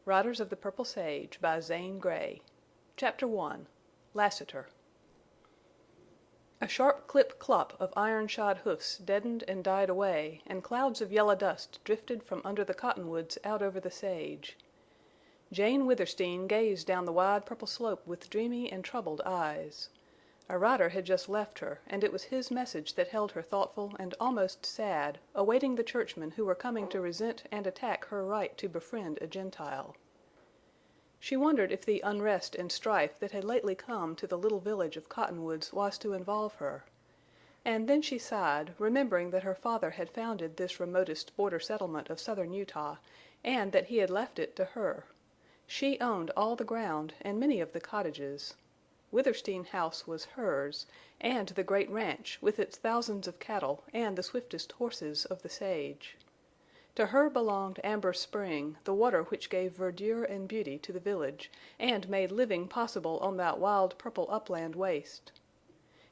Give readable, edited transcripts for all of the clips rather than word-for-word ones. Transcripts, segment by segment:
Riders of the Purple Sage by Zane Grey. Chapter 1. Lassiter. A sharp clip-clop of iron-shod hoofs deadened and died away, and clouds of yellow dust drifted from under the cottonwoods out over the sage. Jane Withersteen gazed down the wide purple slope with dreamy and troubled eyes. A rider had just left her, and it was his message that held her thoughtful and almost sad, awaiting the churchmen who were coming to resent and attack her right to befriend a Gentile. She wondered if the unrest and strife that had lately come to the little village of Cottonwoods was to involve her. And then she sighed, remembering that her father had founded this remotest border settlement of southern Utah, and that he had left it to her. She owned all the ground and many of the cottages. Withersteen House was hers, and the great ranch, with its thousands of cattle and the swiftest horses of the sage. To her belonged Amber Spring, the water which gave verdure and beauty to the village, and made living possible on that wild purple upland waste.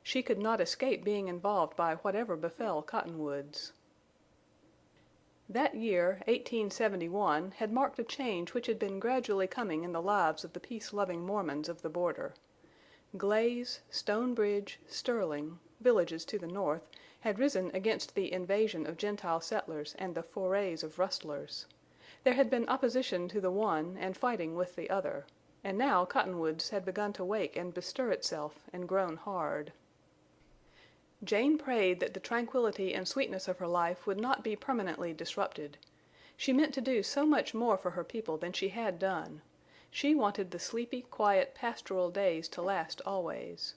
She could not escape being involved by whatever befell Cottonwoods. That year, 1871, had marked a change which had been gradually coming in the lives of the peace-loving Mormons of the border. Glaze, Stonebridge, Sterling, villages to the north, had risen against the invasion of Gentile settlers and the forays of rustlers. There had been opposition to the one and fighting with the other, and now Cottonwoods had begun to wake and bestir itself and grown hard. Jane prayed that the tranquility and sweetness of her life would not be permanently disrupted. She meant to do so much more for her people than she had done. She wanted the sleepy, quiet, pastoral days to last always.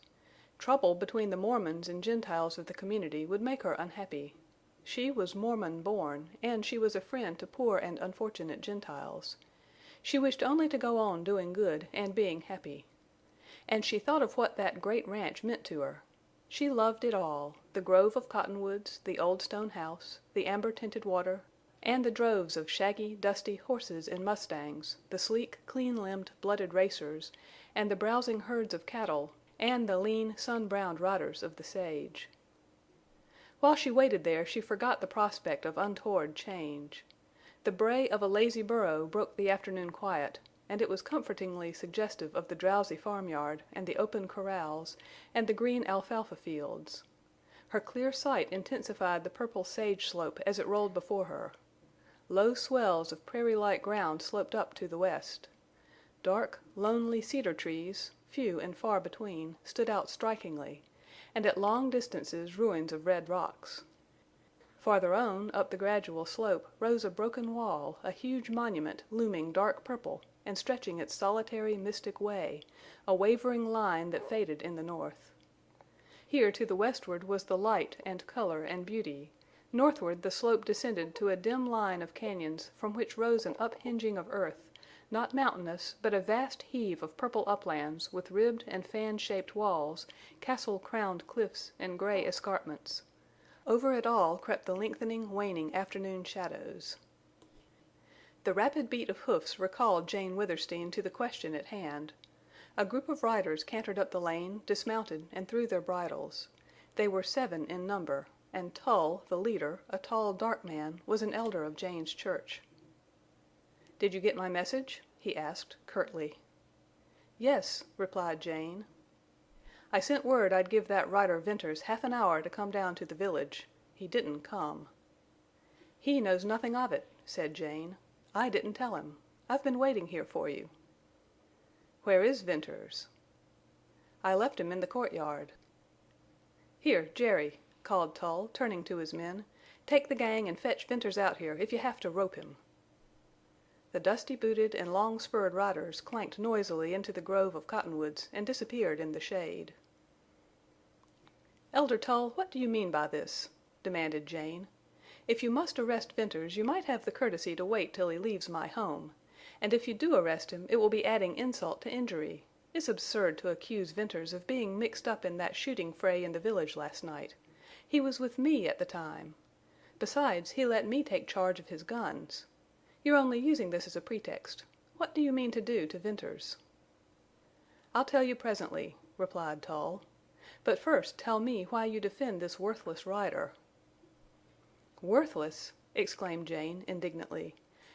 Trouble between the Mormons and Gentiles of the community would make her unhappy. She was Mormon born, and she was a friend to poor and unfortunate Gentiles. She wished only to go on doing good and being happy. And she thought of what that great ranch meant to her. She loved it all, the grove of cottonwoods, the old stone house, the amber-tinted water, and the droves of shaggy, dusty horses and mustangs, the sleek, clean-limbed, blooded racers, and the browsing herds of cattle, and the lean, sun-browned riders of the sage. While she waited there she forgot the prospect of untoward change. The bray of a lazy burro broke the afternoon quiet, and it was comfortingly suggestive of the drowsy farmyard and the open corrals and the green alfalfa fields. Her clear sight intensified the purple sage slope as it rolled before her. Low swells of prairie-like ground sloped up to the west. Dark, lonely cedar trees, few and far between, stood out strikingly, and at long distances ruins of red rocks. Farther on, up the gradual slope, rose a broken wall, a huge monument looming dark purple and stretching its solitary, mystic way, a wavering line that faded in the north. Here to the westward was the light and color and beauty. Northward the slope descended to a dim line of cañons from which rose an uphinging of earth, not mountainous, but a vast heave of purple uplands with ribbed and fan-shaped walls, castle-crowned cliffs, and gray escarpments. Over it all crept the lengthening, waning afternoon shadows. The rapid beat of hoofs recalled Jane Withersteen to the question at hand. A group of riders cantered up the lane, dismounted, and threw their bridles. They were 7 in number, and Tull, the leader, a tall, dark man, was an elder of Jane's church. "Did you get my message?" he asked, curtly. "Yes," replied Jane. "I sent word I'd give that rider Venters half an hour to come down to the village. He didn't come." "He knows nothing of it," said Jane. "I didn't tell him. I've been waiting here for you." "Where is Venters?" "I left him in the courtyard." "Here, Jerry," called Tull, turning to his men. "Take the gang and fetch Venters out here if you have to rope him." The dusty-booted and long-spurred riders clanked noisily into the grove of cottonwoods and disappeared in the shade. "Elder Tull, what do you mean by this?" demanded Jane. "If you must arrest Venters, you might have the courtesy to wait till he leaves my home. And if you do arrest him, it will be adding insult to injury. It's absurd to accuse Venters of being mixed up in that shooting fray in the village last night. He was with me at the time. Besides, he let me take charge of his guns. You're only using this as a pretext. What do you mean to do to Venters?" "I'll tell you presently," replied Tull. "But first tell me why you defend this worthless rider." "Worthless!" exclaimed Jane, indignantly.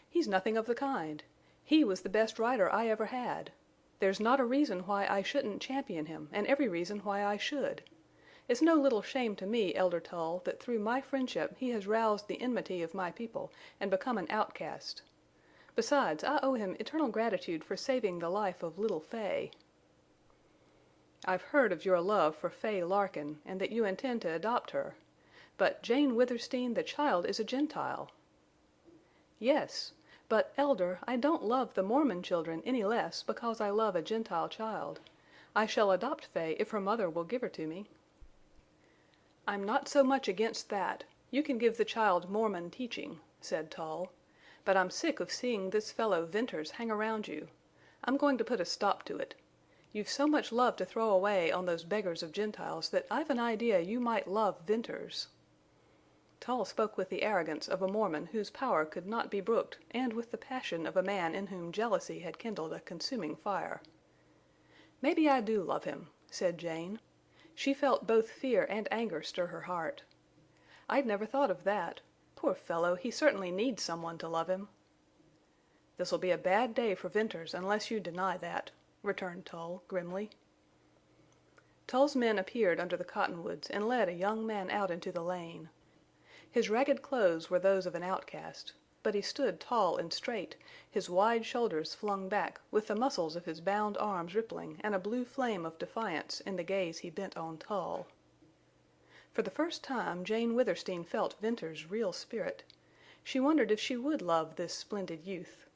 "He's nothing of the kind. He was the best rider I ever had. There's not a reason why I shouldn't champion him, and every reason why I should. It's no little shame to me, Elder Tull, that through my friendship he has roused the enmity of my people and become an outcast. Besides, I owe him eternal gratitude for saving the life of little Fay." "I've heard of your love for Fay Larkin, and that you intend to adopt her. But Jane Withersteen, the child is a Gentile." "Yes. But, Elder, I don't love the Mormon children any less because I love a Gentile child. I shall adopt Fay if her mother will give her to me." "I'm not so much against that. You can give the child Mormon teaching," said Tull. "But I'm sick of seeing this fellow Venters hang around you. I'm going to put a stop to it. You've so much love to throw away on those beggars of Gentiles that I've an idea you might love Venters." Tull spoke with the arrogance of a Mormon whose power could not be brooked and with the passion of a man in whom jealousy had kindled a consuming fire. "Maybe I do love him," said Jane. She felt both fear and anger stir her heart. "I'd never thought of that. Poor fellow, he certainly needs someone to love him." "This'll be a bad day for Venters unless you deny that," returned Tull, grimly. Tull's men appeared under the cottonwoods and led a young man out into the lane. His ragged clothes were those of an outcast, but he stood tall and straight, his wide shoulders flung back, with the muscles of his bound arms rippling and a blue flame of defiance in the gaze he bent on Tull. For the first time Jane Withersteen felt Venters's real spirit. She wondered if she would love this splendid youth.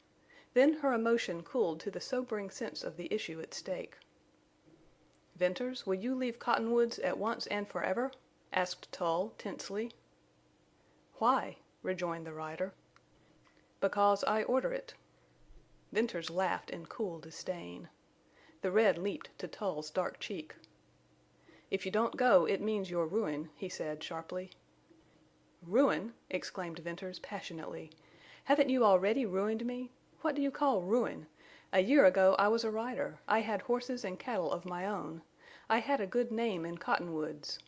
Then her emotion cooled to the sobering sense of the issue at stake. "Venters, will you leave Cottonwoods at once and forever?" asked Tull, tensely. "Why?" rejoined the rider. "Because I order it." Venters laughed in cool disdain. The red leaped to Tull's dark cheek. "If you don't go it means your ruin," he said, sharply. "Ruin!" exclaimed Venters, passionately. "Haven't you already ruined me? What do you call ruin? A year ago I was a rider. I had horses and cattle of my own. I had a good name in Cottonwoods.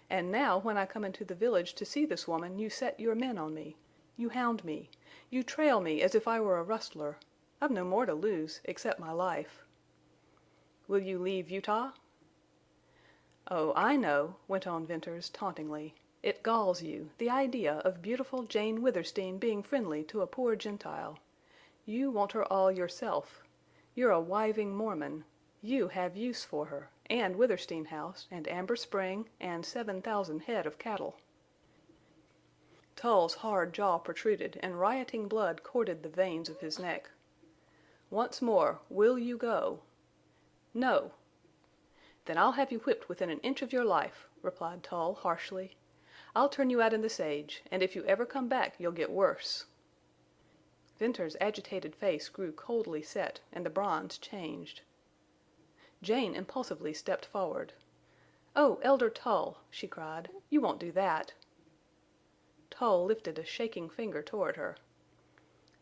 And now when I come into the village to see this woman you set your men on me. You hound me. You trail me as if I were a rustler. I've no more to lose, except my life." "Will you leave Utah?" "Oh, I know," went on Venters, tauntingly. "It galls you, the idea of beautiful Jane Withersteen being friendly to a poor Gentile. You want her all yourself. You're a wiving Mormon. You have use for her, and Withersteen House, and Amber Spring, and 7,000 head of cattle." Tull's hard jaw protruded and rioting blood corded the veins of his neck. "Once more, will you go?" "No." "Then I'll have you whipped within an inch of your life," replied Tull, harshly. "I'll turn you out in the sage, and if you ever come back you'll get worse." Venters's agitated face grew coldly set, and the bronze changed. Jane impulsively stepped forward. "Oh, Elder Tull!" she cried. "You won't do that!" Tull lifted a shaking finger toward her.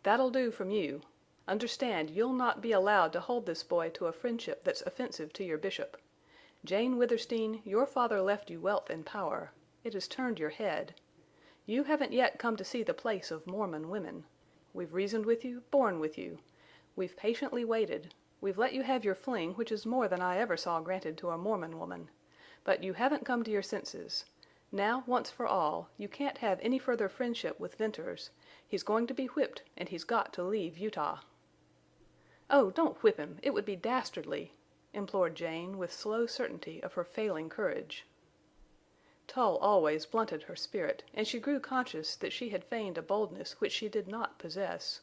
"That'll do from you. Understand, you'll not be allowed to hold this boy to a friendship that's offensive to your bishop. Jane Withersteen, your father left you wealth and power. It has turned your head. You haven't yet come to see the place of Mormon women. We've reasoned with you, borne with you. We've patiently waited. We've let you have your fling, which is more than I ever saw granted to a Mormon woman. But you haven't come to your senses. Now, once for all, you can't have any further friendship with Venters. He's going to be whipped, and he's got to leave Utah." "Oh, don't whip him. It would be dastardly," implored Jane, with slow certainty of her failing courage. Tull always blunted her spirit, and she grew conscious that she had feigned a boldness which she did not possess.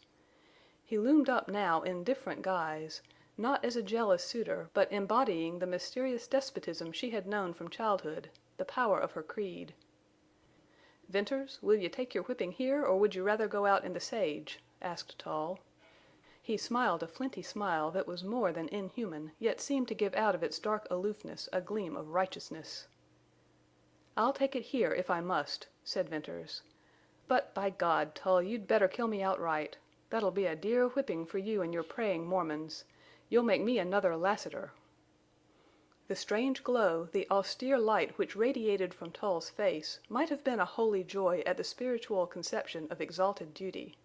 He loomed up now in different guise, not as a jealous suitor, but embodying the mysterious despotism she had known from childhood, the power of her creed. "Venters, will you take your whipping here, or would you rather go out in the sage?" asked Tull. He smiled a flinty smile that was more than inhuman, yet seemed to give out of its dark aloofness a gleam of righteousness. "I'll take it here if I must," said Venters. "But, by God, Tull, you'd better kill me outright. That'll be a dear whipping for you and your praying Mormons. You'll make me another Lassiter." The strange glow, the austere light which radiated from Tull's face, might have been a holy joy at the spiritual conception of exalted duty.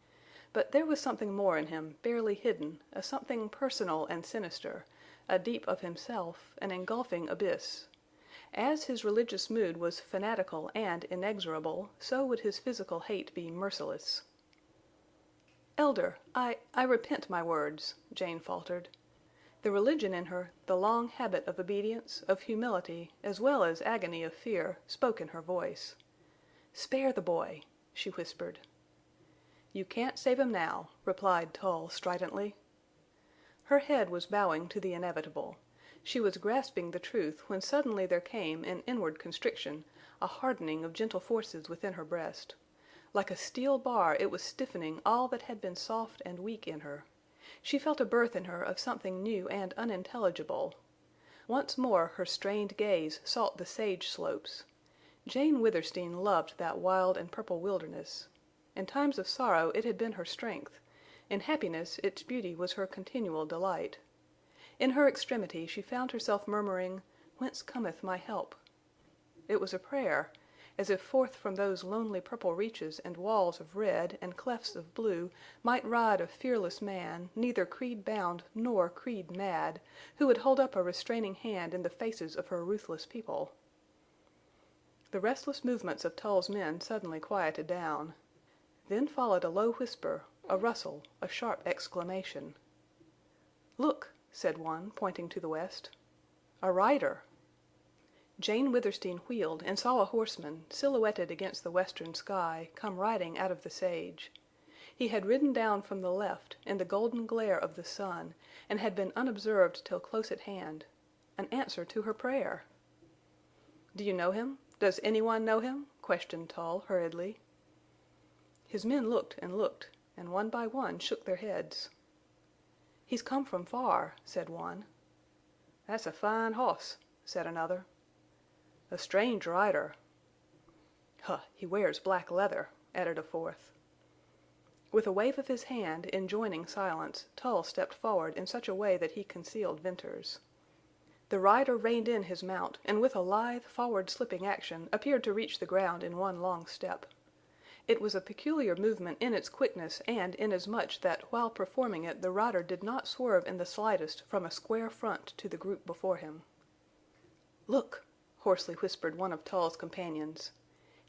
But there was something more in him, barely hidden, a something personal and sinister, a deep of himself, an engulfing abyss. As his religious mood was fanatical and inexorable, so would his physical hate be merciless. "Elder, I repent my words," Jane faltered. The religion in her, the long habit of obedience, of humility, as well as agony of fear, spoke in her voice. "Spare the boy," she whispered. "You can't save him now," replied Tull stridently. Her head was bowing to the inevitable. She was grasping the truth when suddenly there came an inward constriction, a hardening of gentle forces within her breast. Like a steel bar it was stiffening all that had been soft and weak in her. She felt a birth in her of something new and unintelligible. Once more her strained gaze sought the sage slopes. Jane Withersteen loved that wild and purple wilderness. In times of sorrow it had been her strength. In happiness its beauty was her continual delight. In her extremity she found herself murmuring, "Whence cometh my help?" It was a prayer, as if forth from those lonely purple reaches and walls of red and clefts of blue might ride a fearless man, neither creed-bound nor creed-mad, who would hold up a restraining hand in the faces of her ruthless people. The restless movements of Tull's men suddenly quieted down. Then followed a low whisper, a rustle, a sharp exclamation. "Look!" said one, pointing to the west. "A rider!" Jane Withersteen wheeled and saw a horseman, silhouetted against the western sky, come riding out of the sage. He had ridden down from the left, in the golden glare of the sun, and had been unobserved till close at hand. An answer to her prayer! "Do you know him? Does anyone know him?" questioned Tull hurriedly. His men looked, and one by one shook their heads. "He's come from far," said one. "That's a fine hoss," said another. "A strange rider." "Huh! He wears black leather," added a fourth. With a wave of his hand, enjoining silence, Tull stepped forward in such a way that he concealed Venters. The rider reined in his mount, and with a lithe, forward-slipping action appeared to reach the ground in one long step. It was a peculiar movement in its quickness and inasmuch that while performing it the rider did not swerve in the slightest from a square front to the group before him. "Look!" hoarsely whispered one of Tull's companions.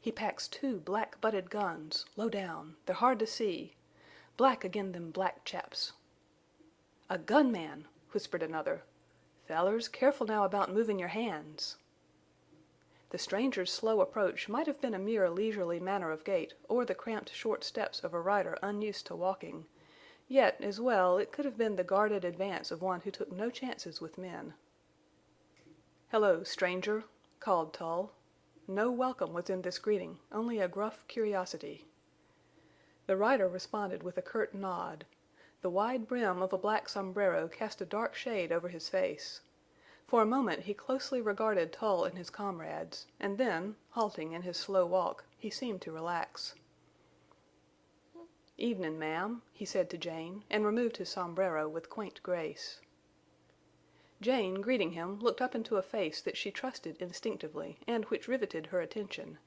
"He packs 2 black-butted guns, low down. They're hard to see. Black agin them black chaps." "A gunman!" whispered another. "Fellers, careful now about moving your hands." The stranger's slow approach might have been a mere leisurely manner of gait or the cramped short steps of a rider unused to walking. Yet, as well, it could have been the guarded advance of one who took no chances with men. "Hello, stranger," called Tull. No welcome was in this greeting, only a gruff curiosity. The rider responded with a curt nod. The wide brim of a black sombrero cast a dark shade over his face. For a moment he closely regarded Tull and his comrades, and then, halting in his slow walk, he seemed to relax. "Evenin', ma'am," he said to Jane, and removed his sombrero with quaint grace. Jane, greeting him, looked up into a face that she trusted instinctively and which riveted her attention.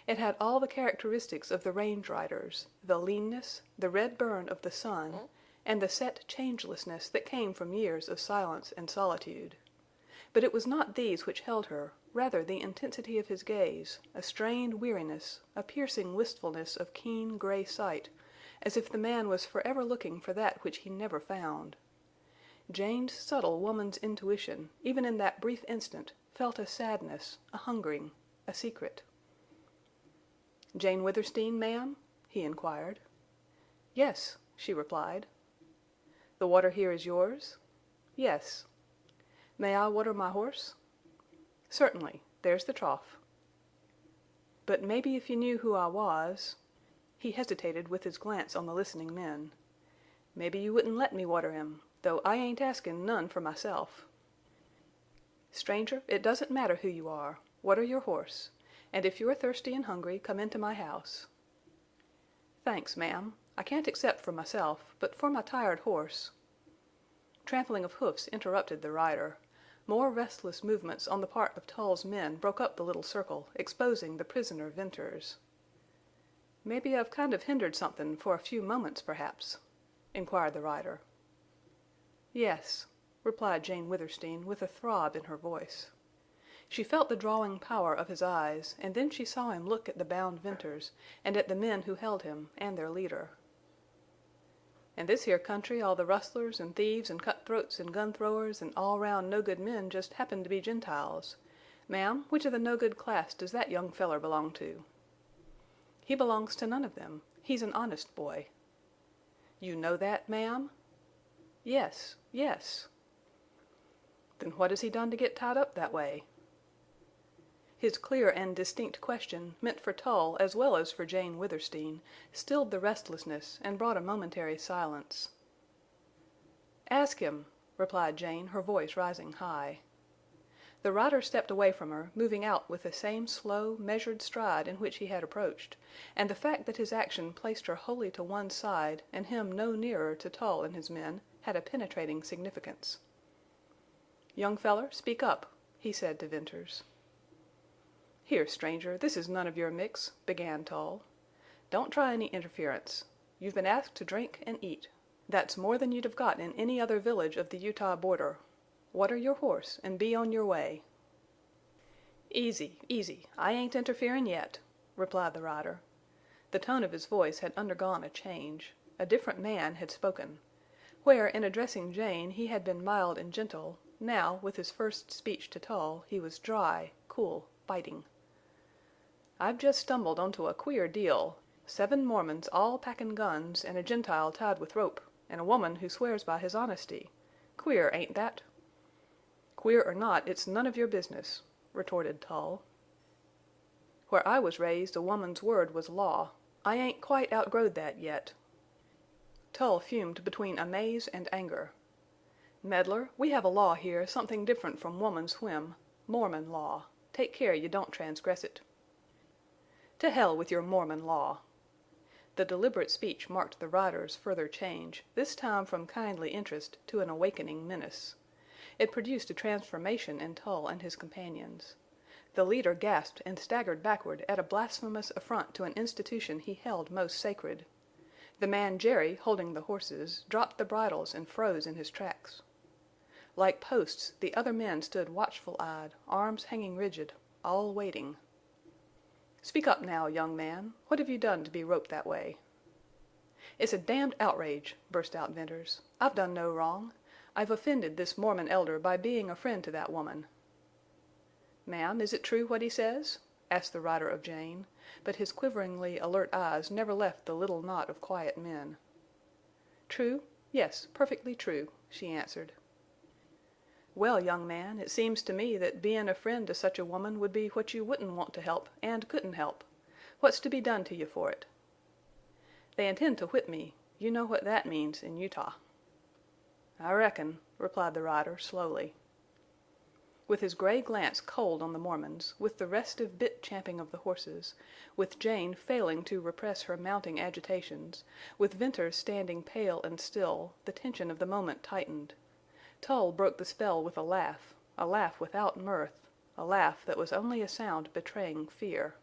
It had all the characteristics of the range riders, the leanness, the red burn of the sun, and the set changelessness that came from years of silence and solitude. But it was not these which held her, rather the intensity of his gaze, a strained weariness, a piercing wistfulness of keen gray sight, as if the man was forever looking for that which he never found. Jane's subtle woman's intuition, even in that brief instant, felt a sadness, a hungering, a secret. "Jane Withersteen, ma'am?" he inquired. "Yes," she replied. "The water here is yours?" "Yes." "May I water my horse?" "Certainly. There's the trough." "But maybe if you knew who I was—" He hesitated with his glance on the listening men. "Maybe you wouldn't let me water him, though I ain't askin' none for myself." "Stranger, it doesn't matter who you are. Water your horse. And if you're thirsty and hungry, come into my house." "Thanks, ma'am. I can't accept for myself, but for my tired horse—" Trampling of hoofs interrupted the rider. More restless movements on the part of Tull's men broke up the little circle, exposing the prisoner Venters. Maybe I've kind of hindered something for a few moments, perhaps?" inquired the rider. "Yes," replied Jane Withersteen with a throb in her voice. She felt the drawing power of his eyes, and then she saw him look at the bound Venters, and at the men who held him, and their leader. "In this here country all the rustlers and thieves and cutthroats and gun throwers and all round no good men just happen to be Gentiles. Ma'am, which of the no good class does that young feller belong to?" "He belongs to none of them. He's an honest boy." "You know that, ma'am?" "Yes, yes." "Then what has he done to get tied up that way?" His clear and distinct question, meant for Tull as well as for Jane Withersteen, stilled the restlessness and brought a momentary silence. "Ask him," replied Jane, her voice rising high. The rider stepped away from her, moving out with the same slow, measured stride in which he had approached, and the fact that his action placed her wholly to one side and him no nearer to Tull and his men had a penetrating significance. "Young feller, speak up," he said to Venters. "Here, stranger, this is none of your mix," began Tull. "Don't try any interference. You've been asked to drink and eat. That's more than you'd have got in any other village of the Utah border. Water your horse and be on your way." "Easy, easy. I ain't interferin' yet," replied the rider. The tone of his voice had undergone a change. A different man had spoken. Where in addressing Jane he had been mild and gentle, now, with his first speech to Tull, he was dry, cool, biting. "I've jest stumbled onto a queer deal. 7 Mormons all packin' guns, and a Gentile tied with rope, and a woman who swears by his honesty. Queer, ain't that?" "Queer or not, it's none of your business," retorted Tull. "Where I was raised a woman's word was law. I ain't quite outgrowed that yet." Tull fumed between amaze and anger. "Meddler, we have a law here something different from woman's whim. Mormon law. Take care you don't transgress it." "To hell with your Mormon law." The deliberate speech marked the rider's further change, this time from kindly interest to an awakening menace. It produced a transformation in Tull and his companions. The leader gasped and staggered backward at a blasphemous affront to an institution he held most sacred. The man Jerry, holding the horses, dropped the bridles and froze in his tracks. Like posts, the other men stood watchful-eyed, arms hanging rigid, all waiting. "Speak up now, young man. What have you done to be roped that way?" "It's a damned outrage!" burst out Venters. "I've done no wrong. I've offended this Mormon elder by being a friend to that woman." "Ma'am, is it true what he says?" asked the rider of Jane, but his quiveringly alert eyes never left the little knot of quiet men. "True? Yes, perfectly true," she answered. "Well, young man, it seems to me that bein' a friend to such a woman would be what you wouldn't want to help and couldn't help. What's to be done to you for it?" "They intend to whip me. You know what that means in Utah." "I reckon," replied the rider, slowly. With his gray glance cold on the Mormons, with the restive bit champing of the horses, with Jane failing to repress her mounting agitations, with Venters standing pale and still, the tension of the moment tightened. Tull broke the spell with a laugh without mirth, a laugh that was only a sound betraying fear.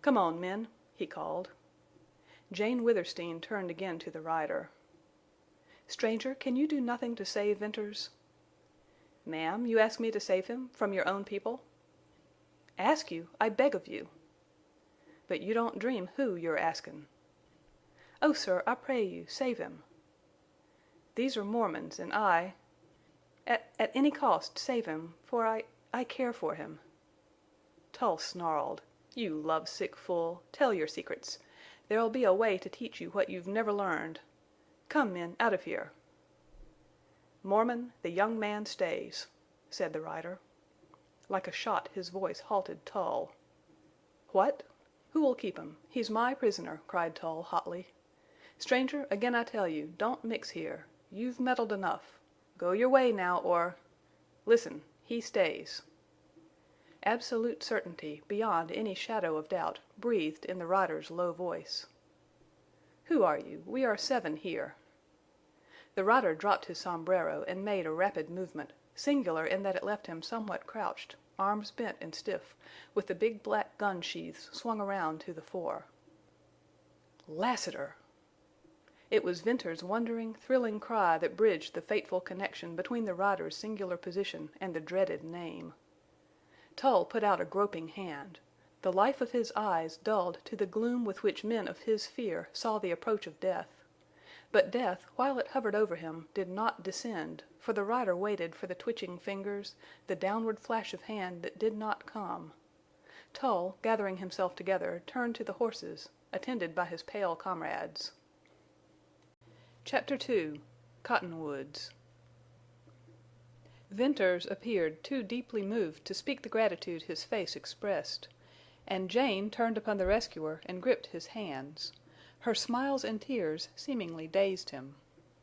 "Come on, men," he called. Jane Withersteen turned again to the rider. "Stranger, can you do nothing to save Venters?" "Ma'am, you ask me to save him from your own people?" "Ask you? I beg of you." "But you don't dream who you're askin'." "Oh, sir, I pray you, save him." "These are Mormons, and I—" At any cost save him, for I care for him." Tull snarled. "You love-sick fool! Tell your secrets. There'll be a way to teach you what you've never learned. Come, men, out of here." "Mormon, the young man stays," said the rider. Like a shot his voice halted Tull. "What? Who'll keep him? He's my prisoner," cried Tull, hotly. "Stranger, again I tell you, don't mix here. You've meddled enough. Go your way now, or— Listen, he stays." Absolute certainty, beyond any shadow of doubt, breathed in the rider's low voice. "Who are you? We are 7 here." The rider dropped his sombrero and made a rapid movement, singular in that it left him somewhat crouched, arms bent and stiff, with the big black gun sheaths swung around to the fore. Lassiter! It was Venters's wondering, thrilling cry that bridged the fateful connection between the rider's singular position and the dreaded name. Tull put out a groping hand. The life of his eyes dulled to the gloom with which men of his fear saw the approach of death. But death, while it hovered over him, did not descend, for the rider waited for the twitching fingers, the downward flash of hand that did not come. Tull, gathering himself together, turned to the horses, attended by his pale comrades. Chapter 2. Cottonwoods. Venters appeared too deeply moved to speak the gratitude his face expressed, and Jane turned upon the rescuer and gripped his hands. Her smiles and tears seemingly dazed him.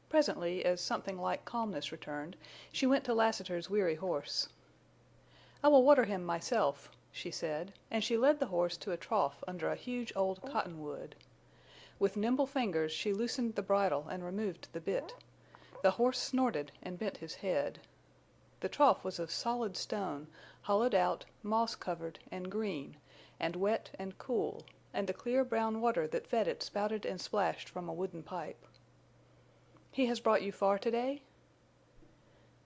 Presently, as something like calmness returned, she went to Lassiter's weary horse. "I will water him myself," she said, and she led the horse to a trough under a huge old cottonwood. With nimble fingers she loosened the bridle and removed the bit. The horse snorted and bent his head. The trough was of solid stone, hollowed out, moss-covered, and green, and wet and cool, and the clear brown water that fed it spouted and splashed from a wooden pipe. "He has brought you far today?"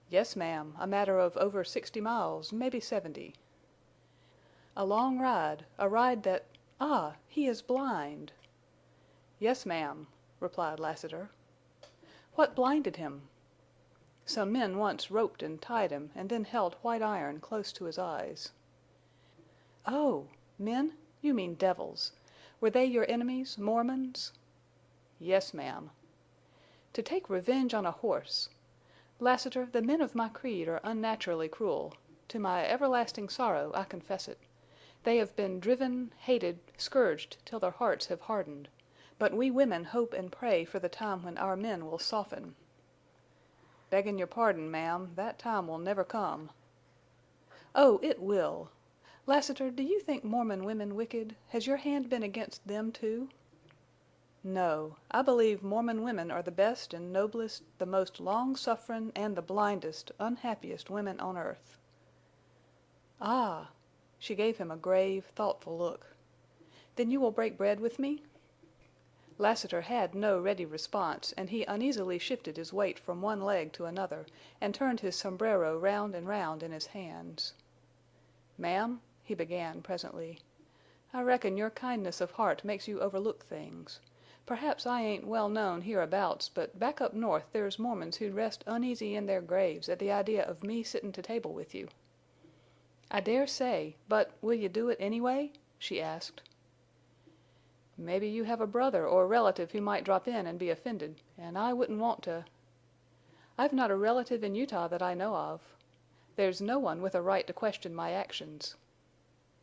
"Yes, ma'am, a matter of over 60 miles, maybe 70. "A long ride, a ride that—Ah! He is blind!" "Yes, ma'am," replied Lassiter. "What blinded him?" "Some men once roped and tied him, and then held white iron close to his eyes." "Oh! Men? You mean devils. Were they your enemies, Mormons?" "Yes, ma'am." "To take revenge on a horse! Lassiter, the men of my creed are unnaturally cruel. To my everlasting sorrow I confess it. They have been driven, hated, scourged till their hearts have hardened. But we women hope and pray for the time when our men will soften." "Beggin' your pardon, ma'am, that time will never come." "Oh, it will. Lassiter, do you think Mormon women wicked? Has your hand been against them, too?" "No. I believe Mormon women are the best and noblest, the most long-sufferin', and the blindest, unhappiest women on earth." "Ah!" She gave him a grave, thoughtful look. "Then you will break bread with me?" Lassiter had no ready response, and he uneasily shifted his weight from one leg to another and turned his sombrero round and round in his hands. "Ma'am," he began presently, "I reckon your kindness of heart makes you overlook things. Perhaps I ain't well known hereabouts, but back up north there's Mormons who'd rest uneasy in their graves at the idea of me sittin' to table with you." "I dare say. But will you do it anyway?" she asked. "Maybe you have a brother or relative who might drop in and be offended, and I wouldn't want to—" "I've not a relative in Utah that I know of. There's no one with a right to question my actions."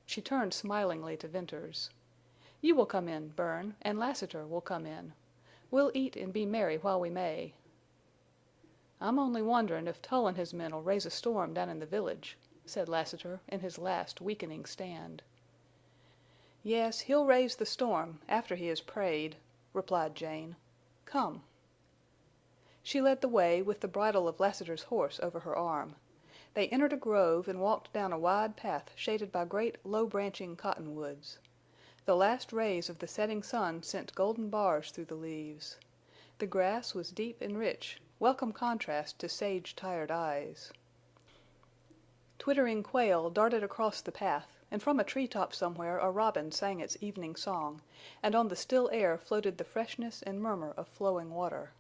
She turned smilingly to Venters. "You will come in, Bern, and Lassiter will come in. We'll eat and be merry while we may." "I'm only wonderin' if Tull and his men'll raise a storm down in the village," said Lassiter, in his last weakening stand. "Yes, he'll raise the storm, after he has prayed," replied Jane. "Come." She led the way, with the bridle of Lassiter's horse over her arm. They entered a grove and walked down a wide path shaded by great, low-branching cottonwoods. The last rays of the setting sun sent golden bars through the leaves. The grass was deep and rich, welcome contrast to sage-tired eyes. Twittering quail darted across the path, and from a treetop somewhere a robin sang its evening song, and on the still air floated the freshness and murmur of flowing water.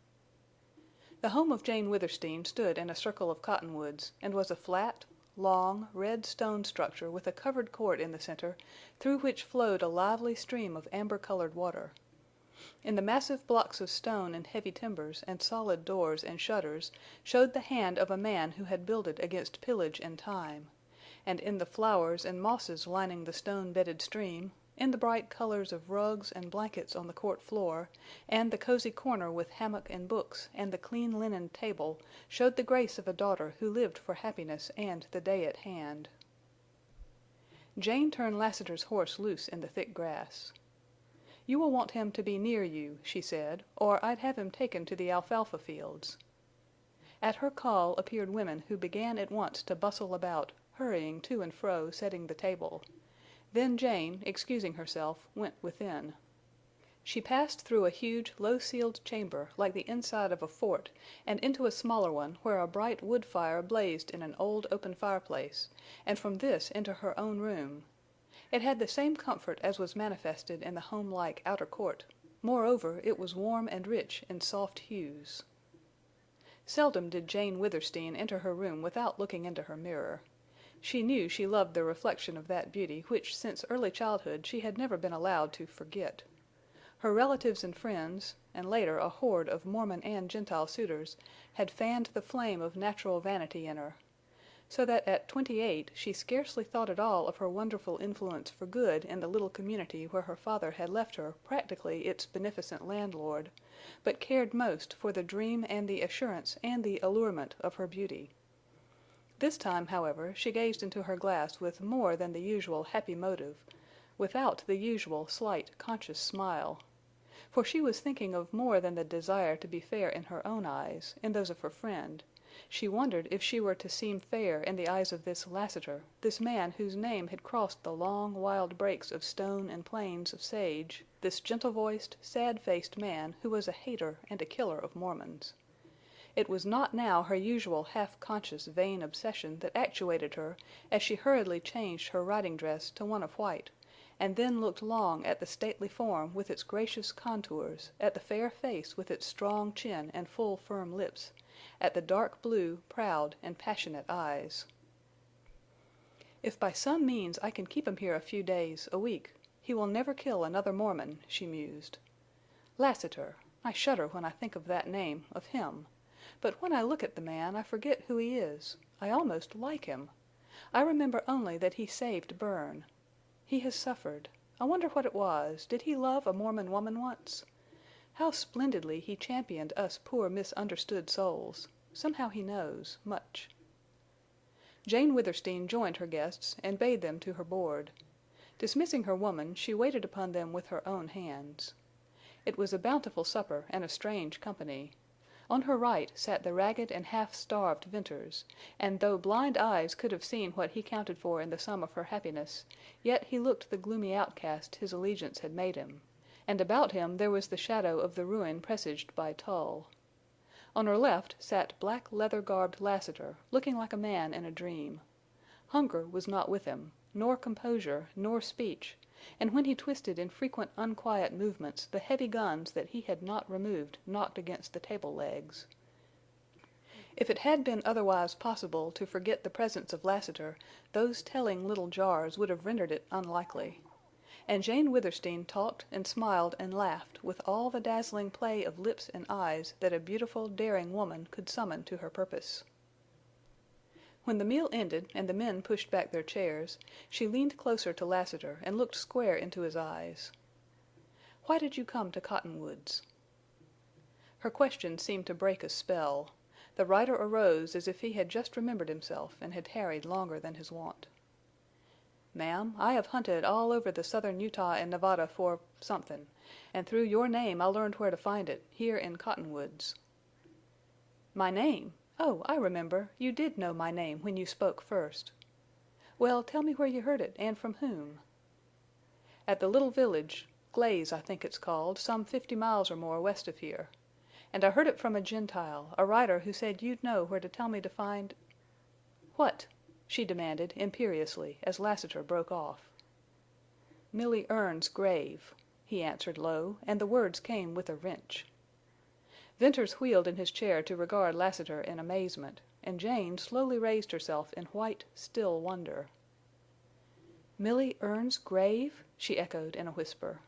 The home of Jane Withersteen stood in a circle of cottonwoods, and was a flat, long, red stone structure with a covered court in the center, through which flowed a lively stream of amber-colored water. In the massive blocks of stone and heavy timbers and solid doors and shutters showed the hand of a man who had builded against pillage and time; and in the flowers and mosses lining the stone-bedded stream, in the bright colors of rugs and blankets on the court floor, and the cozy corner with hammock and books and the clean linen table, showed the grace of a daughter who lived for happiness and the day at hand. Jane turned Lassiter's horse loose in the thick grass. "You will want him to be near you," she said, "or I'd have him taken to the alfalfa fields." At her call appeared women who began at once to bustle about, hurrying to and fro setting the table. Then Jane, excusing herself, went within. She passed through a huge, low-ceiled chamber like the inside of a fort and into a smaller one where a bright wood fire blazed in an old open fireplace, and from this into her own room. It had the same comfort as was manifested in the homelike outer court. Moreover, it was warm and rich in soft hues. Seldom did Jane Withersteen enter her room without looking into her mirror. She knew she loved the reflection of that beauty which since early childhood she had never been allowed to forget. Her relatives and friends, and later a horde of Mormon and Gentile suitors, had fanned the flame of natural vanity in her, so that at 28 she scarcely thought at all of her wonderful influence for good in the little community where her father had left her practically its beneficent landlord, but cared most for the dream and the assurance and the allurement of her beauty. This time, however, she gazed into her glass with more than the usual happy motive, without the usual slight, conscious smile. For she was thinking of more than the desire to be fair in her own eyes, in those of her friend. She wondered if she were to seem fair in the eyes of this Lassiter, this man whose name had crossed the long, wild brakes of stone and plains of sage, this gentle-voiced, sad-faced man who was a hater and a killer of Mormons. It was not now her usual half-conscious, vain obsession that actuated her as she hurriedly changed her riding dress to one of white, and then looked long at the stately form with its gracious contours, at the fair face with its strong chin and full, firm lips, at the dark blue, proud, and passionate eyes. "If by some means I can keep him here a few days, a week, he will never kill another Mormon," she mused. "Lassiter! I shudder when I think of that name, of him. But when I look at the man I forget who he is. I almost like him. I remember only that he saved Bern. He has suffered. I wonder what it was. Did he love a Mormon woman once? How splendidly he championed us poor misunderstood souls. Somehow he knows, much." Jane Withersteen joined her guests and bade them to her board. Dismissing her woman, she waited upon them with her own hands. It was a bountiful supper and a strange company. On her right sat the ragged and half-starved Venters, and though blind eyes could have seen what he counted for in the sum of her happiness, yet he looked the gloomy outcast his allegiance had made him, and about him there was the shadow of the ruin presaged by Tull. On her left sat black leather-garbed Lassiter, looking like a man in a dream. Hunger was not with him, nor composure, nor speech, and when he twisted in frequent unquiet movements the heavy guns that he had not removed knocked against the table legs. If it had been otherwise possible to forget the presence of Lassiter, those telling little jars would have rendered it unlikely. And Jane Withersteen talked and smiled and laughed with all the dazzling play of lips and eyes that a beautiful, daring woman could summon to her purpose. When the meal ended and the men pushed back their chairs, she leaned closer to Lassiter and looked square into his eyes. "Why did you come to Cottonwoods?" Her question seemed to break a spell. The rider arose as if he had just remembered himself and had tarried longer than his wont. "Ma'am, I have hunted all over the southern Utah and Nevada for something, and through your name I learned where to find it, here in Cottonwoods." "My name? Oh, I remember. You did know my name when you spoke first. Well, tell me where you heard it, and from whom." "At the little village, Glaze I think it's called, some 50 miles or more west of here. And I heard it from a Gentile, a rider who said you'd know where to tell me to find—" "What?" she demanded, imperiously, as Lassiter broke off. "Milly Erne's grave," he answered low, and the words came with a wrench. Venters wheeled in his chair to regard Lassiter in amazement, and Jane slowly raised herself in white, still wonder. "Milly Erne's grave?" she echoed in a whisper.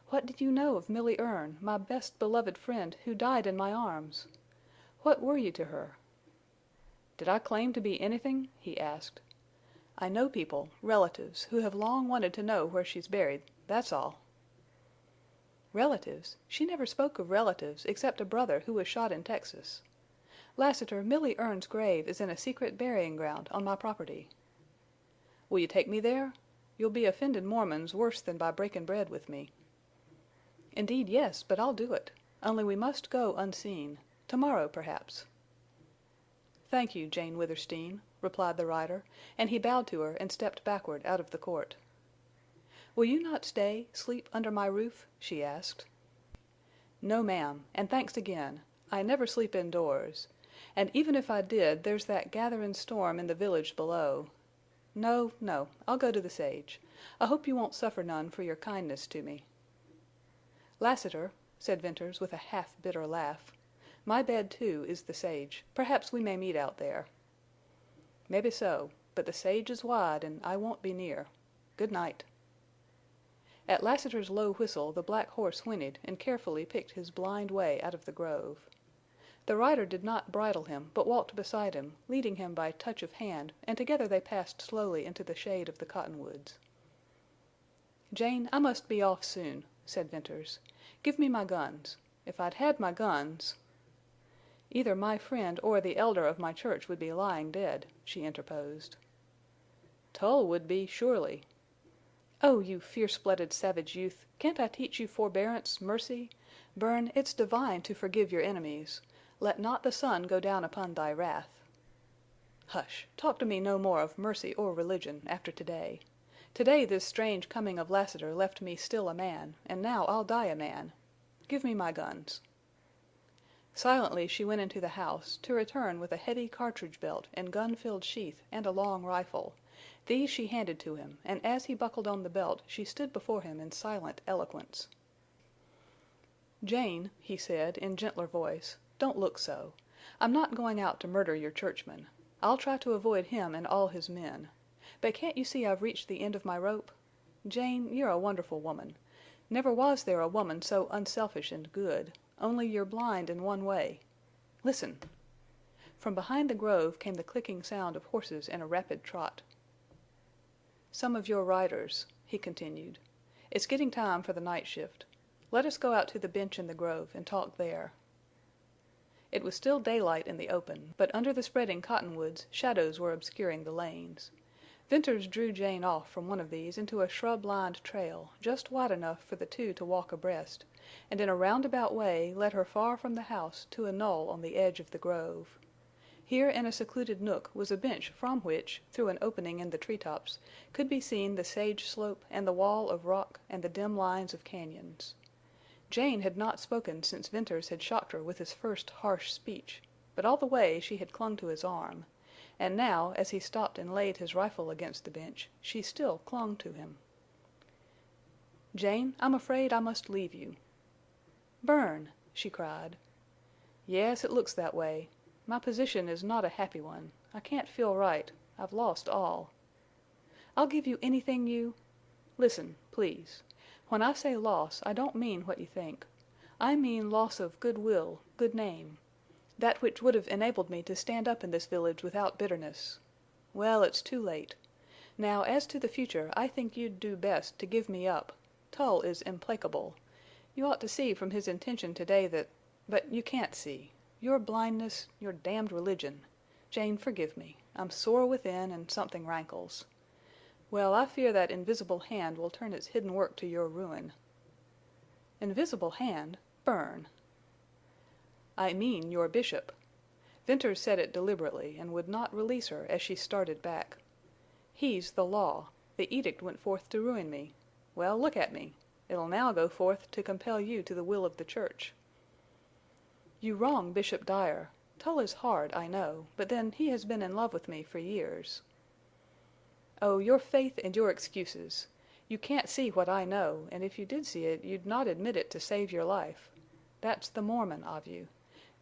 "What did you know of Milly Erne, my best beloved friend who died in my arms? What were you to her?" "Did I claim to be anything?" he asked. "I know people, relatives, who have long wanted to know where she's buried, that's all." "Relatives? She never spoke of relatives except a brother who was shot in Texas. Lassiter, Milly Erne's grave is in a secret burying ground on my property." "Will you take me there? You'll be offending Mormons worse than by breaking bread with me." "Indeed, yes, but I'll do it. Only we must go unseen. To-morrow, perhaps." "Thank you, Jane Withersteen," replied the rider, and he bowed to her and stepped backward out of the court. "Will you not stay, sleep under my roof?" she asked. "No, ma'am, and thanks again. I never sleep indoors. And even if I did, there's that gatherin' storm in the village below. No, no, I'll go to the sage. I hope you won't suffer none for your kindness to me." "Lassiter," said Venters with a half-bitter laugh, "my bed, too, is the sage. Perhaps we may meet out there." "Mebbe so. But the sage is wide, and I won't be near. Good night." At Lassiter's low whistle the black horse whinnied and carefully picked his blind way out of the grove. The rider did not bridle him, but walked beside him, leading him by touch of hand, and together they passed slowly into the shade of the cottonwoods. "Jane, I must be off soon," said Venters. "Give me my guns. If I'd had my guns—" "Either my friend or the elder of my church would be lying dead," she interposed. "Tull would be, surely." "Oh, you fierce-blooded savage youth! Can't I teach you forbearance, mercy? Bern, it's divine to forgive your enemies. 'Let not the sun go down upon thy wrath.' Hush! Talk to me no more of mercy or religion after today. Today this strange coming of Lassiter left me still a man, and now I'll die a man. Give me my guns." Silently she went into the house, to return with a heavy cartridge belt and gun-filled sheath and a long rifle. These she handed to him, and as he buckled on the belt she stood before him in silent eloquence. "Jane," he said, in gentler voice, "don't look so. I'm not going out to murder your churchman. I'll try to avoid him and all his men. But can't you see I've reached the end of my rope? Jane, you're a wonderful woman. Never was there a woman so unselfish and good. Only you're blind in one way. Listen!" From behind the grove came the clicking sound of horses in a rapid trot. "Some of your riders," he continued. "It's getting time for the night shift. Let us go out to the bench in the grove and talk there." It was still daylight in the open, but under the spreading cottonwoods shadows were obscuring the lanes. Venters drew Jane off from one of these into a shrub-lined trail, just wide enough for the two to walk abreast, and in a roundabout way led her far from the house to a knoll on the edge of the grove. Here in a secluded nook was a bench from which, through an opening in the treetops, could be seen the sage slope and the wall of rock and the dim lines of cañons. Jane had not spoken since Venters had shocked her with his first harsh speech, but all the way she had clung to his arm, and now, as he stopped and laid his rifle against the bench, she still clung to him. "Jane, I'm afraid I must leave you." "Bern!" she cried. "Yes, it looks that way. My position is not a happy one. I can't feel right. I've lost all." "I'll give you anything you—" "Listen, please. When I say loss, I don't mean what you think. I mean loss of good will, good name. That which would have enabled me to stand up in this village without bitterness. Well, it's too late. Now, as to the future, I think you'd do best to give me up. Tull is implacable. You ought to see from his intention today that—but you can't see. Your blindness, your damned religion. Jane, forgive me. I'm sore within and something rankles. Well, I fear that invisible hand will turn its hidden work to your ruin." "Invisible hand? Bern!" "I mean your bishop." Venters said it deliberately and would not release her as she started back. "He's the law. The edict went forth to ruin me. Well, look at me. It'll now go forth to compel you to the will of the church." "You wrong Bishop Dyer. Tull is hard, I know, but then he has been in love with me for years." "Oh, your faith and your excuses! You can't see what I know, and if you did see it you'd not admit it to save your life. That's the Mormon of you.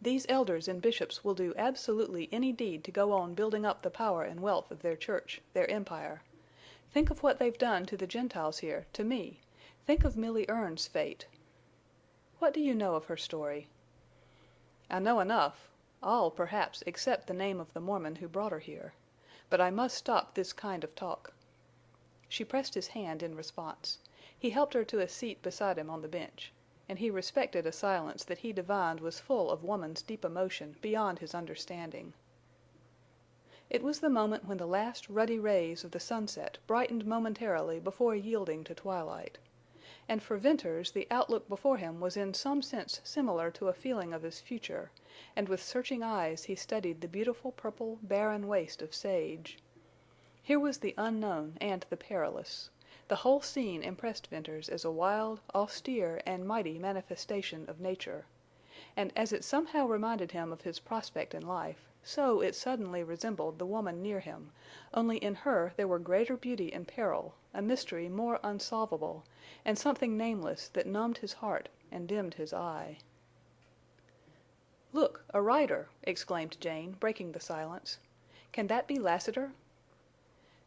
These elders and bishops will do absolutely any deed to go on building up the power and wealth of their church, their empire. Think of what they've done to the Gentiles here, to me. Think of Milly Erne's fate." "What do you know of her story?" "I know enough—all, perhaps, except the name of the Mormon who brought her here. But I must stop this kind of talk." She pressed his hand in response. He helped her to a seat beside him on the bench, and he respected a silence that he divined was full of woman's deep emotion beyond his understanding. It was the moment when the last ruddy rays of the sunset brightened momentarily before yielding to twilight. And for Venters the outlook before him was in some sense similar to a feeling of his future, and with searching eyes he studied the beautiful purple, barren waste of sage. Here was the unknown and the perilous. The whole scene impressed Venters as a wild, austere, and mighty manifestation of nature. And as it somehow reminded him of his prospect in life, so it suddenly resembled the woman near him, only in her there were greater beauty and peril, a mystery more unsolvable, and something nameless that numbed his heart and dimmed his eye. "Look, a rider!" exclaimed Jane, breaking the silence. "Can that be Lassiter?"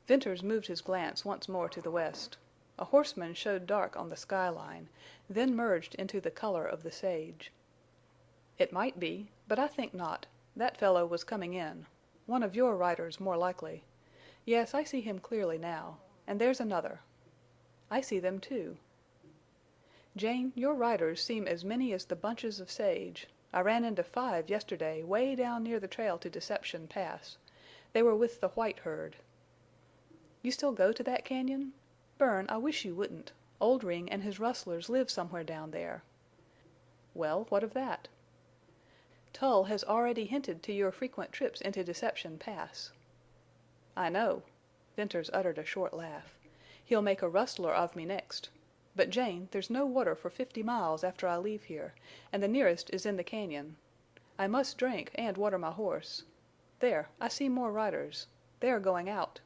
Venters moved his glance once more to the west. A horseman showed dark on the skyline, then merged into the color of the sage. "It might be, but I think not. That fellow was coming in. One of your riders, more likely. Yes, I see him clearly now. And there's another. I see them, too. Jane, your riders seem as many as the bunches of sage. I ran into 5 yesterday, way down near the trail to Deception Pass. They were with the white herd. You still go to that cañon? Bern, I wish you wouldn't. Oldring and his rustlers live somewhere down there." "Well, what of that?" "Tull has already hinted to your frequent trips into Deception Pass." "I know." Venters uttered a short laugh. "He'll make a rustler of me next. But, Jane, there's no water for 50 miles after I leave here, and the nearest is in the cañon. I must drink and water my horse. There, I see more riders. They are going out.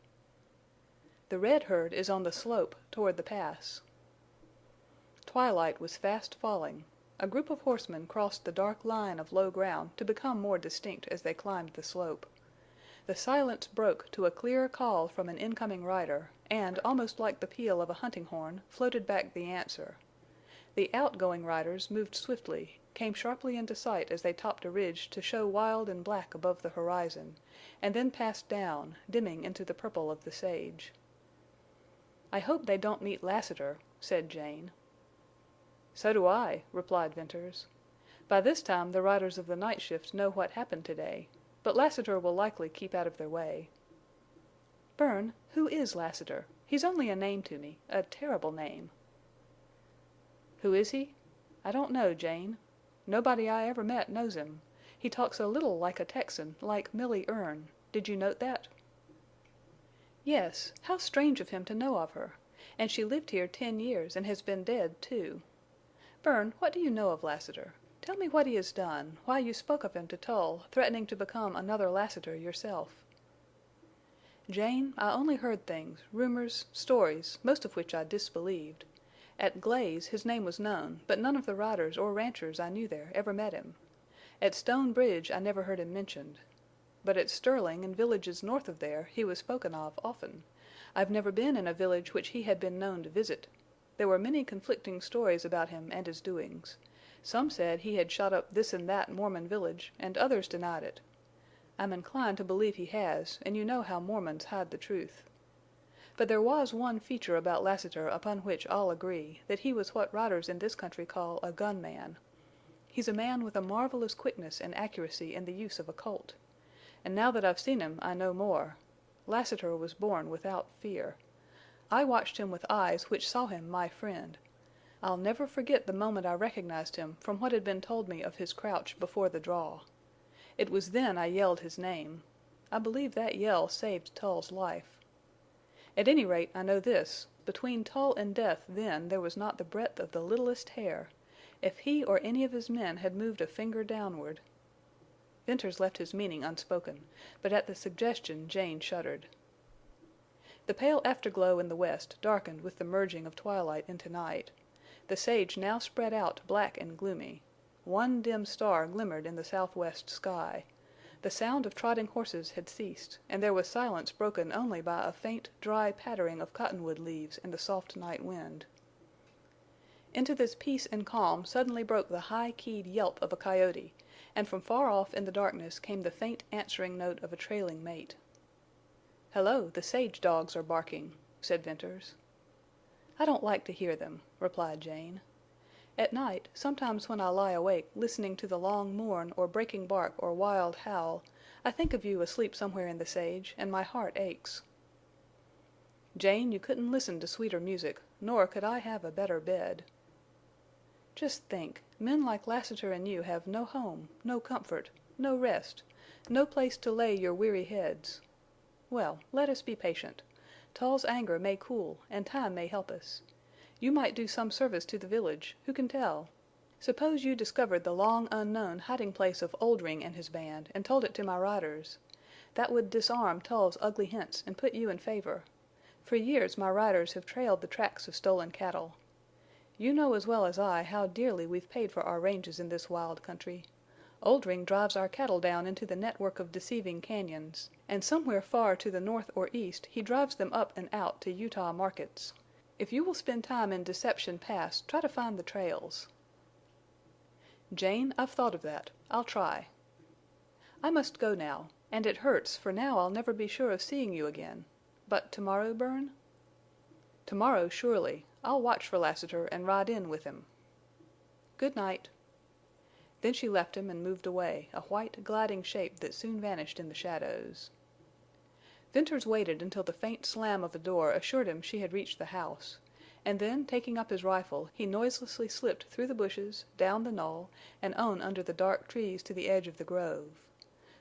The red herd is on the slope toward the pass." Twilight was fast falling. A group of horsemen crossed the dark line of low ground to become more distinct as they climbed the slope. The silence broke to a clear call from an incoming rider, and, almost like the peal of a hunting horn, floated back the answer. The outgoing riders moved swiftly, came sharply into sight as they topped a ridge to show wild and black above the horizon, and then passed down, dimming into the purple of the sage. "I hope they don't meet Lassiter," said Jane. "So do I," replied Venters. "By this time the riders of the night shift know what happened today, but Lassiter will likely keep out of their way." "Bern, who is Lassiter? He's only a name to me, a terrible name." "Who is he? I don't know, Jane. Nobody I ever met knows him. He talks a little like a Texan, like Milly Erne. Did you note that?" "Yes. How strange of him to know of her! And she lived here 10 years and has been dead, too. Bern, what do you know of Lassiter? Tell me what he has done, why you spoke of him to Tull, threatening to become another Lassiter yourself." "Jane, I only heard things, rumors, stories, most of which I disbelieved. At Glaze his name was known, but none of the riders or ranchers I knew there ever met him. At Stone Bridge I never heard him mentioned. But at Sterling and villages north of there he was spoken of often. I've never been in a village which he had been known to visit. There were many conflicting stories about him and his doings. Some said he had shot up this and that Mormon village, and others denied it. I'm inclined to believe he has, and you know how Mormons hide the truth. But there was one feature about Lassiter upon which all agree, that he was what riders in this country call a gunman. He's a man with a marvelous quickness and accuracy in the use of a Colt. And now that I've seen him I know more. Lassiter was born without fear. I watched him with eyes which saw him my friend. I'll never forget the moment I recognized him from what had been told me of his crouch before the draw. It was then I yelled his name. I believe that yell saved Tull's life. At any rate, I know this. Between Tull and death then there was not the breadth of the littlest hair. If he or any of his men had moved a finger downward— Venters left his meaning unspoken, but at the suggestion Jane shuddered. The pale afterglow in the west darkened with the merging of twilight into night. The sage now spread out black and gloomy. One dim star glimmered in the southwest sky. The sound of trotting horses had ceased, and there was silence broken only by a faint, dry pattering of cottonwood leaves in the soft night wind. Into this peace and calm suddenly broke the high-keyed yelp of a coyote, and from far off in the darkness came the faint answering note of a trailing mate. "Hello, the sage dogs are barking," said Venters. "I don't like to hear them," replied Jane. "At night, sometimes when I lie awake listening to the long mourn or breaking bark or wild howl, I think of you asleep somewhere in the sage, and my heart aches." "Jane, you couldn't listen to sweeter music, nor could I have a better bed." "Just think. Men like Lassiter and you have no home, no comfort, no rest, no place to lay your weary heads. Well, let us be patient. Tull's anger may cool, and time may help us. You might do some service to the village, who can tell? Suppose you discovered the long unknown hiding place of Oldring and his band, and told it to my riders. That would disarm Tull's ugly hints and put you in favor. For years my riders have trailed the tracks of stolen cattle. You know as well as I how dearly we've paid for our ranges in this wild country. Oldring drives our cattle down into the network of deceiving cañons, and somewhere far to the north or east he drives them up and out to Utah markets. If you will spend time in Deception Pass, try to find the trails." "Jane, I've thought of that. I'll try." "I must go now. And it hurts, for now I'll never be sure of seeing you again. But tomorrow, Bern?" "Tomorrow, surely. I'll watch for Lassiter and ride in with him." "Good night." Then she left him and moved away, a white, gliding shape that soon vanished in the shadows. Venters waited until the faint slam of a door assured him she had reached the house, and then, taking up his rifle, he noiselessly slipped through the bushes, down the knoll, and on under the dark trees to the edge of the grove.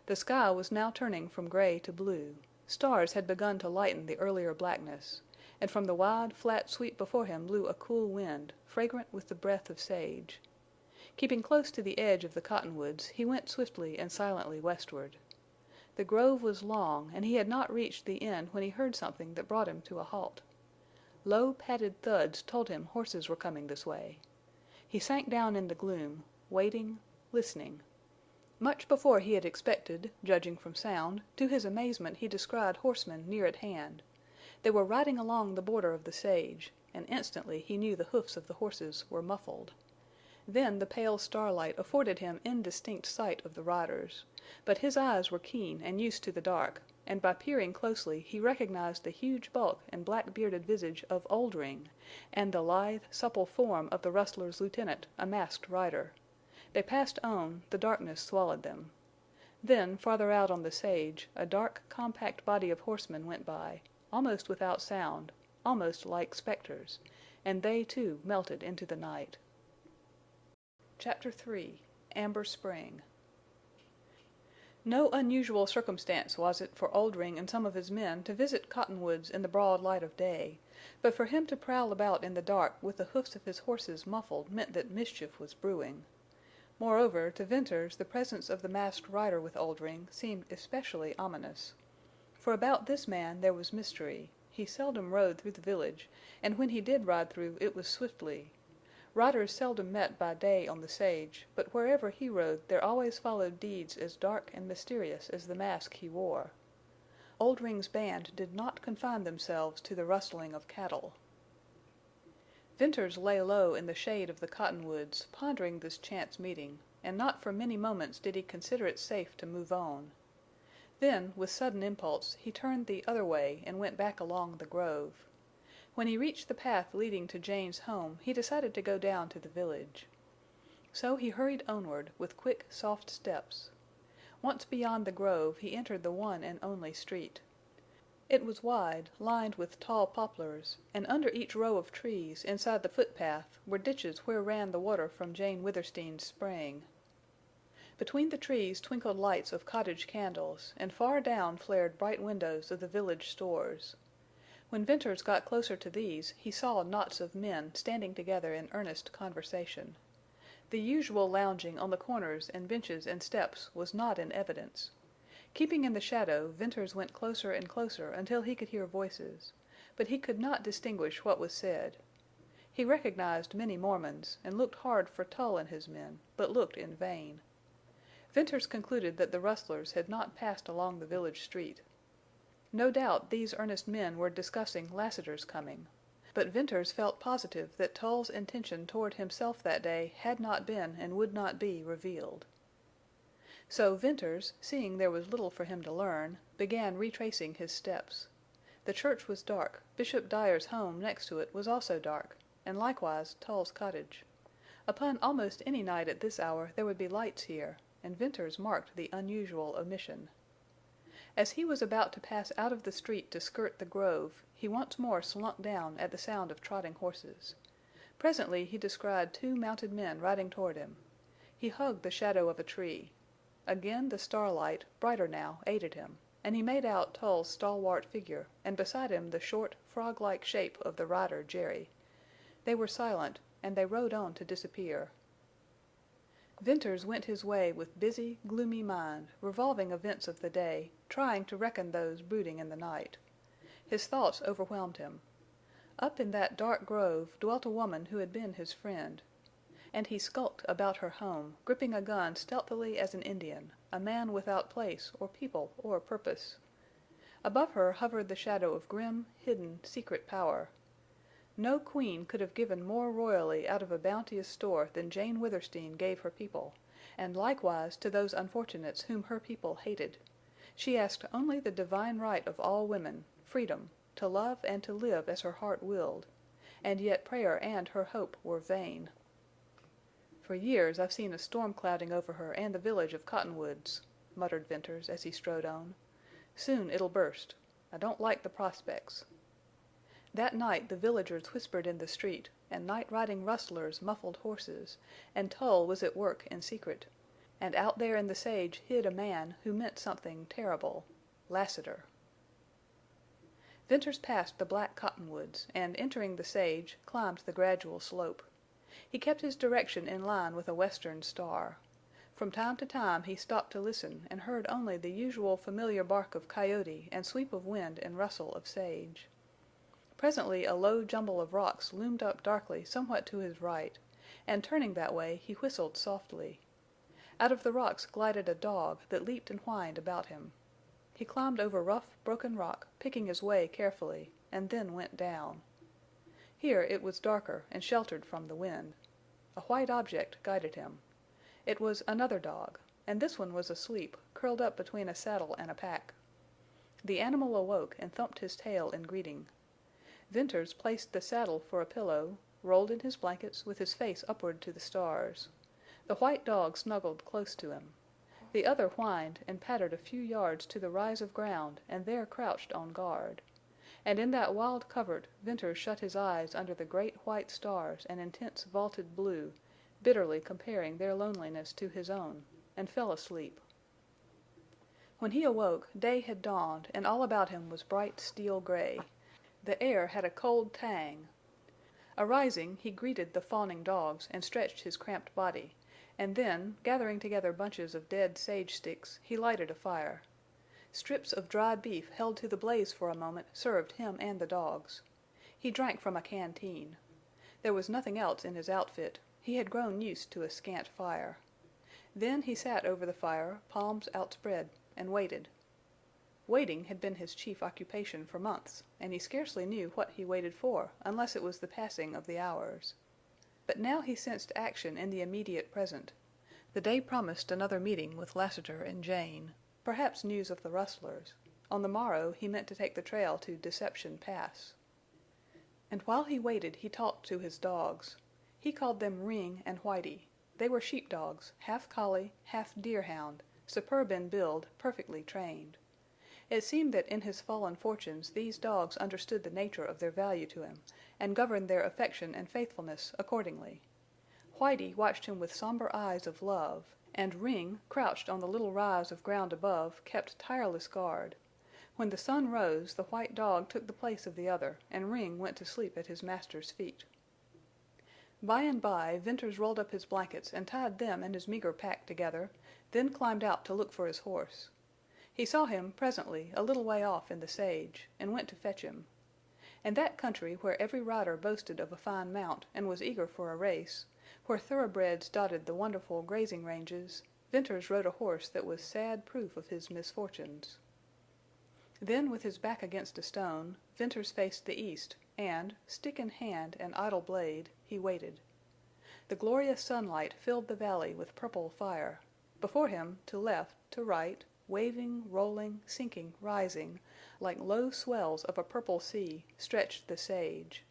The sky was now turning from gray to blue. Stars had begun to lighten the earlier blackness, and from the wide, flat sweep before him blew a cool wind, fragrant with the breath of sage. Keeping close to the edge of the cottonwoods, he went swiftly and silently westward. The grove was long, and he had not reached the end when he heard something that brought him to a halt. Low, padded thuds told him horses were coming this way. He sank down in the gloom, waiting, listening. Much before he had expected, judging from sound, to his amazement he descried horsemen near at hand. They were riding along the border of the sage, and instantly he knew the hoofs of the horses were muffled. Then the pale starlight afforded him indistinct sight of the riders, but his eyes were keen and used to the dark, and by peering closely he recognized the huge bulk and black-bearded visage of Oldring, and the lithe, supple form of the rustler's lieutenant, a masked rider. They passed on, the darkness swallowed them. Then, farther out on the sage, a dark, compact body of horsemen went by, almost without sound, almost like specters, and they, too, melted into the night. Chapter 3 Amber Spring No unusual circumstance was it for Oldring and some of his men to visit Cottonwoods in the broad light of day, but for him to prowl about in the dark with the hoofs of his horses muffled meant that mischief was brewing. Moreover, to Venters the presence of the masked rider with Oldring seemed especially ominous. For about this man there was mystery. He seldom rode through the village, and when he did ride through it was swiftly. Riders seldom met by day on the sage, but wherever he rode there always followed deeds as dark and mysterious as the mask he wore. Oldring's band did not confine themselves to the rustling of cattle. Venters lay low in the shade of the cottonwoods, pondering this chance meeting, and not for many moments did he consider it safe to move on. Then, with sudden impulse, he turned the other way and went back along the grove. When he reached the path leading to Jane's home, he decided to go down to the village. So he hurried onward, with quick, soft steps. Once beyond the grove, he entered the one and only street. It was wide, lined with tall poplars, and under each row of trees, inside the footpath, were ditches where ran the water from Jane Withersteen's spring. Between the trees twinkled lights of cottage candles, and far down flared bright windows of the village stores. When Venters got closer to these, he saw knots of men standing together in earnest conversation. The usual lounging on the corners and benches and steps was not in evidence. Keeping in the shadow, Venters went closer and closer until he could hear voices, but he could not distinguish what was said. He recognized many Mormons, and looked hard for Tull and his men, but looked in vain. Venters concluded that the rustlers had not passed along the village street. No doubt these earnest men were discussing Lassiter's coming, but Venters felt positive that Tull's intention toward himself that day had not been and would not be revealed. So Venters, seeing there was little for him to learn, began retracing his steps. The church was dark, Bishop Dyer's home next to it was also dark, and likewise Tull's cottage. Upon almost any night at this hour there would be lights here, and Venters marked the unusual omission. As he was about to pass out of the street to skirt the grove, he once more slunk down at the sound of trotting horses. Presently he descried 2 mounted men riding toward him. He hugged the shadow of a tree. Again the starlight, brighter now, aided him, and he made out Tull's stalwart figure, and beside him the short, frog-like shape of the rider Jerry. They were silent, and they rode on to disappear. Venters went his way with busy, gloomy mind, revolving events of the day, trying to reckon those brooding in the night. His thoughts overwhelmed him. Up in that dark grove dwelt a woman who had been his friend. And he skulked about her home, gripping a gun stealthily as an Indian, a man without place or people or purpose. Above her hovered the shadow of grim, hidden, secret power. No queen could have given more royally out of a bounteous store than Jane Withersteen gave her people, and likewise to those unfortunates whom her people hated. She asked only the divine right of all women, freedom, to love and to live as her heart willed, and yet prayer and her hope were vain. "For years I've seen a storm clouding over her and the village of Cottonwoods," muttered Venters as he strode on. "Soon it'll burst. I don't like the prospects." That night the villagers whispered in the street, and night-riding rustlers muffled horses, and Tull was at work in secret. And out there in the sage hid a man who meant something terrible—Lassiter. Venters passed the black cottonwoods, and, entering the sage, climbed the gradual slope. He kept his direction in line with a western star. From time to time he stopped to listen and heard only the usual familiar bark of coyote and sweep of wind and rustle of sage. Presently a low jumble of rocks loomed up darkly somewhat to his right, and turning that way he whistled softly. Out of the rocks glided a dog that leaped and whined about him. He climbed over rough, broken rock, picking his way carefully, and then went down. Here it was darker and sheltered from the wind. A white object guided him. It was another dog, and this one was asleep, curled up between a saddle and a pack. The animal awoke and thumped his tail in greeting. Venters placed the saddle for a pillow, rolled in his blankets with his face upward to the stars. The white dog snuggled close to him. The other whined and pattered a few yards to the rise of ground and there crouched on guard. And in that wild covert Venters shut his eyes under the great white stars and intense vaulted blue, bitterly comparing their loneliness to his own, and fell asleep. When he awoke, day had dawned and all about him was bright steel gray. The air had a cold tang. Arising, he greeted the fawning dogs and stretched his cramped body, and then, gathering together bunches of dead sage sticks, he lighted a fire. Strips of dried beef held to the blaze for a moment served him and the dogs. He drank from a canteen. There was nothing else in his outfit. He had grown used to a scant fire. Then he sat over the fire, palms outspread, and waited. Waiting had been his chief occupation for months, and he scarcely knew what he waited for, unless it was the passing of the hours. But now he sensed action in the immediate present. The day promised another meeting with Lassiter and Jane, perhaps news of the rustlers. On the morrow he meant to take the trail to Deception Pass. And while he waited he talked to his dogs. He called them Ring and Whitie. They were sheep dogs, half collie, half deerhound, superb in build, perfectly trained. It seemed that in his fallen fortunes these dogs understood the nature of their value to him, and governed their affection and faithfulness accordingly. Whitie watched him with somber eyes of love, and Ring, crouched on the little rise of ground above, kept tireless guard. When the sun rose, the white dog took the place of the other, and Ring went to sleep at his master's feet. By and by Venters rolled up his blankets and tied them and his meager pack together, then climbed out to look for his horse. He saw him, presently, a little way off in the sage, and went to fetch him. In that country where every rider boasted of a fine mount and was eager for a race, where thoroughbreds dotted the wonderful grazing ranges, Venters rode a horse that was sad proof of his misfortunes. Then, with his back against a stone, Venters faced the east, and, stick in hand and idle blade, he waited. The glorious sunlight filled the valley with purple fire. Before him, to left, to right, waving, rolling, sinking, rising, like low swells of a purple sea, stretched the sage.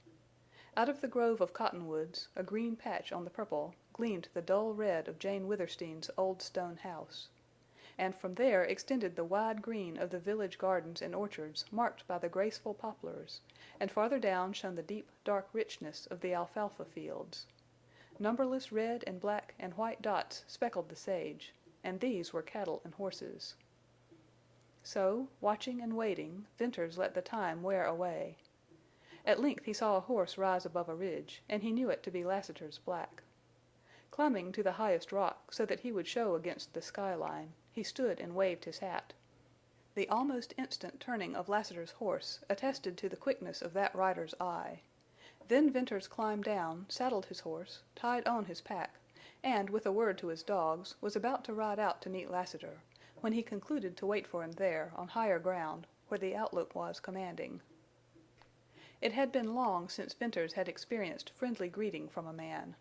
Out of the grove of cottonwoods, a green patch on the purple, gleamed the dull red of Jane Withersteen's old stone house. And from there extended the wide green of the village gardens and orchards marked by the graceful poplars, and farther down shone the deep, dark richness of the alfalfa fields. Numberless red and black and white dots speckled the sage, and these were cattle and horses. So, watching and waiting, Venters let the time wear away. At length he saw a horse rise above a ridge, and he knew it to be Lassiter's black. Climbing to the highest rock so that he would show against the skyline, he stood and waved his hat. The almost instant turning of Lassiter's horse attested to the quickness of that rider's eye. Then Venters climbed down, saddled his horse, tied on his pack, and, with a word to his dogs, was about to ride out to meet Lassiter, when he concluded to wait for him there, on higher ground, where the outlook was commanding. It had been long since Venters had experienced friendly greeting from a man.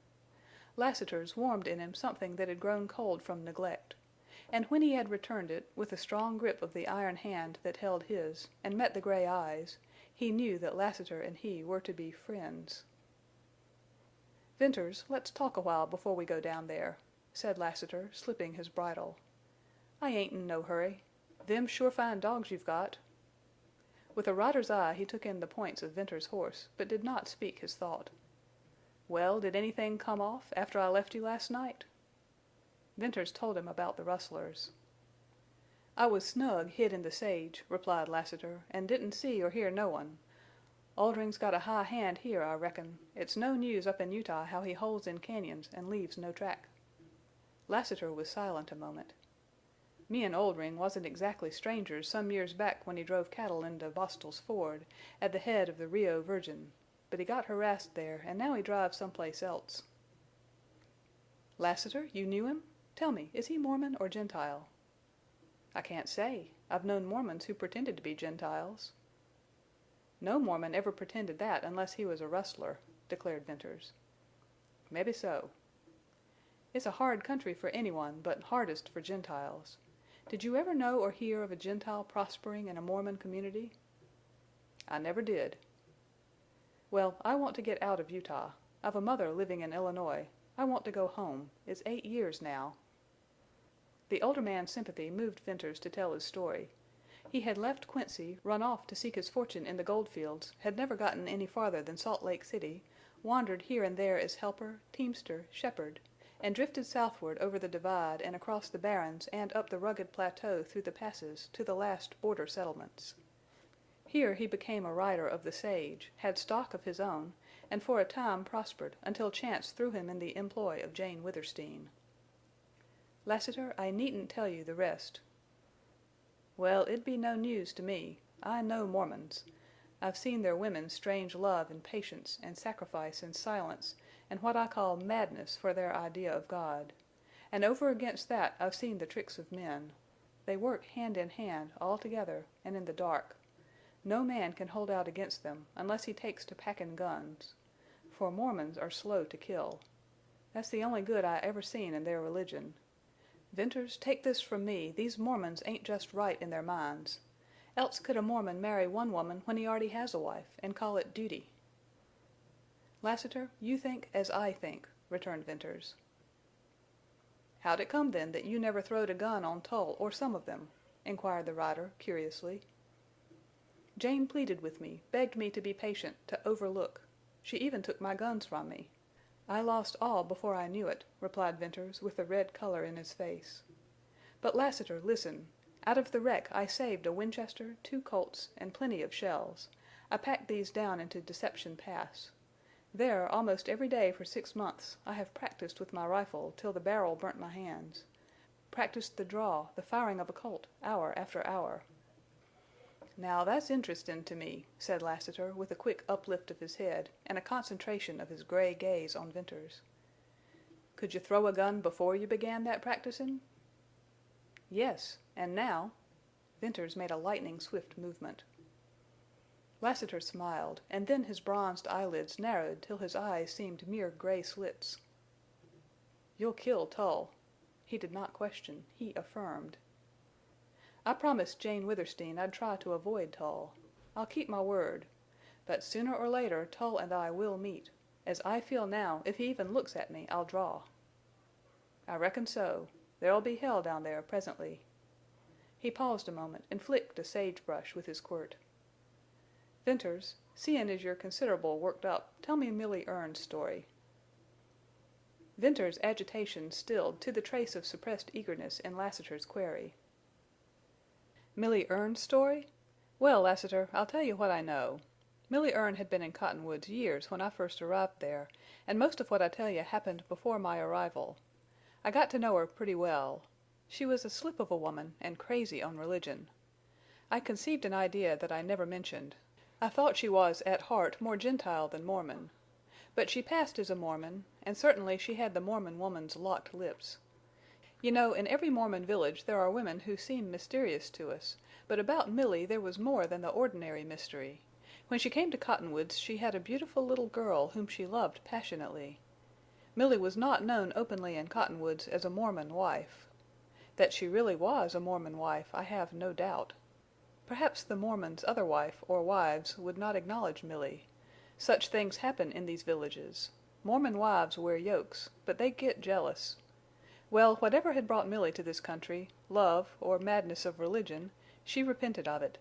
Lassiter's warmed in him something that had grown cold from neglect, and when he had returned it, with a strong grip of the iron hand that held his, and met the gray eyes, he knew that Lassiter and he were to be friends. "Venters, let's talk a while before we go down there," said Lassiter, slipping his bridle. "I ain't in no hurry. Them's sure fine dogs you've got." With a rider's eye he took in the points of Venters's horse, but did not speak his thought. "Well, did anything come off after I left you last night?" Venters told him about the rustlers. "I was snug hid in the sage," replied Lassiter, "and didn't see or hear no one. Oldring's got a high hand here, I reckon. It's no news up in Utah how he holes in cañons and leaves no track." Lassiter was silent a moment. "Me and Oldring wasn't exactly strangers some years back when he drove cattle into Bostil's Ford, at the head of the Rio Virgin. But he got harassed there, and now he drives someplace else." "Lassiter, you knew him? Tell me, is he Mormon or Gentile?" "I can't say. I've known Mormons who pretended to be Gentiles." "No Mormon ever pretended that unless he was a rustler," declared Venters. "Mebbe so." "It's a hard country for anyone, but hardest for Gentiles. Did you ever know or hear of a Gentile prospering in a Mormon community?" "I never did." "Well, I want to get out of Utah. I've a mother living in Illinois. I want to go home. It's 8 years now." The older man's sympathy moved Venters to tell his story. He had left Quincy, run off to seek his fortune in the gold fields, had never gotten any farther than Salt Lake City, wandered here and there as helper, teamster, shepherd, and drifted southward over the divide and across the barrens and up the rugged plateau through the passes to the last border settlements. Here he became a rider of the sage, had stock of his own, and for a time prospered until chance threw him in the employ of Jane Withersteen. "Lassiter, I needn't tell you the rest." "Well, it'd be no news to me. I know Mormons. I've seen their women's strange love and patience and sacrifice and silence and what I call madness for their idea of God. And over against that I've seen the tricks of men. They work hand in hand, all together, and in the dark. No man can hold out against them unless he takes to packing guns. For Mormons are slow to kill. That's the only good I ever seen in their religion. Venters, take this from me, these Mormons ain't just right in their minds. Else could a Mormon marry one woman when he already has a wife, and call it duty?" "Lassiter, you think as I think," returned Venters. "How'd it come, then, that you never throwed a gun on Tull or some of them?" inquired the rider, curiously. "Jane pleaded with me, begged me to be patient, to overlook. She even took my guns from me. I lost all before I knew it," replied Venters, with the red color in his face. "But, Lassiter, listen. Out of the wreck I saved a Winchester, 2 Colts, and plenty of shells. I packed these down into Deception Pass. There, almost every day for 6 months, I have practiced with my rifle till the barrel burnt my hands. Practiced the draw, the firing of a Colt, hour after hour." "Now that's interestin' to me," said Lassiter, with a quick uplift of his head and a concentration of his gray gaze on Venters. "Could you throw a gun before you began that practicin'?" "Yes. And now—" Venters made a lightning-swift movement. Lassiter smiled, and then his bronzed eyelids narrowed till his eyes seemed mere gray slits. "You'll kill Tull." He did not question, he affirmed. "I promised Jane Withersteen I'd try to avoid Tull. I'll keep my word. But sooner or later Tull and I will meet. As I feel now, if he even looks at me, I'll draw." "I reckon so. There'll be hell down there presently." He paused a moment and flicked a sagebrush with his quirt. "Venters, seein' as you're considerable worked up, tell me Milly Erne's story." Venters' agitation stilled to the trace of suppressed eagerness in Lassiter's query. Milly Erne's story? Well, Lassiter, I'll tell you what I know. Milly Erne had been in Cottonwoods years when I first arrived there, and most of what I tell you happened before my arrival. I got to know her pretty well. She was a slip of a woman and crazy on religion. I conceived an idea that I never mentioned. I thought she was at heart more Gentile than Mormon. But she passed as a Mormon, and certainly she had the Mormon woman's locked lips. You know, in every Mormon village there are women who seem mysterious to us, but about Milly there was more than the ordinary mystery. When she came to Cottonwoods she had a beautiful little girl whom she loved passionately. Milly was not known openly in Cottonwoods as a Mormon wife. That she really was a Mormon wife I have no doubt. Perhaps the Mormon's other wife or wives would not acknowledge Milly. Such things happen in these villages. Mormon wives wear yokes, but they get jealous. Well, whatever had brought Milly to this country, love or madness of religion, she repented of it.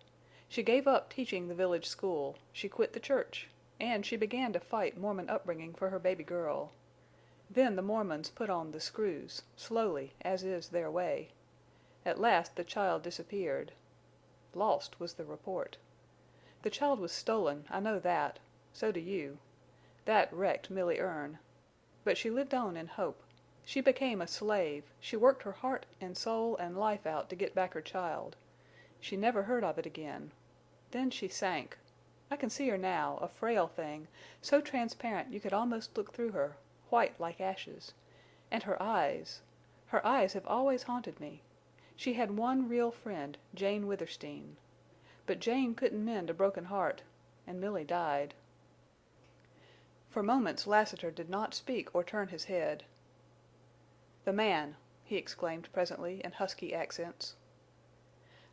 She gave up teaching the village school, she quit the church, and she began to fight Mormon upbringing for her baby girl. Then the Mormons put on the screws, slowly, as is their way. At last the child disappeared. Lost was the report. The child was stolen, I know that. So do you. That wrecked Milly Erne. But she lived on in hope. She became a slave. She worked her heart and soul and life out to get back her child. She never heard of it again. Then she sank. I can see her now, a frail thing, so transparent you could almost look through her, white like ashes. And her eyes. Her eyes have always haunted me. She had one real friend, Jane Withersteen. But Jane couldn't mend a broken heart, and Milly died. For moments Lassiter did not speak or turn his head. "The man!" he exclaimed presently in husky accents.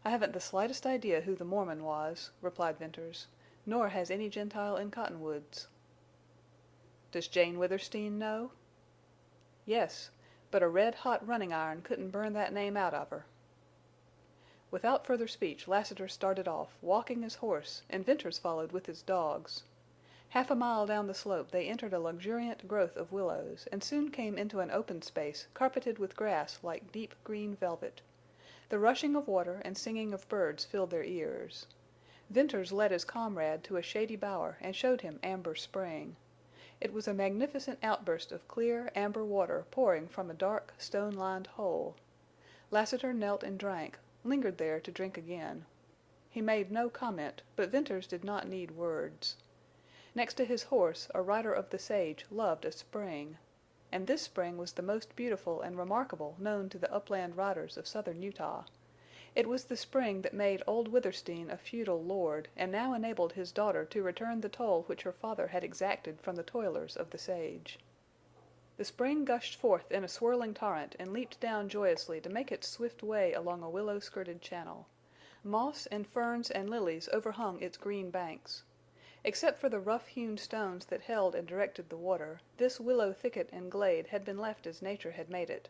"I haven't the slightest idea who the Mormon was," replied Venters, "nor has any Gentile in Cottonwoods." "Does Jane Withersteen know?" "Yes, but a red-hot running iron couldn't burn that name out of her." Without further speech Lassiter started off, walking his horse, and Venters followed with his dogs. Half a mile down the slope they entered a luxuriant growth of willows, and soon came into an open space carpeted with grass like deep green velvet. The rushing of water and singing of birds filled their ears. Venters led his comrade to a shady bower and showed him Amber Spring. It was a magnificent outburst of clear, amber water pouring from a dark, stone-lined hole. Lassiter knelt and drank, lingered there to drink again. He made no comment, but Venters did not need words. Next to his horse a rider of the sage loved a spring. And this spring was the most beautiful and remarkable known to the upland riders of southern Utah. It was the spring that made old Withersteen a feudal lord and now enabled his daughter to return the toll which her father had exacted from the toilers of the sage. The spring gushed forth in a swirling torrent and leaped down joyously to make its swift way along a willow-skirted channel. Moss and ferns and lilies overhung its green banks. Except for the rough-hewn stones that held and directed the water, this willow thicket and glade had been left as nature had made it.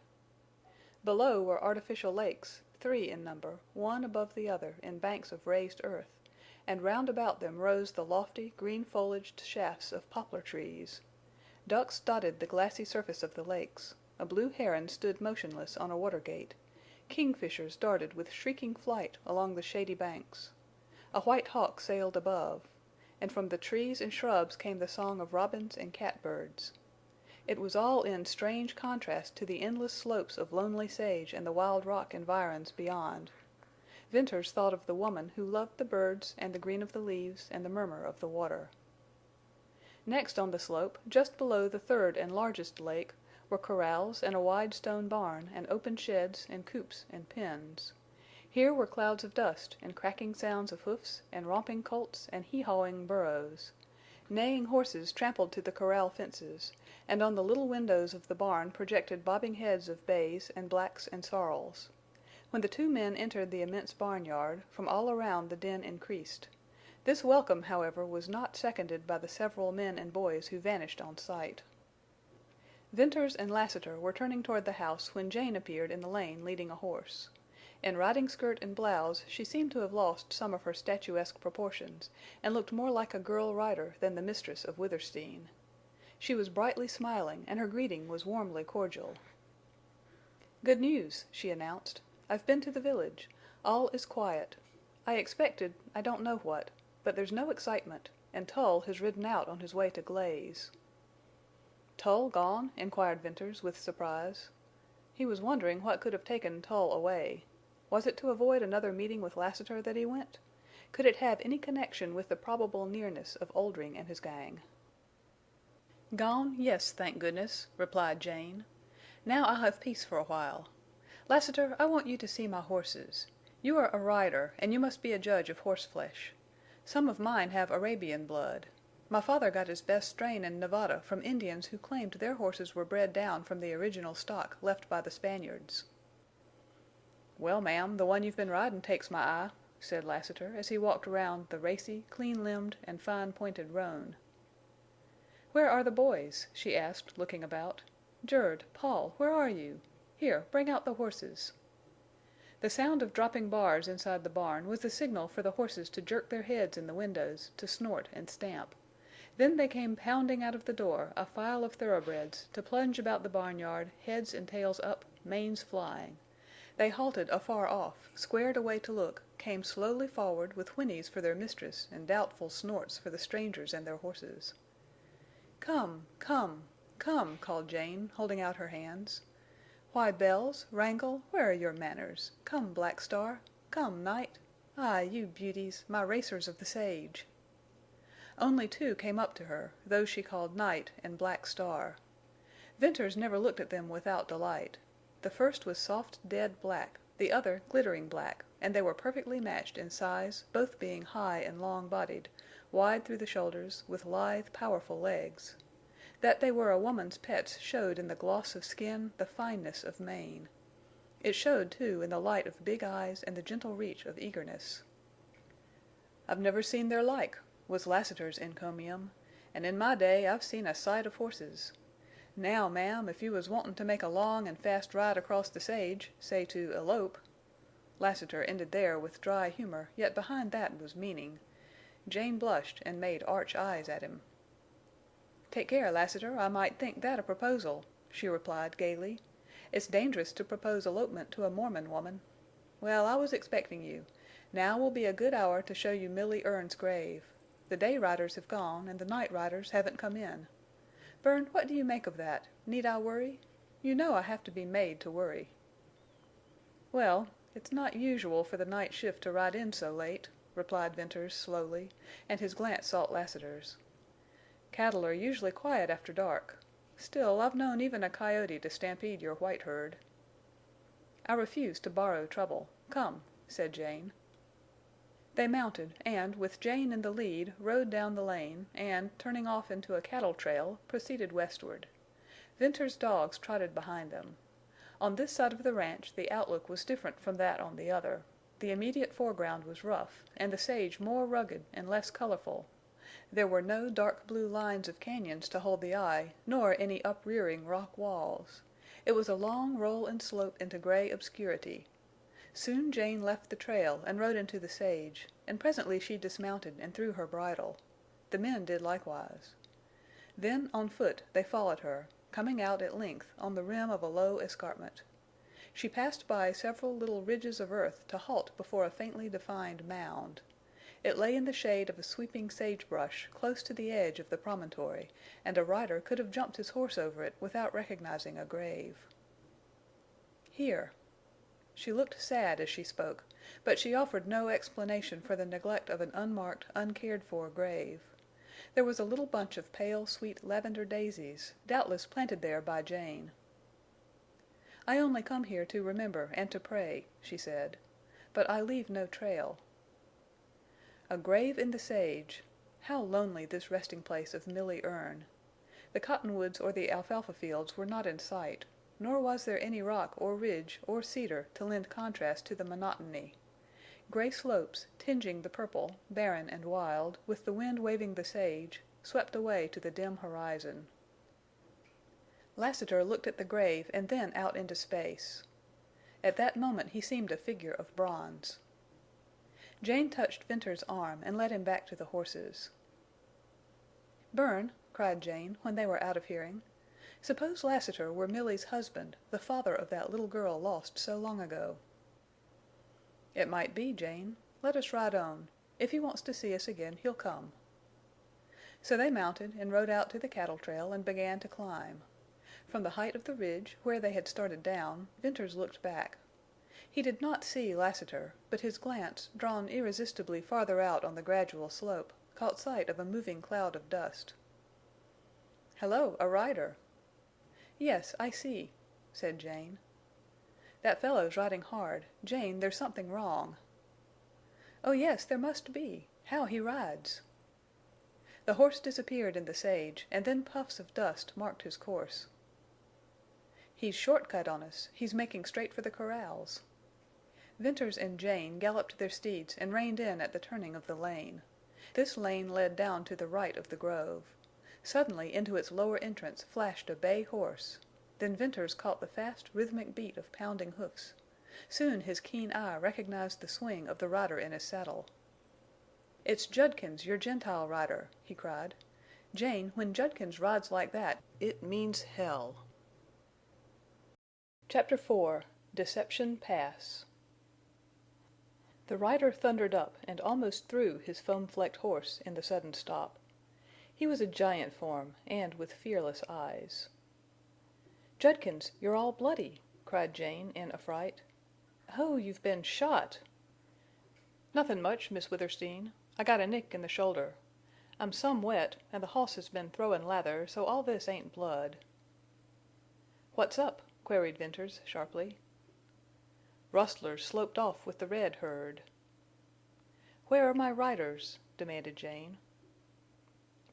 Below were artificial lakes, 3 in number, one above the other in banks of raised earth, and round about them rose the lofty, green-foliaged shafts of poplar trees. Ducks dotted the glassy surface of the lakes. A blue heron stood motionless on a water gate. Kingfishers darted with shrieking flight along the shady banks. A white hawk sailed above. And from the trees and shrubs came the song of robins and catbirds. It was all in strange contrast to the endless slopes of lonely sage and the wild rock environs beyond. Venters thought of the woman who loved the birds and the green of the leaves and the murmur of the water. Next on the slope, just below the third and largest lake, were corrals and a wide stone barn and open sheds and coops and pens. Here were clouds of dust and cracking sounds of hoofs and romping colts and hee-hawing burros. Neighing horses trampled to the corral fences, and on the little windows of the barn projected bobbing heads of bays and blacks and sorrels. When the two men entered the immense barnyard, from all around the din increased. This welcome, however, was not seconded by the several men and boys who vanished on sight. Venters and Lassiter were turning toward the house when Jane appeared in the lane leading a horse. In riding skirt and blouse she seemed to have lost some of her statuesque proportions, and looked more like a girl rider than the mistress of Withersteen. She was brightly smiling, and her greeting was warmly cordial. "Good news," she announced. "I've been to the village. All is quiet. I expected I don't know what, but there's no excitement, and Tull has ridden out on his way to Glaze." "Tull gone?" inquired Venters, with surprise. He was wondering what could have taken Tull away. Was it to avoid another meeting with Lassiter that he went? Could it have any connection with the probable nearness of Oldring and his gang? "Gone, yes, thank goodness," replied Jane. "Now I'll have peace for a while. Lassiter, I want you to see my horses. You are a rider, and you must be a judge of horseflesh. Some of mine have Arabian blood. My father got his best strain in Nevada from Indians who claimed their horses were bred down from the original stock left by the Spaniards." "Well, ma'am, the one you've been ridin' takes my eye," said Lassiter, as he walked around the racy, clean-limbed, and fine-pointed roan. "Where are the boys?" she asked, looking about. "Jerd, Paul, where are you? Here, bring out the horses." The sound of dropping bars inside the barn was the signal for the horses to jerk their heads in the windows, to snort and stamp. Then they came pounding out of the door, a file of thoroughbreds, to plunge about the barnyard, heads and tails up, manes flying. They halted afar off, squared away to look, came slowly forward with whinnies for their mistress and doubtful snorts for the strangers and their horses. "Come, come, come," called Jane, holding out her hands. "Why, Bells, Wrangle, where are your manners? Come, Black Star. Come, Night. Ah, you beauties, my racers of the sage." Only two came up to her, those she called Night and Black Star. Venters never looked at them without delight. The first was soft dead black, the other glittering black, and they were perfectly matched in size, both being high and long-bodied, wide through the shoulders, with lithe, powerful legs. That they were a woman's pets showed in the gloss of skin, the fineness of mane. It showed, too, in the light of big eyes and the gentle reach of eagerness. "I've never seen their like," was Lassiter's encomium, "and in my day I've seen a sight of horses. Now, ma'am, if you was wantin' to make a long and fast ride across the sage, say to elope—" Lassiter ended there with dry humor, yet behind that was meaning. Jane blushed and made arch eyes at him. "Take care, Lassiter, I might think that a proposal," she replied, gaily. "It's dangerous to propose elopement to a Mormon woman. Well, I was expecting you. Now will be a good hour to show you Milly Erne's grave. The day riders have gone, and the night riders haven't come in. Bern, what do you make of that? Need I worry? You know I have to be made to worry." "Well, it's not usual for the night shift to ride in so late," replied Venters, slowly, and his glance sought Lassiter's. "Cattle are usually quiet after dark. Still, I've known even a coyote to stampede your white herd." "I refuse to borrow trouble. Come," said Jane. They mounted, and, with Jane in the lead, rode down the lane, and, turning off into a cattle trail, proceeded westward. Venters's dogs trotted behind them. On this side of the ranch the outlook was different from that on the other. The immediate foreground was rough, and the sage more rugged and less colorful. There were no dark blue lines of cañons to hold the eye, nor any uprearing rock walls. It was a long roll and slope into gray obscurity. Soon Jane left the trail and rode into the sage, and presently she dismounted and threw her bridle. The men did likewise. Then, on foot, they followed her, coming out at length on the rim of a low escarpment. She passed by several little ridges of earth to halt before a faintly defined mound. It lay in the shade of a sweeping sagebrush close to the edge of the promontory, and a rider could have jumped his horse over it without recognizing a grave. "Here." She looked sad as she spoke, but she offered no explanation for the neglect of an unmarked, uncared-for grave. There was a little bunch of pale, sweet lavender daisies, doubtless planted there by Jane. "I only come here to remember and to pray," she said. "But I leave no trail." A grave in the sage! How lonely this resting place of Milly Erne! The cottonwoods or the alfalfa fields were not in sight, nor was there any rock or ridge or cedar to lend contrast to the monotony. Gray slopes, tinging the purple, barren and wild, with the wind waving the sage, swept away to the dim horizon. Lassiter looked at the grave and then out into space. At that moment he seemed a figure of bronze. Jane touched Venters's arm and led him back to the horses. "Bern," cried Jane, when they were out of hearing, "suppose Lassiter were Milly's husband, the father of that little girl lost so long ago." "It might be, Jane. Let us ride on. If he wants to see us again, he'll come." So they mounted and rode out to the cattle trail and began to climb. From the height of the ridge, where they had started down, Venters looked back. He did not see Lassiter, but his glance, drawn irresistibly farther out on the gradual slope, caught sight of a moving cloud of dust. "Hello, a rider!" "Yes, I see," said Jane. "That fellow's riding hard. Jane, there's something wrong." "Oh yes, there must be. How he rides!" The horse disappeared in the sage, and then puffs of dust marked his course. "He's short cut on us. He's making straight for the corrals." Venters and Jane galloped their steeds and reined in at the turning of the lane. This lane led down to the right of the grove. Suddenly into its lower entrance flashed a bay horse. Then Venters caught the fast, rhythmic beat of pounding hoofs. Soon his keen eye recognized the swing of the rider in his saddle. "It's Judkins, your Gentile rider," he cried. "Jane, when Judkins rides like that, it means hell." CHAPTER IV. Deception Pass. The rider thundered up and almost threw his foam-flecked horse in the sudden stop. He was a giant form, and with fearless eyes. "Judkins, you're all bloody!" cried Jane in affright. "Oh, you've been shot!" "Nothin' much, Miss Withersteen. I got a nick in the shoulder. I'm some wet, and the hoss has been throwin' lather, so all this ain't blood." "What's up?" queried Venters, sharply. "Rustlers sloped off with the red herd." "Where are my riders?" demanded Jane.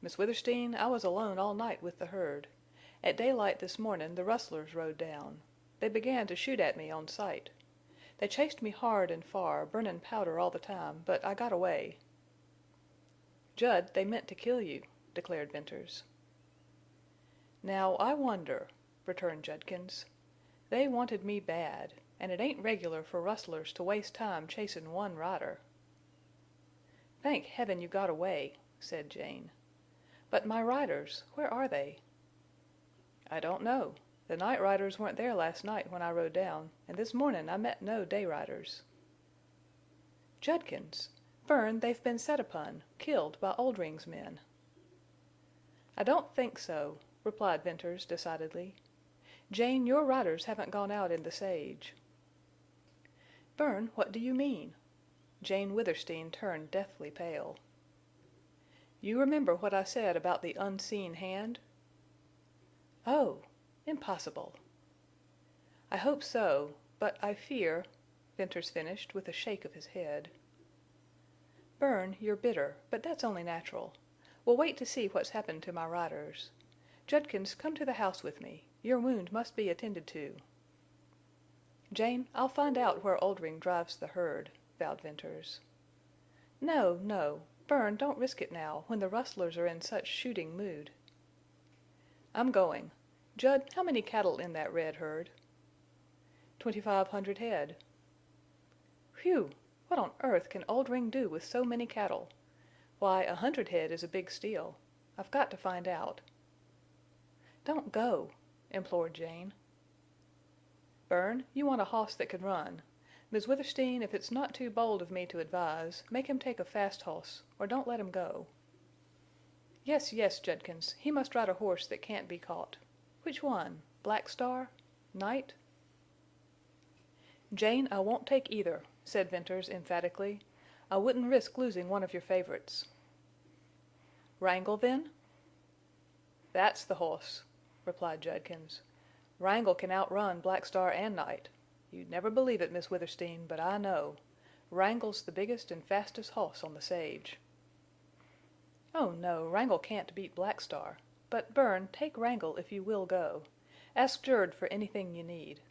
"Miss Withersteen, I was alone all night with the herd. At daylight this mornin' the rustlers rode down. They began to shoot at me on sight. They chased me hard and far, burnin' powder all the time, but I got away." "Jud, they meant to kill you," declared Venters. "Now, I wonder," returned Judkins. "They wanted me bad, and it ain't regular for rustlers to waste time chasin' one rider." "Thank Heaven you got away," said Jane. "But my riders, where are they?" "I don't know. The night riders weren't there last night when I rode down, and this mornin' I met no day riders." "Judkins! Bern, they've been set upon, killed by Oldring's men." "I don't think so," replied Venters, decidedly. "Jane, your riders haven't gone out in the sage." "Bern, what do you mean?" Jane Withersteen turned deathly pale. "You remember what I said about the unseen hand?" "Oh! Impossible!" "I hope so. But I fear," Venters finished with a shake of his head. "Bern, you're bitter, but that's only natural. We'll wait to see what's happened to my riders. Judkins, come to the house with me. Your wound must be attended to." "Jane, I'll find out where Oldring drives the herd," vowed Venters. "No, no. Bern, don't risk it now, when the rustlers are in such shooting mood." "I'm going. Jud, how many cattle in that red herd?" 2,500 head." "Whew! What on earth can Oldring do with so many cattle? Why, 100 head is a big steal. I've got to find out." "Don't go," implored Jane. "Bern, you want a hoss that can run. Miss Withersteen, if it's not too bold of me to advise, make him take a fast hoss, or don't let him go." "Yes, yes, Judkins, he must ride a horse that can't be caught. Which one? Black Star? Night?" "Jane, I won't take either," said Venters, emphatically. "I wouldn't risk losing one of your favorites." "Wrangle, then?" "That's the hoss," replied Judkins. "Wrangle can outrun Black Star and Night. You'd never believe it, Miss Withersteen, but I know. Wrangle's the biggest and fastest hoss on the sage." "Oh, no, Wrangle can't beat Black Star. But, Bern, take Wrangle if you will go. Ask Jerd for anything you need.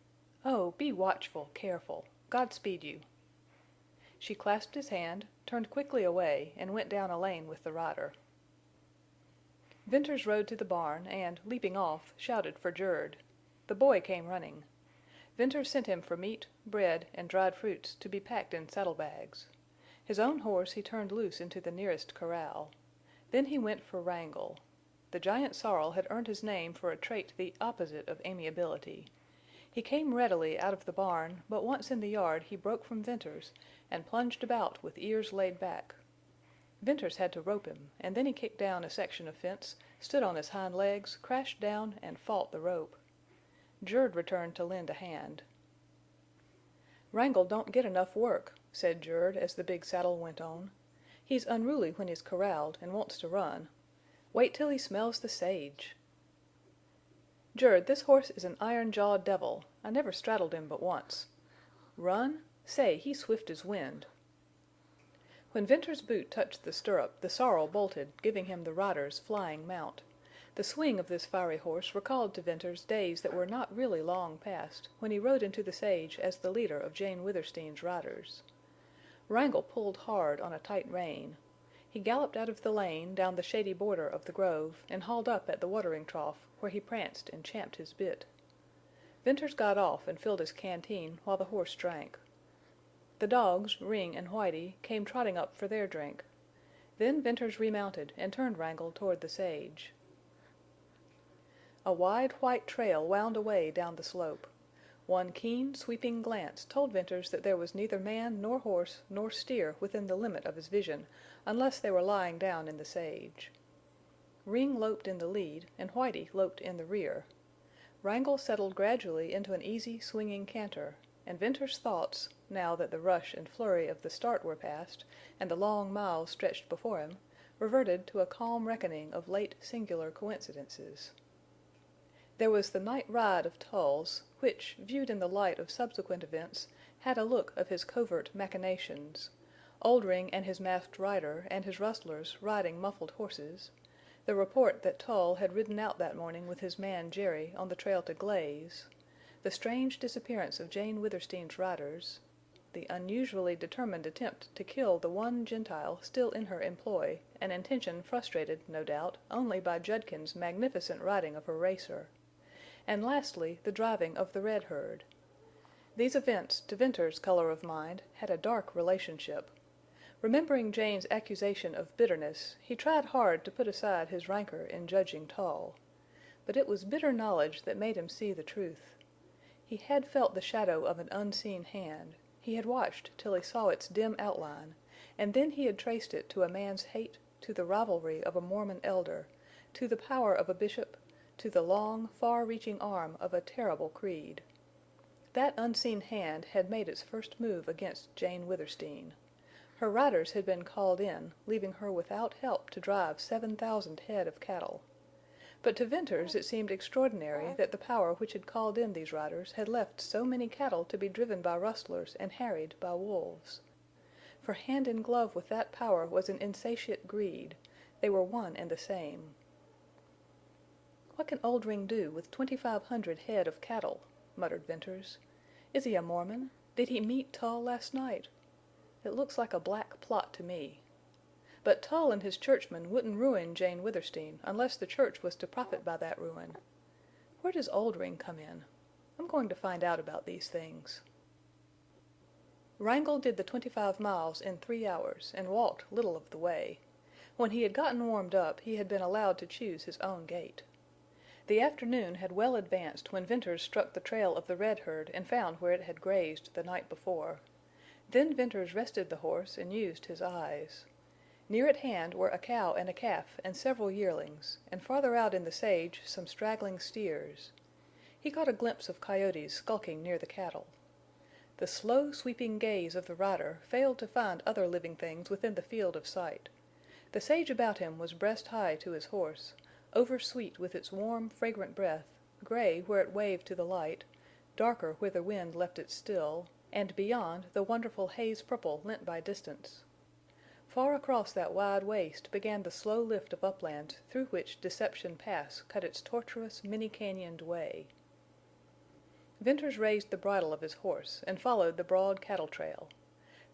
Oh, be watchful, careful. Godspeed you." She clasped his hand, turned quickly away, and went down a lane with the rider. Venters rode to the barn and, leaping off, shouted for Jerd. The boy came running. Venters sent him for meat, bread, and dried fruits to be packed in saddlebags. His own horse he turned loose into the nearest corral. Then he went for Wrangle. The giant sorrel had earned his name for a trait the opposite of amiability. He came readily out of the barn, but once in the yard he broke from Venters and plunged about with ears laid back. Venters had to rope him, and then he kicked down a section of fence, stood on his hind legs, crashed down, and fought the rope. Jerd returned to lend a hand. "Wrangle don't get enough work," said Jerd as the big saddle went on. "He's unruly when he's corralled and wants to run. Wait till he smells the sage." "Jerd, this horse is an iron-jawed devil. I never straddled him but once. Run? Say, he's swift as wind." When Venters's boot touched the stirrup the sorrel bolted, giving him the rider's flying mount. The swing of this fiery horse recalled to Venters days that were not really long past, when he rode into the sage as the leader of Jane Withersteen's riders. Wrangle pulled hard on a tight rein. He galloped out of the lane, down the shady border of the grove, and hauled up at the watering trough, where he pranced and champed his bit. Venters got off and filled his canteen while the horse drank. The dogs, Ring and Whitie, came trotting up for their drink. Then Venters remounted and turned Wrangle toward the sage. A wide white trail wound away down the slope. One keen, sweeping glance told Venters that there was neither man nor horse nor steer within the limit of his vision, unless they were lying down in the sage. Ring loped in the lead, and Whitie loped in the rear. Wrangle settled gradually into an easy, swinging canter, and Venters's thoughts, now that the rush and flurry of the start were past and the long miles stretched before him, reverted to a calm reckoning of late singular coincidences. There was the night ride of Tull's, which, viewed in the light of subsequent events, had a look of his covert machinations. Oldring and his masked rider and his rustlers riding muffled horses, the report that Tull had ridden out that morning with his man Jerry on the trail to Glaze, the strange disappearance of Jane Withersteen's riders, the unusually determined attempt to kill the one Gentile still in her employ, an intention frustrated, no doubt, only by Judkins's magnificent riding of her racer, and lastly the driving of the red herd. These events, to Venters's color of mind, had a dark relationship. Remembering Jane's accusation of bitterness, he tried hard to put aside his rancor in judging Tull. But it was bitter knowledge that made him see the truth. He had felt the shadow of an unseen hand. He had watched till he saw its dim outline, and then he had traced it to a man's hate, to the rivalry of a Mormon elder, to the power of a bishop, to the long, far-reaching arm of a terrible creed. That unseen hand had made its first move against Jane Withersteen. Her riders had been called in, leaving her without help to drive 7,000 head of cattle. But to Venters it seemed extraordinary that the power which had called in these riders had left so many cattle to be driven by rustlers and harried by wolves. For hand in glove with that power was an insatiate greed. They were one and the same. "What can Oldring do with 2,500 head of cattle?" muttered Venters. "Is he a Mormon? Did he meet Tull last night? It looks like a black plot to me. But Tull and his churchmen wouldn't ruin Jane Withersteen unless the church was to profit by that ruin. Where does Oldring come in? I'm going to find out about these things." Wrangle did the 25 miles in 3 hours and walked little of the way. When he had gotten warmed up he had been allowed to choose his own gait. The afternoon had well advanced when Venters struck the trail of the red herd and found where it had grazed the night before. Then Venters rested the horse and used his eyes. Near at hand were a cow and a calf and several yearlings, and farther out in the sage some straggling steers. He caught a glimpse of coyotes skulking near the cattle. The slow, sweeping gaze of the rider failed to find other living things within the field of sight. The sage about him was breast high to his horse, oversweet with its warm, fragrant breath, gray where it waved to the light, darker where the wind left it still, and beyond the wonderful haze purple lent by distance. Far across that wide waste began the slow lift of uplands through which Deception Pass cut its tortuous, many-canyoned way. Venters raised the bridle of his horse and followed the broad cattle trail.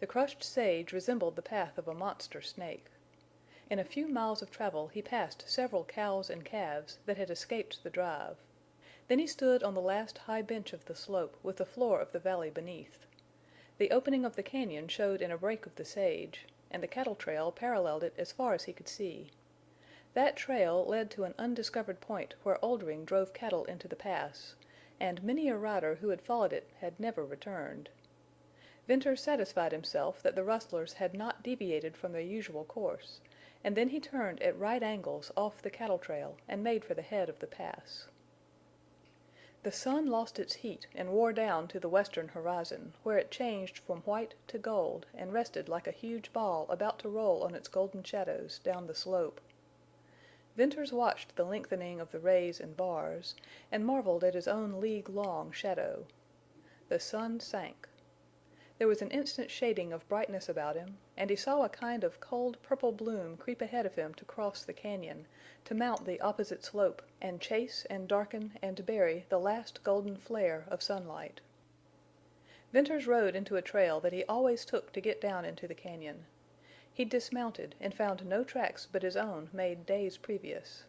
The crushed sage resembled the path of a monster snake. In a few miles of travel he passed several cows and calves that had escaped the drive. Then he stood on the last high bench of the slope with the floor of the valley beneath. The opening of the cañon showed in a break of the sage, and the cattle trail paralleled it as far as he could see. That trail led to an undiscovered point where Oldring drove cattle into the pass, and many a rider who had followed it had never returned. Venters satisfied himself that the rustlers had not deviated from their usual course, and then he turned at right angles off the cattle trail and made for the head of the pass. The sun lost its heat and wore down to the western horizon, where it changed from white to gold and rested like a huge ball about to roll on its golden shadows down the slope. Venters watched the lengthening of the rays and bars, and marveled at his own league-long shadow. The sun sank. There was an instant shading of brightness about him, and he saw a kind of cold purple bloom creep ahead of him to cross the cañon, to mount the opposite slope and chase and darken and bury the last golden flare of sunlight. Venters rode into a trail that he always took to get down into the cañon. He dismounted and found no tracks but his own made days previous.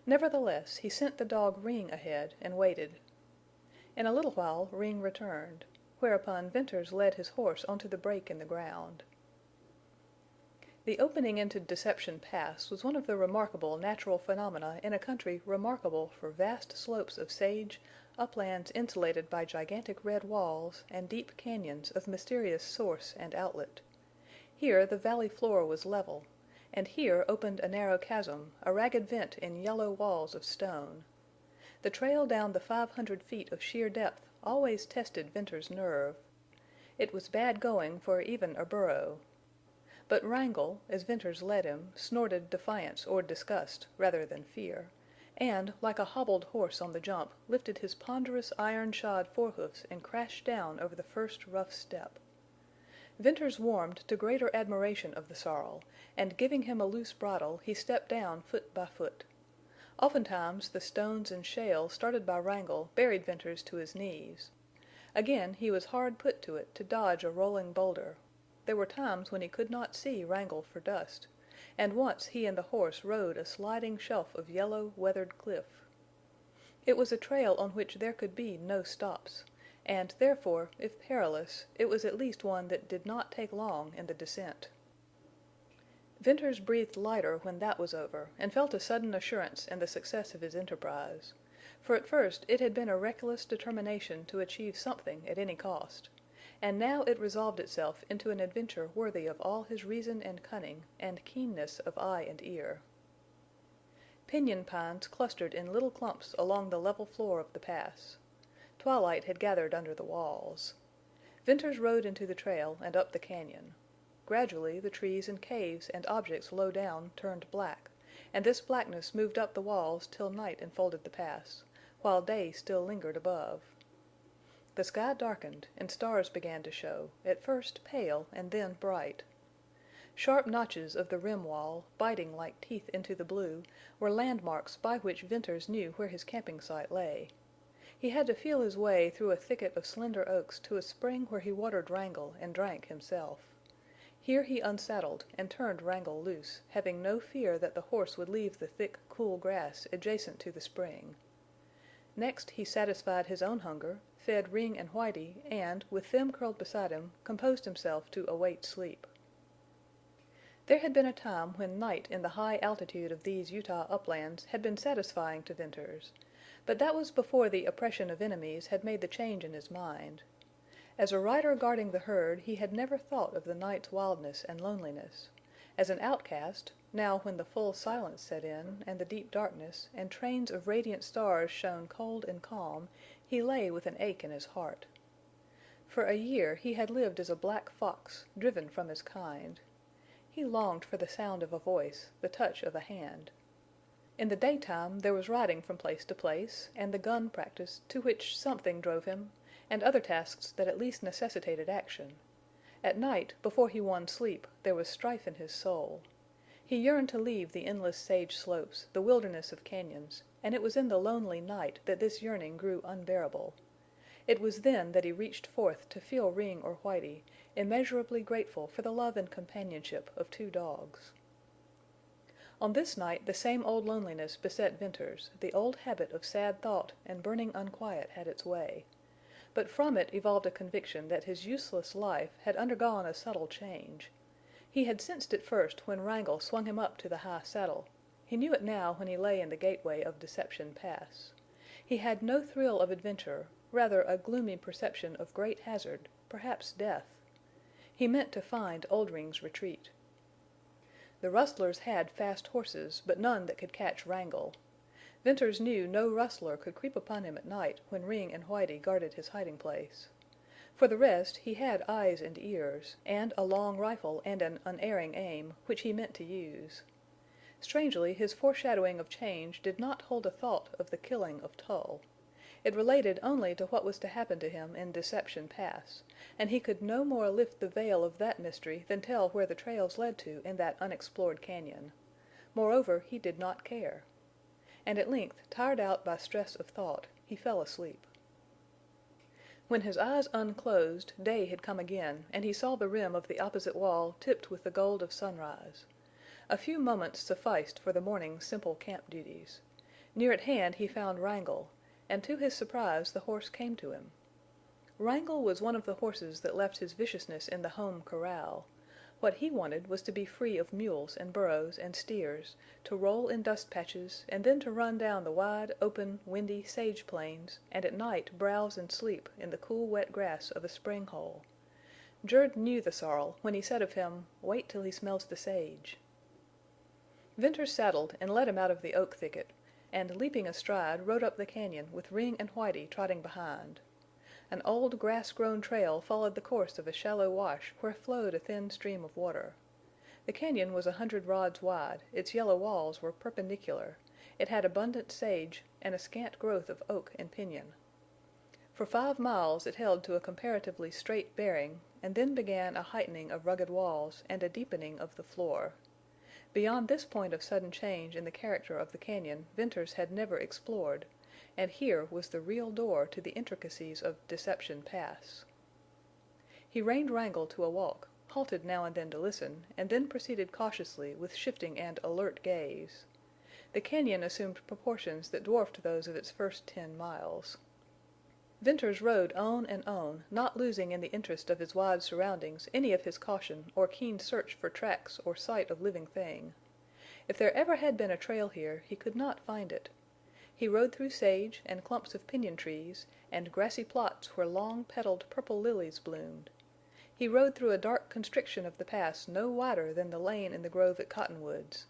Nevertheless, he sent the dog Ring ahead and waited. In a little while Ring returned, whereupon Venters led his horse onto the break in the ground. The opening into Deception Pass was one of the remarkable natural phenomena in a country remarkable for vast slopes of sage, uplands insulated by gigantic red walls, and deep cañons of mysterious source and outlet. Here the valley floor was level, and here opened a narrow chasm, a ragged vent in yellow walls of stone. The trail down the 500 feet of sheer depth always tested Venters' nerve. It was bad going for even a burro. But Wrangle, as Venters led him, snorted defiance or disgust rather than fear, and, like a hobbled horse on the jump, lifted his ponderous iron-shod forehoofs and crashed down over the first rough step. Venters warmed to greater admiration of the sorrel, and giving him a loose bridle, he stepped down foot by foot. Oftentimes the stones and shale started by Wrangle buried Venters to his knees. Again he was hard put to it to dodge a rolling boulder. There were times when he could not see Wrangle for dust, and once he and the horse rode a sliding shelf of yellow, weathered cliff. It was a trail on which there could be no stops, and therefore, if perilous, it was at least one that did not take long in the descent. Venters breathed lighter when that was over, and felt a sudden assurance in the success of his enterprise. For at first it had been a reckless determination to achieve something at any cost, and now it resolved itself into an adventure worthy of all his reason and cunning, and keenness of eye and ear. Piñon pines clustered in little clumps along the level floor of the pass. Twilight had gathered under the walls. Venters rode into the trail and up the cañon. Gradually the trees and caves and objects low down turned black, and this blackness moved up the walls till night enfolded the pass, while day still lingered above. The sky darkened, and stars began to show, at first pale and then bright. Sharp notches of the rim wall, biting like teeth into the blue, were landmarks by which Venters knew where his camping site lay. He had to feel his way through a thicket of slender oaks to a spring where he watered Wrangle and drank himself. Here he unsaddled and turned Wrangle loose, having no fear that the horse would leave the thick, cool grass adjacent to the spring. Next he satisfied his own hunger, fed Ring and Whitie, and, with them curled beside him, composed himself to await sleep. There had been a time when night in the high altitude of these Utah uplands had been satisfying to Venters, but that was before the oppression of enemies had made the change in his mind. As a rider guarding the herd he had never thought of the night's wildness and loneliness. As an outcast, now when the full silence set in, and the deep darkness, and trains of radiant stars shone cold and calm, he lay with an ache in his heart. For a year he had lived as a black fox, driven from his kind. He longed for the sound of a voice, the touch of a hand. In the daytime there was riding from place to place, and the gun practice, to which something drove him, and other tasks that at least necessitated action. At night, before he won sleep, there was strife in his soul. He yearned to leave the endless sage slopes, the wilderness of cañons, and it was in the lonely night that this yearning grew unbearable. It was then that he reached forth to feel Ring or Whitie, immeasurably grateful for the love and companionship of two dogs. On this night the same old loneliness beset Venters, the old habit of sad thought and burning unquiet had its way. But from it evolved a conviction that his useless life had undergone a subtle change. He had sensed it first when Wrangle swung him up to the high saddle. He knew it now when he lay in the gateway of Deception Pass. He had no thrill of adventure, rather a gloomy perception of great hazard, perhaps death. He meant to find Oldring's retreat. The rustlers had fast horses, but none that could catch Wrangle. Venters knew no rustler could creep upon him at night when Ring and Whitie guarded his hiding place. For the rest, he had eyes and ears, and a long rifle and an unerring aim, which he meant to use. Strangely, his foreshadowing of change did not hold a thought of the killing of Tull. It related only to what was to happen to him in Deception Pass, and he could no more lift the veil of that mystery than tell where the trails led to in that unexplored cañon. Moreover, he did not care. And at length, tired out by stress of thought, he fell asleep. When his eyes unclosed, day had come again, and he saw the rim of the opposite wall tipped with the gold of sunrise. A few moments sufficed for the morning's simple camp duties. Near at hand he found Wrangle, and to his surprise the horse came to him. Wrangle was one of the horses that left his viciousness in the home corral. What he wanted was to be free of mules and burros and steers, to roll in dust patches, and then to run down the wide, open, windy sage plains, and at night browse and sleep in the cool wet grass of a spring hole. Jerd knew the sorrel when he said of him, "Wait till he smells the sage." Venters saddled and led him out of the oak thicket, and leaping astride rode up the cañon with Ring and Whitie trotting behind. An old grass-grown trail followed the course of a shallow wash where flowed a thin stream of water. The cañon was 100 rods wide, its yellow walls were perpendicular, it had abundant sage and a scant growth of oak and piñon. For 5 miles it held to a comparatively straight bearing, and then began a heightening of rugged walls and a deepening of the floor. Beyond this point of sudden change in the character of the cañon Venters had never explored, and here was the real door to the intricacies of Deception Pass. He reined Wrangle to a walk, halted now and then to listen, and then proceeded cautiously with shifting and alert gaze. The cañon assumed proportions that dwarfed those of its first 10 miles. Venters rode on and on, not losing in the interest of his wide surroundings any of his caution or keen search for tracks or sight of living thing. If there ever had been a trail here, he could not find it. He rode through sage and clumps of piñon trees and grassy plots where long-petaled purple lilies bloomed. He rode through a dark constriction of the pass no wider than the lane in the grove at Cottonwoods.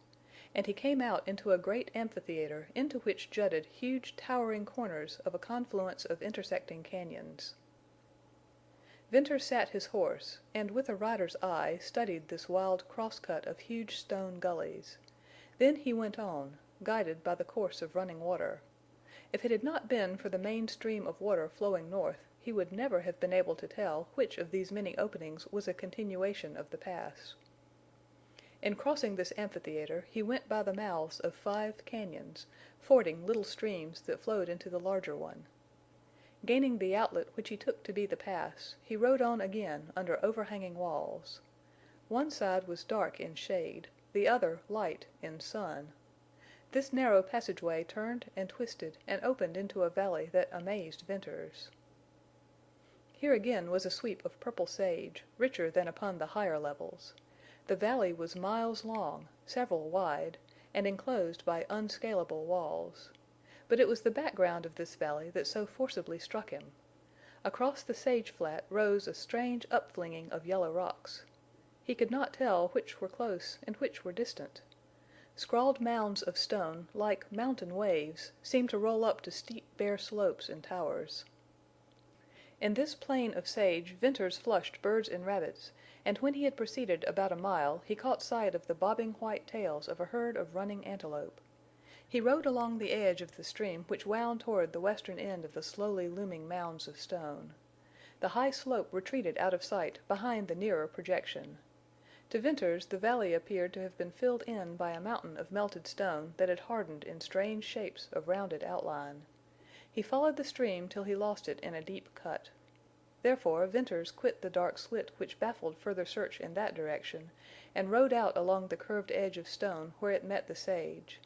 And he came out into a great amphitheater into which jutted huge towering corners of a confluence of intersecting cañons. Venters sat his horse, and with a rider's eye studied this wild cross-cut of huge stone gullies. Then he went on, guided by the course of running water. If it had not been for the main stream of water flowing north, he would never have been able to tell which of these many openings was a continuation of the pass. In crossing this amphitheater he went by the mouths of 5 cañons, fording little streams that flowed into the larger one. Gaining the outlet which he took to be the pass, he rode on again under overhanging walls. One side was dark in shade, the other light in sun. This narrow passageway turned and twisted and opened into a valley that amazed Venters. Here again was a sweep of purple sage, richer than upon the higher levels. The valley was miles long, several wide, and enclosed by unscalable walls. But it was the background of this valley that so forcibly struck him. Across the sage flat rose a strange upflinging of yellow rocks. He could not tell which were close and which were distant. Scrawled mounds of stone, like mountain waves, seemed to roll up to steep bare slopes and towers. In this plain of sage Venters flushed birds and rabbits, and when he had proceeded about a mile he caught sight of the bobbing white tails of a herd of running antelope. He rode along the edge of the stream which wound toward the western end of the slowly looming mounds of stone. The high slope retreated out of sight behind the nearer projection. To Venters the valley appeared to have been filled in by a mountain of melted stone that had hardened in strange shapes of rounded outline. He followed the stream till he lost it in a deep cut. Therefore Venters quit the dark slit which baffled further search in that direction, and rode out along the curved edge of stone where it met the sage.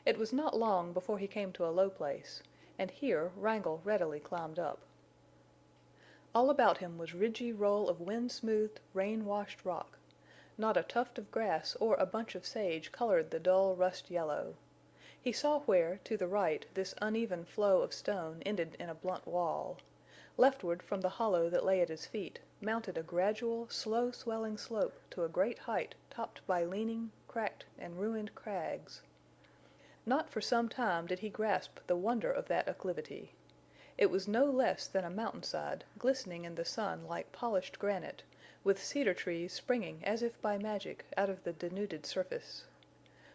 It was not long before he came to a low place, and here Wrangle readily climbed up. All about him was ridgy roll of wind-smoothed, rain-washed rock. Not a tuft of grass or a bunch of sage colored the dull rust yellow. He saw where, to the right, this uneven flow of stone ended in a blunt wall. Leftward from the hollow that lay at his feet mounted a gradual, slow-swelling slope to a great height topped by leaning, cracked, and ruined crags. Not for some time did he grasp the wonder of that acclivity. It was no less than a mountainside, glistening in the sun like polished granite, with cedar trees springing as if by magic out of the denuded surface.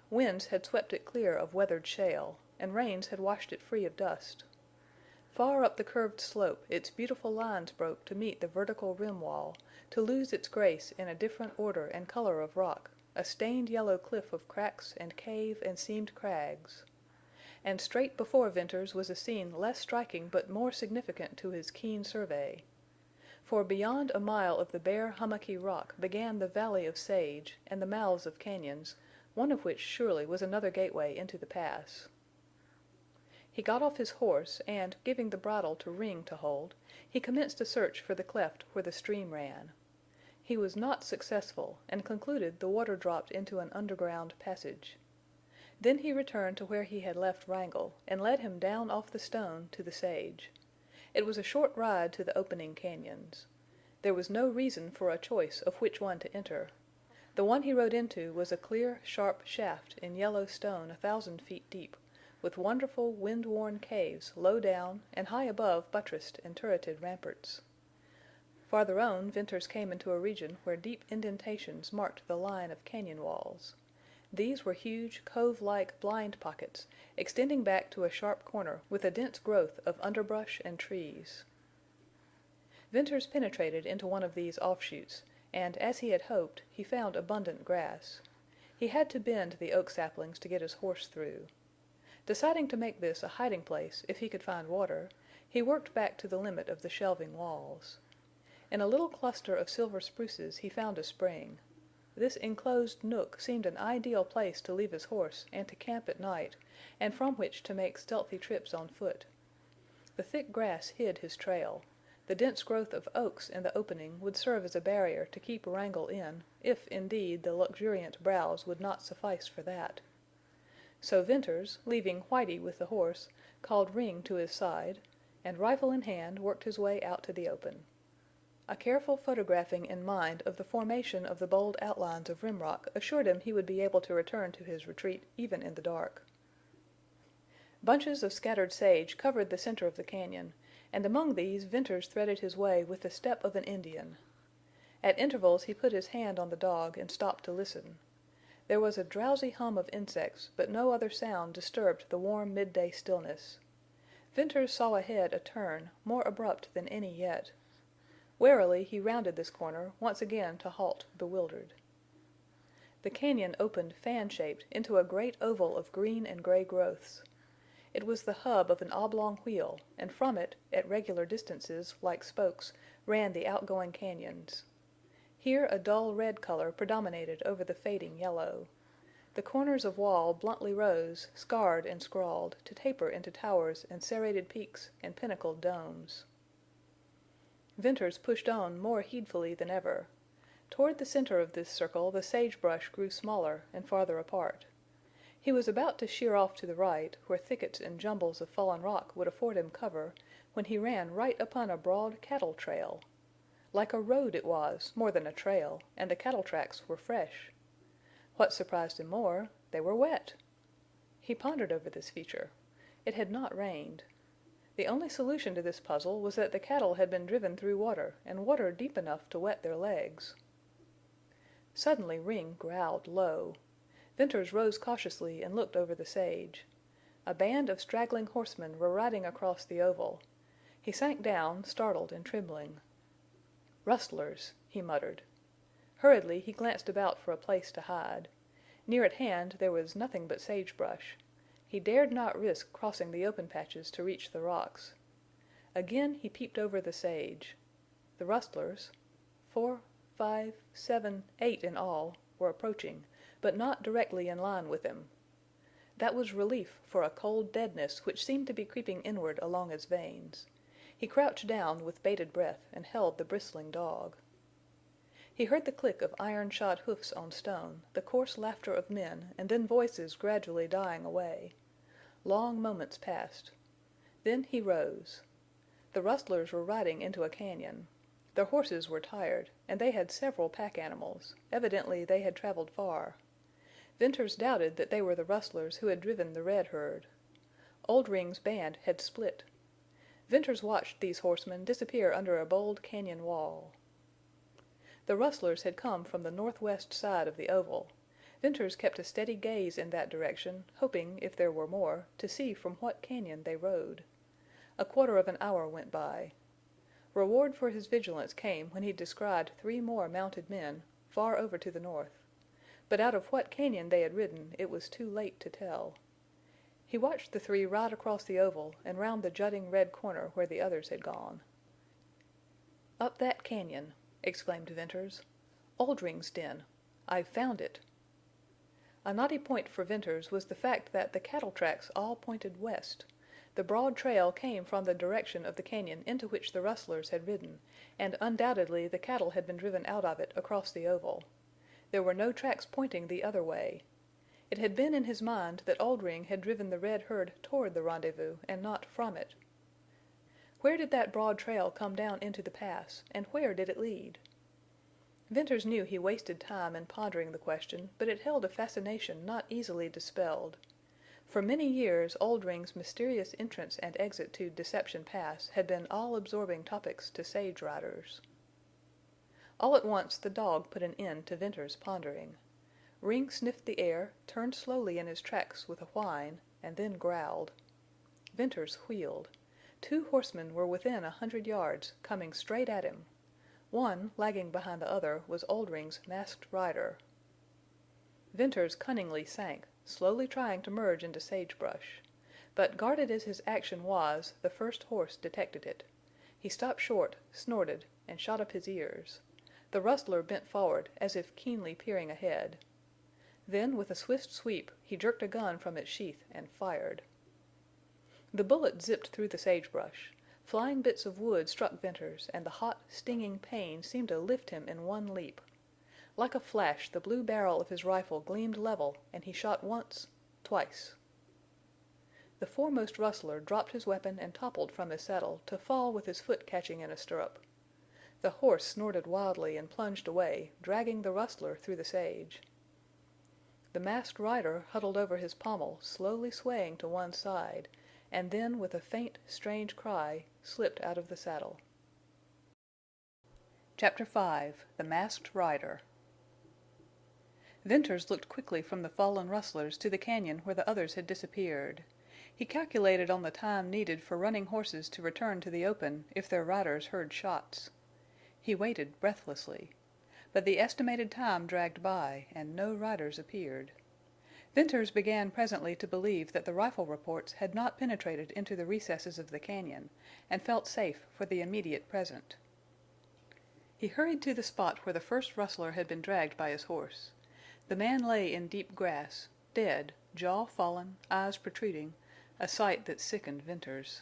Winds had swept it clear of weathered shale, and rains had washed it free of dust. Far up the curved slope its beautiful lines broke to meet the vertical rim wall, to lose its grace in a different order and color of rock, a stained yellow cliff of cracks and cave and seamed crags. And straight before Venters was a scene less striking but more significant to his keen survey. For beyond a mile of the bare hummocky rock began the valley of sage and the mouths of cañons, one of which surely was another gateway into the pass. He got off his horse and, giving the bridle to Ring to hold, he commenced a search for the cleft where the stream ran. He was not successful, and concluded the water dropped into an underground passage. Then he returned to where he had left Wrangle, and led him down off the stone to the sage. It was a short ride to the opening cañons. There was no reason for a choice of which one to enter. The one he rode into was a clear, sharp shaft in yellow stone 1,000 feet deep, with wonderful wind-worn caves low down and high above buttressed and turreted ramparts. Farther on Venters came into a region where deep indentations marked the line of cañon walls. These were huge, cove-like blind pockets, extending back to a sharp corner with a dense growth of underbrush and trees. Venters penetrated into one of these offshoots, and, as he had hoped, he found abundant grass. He had to bend the oak saplings to get his horse through. Deciding to make this a hiding place if he could find water, he worked back to the limit of the shelving walls. In a little cluster of silver spruces he found a spring. This enclosed nook seemed an ideal place to leave his horse and to camp at night, and from which to make stealthy trips on foot. The thick grass hid his trail. The dense growth of oaks in the opening would serve as a barrier to keep Wrangle in, if, indeed, the luxuriant browse would not suffice for that. So Venters, leaving Whitie with the horse, called Ring to his side, and rifle in hand worked his way out to the open. A careful photographing in mind of the formation of the bold outlines of rim rock assured him he would be able to return to his retreat even in the dark. Bunches of scattered sage covered the center of the cañon, and among these Venters threaded his way with the step of an Indian. At intervals he put his hand on the dog and stopped to listen. There was a drowsy hum of insects, but no other sound disturbed the warm midday stillness. Venters saw ahead a turn, more abrupt than any yet. Warily he rounded this corner, once again to halt bewildered. The cañon opened fan-shaped into a great oval of green and gray growths. It was the hub of an oblong wheel, and from it, at regular distances, like spokes, ran the outgoing cañons. Here a dull red color predominated over the fading yellow. The corners of wall bluntly rose, scarred and scrawled, to taper into towers and serrated peaks and pinnacled domes. Venters pushed on more heedfully than ever. Toward the center of this circle the sagebrush grew smaller and farther apart. He was about to sheer off to the right, where thickets and jumbles of fallen rock would afford him cover, when he ran right upon a broad cattle trail. Like a road it was, more than a trail, and the cattle tracks were fresh. What surprised him more, they were wet. He pondered over this feature. It had not rained. The only solution to this puzzle was that the cattle had been driven through water, and water deep enough to wet their legs. Suddenly Ring growled low. Venters rose cautiously and looked over the sage. A band of straggling horsemen were riding across the oval. He sank down, startled and trembling. "Rustlers," he muttered. Hurriedly he glanced about for a place to hide. Near at hand there was nothing but sagebrush. He dared not risk crossing the open patches to reach the rocks. Again he peeped over the sage. The rustlers—4, 5, 7, 8 in all—were approaching, but not directly in line with him. That was relief for a cold deadness which seemed to be creeping inward along his veins. He crouched down with bated breath and held the bristling dog. He heard the click of iron-shod hoofs on stone, the coarse laughter of men, and then voices gradually dying away. Long moments passed. Then he rose. The rustlers were riding into a cañon. Their horses were tired, and they had several pack animals; evidently they had traveled far. Venters doubted that they were the rustlers who had driven the red herd. Oldring's band had split. Venters watched these horsemen disappear under a bold cañon wall. The rustlers had come from the northwest side of the oval. Venters kept a steady gaze in that direction, hoping, if there were more, to see from what cañon they rode. A quarter of an hour went by. Reward for his vigilance came when he descried 3 more mounted men, far over to the north. But out of what cañon they had ridden it was too late to tell. He watched the 3 ride across the oval and round the jutting red corner where the others had gone. "Up that cañon!" exclaimed Venters. "Oldring's den! I've found it!" A knotty point for Venters was the fact that the cattle tracks all pointed west. The broad trail came from the direction of the cañon into which the rustlers had ridden, and undoubtedly the cattle had been driven out of it across the oval. There were no tracks pointing the other way. It had been in his mind that Oldring had driven the red herd toward the rendezvous and not from it. Where did that broad trail come down into the pass, and where did it lead? Venters knew he wasted time in pondering the question, but it held a fascination not easily dispelled. For many years Oldring's mysterious entrance and exit to Deception Pass had been all-absorbing topics to sage riders. All at once the dog put an end to Venters' pondering. Ring sniffed the air, turned slowly in his tracks with a whine, and then growled. Venters wheeled. 2 horsemen were within 100 yards, coming straight at him. One, lagging behind the other, was Oldring's masked rider. Venters cunningly sank, slowly trying to merge into sagebrush. But guarded as his action was, the first horse detected it. He stopped short, snorted, and shot up his ears. The rustler bent forward, as if keenly peering ahead. Then, with a swift sweep, he jerked a gun from its sheath and fired. The bullet zipped through the sagebrush. Flying bits of wood struck Venters, and the hot, stinging pain seemed to lift him in one leap. Like a flash the blue barrel of his rifle gleamed level, and he shot once, twice. The foremost rustler dropped his weapon and toppled from his saddle, to fall with his foot catching in a stirrup. The horse snorted wildly and plunged away, dragging the rustler through the sage. The masked rider huddled over his pommel, slowly swaying to one side, and then, with a faint, strange cry, slipped out of the saddle. Chapter 5 The Masked Rider Venters looked quickly from the fallen rustlers to the cañon where the others had disappeared. He calculated on the time needed for running horses to return to the open if their riders heard shots. He waited breathlessly. But the estimated time dragged by, and no riders appeared. Venters began presently to believe that the rifle reports had not penetrated into the recesses of the cañon, and felt safe for the immediate present. He hurried to the spot where the first rustler had been dragged by his horse. The man lay in deep grass, dead, jaw fallen, eyes protruding, a sight that sickened Venters.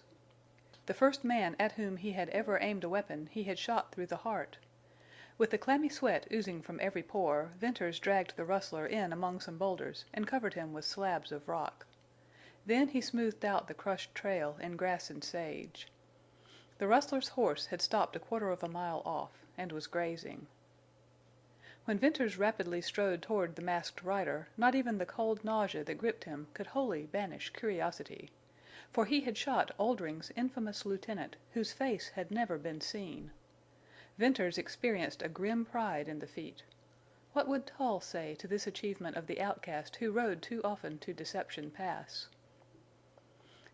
The first man at whom he had ever aimed a weapon he had shot through the heart. With the clammy sweat oozing from every pore, Venters dragged the rustler in among some boulders and covered him with slabs of rock. Then he smoothed out the crushed trail in grass and sage. The rustler's horse had stopped a quarter of a mile off, and was grazing. When Venters rapidly strode toward the masked rider, not even the cold nausea that gripped him could wholly banish curiosity. For he had shot Oldring's infamous lieutenant, whose face had never been seen. Venters experienced a grim pride in the feat. What would Tull say to this achievement of the outcast who rode too often to Deception Pass?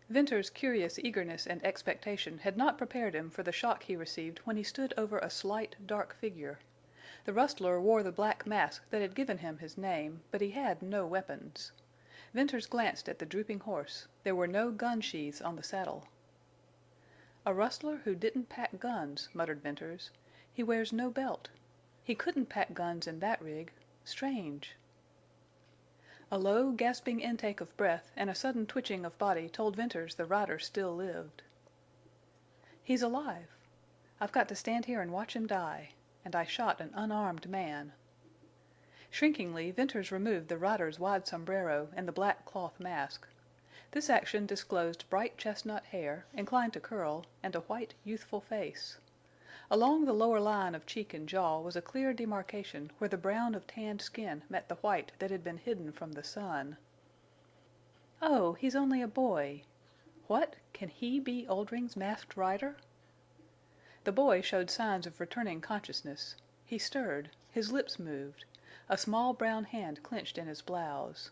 Venters' curious eagerness and expectation had not prepared him for the shock he received when he stood over a slight, dark figure. The rustler wore the black mask that had given him his name, but he had no weapons. Venters glanced at the drooping horse. There were no gun sheaths on the saddle. "A rustler who didn't pack guns," muttered Venters. "He wears no belt. He couldn't pack guns in that rig. Strange." A low, gasping intake of breath and a sudden twitching of body told Venters the rider still lived. "He's alive. I've got to stand here and watch him die. And I shot an unarmed man." Shrinkingly Venters removed the rider's wide sombrero and the black cloth mask. This action disclosed bright chestnut hair, inclined to curl, and a white, youthful face. Along the lower line of cheek and jaw was a clear demarcation where the brown of tanned skin met the white that had been hidden from the sun. "Oh, he's only a boy. What? Can he be Oldring's Masked Rider?" The boy showed signs of returning consciousness. He stirred. His lips moved. A small brown hand clenched in his blouse.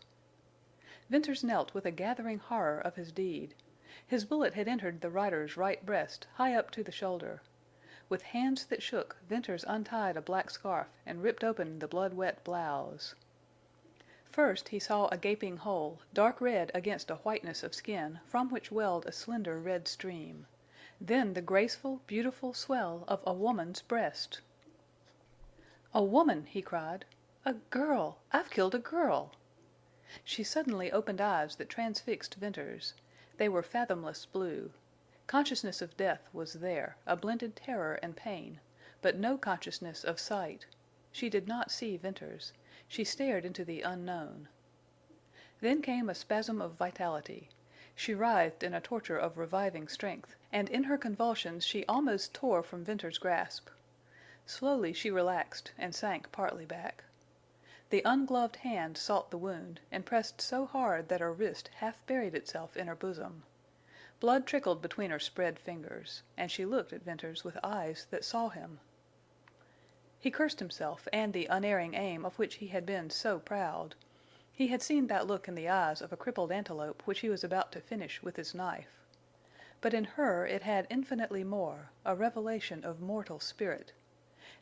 Venters knelt with a gathering horror of his deed. His bullet had entered the rider's right breast, high up to the shoulder. With hands that shook, Venters untied a black scarf and ripped open the blood-wet blouse. First he saw a gaping hole, dark red against a whiteness of skin from which welled a slender red stream. Then the graceful, beautiful swell of a woman's breast. "A woman!" he cried. "A girl! I've killed a girl!" She suddenly opened eyes that transfixed Venters. They were fathomless blue. Consciousness of death was there, a blended terror and pain, but no consciousness of sight. She did not see Venters. She stared into the unknown. Then came a spasm of vitality. She writhed in a torture of reviving strength, and in her convulsions she almost tore from Venters's grasp. Slowly she relaxed and sank partly back. The ungloved hand sought the wound and pressed so hard that her wrist half buried itself in her bosom. Blood trickled between her spread fingers, and she looked at Venters with eyes that saw him. He cursed himself and the unerring aim of which he had been so proud. He had seen that look in the eyes of a crippled antelope which he was about to finish with his knife. But in her it had infinitely more, a revelation of mortal spirit.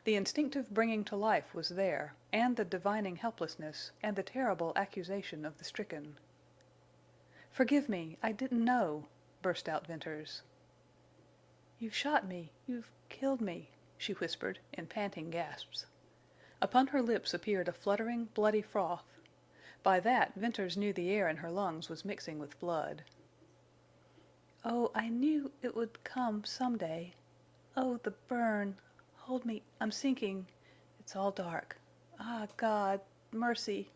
The instinctive bringing to life was there, and the divining helplessness, and the terrible accusation of the stricken. "Forgive me! I didn't know!" burst out Venters. "You've shot me! You've killed me!" she whispered, in panting gasps. Upon her lips appeared a fluttering, bloody froth. By that Venters knew the air in her lungs was mixing with blood. "Oh, I knew it would come some day. Oh, the burn! Hold me! I'm sinking. It's all dark. Ah, God! Mercy!"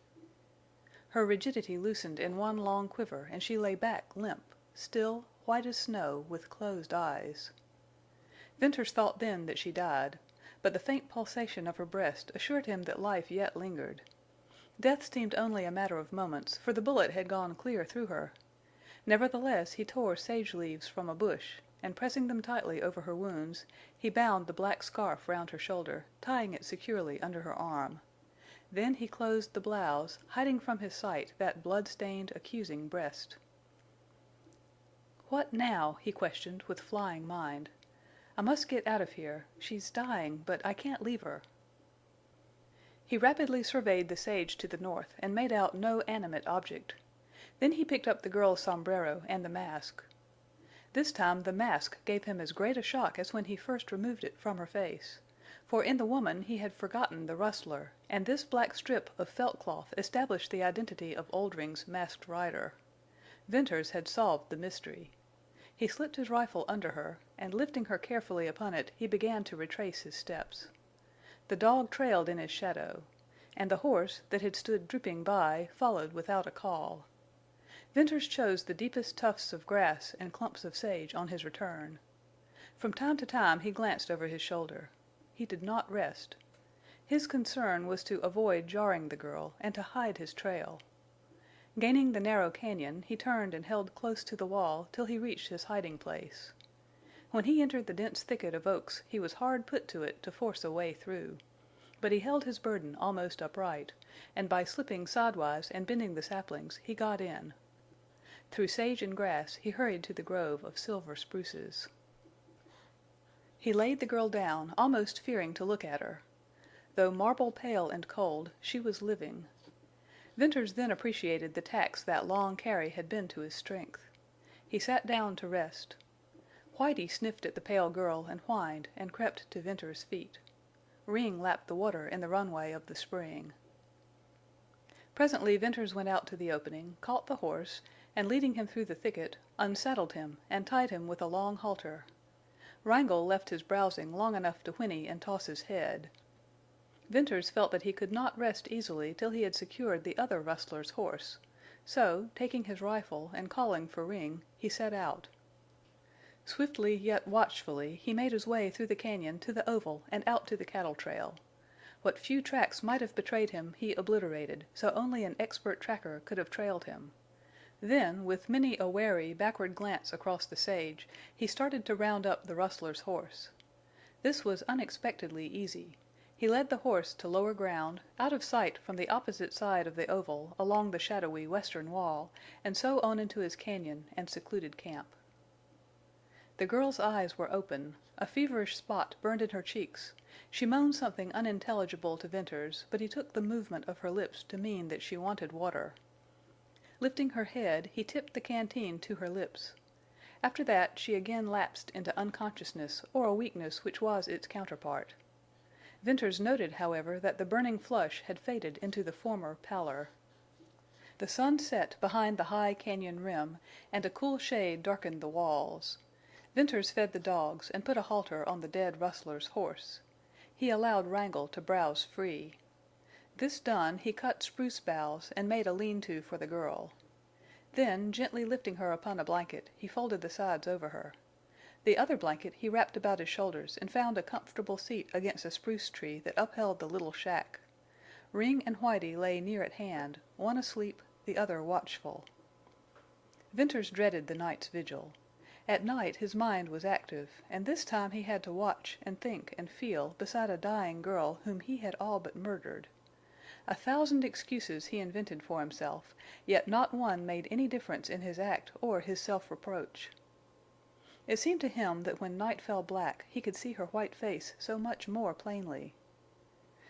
Her rigidity loosened in one long quiver, and she lay back limp, still, white as snow, with closed eyes. Venters thought then that she died, but the faint pulsation of her breast assured him that life yet lingered. Death seemed only a matter of moments, for the bullet had gone clear through her. Nevertheless, he tore sage leaves from a bush, and pressing them tightly over her wounds, he bound the black scarf round her shoulder, tying it securely under her arm. Then he closed the blouse, hiding from his sight that blood-stained, accusing breast. "What now?" he questioned, with flying mind. "I must get out of here. She's dying, but I can't leave her." He rapidly surveyed the sage to the north and made out no animate object. Then he picked up the girl's sombrero and the mask. This time the mask gave him as great a shock as when he first removed it from her face. For in the woman he had forgotten the rustler, and this black strip of felt cloth established the identity of Oldring's Masked Rider. Venters had solved the mystery. He slipped his rifle under her, and lifting her carefully upon it, he began to retrace his steps. The dog trailed in his shadow, and the horse, that had stood drooping by, followed without a call. Venters chose the deepest tufts of grass and clumps of sage on his return. From time to time he glanced over his shoulder. He did not rest. His concern was to avoid jarring the girl and to hide his trail. Gaining the narrow cañon, he turned and held close to the wall till he reached his hiding place. When he entered the dense thicket of oaks he was hard put to it to force a way through. But he held his burden almost upright, and by slipping sidewise and bending the saplings he got in. Through sage and grass he hurried to the grove of silver spruces. He laid the girl down, almost fearing to look at her. Though marble pale and cold, she was living. Venters then appreciated the tax that long carry had been to his strength. He sat down to rest. Whitie sniffed at the pale girl and whined and crept to Venters's feet. Ring lapped the water in the runway of the spring. Presently Venters went out to the opening, caught the horse, and leading him through the thicket, unsaddled him and tied him with a long halter. Wrangle left his browsing long enough to whinny and toss his head. Venters felt that he could not rest easily till he had secured the other rustler's horse, So, taking his rifle and calling for Ring, he set out. Swiftly yet watchfully he made his way through the cañon to the oval and out to the cattle trail. What few tracks might have betrayed him he obliterated, so only an expert tracker could have trailed him. Then, with many a wary, backward glance across the sage, he started to round up the rustler's horse. This was unexpectedly easy. He led the horse to lower ground, out of sight from the opposite side of the oval, along the shadowy western wall, and so on into his cañon and secluded camp. The girl's eyes were open. A feverish spot burned in her cheeks. She moaned something unintelligible to Venters, but he took the movement of her lips to mean that she wanted water. Lifting her head, he tipped the canteen to her lips. After that she again lapsed into unconsciousness or a weakness which was its counterpart. Venters noted, however, that the burning flush had faded into the former pallor. The sun set behind the high cañon rim, and a cool shade darkened the walls. Venters fed the dogs and put a halter on the dead rustler's horse. He allowed Wrangle to browse free. This done, he cut spruce boughs and made a lean-to for the girl. Then, gently lifting her upon a blanket, he folded the sides over her. The other blanket he wrapped about his shoulders and found a comfortable seat against a spruce tree that upheld the little shack. Ring and Whitie lay near at hand, one asleep, the other watchful. Venters dreaded the night's vigil. At night his mind was active, and this time he had to watch and think and feel beside a dying girl whom he had all but murdered. 1,000 excuses he invented for himself, yet not one made any difference in his act or his self-reproach. It seemed to him that when night fell black he could see her white face so much more plainly.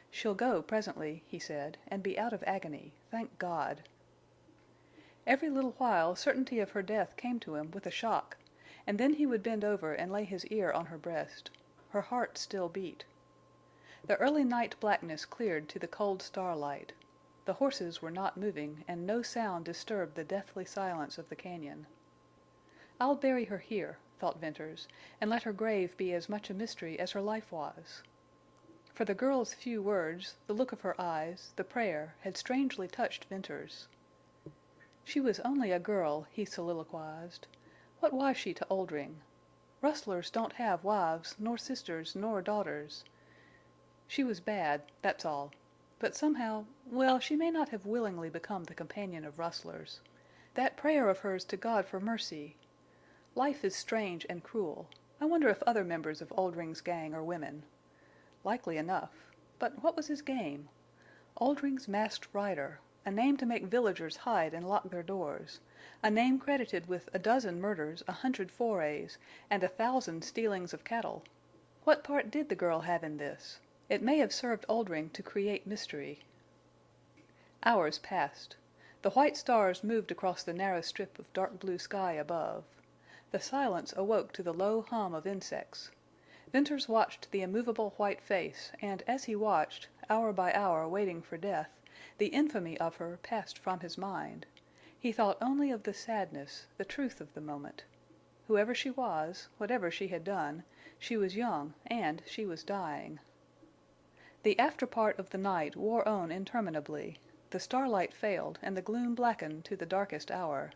"She'll go presently," he said, "and be out of agony, thank God." Every little while certainty of her death came to him with a shock, and then he would bend over and lay his ear on her breast. Her heart still beat. The early night blackness cleared to the cold starlight. The horses were not moving, and no sound disturbed the deathly silence of the cañon. "I'll bury her here," thought Venters, "and let her grave be as much a mystery as her life was." For the girl's few words, the look of her eyes, the prayer, had strangely touched Venters. She was only a girl, he soliloquized. What was she to Oldring? Rustlers don't have wives, nor sisters, nor daughters. She was bad, that's all. But somehow—well, she may not have willingly become the companion of rustlers. That prayer of hers to God for mercy! Life is strange and cruel. I wonder if other members of Oldring's gang are women. Likely enough. But what was his game? Oldring's Masked Rider, a name to make villagers hide and lock their doors, a name credited with 12 murders, 100 forays, and 1,000 stealings of cattle. What part did the girl have in this? It may have served Oldring to create mystery. Hours passed. The white stars moved across the narrow strip of dark blue sky above. The silence awoke to the low hum of insects. Venters watched the immovable white face, and as he watched, hour by hour waiting for death, the infamy of her passed from his mind. He thought only of the sadness, the truth of the moment. Whoever she was, whatever she had done, she was young and she was dying. The after part of the night wore on interminably. The starlight failed, and the gloom blackened to the darkest hour.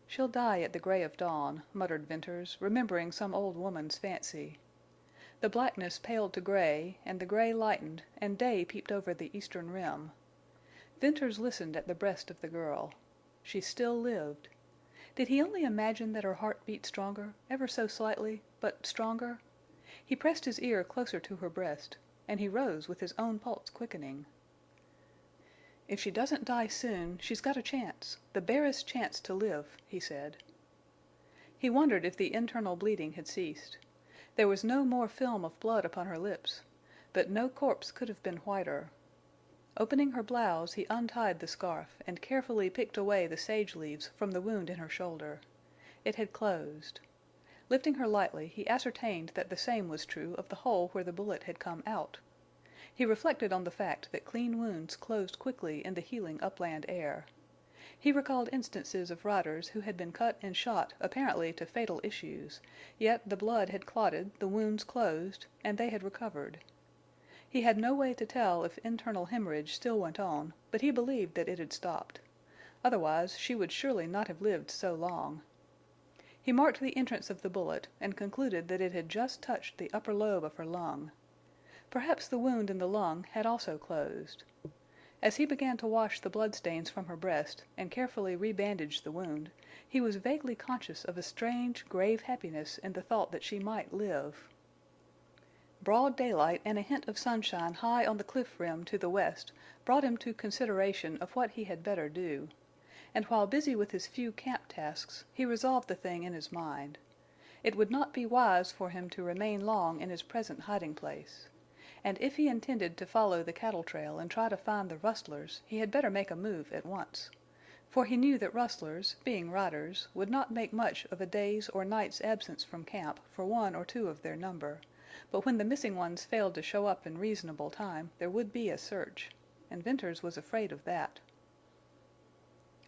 "She'll die at the gray of dawn," muttered Venters, remembering some old woman's fancy. The blackness paled to gray, and the gray lightened, and day peeped over the eastern rim. Venters listened at the breast of the girl. She still lived. Did he only imagine that her heart beat stronger, ever so slightly, but stronger? He pressed his ear closer to her breast, and he rose with his own pulse quickening. "If she doesn't die soon, she's got a chance, the barest chance to live," he said. He wondered if the internal bleeding had ceased. There was no more film of blood upon her lips, but no corpse could have been whiter. Opening her blouse, he untied the scarf and carefully picked away the sage leaves from the wound in her shoulder. It had closed. Lifting her lightly, he ascertained that the same was true of the hole where the bullet had come out. He reflected on the fact that clean wounds closed quickly in the healing upland air. He recalled instances of riders who had been cut and shot apparently to fatal issues, yet the blood had clotted, the wounds closed, and they had recovered. He had no way to tell if internal hemorrhage still went on, but he believed that it had stopped. Otherwise she would surely not have lived so long. He marked the entrance of the bullet and concluded that it had just touched the upper lobe of her lung. Perhaps the wound in the lung had also closed. As he began to wash the bloodstains from her breast and carefully rebandage the wound, he was vaguely conscious of a strange, grave happiness in the thought that she might live. Broad daylight and a hint of sunshine high on the cliff rim to the west brought him to consideration of what he had better do. And while busy with his few camp tasks, he resolved the thing in his mind. It would not be wise for him to remain long in his present hiding place. And if he intended to follow the cattle trail and try to find the rustlers, he had better make a move at once. For he knew that rustlers, being riders, would not make much of a day's or night's absence from camp for one or two of their number. But when the missing ones failed to show up in reasonable time, there would be a search. And Venters was afraid of that.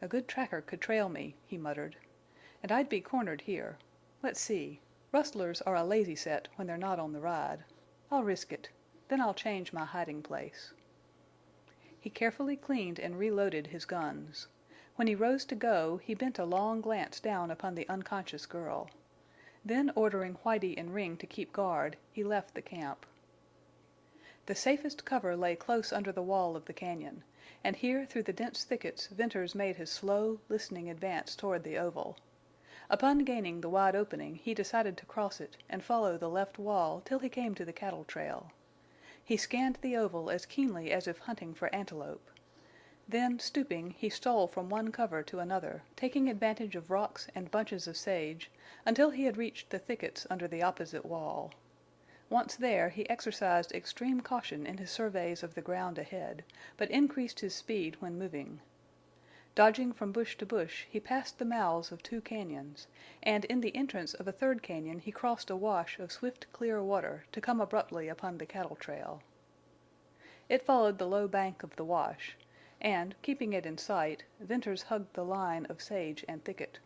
"A good tracker could trail me," he muttered. "And I'd be cornered here. Let's see. Rustlers are a lazy set when they're not on the ride. I'll risk it. Then I'll change my hiding place." He carefully cleaned and reloaded his guns. When he rose to go, he bent a long glance down upon the unconscious girl. Then, ordering Whitie and Ring to keep guard, he left the camp. The safest cover lay close under the wall of the cañon, and here through the dense thickets Venters made his slow, listening advance toward the oval. Upon gaining the wide opening he decided to cross it and follow the left wall till he came to the cattle trail. He scanned the oval as keenly as if hunting for antelope. Then, stooping, he stole from one cover to another, taking advantage of rocks and bunches of sage, until he had reached the thickets under the opposite wall. Once there, he exercised extreme caution in his surveys of the ground ahead, but increased his speed when moving. Dodging from bush to bush, he passed the mouths of two cañons, and in the entrance of a third cañon he crossed a wash of swift, clear water to come abruptly upon the cattle trail. It followed the low bank of the wash, and, keeping it in sight, Venters hugged the line of sage and thicket.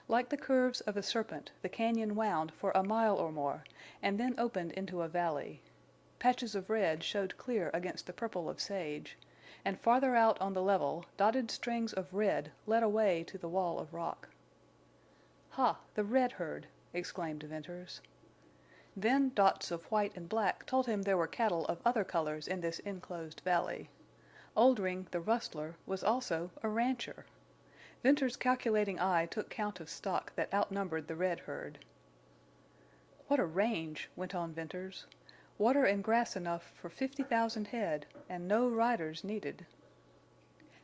Like the curves of a serpent, the cañon wound for a mile or more, and then opened into a valley. Patches of red showed clear against the purple of sage, and farther out on the level, dotted strings of red led away to the wall of rock. "Ha! The red herd!" exclaimed Venters. Then dots of white and black told him there were cattle of other colors in this enclosed valley. Oldring, the rustler, was also a rancher. Venters's calculating eye took count of stock that outnumbered the red herd. "What a range!" went on Venters. "Water and grass enough for 50,000 head, and no riders needed."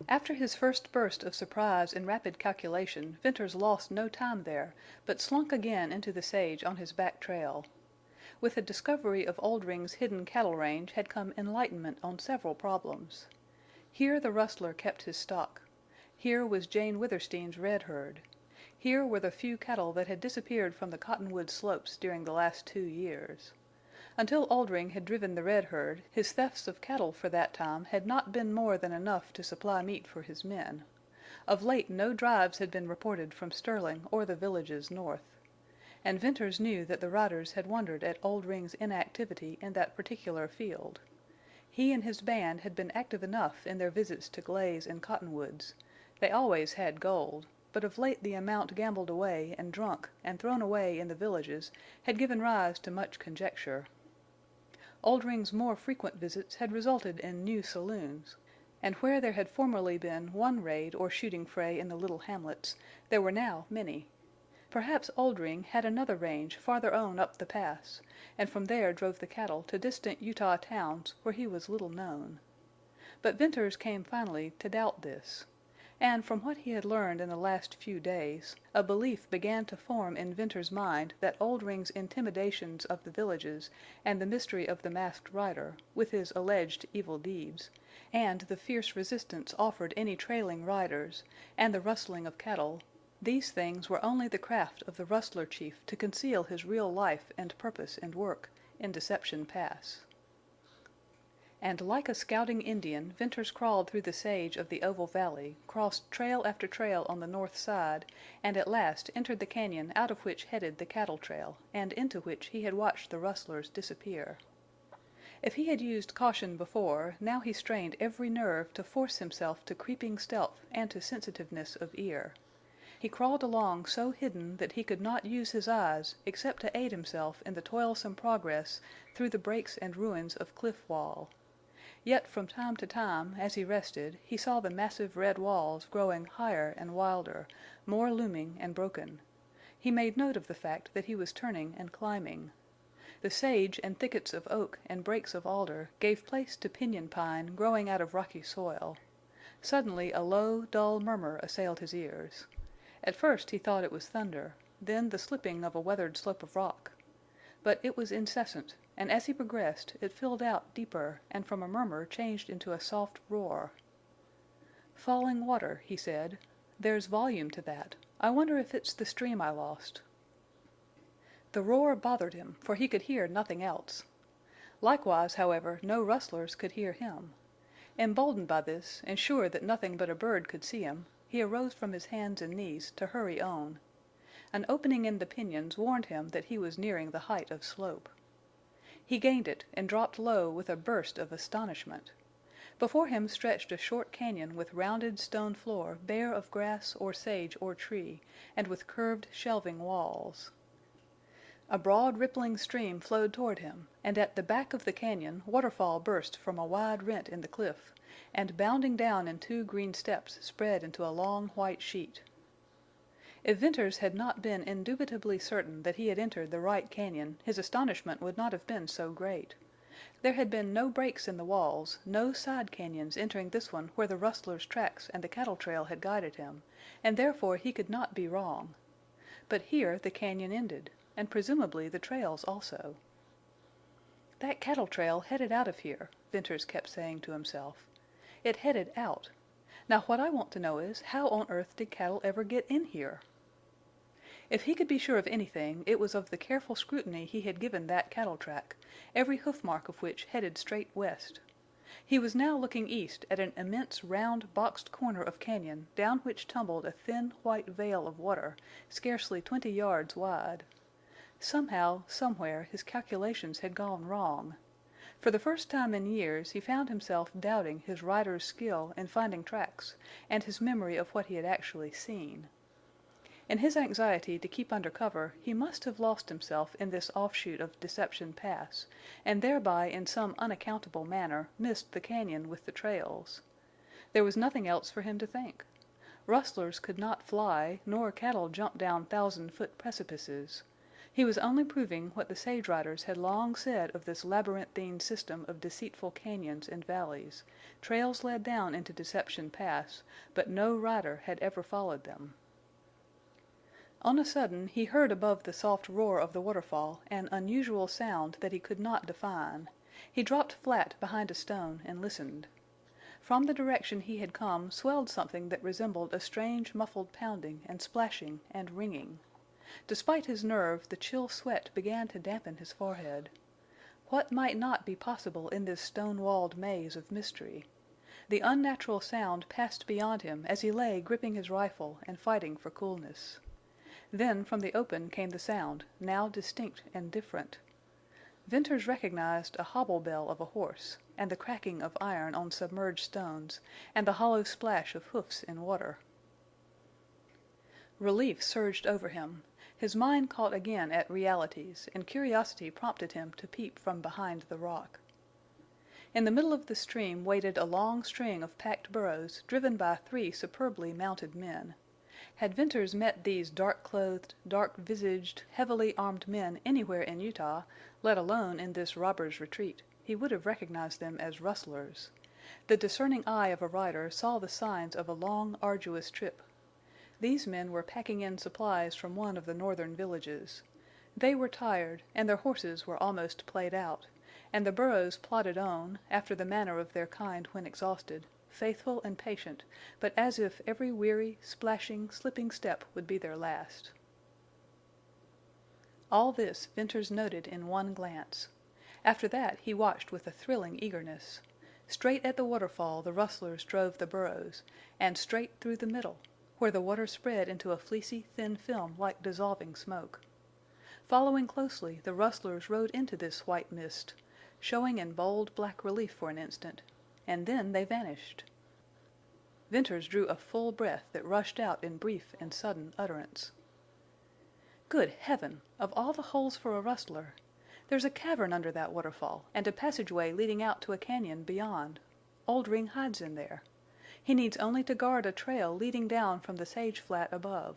After his first burst of surprise and rapid calculation, Venters lost no time there, but slunk again into the sage on his back trail. With the discovery of Oldring's hidden cattle range had come enlightenment on several problems. Here the rustler kept his stock. Here was Jane Withersteen's red herd. Here were the few cattle that had disappeared from the cottonwood slopes during the last 2 years. Until Oldring had driven the red herd, his thefts of cattle for that time had not been more than enough to supply meat for his men. Of late no drives had been reported from Sterling or the villages north. And Venters knew that the riders had wondered at Oldring's inactivity in that particular field. He and his band had been active enough in their visits to Glaze and Cottonwoods. They always had gold, but of late the amount gambled away and drunk and thrown away in the villages had given rise to much conjecture. Oldring's more frequent visits had resulted in new saloons, and where there had formerly been one raid or shooting fray in the little hamlets, there were now many. Perhaps Oldring had another range farther on up the pass, and from there drove the cattle to distant Utah towns where he was little known. But Venters came finally to doubt this. And from what he had learned in the last few days, a belief began to form in Venters's mind that Oldring's intimidations of the villages and the mystery of the masked rider, with his alleged evil deeds, and the fierce resistance offered any trailing riders, and the rustling of cattle, these things were only the craft of the rustler chief to conceal his real life and purpose and work in Deception Pass. And like a scouting Indian, Venters crawled through the sage of the oval valley, crossed trail after trail on the north side, and at last entered the cañon out of which headed the cattle trail, and into which he had watched the rustlers disappear. If he had used caution before, now he strained every nerve to force himself to creeping stealth and to sensitiveness of ear. He crawled along so hidden that he could not use his eyes except to aid himself in the toilsome progress through the breaks and ruins of cliff wall. Yet from time to time, as he rested, he saw the massive red walls growing higher and wilder, more looming and broken. He made note of the fact that he was turning and climbing. The sage and thickets of oak and brakes of alder gave place to pinyon pine growing out of rocky soil. Suddenly a low, dull murmur assailed his ears. At first he thought it was thunder, then the slipping of a weathered slope of rock. But it was incessant, and as he progressed it filled out deeper and from a murmur changed into a soft roar. "Falling water," he said. "There's volume to that. I wonder if it's the stream I lost." The roar bothered him, for he could hear nothing else. Likewise, however, no rustlers could hear him. Emboldened by this, and sure that nothing but a bird could see him, he arose from his hands and knees to hurry on. An opening in the pinyons warned him that he was nearing the height of slope. He gained it and dropped low with a burst of astonishment. Before him stretched a short cañon with rounded stone floor bare of grass or sage or tree, and with curved, shelving walls. A broad rippling stream flowed toward him, and at the back of the cañon waterfall burst from a wide rent in the cliff, and bounding down in 2 green steps spread into a long white sheet. If Venters had not been indubitably certain that he had entered the right cañon, his astonishment would not have been so great. There had been no breaks in the walls, no side cañons entering this one where the rustler's tracks and the cattle trail had guided him, and therefore he could not be wrong. But here the cañon ended, and presumably the trails also. "That cattle trail headed out of here," Venters kept saying to himself. "It headed out. Now what I want to know is, how on earth did cattle ever get in here?" If he could be sure of anything, it was of the careful scrutiny he had given that cattle track, every hoofmark of which headed straight west. He was now looking east at an immense round boxed corner of cañon down which tumbled a thin white veil of water, scarcely 20 yards wide. Somehow, somewhere, his calculations had gone wrong. For the first time in years he found himself doubting his rider's skill in finding tracks and his memory of what he had actually seen. In his anxiety to keep under cover he must have lost himself in this offshoot of Deception Pass, and thereby in some unaccountable manner missed the cañon with the trails. There was nothing else for him to think. Rustlers could not fly, nor cattle jump down 1,000-foot precipices. He was only proving what the sage riders had long said of this labyrinthine system of deceitful cañons and valleys. Trails led down into Deception Pass, but no rider had ever followed them. On a sudden he heard above the soft roar of the waterfall an unusual sound that he could not define. He dropped flat behind a stone and listened. From the direction he had come swelled something that resembled a strange muffled pounding and splashing and ringing. Despite his nerve, the chill sweat began to dampen his forehead. What might not be possible in this stone-walled maze of mystery? The unnatural sound passed beyond him as he lay gripping his rifle and fighting for coolness. Then from the open came the sound, now distinct and different. Venters recognized a hobble bell of a horse, and the cracking of iron on submerged stones, and the hollow splash of hoofs in water. Relief surged over him. His mind caught again at realities, and curiosity prompted him to peep from behind the rock. In the middle of the stream waited a long string of packed burros driven by 3 superbly mounted men. Had Venters met these dark-clothed, dark-visaged, heavily armed men anywhere in Utah, let alone in this robber's retreat, he would have recognized them as rustlers. The discerning eye of a rider saw the signs of a long, arduous trip. These men were packing in supplies from one of the northern villages. They were tired, and their horses were almost played out, and the burros plodded on, after the manner of their kind when exhausted, faithful and patient, but as if every weary, splashing, slipping step would be their last. All this Venters noted in one glance. After that he watched with a thrilling eagerness. Straight at the waterfall the rustlers drove the burros, and straight through the middle, where the water spread into a fleecy, thin film like dissolving smoke. Following closely, the rustlers rode into this white mist, showing in bold black relief for an instant, and then they vanished. Venters drew a full breath that rushed out in brief and sudden utterance. "Good heaven! Of all the holes for a rustler! There's a cavern under that waterfall, and a passageway leading out to a cañon beyond. Oldring hides in there. He needs only to guard a trail leading down from the sage flat above.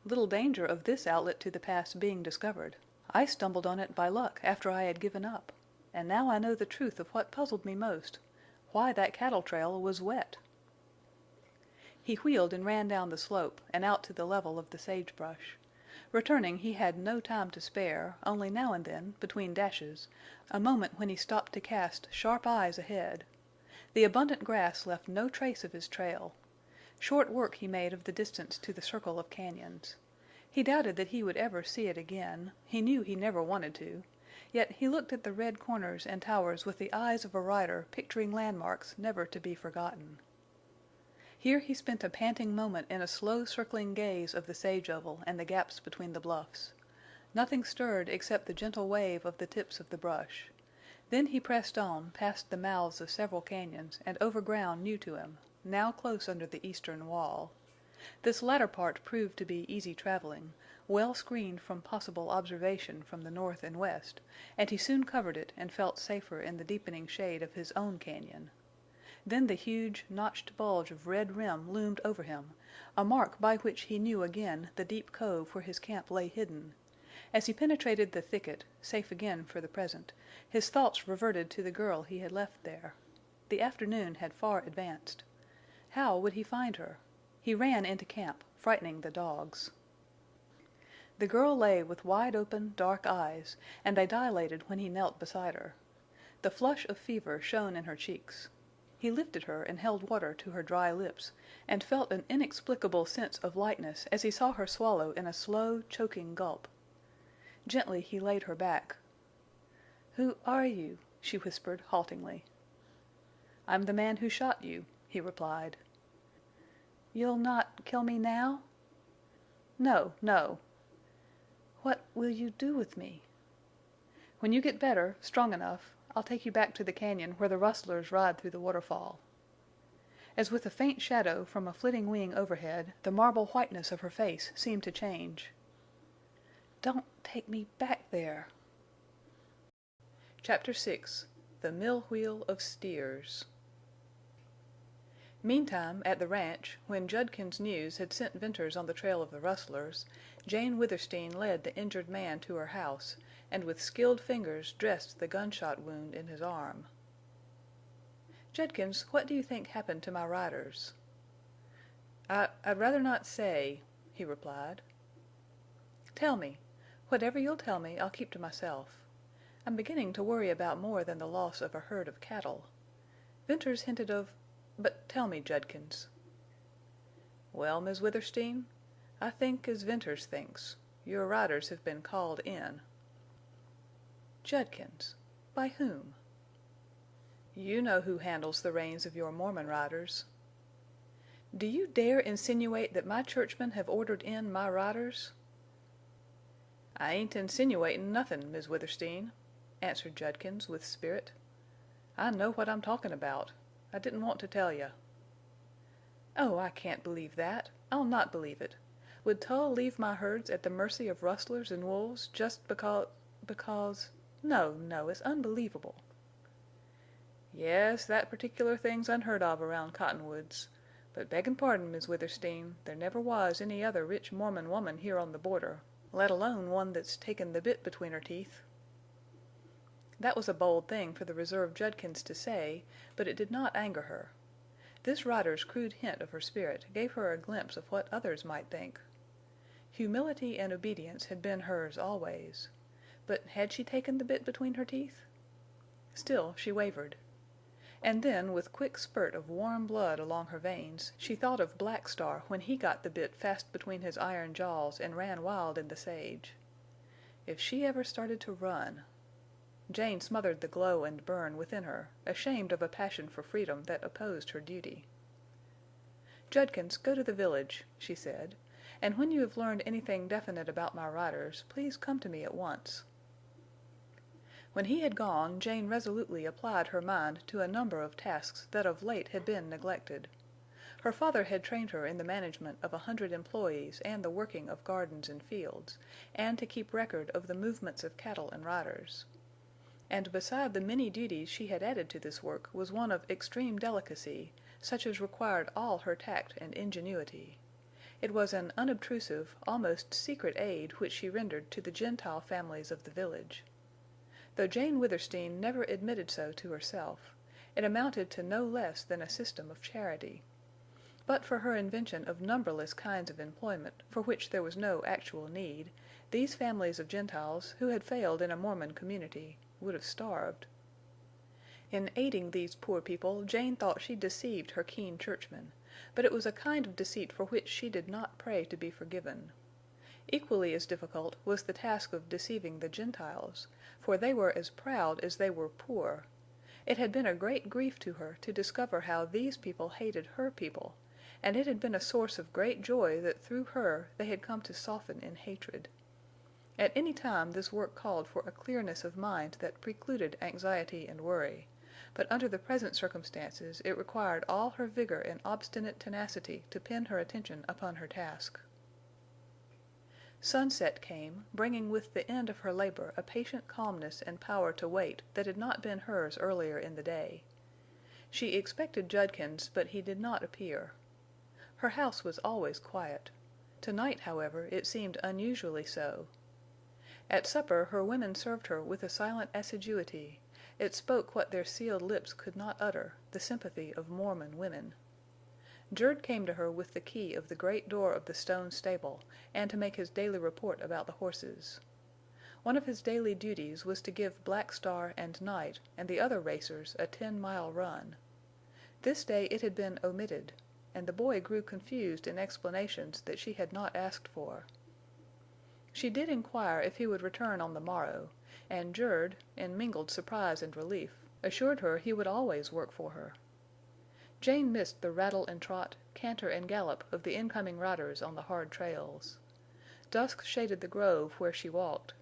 Little danger of this outlet to the pass being discovered. I stumbled on it by luck after I had given up. And now I know the truth of what puzzled me most—why that cattle trail was wet." He wheeled and ran down the slope and out to the level of the sagebrush. Returning, he had no time to spare, only now and then, between dashes, a moment when he stopped to cast sharp eyes ahead. The abundant grass left no trace of his trail. Short work he made of the distance to the circle of cañons. He doubted that he would ever see it again. He knew he never wanted to. Yet he looked at the red corners and towers with the eyes of a rider picturing landmarks never to be forgotten. Here he spent a panting moment in a slow circling gaze of the sage oval and the gaps between the bluffs. Nothing stirred except the gentle wave of the tips of the brush. Then he pressed on, past the mouths of several cañons and over ground new to him, now close under the eastern wall. This latter part proved to be easy traveling, well screened from possible observation from the north and west, and he soon covered it and felt safer in the deepening shade of his own cañon. Then the huge, notched bulge of red rim loomed over him, a mark by which he knew again the deep cove where his camp lay hidden. As he penetrated the thicket, safe again for the present, his thoughts reverted to the girl he had left there. The afternoon had far advanced. How would he find her? He ran into camp, frightening the dogs. The girl lay with wide-open, dark eyes, and they dilated when he knelt beside her. The flush of fever shone in her cheeks. He lifted her and held water to her dry lips, and felt an inexplicable sense of lightness as he saw her swallow in a slow, choking gulp. Gently he laid her back. "Who are you?" she whispered, haltingly. "I'm the man who shot you," he replied. "You'll not kill me now?" "No, no." "What will you do with me?" "When you get better, strong enough, I'll take you back to the cañon where the rustlers ride through the waterfall." As with a faint shadow from a flitting wing overhead, the marble whiteness of her face seemed to change. "Don't take me back there." Chapter 6. The Mill Wheel of Steers. Meantime, at the ranch, when Judkins's news had sent Venters on the trail of the rustlers, Jane Withersteen led the injured man to her house, and with skilled fingers dressed the gunshot wound in his arm. "Judkins, what do you think happened to my riders?" "I'd rather not say," he replied. "Tell me. Whatever you'll tell me I'll keep to myself. I'm beginning to worry about more than the loss of a herd of cattle. Venters hinted of—but tell me, Judkins." "Well, Miss Withersteen, I think as Venters thinks. Your riders have been called in." "Judkins! By whom?" "You know who handles the reins of your Mormon riders." "Do you dare insinuate that my churchmen have ordered in my riders?" "I ain't insinuatin' nothin', Miss Withersteen," answered Judkins with spirit. "I know what I'm talkin' about. I didn't want to tell you." "Oh, I can't believe that. I'll not believe it. Would Tull leave my herds at the mercy of rustlers and wolves just because— No, no, it's unbelievable." "Yes, that particular thing's unheard of around Cottonwoods. But beggin' pardon, Miss Withersteen, there never was any other rich Mormon woman here on the border, let alone one that's taken the bit between her teeth." That was a bold thing for the reserved Judkins to say, but it did not anger her. This rider's crude hint of her spirit gave her a glimpse of what others might think. Humility and obedience had been hers always. But had she taken the bit between her teeth? Still she wavered. And then, with quick spurt of warm blood along her veins, she thought of Black Star when he got the bit fast between his iron jaws and ran wild in the sage. If she ever started to run— Jane smothered the glow and burn within her, ashamed of a passion for freedom that opposed her duty. "Judkins, go to the village," she said, "and when you have learned anything definite about my riders, please come to me at once." When he had gone, Jane resolutely applied her mind to a number of tasks that of late had been neglected. Her father had trained her in the management of 100 employees and the working of gardens and fields, and to keep record of the movements of cattle and riders. And beside the many duties she had added to this work was one of extreme delicacy, such as required all her tact and ingenuity. It was an unobtrusive, almost secret aid which she rendered to the Gentile families of the village. Though Jane Withersteen never admitted so to herself, it amounted to no less than a system of charity. But for her invention of numberless kinds of employment for which there was no actual need, these families of Gentiles, who had failed in a Mormon community, would have starved. In aiding these poor people, Jane thought she deceived her keen churchmen, but it was a kind of deceit for which she did not pray to be forgiven. Equally as difficult was the task of deceiving the Gentiles, for they were as proud as they were poor. It had been a great grief to her to discover how these people hated her people, and it had been a source of great joy that through her they had come to soften in hatred. At any time this work called for a clearness of mind that precluded anxiety and worry, but under the present circumstances it required all her vigor and obstinate tenacity to pin her attention upon her task. Sunset came, bringing with the end of her labor a patient calmness and power to wait that had not been hers earlier in the day. She expected Judkins, but he did not appear. Her house was always quiet. Tonight, however, it seemed unusually so. At supper her women served her with a silent assiduity. It spoke what their sealed lips could not utter, the sympathy of Mormon women. Jerd came to her with the key of the great door of the stone stable, and to make his daily report about the horses. One of his daily duties was to give Black Star and Night and the other racers a 10-mile run. This day it had been omitted, and the boy grew confused in explanations that she had not asked for. She did inquire if he would return on the morrow, and Jerd, in mingled surprise and relief, assured her he would always work for her. Jane missed the rattle and trot, canter and gallop of the incoming riders on the hard trails. Dusk shaded the grove where she walked.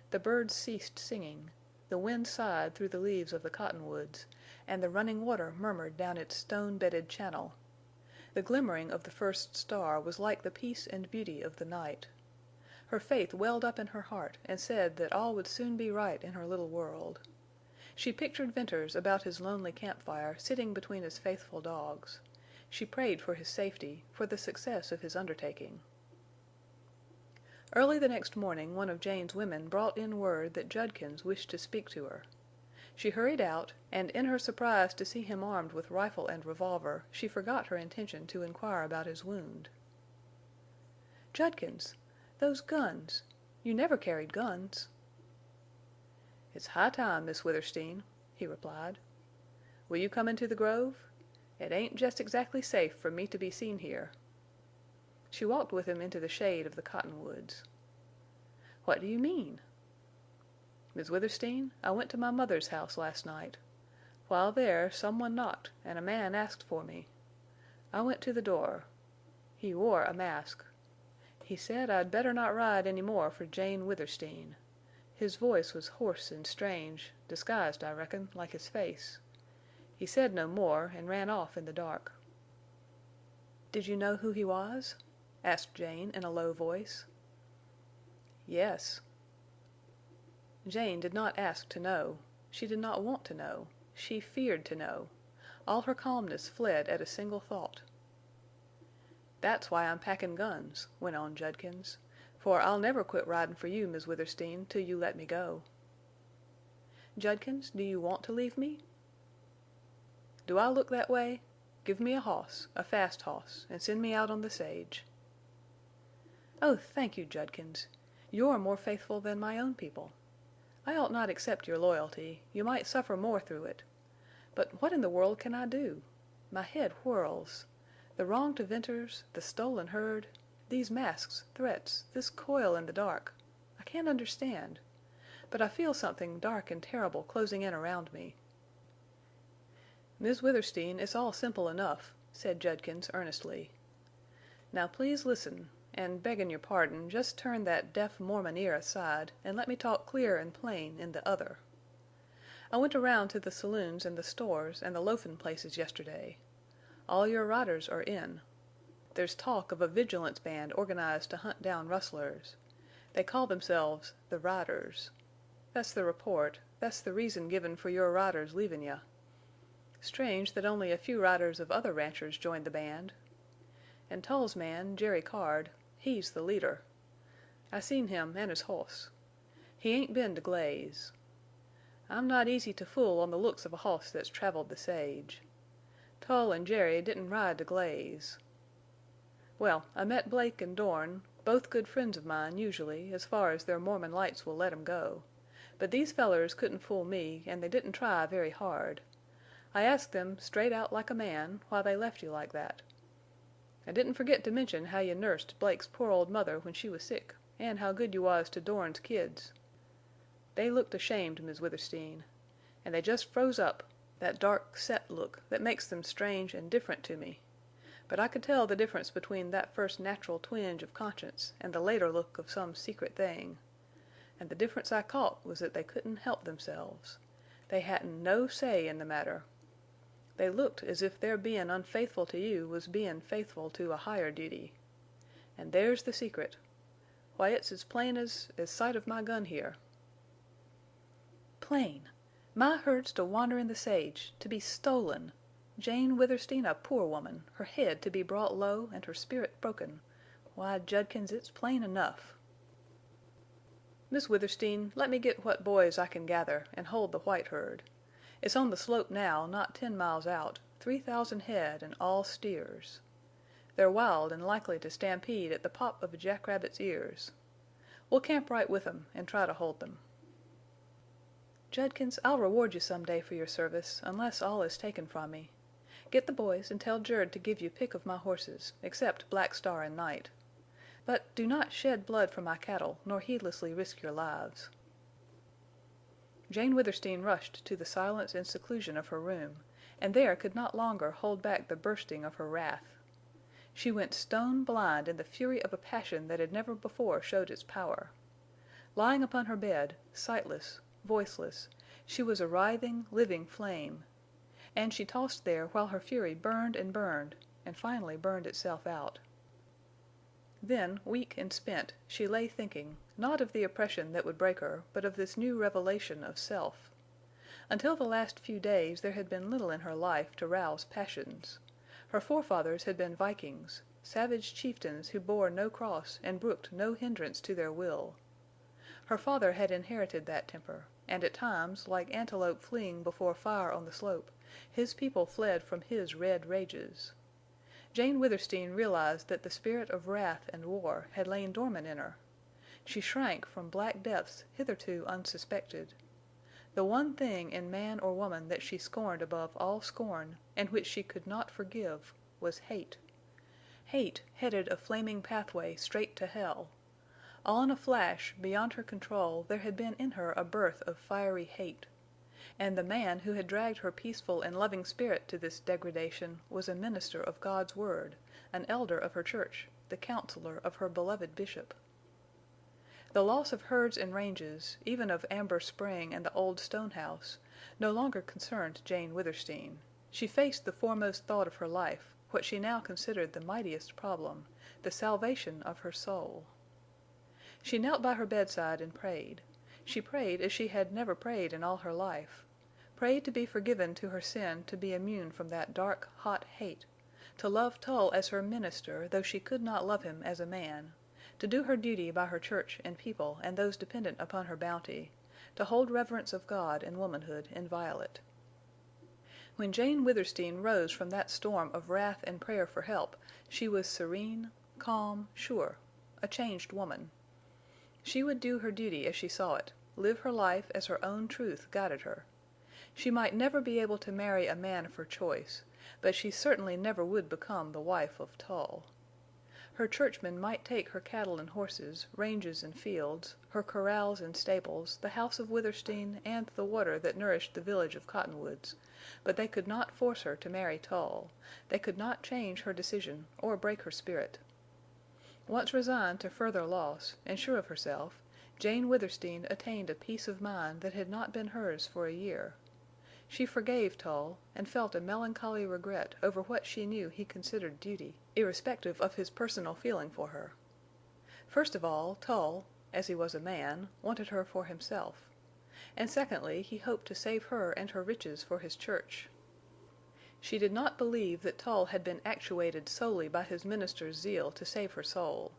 The birds ceased singing. The wind sighed through the leaves of the cottonwoods, and the running water murmured down its stone-bedded channel. The glimmering of the first star was like the peace and beauty of the night. Her faith welled up in her heart and said that all would soon be right in her little world. She pictured Venters about his lonely campfire sitting between his faithful dogs. She prayed for his safety, for the success of his undertaking. Early the next morning one of Jane's women brought in word that Judkins wished to speak to her. She hurried out, and in her surprise to see him armed with rifle and revolver, she forgot her intention to inquire about his wound. "Judkins! Those guns! You never carried guns." "It's high time, Miss Withersteen," he replied. "Will you come into the grove? It ain't just exactly safe for me to be seen here." She walked with him into the shade of the cottonwoods. "What do you mean?" "Miss Withersteen, I went to my mother's house last night. While there, someone knocked, and a man asked for me. I went to the door. He wore a mask. He said I'd better not ride any more for Jane Withersteen. His voice was hoarse and strange, disguised, I reckon, like his face. He said no more, and ran off in the dark." "Did you know who he was?" asked Jane in a low voice. "Yes." Jane did not ask to know. She did not want to know. She feared to know. All her calmness fled at a single thought. "That's why I'm packin' guns," went on Judkins. "For I'll never quit ridin' for you, Miss Withersteen, till you let me go." "Judkins, do you want to leave me?" "Do I look that way? Give me a hoss, a fast hoss, and send me out on the sage." "Oh, thank you, Judkins. You're more faithful than my own people. I ought not accept your loyalty. You might suffer more through it. But what in the world can I do? My head whirls. The wrong to Venters, the stolen herd, these masks, threats, this coil in the dark. I can't understand. But I feel something dark and terrible closing in around me." "Miss Withersteen, it's all simple enough," said Judkins earnestly. "Now please listen, and beggin' your pardon, just turn that deaf Mormon ear aside and let me talk clear and plain in the other. I went around to the saloons and the stores and the loafin' places yesterday. All your riders are in. There's talk of a vigilance band organized to hunt down rustlers. They call themselves the Riders. That's the report. That's the reason given for your riders leavin' you. Strange that only a few riders of other ranchers joined the band. And Tull's man, Jerry Card, he's the leader. I seen him and his hoss. He ain't been to Glaze. I'm not easy to fool on the looks of a hoss that's traveled the sage. Tull and Jerry didn't ride to Glaze. Well, I met Blake and Dorn, both good friends of mine usually, as far as their Mormon lights will let 'em go. But these fellers couldn't fool me, and they didn't try very hard. I asked them, straight out like a man, why they left you like that. I didn't forget to mention how you nursed Blake's poor old mother when she was sick, and how good you was to Dorn's kids. They looked ashamed, Miss Withersteen. And they just froze up, that dark, set look that makes them strange and different to me. But I could tell the difference between that first natural twinge of conscience and the later look of some secret thing. And the difference I caught was that they couldn't help themselves. They hadn't no say in the matter. They looked as if their bein' unfaithful to you was bein' faithful to a higher duty. And there's the secret. Why, it's as plain as sight of my gun here. Plain! My herd's to wander in the sage, to be stolen. Jane Withersteen a poor woman, her head to be brought low and her spirit broken. Why, Judkins, it's plain enough. Miss Withersteen, let me get what boys I can gather and hold the white herd. It's on the slope now, not 10 miles out, 3,000 head and all steers. They're wild and likely to stampede at the pop of a jackrabbit's ears. We'll camp right with 'em and try to hold them. Judkins, I'll reward you some day for your service, unless all is taken from me. Get the boys and tell Jerd to give you pick of my horses, except Black Star and Night. But do not shed blood for my cattle, nor heedlessly risk your lives. Jane Withersteen rushed to the silence and seclusion of her room, and there could not longer hold back the bursting of her wrath. She went stone blind in the fury of a passion that had never before showed its power. Lying upon her bed, sightless, voiceless, she was a writhing, living flame. And she tossed there while her fury burned and finally burned itself out. Then, weak and spent, she lay thinking, not of the oppression that would break her, but of this new revelation of self. Until the last few days there had been little in her life to rouse passions. Her forefathers had been Vikings, savage chieftains who bore no cross and brooked no hindrance to their will. Her father had inherited that temper, and at times, like antelope fleeing before fire on the slope, his people fled from his red rages. Jane Withersteen realized that the spirit of wrath and war had lain dormant in her. She shrank from black depths hitherto unsuspected. The one thing in man or woman that she scorned above all scorn, and which she could not forgive, was hate. Hate headed a flaming pathway straight to hell. All in a flash, beyond her control, there had been in her a birth of fiery hate. And the man who had dragged her peaceful and loving spirit to this degradation was a minister of God's word, an elder of her church, the counselor of her beloved bishop. The loss of herds and ranges, even of Amber Spring and the old stone house, no longer concerned Jane Withersteen. She faced the foremost thought of her life, what she now considered the mightiest problem, the salvation of her soul. She knelt by her bedside and prayed. She prayed as she had never prayed in all her life. Prayed to be forgiven to her sin, to be immune from that dark, hot hate, to love Tull as her minister, though she could not love him as a man, to do her duty by her church and people and those dependent upon her bounty, to hold reverence of God and womanhood inviolate. When Jane Withersteen rose from that storm of wrath and prayer for help, she was serene, calm, sure, a changed woman. She would do her duty as she saw it, live her life as her own truth guided her. She might never be able to marry a man of her choice, but she certainly never would become the wife of Tull. Her churchmen might take her cattle and horses, ranges and fields, her corrals and stables, the house of Withersteen, and the water that nourished the village of Cottonwoods, but they could not force her to marry Tull. They could not change her decision or break her spirit. Once resigned to further loss, and sure of herself, Jane Withersteen attained a peace of mind that had not been hers for a year. She forgave Tull, and felt a melancholy regret over what she knew he considered duty, irrespective of his personal feeling for her. First of all, Tull, as he was a man, wanted her for himself; and secondly, he hoped to save her and her riches for his church. She did not believe that Tull had been actuated solely by his minister's zeal to save her soul.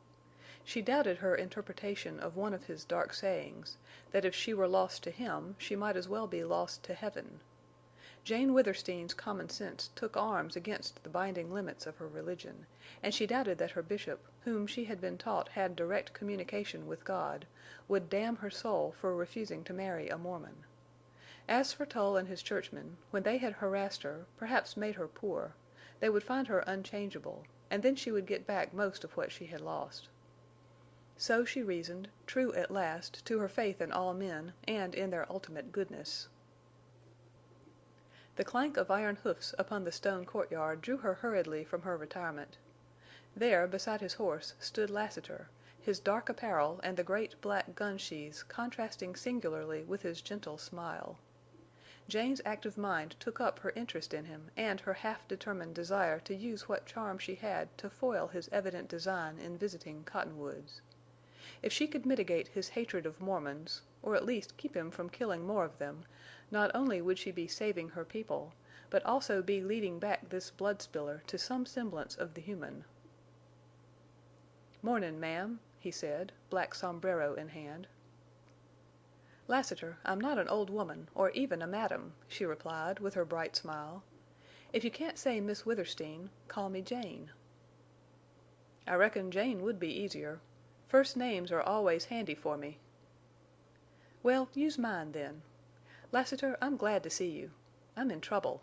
She doubted her interpretation of one of his dark sayings, that if she were lost to him, she might as well be lost to heaven. Jane Withersteen's common sense took arms against the binding limits of her religion, and she doubted that her bishop, whom she had been taught had direct communication with God, would damn her soul for refusing to marry a Mormon. As for Tull and his churchmen, when they had harassed her, perhaps made her poor, they would find her unchangeable, and then she would get back most of what she had lost. So she reasoned, true at last to her faith in all men and in their ultimate goodness. The clank of iron hoofs upon the stone courtyard drew her hurriedly from her retirement. There, beside his horse, stood Lassiter, his dark apparel and the great black gun sheaths contrasting singularly with his gentle smile. Jane's active mind took up her interest in him and her half-determined desire to use what charm she had to foil his evident design in visiting Cottonwoods. If she could mitigate his hatred of Mormons, or at least keep him from killing more of them, not only would she be saving her people, but also be leading back this blood-spiller to some semblance of the human. "Mornin', ma'am," he said, black sombrero in hand. "Lassiter, I'm not an old woman, or even a madam," she replied, with her bright smile. "If you can't say Miss Withersteen, call me Jane." "I reckon Jane would be easier. First names are always handy for me." "Well, use mine, then. Lassiter, I'm glad to see you. I'm in trouble."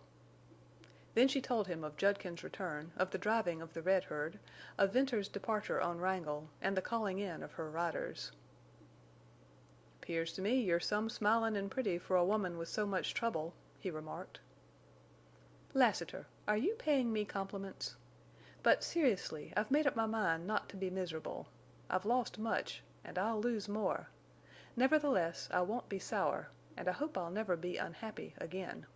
Then she told him of Judkins's return, of the driving of the red herd, of Venters's departure on Wrangle, and the calling in of her riders. "'Pears to me you're some smilin' and pretty for a woman with so much trouble," he remarked. "Lassiter, are you paying me compliments? But seriously, I've made up my mind not to be miserable. I've lost much, and I'll lose more. Nevertheless, I won't be sour, and I hope I'll never be unhappy again."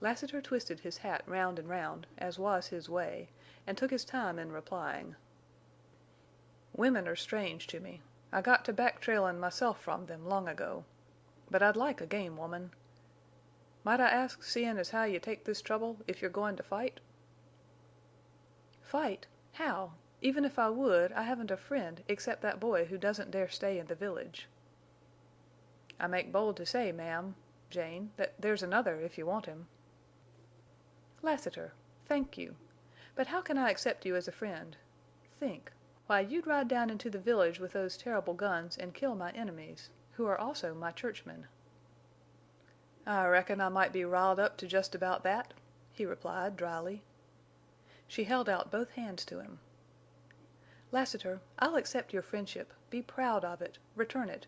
Lassiter twisted his hat round and round, as was his way, and took his time in replying. "Women are strange to me. I got to back trailin' myself from them long ago. But I'd like a game woman. Might I ask, seein' as how you take this trouble, if you're goin' to fight?" "Fight? How? Even if I would, I haven't a friend except that boy who doesn't dare stay in the village." "I make bold to say, ma'am, Jane, that there's another if you want him." "Lassiter! Thank you. But how can I accept you as a friend? Think. Why, you'd ride down into the village with those terrible guns and kill my enemies, who are also my churchmen." "I reckon I might be riled up to just about that," he replied, dryly. She held out both hands to him. "Lassiter, I'll accept your friendship, be proud of it, return it,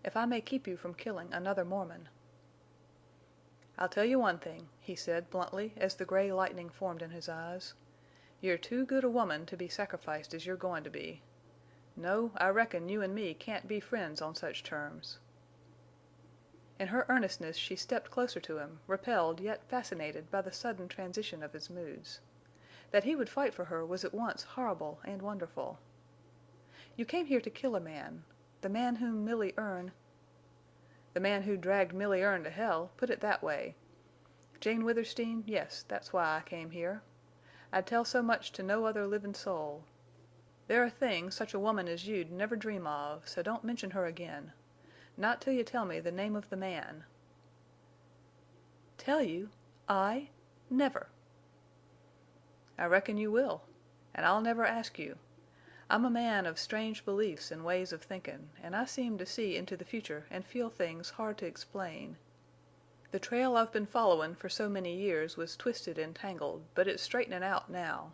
if I may keep you from killing another Mormon." "I'll tell you one thing," he said, bluntly, as the gray lightning formed in his eyes. "You're too good a woman to be sacrificed as you're going to be. No, I reckon you and me can't be friends on such terms." In her earnestness she stepped closer to him, repelled yet fascinated by the sudden transition of his moods. That he would fight for her was at once horrible and wonderful. "You came here to kill a man. The man whom Milly Erne—" "The man who dragged Milly Erne to hell, put it that way. Jane Withersteen, yes, that's why I came here. I'd tell so much to no other livin' soul. There are things such a woman as you'd never dream of, so don't mention her again. Not till you tell me the name of the man." "Tell you? I? Never!" "I reckon you will. And I'll never ask you. I'm a man of strange beliefs and ways of thinkin', and I seem to see into the future and feel things hard to explain. The trail I've been followin' for so many years was twisted and tangled, but it's straightenin' out now.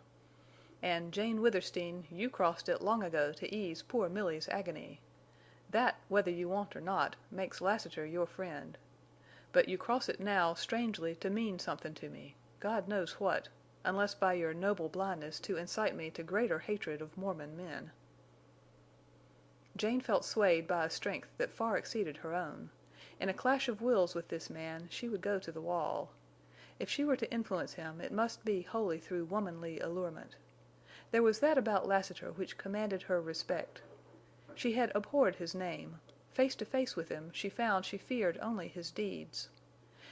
And, Jane Withersteen, you crossed it long ago to ease poor Milly's agony. That, whether you want or not, makes Lassiter your friend. But you cross it now strangely to mean somethin' to me, God knows what, unless by your noble blindness to incite me to greater hatred of Mormon men." Jane felt swayed by a strength that far exceeded her own. In a clash of wills with this man she would go to the wall. If she were to influence him it must be wholly through womanly allurement. There was that about Lassiter which commanded her respect. She had abhorred his name. Face to face with him, she found she feared only his deeds.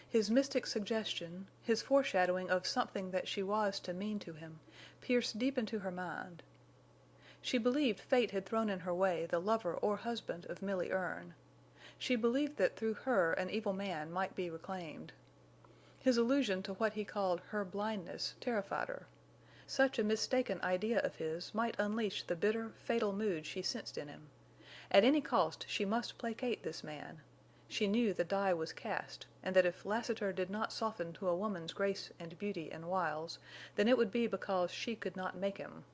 His mystic suggestion, his foreshadowing of something that she was to mean to him, pierced deep into her mind. She believed fate had thrown in her way the lover or husband of Milly Erne. She believed that through her an evil man might be reclaimed. His allusion to what he called her blindness terrified her. Such a mistaken idea of his might unleash the bitter, fatal mood she sensed in him. At any cost she must placate this man. She knew the die was cast, and that if Lassiter did not soften to a woman's grace and beauty and wiles, then it would be because she could not make him.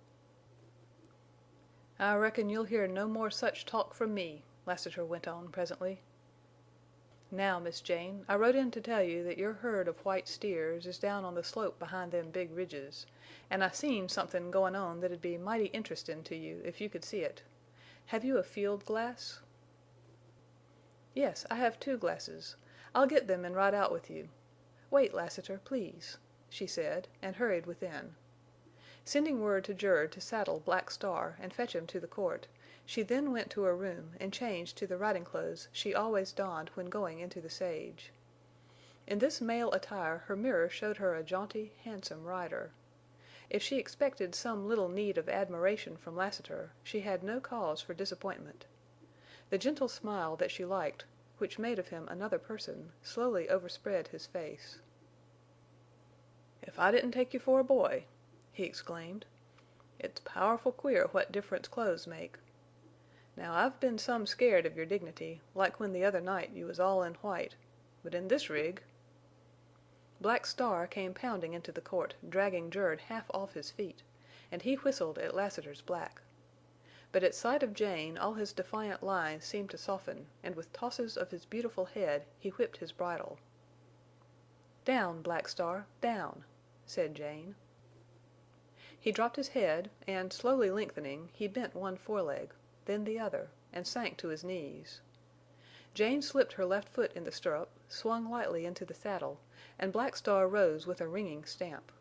"I reckon you'll hear no more such talk from me," Lassiter went on presently. "Now, Miss Jane, I rode in to tell you that your herd of white steers is down on the slope behind them big ridges, and I seen somethin' goin' on that'd be mighty interestin' to you if you could see it. Have you a field glass?" "Yes, I have 2 glasses. I'll get them and ride out with you. Wait, Lassiter, please," she said, and hurried within. Sending word to Jerd to saddle Black Star and fetch him to the court, she then went to her room and changed to the riding clothes she always donned when going into the sage. In this male attire her mirror showed her a jaunty, handsome rider. If she expected some little need of admiration from Lassiter, she had no cause for disappointment. The gentle smile that she liked, which made of him another person, slowly overspread his face. "If I didn't take you for a boy!" he exclaimed. "It's powerful queer what difference clothes make. Now I've been some scared of your dignity, like when the other night you was all in white, but in this rig—" Black Star came pounding into the court, dragging Jerd half off his feet, and he whistled at Lassiter's black. But at sight of Jane all his defiant lines seemed to soften, and with tosses of his beautiful head he whipped his bridle. "Down, Black Star, down," said Jane. He dropped his head, and, slowly lengthening, he bent one foreleg, then the other, and sank to his knees. Jane slipped her left foot in the stirrup, swung lightly into the saddle, and Black Star rose with a ringing stamp.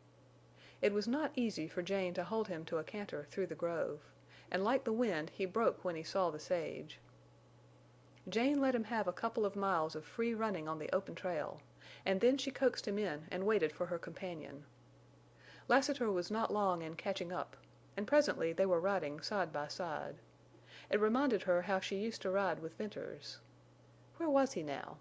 It was not easy for Jane to hold him to a canter through the grove, and like the wind he broke when he saw the sage. Jane let him have a couple of miles of free running on the open trail, and then she coaxed him in and waited for her companion. Lassiter was not long in catching up, and presently they were riding side by side. It reminded her how she used to ride with Venters. Where was he now?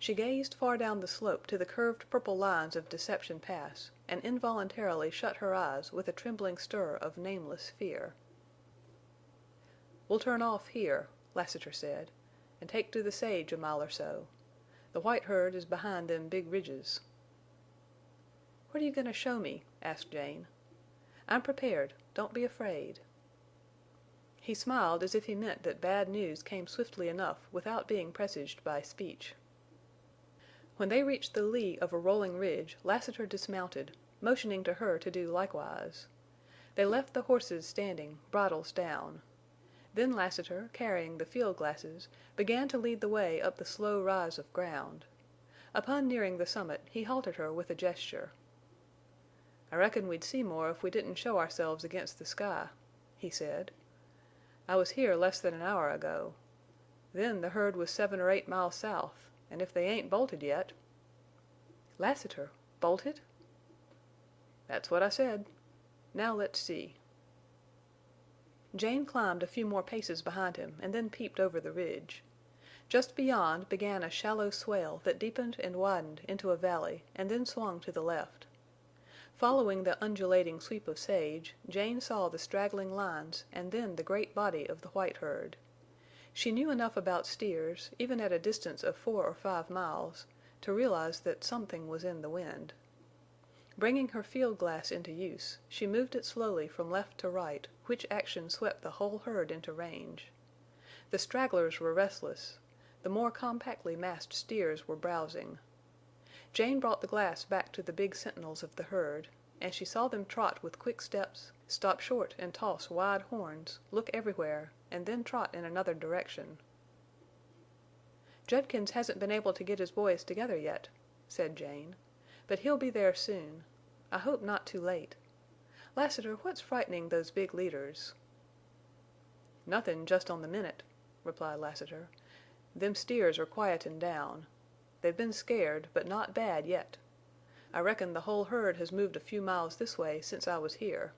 She gazed far down the slope to the curved purple lines of Deception Pass, and involuntarily shut her eyes with a trembling stir of nameless fear. "We'll turn off here," Lassiter said, "and take to the sage a mile or so. The white herd is behind them big ridges." "What are you going to show me?" asked Jane. "I'm prepared. Don't be afraid." He smiled as if he meant that bad news came swiftly enough without being presaged by speech. When they reached the lee of a rolling ridge Lassiter dismounted, motioning to her to do likewise. They left the horses standing, bridles down. Then Lassiter, carrying the field glasses, began to lead the way up the slow rise of ground. Upon nearing the summit he halted her with a gesture. "I reckon we'd see more if we didn't show ourselves against the sky," he said. "I was here less than an hour ago. Then the herd was 7 or 8 miles south, and if they ain't bolted yet—" "Lassiter! Bolted?" "That's what I said. Now let's see." Jane climbed a few more paces behind him and then peeped over the ridge. Just beyond began a shallow swale that deepened and widened into a valley and then swung to the left. Following the undulating sweep of sage, Jane saw the straggling lines and then the great body of the white herd. She knew enough about steers, even at a distance of 4 or 5 miles, to realize that something was in the wind. Bringing her field glass into use, she moved it slowly from left to right, which action swept the whole herd into range. The stragglers were restless. The more compactly massed steers were browsing. Jane brought the glass back to the big sentinels of the herd, and she saw them trot with quick steps, stop short and toss wide horns, look everywhere, and then trot in another direction. "Judkins hasn't been able to get his boys together yet," said Jane. "But he'll be there soon. I hope not too late. Lassiter, what's frightening those big leaders?" "Nothin' just on the minute," replied Lassiter. "Them steers are quietin' down. They've been scared, but not bad yet. I reckon the whole herd has moved a few miles this way since I was here."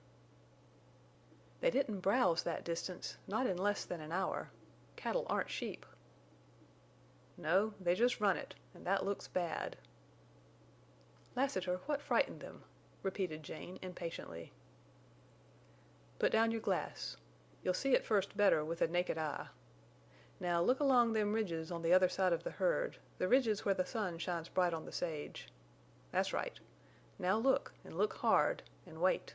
"They didn't browse that distance, not in less than an hour. Cattle aren't sheep." "No, they just run it, and that looks bad." "Lassiter, what frightened them?" repeated Jane, impatiently. "Put down your glass. You'll see at first better with a naked eye. Now look along them ridges on the other side of the herd, the ridges where the sun shines bright on the sage. That's right. Now look, and look hard, and wait."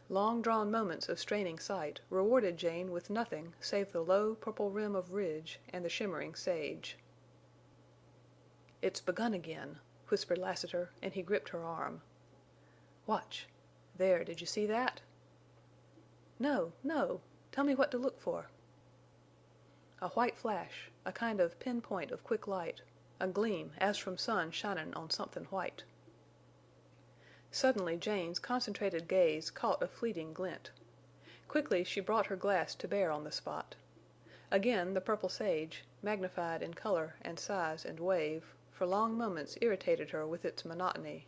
Long-drawn moments of straining sight rewarded Jane with nothing save the low, purple rim of ridge and the shimmering sage. "It's begun again," whispered Lassiter, and he gripped her arm. "Watch. There, did you see that?" "No, no. Tell me what to look for." "A white flash, a kind of pin-point of quick light, a gleam as from sun shining on something white." Suddenly Jane's concentrated gaze caught a fleeting glint. Quickly she brought her glass to bear on the spot. Again the purple sage, magnified in color and size and wave, for long moments irritated her with its monotony.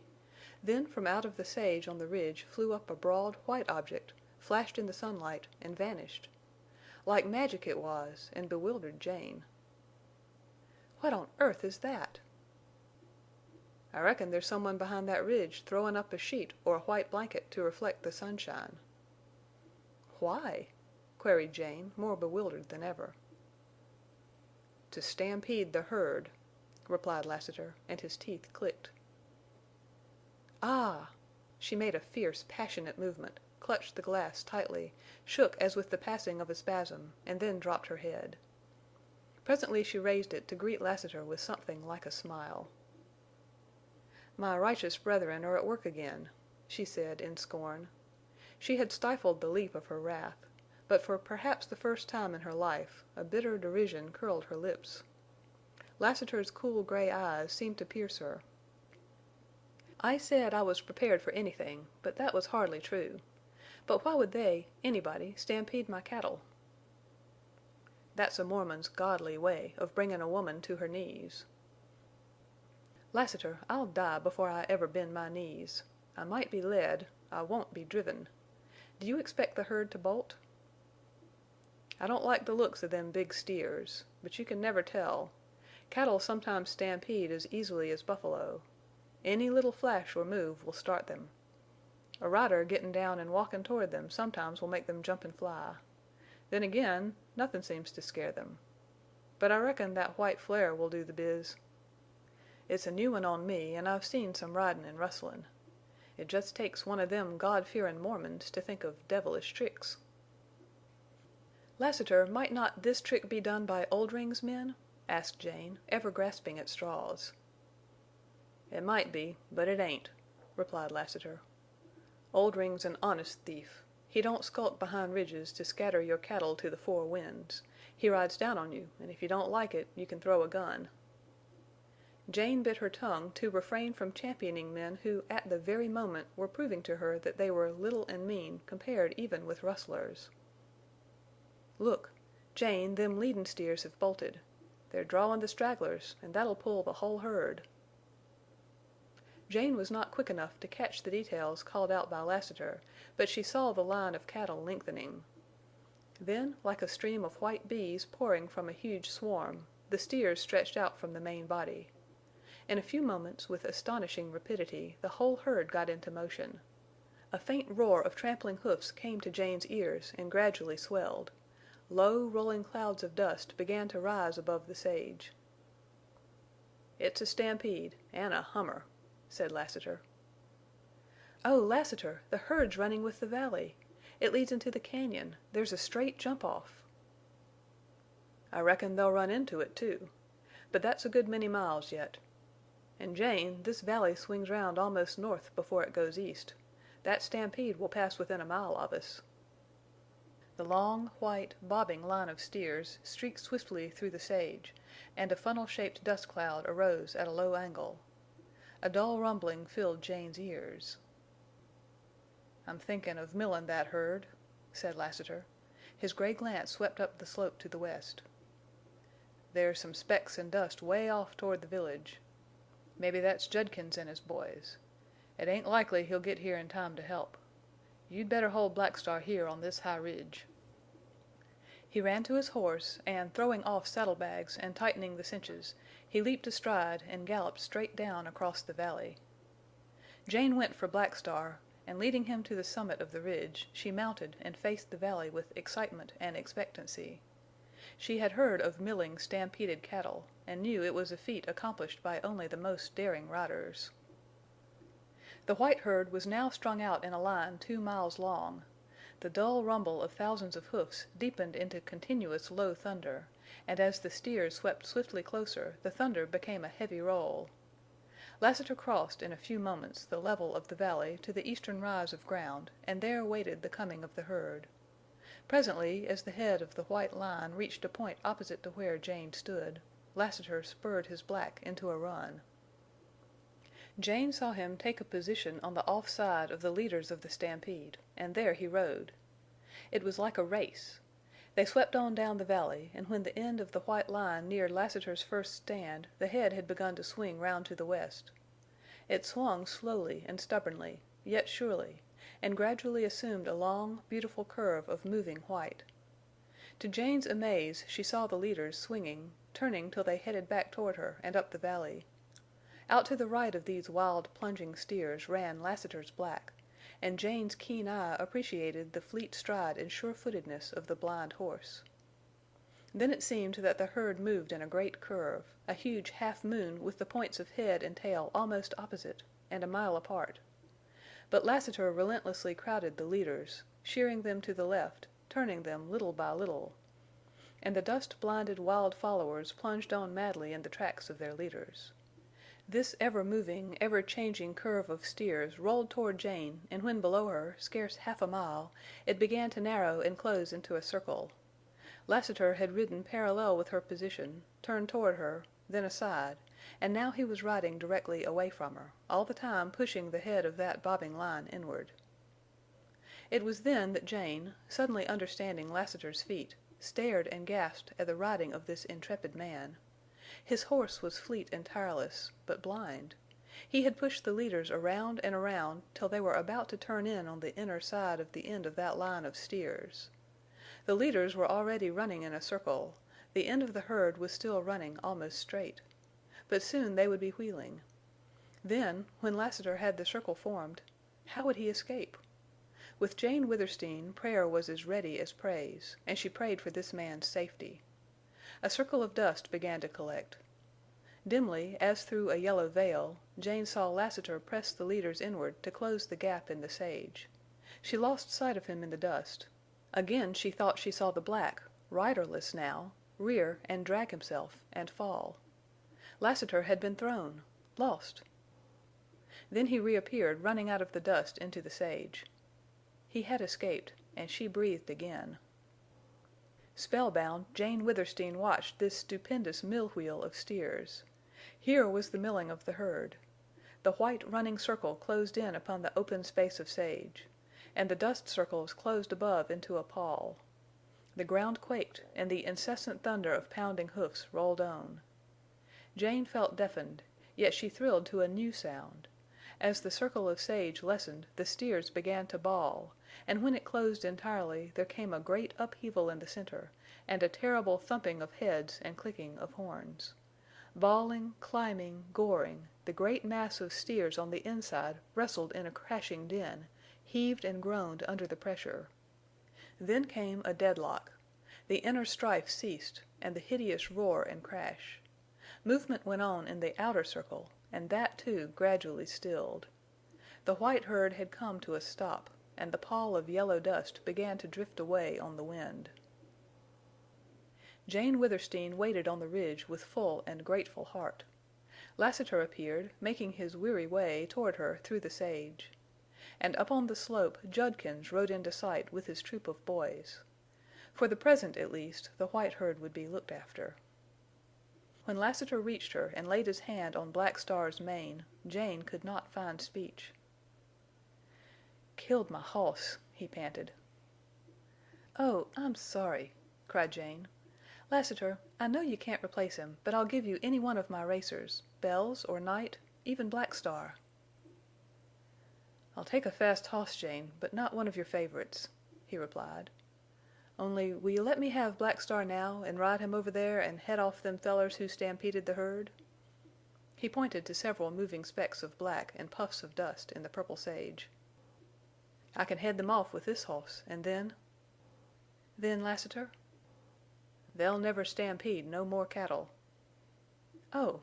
Then from out of the sage on the ridge flew up a broad white object, flashed in the sunlight, and vanished. Like magic it was, and bewildered Jane. "What on earth is that?" "I reckon there's someone behind that ridge throwin' up a sheet or a white blanket to reflect the sunshine." "Why?" queried Jane, more bewildered than ever. "To stampede the herd," replied Lassiter, and his teeth clicked. "Ah!" She made a fierce, passionate movement, clutched the glass tightly, shook as with the passing of a spasm, and then dropped her head. Presently she raised it to greet Lassiter with something like a smile. "My righteous brethren are at work again," she said in scorn. She had stifled the leap of her wrath, but for perhaps the first time in her life a bitter derision curled her lips. Lassiter's cool gray eyes seemed to pierce her. "I said I was prepared for anything, but that was hardly true. But why would anybody, stampede my cattle?" "That's a Mormon's godly way of bringin' a woman to her knees." "Lassiter, I'll die before I ever bend my knees. I might be led. I won't be driven. Do you expect the herd to bolt?" "I don't like the looks of them big steers. But you can never tell. Cattle sometimes stampede as easily as buffalo. Any little flash or move will start them. A rider gettin' down and walkin' toward them sometimes will make them jump and fly. Then again, nothin' seems to scare them. But I reckon that white flare will do the biz. It's a new one on me, and I've seen some ridin' and rustlin'. It jest takes one of them God-fearin' Mormons to think of devilish tricks." "Lassiter, might not this trick be done by Oldring's men?" asked Jane, ever grasping at straws. "It might be, but it ain't," replied Lassiter. "Oldring's an honest thief. He don't skulk behind ridges to scatter your cattle to the four winds. He rides down on you, and if you don't like it, you can throw a gun." Jane bit her tongue to refrain from championing men who at the very moment were proving to her that they were little and mean compared even with rustlers. "Look! Jane, them leadin' steers have bolted. They're drawin' the stragglers, and that'll pull the whole herd." Jane was not quick enough to catch the details called out by Lassiter, but she saw the line of cattle lengthening. Then, like a stream of white bees pouring from a huge swarm, the steers stretched out from the main body. In a few moments, with astonishing rapidity, the whole herd got into motion. A faint roar of trampling hoofs came to Jane's ears and gradually swelled. Low, rolling clouds of dust began to rise above the sage. "It's a stampede, and a hummer," said Lassiter. "Oh, Lassiter, the herd's running with the valley. It leads into the cañon. There's a straight jump-off." "I reckon they'll run into it, too. But that's a good many miles yet. And, Jane, this valley swings round almost north before it goes east. That stampede will pass within a mile of us." The long, white, bobbing line of steers streaked swiftly through the sage, and a funnel-shaped dust cloud arose at a low angle. A dull rumbling filled Jane's ears. "I'm thinkin' of millin' that herd," said Lassiter. His gray glance swept up the slope to the west. "There's some specks and dust way off toward the village. Mebbe that's Judkins and his boys. It ain't likely he'll get here in time to help. You'd better hold Black Star here on this high ridge." He ran to his horse, and, throwing off saddlebags and tightening the cinches, he leaped astride and galloped straight down across the valley. Jane went for Black Star, and leading him to the summit of the ridge, she mounted and faced the valley with excitement and expectancy. She had heard of milling stampeded cattle, and knew it was a feat accomplished by only the most daring riders. The white herd was now strung out in a line 2 miles long. The dull rumble of thousands of hoofs deepened into continuous low thunder, and as the steers swept swiftly closer the thunder became a heavy roll. Lassiter crossed in a few moments the level of the valley to the eastern rise of ground, and there waited the coming of the herd. Presently, as the head of the white line reached a point opposite to where Jane stood, Lassiter spurred his black into a run. Jane saw him take a position on the off side of the leaders of the stampede, and there he rode. It was like a race. They swept on down the valley, and when the end of the white line neared Lassiter's first stand, the head had begun to swing round to the west. It swung slowly and stubbornly, yet surely, and gradually assumed a long, beautiful curve of moving white. To Jane's amaze she saw the leaders swinging, turning till they headed back toward her and up the valley. Out to the right of these wild, plunging steers ran Lassiter's black, and Jane's keen eye appreciated the fleet stride and sure-footedness of the blind horse. Then it seemed that the herd moved in a great curve, a huge half moon with the points of head and tail almost opposite, and a mile apart. But Lassiter relentlessly crowded the leaders, sheering them to the left, turning them little by little. And the dust-blinded wild followers plunged on madly in the tracks of their leaders. This ever-moving, ever-changing curve of steers rolled toward Jane, and when below her, scarce half a mile, it began to narrow and close into a circle. Lassiter had ridden parallel with her position, turned toward her, then aside, and now he was riding directly away from her, all the time pushing the head of that bobbing line inward. It was then that Jane, suddenly understanding Lassiter's feat, stared and gasped at the riding of this intrepid man. His horse was fleet and tireless, but blind. He had pushed the leaders around and around till they were about to turn in on the inner side of the end of that line of steers. The leaders were already running in a circle. The end of the herd was still running almost straight. But soon they would be wheeling. Then, when Lassiter had the circle formed, how would he escape? With Jane Withersteen, prayer was as ready as praise, and she prayed for this man's safety. A circle of dust began to collect. Dimly, as through a yellow veil, Jane saw Lassiter press the leaders inward to close the gap in the sage. She lost sight of him in the dust. Again she thought she saw the black, riderless now, rear and drag himself and fall. Lassiter had been thrown, lost. Then he reappeared, running out of the dust into the sage. He had escaped, and she breathed again. Spellbound, Jane Withersteen watched this stupendous mill-wheel of steers. Here was the milling of the herd. The white running circle closed in upon the open space of sage, and the dust circles closed above into a pall. The ground quaked, and the incessant thunder of pounding hoofs rolled on. Jane felt deafened, yet she thrilled to a new sound. As the circle of sage lessened, the steers began to bawl, and when it closed entirely there came a great upheaval in the center, and a terrible thumping of heads and clicking of horns. Bawling, climbing, goring, the great mass of steers on the inside wrestled in a crashing din, heaved and groaned under the pressure. Then came a deadlock. The inner strife ceased, and the hideous roar and crash. Movement went on in the outer circle, and that, too, gradually stilled. The white herd had come to a stop, and the pall of yellow dust began to drift away on the wind. Jane Withersteen waited on the ridge with full and grateful heart. Lassiter appeared, making his weary way toward her through the sage. And up on the slope Judkins rode into sight with his troop of boys. For the present, at least, the white herd would be looked after. When Lassiter reached her and laid his hand on Black Star's mane, Jane could not find speech. "Killed my hoss," he panted. "Oh, I'm sorry," cried Jane. "Lassiter, I know you can't replace him, but I'll give you any one of my racers—Bells or Night, even Black Star." "I'll take a fast hoss, Jane, but not one of your favorites," he replied. "Only, will you let me have Black Star now and ride him over there and head off them fellers who stampeded the herd?" He pointed to several moving specks of black and puffs of dust in the purple sage. "I can head them off with this hoss, and then—" "Then, Lassiter?" "They'll never stampede no more cattle." "Oh!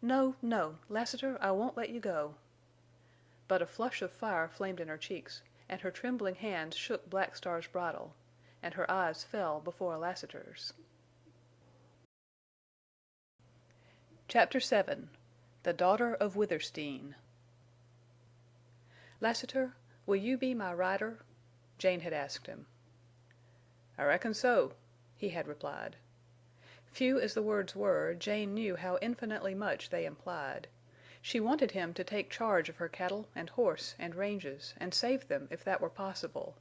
No, no! Lassiter, I won't let you go." But a flush of fire flamed in her cheeks, and her trembling hands shook Black Star's bridle, and her eyes fell before Lassiter's. Chapter 7 The Daughter of Withersteen "Lassiter, will you be my rider?" Jane had asked him. "I reckon so," he had replied. Few as the words were, Jane knew how infinitely much they implied. She wanted him to take charge of her cattle and horse and ranges and save them if that were possible.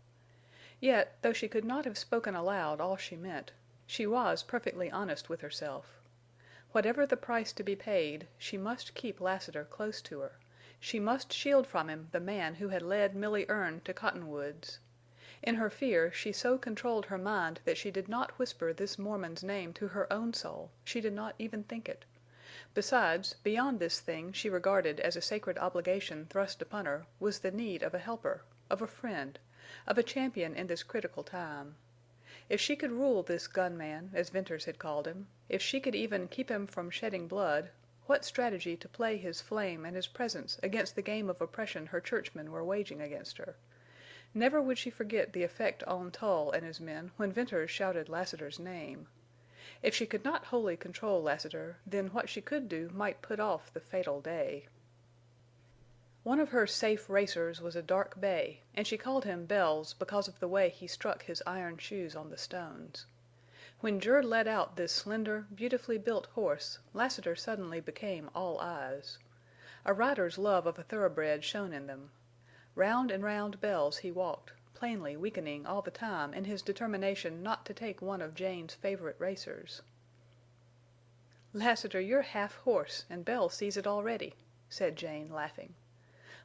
Yet, though she could not have spoken aloud all she meant, she was perfectly honest with herself. Whatever the price to be paid, she must keep Lassiter close to her. She must shield from him the man who had led Milly Erne to Cottonwoods. In her fear she so controlled her mind that she did not whisper this Mormon's name to her own soul; she did not even think it. Besides, beyond this thing she regarded as a sacred obligation thrust upon her was the need of a helper, of a friend, of a champion in this critical time. If she could rule this gunman, as Venters had called him, if she could even keep him from shedding blood, what strategy to play his flame and his presence against the game of oppression her churchmen were waging against her? Never would she forget the effect on Tull and his men when Venters shouted Lassiter's name. If she could not wholly control Lassiter, then what she could do might put off the fatal day. One of her safe racers was a dark bay, and she called him Bells because of the way he struck his iron shoes on the stones. When Jerd led out this slender, beautifully built horse, Lassiter suddenly became all eyes. A rider's love of a thoroughbred shone in them. Round and round Bells he walked, plainly weakening all the time in his determination not to take one of Jane's favorite racers. "Lassiter, you're half horse, and Bells sees it already," said Jane, laughing.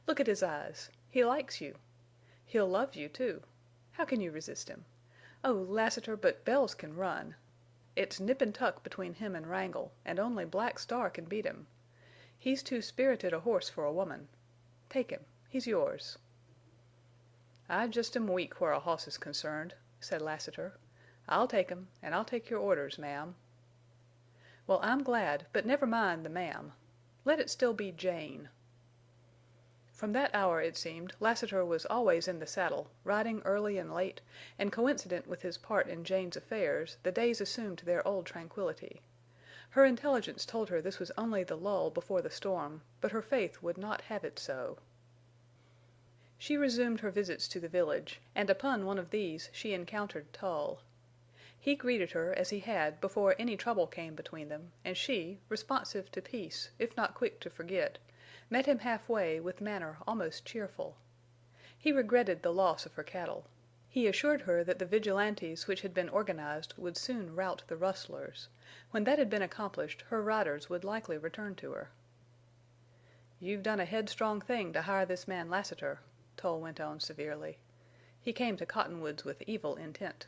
"Look at his eyes. He likes you. He'll love you, too. How can you resist him? Oh, Lassiter, but Bells can run. It's nip and tuck between him and Wrangle, and only Black Star can beat him. He's too spirited a horse for a woman. Take him. He's yours." "I jest am weak where a hoss is concerned," said Lassiter. "I'll take him, and I'll take your orders, ma'am." "Well, I'm glad, but never mind the ma'am. Let it still be Jane." From that hour, it seemed, Lassiter was always in the saddle, riding early and late, and coincident with his part in Jane's affairs, the days assumed their old tranquillity. Her intelligence told her this was only the lull before the storm, but her faith would not have it so. She resumed her visits to the village, and upon one of these she encountered Tull. He greeted her as he had before any trouble came between them, and she, responsive to peace, if not quick to forget, met him halfway with manner almost cheerful. He regretted the loss of her cattle. He assured her that the vigilantes which had been organized would soon rout the rustlers. When that had been accomplished her riders would likely return to her. "You've done a headstrong thing to hire this man Lassiter," Tull went on severely. "He came to Cottonwoods with evil intent."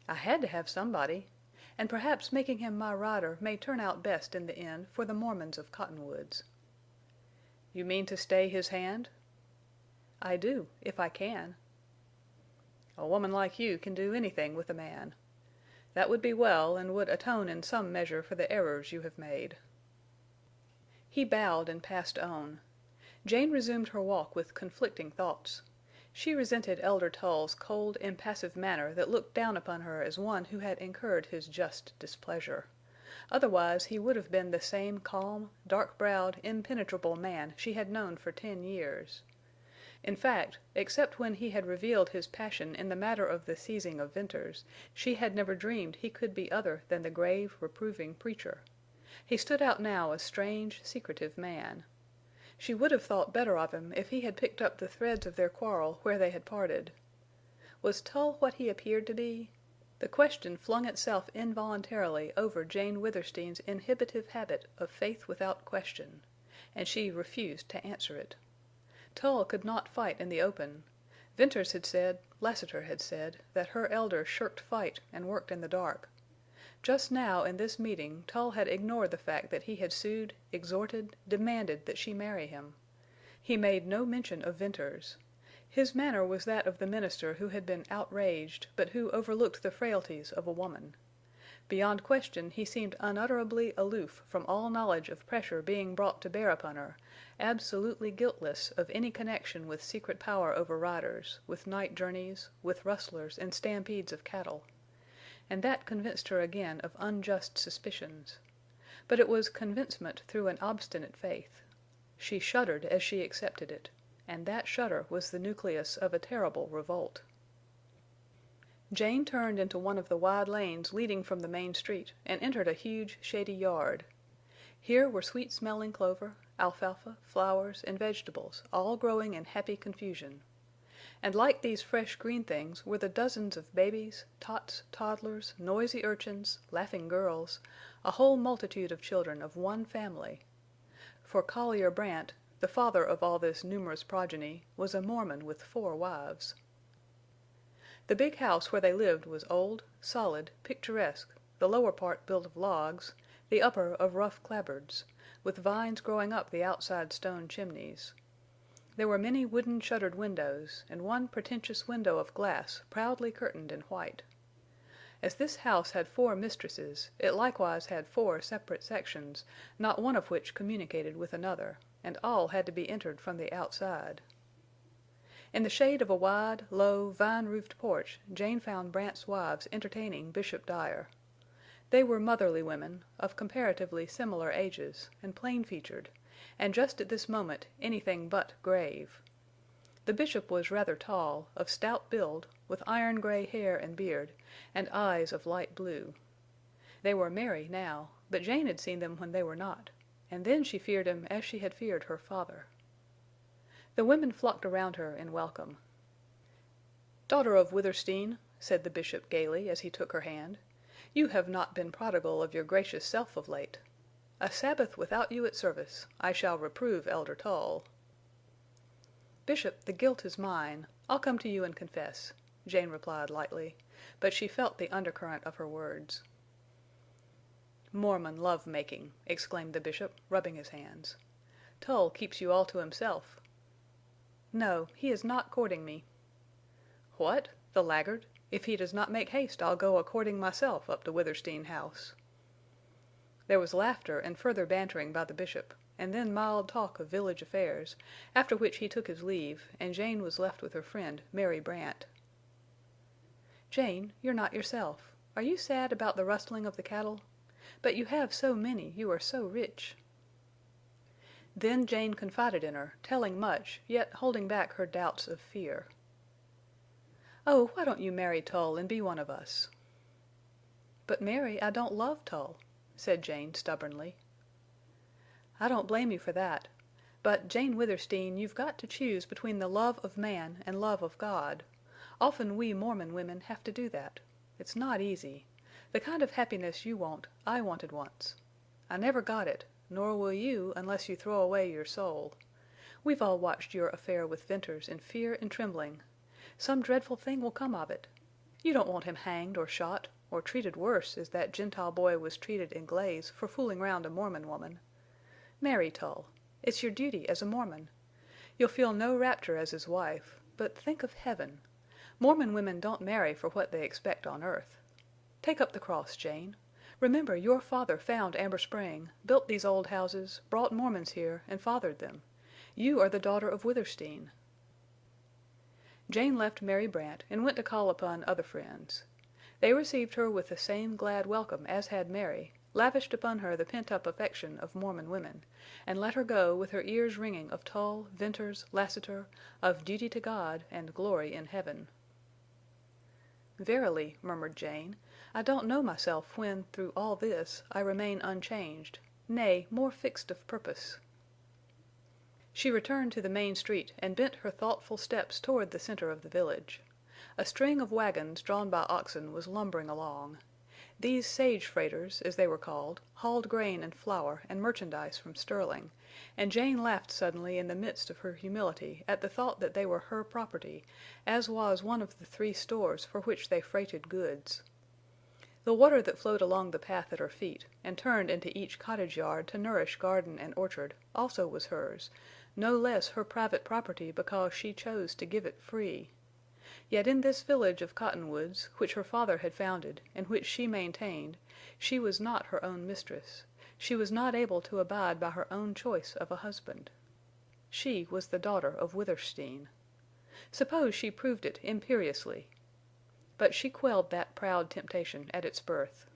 "I had to have somebody. And perhaps making him my rider may turn out best in the end for the Mormons of Cottonwoods." "You mean to stay his hand?" "I do, if I can." "A woman like you can do anything with a man. That would be well and would atone in some measure for the errors you have made." He bowed and passed on. Jane resumed her walk with conflicting thoughts. She resented Elder Tull's cold, impassive manner that looked down upon her as one who had incurred his just displeasure. Otherwise he would have been the same calm, dark-browed, impenetrable man she had known for 10 years. In fact, except when he had revealed his passion in the matter of the seizing of Venters, she had never dreamed he could be other than the grave, reproving preacher. He stood out now a strange, secretive man. She would have thought better of him if he had picked up the threads of their quarrel where they had parted. Was Tull what he appeared to be? The question flung itself involuntarily over Jane Withersteen's inhibitive habit of faith without question, and she refused to answer it. Tull could not fight in the open. Venters had said, Lassiter had said, that her elder shirked fight and worked in the dark. Just now in this meeting Tull had ignored the fact that he had sued, exhorted, demanded that she marry him. He made no mention of Venters. His manner was that of the minister who had been outraged, but who overlooked the frailties of a woman. Beyond question he seemed unutterably aloof from all knowledge of pressure being brought to bear upon her, absolutely guiltless of any connection with secret power over riders, with night journeys, with rustlers and stampedes of cattle. And that convinced her again of unjust suspicions. But it was convincement through an obstinate faith. She shuddered as she accepted it, and that shudder was the nucleus of a terrible revolt. Jane turned into one of the wide lanes leading from the main street and entered a huge, shady yard. Here were sweet-smelling clover, alfalfa, flowers, and vegetables, all growing in happy confusion. And like these fresh green things were the dozens of babies, tots, toddlers, noisy urchins, laughing girls, a whole multitude of children of one family. For Collier Brandt, the father of all this numerous progeny, was a Mormon with 4 wives. The big house where they lived was old, solid, picturesque, the lower part built of logs, the upper of rough clapboards, with vines growing up the outside stone chimneys. There were many wooden shuttered windows, and one pretentious window of glass proudly curtained in white. As this house had 4 mistresses, it likewise had 4 separate sections, not one of which communicated with another, and all had to be entered from the outside. In the shade of a wide, low, vine-roofed porch Jane found Brandt's wives entertaining Bishop Dyer. They were motherly women, of comparatively similar ages, and plain-featured, and just at this moment anything but grave. The bishop was rather tall, of stout build, with iron-gray hair and beard, and eyes of light blue. They were merry now, but Jane had seen them when they were not, and then she feared him as she had feared her father. The women flocked around her in welcome. "Daughter of Withersteen," said the bishop gaily as he took her hand, "you have not been prodigal of your gracious self of late. A Sabbath without you at service. I shall reprove Elder Tull." "Bishop, the guilt is mine. I'll come to you and confess," Jane replied lightly, but she felt the undercurrent of her words. "Mormon love-making!" exclaimed the bishop, rubbing his hands. "Tull keeps you all to himself." "No, he is not courting me." "What? The laggard! If he does not make haste I'll go a-courting myself up to Withersteen House." There was laughter and further bantering by the bishop, and then mild talk of village affairs, after which he took his leave, and Jane was left with her friend, Mary Brandt. "Jane, you're not yourself. Are you sad about the rustling of the cattle? But you have so many, you are so rich." Then Jane confided in her, telling much, yet holding back her doubts of fear. "Oh, why don't you marry Tull and be one of us?" "But, Mary, I don't love Tull," said Jane stubbornly. "I don't blame you for that. But, Jane Withersteen, you've got to choose between the love of man and love of God. Often we Mormon women have to do that. It's not easy. The kind of happiness you want, I wanted once. I never got it, nor will you unless you throw away your soul. We've all watched your affair with Venters in fear and trembling. Some dreadful thing will come of it. You don't want him hanged or shot, or treated worse as that Gentile boy was treated in Glaze for fooling round a Mormon woman. Marry Tull. It's your duty as a Mormon. You'll feel no rapture as his wife, but think of heaven. Mormon women don't marry for what they expect on earth. Take up the cross, Jane. Remember your father found Amber Spring, built these old houses, brought Mormons here, and fathered them. You are the daughter of Withersteen." Jane left Mary Brandt and went to call upon other friends. They received her with the same glad welcome as had Mary, lavished upon her the pent-up affection of Mormon women, and let her go with her ears ringing of Tull, Venters, Lassiter, of duty to God and glory in heaven. "Verily," murmured Jane, "I don't know myself when, through all this, I remain unchanged, nay, more fixed of purpose." She returned to the main street and bent her thoughtful steps toward the center of the village. A string of wagons drawn by oxen was lumbering along. These sage freighters, as they were called, hauled grain and flour and merchandise from Sterling, and Jane laughed suddenly in the midst of her humility at the thought that they were her property, as was one of the 3 stores for which they freighted goods. The water that flowed along the path at her feet, and turned into each cottage yard to nourish garden and orchard, also was hers, no less her private property because she chose to give it free. Yet in this village of cottonwoods, which her father had founded and which she maintained, she was not her own mistress. She was not able to abide by her own choice of a husband. She was the daughter of Withersteen. Suppose she proved it imperiously. But she quelled that proud temptation at its birth.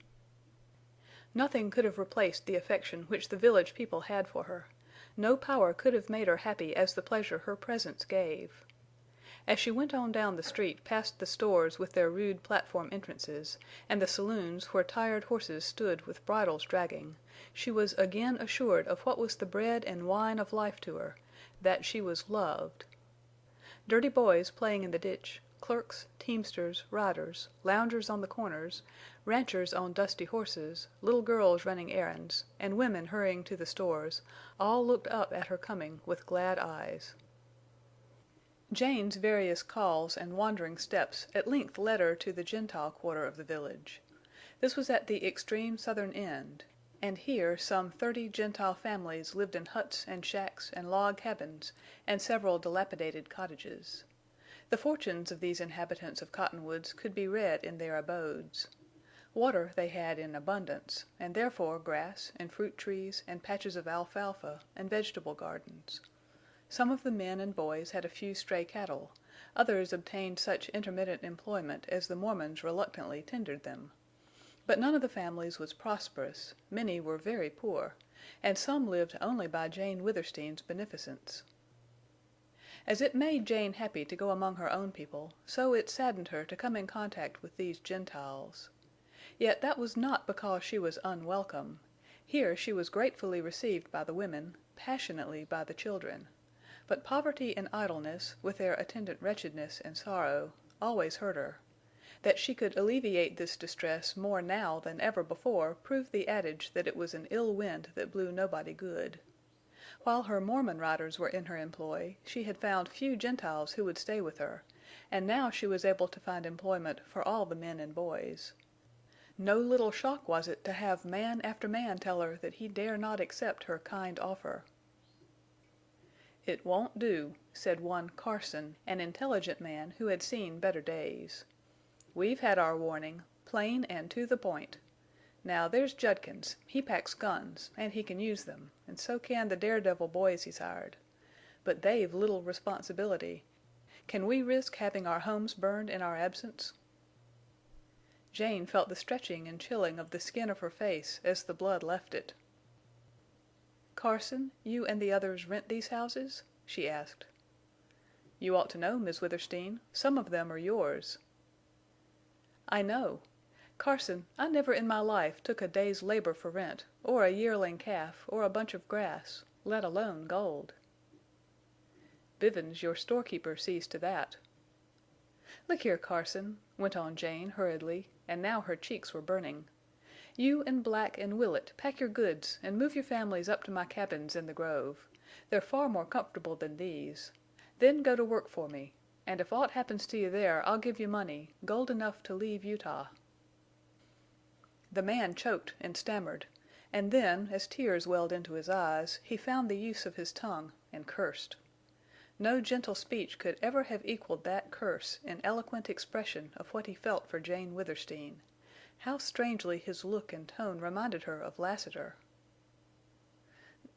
Nothing could have replaced the affection which the village people had for her. No power could have made her happy as the pleasure her presence gave. As she went on down the street past the stores with their rude platform entrances, and the saloons where tired horses stood with bridles dragging, she was again assured of what was the bread and wine of life to her, that she was loved. Dirty boys playing in the ditch, clerks, teamsters, riders, loungers on the corners, ranchers on dusty horses, little girls running errands, and women hurrying to the stores, all looked up at her coming with glad eyes. Jane's various calls and wandering steps at length led her to the Gentile quarter of the village. This was at the extreme southern end, and here some 30 Gentile families lived in huts and shacks and log cabins and several dilapidated cottages. The fortunes of these inhabitants of Cottonwoods could be read in their abodes. Water they had in abundance, and therefore grass and fruit trees and patches of alfalfa and vegetable gardens. Some of the men and boys had a few stray cattle, others obtained such intermittent employment as the Mormons reluctantly tendered them. But none of the families was prosperous, many were very poor, and some lived only by Jane Withersteen's beneficence. As it made Jane happy to go among her own people, so it saddened her to come in contact with these Gentiles. Yet that was not because she was unwelcome. Here she was gratefully received by the women, passionately by the children. But poverty and idleness, with their attendant wretchedness and sorrow, always hurt her. That she could alleviate this distress more now than ever before proved the adage that it was an ill wind that blew nobody good. While her Mormon riders were in her employ, she had found few Gentiles who would stay with her, and now she was able to find employment for all the men and boys. No little shock was it to have man after man tell her that he dare not accept her kind offer. "It won't do," said one Carson, an intelligent man who had seen better days. "We've had our warning, plain and to the point. Now there's Judkins. He packs guns, and he can use them, and so can the daredevil boys he's hired. But they've little responsibility. Can we risk having our homes burned in our absence?" Jane felt the stretching and chilling of the skin of her face as the blood left it. "Carson, you and the others rent these houses?" she asked. "You ought to know, Miss Withersteen. Some of them are yours." "I know. Carson, I never in my life took a day's labor for rent, or a yearling calf, or a bunch of grass, let alone gold." "Bivens, your storekeeper, sees to that." "Look here, Carson," went on Jane hurriedly, and now her cheeks were burning. "You and Black and Willett pack your goods and move your families up to my cabins in the grove. They're far more comfortable than these. Then go to work for me. And if aught happens to you there I'll give you money, gold enough to leave Utah." The man choked and stammered, and then, as tears welled into his eyes, he found the use of his tongue and cursed. No gentle speech could ever have equaled that curse in eloquent expression of what he felt for Jane Withersteen. How strangely his look and tone reminded her of Lassiter.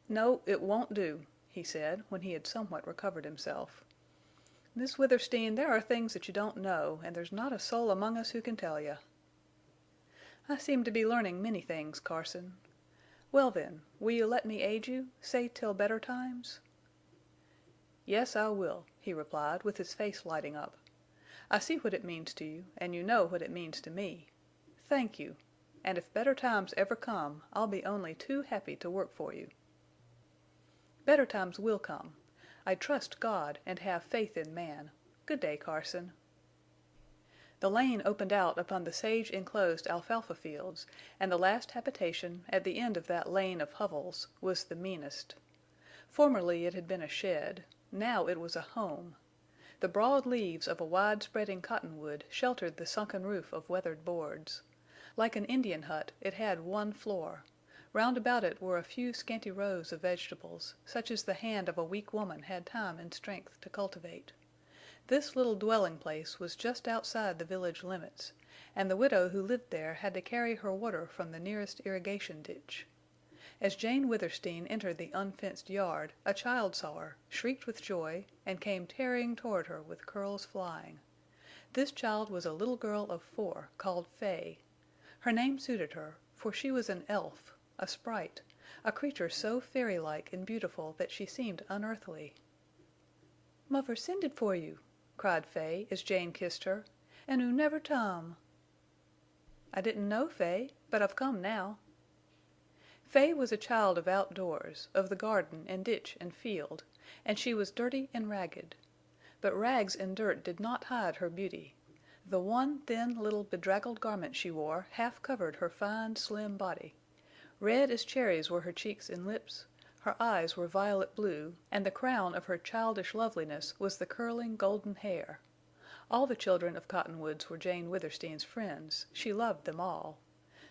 "No, it won't do," he said, when he had somewhat recovered himself. "Miss Withersteen, there are things that you don't know, and there's not a soul among us who can tell you." I seem to be learning many things, Carson. Well, then, will you let me aid you, say till better times?" "Yes, I will," he replied, with his face lighting up. "I see what it means to you, and you know what it means to me. Thank you. And if better times ever come, I'll be only too happy to work for you." "Better times will come. I trust God and have faith in man. Good day, Carson." The lane opened out upon the sage-enclosed alfalfa fields, and the last habitation, at the end of that lane of hovels, was the meanest. Formerly it had been a shed. Now it was a home. The broad leaves of a wide-spreading cottonwood sheltered the sunken roof of weathered boards. Like an Indian hut, it had one floor. Round about it were a few scanty rows of vegetables, such as the hand of a weak woman had time and strength to cultivate. This little dwelling place was just outside the village limits, and the widow who lived there had to carry her water from the nearest irrigation ditch. As Jane Withersteen entered the unfenced yard, a child saw her, shrieked with joy, and came tearing toward her with curls flying. This child was a little girl of 4, called Fay. Her name suited her, for she was an elf, a sprite, a creature so fairy-like and beautiful that she seemed unearthly. "Muvver sended for you," cried Fay, as Jane kissed her, "an' oo never tum." "I didn't know, Fay, but I've come now." Fay was a child of outdoors, of the garden and ditch and field, and she was dirty and ragged. But rags and dirt did not hide her beauty. The one thin little bedraggled garment she wore half covered her fine, slim body. Red as cherries were her cheeks and lips, her eyes were violet blue, and the crown of her childish loveliness was the curling golden hair. All the children of Cottonwoods were Jane Withersteen's friends. She loved them all.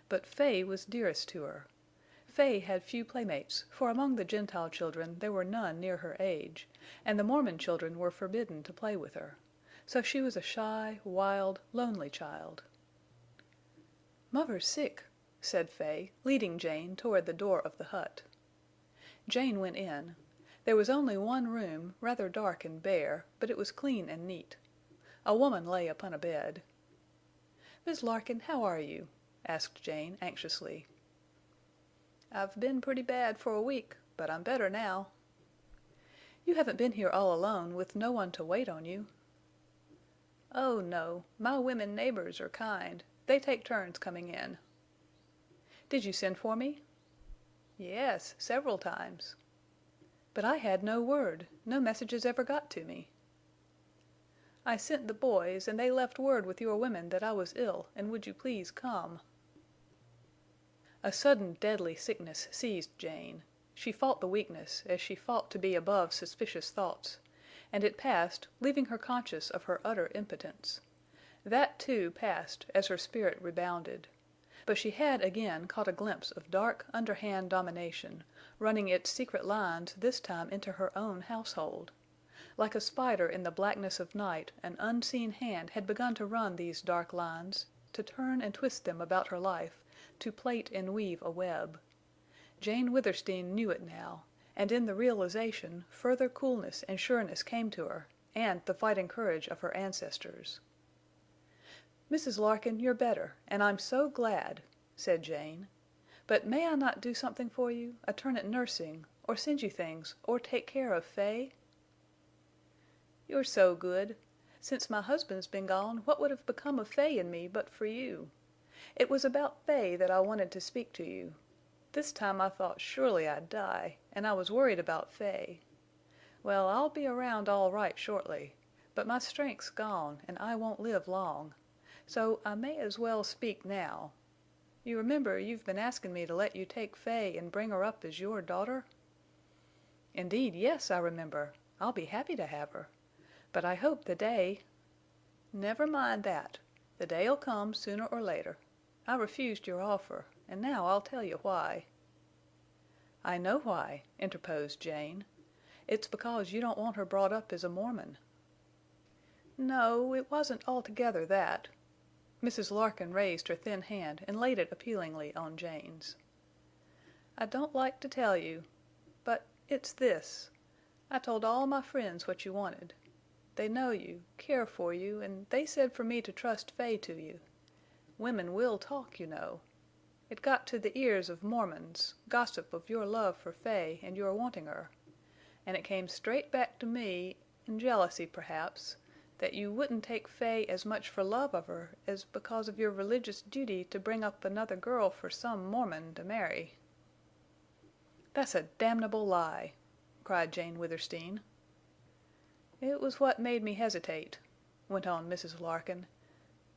But Fay was dearest to her. Fay had few playmates, for among the Gentile children there were none near her age, and the Mormon children were forbidden to play with her. So she was a shy, wild, lonely child. "Muvver's sick," said Fay, leading Jane toward the door of the hut. Jane went in. There was only one room, rather dark and bare, but it was clean and neat. A woman lay upon a bed. "Mis' Larkin, how are you?" asked Jane, anxiously. "I've been pretty bad for a week, but I'm better now." "You haven't been here all alone, with no one to wait on you?" "Oh no. My women neighbors are kind. They take turns coming in." "Did you send for me?" "Yes, several times." "But I had no word. No messages ever got to me." "I sent the boys, and they left word with your women that I was ill, and would you please come." A sudden deadly sickness seized Jane. She fought the weakness, as she fought to be above suspicious thoughts, and it passed, leaving her conscious of her utter impotence. That, too, passed as her spirit rebounded. But she had again caught a glimpse of dark, underhand domination, running its secret lines this time into her own household. Like a spider in the blackness of night, an unseen hand had begun to run these dark lines, to turn and twist them about her life, to plait and weave a web. Jane Withersteen knew it now, and in the realization further coolness and sureness came to her, and the fighting courage of her ancestors. "Mrs. Larkin, you're better, and I'm so glad," said Jane. "But may I not do something for you, a turn at nursing, or send you things, or take care of Fay?" "You're so good. Since my husband's been gone, what would have become of Fay and me but for you? It was about Fay that I wanted to speak to you. This time I thought surely I'd die, and I was worried about Fay. Well, I'll be around all right shortly, but my strength's gone and I won't live long. So I may as well speak now. You remember you've been asking me to let you take Fay and bring her up as your daughter?" "Indeed, yes, I remember. I'll be happy to have her. But I hope the day—" "Never mind that. The day'll come sooner or later. I refused your offer, and now I'll tell you why." "I know why," interposed Jane. "It's because you don't want her brought up as a Mormon." "No, it wasn't altogether that." Mrs. Larkin raised her thin hand and laid it appealingly on Jane's. "I don't like to tell you. But it's this. I told all my friends what you wanted. They know you, care for you, and they said for me to trust Fay to you. Women will talk, you know. It got to the ears of Mormons, gossip of your love for Fay and your wanting her. And it came straight back to me, in jealousy perhaps, that you wouldn't take Fay as much for love of her as because of your religious duty to bring up another girl for some Mormon to marry." "That's a damnable lie!" cried Jane Withersteen. "It was what made me hesitate," went on Mrs. Larkin,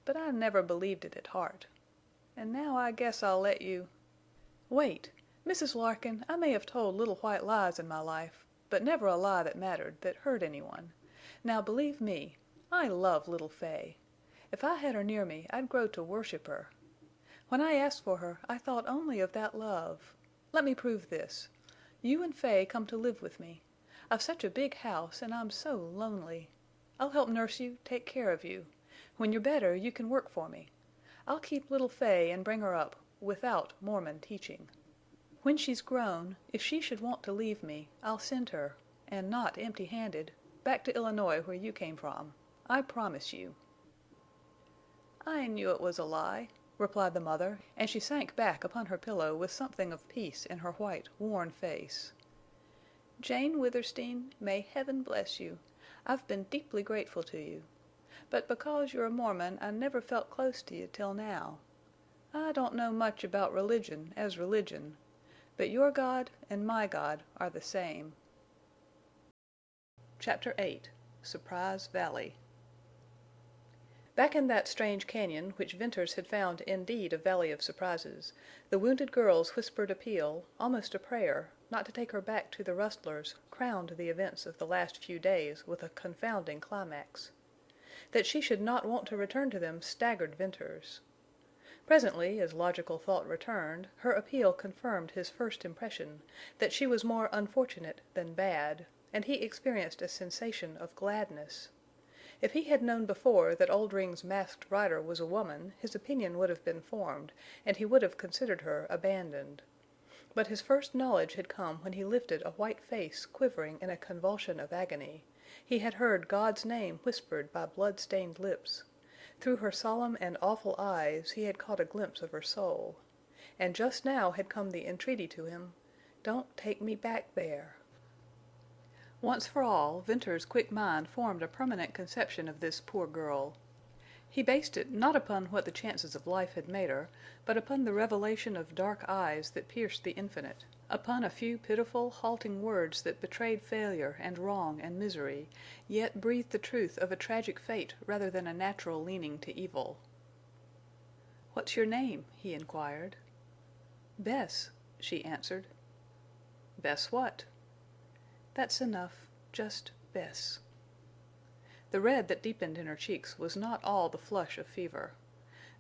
"but I never believed it at heart. And now I guess I'll let you—" "Wait! Mrs. Larkin, I may have told little white lies in my life, but never a lie that mattered, that hurt anyone. Now believe me, I love little Fay. If I had her near me I'd grow to worship her. When I asked for her I thought only of that love. Let me prove this. You and Fay come to live with me. I've such a big house and I'm so lonely. I'll help nurse you, take care of you. When you're better you can work for me. I'll keep little Fay and bring her up without Mormon teaching. When she's grown, if she should want to leave me, I'll send her, and not empty-handed, back to Illinois where you came from. I promise you." "I knew it was a lie," replied the mother, and she sank back upon her pillow with something of peace in her white, worn face. "Jane Withersteen, may Heaven bless you. I've been deeply grateful to you. But because you're a Mormon I never felt close to you till now. I don't know much about religion as religion, but your God and my God are the same." Chapter 8 Surprise Valley Back in that strange cañon which Venters had found indeed a valley of surprises, the wounded girl's whispered appeal, almost a prayer, not to take her back to the rustlers crowned the events of the last few days with a confounding climax. That she should not want to return to them staggered Venters. Presently, as logical thought returned, her appeal confirmed his first impression, that she was more unfortunate than bad, and he experienced a sensation of gladness. If he had known before that Oldring's Masked Rider was a woman, his opinion would have been formed, and he would have considered her abandoned. But his first knowledge had come when he lifted a white face quivering in a convulsion of agony. He had heard God's name whispered by blood-stained lips. Through her solemn and awful eyes he had caught a glimpse of her soul. And just now had come the entreaty to him, "Don't take me back there." Once for all, Venters's quick mind formed a permanent conception of this poor girl. He based it not upon what the chances of life had made her, but upon the revelation of dark eyes that pierced the infinite, upon a few pitiful, halting words that betrayed failure and wrong and misery, yet breathed the truth of a tragic fate rather than a natural leaning to evil. "What's your name?" he inquired. "Bess," she answered. "Bess what?" "That's enough. Just Bess." The red that deepened in her cheeks was not all the flush of fever.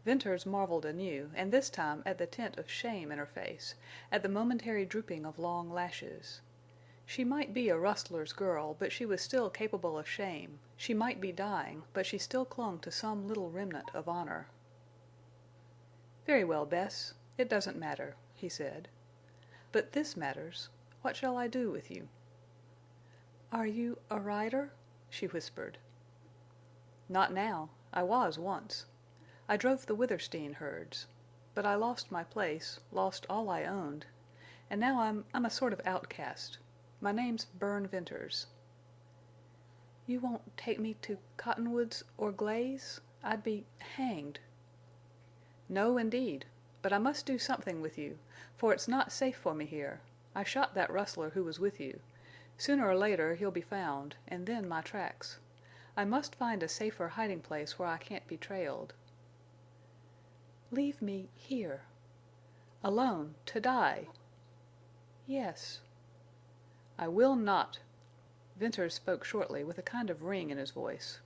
Venters marveled anew, and this time at the tint of shame in her face, at the momentary drooping of long lashes. She might be a rustler's girl, but she was still capable of shame; she might be dying, but she still clung to some little remnant of honor. "Very well, Bess. It doesn't matter," he said. "But this matters. What shall I do with you?" "Are you a rider?" she whispered. "Not now. I was once. I drove the Withersteen herds. But I lost my place, lost all I owned. And now I'm a sort of outcast. My name's Bern Venters." "You won't take me to Cottonwoods or Glaze? I'd be hanged." "No, indeed. But I must do something with you, for it's not safe for me here. I shot that rustler who was with you. Sooner or later he'll be found, and then my tracks. I must find a safer hiding place where I can't be trailed." "Leave me here." "Alone, to die?" "Yes." "I will not." Venters spoke shortly, with a kind of ring in his voice.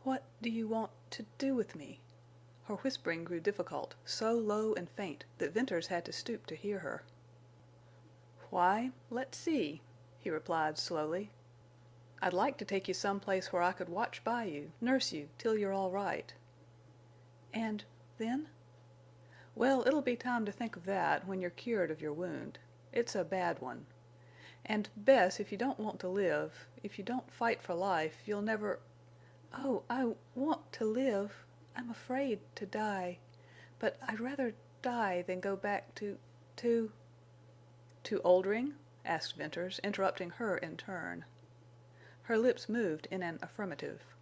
"What do you want to do with me?" Her whispering grew difficult, so low and faint that Venters had to stoop to hear her. "Why, let's see," he replied slowly. "I'd like to take you some place where I could watch by you, nurse you till you're all right." "And then?" "Well, it'll be time to think of that when you're cured of your wound. It's a bad one. And, Bess, if you don't want to live, if you don't fight for life, you'll never—" "Oh, I want to live. I'm afraid to die. But I'd rather die than go back to—" "To Oldring?" asked Venters, interrupting her in turn. Her lips moved in an affirmative.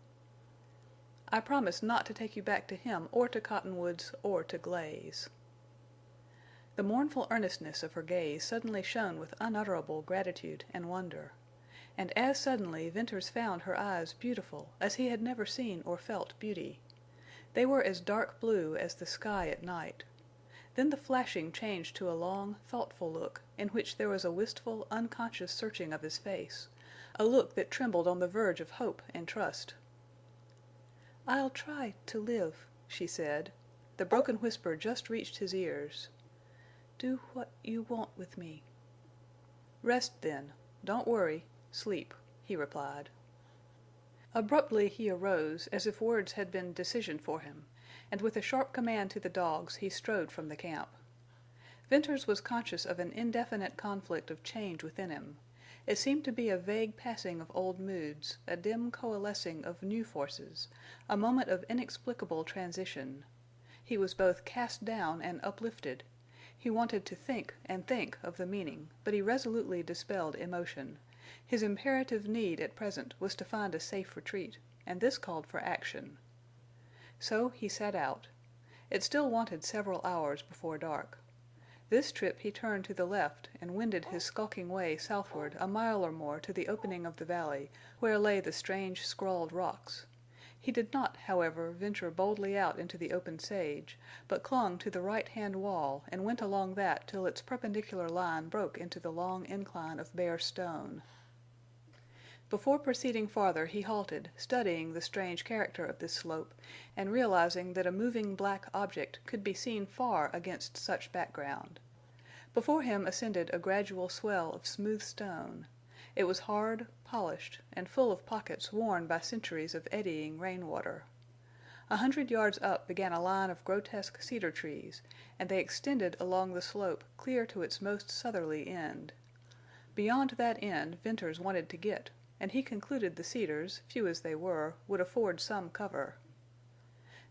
"I promise not to take you back to him or to Cottonwoods or to Glaze." The mournful earnestness of her gaze suddenly shone with unutterable gratitude and wonder. And as suddenly Venters found her eyes beautiful as he had never seen or felt beauty. They were as dark blue as the sky at night. Then the flashing changed to a long, thoughtful look, in which there was a wistful, unconscious searching of his face, a look that trembled on the verge of hope and trust. "I'll try—to live," she said. The broken whisper just reached his ears. "Do what—you want with me." "Rest, then. Don't worry. Sleep," he replied. Abruptly he arose, as if words had been decision for him, and with a sharp command to the dogs he strode from the camp. Venters was conscious of an indefinite conflict of change within him. It seemed to be a vague passing of old moods, a dim coalescing of new forces, a moment of inexplicable transition. He was both cast down and uplifted. He wanted to think and think of the meaning, but he resolutely dispelled emotion. His imperative need at present was to find a safe retreat, and this called for action. So he set out. It still wanted several hours before dark. This trip he turned to the left and wended his skulking way southward a mile or more to the opening of the valley where lay the strange scrawled rocks. He did not, however, venture boldly out into the open sage, but clung to the right-hand wall and went along that till its perpendicular line broke into the long incline of bare stone. Before proceeding farther he halted, studying the strange character of this slope, and realizing that a moving black object could be seen far against such background. Before him ascended a gradual swell of smooth stone. It was hard, polished, and full of pockets worn by centuries of eddying rainwater. 100 yards up began a line of grotesque cedar trees, and they extended along the slope clear to its most southerly end. Beyond that end Venters wanted to get, and he concluded the cedars, few as they were, would afford some cover.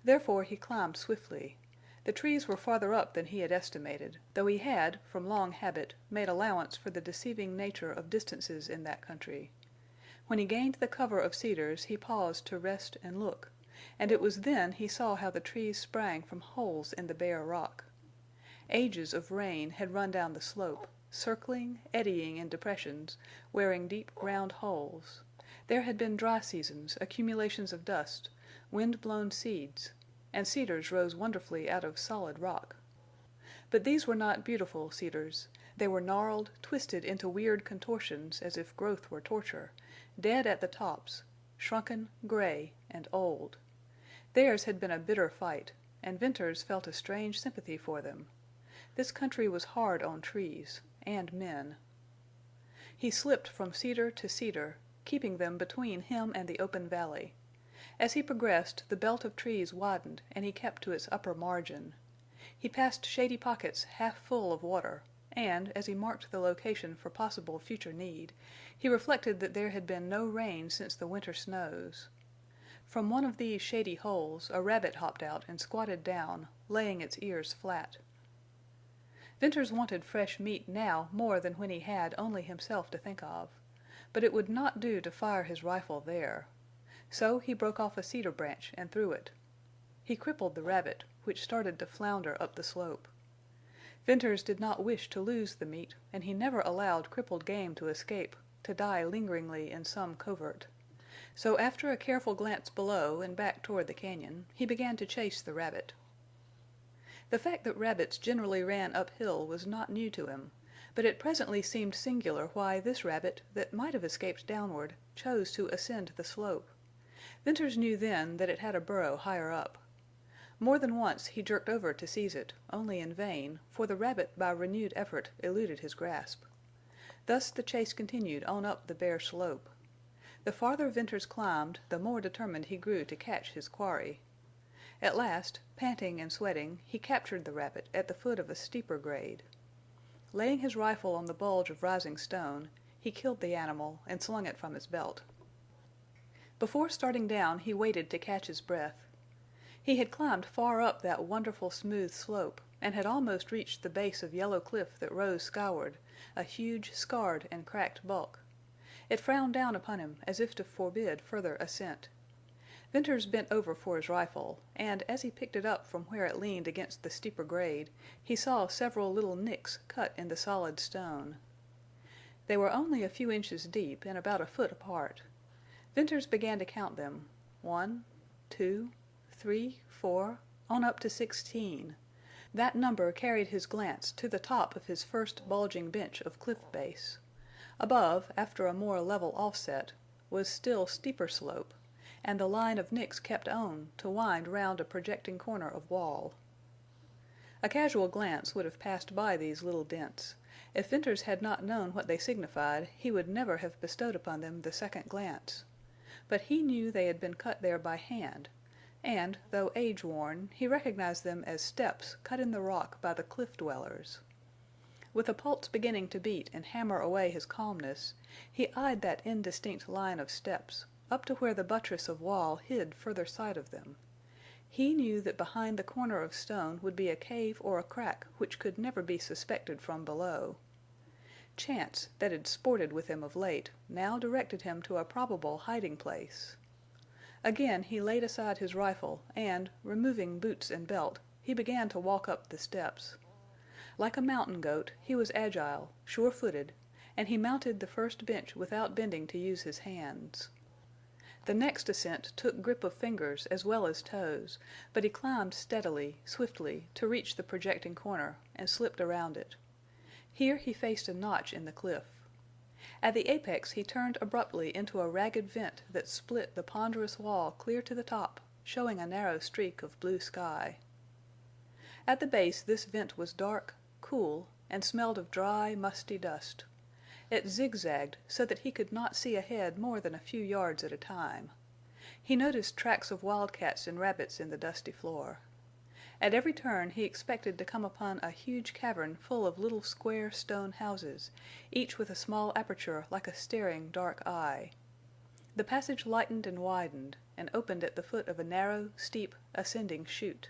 Therefore he climbed swiftly. The trees were farther up than he had estimated, though he had, from long habit, made allowance for the deceiving nature of distances in that country. When he gained the cover of cedars he paused to rest and look, and it was then he saw how the trees sprang from holes in the bare rock. Ages of rain had run down the slope, circling, eddying in depressions, wearing deep round holes. There had been dry seasons, accumulations of dust, wind-blown seeds, and cedars rose wonderfully out of solid rock. But these were not beautiful cedars. They were gnarled, twisted into weird contortions as if growth were torture, dead at the tops, shrunken, gray, and old. Theirs had been a bitter fight, and Venters felt a strange sympathy for them. This country was hard on trees, and men. He slipped from cedar to cedar, keeping them between him and the open valley. As he progressed, the belt of trees widened and he kept to its upper margin. He passed shady pockets half full of water, and, as he marked the location for possible future need, he reflected that there had been no rain since the winter snows. From one of these shady holes a rabbit hopped out and squatted down, laying its ears flat. Venters wanted fresh meat now more than when he had only himself to think of. But it would not do to fire his rifle there. So he broke off a cedar branch and threw it. He crippled the rabbit, which started to flounder up the slope. Venters did not wish to lose the meat, and he never allowed crippled game to escape, to die lingeringly in some covert. So after a careful glance below and back toward the cañon, he began to chase the rabbit. The fact that rabbits generally ran uphill was not new to him, but it presently seemed singular why this rabbit, that might have escaped downward, chose to ascend the slope. Venters knew then that it had a burrow higher up. More than once he jerked over to seize it, only in vain, for the rabbit by renewed effort eluded his grasp. Thus the chase continued on up the bare slope. The farther Venters climbed, the more determined he grew to catch his quarry. At last, panting and sweating, he captured the rabbit at the foot of a steeper grade. Laying his rifle on the bulge of rising stone, he killed the animal and slung it from his belt. Before starting down he waited to catch his breath. He had climbed far up that wonderful smooth slope, and had almost reached the base of yellow cliff that rose skyward, a huge, scarred, and cracked bulk. It frowned down upon him as if to forbid further ascent. Venters bent over for his rifle, and as he picked it up from where it leaned against the steeper grade, he saw several little nicks cut in the solid stone. They were only a few inches deep and about a foot apart. Venters began to count them: 1, 2, 3, 4, on up to 16. That number carried his glance to the top of his first bulging bench of cliff base. Above, after a more level offset, was still steeper slope, and the line of nicks kept on to wind round a projecting corner of wall. A casual glance would have passed by these little dents. If Venters had not known what they signified, he would never have bestowed upon them the second glance. But he knew they had been cut there by hand, and, though age-worn, he recognized them as steps cut in the rock by the cliff dwellers. With a pulse beginning to beat and hammer away his calmness, he eyed that indistinct line of steps, up to where the buttress of wall hid further sight of them. He knew that behind the corner of stone would be a cave or a crack which could never be suspected from below. Chance, that had sported with him of late, now directed him to a probable hiding place. Again he laid aside his rifle and, removing boots and belt, he began to walk up the steps. Like a mountain goat, he was agile, sure-footed, and he mounted the first bench without bending to use his hands. The next ascent took grip of fingers as well as toes, but he climbed steadily, swiftly, to reach the projecting corner, and slipped around it. Here he faced a notch in the cliff. At the apex he turned abruptly into a ragged vent that split the ponderous wall clear to the top, showing a narrow streak of blue sky. At the base this vent was dark, cool, and smelled of dry, musty dust. It zigzagged so that he could not see ahead more than a few yards at a time. He noticed tracks of wildcats and rabbits in the dusty floor. At every turn he expected to come upon a huge cavern full of little square stone houses, each with a small aperture like a staring dark eye. The passage lightened and widened, and opened at the foot of a narrow, steep, ascending chute.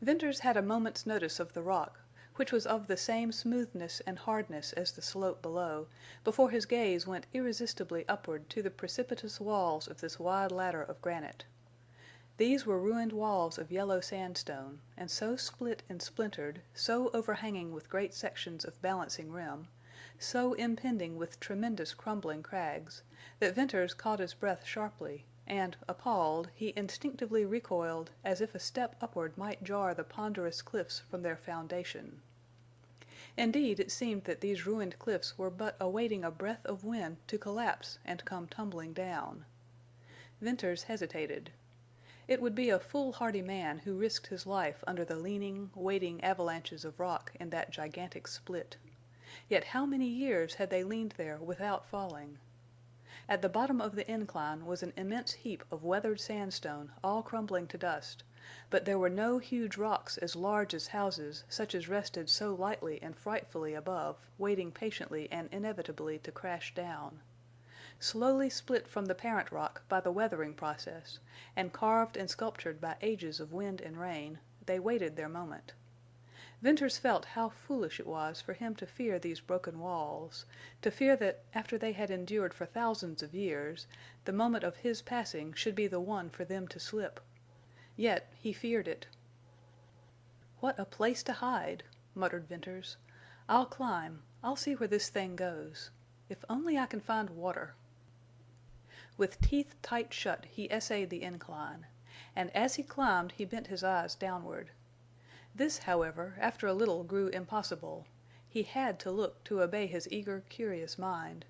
Venters had a moment's notice of the rock, which was of the same smoothness and hardness as the slope below, before his gaze went irresistibly upward to the precipitous walls of this wide ladder of granite. These were ruined walls of yellow sandstone, and so split and splintered, so overhanging with great sections of balancing rim, so impending with tremendous crumbling crags, that Venters caught his breath sharply, and, appalled, he instinctively recoiled as if a step upward might jar the ponderous cliffs from their foundation. Indeed, it seemed that these ruined cliffs were but awaiting a breath of wind to collapse and come tumbling down. Venters hesitated. It would be a foolhardy man who risked his life under the leaning, waiting avalanches of rock in that gigantic split. Yet how many years had they leaned there without falling? At the bottom of the incline was an immense heap of weathered sandstone all crumbling to dust, but there were no huge rocks as large as houses such as rested so lightly and frightfully above, waiting patiently and inevitably to crash down. Slowly split from the parent rock by the weathering process, and carved and sculptured by ages of wind and rain, they waited their moment. Venters felt how foolish it was for him to fear these broken walls, to fear that, after they had endured for thousands of years, the moment of his passing should be the one for them to slip. Yet he feared it. "What a place to hide!" muttered Venters. "I'll climb. I'll see where this thing goes. If only I can find water." With teeth tight shut he essayed the incline, and as he climbed he bent his eyes downward. This, however, after a little grew impossible. He had to look to obey his eager, curious mind.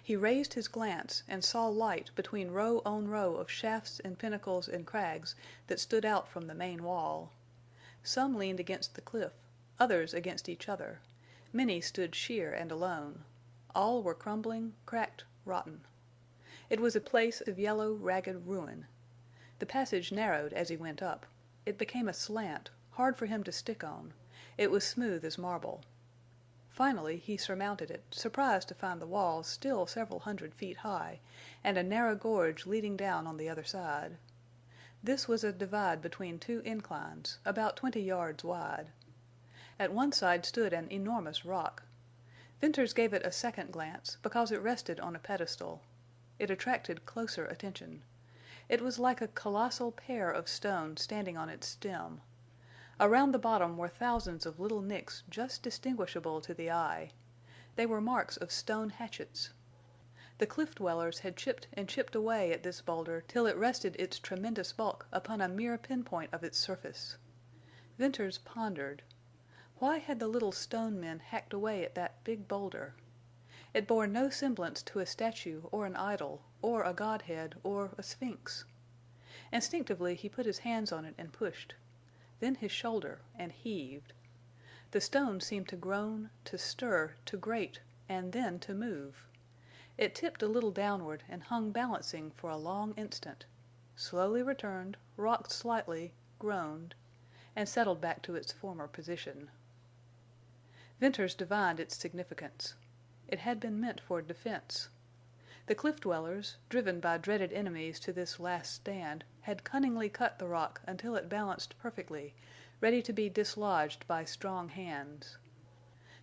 He raised his glance and saw light between row on row of shafts and pinnacles and crags that stood out from the main wall. Some leaned against the cliff, others against each other. Many stood sheer and alone. All were crumbling, cracked, rotten. It was a place of yellow, ragged ruin. The passage narrowed as he went up. It became a slant, hard for him to stick on. It was smooth as marble. Finally he surmounted it, surprised to find the walls still several hundred feet high, and a narrow gorge leading down on the other side. This was a divide between two inclines, about 20 yards wide. At one side stood an enormous rock. Venters gave it a second glance because it rested on a pedestal. It attracted closer attention. It was like a colossal pear of stone standing on its stem. Around the bottom were thousands of little nicks just distinguishable to the eye. They were marks of stone hatchets. The cliff dwellers had chipped and chipped away at this boulder till it rested its tremendous bulk upon a mere pinpoint of its surface. Venters pondered. Why had the little stone men hacked away at that big boulder? It bore no semblance to a statue or an idol or a godhead or a sphinx. Instinctively he put his hands on it and pushed. Then his shoulder, and heaved. The stone seemed to groan, to stir, to grate, and then to move. It tipped a little downward and hung balancing for a long instant, slowly returned, rocked slightly, groaned, and settled back to its former position. Venters divined its significance. It had been meant for defense. The cliff dwellers, driven by dreaded enemies to this last stand, had cunningly cut the rock until it balanced perfectly, ready to be dislodged by strong hands.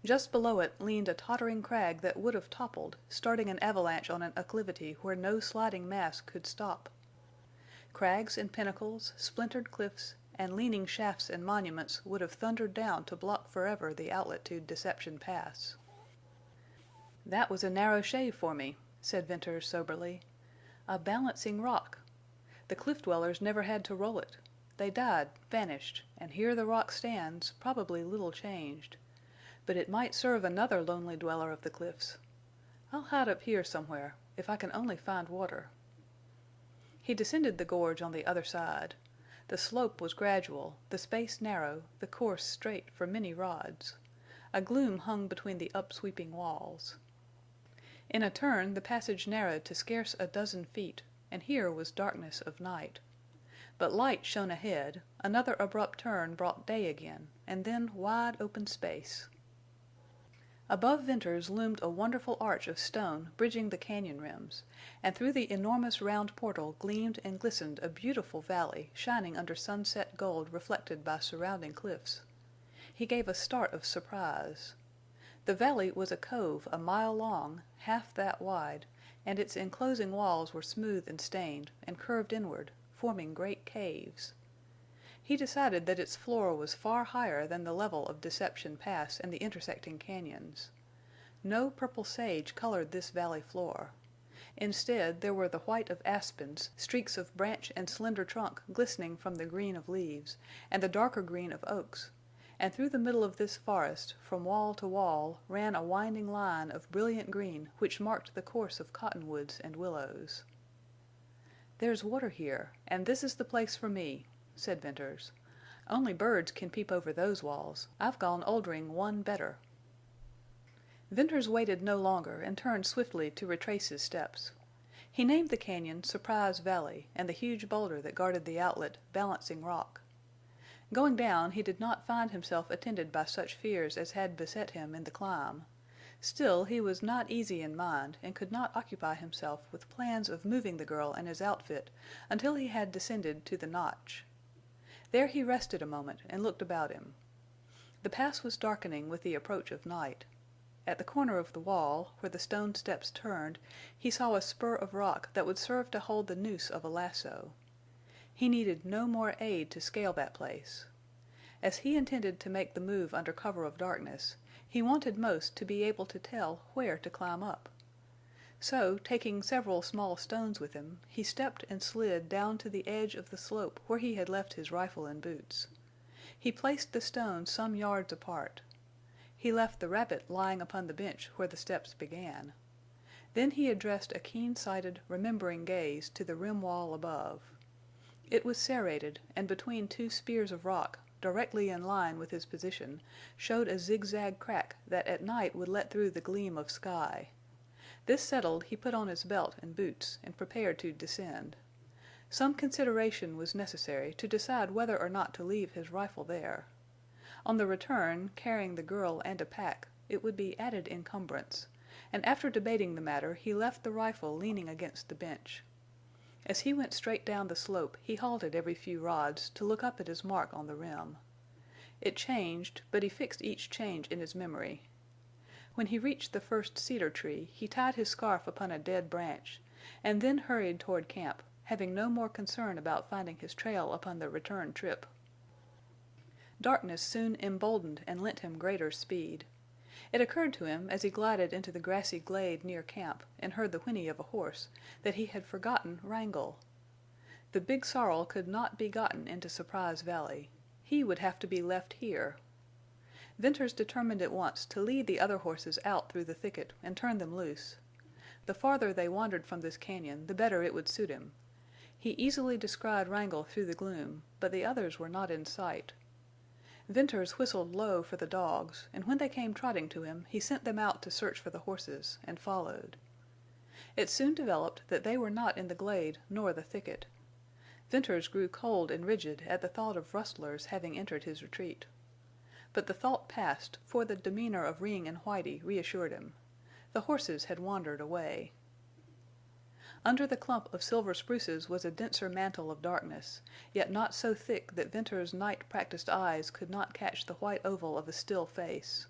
Just below it leaned a tottering crag that would have toppled, starting an avalanche on an acclivity where no sliding mass could stop. Crags and pinnacles, splintered cliffs, and leaning shafts and monuments would have thundered down to block forever the outlet to Deception Pass. "That was a narrow shave for me," said Venters soberly. "A balancing rock. The cliff dwellers never had to roll it. They died, vanished, and here the rock stands, probably little changed. But it might serve another lonely dweller of the cliffs. I'll hide up here somewhere, if I can only find water." He descended the gorge on the other side. The slope was gradual, the space narrow, the course straight for many rods. A gloom hung between the upsweeping walls. In a turn the passage narrowed to scarce a dozen feet, and here was darkness of night. But light shone ahead, another abrupt turn brought day again, and then wide open space. Above Venters loomed a wonderful arch of stone bridging the cañon rims, and through the enormous round portal gleamed and glistened a beautiful valley shining under sunset gold reflected by surrounding cliffs. He gave a start of surprise. The valley was a cove a mile long, half that wide, and its enclosing walls were smooth and stained, and curved inward, forming great caves. He decided that its floor was far higher than the level of Deception Pass and the intersecting cañons. No purple sage colored this valley floor. Instead, there were the white of aspens, streaks of branch and slender trunk glistening from the green of leaves, and the darker green of oaks, and through the middle of this forest, from wall to wall, ran a winding line of brilliant green which marked the course of cottonwoods and willows. "There's water here, and this is the place for me," said Venters. "Only birds can peep over those walls. I've gone Oldring one better." Venters waited no longer and turned swiftly to retrace his steps. He named the cañon Surprise Valley and the huge boulder that guarded the outlet Balancing Rock. Going down, he did not find himself attended by such fears as had beset him in the climb. Still, he was not easy in mind and could not occupy himself with plans of moving the girl and his outfit until he had descended to the notch. There he rested a moment and looked about him. The pass was darkening with the approach of night. At the corner of the wall, where the stone steps turned, he saw a spur of rock that would serve to hold the noose of a lasso. He needed no more aid to scale that place. As he intended to make the move under cover of darkness, he wanted most to be able to tell where to climb up. So, taking several small stones with him, he stepped and slid down to the edge of the slope where he had left his rifle and boots. He placed the stones some yards apart. He left the rabbit lying upon the bench where the steps began. Then he addressed a keen-sighted, remembering gaze to the rim wall above. It was serrated, and between two spears of rock, directly in line with his position, showed a zigzag crack that at night would let through the gleam of sky. This settled, he put on his belt and boots and prepared to descend. Some consideration was necessary to decide whether or not to leave his rifle there. On the return, carrying the girl and a pack, it would be added encumbrance, and after debating the matter he left the rifle leaning against the bench. As he went straight down the slope he halted every few rods to look up at his mark on the rim. It changed, but he fixed each change in his memory. When he reached the first cedar tree he tied his scarf upon a dead branch, and then hurried toward camp, having no more concern about finding his trail upon the return trip. Darkness soon emboldened and lent him greater speed. It occurred to him as he glided into the grassy glade near camp and heard the whinny of a horse that he had forgotten Wrangle. The big sorrel could not be gotten into Surprise Valley. He would have to be left here. Venters determined at once to lead the other horses out through the thicket and turn them loose. The farther they wandered from this cañon, the better it would suit him. He easily descried Wrangle through the gloom, but the others were not in sight. Venters whistled low for the dogs, and when they came trotting to him he sent them out to search for the horses, and followed. It soon developed that they were not in the glade nor the thicket. Venters grew cold and rigid at the thought of rustlers having entered his retreat. But the thought passed, for the demeanor of Ring and Whitie reassured him. The horses had wandered away. Under the clump of silver spruces was a denser mantle of darkness, yet not so thick that Venters's night-practiced eyes could not catch the white oval of a still face.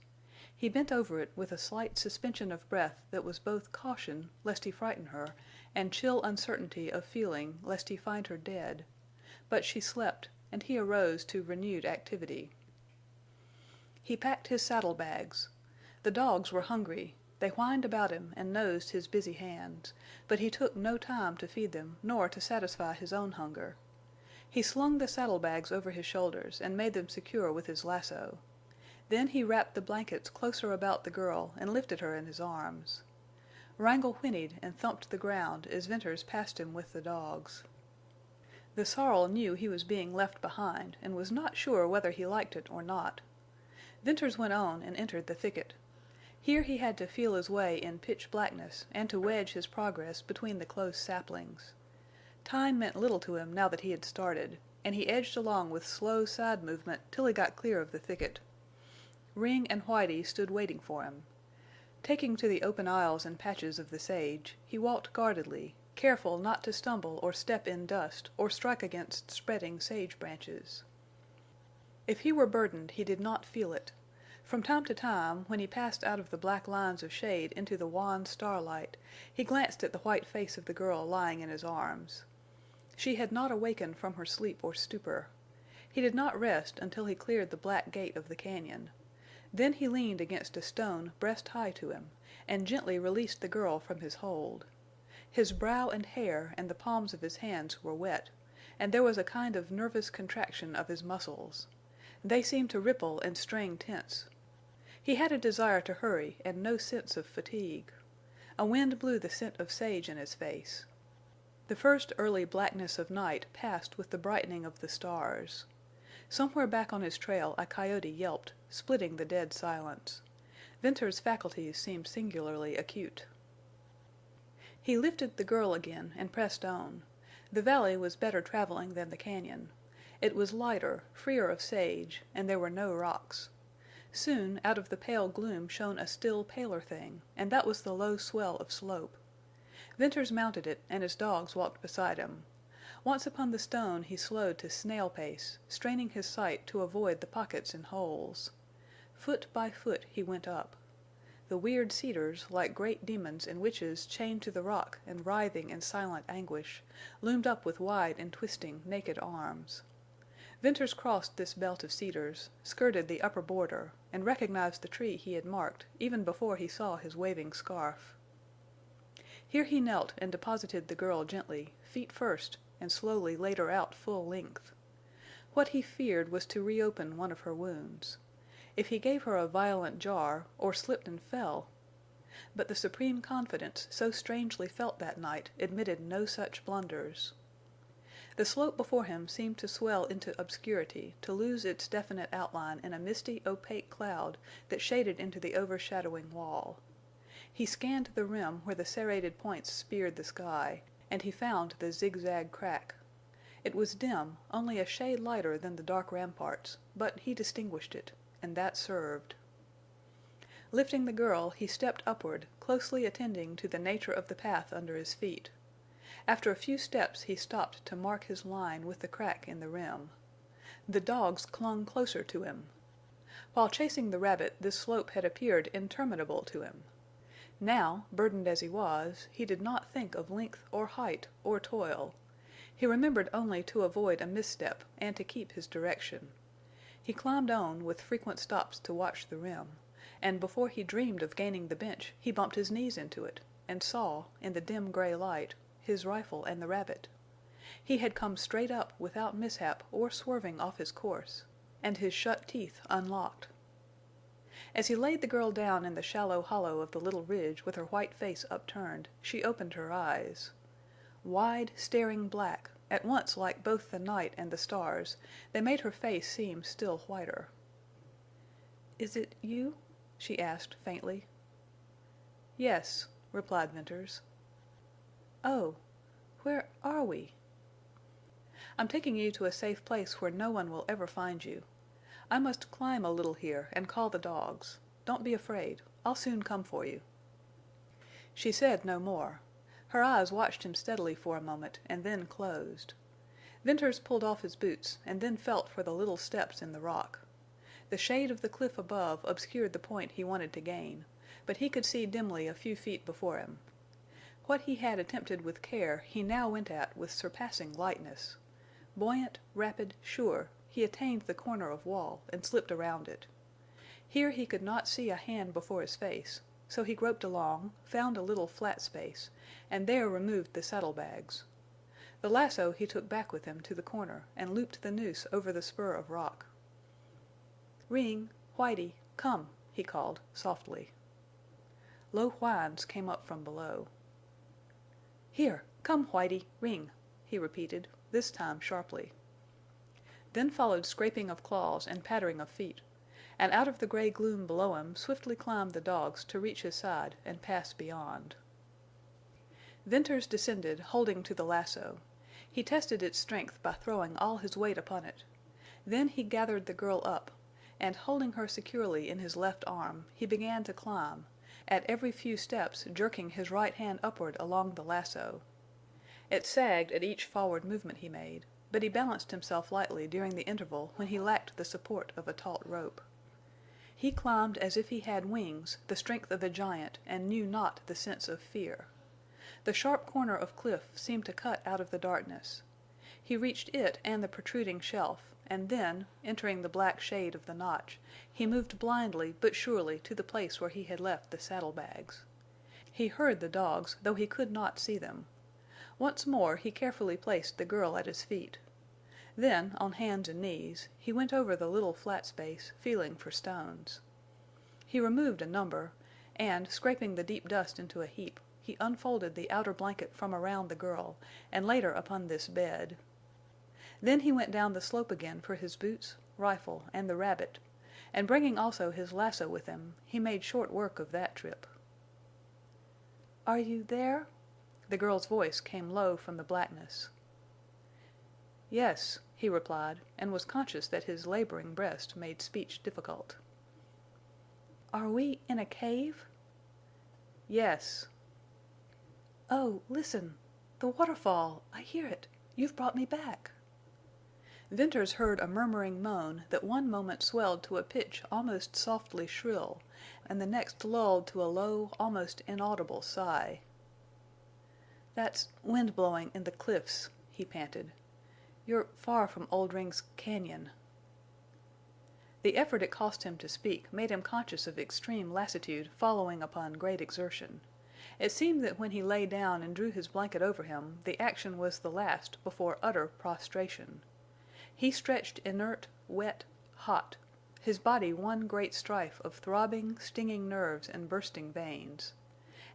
He bent over it with a slight suspension of breath that was both caution, lest he frighten her, and chill uncertainty of feeling, lest he find her dead. But she slept, and he arose to renewed activity. He packed his saddle-bags. The dogs were hungry. They whined about him and nosed his busy hands, but he took no time to feed them nor to satisfy his own hunger. He slung the saddle-bags over his shoulders and made them secure with his lasso. Then he wrapped the blankets closer about the girl and lifted her in his arms. Wrangle whinnied and thumped the ground as Venters passed him with the dogs. The sorrel knew he was being left behind and was not sure whether he liked it or not. Venters went on and entered the thicket. Here he had to feel his way in pitch blackness and to wedge his progress between the close saplings. Time meant little to him now that he had started, and he edged along with slow side movement till he got clear of the thicket. Ring and Whitie stood waiting for him. Taking to the open aisles and patches of the sage, he walked guardedly, careful not to stumble or step in dust or strike against spreading sage branches. If he were burdened, he did not feel it. From time to time, when he passed out of the black lines of shade into the wan starlight, he glanced at the white face of the girl lying in his arms. She had not awakened from her sleep or stupor. He did not rest until he cleared the black gate of the cañon. Then he leaned against a stone breast high to him, and gently released the girl from his hold. His brow and hair and the palms of his hands were wet, and there was a kind of nervous contraction of his muscles. They seemed to ripple and strain tense. He had a desire to hurry and no sense of fatigue. A wind blew the scent of sage in his face. The first early blackness of night passed with the brightening of the stars. Somewhere back on his trail a coyote yelped, splitting the dead silence. Venters's faculties seemed singularly acute. He lifted the girl again and pressed on. The valley was better traveling than the cañon. It was lighter, freer of sage, and there were no rocks. Soon out of the pale gloom shone a still paler thing, and that was the low swell of slope. Venters mounted it, and his dogs walked beside him. Once upon the stone he slowed to snail pace, straining his sight to avoid the pockets and holes. Foot by foot he went up. The weird cedars, like great demons and witches chained to the rock and writhing in silent anguish, loomed up with wide and twisting, naked arms. Venters crossed this belt of cedars, skirted the upper border, and recognized the tree he had marked even before he saw his waving scarf. Here he knelt and deposited the girl gently, feet first, and slowly laid her out full length. What he feared was to reopen one of her wounds. If he gave her a violent jar, or slipped and fell. But the supreme confidence so strangely felt that night admitted no such blunders. The slope before him seemed to swell into obscurity, to lose its definite outline in a misty, opaque cloud that shaded into the overshadowing wall. He scanned the rim where the serrated points speared the sky, and he found the zigzag crack. It was dim, only a shade lighter than the dark ramparts, but he distinguished it, and that served. Lifting the girl, he stepped upward, closely attending to the nature of the path under his feet. After a few steps he stopped to mark his line with the crack in the rim. The dogs clung closer to him. While chasing the rabbit this slope had appeared interminable to him. Now, burdened as he was, he did not think of length or height or toil. He remembered only to avoid a misstep and to keep his direction. He climbed on, with frequent stops to watch the rim, and before he dreamed of gaining the bench he bumped his knees into it, and saw, in the dim gray light, his rifle and the rabbit. He had come straight up without mishap or swerving off his course, and his shut teeth unlocked. As he laid the girl down in the shallow hollow of the little ridge with her white face upturned, she opened her eyes. Wide, staring black, at once like both the night and the stars, they made her face seem still whiter. "Is it you?" she asked, faintly. "Yes," replied Venters. "Oh, where are we?" "I'm taking you to a safe place where no one will ever find you. I must climb a little here and call the dogs. Don't be afraid. I'll soon come for you." She said no more. Her eyes watched him steadily for a moment and then closed. Venters pulled off his boots and then felt for the little steps in the rock. The shade of the cliff above obscured the point he wanted to gain, but he could see dimly a few feet before him. What he had attempted with care he now went at with surpassing lightness. Buoyant, rapid, sure, he attained the corner of wall and slipped around it. Here he could not see a hand before his face, so he groped along, found a little flat space, and there removed the saddlebags. The lasso he took back with him to the corner and looped the noose over the spur of rock. "Ring, Whitie, come," he called, softly. Low whines came up from below. "Here, come, Whitie, Ring," he repeated, this time sharply. Then followed scraping of claws and pattering of feet, and out of the gray gloom below him swiftly climbed the dogs to reach his side and pass beyond. Venters descended, holding to the lasso. He tested its strength by throwing all his weight upon it. Then he gathered the girl up, and holding her securely in his left arm, he began to climb, at every few steps jerking his right hand upward along the lasso. It sagged at each forward movement he made, but he balanced himself lightly during the interval when he lacked the support of a taut rope. He climbed as if he had wings, the strength of a giant, and knew not the sense of fear. The sharp corner of cliff seemed to cut out of the darkness. He reached it and the protruding shelf, and then, entering the black shade of the notch, he moved blindly but surely to the place where he had left the saddlebags. He heard the dogs, though he could not see them. Once more he carefully placed the girl at his feet. Then, on hands and knees, he went over the little flat space, feeling for stones. He removed a number, and, scraping the deep dust into a heap, he unfolded the outer blanket from around the girl and laid her upon this bed. Then he went down the slope again for his boots, rifle, and the rabbit, and bringing also his lasso with him, he made short work of that trip. "Are you there?" The girl's voice came low from the blackness. "Yes," he replied, and was conscious that his laboring breast made speech difficult. "Are we in a cave?" "Yes." "Oh, listen! The waterfall! I hear it! You've brought me back!" Venters heard a murmuring moan that one moment swelled to a pitch almost softly shrill, and the next lulled to a low, almost inaudible sigh. "That's wind blowing in the cliffs," he panted. "You're far from Oldring's cañon." The effort it cost him to speak made him conscious of extreme lassitude following upon great exertion. It seemed that when he lay down and drew his blanket over him the action was the last before utter prostration. He stretched inert, wet, hot, his body one great strife of throbbing, stinging nerves and bursting veins.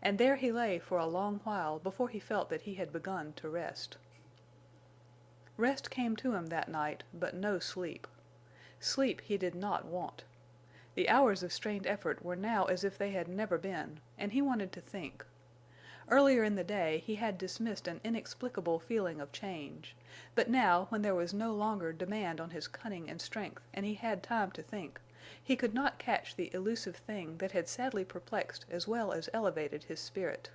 And there he lay for a long while before he felt that he had begun to rest. Rest came to him that night, but no sleep. Sleep he did not want. The hours of strained effort were now as if they had never been, and he wanted to think. Earlier in the day he had dismissed an inexplicable feeling of change, but now, when there was no longer demand on his cunning and strength and he had time to think, he could not catch the elusive thing that had sadly perplexed as well as elevated his spirit.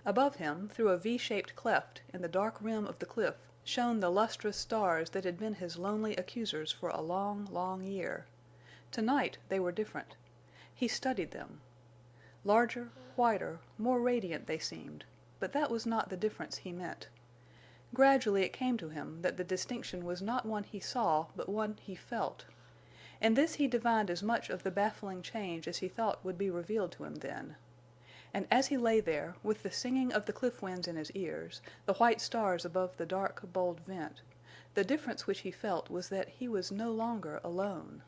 Above him, through a V-shaped cleft in the dark rim of the cliff, shone the lustrous stars that had been his lonely accusers for a long, long year. Tonight they were different. He studied them. Larger, whiter, more radiant they seemed, but that was not the difference he meant. Gradually it came to him that the distinction was not one he saw, but one he felt. In this he divined as much of the baffling change as he thought would be revealed to him then. And as he lay there, with the singing of the cliff winds in his ears, the white stars above the dark, bold vent, the difference which he felt was that he was no longer alone.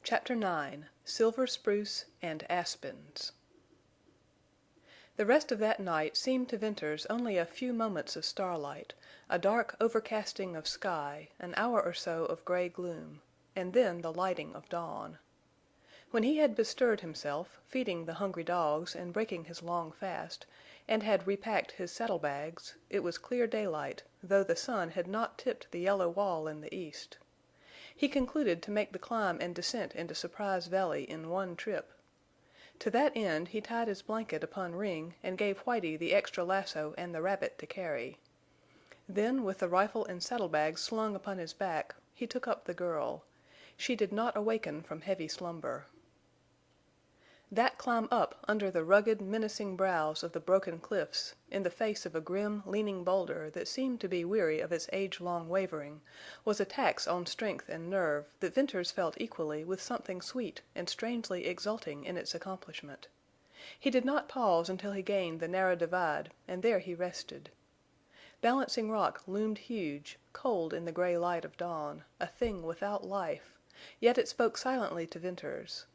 Chapter 9. Silver Spruce and Aspens. The rest of that night seemed to Venters only a few moments of starlight, a dark overcasting of sky, an hour or so of gray gloom, and then the lighting of dawn. When he had bestirred himself, feeding the hungry dogs and breaking his long fast, and had repacked his saddle-bags, it was clear daylight, though the sun had not tipped the yellow wall in the east. He concluded to make the climb and descent into Surprise Valley in one trip. To that end he tied his blanket upon Ring and gave Whitie the extra lasso and the rabbit to carry. Then, with the rifle and saddlebags slung upon his back, he took up the girl. She did not awaken from heavy slumber. That climb up under the rugged, menacing brows of the broken cliffs, in the face of a grim, leaning boulder that seemed to be weary of its age-long wavering, was a tax on strength and nerve that Venters felt equally with something sweet and strangely exulting in its accomplishment. He did not pause until he gained the narrow divide, and there he rested. Balancing Rock loomed huge, cold in the gray light of dawn, a thing without life, yet it spoke silently to Venters.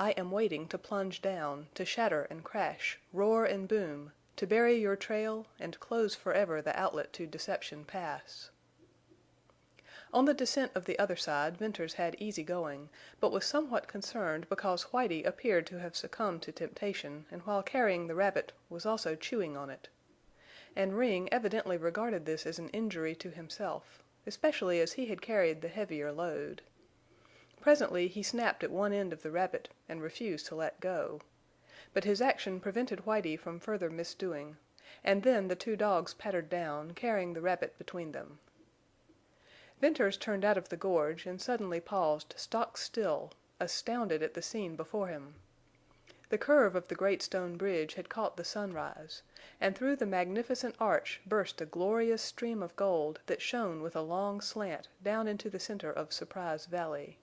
I am waiting to plunge down, to shatter and crash, roar and boom, to bury your trail and close forever the outlet to Deception Pass. On the descent of the other side Venters had easy going, but was somewhat concerned because Whitie appeared to have succumbed to temptation and while carrying the rabbit was also chewing on it. And Ring evidently regarded this as an injury to himself, especially as he had carried the heavier load. Presently he snapped at one end of the rabbit and refused to let go. But his action prevented Whitie from further misdoing, and then the two dogs pattered down, carrying the rabbit between them. Venters turned out of the gorge and suddenly paused stock still, astounded at the scene before him. The curve of the great stone bridge had caught the sunrise, and through the magnificent arch burst a glorious stream of gold that shone with a long slant down into the center of Surprise Valley.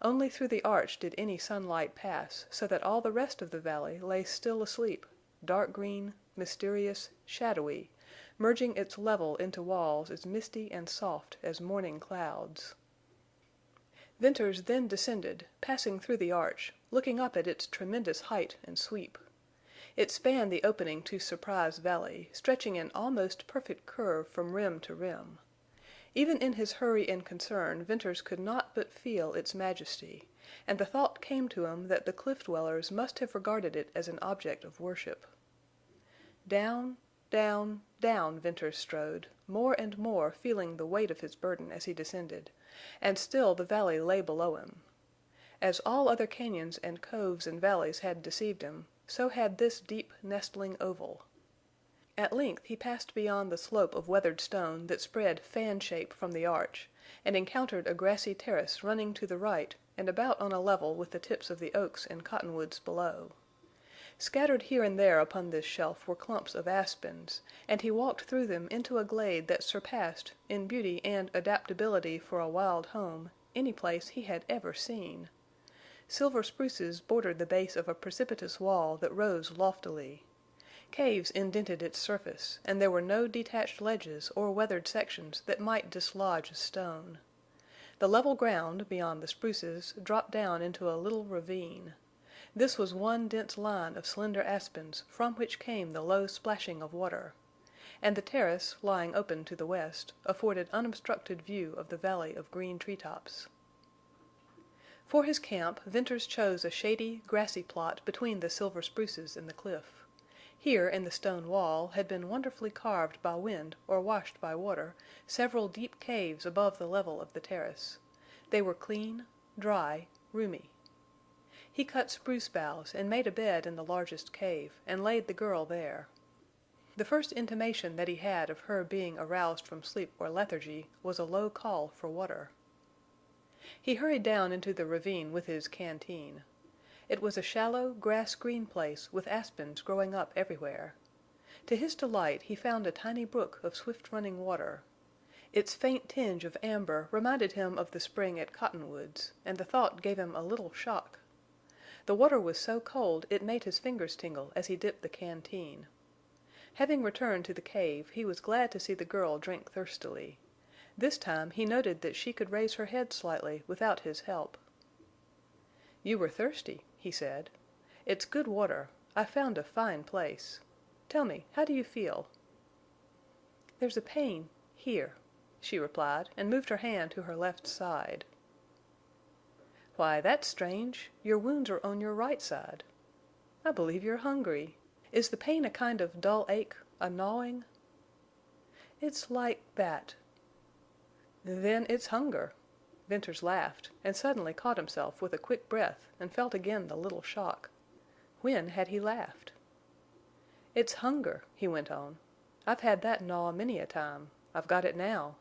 Only through the arch did any sunlight pass, so that all the rest of the valley lay still asleep, dark green, mysterious, shadowy, merging its level into walls as misty and soft as morning clouds. Venters then descended, passing through the arch, looking up at its tremendous height and sweep. It spanned the opening to Surprise Valley, stretching in almost perfect curve from rim to rim. Even in his hurry and concern Venters could not but feel its majesty, and the thought came to him that the cliff dwellers must have regarded it as an object of worship. Down, down, down Venters strode, more and more feeling the weight of his burden as he descended, and still the valley lay below him. As all other cañons and coves and valleys had deceived him, so had this deep nestling oval. At length he passed beyond the slope of weathered stone that spread fan-shape from the arch, and encountered a grassy terrace running to the right and about on a level with the tips of the oaks and cottonwoods below. Scattered here and there upon this shelf were clumps of aspens, and he walked through them into a glade that surpassed, in beauty and adaptability for a wild home, any place he had ever seen. Silver spruces bordered the base of a precipitous wall that rose loftily. Caves indented its surface, and there were no detached ledges or weathered sections that might dislodge a stone. The level ground, beyond the spruces, dropped down into a little ravine. This was one dense line of slender aspens from which came the low splashing of water. And the terrace, lying open to the west, afforded unobstructed view of the valley of green treetops. For his camp Venters chose a shady, grassy plot between the silver spruces and the cliff. Here, in the stone wall, had been wonderfully carved by wind or washed by water several deep caves above the level of the terrace. They were clean, dry, roomy. He cut spruce boughs and made a bed in the largest cave, and laid the girl there. The first intimation that he had of her being aroused from sleep or lethargy was a low call for water. He hurried down into the ravine with his canteen. It was a shallow, grass-green place with aspens growing up everywhere. To his delight he found a tiny brook of swift-running water. Its faint tinge of amber reminded him of the spring at Cottonwoods, and the thought gave him a little shock. The water was so cold it made his fingers tingle as he dipped the canteen. Having returned to the cave, he was glad to see the girl drink thirstily. This time he noted that she could raise her head slightly without his help. "You were thirsty," he said. "It's good water. I found a fine place. Tell me, how do you feel?" "There's a pain—here," she replied, and moved her hand to her left side. "Why, that's strange. Your wounds are on your right side. I believe you're hungry. Is the pain a kind of dull ache, a gnawing?" "It's like that." "Then it's hunger." Venters laughed, and suddenly caught himself with a quick breath and felt again the little shock. When had he laughed? "It's hunger," he went on. "I've had that gnaw many a time. I've got it now.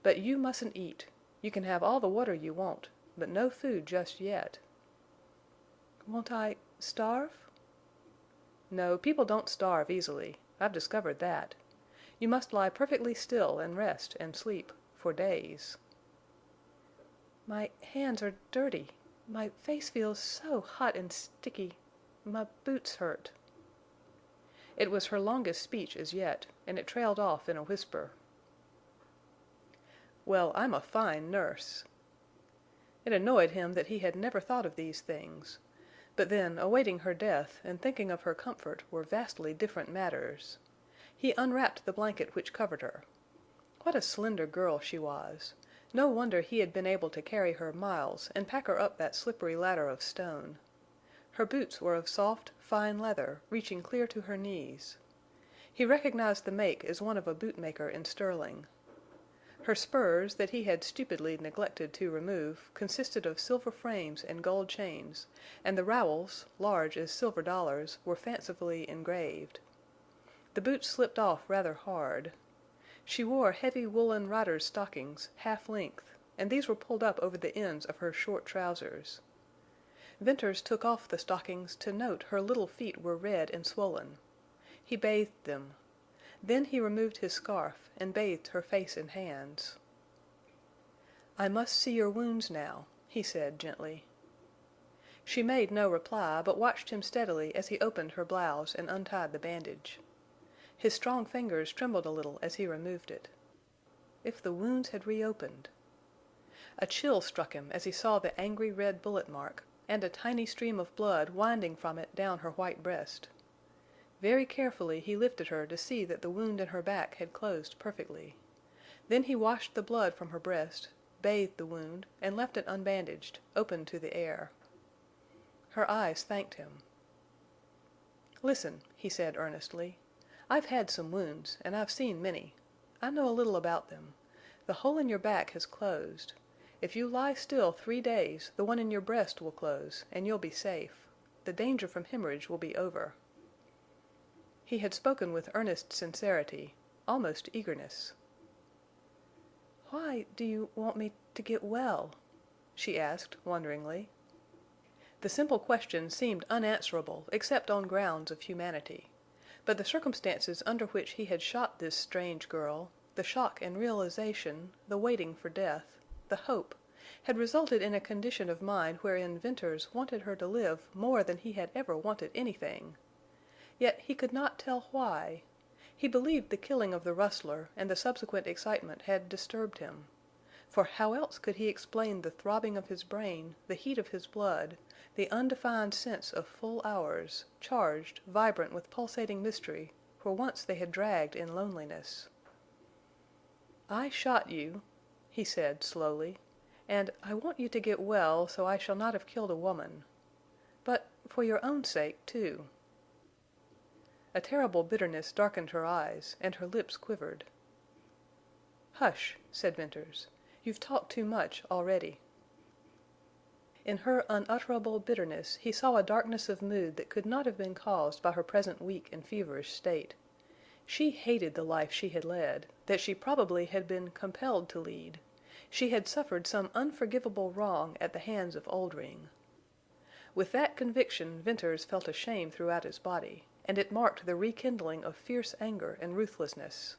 But you mustn't eat. You can have all the water you want, but no food just yet." "Won't I—starve?" "No, people don't starve easily. I've discovered that. You must lie perfectly still and rest and sleep for days." "My hands are dirty. My face feels so hot and sticky. My boots hurt." It was her longest speech as yet, and it trailed off in a whisper. "Well, I'm a fine nurse." It annoyed him that he had never thought of these things. But then, awaiting her death and thinking of her comfort were vastly different matters. He unwrapped the blanket which covered her. What a slender girl she was! No wonder he had been able to carry her miles and pack her up that slippery ladder of stone. Her boots were of soft, fine leather, reaching clear to her knees. He recognized the make as one of a bootmaker in Sterling. Her spurs, that he had stupidly neglected to remove, consisted of silver frames and gold chains, and the rowels, large as silver dollars, were fancifully engraved. The boots slipped off rather hard. She wore heavy woolen rider's stockings, half length, and these were pulled up over the ends of her short trousers. Venters took off the stockings to note her little feet were red and swollen. He bathed them. Then he removed his scarf and bathed her face and hands. "I must see your wounds now," he said, gently. She made no reply, but watched him steadily as he opened her blouse and untied the bandage. His strong fingers trembled a little as he removed it. If the wounds had reopened! A chill struck him as he saw the angry red bullet mark, and a tiny stream of blood winding from it down her white breast. Very carefully he lifted her to see that the wound in her back had closed perfectly. Then he washed the blood from her breast, bathed the wound, and left it unbandaged, open to the air. Her eyes thanked him. "Listen," he said, earnestly. "I've had some wounds, and I've seen many. I know a little about them. The hole in your back has closed. If you lie still 3 days the one in your breast will close, and you'll be safe. The danger from hemorrhage will be over." He had spoken with earnest sincerity, almost eagerness. "Why do you want me to get well?" she asked, wonderingly. The simple question seemed unanswerable except on grounds of humanity. But the circumstances under which he had shot this strange girl, the shock and realization, the waiting for death, the hope, had resulted in a condition of mind wherein Venters wanted her to live more than he had ever wanted anything. Yet he could not tell why. He believed the killing of the rustler and the subsequent excitement had disturbed him. For how else could he explain the throbbing of his brain, the heat of his blood, the undefined sense of full hours, charged, vibrant with pulsating mystery, where once they had dragged in loneliness? "I shot you," he said, slowly, "and I want you to get well so I shall not have killed a woman. But for your own sake, too." A terrible bitterness darkened her eyes, and her lips quivered. "Hush," said Venters. "You've talked too much already." In her unutterable bitterness he saw a darkness of mood that could not have been caused by her present weak and feverish state. She hated the life she had led, that she probably had been compelled to lead. She had suffered some unforgivable wrong at the hands of Oldring. With that conviction Venters felt a shame throughout his body, and it marked the rekindling of fierce anger and ruthlessness.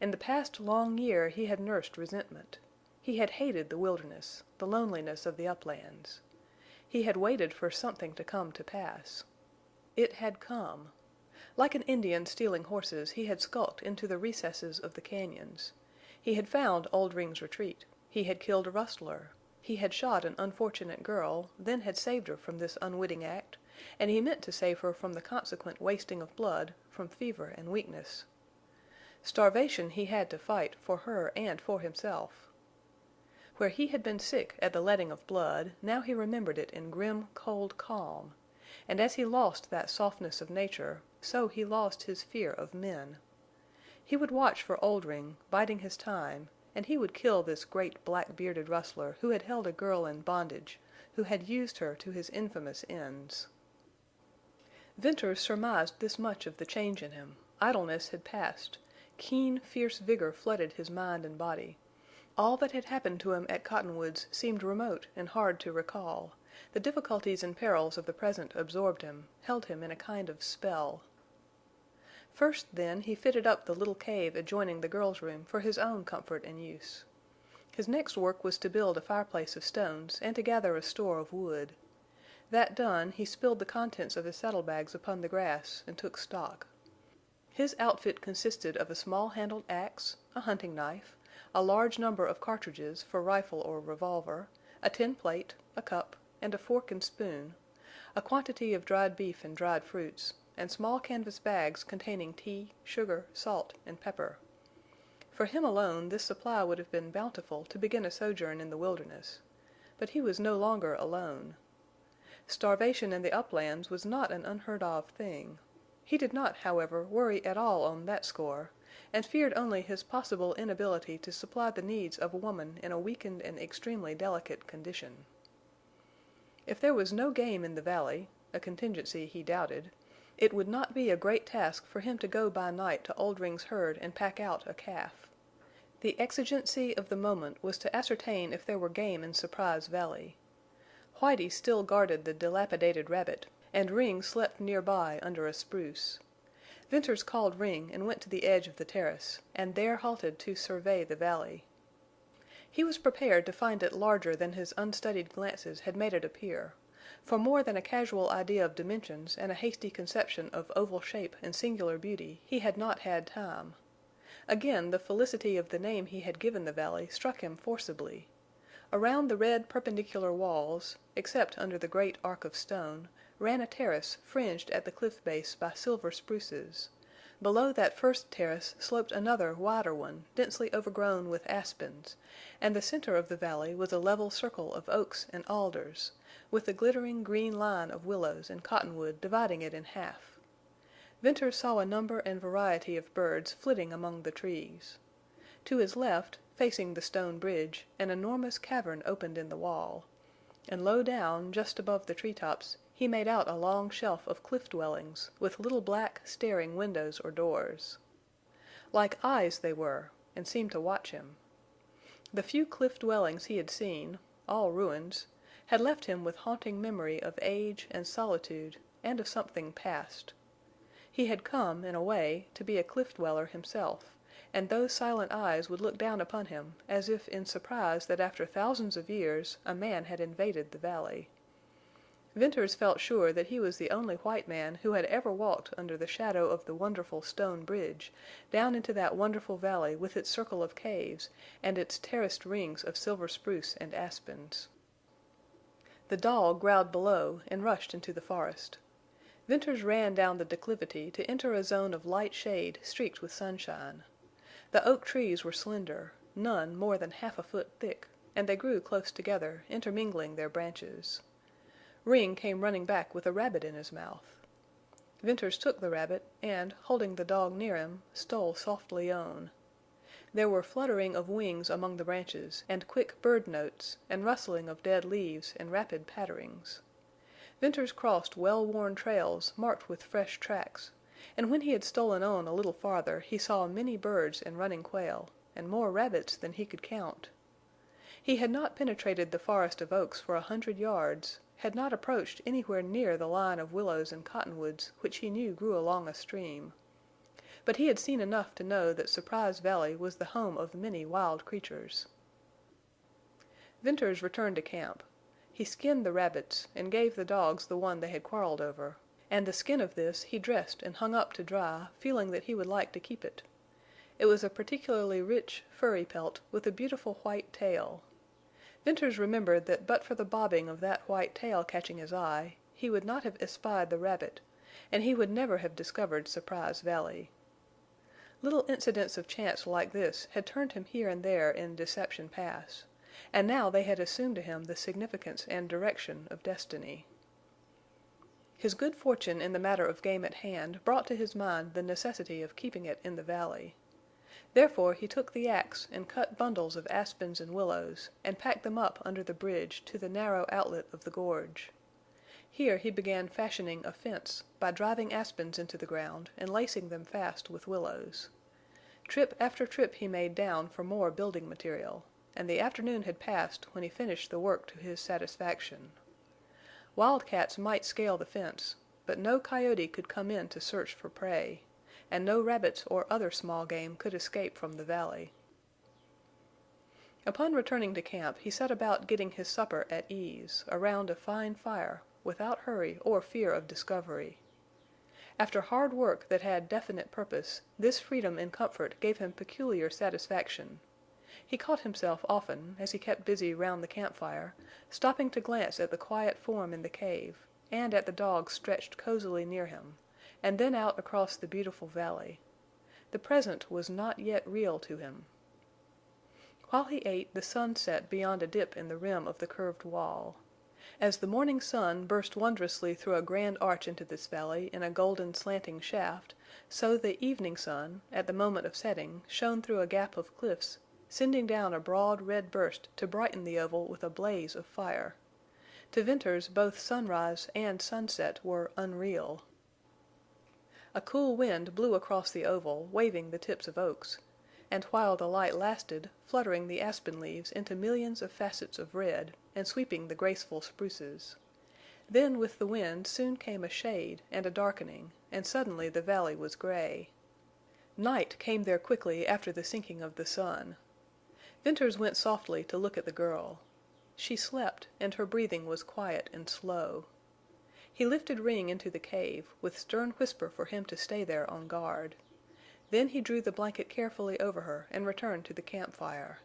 In the past long year he had nursed resentment. He had hated the wilderness, the loneliness of the uplands. He had waited for something to come to pass. It had come. Like an Indian stealing horses, he had skulked into the recesses of the cañons. He had found Oldring's retreat. He had killed a rustler. He had shot an unfortunate girl, then had saved her from this unwitting act, and he meant to save her from the consequent wasting of blood, from fever and weakness. Starvation he had to fight for her and for himself. Where he had been sick at the letting of blood, now he remembered it in grim, cold calm. And as he lost that softness of nature, so he lost his fear of men. He would watch for Oldring, biding his time, and he would kill this great black-bearded rustler who had held a girl in bondage, who had used her to his infamous ends. Venters surmised this much of the change in him. Idleness had passed. Keen, fierce vigor flooded his mind and body. All that had happened to him at Cottonwoods seemed remote and hard to recall. The difficulties and perils of the present absorbed him, held him in a kind of spell. First, then, he fitted up the little cave adjoining the girl's room for his own comfort and use. His next work was to build a fireplace of stones and to gather a store of wood. That done, he spilled the contents of his saddlebags upon the grass and took stock. His outfit consisted of a small-handled axe, a hunting knife, a large number of cartridges for rifle or revolver, a tin plate, a cup, and a fork and spoon, a quantity of dried beef and dried fruits, and small canvas bags containing tea, sugar, salt, and pepper. For him alone this supply would have been bountiful to begin a sojourn in the wilderness. But he was no longer alone. Starvation in the uplands was not an unheard-of thing. He did not, however, worry at all on that score, and feared only his possible inability to supply the needs of a woman in a weakened and extremely delicate condition. If there was no game in the valley, a contingency he doubted, it would not be a great task for him to go by night to Oldring's herd and pack out a calf. The exigency of the moment was to ascertain if there were game in Surprise Valley. Whitie still guarded the dilapidated rabbit, and Ring slept nearby under a spruce. Venters called Ring and went to the edge of the terrace, and there halted to survey the valley. He was prepared to find it larger than his unstudied glances had made it appear. For more than a casual idea of dimensions and a hasty conception of oval shape and singular beauty he had not had time. Again the felicity of the name he had given the valley struck him forcibly. Around the red perpendicular walls, except under the great arc of stone, ran a terrace fringed at the cliff base by silver spruces. Below that first terrace sloped another wider one, densely overgrown with aspens, and the center of the valley was a level circle of oaks and alders, with the glittering green line of willows and cottonwood dividing it in half. Venters saw a number and variety of birds flitting among the trees. To his left, facing the stone bridge, an enormous cavern opened in the wall. And low down, just above the treetops, he made out a long shelf of cliff dwellings, with little black, staring windows or doors. Like eyes they were, and seemed to watch him. The few cliff dwellings he had seen, all ruins, had left him with haunting memory of age and solitude and of something past. He had come, in a way, to be a cliff dweller himself, and those silent eyes would look down upon him as if in surprise that after thousands of years a man had invaded the valley. Venters felt sure that he was the only white man who had ever walked under the shadow of the wonderful stone bridge, down into that wonderful valley with its circle of caves and its terraced rings of silver spruce and aspens. The dog growled below and rushed into the forest. Venters ran down the declivity to enter a zone of light shade streaked with sunshine. The oak trees were slender, none more than half a foot thick, and they grew close together, intermingling their branches. Ring came running back with a rabbit in his mouth. Venters took the rabbit and, holding the dog near him, stole softly on. There were fluttering of wings among the branches, and quick bird notes, and rustling of dead leaves, and rapid patterings. Venters crossed well-worn trails marked with fresh tracks, and when he had stolen on a little farther he saw many birds and running quail, and more rabbits than he could count. He had not penetrated the forest of oaks for 100 yards, had not approached anywhere near the line of willows and cottonwoods which he knew grew along a stream. But he had seen enough to know that Surprise Valley was the home of many wild creatures. Venters returned to camp. He skinned the rabbits and gave the dogs the one they had quarreled over, and the skin of this he dressed and hung up to dry, feeling that he would like to keep it. It was a particularly rich, furry pelt with a beautiful white tail. Venters remembered that but for the bobbing of that white tail catching his eye, he would not have espied the rabbit, and he would never have discovered Surprise Valley. Little incidents of chance like this had turned him here and there in Deception Pass, and now they had assumed to him the significance and direction of destiny. His good fortune in the matter of game at hand brought to his mind the necessity of keeping it in the valley. Therefore he took the axe and cut bundles of aspens and willows, and packed them up under the bridge to the narrow outlet of the gorge. Here he began fashioning a fence by driving aspens into the ground and lacing them fast with willows. Trip after trip he made down for more building material, and the afternoon had passed when he finished the work to his satisfaction. Wildcats might scale the fence, but no coyote could come in to search for prey, and no rabbits or other small game could escape from the valley. Upon returning to camp he set about getting his supper at ease, around a fine fire, without hurry or fear of discovery. After hard work that had definite purpose, this freedom and comfort gave him peculiar satisfaction. He caught himself often, as he kept busy round the campfire, stopping to glance at the quiet form in the cave, and at the dogs stretched cozily near him, and then out across the beautiful valley. The present was not yet real to him. While he ate, the sun set beyond a dip in the rim of the curved wall. As the morning sun burst wondrously through a grand arch into this valley in a golden slanting shaft, so the evening sun, at the moment of setting, shone through a gap of cliffs, sending down a broad red burst to brighten the oval with a blaze of fire. To Venters both sunrise and sunset were unreal. A cool wind blew across the oval, waving the tips of oaks, and while the light lasted, fluttering the aspen leaves into millions of facets of red, and sweeping the graceful spruces. Then with the wind soon came a shade and a darkening, and suddenly the valley was gray. Night came there quickly after the sinking of the sun. Venters went softly to look at the girl. She slept, and her breathing was quiet and slow. He lifted Ring into the cave, with stern whisper for him to stay there on guard. Then he drew the blanket carefully over her and returned to the campfire.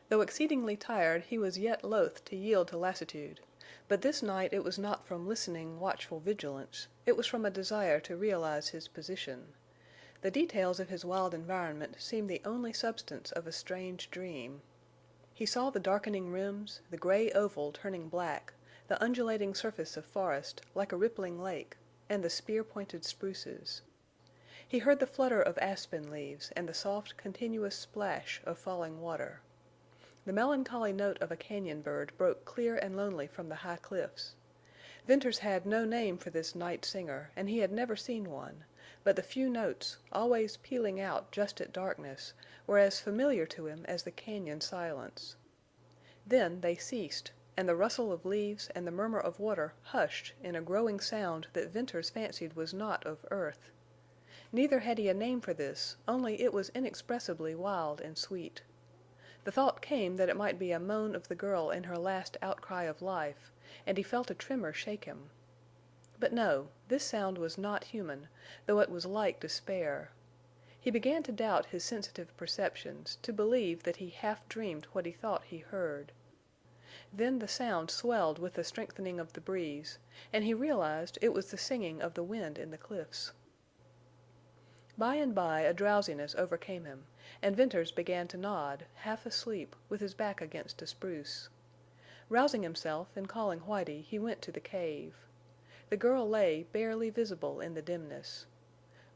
Though exceedingly tired, he was yet loath to yield to lassitude, but this night it was not from listening, watchful vigilance. It was from a desire to realize his position. The details of his wild environment seemed the only substance of a strange dream. He saw the darkening rims, the gray oval turning black, the undulating surface of forest, like a rippling lake, and the spear-pointed spruces. He heard the flutter of aspen leaves and the soft, continuous splash of falling water. The melancholy note of a cañon bird broke clear and lonely from the high cliffs. Venters had no name for this night singer, and he had never seen one, but the few notes, always pealing out just at darkness, were as familiar to him as the cañon silence. Then they ceased, and the rustle of leaves and the murmur of water hushed in a growing sound that Venters fancied was not of earth. Neither had he a name for this, only it was inexpressibly wild and sweet. The thought came that it might be a moan of the girl in her last outcry of life, and he felt a tremor shake him. But no, this sound was not human, though it was like despair. He began to doubt his sensitive perceptions, to believe that he half dreamed what he thought he heard. Then the sound swelled with the strengthening of the breeze, and he realized it was the singing of the wind in the cliffs. By and by a drowsiness overcame him, and Venters began to nod, half asleep, with his back against a spruce. Rousing himself and calling Whitie, he went to the cave. The girl lay barely visible in the dimness.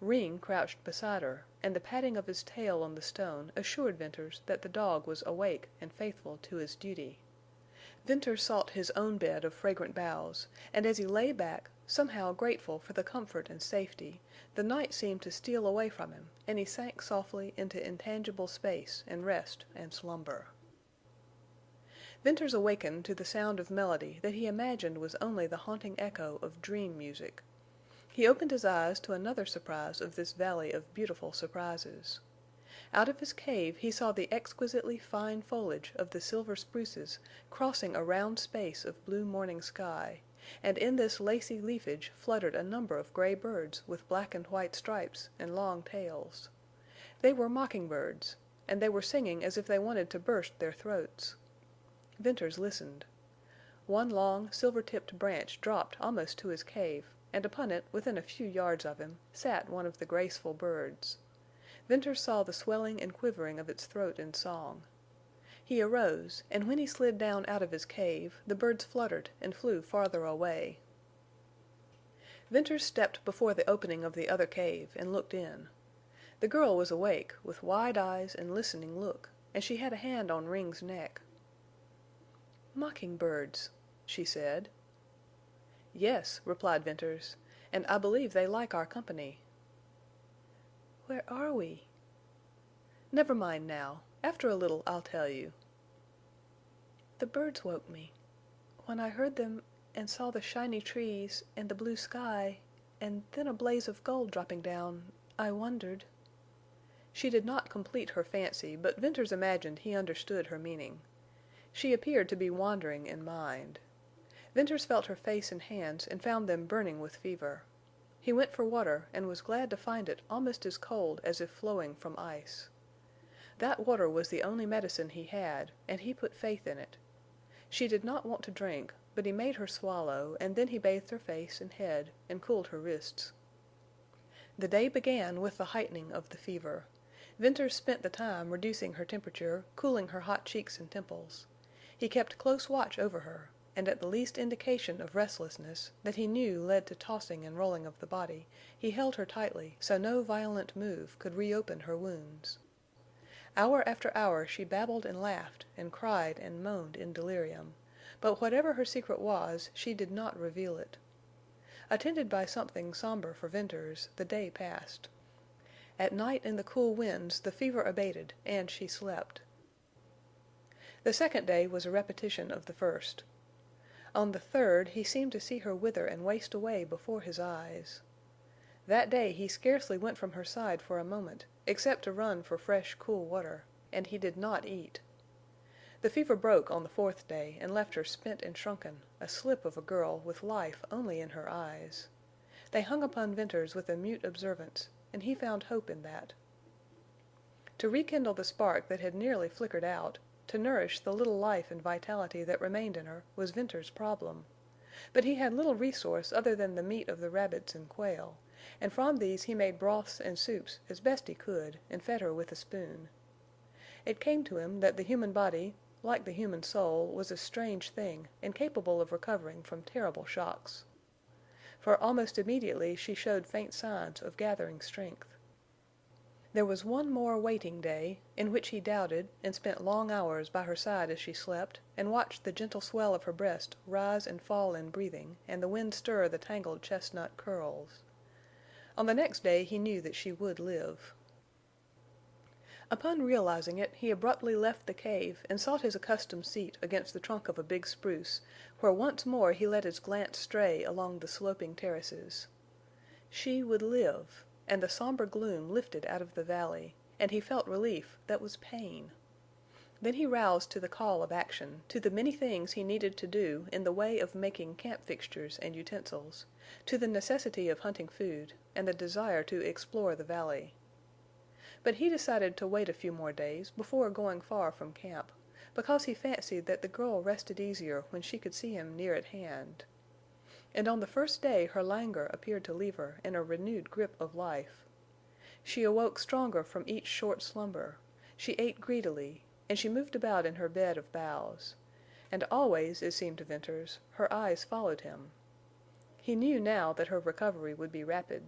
Ring crouched beside her, and the patting of his tail on the stone assured Venters that the dog was awake and faithful to his duty. Venters sought his own bed of fragrant boughs, and as he lay back, somehow grateful for the comfort and safety, the night seemed to steal away from him, and he sank softly into intangible space and rest and slumber. Venters awakened to the sound of melody that he imagined was only the haunting echo of dream music. He opened his eyes to another surprise of this valley of beautiful surprises. Out of his cave he saw the exquisitely fine foliage of the silver spruces crossing a round space of blue morning sky, and in this lacy leafage fluttered a number of gray birds with black and white stripes and long tails. They were mockingbirds, and they were singing as if they wanted to burst their throats. Venters listened. One long, silver-tipped branch dropped almost to his cave, and upon it, within a few yards of him, sat one of the graceful birds. Venters saw the swelling and quivering of its throat in song. He arose, and when he slid down out of his cave, the birds fluttered and flew farther away. Venters stepped before the opening of the other cave and looked in. The girl was awake, with wide eyes and listening look, and she had a hand on Ring's neck. "Mockingbirds," she said. "Yes," replied Venters, "and I believe they like our company." "Where are we?" "Never mind now. After a little I'll tell you." "The birds woke me. When I heard them and saw the shiny trees and the blue sky and then a blaze of gold dropping down, I wondered." She did not complete her fancy, but Venters imagined he understood her meaning. She appeared to be wandering in mind. Venters felt her face and hands and found them burning with fever. He went for water and was glad to find it almost as cold as if flowing from ice. That water was the only medicine he had, and he put faith in it. She did not want to drink, but he made her swallow, and then he bathed her face and head and cooled her wrists. The day began with the heightening of the fever. Venters spent the time reducing her temperature, cooling her hot cheeks and temples. He kept close watch over her, and at the least indication of restlessness, that he knew led to tossing and rolling of the body, he held her tightly so no violent move could reopen her wounds. Hour after hour she babbled and laughed and cried and moaned in delirium, but whatever her secret was, she did not reveal it. Attended by something somber for Venters, the day passed. At night in the cool winds the fever abated and she slept. The second day was a repetition of the first. On the third he seemed to see her wither and waste away before his eyes. That day he scarcely went from her side for a moment, except to run for fresh, cool water, and he did not eat. The fever broke on the fourth day and left her spent and shrunken, a slip of a girl with life only in her eyes. They hung upon Venters with a mute observance, and he found hope in that. To rekindle the spark that had nearly flickered out, to nourish the little life and vitality that remained in her, was Venters's problem. But he had little resource other than the meat of the rabbits and quail, and from these he made broths and soups as best he could and fed her with a spoon. It came to him that the human body, like the human soul, was a strange thing and capable of recovering from terrible shocks. For almost immediately she showed faint signs of gathering strength. There was one more waiting day, in which he doubted and spent long hours by her side as she slept, and watched the gentle swell of her breast rise and fall in breathing, and the wind stir the tangled chestnut curls. On the next day he knew that she would live. Upon realizing it, he abruptly left the cave and sought his accustomed seat against the trunk of a big spruce, where once more he let his glance stray along the sloping terraces. She would live, and the somber gloom lifted out of the valley, and he felt relief that was pain. Then he roused to the call of action, to the many things he needed to do in the way of making camp fixtures and utensils, to the necessity of hunting food, and the desire to explore the valley. But he decided to wait a few more days before going far from camp, because he fancied that the girl rested easier when she could see him near at hand. And on the first day her languor appeared to leave her in a renewed grip of life. She awoke stronger from each short slumber. She ate greedily, and she moved about in her bed of boughs. And always, it seemed to Venters, her eyes followed him. He knew now that her recovery would be rapid.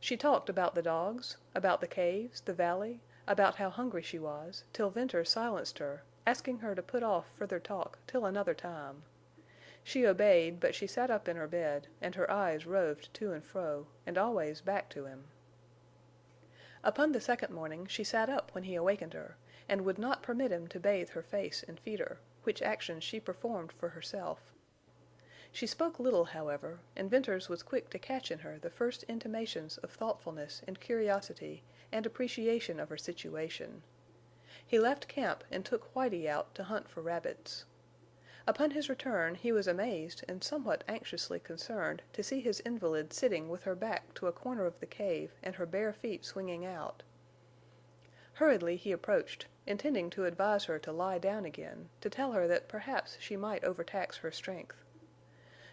She talked about the dogs, about the caves, the valley, about how hungry she was, till Venters silenced her, asking her to put off further talk till another time. She obeyed, but she sat up in her bed, and her eyes roved to and fro, and always back to him. Upon the second morning she sat up when he awakened her, and would not permit him to bathe her face and feed her, which actions she performed for herself. She spoke little, however, and Venters was quick to catch in her the first intimations of thoughtfulness and curiosity and appreciation of her situation. He left camp and took Whitie out to hunt for rabbits. Upon his return he was amazed and somewhat anxiously concerned to see his invalid sitting with her back to a corner of the cave and her bare feet swinging out. Hurriedly he approached, intending to advise her to lie down again, to tell her that perhaps she might overtax her strength.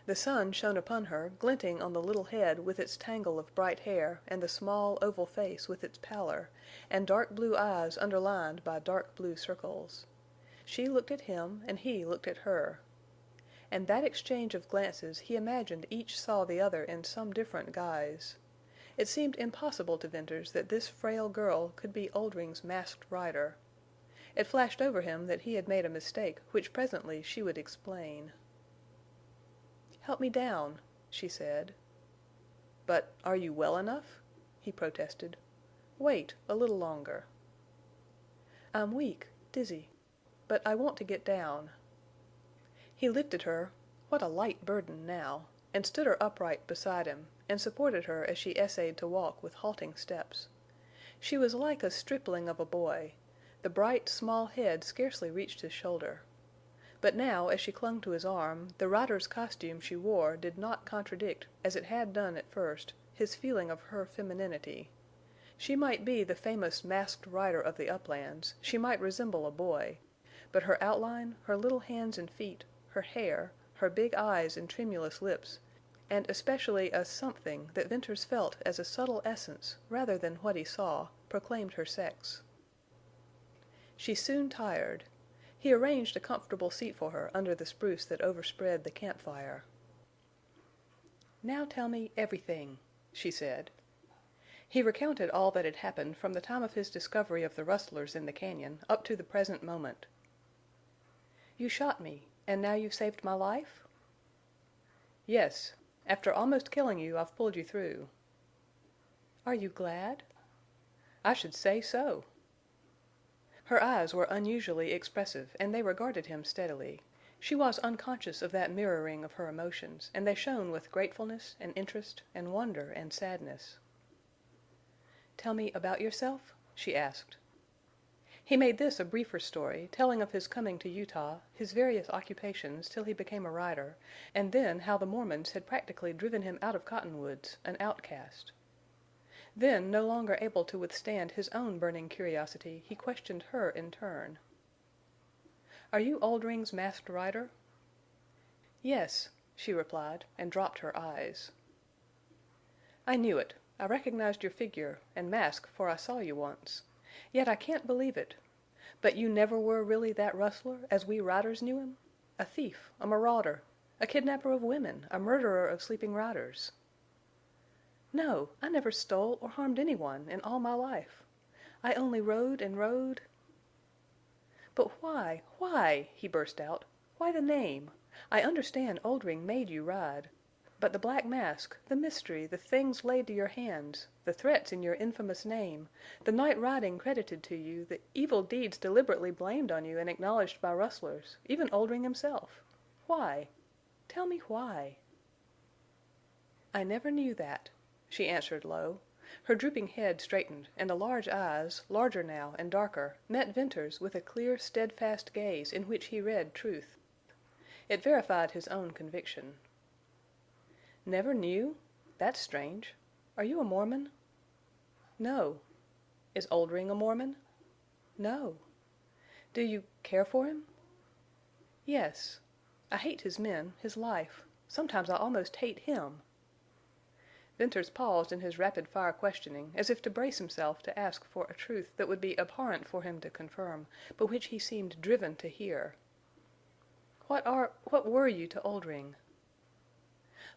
The sun shone upon her, glinting on the little head with its tangle of bright hair and the small, oval face with its pallor, and dark blue eyes underlined by dark blue circles. She looked at him and he looked at her. And that exchange of glances he imagined each saw the other in some different guise. It seemed impossible to Venters that this frail girl could be Oldring's Masked Rider. It flashed over him that he had made a mistake which presently she would explain. "Help me down," she said. "But are you well enough?" he protested. "Wait a little longer." "I'm weak, dizzy. But I want to get down." He lifted her—what a light burden now!—and stood her upright beside him, and supported her as she essayed to walk with halting steps. She was like a stripling of a boy. The bright, small head scarcely reached his shoulder. But now, as she clung to his arm, the rider's costume she wore did not contradict, as it had done at first, his feeling of her femininity. She might be the famous Masked Rider of the uplands, she might resemble a boy, but her outline, her little hands and feet, her hair, her big eyes and tremulous lips, and especially a something that Venters felt as a subtle essence rather than what he saw, proclaimed her sex. She soon tired. He arranged a comfortable seat for her under the spruce that overspread the campfire. "Now tell me everything," she said. He recounted all that had happened from the time of his discovery of the rustlers in the cañon up to the present moment. "You shot me, and now you've saved my life?" "Yes. After almost killing you, I've pulled you through." "Are you glad?" "I should say so." Her eyes were unusually expressive, and they regarded him steadily. She was unconscious of that mirroring of her emotions, and they shone with gratefulness and interest and wonder and sadness. "Tell me about yourself?" she asked. He made this a briefer story, telling of his coming to Utah, his various occupations till he became a rider, and then how the Mormons had practically driven him out of Cottonwoods, an outcast. Then, no longer able to withstand his own burning curiosity, he questioned her in turn. "Are you Oldring's Masked Rider?" "Yes," she replied, and dropped her eyes. "I knew it. I recognized your figure and mask, for I saw you once. Yet I can't believe it. But you never were really that rustler, as we riders knew him? A thief, a marauder, a kidnapper of women, a murderer of sleeping riders." "No, I never stole or harmed anyone in all my life. I only rode and rode—" "But why?" he burst out. "Why the name? I understand Oldring made you ride. But the black mask, the mystery, the things laid to your hands, the threats in your infamous name, the night riding credited to you, the evil deeds deliberately blamed on you and acknowledged by rustlers, even Oldring himself. Why? Tell me why." "I never knew that," she answered low. Her drooping head straightened, and the large eyes, larger now and darker, met Venters with a clear, steadfast gaze in which he read truth. It verified his own conviction. "Never knew? That's strange. Are you a Mormon?" "No." "Is Oldring a Mormon?" "No." "Do you care for him?" "Yes. I hate his men, his life. Sometimes I almost hate him." Venters paused in his rapid-fire questioning, as if to brace himself to ask for a truth that would be abhorrent for him to confirm, but which he seemed driven to hear. "What were you to Oldring?"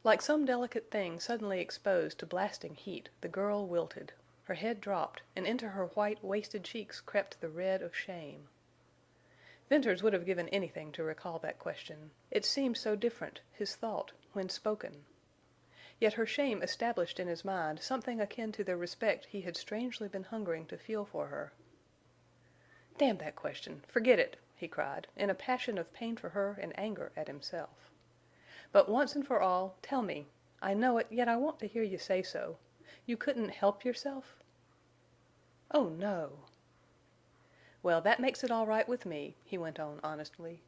Like some delicate thing suddenly exposed to blasting heat, the girl wilted. Her head dropped, and into her white, wasted cheeks crept the red of shame. Venters would have given anything to recall that question. It seemed so different, his thought, when spoken. Yet her shame established in his mind something akin to the respect he had strangely been hungering to feel for her. "Damn that question! Forget it!" he cried, in a passion of pain for her and anger at himself. "But once and for all, tell me. I know it, yet I want to hear you say so. You couldn't help yourself?" "Oh, no." "Well, that makes it all right with me," he went on honestly.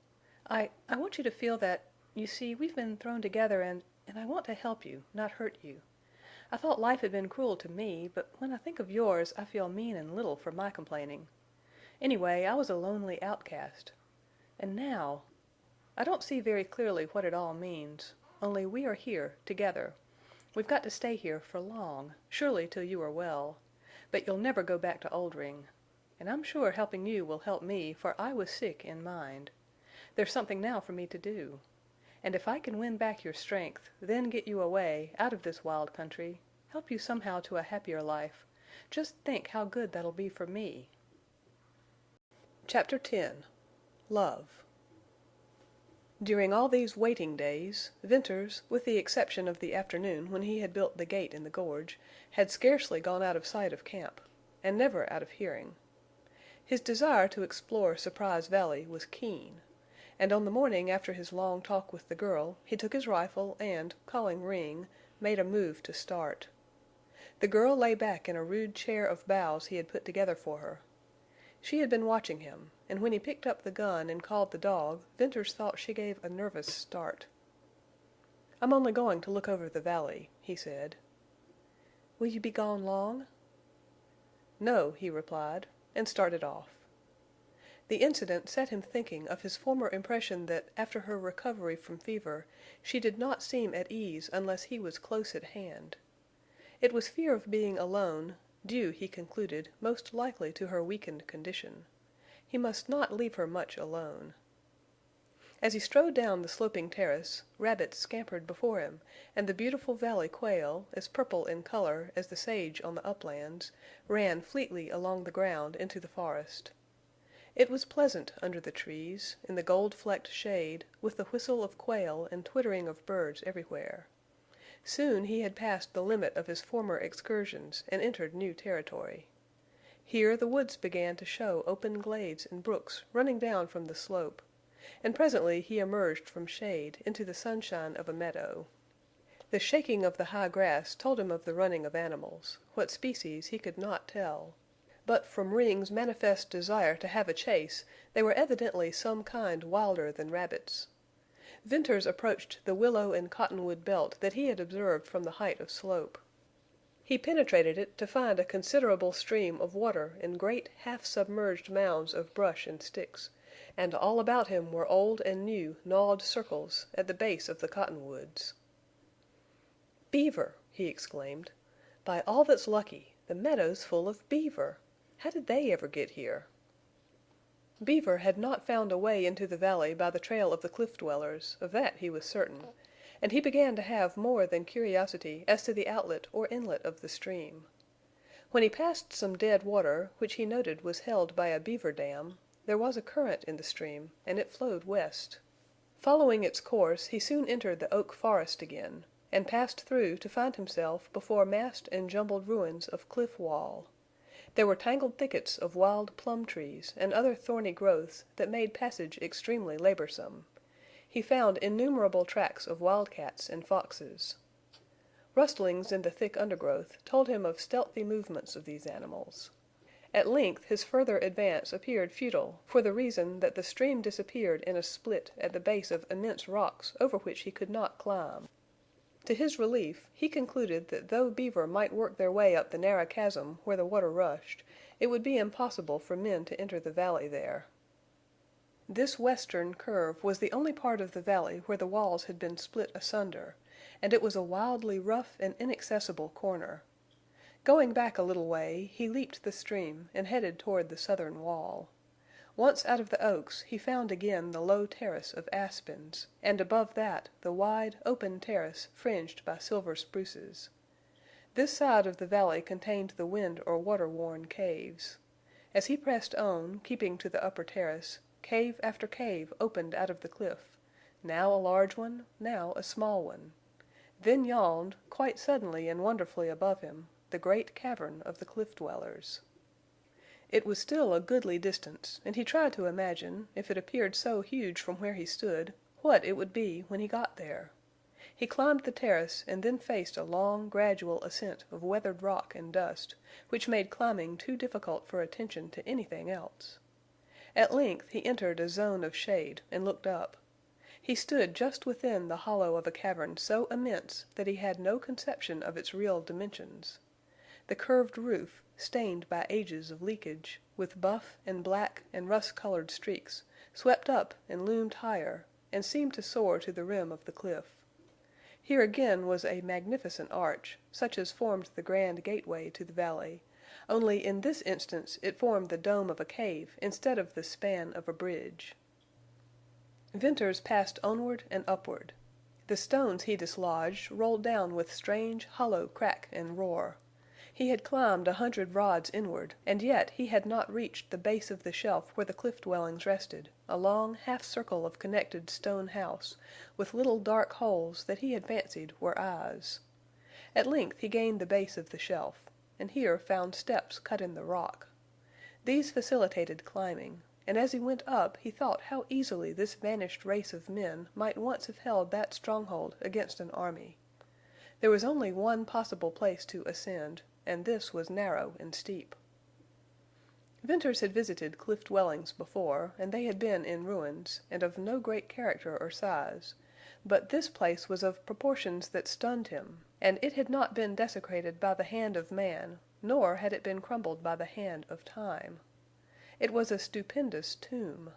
"I want you to feel that—you see, we've been thrown together and I want to help you, not hurt you. I thought life had been cruel to me, but when I think of yours I feel mean and little for my complaining. Anyway, I was a lonely outcast. And now... I don't see very clearly what it all means. Only we are here, together. We've got to stay here for long, surely till you are well. But you'll never go back to Oldring. And I'm sure helping you will help me, for I was sick in mind. There's something now for me to do. And if I can win back your strength, then get you away, out of this wild country, help you somehow to a happier life, just think how good that'll be for me." Chapter 10 Love During all these waiting days, Venters, with the exception of the afternoon when he had built the gate in the gorge, had scarcely gone out of sight of camp, and never out of hearing. His desire to explore Surprise Valley was keen, and on the morning after his long talk with the girl he took his rifle and, calling Ring, made a move to start. The girl lay back in a rude chair of boughs he had put together for her. She had been watching him, and when he picked up the gun and called the dog, Venters thought she gave a nervous start. "I'm only going to look over the valley," he said. "Will you be gone long?" "No," he replied, and started off. The incident set him thinking of his former impression that after her recovery from fever she did not seem at ease unless he was close at hand. It was fear of being alone, due, he concluded, most likely to her weakened condition. He must not leave her much alone. As he strode down the sloping terrace, rabbits scampered before him, and the beautiful valley quail, as purple in color as the sage on the uplands, ran fleetly along the ground into the forest. It was pleasant under the trees, in the gold-flecked shade, with the whistle of quail and twittering of birds everywhere. Soon he had passed the limit of his former excursions and entered new territory. Here the woods began to show open glades and brooks running down from the slope, and presently he emerged from shade into the sunshine of a meadow. The shaking of the high grass told him of the running of animals, what species he could not tell. But from Ring's manifest desire to have a chase they were evidently some kind wilder than rabbits. Venters approached the willow and cottonwood belt that he had observed from the height of slope. He penetrated it to find a considerable stream of water in great half-submerged mounds of brush and sticks, and all about him were old and new gnawed circles at the base of the cottonwoods. "Beaver!" he exclaimed. "By all that's lucky! The meadow's full of beaver! How did they ever get here?" Beaver had not found a way into the valley by the trail of the cliff dwellers, of that he was certain, and he began to have more than curiosity as to the outlet or inlet of the stream. When he passed some dead water, which he noted was held by a beaver dam, there was a current in the stream, and it flowed west. Following its course, he soon entered the oak forest again, and passed through to find himself before massed and jumbled ruins of cliff wall. There were tangled thickets of wild plum trees and other thorny growths that made passage extremely laborsome. He found innumerable tracks of wildcats and foxes. Rustlings in the thick undergrowth told him of stealthy movements of these animals. At length his further advance appeared futile for the reason that the stream disappeared in a split at the base of immense rocks over which he could not climb. To his relief, he concluded that though beaver might work their way up the narrow chasm where the water rushed, it would be impossible for men to enter the valley there. This western curve was the only part of the valley where the walls had been split asunder, and it was a wildly rough and inaccessible corner. Going back a little way, he leaped the stream and headed toward the southern wall. Once out of the oaks, he found again the low terrace of aspens, and above that the wide, open terrace fringed by silver spruces. This side of the valley contained the wind or water-worn caves. As he pressed on, keeping to the upper terrace, cave after cave opened out of the cliff, now a large one, now a small one. Then yawned, quite suddenly and wonderfully above him, the great cavern of the cliff-dwellers. It was still a goodly distance, and he tried to imagine, if it appeared so huge from where he stood, what it would be when he got there. He climbed the terrace and then faced a long, gradual ascent of weathered rock and dust, which made climbing too difficult for attention to anything else. At length he entered a zone of shade and looked up. He stood just within the hollow of a cavern so immense that he had no conception of its real dimensions. The curved roof, stained by ages of leakage, with buff and black and rust-colored streaks, swept up and loomed higher, and seemed to soar to the rim of the cliff. Here again was a magnificent arch, such as formed the grand gateway to the valley, only in this instance it formed the dome of a cave instead of the span of a bridge. Venters passed onward and upward. The stones he dislodged rolled down with strange, hollow crack and roar. He had climbed 100 rods inward, and yet he had not reached the base of the shelf where the cliff dwellings rested, a long half-circle of connected stone house, with little dark holes that he had fancied were eyes. At length he gained the base of the shelf, and here found steps cut in the rock. These facilitated climbing, and as he went up he thought how easily this vanished race of men might once have held that stronghold against an army. There was only one possible place to ascend, and this was narrow and steep. Venters had visited cliff dwellings before, and they had been in ruins, and of no great character or size, but this place was of proportions that stunned him, and it had not been desecrated by the hand of man, nor had it been crumbled by the hand of time. It was a stupendous tomb.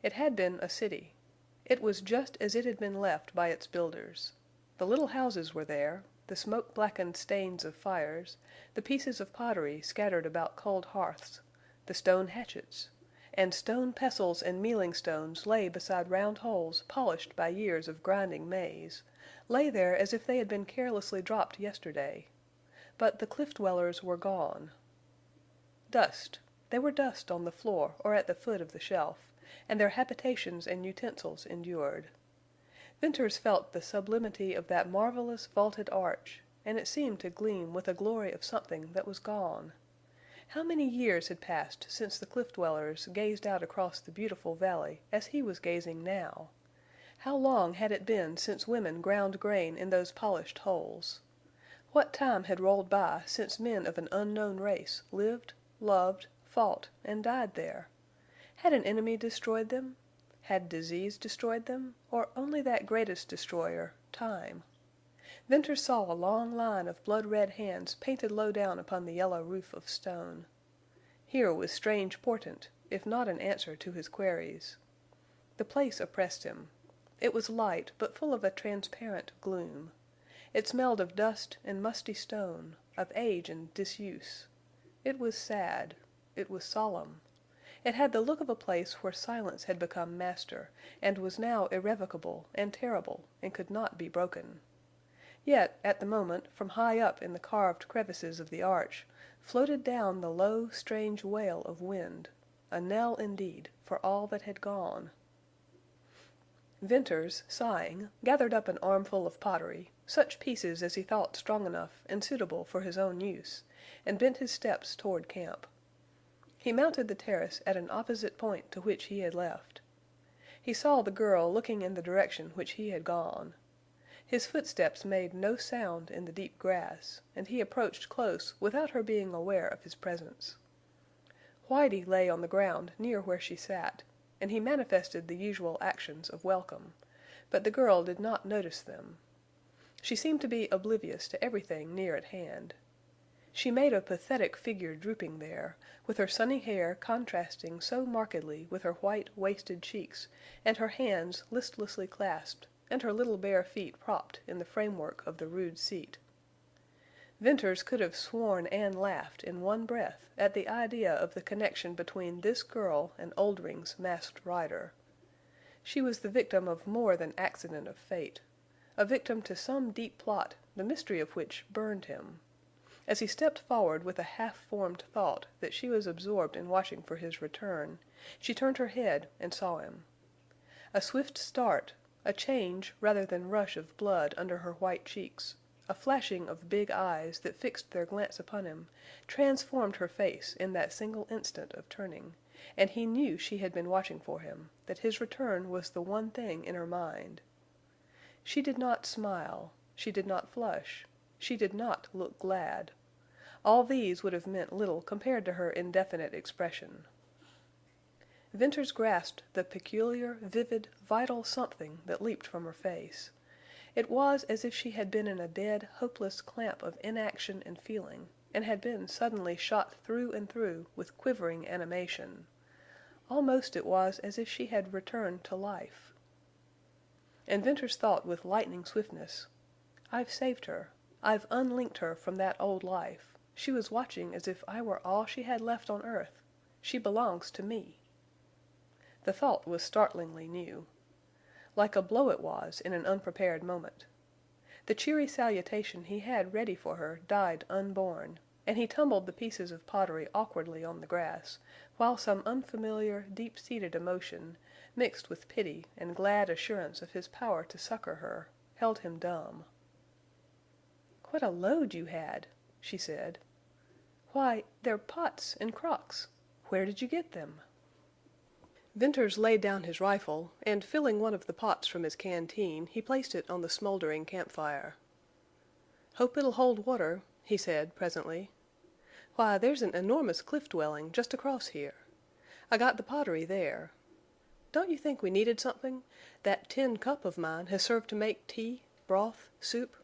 It had been a city. It was just as it had been left by its builders. The little houses were there, the smoke-blackened stains of fires, the pieces of pottery scattered about cold hearths, the stone hatchets, and stone pestles and mealing stones lay beside round holes polished by years of grinding maize, lay there as if they had been carelessly dropped yesterday. But the cliff-dwellers were gone. Dust. They were dust on the floor or at the foot of the shelf, and their habitations and utensils endured. Venters felt the sublimity of that marvelous vaulted arch, and it seemed to gleam with a glory of something that was gone. How many years had passed since the cliff-dwellers gazed out across the beautiful valley as he was gazing now? How long had it been since women ground grain in those polished holes? What time had rolled by since men of an unknown race lived, loved, fought, and died there? Had an enemy destroyed them? Had disease destroyed them, or only that greatest destroyer, time? Venters saw a long line of blood-red hands painted low down upon the yellow roof of stone. Here was strange portent, if not an answer to his queries. The place oppressed him. It was light, but full of a transparent gloom. It smelled of dust and musty stone, of age and disuse. It was sad. It was solemn. It had the look of a place where silence had become master, and was now irrevocable and terrible and could not be broken. Yet, at the moment, from high up in the carved crevices of the arch, floated down the low, strange wail of wind, a knell indeed for all that had gone. Venters, sighing, gathered up an armful of pottery, such pieces as he thought strong enough and suitable for his own use, and bent his steps toward camp. He mounted the terrace at an opposite point to which he had left. He saw the girl looking in the direction which he had gone. His footsteps made no sound in the deep grass, and he approached close without her being aware of his presence. Whitie lay on the ground near where she sat, and he manifested the usual actions of welcome, but the girl did not notice them. She seemed to be oblivious to everything near at hand. She made a pathetic figure drooping there, with her sunny hair contrasting so markedly with her white, wasted cheeks, and her hands listlessly clasped, and her little bare feet propped in the framework of the rude seat. Venters could have sworn and laughed in one breath at the idea of the connection between this girl and Oldring's Masked Rider. She was the victim of more than accident of fate, a victim to some deep plot, the mystery of which burned him. As he stepped forward with a half-formed thought that she was absorbed in watching for his return, she turned her head and saw him. A swift start, a change rather than rush of blood under her white cheeks, a flashing of big eyes that fixed their glance upon him, transformed her face in that single instant of turning, and he knew she had been watching for him, that his return was the one thing in her mind. She did not smile. She did not flush. She did not look glad. All these would have meant little compared to her indefinite expression. Venters grasped the peculiar, vivid, vital something that leaped from her face. It was as if she had been in a dead, hopeless clamp of inaction and feeling, and had been suddenly shot through and through with quivering animation. Almost it was as if she had returned to life. And Venters thought with lightning swiftness, "I've saved her. I've unlinked her from that old life. She was watching as if I were all she had left on earth. She belongs to me." The thought was startlingly new. Like a blow it was in an unprepared moment. The cheery salutation he had ready for her died unborn, and he tumbled the pieces of pottery awkwardly on the grass, while some unfamiliar, deep-seated emotion, mixed with pity and glad assurance of his power to succor her, held him dumb. "What a load you had!" she said. "Why, they're pots and crocks. Where did you get them?" Venters laid down his rifle, and filling one of the pots from his canteen, he placed it on the smoldering campfire. "Hope it'll hold water," he said, presently. "Why, there's an enormous cliff dwelling just across here. I got the pottery there. Don't you think we needed something? That tin cup of mine has served to make tea, broth, soup,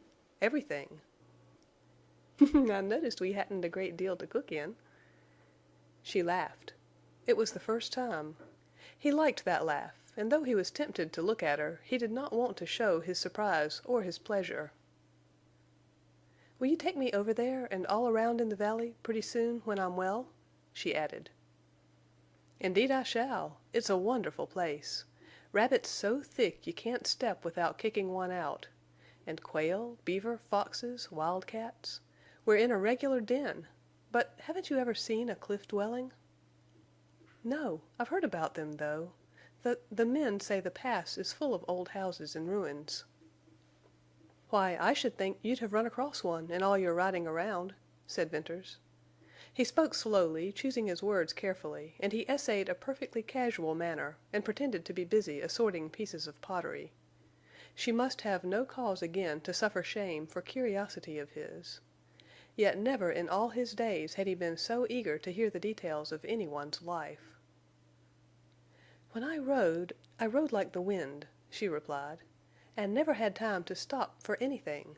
everything." "I noticed we hadn't a great deal to cook in." She laughed. It was the first time. He liked that laugh, and though he was tempted to look at her, he did not want to show his surprise or his pleasure. "Will you take me over there and all around in the valley pretty soon when I'm well?" she added. "Indeed I shall. It's a wonderful place. Rabbits so thick you can't step without kicking one out. And quail, beaver, foxes, wildcats. We're in a regular den. But haven't you ever seen a cliff dwelling?" "No. I've heard about them, though. The men say the Pass is full of old houses and ruins." "Why, I should think you'd have run across one in all your riding around," said Venters. He spoke slowly, choosing his words carefully, and he essayed a perfectly casual manner, and pretended to be busy assorting pieces of pottery. She must have no cause again to suffer shame for curiosity of his. Yet never in all his days had he been so eager to hear the details of anyone's life. "When I rode like the wind," she replied, "and never had time to stop for anything.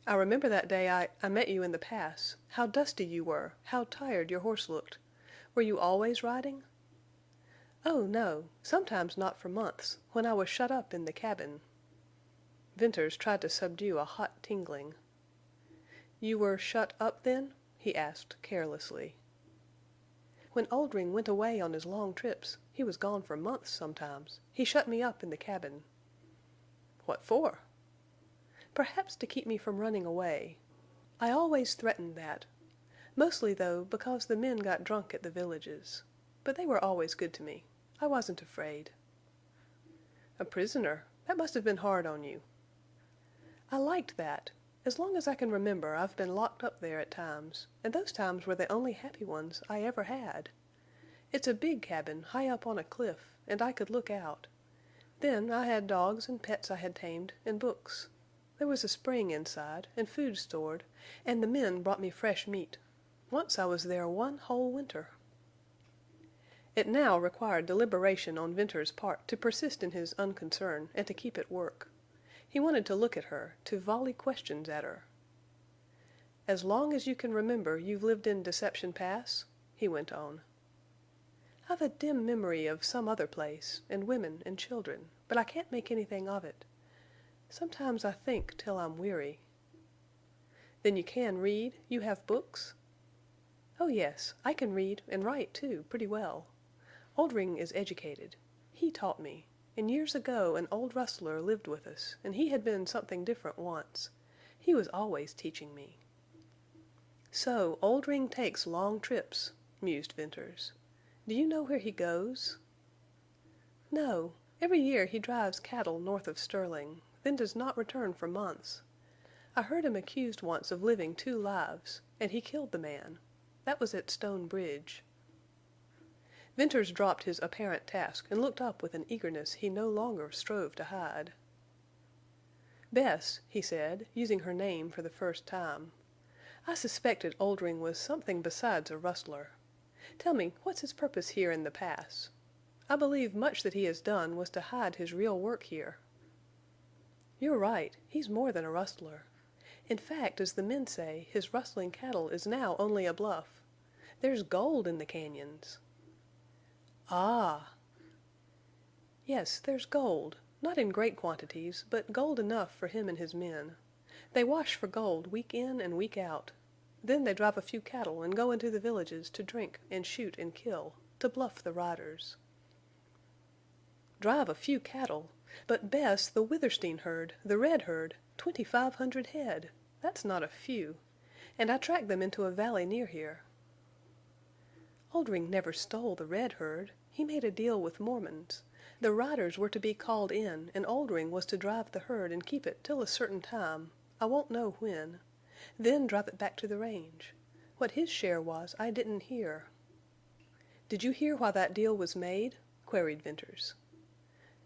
I remember that day I met you in the Pass, how dusty you were, how tired your horse looked. Were you always riding?" "Oh, no. Sometimes not for months, when I was shut up in the cabin." Venters tried to subdue a hot tingling. "You were shut up, then?" he asked, carelessly. "When Oldring went away on his long trips—he was gone for months sometimes—he shut me up in the cabin." "What for?" "Perhaps to keep me from running away. I always threatened that. Mostly, though, because the men got drunk at the villages. But they were always good to me. I wasn't afraid." "A prisoner! That must have been hard on you." "I liked that. As long as I can remember I've been locked up there at times, and those times were the only happy ones I ever had. It's a big cabin high up on a cliff, and I could look out. Then I had dogs and pets I had tamed, and books. There was a spring inside, and food stored, and the men brought me fresh meat. Once I was there one whole winter." It now required deliberation on Venters's part to persist in his unconcern and to keep at work. He wanted to look at her, to volley questions at her. "As long as you can remember you've lived in Deception Pass?" he went on. "I've a dim memory of some other place, and women and children, but I can't make anything of it. Sometimes I think till I'm weary." "Then you can read? You have books?" "Oh, yes. I can read and write, too, pretty well. Oldring is educated. He taught me. And years ago an old rustler lived with us, and he had been something different once. He was always teaching me." "So Oldring takes long trips," mused Venters. "Do you know where he goes?" "No. Every year he drives cattle north of Sterling, then does not return for months. I heard him accused once of living 2 lives, and he killed the man. That was at Stone Bridge." Venters dropped his apparent task and looked up with an eagerness he no longer strove to hide. "Bess," he said, using her name for the first time, "I suspected Oldring was something besides a rustler. Tell me, what's his purpose here in the Pass? I believe much that he has done was to hide his real work here." "You're right. He's more than a rustler. In fact, as the men say, his rustling cattle is now only a bluff. There's gold in the cañons." "Ah!" "Yes, there's gold. Not in great quantities, but gold enough for him and his men. They wash for gold week in and week out. Then they drive a few cattle and go into the villages to drink and shoot and kill, to bluff the riders." "Drive a few cattle! But, Bess, the Withersteen herd, the red herd, 2,500 head! That's not a few. And I tracked them into a valley near here." "Oldring never stole the red herd. He made a deal with Mormons. The riders were to be called in, and Oldring was to drive the herd and keep it till a certain time—I won't know when—then drive it back to the range. What his share was I didn't hear." "Did you hear why that deal was made?" queried Venters.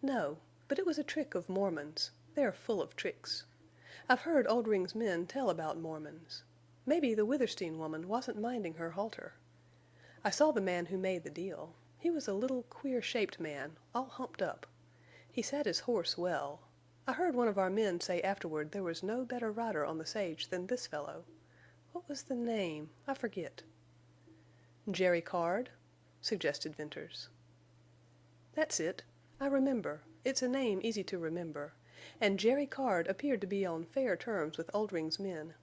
"No. But it was a trick of Mormons. They are full of tricks. I've heard Oldring's men tell about Mormons. Maybe the Withersteen woman wasn't minding her halter. I saw the man who made the deal. He was a little queer-shaped man, all humped up. He sat his horse well. I heard one of our men say afterward there was no better rider on the sage than this fellow. What was the name? I forget." "Jerry Card?" suggested Venters. "That's it. I remember. It's a name easy to remember. And Jerry Card appeared to be on fair terms with Oldring's men."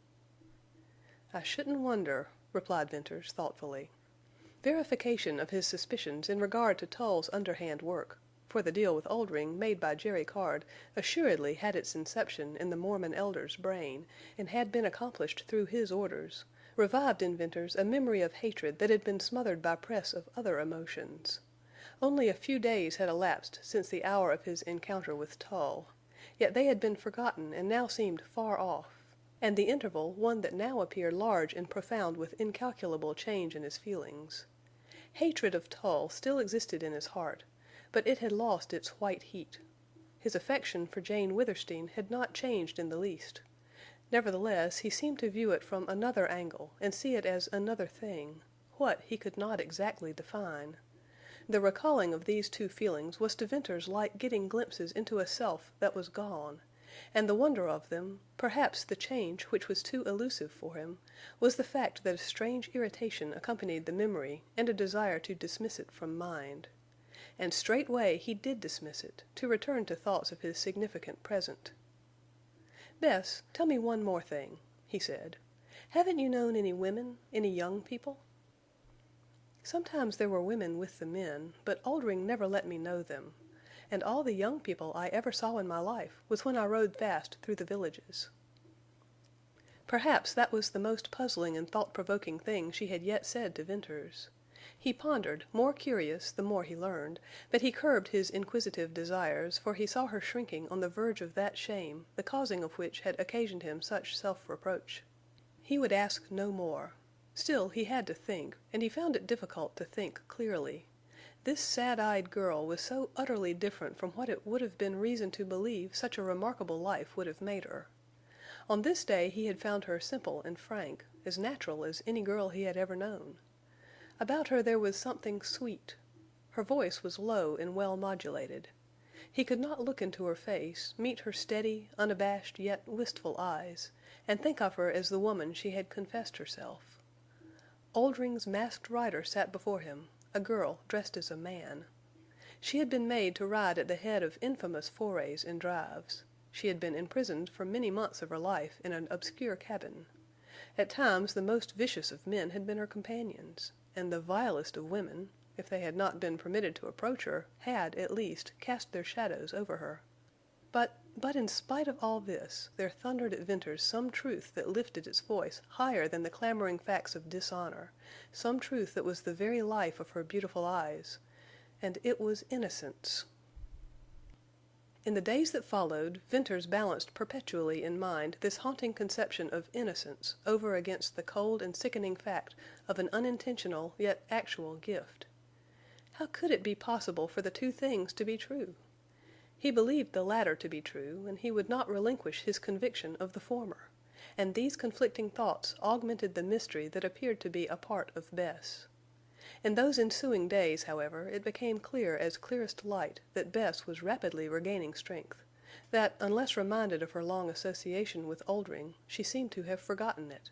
"I shouldn't wonder," replied Venters, thoughtfully. Verification of his suspicions in regard to Tull's underhand work—for the deal with Oldring made by Jerry Card assuredly had its inception in the Mormon elder's brain and had been accomplished through his orders—revived in Venters a memory of hatred that had been smothered by press of other emotions. Only a few days had elapsed since the hour of his encounter with Tull, yet they had been forgotten and now seemed far off, and the interval one that now appeared large and profound with incalculable change in his feelings. Hatred of Tull still existed in his heart, but it had lost its white heat. His affection for Jane Withersteen had not changed in the least. Nevertheless, he seemed to view it from another angle and see it as another thing—what, he could not exactly define. The recalling of these two feelings was to Venters like getting glimpses into a self that was gone, and the wonder of them, perhaps the change which was too elusive for him, was the fact that a strange irritation accompanied the memory and a desire to dismiss it from mind. And straightway he did dismiss it, to return to thoughts of his significant present. "Bess, tell me one more thing," he said. "Haven't you known any women, any young people?" "Sometimes there were women with the men, but Oldring never let me know them. And all the young people I ever saw in my life was when I rode fast through the villages." Perhaps that was the most puzzling and thought-provoking thing she had yet said to Venters. He pondered, more curious the more he learned, but he curbed his inquisitive desires, for he saw her shrinking on the verge of that shame, the causing of which had occasioned him such self-reproach. He would ask no more. Still, he had to think, and he found it difficult to think clearly. This sad-eyed girl was so utterly different from what it would have been reason to believe such a remarkable life would have made her. On this day he had found her simple and frank, as natural as any girl he had ever known. About her there was something sweet. Her voice was low and well modulated. He could not look into her face, meet her steady, unabashed yet wistful eyes, and think of her as the woman she had confessed herself. Oldring's masked rider sat before him, a girl dressed as a man. She had been made to ride at the head of infamous forays and drives. She had been imprisoned for many months of her life in an obscure cabin. At times the most vicious of men had been her companions, and the vilest of women, if they had not been permitted to approach her, had, at least, cast their shadows over her. But in spite of all this, there thundered at Venters some truth that lifted its voice higher than the clamoring facts of dishonor, some truth that was the very life of her beautiful eyes, and it was innocence. In the days that followed, Venters balanced perpetually in mind this haunting conception of innocence over against the cold and sickening fact of an unintentional yet actual gift. How could it be possible for the two things to be true? He believed the latter to be true, and he would not relinquish his conviction of the former. And these conflicting thoughts augmented the mystery that appeared to be a part of Bess. In those ensuing days, however, it became clear as clearest light that Bess was rapidly regaining strength, that, unless reminded of her long association with Oldring, she seemed to have forgotten it,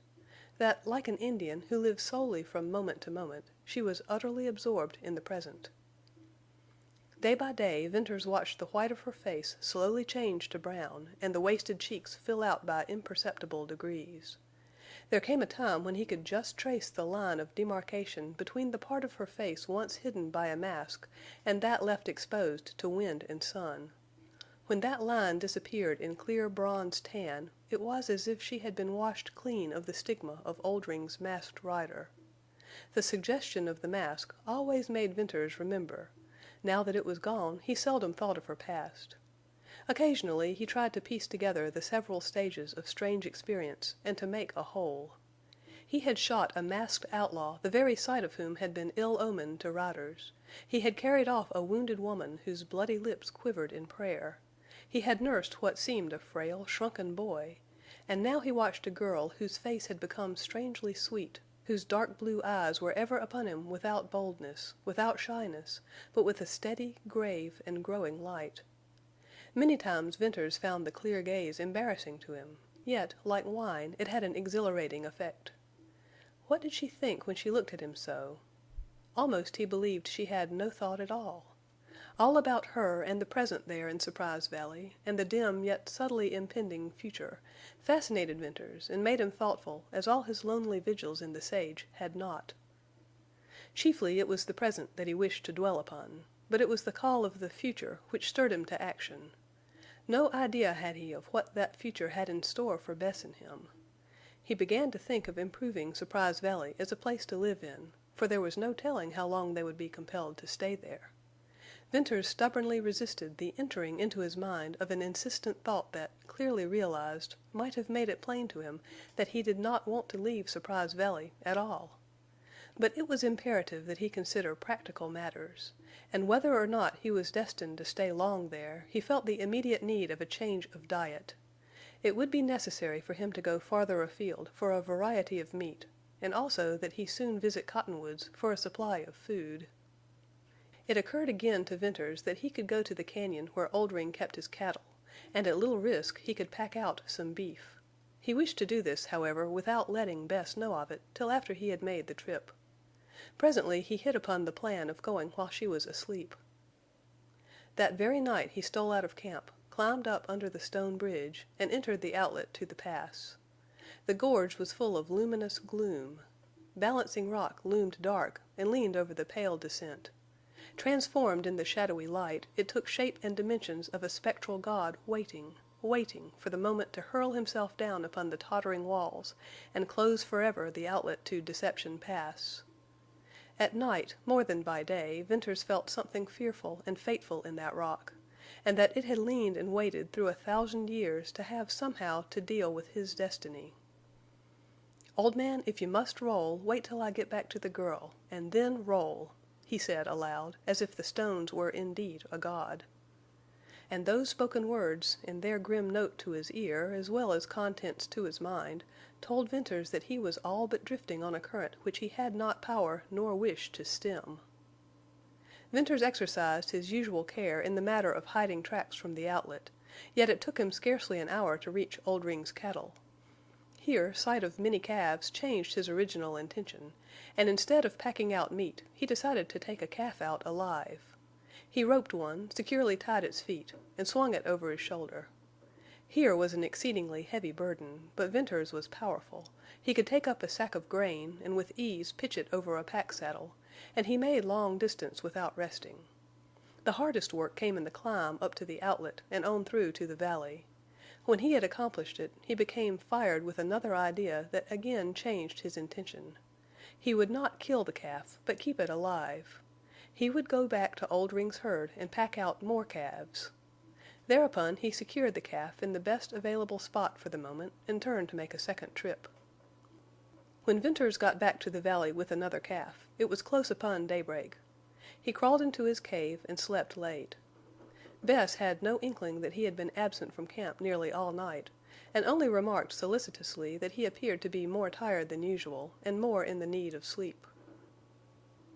that, like an Indian who lives solely from moment to moment, she was utterly absorbed in the present. Day by day Venters watched the white of her face slowly change to brown and the wasted cheeks fill out by imperceptible degrees. There came a time when he could just trace the line of demarcation between the part of her face once hidden by a mask and that left exposed to wind and sun. When that line disappeared in clear bronze tan, it was as if she had been washed clean of the stigma of Oldring's Masked Rider. The suggestion of the mask always made Venters remember. Now that it was gone, he seldom thought of her past. Occasionally he tried to piece together the several stages of strange experience and to make a whole. He had shot a masked outlaw the very sight of whom had been ill omen to riders. He had carried off a wounded woman whose bloody lips quivered in prayer. He had nursed what seemed a frail, shrunken boy. And now he watched a girl whose face had become strangely sweet, whose dark blue eyes were ever upon him without boldness, without shyness, but with a steady, grave, and growing light. Many times Venters found the clear gaze embarrassing to him, yet, like wine, it had an exhilarating effect. What did she think when she looked at him so? Almost he believed she had no thought at all. All about her and the present there in Surprise Valley, and the dim yet subtly impending future, fascinated Venters and made him thoughtful as all his lonely vigils in the sage had not. Chiefly it was the present that he wished to dwell upon, but it was the call of the future which stirred him to action. No idea had he of what that future had in store for Bess and him. He began to think of improving Surprise Valley as a place to live in, for there was no telling how long they would be compelled to stay there. Venters stubbornly resisted the entering into his mind of an insistent thought that, clearly realized, might have made it plain to him that he did not want to leave Surprise Valley at all. But it was imperative that he consider practical matters, and whether or not he was destined to stay long there, he felt the immediate need of a change of diet. It would be necessary for him to go farther afield for a variety of meat, and also that he soon visit Cottonwoods for a supply of food. It occurred again to Venters that he could go to the cañon where Oldring kept his cattle, and at little risk he could pack out some beef. He wished to do this, however, without letting Bess know of it till after he had made the trip. Presently he hit upon the plan of going while she was asleep. That very night he stole out of camp, climbed up under the stone bridge, and entered the outlet to the pass. The gorge was full of luminous gloom. Balancing Rock loomed dark and leaned over the pale descent. Transformed in the shadowy light, it took shape and dimensions of a spectral god waiting for the moment to hurl himself down upon the tottering walls and close forever the outlet to Deception Pass. At night, more than by day, Venters felt something fearful and fateful in that rock, and that it had leaned and waited through 1,000 years to have somehow to deal with his destiny. "Old man, if you must roll, wait till I get back to the girl, and then roll," he said aloud, as if the stones were indeed a god. And those spoken words, in their grim note to his ear as well as contents to his mind, told Venters that he was all but drifting on a current which he had not power nor wish to stem. Venters exercised his usual care in the matter of hiding tracks from the outlet, yet it took him scarcely an hour to reach Oldring's cattle. Here sight of many calves changed his original intention, and instead of packing out meat, he decided to take a calf out alive. He roped one, securely tied its feet, and swung it over his shoulder. Here was an exceedingly heavy burden, but Venters was powerful. He could take up a sack of grain and with ease pitch it over a pack saddle, and he made long distance without resting. The hardest work came in the climb up to the outlet and on through to the valley. When he had accomplished it, he became fired with another idea that again changed his intention. He would not kill the calf, but keep it alive. He would go back to Oldring's herd and pack out more calves. Thereupon he secured the calf in the best available spot for the moment and turned to make a second trip. When Venters got back to the valley with another calf, it was close upon daybreak. He crawled into his cave and slept late. Bess had no inkling that he had been absent from camp nearly all night, and only remarked solicitously that he appeared to be more tired than usual and more in the need of sleep.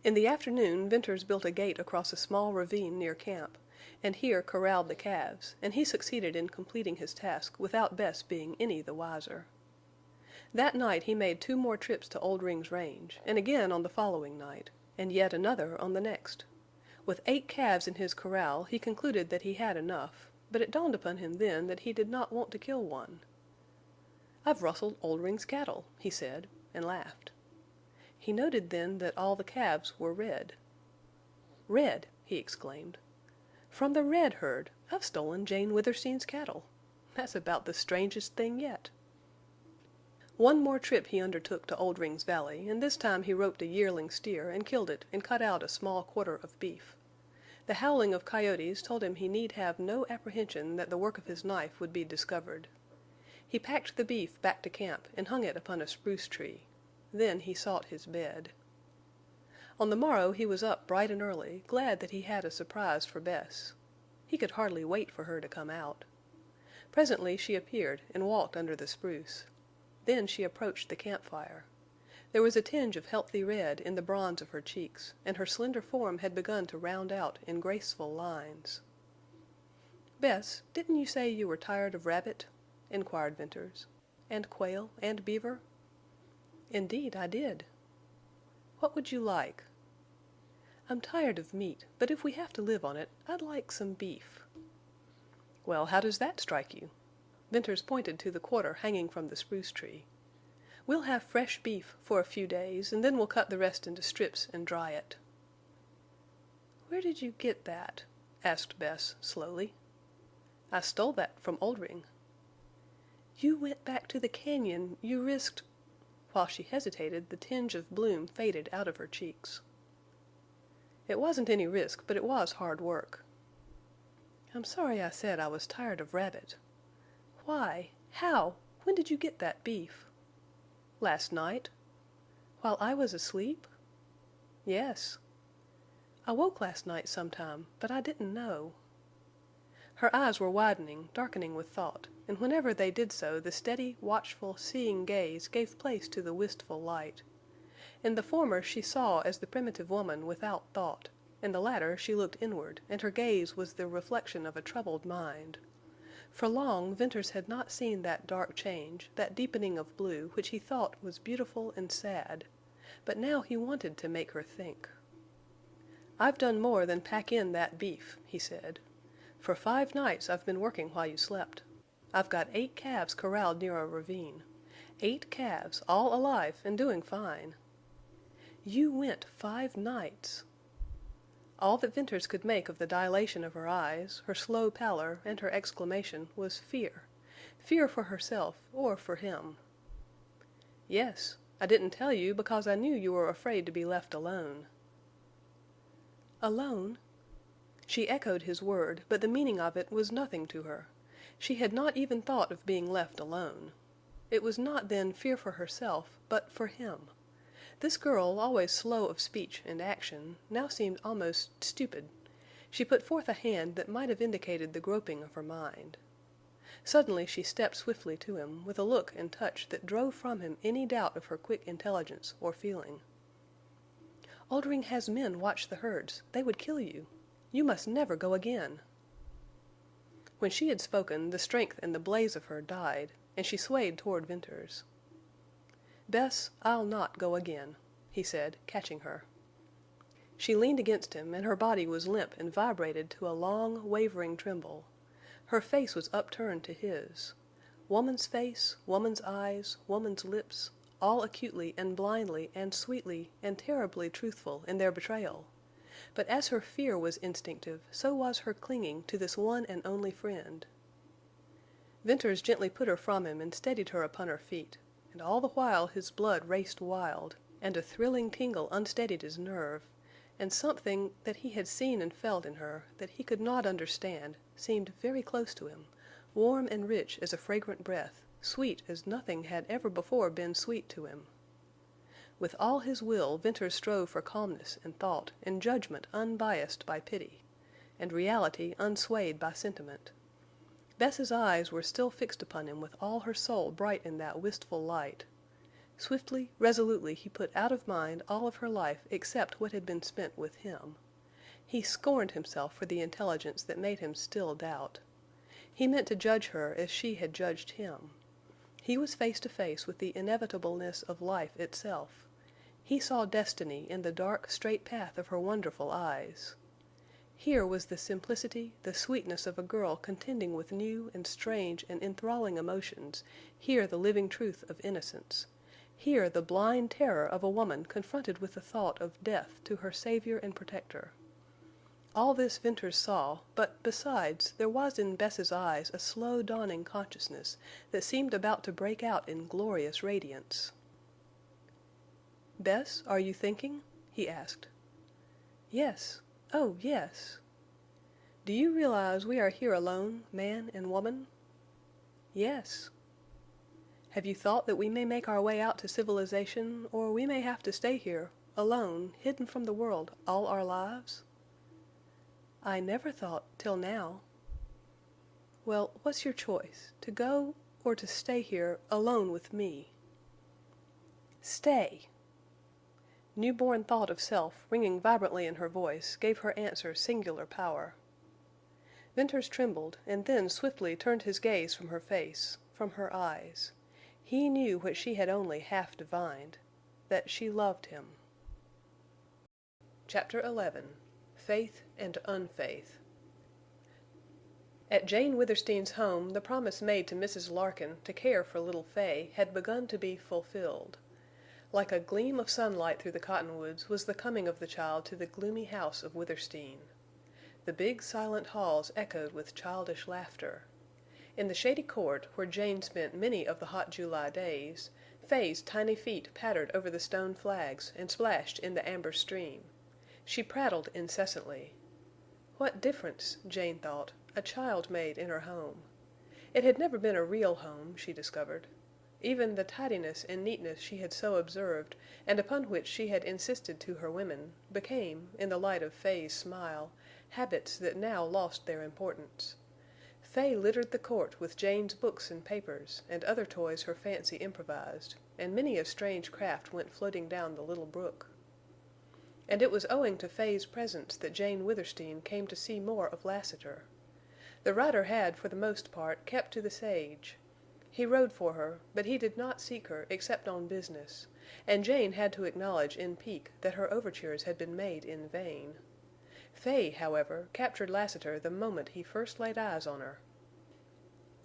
In the afternoon Venters built a gate across a small ravine near camp, and here corralled the calves, and he succeeded in completing his task without Bess being any the wiser. That night he made 2 more trips to Oldring's range, and again on the following night, and yet another on the next. With 8 calves in his corral he concluded that he had enough, but it dawned upon him then that he did not want to kill one. "I've rustled Oldring's cattle," he said, and laughed. He noted then that all the calves were red. "Red!" he exclaimed. "From the red herd I've stolen Jane Withersteen's cattle. That's about the strangest thing yet." One more trip he undertook to Oldring's valley, and this time he roped a yearling steer and killed it and cut out a small quarter of beef. The howling of coyotes told him he need have no apprehension that the work of his knife would be discovered. He packed the beef back to camp and hung it upon a spruce tree. Then he sought his bed. On the morrow he was up bright and early, glad that he had a surprise for Bess. He could hardly wait for her to come out. Presently she appeared and walked under the spruce. Then she approached the campfire. There was a tinge of healthy red in the bronze of her cheeks, and her slender form had begun to round out in graceful lines. "Bess, didn't you say you were tired of rabbit?" inquired Venters. "And quail and beaver?" "Indeed, I did." "What would you like?" "I'm tired of meat, but if we have to live on it, I'd like some beef." "Well, how does that strike you?" Venters pointed to the quarter hanging from the spruce tree. "We'll have fresh beef for a few days, and then we'll cut the rest into strips and dry it." "Where did you get that?" asked Bess, slowly. "I stole that from Oldring." "You went back to the cañon. You risked—" While she hesitated, the tinge of bloom faded out of her cheeks. "It wasn't any risk, but it was hard work." "I'm sorry I said I was tired of rabbit. Why? How? When did you get that beef?" "Last night." "While I was asleep?" "Yes." "I woke last night sometime, but I didn't know." Her eyes were widening, darkening with thought, and whenever they did so the steady, watchful, seeing gaze gave place to the wistful light. In the former she saw as the primitive woman without thought; in the latter she looked inward, and her gaze was the reflection of a troubled mind. For long Venters had not seen that dark change, that deepening of blue which he thought was beautiful and sad. But now he wanted to make her think. "I've done more than pack in that beef," he said. "For 5 nights I've been working while you slept. I've got 8 calves corralled near a ravine. 8 calves, all alive and doing fine." "You went 5 nights!" All that Venters could make of the dilation of her eyes, her slow pallor, and her exclamation was fear. Fear for herself or for him. "Yes. I didn't tell you because I knew you were afraid to be left alone." "Alone?" She echoed his word, but the meaning of it was nothing to her. She had not even thought of being left alone. It was not then fear for herself, but for him. This girl, always slow of speech and action, now seemed almost stupid. She put forth a hand that might have indicated the groping of her mind. Suddenly she stepped swiftly to him, with a look and touch that drove from him any doubt of her quick intelligence or feeling. "Oldring has men watch the herds. They would kill you. You must never go again." When she had spoken, the strength and the blaze of her died, and she swayed toward Venters. "Bess, I'll not go again," he said, catching her. She leaned against him, and her body was limp and vibrated to a long, wavering tremble. Her face was upturned to his. Woman's face, woman's eyes, woman's lips, all acutely and blindly and sweetly and terribly truthful in their betrayal. But as her fear was instinctive, so was her clinging to this one and only friend. Venters gently put her from him and steadied her upon her feet, and all the while his blood raced wild, and a thrilling tingle unsteadied his nerve, and something that he had seen and felt in her, that he could not understand, seemed very close to him, warm and rich as a fragrant breath, sweet as nothing had ever before been sweet to him. With all his will Venters strove for calmness and thought and judgment unbiased by pity, and reality unswayed by sentiment. Bess's eyes were still fixed upon him with all her soul bright in that wistful light. Swiftly, resolutely he put out of mind all of her life except what had been spent with him. He scorned himself for the intelligence that made him still doubt. He meant to judge her as she had judged him. He was face to face with the inevitableness of life itself. He saw destiny in the dark, straight path of her wonderful eyes. Here was the simplicity, the sweetness of a girl contending with new and strange and enthralling emotions, here the living truth of innocence. Here the blind terror of a woman confronted with the thought of death to her savior and protector. All this Venters saw, but besides, there was in Bess's eyes a slow dawning consciousness that seemed about to break out in glorious radiance. "Bess, are you thinking?" he asked. "Yes. Oh, yes." "Do you realize we are here alone, man and woman?" "Yes." "Have you thought that we may make our way out to civilization, or we may have to stay here, alone, hidden from the world, all our lives?" "I never thought, till now." "Well, what's your choice, to go or to stay here, alone with me?" "Stay!" New-born thought of self, ringing vibrantly in her voice, gave her answer singular power. Venters trembled, and then swiftly turned his gaze from her face, from her eyes. He knew what she had only half divined—that she loved him. Chapter 11. Faith and Unfaith. At Jane Withersteen's home the promise made to Mrs. Larkin to care for little Fay had begun to be fulfilled. Like a gleam of sunlight through the cottonwoods was the coming of the child to the gloomy house of Withersteen. The big silent halls echoed with childish laughter. In the shady court, where Jane spent many of the hot July days, Fay's tiny feet pattered over the stone flags and splashed in the amber stream. She prattled incessantly. What difference, Jane thought, a child made in her home. It had never been a real home, she discovered. Even the tidiness and neatness she had so observed, and upon which she had insisted to her women, became, in the light of Fay's smile, habits that now lost their importance. Fay littered the court with Jane's books and papers, and other toys her fancy improvised, and many a strange craft went floating down the little brook. And it was owing to Fay's presence that Jane Withersteen came to see more of Lassiter. The rider had, for the most part, kept to the sage. He rode for her, but he did not seek her except on business, and Jane had to acknowledge in pique that her overtures had been made in vain. Fay, however, captured Lassiter the moment he first laid eyes on her.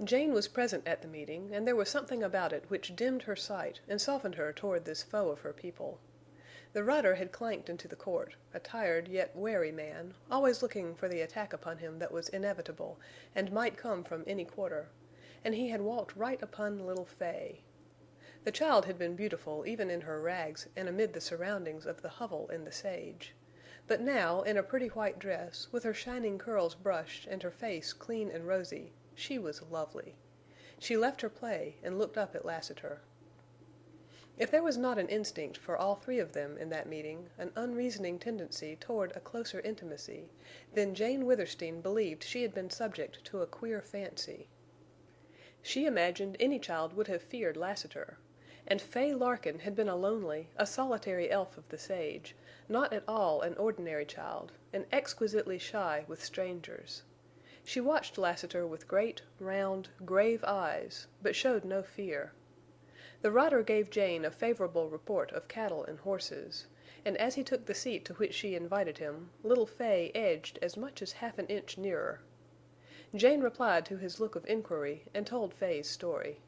Jane was present at the meeting, and there was something about it which dimmed her sight and softened her toward this foe of her people. The rider had clanked into the court, a tired yet wary man, always looking for the attack upon him that was inevitable and might come from any quarter, and he had walked right upon little Fay. The child had been beautiful even in her rags and amid the surroundings of the hovel in the sage. But now, in a pretty white dress, with her shining curls brushed and her face clean and rosy, she was lovely. She left her play and looked up at Lassiter. If there was not an instinct for all three of them in that meeting, an unreasoning tendency toward a closer intimacy, then Jane Withersteen believed she had been subject to a queer fancy. She imagined any child would have feared Lassiter, and Fay Larkin had been a lonely, a solitary elf of the sage, not at all an ordinary child, and exquisitely shy with strangers. She watched Lassiter with great, round, grave eyes, but showed no fear. The rider gave Jane a favorable report of cattle and horses, and as he took the seat to which she invited him, little Fay edged as much as half an inch nearer. Jane replied to his look of inquiry and told Fay's story.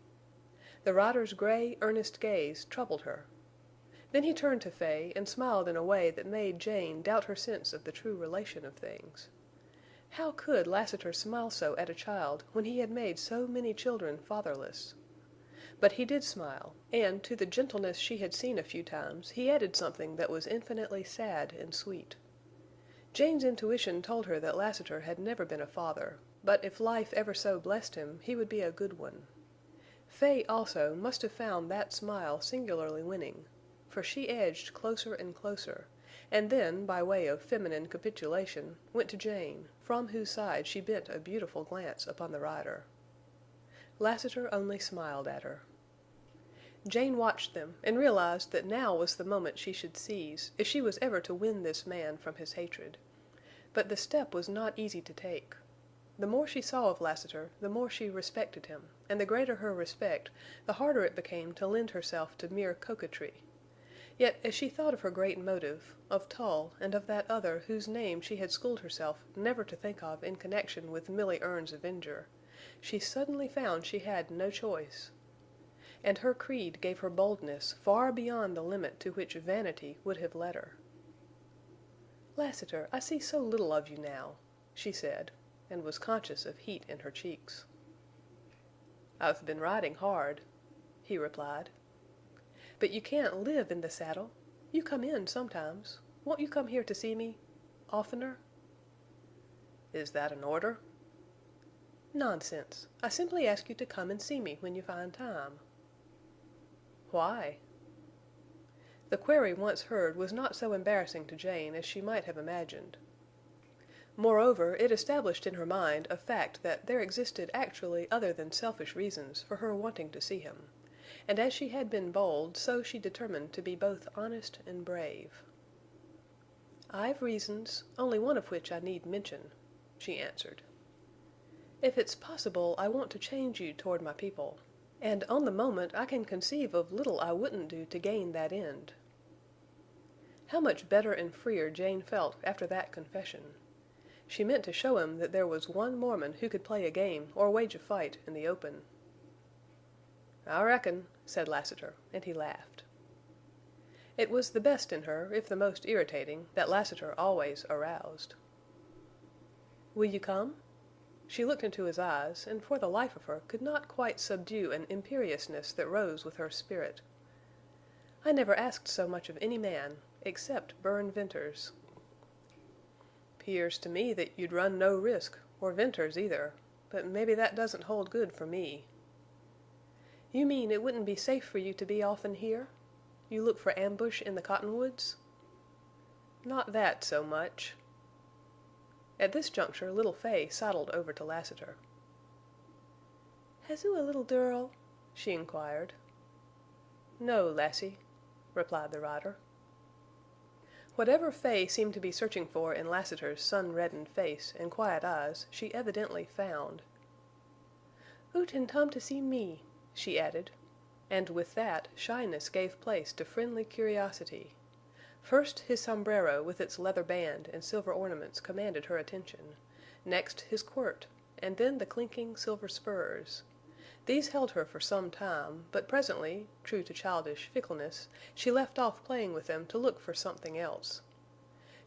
The rider's gray, earnest gaze troubled her. Then he turned to Fay and smiled in a way that made Jane doubt her sense of the true relation of things. How could Lassiter smile so at a child when he had made so many children fatherless? But he did smile, and to the gentleness she had seen a few times he added something that was infinitely sad and sweet. Jane's intuition told her that Lassiter had never been a father, but if life ever so blessed him, he would be a good one. Fay, also, must have found that smile singularly winning, for she edged closer and closer, and then, by way of feminine capitulation, went to Jane, from whose side she bent a beautiful glance upon the rider. Lassiter only smiled at her. Jane watched them, and realized that now was the moment she should seize, if she was ever to win this man from his hatred. But the step was not easy to take. The more she saw of Lassiter, the more she respected him, and the greater her respect, the harder it became to lend herself to mere coquetry. Yet as she thought of her great motive, of Tull, and of that other whose name she had schooled herself never to think of in connection with Milly Erne's avenger, she suddenly found she had no choice. And her creed gave her boldness far beyond the limit to which vanity would have led her. "Lassiter, I see so little of you now," she said, and was conscious of heat in her cheeks. "I've been riding hard," he replied. "But you can't live in the saddle. You come in sometimes. Won't you come here to see me oftener?" "Is that an order?" "Nonsense. I simply ask you to come and see me when you find time." "Why?" The query once heard was not so embarrassing to Jane as she might have imagined. Moreover, it established in her mind a fact that there existed actually other than selfish reasons for her wanting to see him, and as she had been bold, so she determined to be both honest and brave. "I've reasons, only one of which I need mention," she answered. "If it's possible, I want to change you toward my people. And on the moment I can conceive of little I wouldn't do to gain that end." How much better and freer Jane felt after that confession! She meant to show him that there was one Mormon who could play a game or wage a fight in the open. "I reckon," said Lassiter, and he laughed. It was the best in her, if the most irritating, that Lassiter always aroused. "Will you come?" She looked into his eyes, and for the life of her could not quite subdue an imperiousness that rose with her spirit. "I never asked so much of any man, except Bern Venters." "'Pears to me that you'd run no risk, or Venters either. But maybe that doesn't hold good for me." "You mean it wouldn't be safe for you to be often here? You look for ambush in the cottonwoods?" "Not that so much." At this juncture little Fay sidled over to Lassiter. "Has oo a little dirl?" she inquired. "No, lassie," replied the rider. Whatever Fay seemed to be searching for in Lassiter's sun-reddened face and quiet eyes she evidently found. "Oot an' tum to see me," she added, and with that shyness gave place to friendly curiosity. First his sombrero with its leather band and silver ornaments commanded her attention, next his quirt, and then the clinking silver spurs. These held her for some time, but presently, true to childish fickleness, she left off playing with them to look for something else.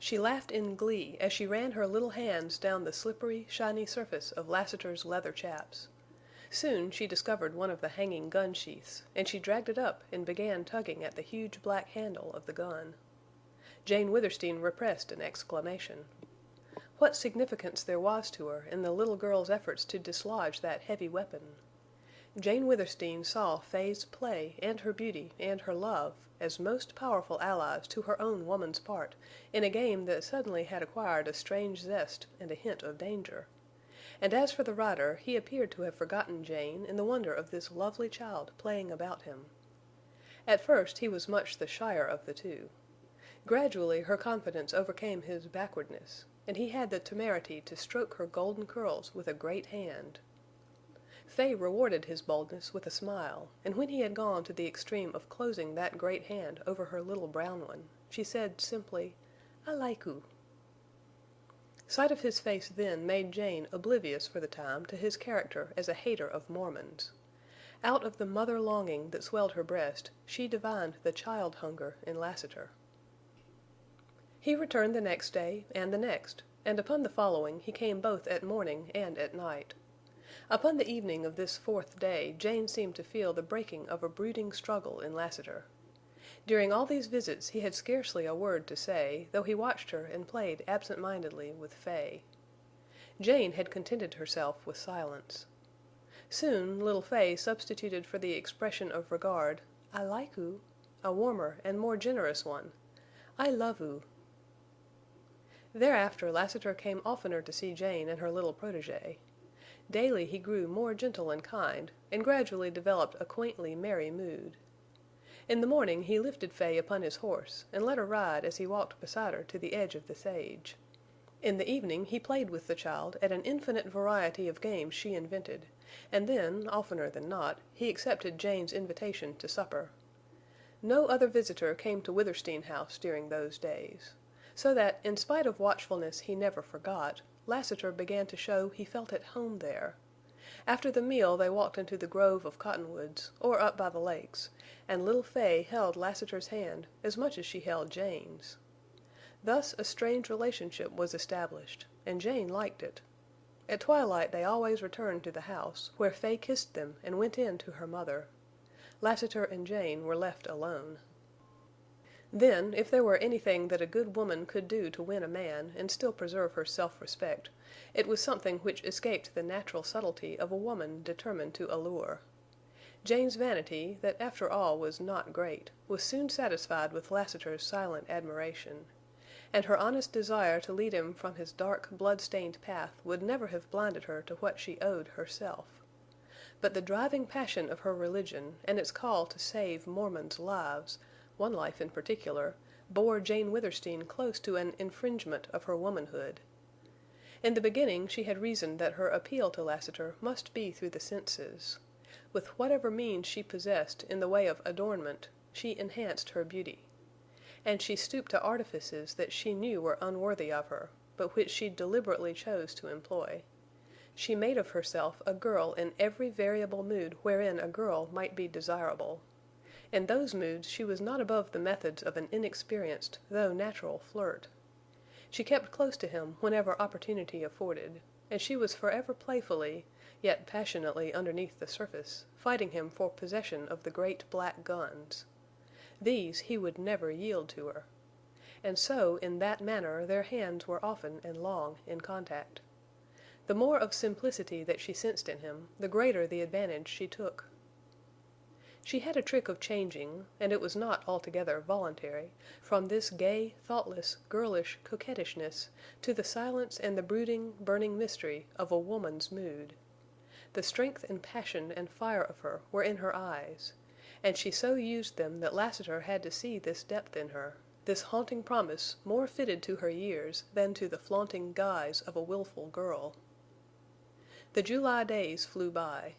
She laughed in glee as she ran her little hands down the slippery, shiny surface of Lassiter's leather chaps. Soon she discovered one of the hanging gun sheaths, and she dragged it up and began tugging at the huge black handle of the gun. Jane Withersteen repressed an exclamation. What significance there was to her in the little girl's efforts to dislodge that heavy weapon! Jane Withersteen saw Fay's play and her beauty and her love as most powerful allies to her own woman's part in a game that suddenly had acquired a strange zest and a hint of danger. And as for the rider, he appeared to have forgotten Jane in the wonder of this lovely child playing about him. At first he was much the shyer of the two. Gradually her confidence overcame his backwardness, and he had the temerity to stroke her golden curls with a great hand. Fay rewarded his boldness with a smile, and when he had gone to the extreme of closing that great hand over her little brown one, she said simply, "I like oo." Sight of his face then made Jane oblivious for the time to his character as a hater of Mormons. Out of the mother longing that swelled her breast, she divined the child hunger in Lassiter. He returned the next day and the next, and upon the following he came both at morning and at night. Upon the evening of this fourth day Jane seemed to feel the breaking of a brooding struggle in Lassiter. During all these visits he had scarcely a word to say, though he watched her and played absent-mindedly with Fay. Jane had contented herself with silence. Soon little Fay substituted for the expression of regard, "I like oo," a warmer and more generous one, "I love oo." Thereafter Lassiter came oftener to see Jane and her little protégée. Daily he grew more gentle and kind, and gradually developed a quaintly merry mood. In the morning he lifted Fay upon his horse and let her ride as he walked beside her to the edge of the sage. In the evening he played with the child at an infinite variety of games she invented, and then, oftener than not, he accepted Jane's invitation to supper. No other visitor came to Withersteen House during those days. So that, in spite of watchfulness he never forgot, Lassiter began to show he felt at home there. After the meal they walked into the grove of cottonwoods, or up by the lakes, and little Fay held Lassiter's hand as much as she held Jane's. Thus a strange relationship was established, and Jane liked it. At twilight they always returned to the house, where Fay kissed them and went in to her mother. Lassiter and Jane were left alone. Then, if there were anything that a good woman could do to win a man and still preserve her self-respect, it was something which escaped the natural subtlety of a woman determined to allure. Jane's vanity, that after all was not great, was soon satisfied with Lassiter's silent admiration. And her honest desire to lead him from his dark, blood-stained path would never have blinded her to what she owed herself. But the driving passion of her religion and its call to save Mormons' lives, one life in particular, bore Jane Withersteen close to an infringement of her womanhood. In the beginning she had reasoned that her appeal to Lassiter must be through the senses. With whatever means she possessed in the way of adornment, she enhanced her beauty. And she stooped to artifices that she knew were unworthy of her, but which she deliberately chose to employ. She made of herself a girl in every variable mood wherein a girl might be desirable. In those moods she was not above the methods of an inexperienced, though natural flirt. She kept close to him whenever opportunity afforded, and she was forever playfully, yet passionately underneath the surface, fighting him for possession of the great black guns. These he would never yield to her. And so, in that manner, their hands were often and long in contact. The more of simplicity that she sensed in him, the greater the advantage she took. She had a trick of changing, and it was not altogether voluntary, from this gay, thoughtless, girlish coquettishness to the silence and the brooding, burning mystery of a woman's mood. The strength and passion and fire of her were in her eyes, and she so used them that Lassiter had to see this depth in her, this haunting promise more fitted to her years than to the flaunting guise of a willful girl. The July days flew by.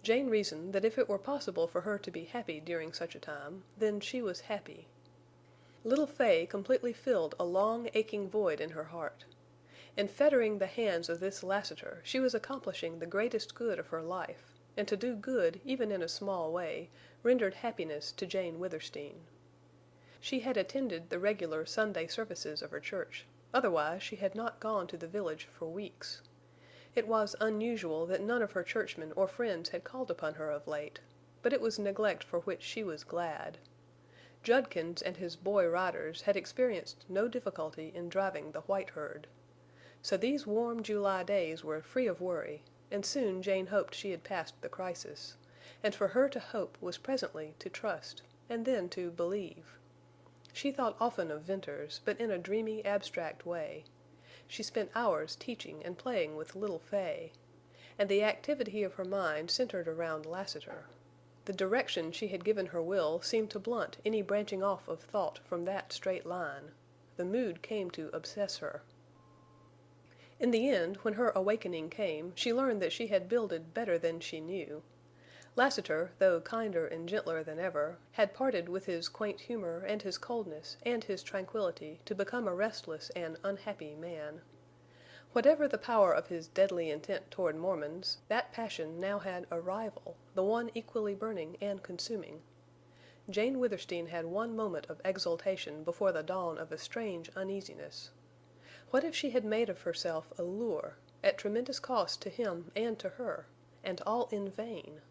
Jane reasoned that if it were possible for her to be happy during such a time, then she was happy. Little Fay completely filled a long, aching void in her heart. In fettering the hands of this Lassiter, she was accomplishing the greatest good of her life, and to do good, even in a small way, rendered happiness to Jane Withersteen. She had attended the regular Sunday services of her church, otherwise she had not gone to the village for weeks. It was unusual that none of her churchmen or friends had called upon her of late, but it was neglect for which she was glad. Judkins and his boy riders had experienced no difficulty in driving the white herd. So these warm July days were free of worry, and soon Jane hoped she had passed the crisis, and for her to hope was presently to trust, and then to believe. She thought often of Venters, but in a dreamy, abstract way. She spent hours teaching and playing with little Fay, and the activity of her mind centered around Lassiter. The direction she had given her will seemed to blunt any branching off of thought from that straight line. The mood came to obsess her. In the end, when her awakening came, she learned that she had builded better than she knew. Lassiter, though kinder and gentler than ever, had parted with his quaint humor and his coldness and his tranquillity to become a restless and unhappy man. Whatever the power of his deadly intent toward Mormons, that passion now had a rival, the one equally burning and consuming. Jane Withersteen had one moment of exultation before the dawn of a strange uneasiness. What if she had made of herself a lure, at tremendous cost to him and to her, and all in vain?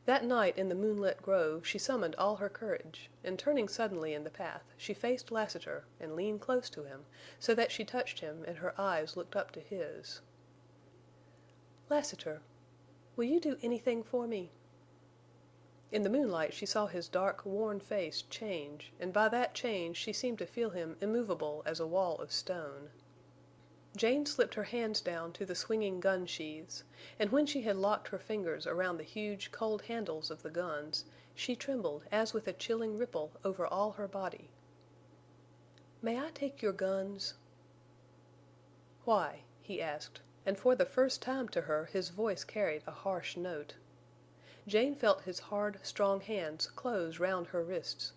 That night in the moonlit grove she summoned all her courage, and turning suddenly in the path, she faced Lassiter and leaned close to him, so that she touched him and her eyes looked up to his. "Lassiter, will you do anything for me?" In the moonlight she saw his dark, worn face change, and by that change she seemed to feel him immovable as a wall of stone. Jane slipped her hands down to the swinging gun sheaths, and when she had locked her fingers around the huge, cold handles of the guns, she trembled as with a chilling ripple over all her body. "May I take your guns?" "Why?" he asked, and for the first time to her his voice carried a harsh note. Jane felt his hard, strong hands close round her wrists.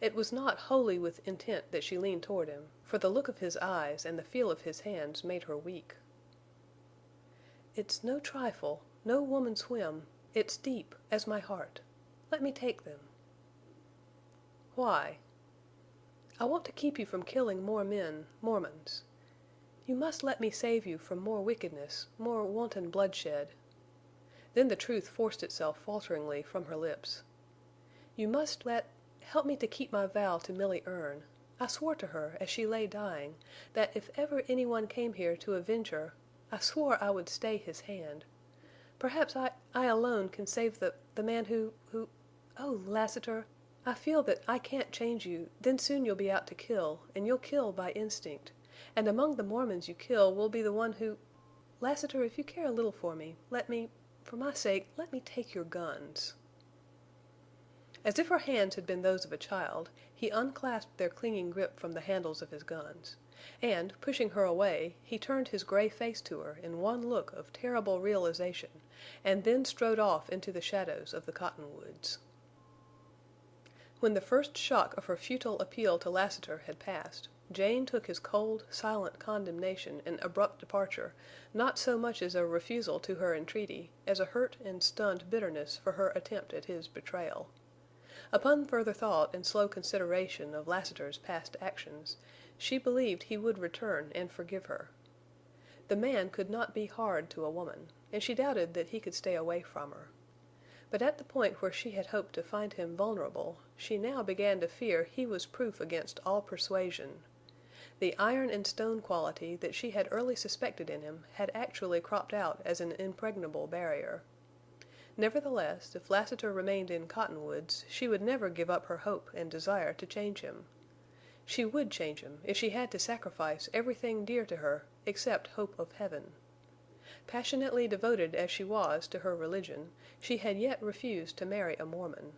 It was not wholly with intent that she leaned toward him, for the look of his eyes and the feel of his hands made her weak. "It's no trifle, no woman's whim. It's deep, as my heart. Let me take them." "Why?" "I want to keep you from killing more men, Mormons. You must let me save you from more wickedness, more wanton bloodshed." Then the truth forced itself falteringly from her lips. "You must help me to keep my vow to Milly Erne. I swore to her, as she lay dying, that if ever anyone came here to avenge her, I swore I would stay his hand. Perhaps I alone can save the man who... Oh, Lassiter! I feel that I can't change you, then soon you'll be out to kill, and you'll kill by instinct. And among the Mormons you kill will be the one who... Lassiter, if you care a little for me, for my sake, let me take your guns." As if her hands had been those of a child, he unclasped their clinging grip from the handles of his guns, and, pushing her away, he turned his gray face to her in one look of terrible realization, and then strode off into the shadows of the cottonwoods. When the first shock of her futile appeal to Lassiter had passed, Jane took his cold, silent condemnation and abrupt departure not so much as a refusal to her entreaty as a hurt and stunned bitterness for her attempt at his betrayal. Upon further thought and slow consideration of Lassiter's past actions, she believed he would return and forgive her. The man could not be hard to a woman, and she doubted that he could stay away from her. But at the point where she had hoped to find him vulnerable, she now began to fear he was proof against all persuasion. The iron and stone quality that she had early suspected in him had actually cropped out as an impregnable barrier. Nevertheless, if Lassiter remained in Cottonwoods, she would never give up her hope and desire to change him. She would change him if she had to sacrifice everything dear to her except hope of heaven. Passionately devoted as she was to her religion, she had yet refused to marry a Mormon.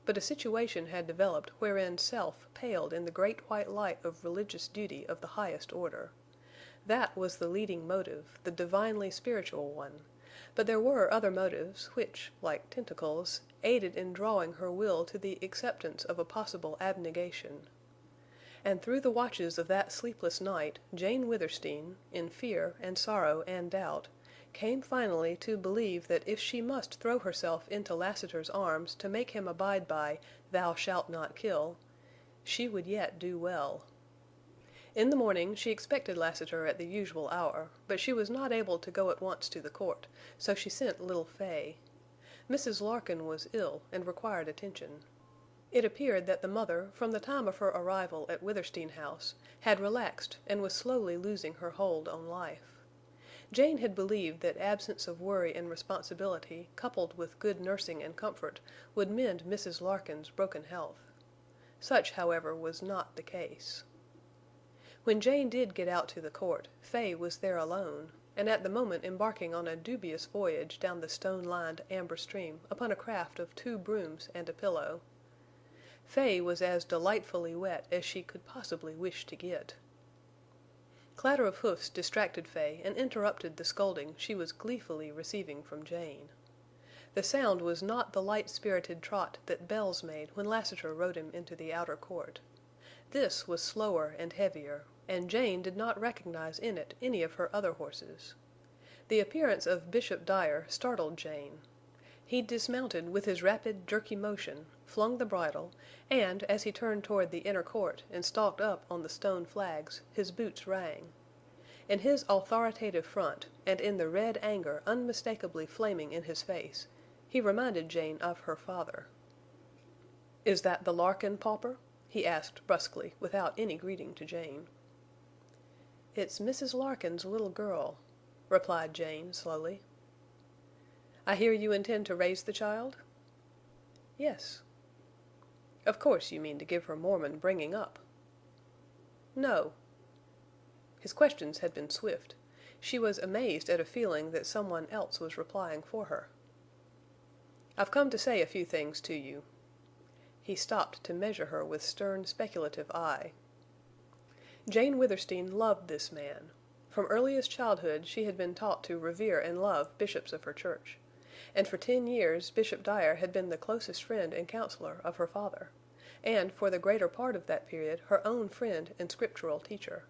But a situation had developed wherein self paled in the great white light of religious duty of the highest order. That was the leading motive, the divinely spiritual one. But there were other motives which, like tentacles, aided in drawing her will to the acceptance of a possible abnegation. And through the watches of that sleepless night Jane Withersteen, in fear and sorrow and doubt, came finally to believe that if she must throw herself into Lassiter's arms to make him abide by "Thou shalt not kill," she would yet do well. In the morning she expected Lassiter at the usual hour, but she was not able to go at once to the court, so she sent little Fay. Mrs. Larkin was ill and required attention. It appeared that the mother, from the time of her arrival at Withersteen House, had relaxed and was slowly losing her hold on life. Jane had believed that absence of worry and responsibility, coupled with good nursing and comfort, would mend Mrs. Larkin's broken health. Such, however, was not the case. When Jane did get out to the court, Fay was there alone, and at the moment embarking on a dubious voyage down the stone-lined amber stream upon a craft of 2 brooms and a pillow. Fay was as delightfully wet as she could possibly wish to get. Clatter of hoofs distracted Fay and interrupted the scolding she was gleefully receiving from Jane. The sound was not the light-spirited trot that Bells made when Lassiter rode him into the outer court. This was slower and heavier, and Jane did not recognize in it any of her other horses. The appearance of Bishop Dyer startled Jane. He dismounted with his rapid, jerky motion, flung the bridle, and, as he turned toward the inner court and stalked up on the stone flags, his boots rang. In his authoritative front, and in the red anger unmistakably flaming in his face, he reminded Jane of her father. "Is that the Larkin pauper?" he asked brusquely, without any greeting to Jane. "It's Mrs. Larkin's little girl," replied Jane, slowly. "I hear you intend to raise the child?" "Yes." "Of course you mean to give her Mormon bringing up." "No." His questions had been swift. She was amazed at a feeling that someone else was replying for her. "I've come to say a few things to you." He stopped to measure her with stern, speculative eye. Jane Withersteen loved this man. From earliest childhood she had been taught to revere and love bishops of her church. And for 10 years Bishop Dyer had been the closest friend and counselor of her father, and for the greater part of that period her own friend and scriptural teacher.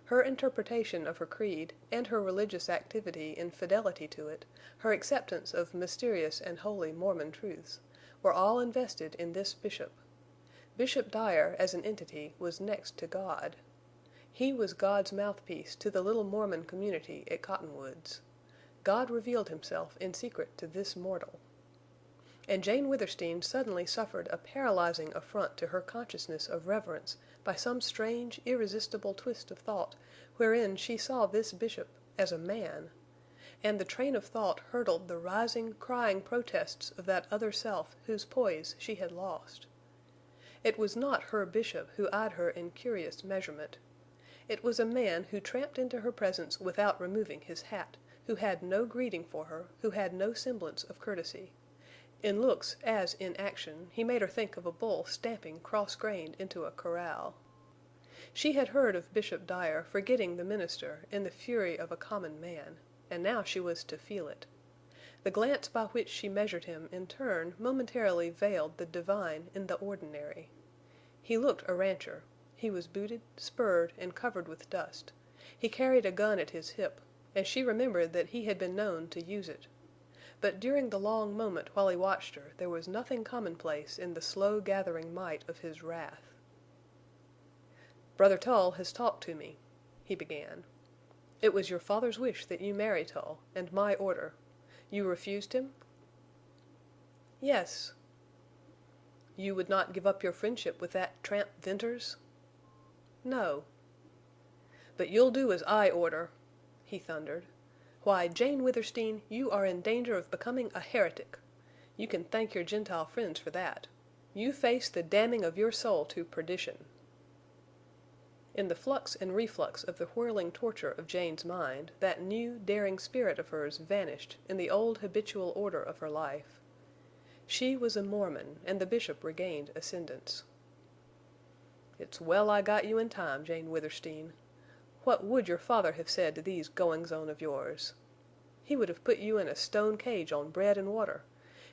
Her interpretation of her creed, and her religious activity in fidelity to it, her acceptance of mysterious and holy Mormon truths, were all invested in this bishop. Bishop Dyer, as an entity, was next to God. He was God's mouthpiece to the little Mormon community at Cottonwoods. God revealed himself in secret to this mortal. And Jane Withersteen suddenly suffered a paralyzing affront to her consciousness of reverence by some strange, irresistible twist of thought wherein she saw this bishop as a man. And the train of thought hurdled the rising, crying protests of that other self whose poise she had lost. It was not her bishop who eyed her in curious measurement. It was a man who tramped into her presence without removing his hat, who had no greeting for her, who had no semblance of courtesy. In looks as in action he made her think of a bull stamping cross-grained into a corral. She had heard of Bishop Dyer forgetting the minister in the fury of a common man, and now she was to feel it. The glance by which she measured him in turn momentarily veiled the divine in the ordinary. He looked a rancher. He was booted, spurred, and covered with dust. He carried a gun at his hip, and she remembered that he had been known to use it. But during the long moment while he watched her there was nothing commonplace in the slow gathering might of his wrath. "Brother Tull has talked to me," he began. "It was your father's wish that you marry Tull, and my order. You refused him?" "Yes." "You would not give up your friendship with that tramp Venters?" "No." "But you'll do as I order," he thundered. "Why, Jane Withersteen, you are in danger of becoming a heretic. You can thank your Gentile friends for that. You face the damning of your soul to perdition." In the flux and reflux of the whirling torture of Jane's mind, that new, daring spirit of hers vanished in the old habitual order of her life. She was a Mormon, and the bishop regained ascendance. "It's well I got you in time, Jane Withersteen. What would your father have said to these goings-on of yours? He would have put you in a stone cage on bread and water.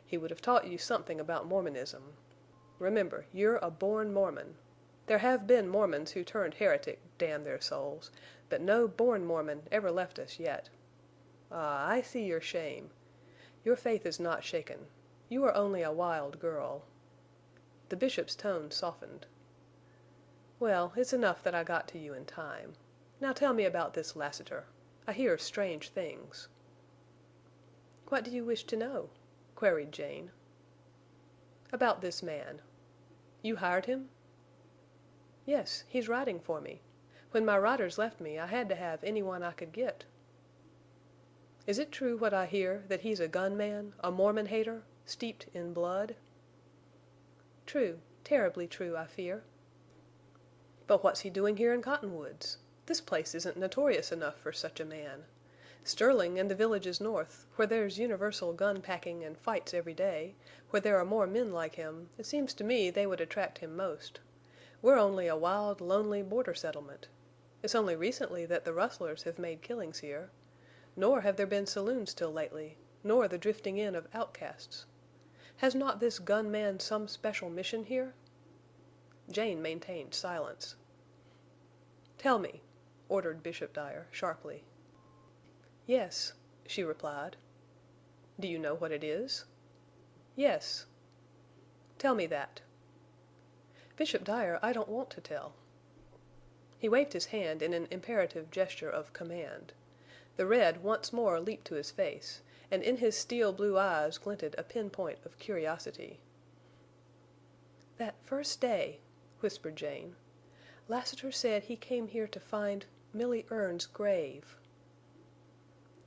He would have taught you something about Mormonism. Remember, you're a born Mormon. There have been Mormons who turned heretic, damn their souls, but no born Mormon ever left us yet. Ah, I see your shame. Your faith is not shaken. You are only a wild girl." The bishop's tone softened. "Well, it's enough that I got to you in time. Now tell me about this Lassiter. I hear strange things." "What do you wish to know?" queried Jane. "About this man. You hired him?" "Yes, he's riding for me. When my riders left me I had to have any one I could get." "Is it true what I hear, that he's a gunman, a Mormon hater, steeped in blood?" "True. Terribly true, I fear." "But what's he doing here in Cottonwoods? This place isn't notorious enough for such a man. Sterling and the villages north, where there's universal gun packing and fights every day, where there are more men like him, it seems to me they would attract him most. We're only a wild, lonely border settlement. It's only recently that the rustlers have made killings here. Nor have there been saloons till lately, nor the drifting in of outcasts. Has not this gun-man some special mission here?" Jane maintained silence. "Tell me," ordered Bishop Dyer, sharply. "Yes," she replied. "Do you know what it is?" "Yes." "Tell me that." "Bishop Dyer, I don't want to tell." He waved his hand in an imperative gesture of command. The red once more leaped to his face, and in his steel blue eyes glinted a pinpoint of curiosity. "That first day," whispered Jane, "Lassiter said he came here to find—Milly Erne's grave."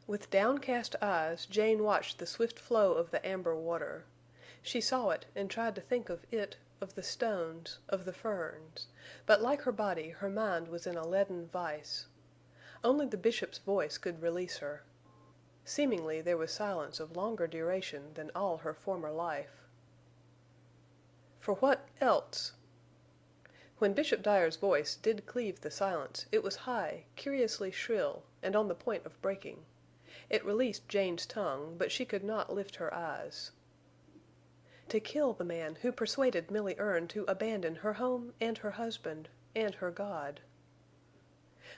With downcast eyes Jane watched the swift flow of the amber water. She saw it and tried to think of it, of the stones, of the ferns, but like her body her mind was in a leaden vise. Only the Bishop's voice could release her. Seemingly there was silence of longer duration than all her former life. "For what else?" When Bishop Dyer's voice did cleave the silence it was high, curiously shrill, and on the point of breaking. It released Jane's tongue, but she could not lift her eyes. "To kill the man who persuaded Milly Erne to abandon her home and her husband and her God."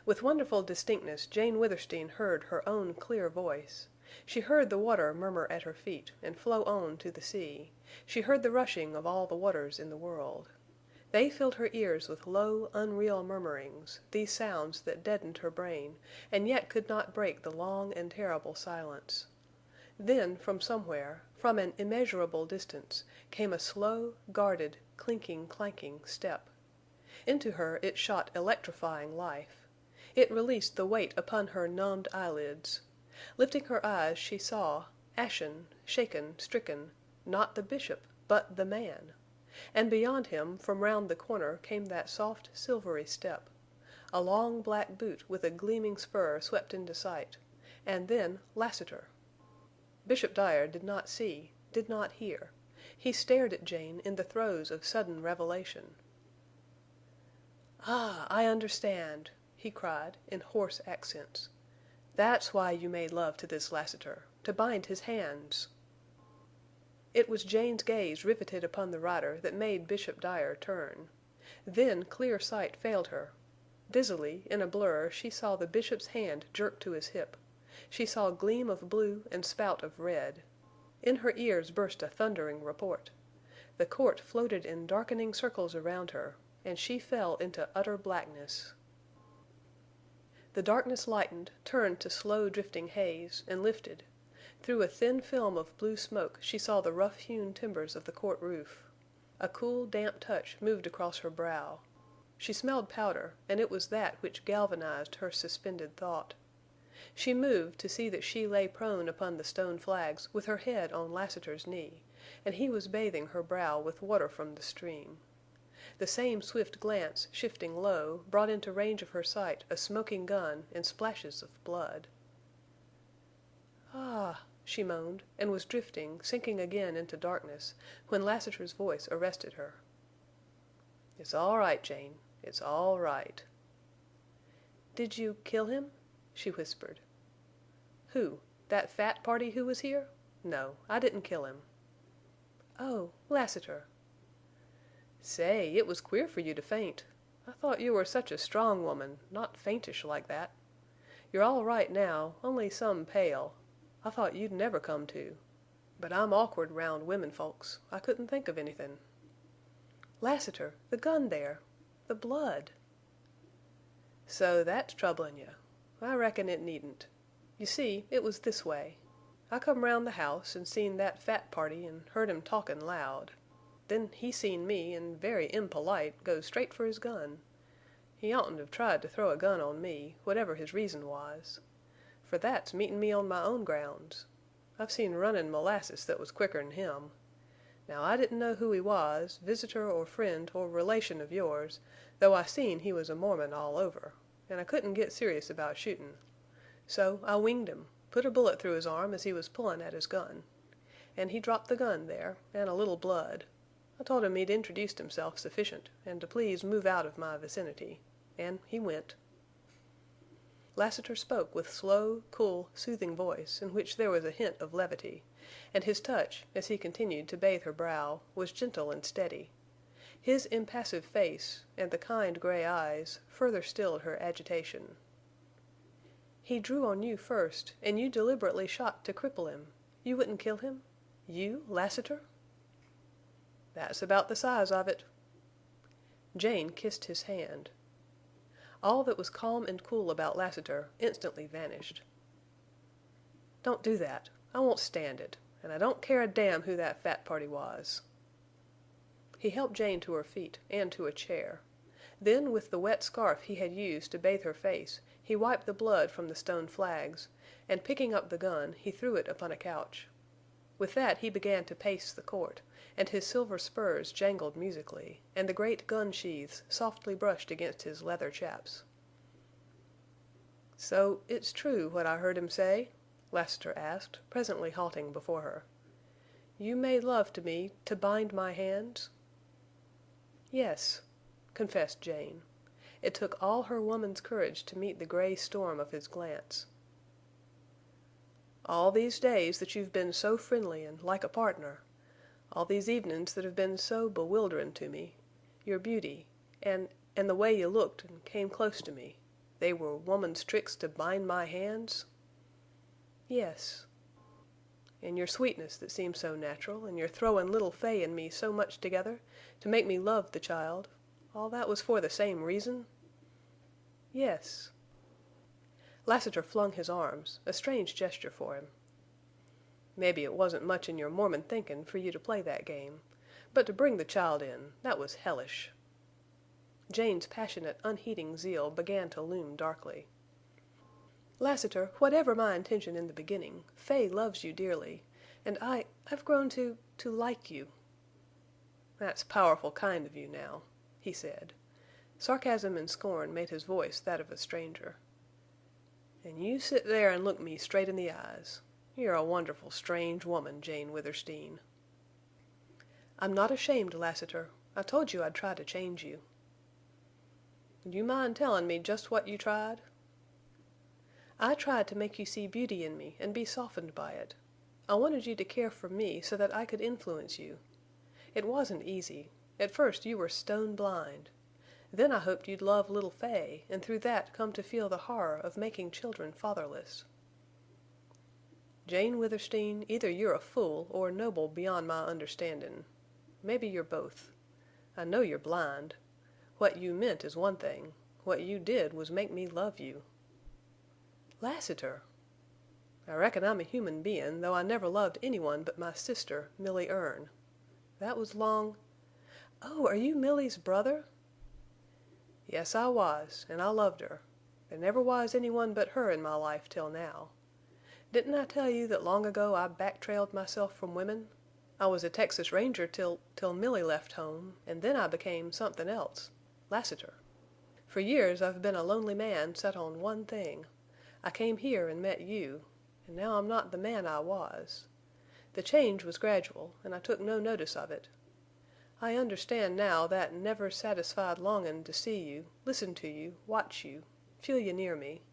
With wonderful distinctness Jane Withersteen heard her own clear voice. She heard the water murmur at her feet and flow on to the sea. She heard the rushing of all the waters in the world. They filled her ears with low, unreal murmurings, these sounds that deadened her brain, and yet could not break the long and terrible silence. Then, from somewhere, from an immeasurable distance, came a slow, guarded, clinking, clanking step. Into her it shot electrifying life. It released the weight upon her numbed eyelids. Lifting her eyes, she saw, ashen, shaken, stricken, not the Bishop, but the man. And beyond him, from round the corner, came that soft, silvery step. A long black boot with a gleaming spur swept into sight, and then Lassiter. Bishop Dyer did not see, did not hear. He stared at Jane in the throes of sudden revelation. "Ah, I understand!" he cried, in hoarse accents. "That's why you made love to this Lassiter—to bind his hands!" It was Jane's gaze riveted upon the rider that made Bishop Dyer turn. Then clear sight failed her. Dizzily, in a blur, she saw the Bishop's hand jerk to his hip. She saw gleam of blue and spout of red. In her ears burst a thundering report. The court floated in darkening circles around her, and she fell into utter blackness. The darkness lightened, turned to slow drifting haze, and lifted. Through a thin film of blue smoke she saw the rough-hewn timbers of the court roof. A cool, damp touch moved across her brow. She smelled powder, and it was that which galvanized her suspended thought. She moved to see that she lay prone upon the stone flags with her head on Lassiter's knee, and he was bathing her brow with water from the stream. The same swift glance, shifting low, brought into range of her sight a smoking gun and splashes of blood. "Ah!" she moaned, and was drifting, sinking again into darkness, when Lassiter's voice arrested her. "It's all right, Jane. It's all right." "Did you kill him?" she whispered. "Who? That fat party who was here? No, I didn't kill him." "Oh, Lassiter!" "Say, it was queer for you to faint. I thought you were such a strong woman, not faintish like that. You're all right now, only some pale. I thought you'd never come to. But I'm awkward round women folks. I couldn't think of anythin'." "Lassiter! The gun there! The blood!" "So that's troublin' you. I reckon it needn't. You see, it was this way. I come round the house en' seen that fat party en' heard him talkin' loud. Then he seen me, en' very impolite, goes straight for his gun. He oughtn't have tried to throw a gun on me, whatever his reason was. For that's meetin' me on my own grounds. I've seen runnin' molasses that was quicker'n him. Now I didn't know who he was, visitor or friend or relation of yours, though I seen he was a Mormon all over, en' I couldn't get serious about shootin'. So I winged him, put a bullet through his arm as he was pullin' at his gun. En' he dropped the gun there, en' a little blood. I told him he'd introduced himself sufficient, en' to please move out of my vicinity. En' he went." Lassiter spoke with slow, cool, soothing voice in which there was a hint of levity, and his touch, as he continued to bathe her brow, was gentle and steady. His impassive face and the kind gray eyes further stilled her agitation. "He drew on you first, and you deliberately shot to cripple him. You wouldn't kill him? You, Lassiter?" "That's about the size of it." Jane kissed his hand. All that was calm and cool about Lassiter instantly vanished. "Don't do that. I won't stand it. And I don't care a damn who that fat party was." He helped Jane to her feet and to a chair. Then, with the wet scarf he had used to bathe her face, he wiped the blood from the stone flags, and picking up the gun, he threw it upon a couch. With that he began to pace the court, and his silver spurs jangled musically, and the great gun sheaths softly brushed against his leather chaps. "So it's true what I heard him say?" Lassiter asked, presently halting before her. "You made love to me to bind my hands?" "Yes," confessed Jane. It took all her woman's courage to meet the gray storm of his glance. "All these days that you've been so friendly and like a partner, all these evenings that have been so bewilderin' to me, your beauty, and the way you looked and came close to me, they were woman's tricks to bind my hands?" "Yes." "And your sweetness that seemed so natural, and your throwin' little Fay and me so much together, to make me love the child, all that was for the same reason?" "Yes." Lassiter flung his arms, a strange gesture for him. "Mebbe it wasn't much in your Mormon thinkin' for you to play that game. But to bring the child in—that was hellish." Jane's passionate, unheeding zeal began to loom darkly. "Lassiter, whatever my intention in the beginning, Fay loves you dearly. And I've grown to like you." "That's powerful kind of you now," he said. Sarcasm and scorn made his voice that of a stranger. "And you sit there and look me straight in the eyes. You're a wonderful strange woman, Jane Withersteen." "I'm not ashamed, Lassiter. I told you I'd try to change you." "Would you mind tellin' me just what you tried?" "I tried to make you see beauty in me and be softened by it. I wanted you to care for me so that I could influence you. It wasn't easy. At first you were stone blind. Then I hoped you'd love little Fay, and through that come to feel the horror of making children fatherless." "Jane Withersteen, either you're a fool or noble beyond my understandin'. Maybe you're both. I know you're blind. What you meant is one thing. What you did was make me love you." "Lassiter!" "I reckon I'm a human bein', though I never loved anyone but my sister, Milly Erne. That was long—" "Oh, are you Milly's brother?" "Yes, I was, and I loved her. There never was anyone but her in my life till now. Didn't I tell you that long ago I back-trailed myself from women? I was a Texas Ranger till Milly left home, and then I became somethin' else—Lassiter. For years I've been a lonely man set on one thing. I came here and met you, and now I'm not the man I was. The change was gradual, and I took no notice of it. I understand now that never satisfied longin' to see you, listen to you, watch you, feel you near me.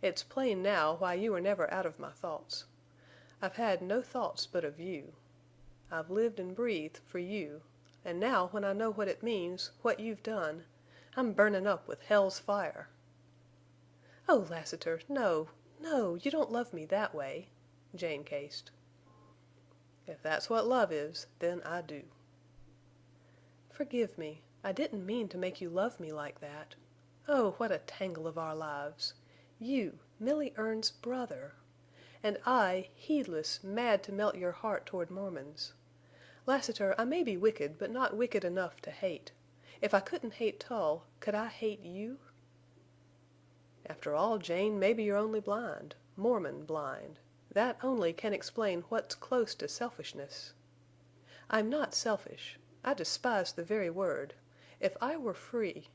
It's plain now why you were never out of my thoughts. I've had no thoughts but of you. I've lived and breathed for you, and now when I know what it means, what you've done, I'm burnin' up with hell's fire." "Oh, Lassiter, no, no, you don't love me that way," Jane cased. "If that's what love is, then I do." "Forgive me. I didn't mean to make you love me like that. Oh, what a tangle of our lives! You, Milly Erne's brother! And I, heedless, mad to melt your heart toward Mormons. Lassiter, I may be wicked, but not wicked enough to hate. If I couldn't hate Tull, could I hate you?" "After all, Jane, maybe you're only blind. Mormon blind. That only can explain what's close to selfishness." "I'm not selfish. I despise the very word. If I were free—"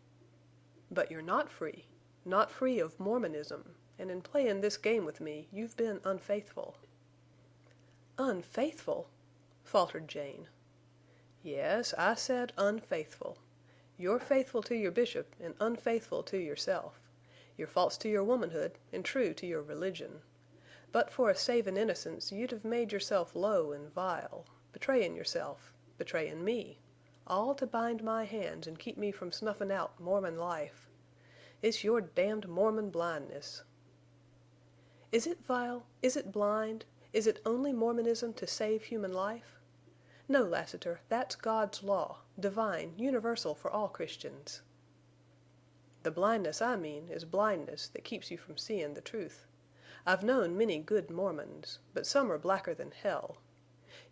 "But you're not free. Not free of Mormonism. And in playin' this game with me you've been unfaithful." "Unfaithful!" faltered Jane. "Yes, I said unfaithful. You're faithful to your bishop and unfaithful to yourself. You're false to your womanhood and true to your religion. But for a savin' innocence you'd have made yourself low and vile, betrayin' yourself, betrayin' me. all to bind my hands and keep me from snuffing out Mormon life. It's your damned Mormon blindness." "Is it vile? Is it blind? Is it only Mormonism to save human life? No, Lassiter, that's God's law, divine, universal for all Christians." "The blindness I mean is blindness that keeps you from seeing the truth. I've known many good Mormons, but some are blacker than hell.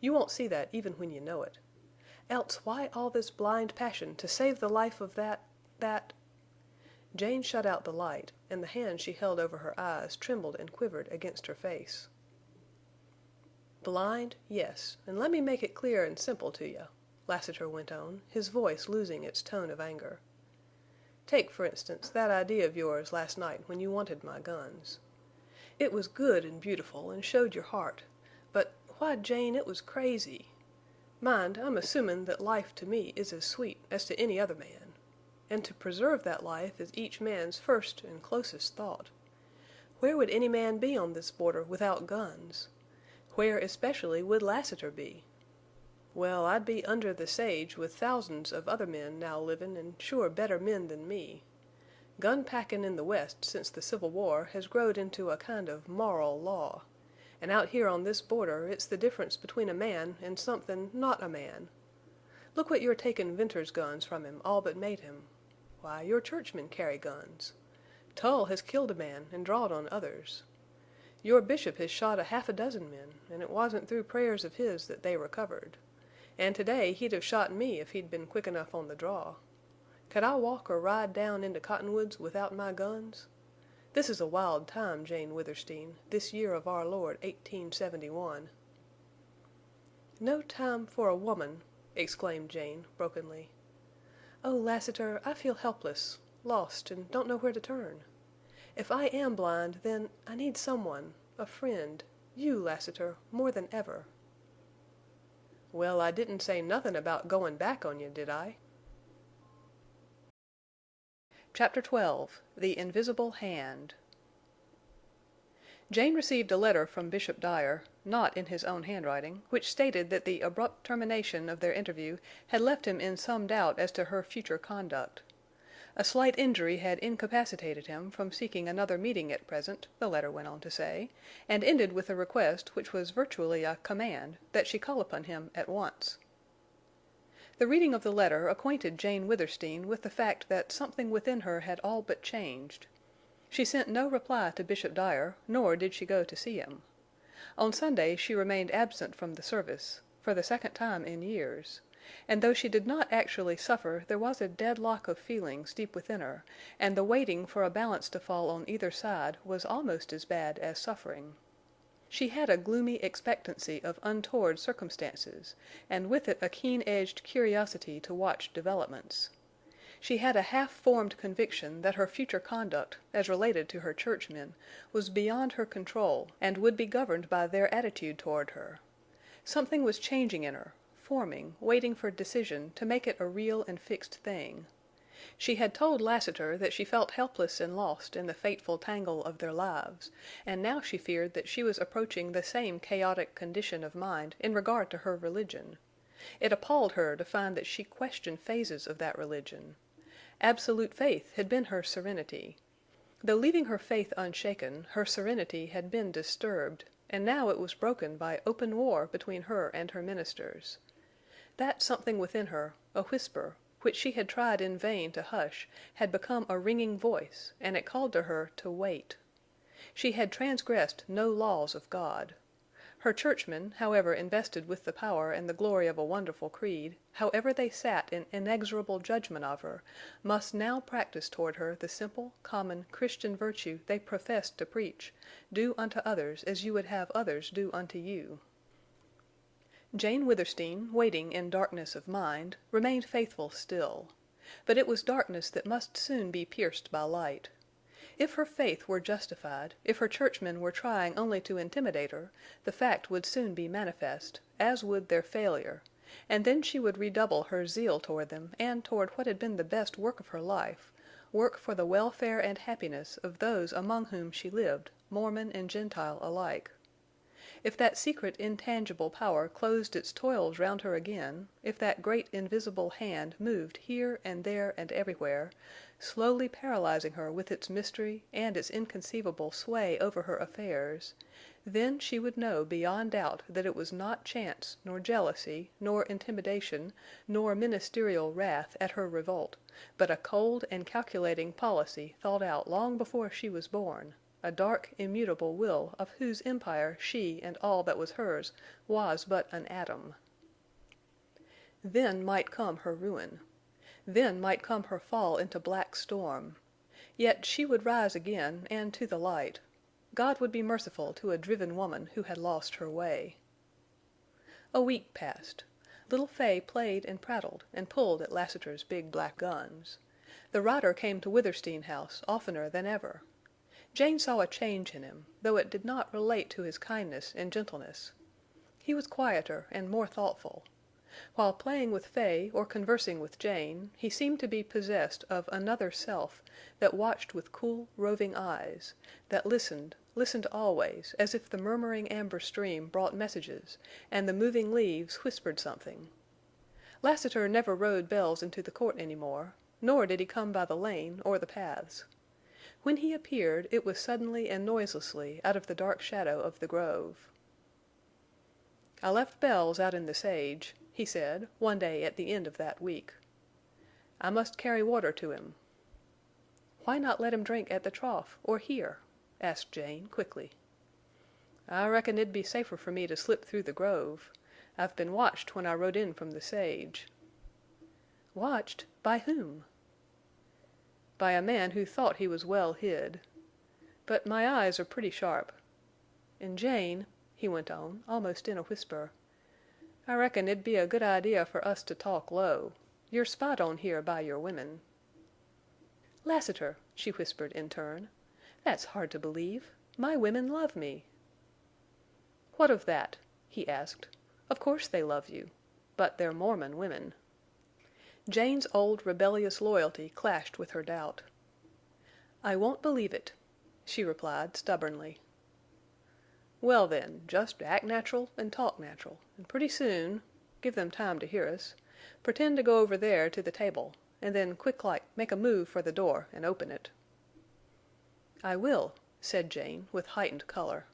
You won't see that even when you know it. Else why all this blind passion to save the life of that—" Jane shut out the light, and the hand she held over her eyes trembled and quivered against her face. "Blind, yes, and let me make it clear and simple to you," Lassiter went on, his voice losing its tone of anger. "Take, for instance, that idea of yours last night when you wanted my guns. It was good and beautiful and showed your heart, but, why, Jane, it was crazy. Mind, I'm assumin' that life to me is as sweet as to any other man. And to preserve that life is each man's first and closest thought. Where would any man be on this border without guns? Where especially would Lassiter be? Well, I'd be under the sage with thousands of other men now livin' and sure better men than me. Gun packin' in the West since the Civil War has growed into a kind of moral law. And out here on this border it's the difference between a man and somethin' not a man. Look what your takin' Venters's guns from him all but made him. Why, your churchmen carry guns. Tull has killed a man and drawed on others. Your bishop has shot a half a dozen men, and it wasn't through prayers of his that they recovered. And today he'd have shot me if he'd been quick enough on the draw. Could I walk or ride down into Cottonwoods without my guns? This is a wild time, Jane Withersteen, this year of our Lord 1871. "No time for a woman!" exclaimed Jane, brokenly. "Oh, Lassiter, I feel helpless, lost, and don't know where to turn. If I am blind, then I need someone, a friend, you, Lassiter, more than ever." "Well, I didn't say nothin' about goin' back on you, did I?" Chapter 12. The Invisible Hand. Jane received a letter from Bishop Dyer, not in his own handwriting, which stated that the abrupt termination of their interview had left him in some doubt as to her future conduct. A slight injury had incapacitated him from seeking another meeting at present, the letter went on to say, and ended with a request which was virtually a command that she call upon him at once. The reading of the letter acquainted Jane Withersteen with the fact that something within her had all but changed. She sent no reply to Bishop Dyer, nor did she go to see him. On Sunday she remained absent from the service, for the second time in years, and though she did not actually suffer, there was a deadlock of feelings deep within her, and the waiting for a balance to fall on either side was almost as bad as suffering. She had a gloomy expectancy of untoward circumstances, and with it a keen-edged curiosity to watch developments. She had a half-formed conviction that her future conduct, as related to her churchmen, was beyond her control and would be governed by their attitude toward her. Something was changing in her, forming, waiting for decision to make it a real and fixed thing. She had told Lassiter that she felt helpless and lost in the fateful tangle of their lives, and now she feared that she was approaching the same chaotic condition of mind in regard to her religion. It appalled her to find that she questioned phases of that religion. Absolute faith had been her serenity. Though leaving her faith unshaken, her serenity had been disturbed, and now it was broken by open war between her and her ministers. That something within her, a whisper, which she had tried in vain to hush, had become a ringing voice, and it called to her to wait. She had transgressed no laws of God. Her churchmen, however invested with the power and the glory of a wonderful creed, however they sat in inexorable judgment of her, must now practice toward her the simple, common, Christian virtue they professed to preach, do unto others as you would have others do unto you. Jane Withersteen, waiting in darkness of mind, remained faithful still. But it was darkness that must soon be pierced by light. If her faith were justified, if her churchmen were trying only to intimidate her, the fact would soon be manifest, as would their failure, and then she would redouble her zeal toward them and toward what had been the best work of her life, work for the welfare and happiness of those among whom she lived, Mormon and Gentile alike. If that secret intangible power closed its toils round her again, if that great invisible hand moved here and there and everywhere, slowly paralyzing her with its mystery and its inconceivable sway over her affairs, then she would know beyond doubt that it was not chance, nor jealousy, nor intimidation, nor ministerial wrath at her revolt, but a cold and calculating policy thought out long before she was born, a dark, immutable will of whose empire she and all that was hers was but an atom. Then might come her ruin. Then might come her fall into black storm. Yet she would rise again, and to the light. God would be merciful to a driven woman who had lost her way. A week passed. Little Fay played and prattled and pulled at Lassiter's big black guns. The rider came to Withersteen House oftener than ever. Jane saw a change in him, though it did not relate to his kindness and gentleness. He was quieter and more thoughtful. While playing with Fay or conversing with Jane, he seemed to be possessed of another self that watched with cool, roving eyes, that listened always, as if the murmuring amber stream brought messages and the moving leaves whispered something. Lassiter never rode Bells into the court any more, nor did he come by the lane or the paths. When he appeared, it was suddenly and noiselessly out of the dark shadow of the grove. "I left Bells out in the sage," he said, one day at the end of that week. "I must carry water to him." "Why not let him drink at the trough or here?" asked Jane, quickly. "I reckon it'd be safer for me to slip through the grove. I've been watched when I rode in from the sage." "Watched? By whom?" "By a man who thought he was well hid. But my eyes are pretty sharp. And Jane," he went on, almost in a whisper, "I reckon it'd be a good idea for us to talk low. You're spied on here by your women." "Lassiter!" she whispered in turn. "That's hard to believe. My women love me." "What of that?" he asked. "Of course they love you. But they're Mormon women." Jane's old rebellious loyalty clashed with her doubt. "I won't believe it," she replied, stubbornly. "Well, then, just act natural and talk natural, and pretty soon—give them time to hear us—pretend to go over there to the table, and then quick-like make a move for the door and open it." "I will," said Jane, with heightened color.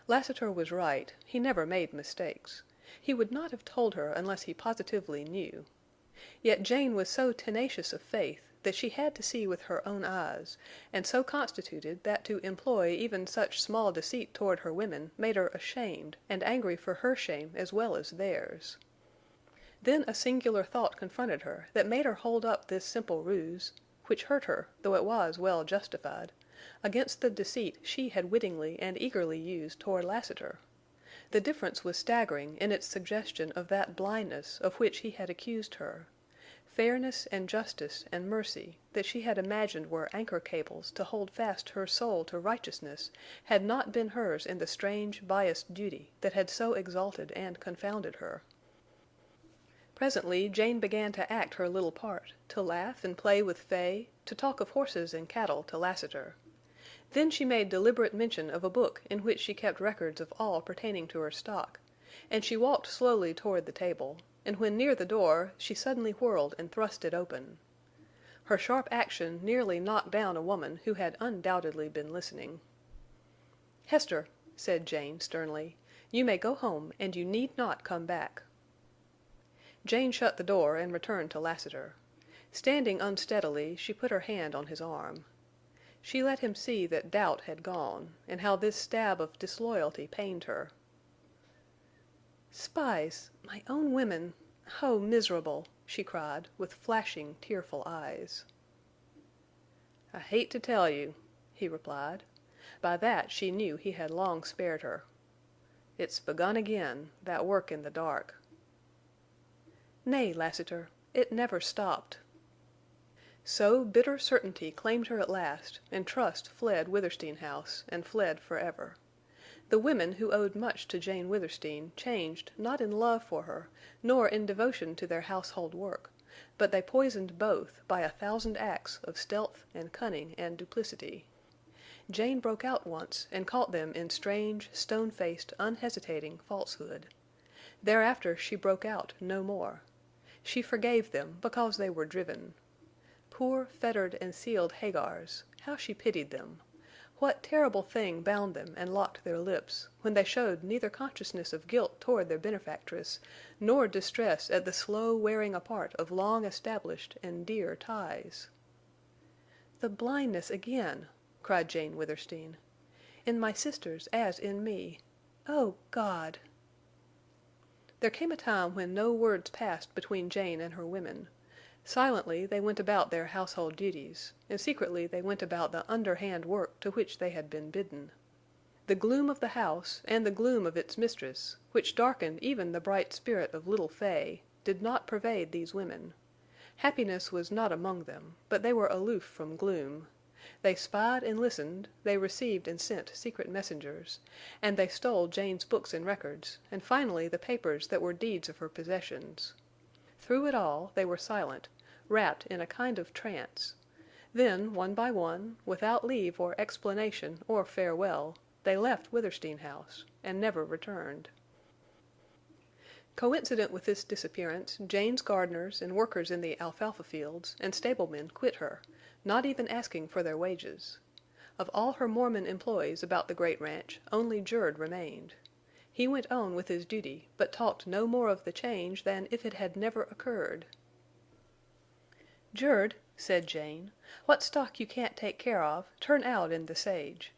Lassiter was right. He never made mistakes. He would not have told her unless he positively knew. Yet Jane was so tenacious of faith that she had to see with her own eyes, and so constituted that to employ even such small deceit toward her women made her ashamed and angry for her shame as well as theirs. Then a singular thought confronted her that made her hold up this simple ruse, which hurt her, though it was well justified, against the deceit she had wittingly and eagerly used toward Lassiter. The difference was staggering in its suggestion of that blindness of which he had accused her. Fairness and justice and mercy that she had imagined were anchor cables to hold fast her soul to righteousness had not been hers in the strange, biased duty that had so exalted and confounded her. Presently Jane began to act her little part, to laugh and play with Fay, to talk of horses and cattle to Lassiter. Then she made deliberate mention of a book in which she kept records of all pertaining to her stock, and she walked slowly toward the table, and when near the door she suddenly whirled and thrust it open. Her sharp action nearly knocked down a woman who had undoubtedly been listening. "Hester," said Jane, sternly, "you may go home, and you need not come back." Jane shut the door and returned to Lassiter. Standing unsteadily, she put her hand on his arm. She let him see that doubt had gone, and how this stab of disloyalty pained her. "Spies! My own women! Oh, miserable!" she cried, with flashing, tearful eyes. "I hate to tell you," he replied. By that she knew he had long spared her. "It's begun again, that work in the dark." "Nay, Lassiter. It never stopped." So bitter certainty claimed her at last, and trust fled Withersteen House, and fled forever. The women who owed much to Jane Withersteen changed not in love for her, nor in devotion to their household work, but they poisoned both by 1,000 acts of stealth and cunning and duplicity. Jane broke out once and caught them in strange, stone-faced, unhesitating falsehood. Thereafter she broke out no more. She forgave them because they were driven. Poor, fettered, and sealed Hagars, how she pitied them! What terrible thing bound them and locked their lips, when they showed neither consciousness of guilt toward their benefactress, nor distress at the slow wearing apart of long-established and dear ties? "The blindness again!" cried Jane Withersteen. "In my sisters as in me. Oh, God!" There came a time when no words passed between Jane and her women. Silently they went about their household duties, and secretly they went about the underhand work to which they had been bidden. The gloom of the house and the gloom of its mistress, which darkened even the bright spirit of little Fay, did not pervade these women. Happiness was not among them, but they were aloof from gloom. They spied and listened, they received and sent secret messengers, and they stole Jane's books and records, and finally the papers that were deeds of her possessions. Through it all they were silent, wrapped in a kind of trance. Then, one by one, without leave or explanation or farewell, they left Withersteen House, and never returned. Coincident with this disappearance, Jane's gardeners and workers in the alfalfa fields and stablemen quit her, not even asking for their wages. Of all her Mormon employees about the great ranch, only Jerd remained. He went on with his duty, but talked no more of the change than if it had never occurred. "Jerd," said Jane, "what stock you can't take care of, turn out in the sage.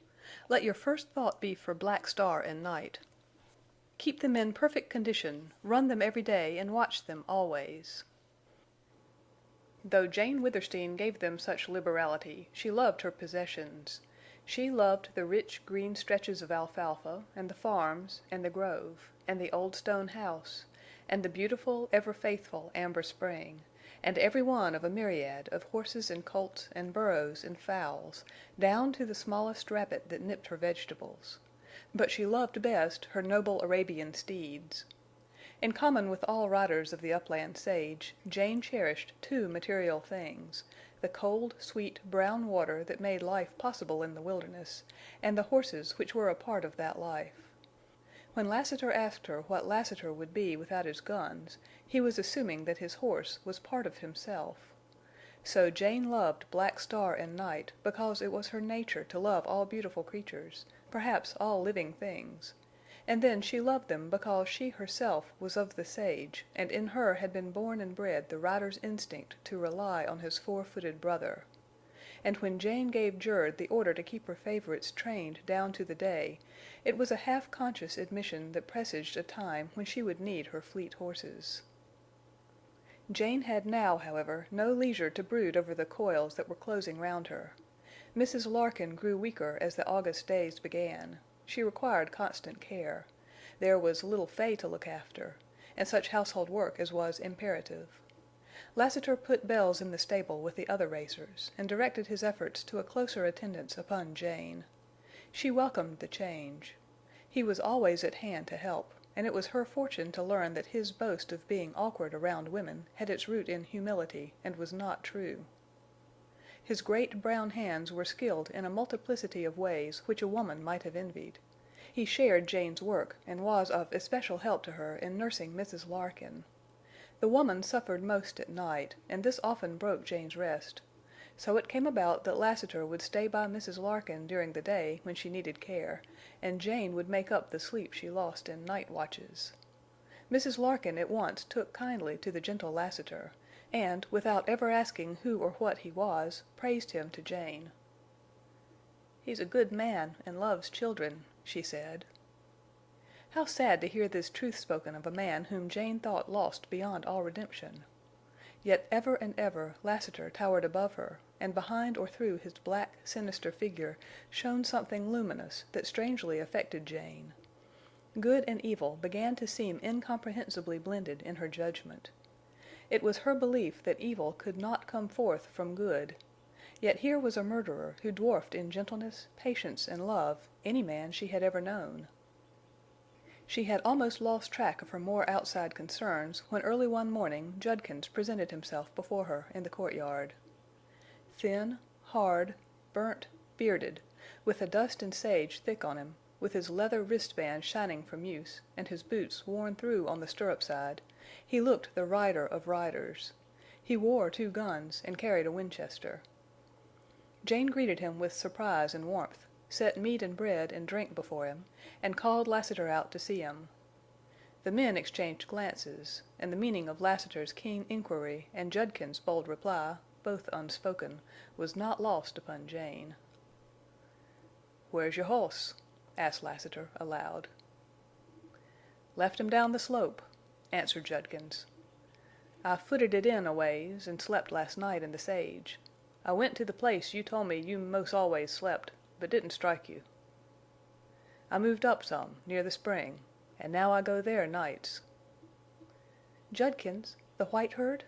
Let your first thought be for Black Star and Night. Keep them in perfect condition, run them every day, and watch them always." Though Jane Withersteen gave them such liberality, she loved her possessions. She loved the rich green stretches of alfalfa, and the farms, and the grove, and the old stone house, and the beautiful, ever faithful amber spring, and every one of a myriad of horses and colts and burros and fowls, down to the smallest rabbit that nipped her vegetables. But she loved best her noble Arabian steeds. In common with all riders of the upland sage, Jane cherished two material things: the cold, sweet, brown water that made life possible in the wilderness, and the horses which were a part of that life. When Lassiter asked her what Lassiter would be without his guns, he was assuming that his horse was part of himself. So Jane loved Black Star and Night because it was her nature to love all beautiful creatures, perhaps all living things. And then she loved them because she herself was of the sage, and in her had been born and bred the rider's instinct to rely on his four-footed brother. And when Jane gave Jerd the order to keep her favorites trained down to the day, it was a half-conscious admission that presaged a time when she would need her fleet horses. Jane had now, however, no leisure to brood over the coils that were closing round her. Mrs. Larkin grew weaker as the August days began. She required constant care. There was little Fay to look after, and such household work as was imperative. Lassiter put Bells in the stable with the other racers, and directed his efforts to a closer attendance upon Jane. She welcomed the change. He was always at hand to help, and it was her fortune to learn that his boast of being awkward around women had its root in humility and was not true. His great brown hands were skilled in a multiplicity of ways which a woman might have envied. He shared Jane's work and was of especial help to her in nursing Mrs. Larkin. The woman suffered most at night, and this often broke Jane's rest. So it came about that Lassiter would stay by Mrs. Larkin during the day when she needed care, and Jane would make up the sleep she lost in night watches. Mrs. Larkin at once took kindly to the gentle Lassiter, and, without ever asking who or what he was, praised him to Jane. "He's a good man and loves children," she said. How sad to hear this truth spoken of a man whom Jane thought lost beyond all redemption. Yet ever and ever Lassiter towered above her, and behind or through his black, sinister figure shone something luminous that strangely affected Jane. Good and evil began to seem incomprehensibly blended in her judgment. It was her belief that evil could not come forth from good. Yet here was a murderer who dwarfed in gentleness, patience, and love any man she had ever known. She had almost lost track of her more outside concerns when early one morning Judkins presented himself before her in the courtyard. Thin, hard, burnt, bearded, with the dust and sage thick on him, with his leather wristband shining from use, and his boots worn through on the stirrup side, he looked the rider of riders. He wore 2 guns and carried a Winchester. Jane greeted him with surprise and warmth, set meat and bread and drink before him, and called Lassiter out to see him. The men exchanged glances, and the meaning of Lassiter's keen inquiry and Judkins's bold reply, both unspoken, was not lost upon Jane. "Where's your horse?" asked Lassiter aloud. "Left him down the slope," answered Judkins. "I footed it in a ways and slept last night in the sage. I went to the place you told me you 'most always slept, but didn't strike you. I moved up some, near the spring, and now I go there nights." "Judkins, the white herd?"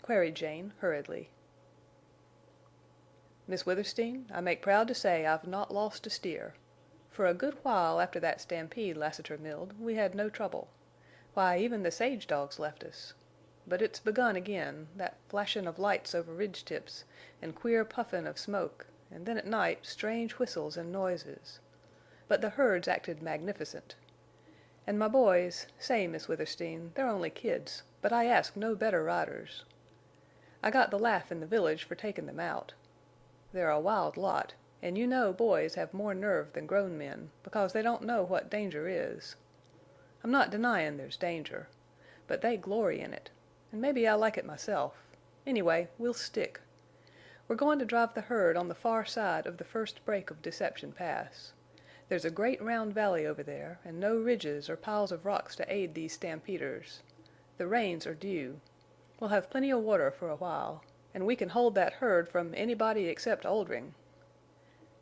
queried Jane, hurriedly. "Miss Withersteen, I make proud to say I've not lost a steer. For a good while after that stampede Lassiter milled we had no trouble. Why, even the sage dogs left us. But it's begun again, that flashin' of lights over ridge tips, and queer puffin' of smoke, and then at night strange whistles and noises. But the herd's acted magnificent. And my boys—say, Miss Withersteen, they're only kids, but I ask no better riders. I got the laugh in the village for takin' them out. They're a wild lot, and you know boys have more nerve than grown men, because they don't know what danger is. I'm not denyin' there's danger. But they glory in it. And maybe I like it myself. Anyway, we'll stick. We're goin' to drive the herd on the far side of the first break of Deception Pass. There's a great round valley over there, and no ridges or piles of rocks to aid these stampeders. The rains are due. We'll have plenty of water for a while, and we can hold that herd from anybody except Oldring.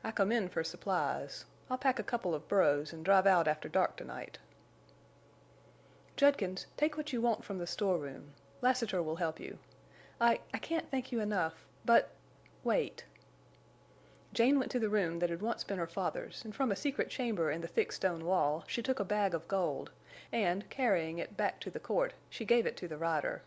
I come in for supplies. I'll pack a couple of burros and drive out after dark tonight." "Judkins, take what you want from the storeroom. Lassiter will help you. I can't thank you enough, but... wait." Jane went to the room that had once been her father's, and from a secret chamber in the thick stone wall she took a bag of gold, and, carrying it back to the court, she gave it to the rider.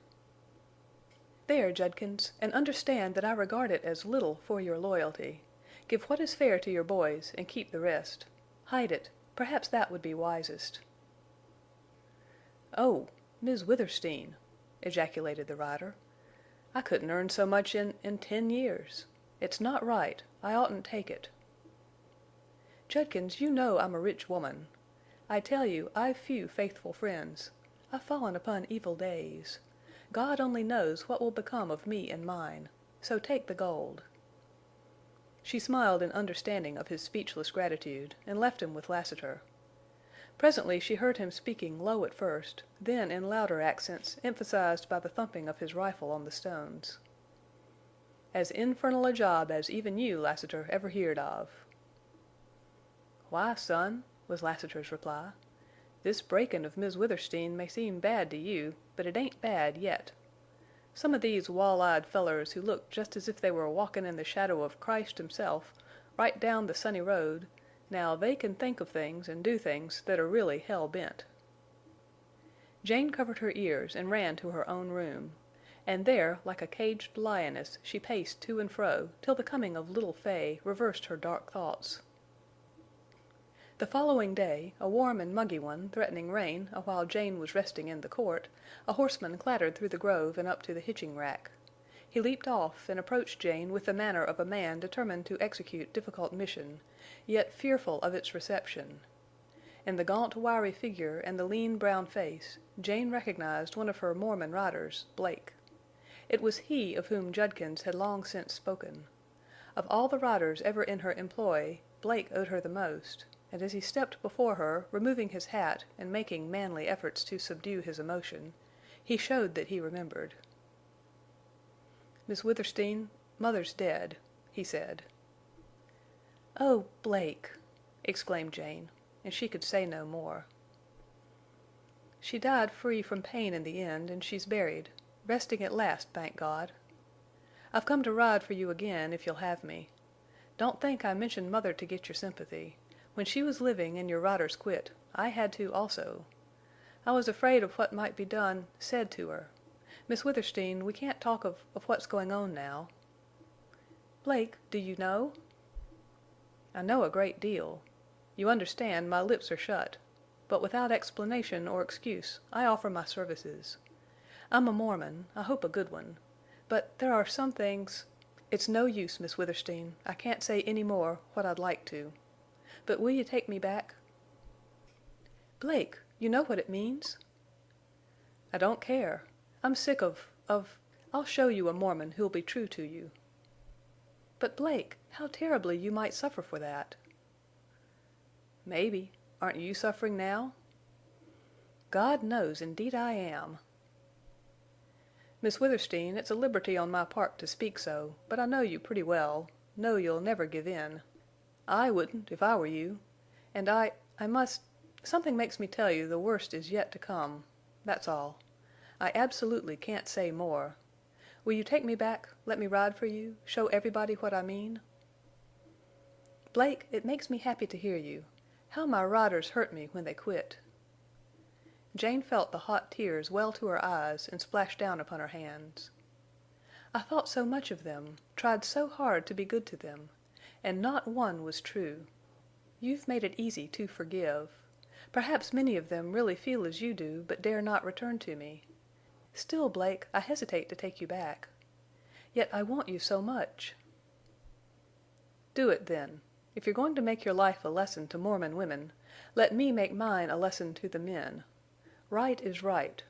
"There, Judkins, and understand that I regard it as little for your loyalty. Give what is fair to your boys and keep the rest. Hide it. Perhaps that would be wisest." "Oh, Miss Withersteen!" ejaculated the rider. "I couldn't earn so much in 10 years. It's not right. I oughtn't take it." "Judkins, you know I'm a rich woman. I tell you I've few faithful friends. I've fallen upon evil days. God only knows what will become of me and mine. So take the gold." She smiled in understanding of his speechless gratitude, and left him with Lassiter. Presently she heard him speaking low at first, then in louder accents emphasized by the thumping of his rifle on the stones. "As infernal a job as even you, Lassiter, ever heerd of." "Why, son," was Lassiter's reply, "this breakin' of Miss Withersteen may seem bad to you, but it ain't bad yet. Some of these wall-eyed fellers who look just as if they were walkin' in the shadow of Christ himself, right down the sunny road, now they can think of things and do things that are really hell-bent." Jane covered her ears and ran to her own room. And there, like a caged lioness, she paced to and fro till the coming of little Fay reversed her dark thoughts. The following day, a warm and muggy one, threatening rain while Jane was resting in the court, a horseman clattered through the grove and up to the hitching rack. He leaped off and approached Jane with the manner of a man determined to execute difficult mission, yet fearful of its reception. In the gaunt, wiry figure and the lean, brown face, Jane recognized one of her Mormon riders, Blake. It was he of whom Judkins had long since spoken. Of all the riders ever in her employ, Blake owed her the most, and as he stepped before her, removing his hat and making manly efforts to subdue his emotion, he showed that he remembered. "Miss Withersteen, Mother's dead," he said. "Oh, Blake!" exclaimed Jane, and she could say no more. "She died free from pain in the end, and she's buried, resting at last, thank God. I've come to ride for you again, if you'll have me. Don't think I mentioned Mother to get your sympathy. When she was living and your riders quit, I had to also. I was afraid of what might be done—said to her. Miss Withersteen, we can't talk of what's going on now." "Blake, do you know?" I know a great deal. You understand my lips are shut. But without explanation or excuse I offer my services. I'm a Mormon, I hope a good one. But there are some things— It's no use, Miss Withersteen. I can't say any more what I'd like to. But will you take me back? Blake, you know what it means? I don't care. I'm sick of— I'll show you a Mormon who'll be true to you. But Blake, how terribly you might suffer for that. Maybe. Aren't you suffering now? God knows, indeed I am. Miss Withersteen, it's a liberty on my part to speak so, but I know you pretty well, know you'll never give in. I wouldn't, if I were you. And I must—something makes me tell you the worst is yet to come. That's all. I absolutely can't say more. Will you take me back, let me ride for you, show everybody what I mean? Blake, it makes me happy to hear you. How my riders hurt me when they quit. Jane felt the hot tears well to her eyes and splash down upon her hands. I thought so much of them, tried so hard to be good to them, and not one was true. You've made it easy to forgive. Perhaps many of them really feel as you do, but dare not return to me. Still, Blake, I hesitate to take you back. Yet I want you so much. Do it, then. If you're going to make your life a lesson to Mormon women, let me make mine a lesson to the men. Right is right.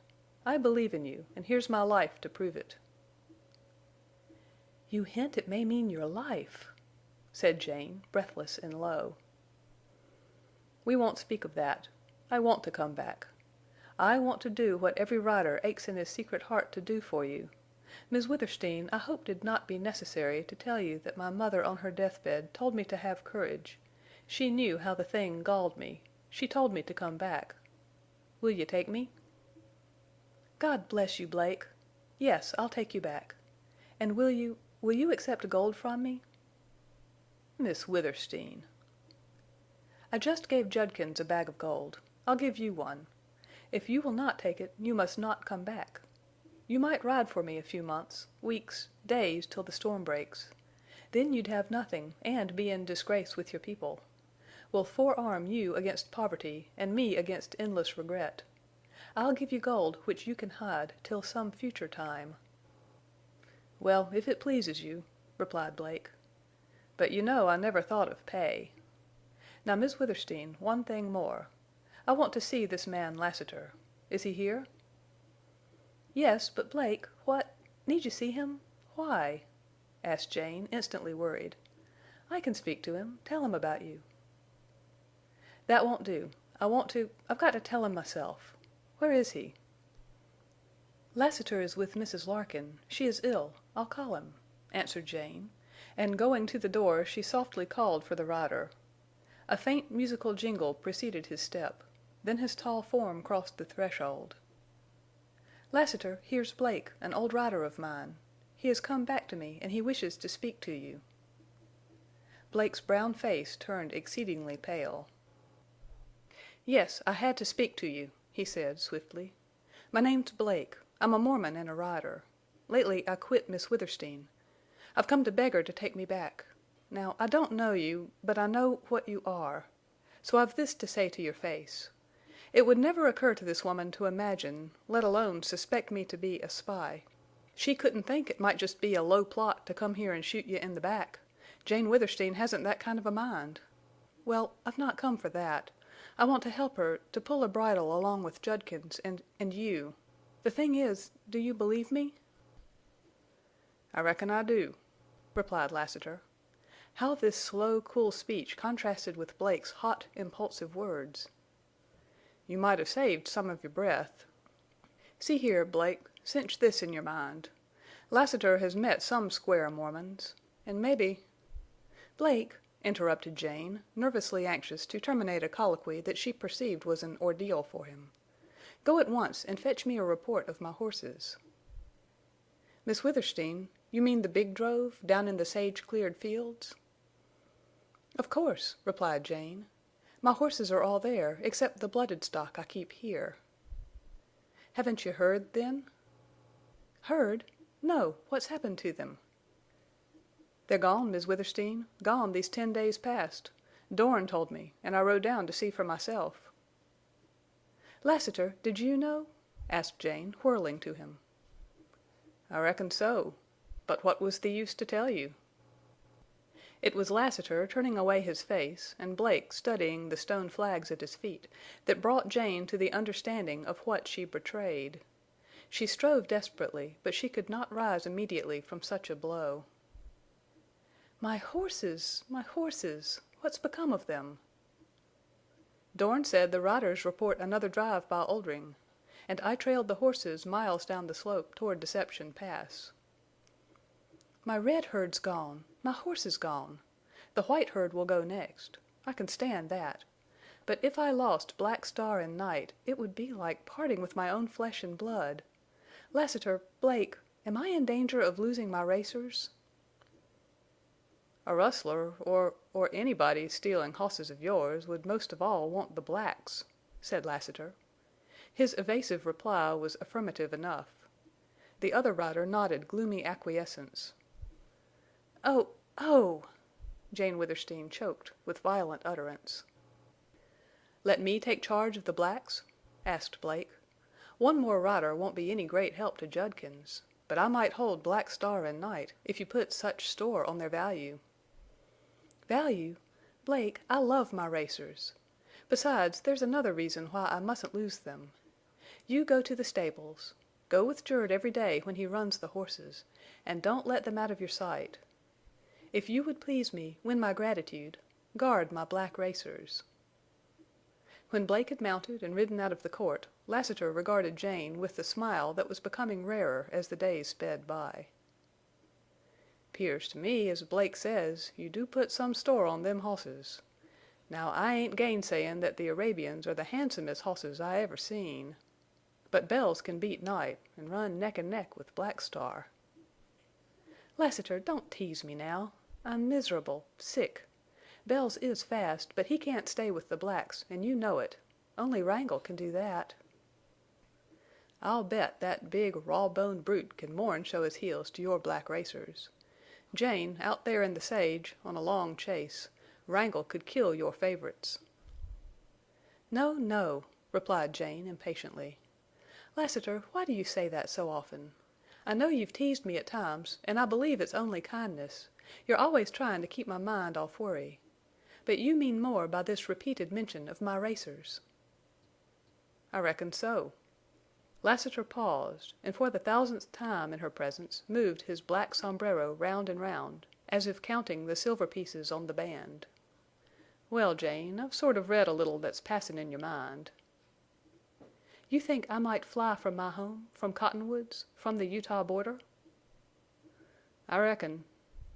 I believe in you, and here's my life to prove it. You hint it may mean your life, said Jane, breathless and low. We won't speak of that. I want to come back. I want to do what every rider aches in his secret heart to do for you. Miss Withersteen, I hope did not be necessary to tell you that my mother on her deathbed told me to have courage. She knew how the thing galled me. She told me to come back. Will you take me? God bless you, Blake. Yes, I'll take you back. And will you accept gold from me? Miss Withersteen. I just gave Judkins a bag of gold. I'll give you one. If you will not take it, you must not come back. You might ride for me a few months, weeks, days till the storm breaks. Then you'd have nothing and be in disgrace with your people. We'll forearm you against poverty and me against endless regret. I'll give you gold which you can hide till some future time. Well, if it pleases you, replied Blake. But you know I never thought of pay. Now, Miss Withersteen, one thing more. I want to see this man Lassiter. Is he here? Yes, but Blake, what— Need you see him? Why? Asked Jane, instantly worried. I can speak to him, tell him about you. That won't do. I've got to tell him myself. Where is he? Lassiter is with Mrs. Larkin. She is ill. I'll call him, answered Jane, and going to the door she softly called for the rider. A faint musical jingle preceded his step. Then his tall form crossed the threshold. Lassiter, here's Blake, an old rider of mine. He has come back to me, and he wishes to speak to you. Blake's brown face turned exceedingly pale. Yes, I had to speak to you, he said, swiftly. My name's Blake. I'm a Mormon and a rider. Lately I quit Miss Withersteen. I've come to beg her to take me back. Now, I don't know you, but I know what you are. So I've this to say to your face. It would never occur to this woman to imagine, let alone suspect me to be a spy. She couldn't think it might just be a low plot to come here and shoot you in the back. Jane Withersteen hasn't that kind of a mind. Well, I've not come for that. I want to help her, to pull a bridle along with Judkins and you. The thing is, do you believe me? I reckon I do, replied Lassiter. How this slow, cool speech contrasted with Blake's hot, impulsive words. You might have saved some of your breath. See here, Blake, cinch this in your mind. Lassiter has met some square Mormons, and maybe— Blake, interrupted Jane, nervously anxious to terminate a colloquy that she perceived was an ordeal for him. Go at once and fetch me a report of my horses. Miss Withersteen, you mean the big drove down in the sage-cleared fields? Of course, replied Jane. My horses are all there, except the blooded stock I keep here. Haven't you heard, then? Heard? No. What's happened to them? They're gone, Miss Withersteen. Gone these 10 days past. Dorn told me, and I rode down to see for myself." "Lassiter, did you know?" asked Jane, whirling to him. "I reckon so. But what was the use to tell you?" It was Lassiter turning away his face and Blake studying the stone flags at his feet that brought Jane to the understanding of what she betrayed. She strove desperately, but she could not rise immediately from such a blow. "My horses! My horses! What's become of them?" "Dorn said the riders report another drive by Oldring. And I trailed the horses miles down the slope toward Deception Pass." "My red herd's gone. My horse is gone. The white herd will go next. I can stand that. But if I lost Black Star and Night, it would be like parting with my own flesh and blood. Lassiter, Blake, am I in danger of losing my racers?" "A rustler or anybody stealing hosses of yours would most of all want the blacks," said Lassiter. His evasive reply was affirmative enough. The other rider nodded gloomy acquiescence. "Oh! Oh!" Jane Withersteen choked with violent utterance. "Let me take charge of the blacks?" asked Blake. "One more rider won't be any great help to Judkins. But I might hold Black Star and Night if you put such store on their value." "Value? Blake, I love my racers. Besides, there's another reason why I mustn't lose them. You go to the stables. Go with Jerd every day when he runs the horses, and don't let them out of your sight. If you would please me, win my gratitude, guard my black racers." When Blake had mounted and ridden out of the court, Lassiter regarded Jane with the smile that was becoming rarer as the days sped by. "'Pears to me, as Blake says, you do put some store on them hosses. Now I ain't gainsayin' that the Arabians are the handsomest hosses I ever seen. But Bells can beat Night, en' run neck and neck with Black Star." "Lassiter, don't tease me now. I'm miserable, sick. Bells is fast, but he can't stay with the blacks, and you know it. Only Wrangle can do that." "I'll bet that big, raw-boned brute can more'n show his heels to your black racers. Jane, out there in the sage, on a long chase, Wrangle could kill your favorites." "No, no," replied Jane, impatiently. "Lassiter, why do you say that so often? I know you've teased me at times, and I believe it's only kindness. You're always trying to keep my mind off worry. But you mean more by this repeated mention of my racers." "I reckon so." Lassiter paused, and for the thousandth time in her presence moved his black sombrero round and round, as if counting the silver pieces on the band. "Well, Jane, I've sort of read a little that's passin' in your mind." "You think I might fly from my home, from Cottonwoods, from the Utah border?" "I reckon.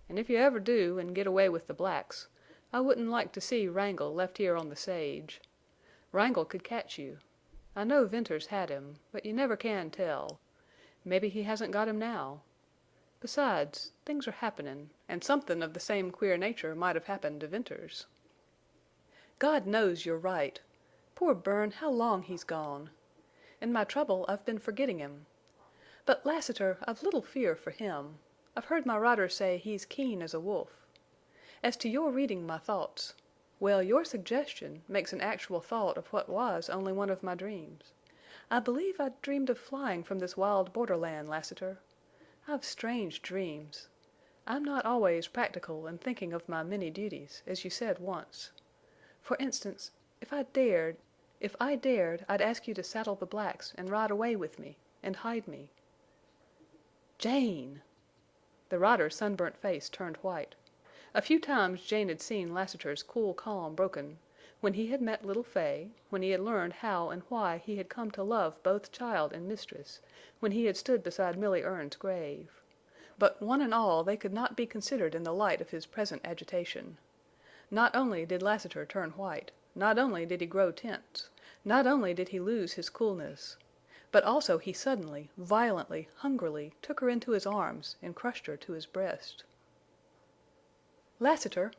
And if you ever do and get away with the blacks, I wouldn't like to see Wrangle left here on the sage. Wrangle could catch you. I know Venters had him, but you never can tell. Maybe he hasn't got him now. Besides, things are happenin', and somethin' of the same queer nature might have happened to Venters." "God knows you're right. Poor Bern, how long he's gone! In my trouble I've been forgetting him. But, Lassiter, I've little fear for him. I've heard my riders say he's keen as a wolf. As to your reading my thoughts—well, your suggestion makes an actual thought of what was only one of my dreams. I believe I dreamed of flying from this wild borderland, Lassiter. I've strange dreams. I'm not always practical and thinking of my many duties, as you said once. For instance, if I dared, I'd ask you to saddle the blacks and ride away with me and hide me." "Jane!" The rider's sunburnt face turned white. A few times Jane had seen Lassiter's cool calm broken, when he had met little Fay, when he had learned how and why he had come to love both child and mistress, when he had stood beside Milly Erne's grave. But one and all they could not be considered in the light of his present agitation. Not only did Lassiter turn white, not only did he grow tense, not only did he lose his coolness, but also he suddenly, violently, hungrily took her into his arms and crushed her to his breast. "Lassiter!"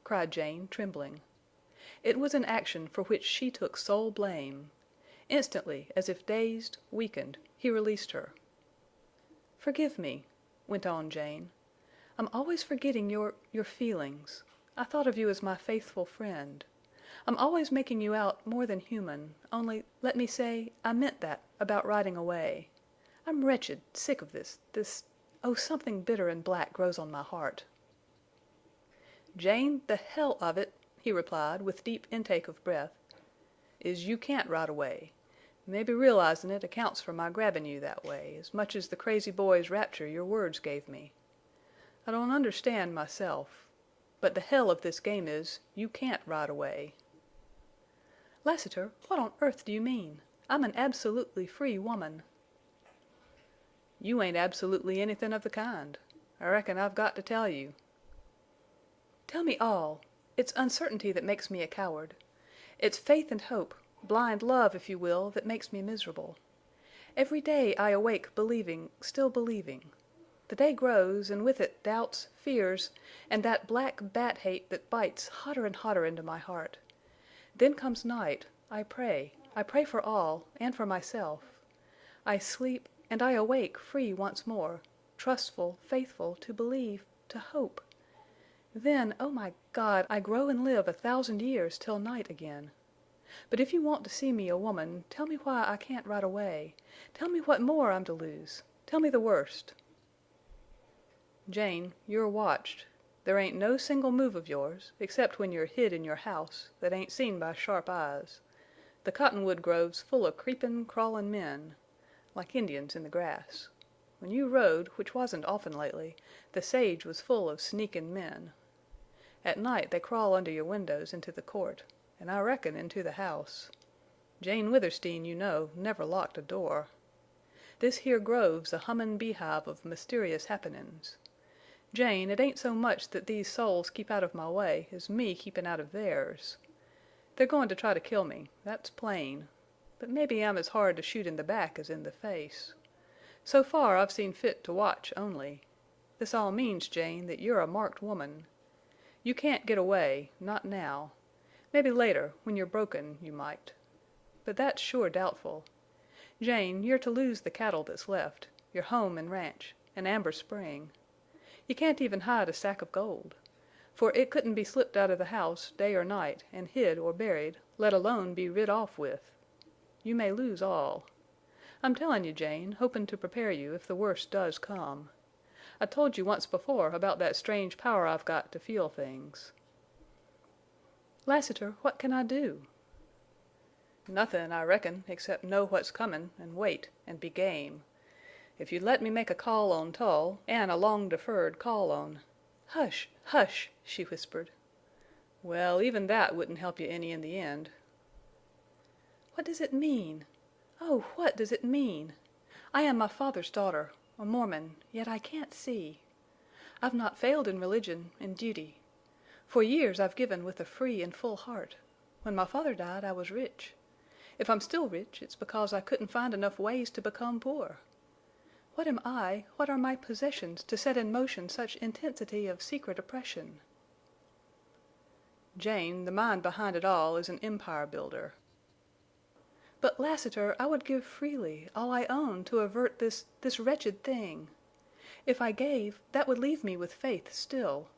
cried Jane, trembling. It was an action for which she took sole blame. Instantly, as if dazed, weakened, he released her. "Forgive me," went on Jane. "I'm always forgetting your feelings. I thought of you as my faithful friend. I'm always making you out more than human, only, let me say, I meant that about riding away. I'm wretched, sick of this—oh, something bitter and black grows on my heart." "Jane, the hell of it," he replied, with deep intake of breath, "is you can't ride away. Mebbe realizin' it accounts for my grabbin' you that way, as much as the crazy boy's rapture your words gave me. I don't understand myself. But the hell of this game is, you can't ride away." "Lassiter, what on earth do you mean? I'm an absolutely free woman." "You ain't absolutely anythin' of the kind. I reckon I've got to tell you." "Tell me all. It's uncertainty that makes me a coward. It's faith and hope, blind love if you will, that makes me miserable. Every day I awake believing, still believing. The day grows, and with it doubts, fears, and that black bat hate that bites hotter and hotter into my heart. Then comes night. I pray for all, and for myself. I sleep, and I awake free once more, trustful, faithful, to believe, to hope. Then, oh my God, I grow and live 1,000 years till night again. But if you want to see me a woman, tell me why I can't ride away. Tell me what more I'm to lose. Tell me the worst." "Jane, you're watched. There ain't no single move of yours, except when you're hid in your house, that ain't seen by sharp eyes. The cottonwood grove's full of creepin', crawlin' men, like Indians in the grass. When you rode, which wasn't often lately, the sage was full of sneakin' men. At night they crawl under your windows into the court, and I reckon into the house. Jane Withersteen, you know, never locked a door. This here grove's a hummin' beehive of mysterious happenin's. Jane, it ain't so much that these souls keep out of my way as me keepin' out of theirs. They're goin' to try to kill me, that's plain. But mebbe I'm as hard to shoot in the back as in the face. So far I've seen fit to watch only. This all means, Jane, that you're a marked woman. You can't get away, not now. Mebbe later, when you're broken, you might. But that's sure doubtful. Jane, you're to lose the cattle that's left, your home and ranch, and Amber Spring. You can't even hide a sack of gold. For it couldn't be slipped out of the house, day or night, and hid or buried, let alone be rid off with. You may lose all. I'm tellin' you, Jane, hopin' to prepare you if the worst does come. I told you once before about that strange power I've got to feel things." "Lassiter, what can I do?" "Nothin', I reckon, except know what's comin' and wait, and be game. If you'd let me make a call on Tull, an' a long-deferred call on—" "Hush! Hush!" she whispered. "Well, even that wouldn't help you any in the end." "What does it mean? Oh, what does it mean? I am my father's daughter, a Mormon, yet I can't see. I've not failed in religion, in duty. For years I've given with a free and full heart. When my father died I was rich. If I'm still rich, it's because I couldn't find enough ways to become poor. What am I, what are my possessions to set in motion such intensity of secret oppression?" "Jane, the mind behind it all is an empire builder." "But, Lassiter, I would give freely, all I own, to avert this wretched thing. If I gave, that would leave me with faith still.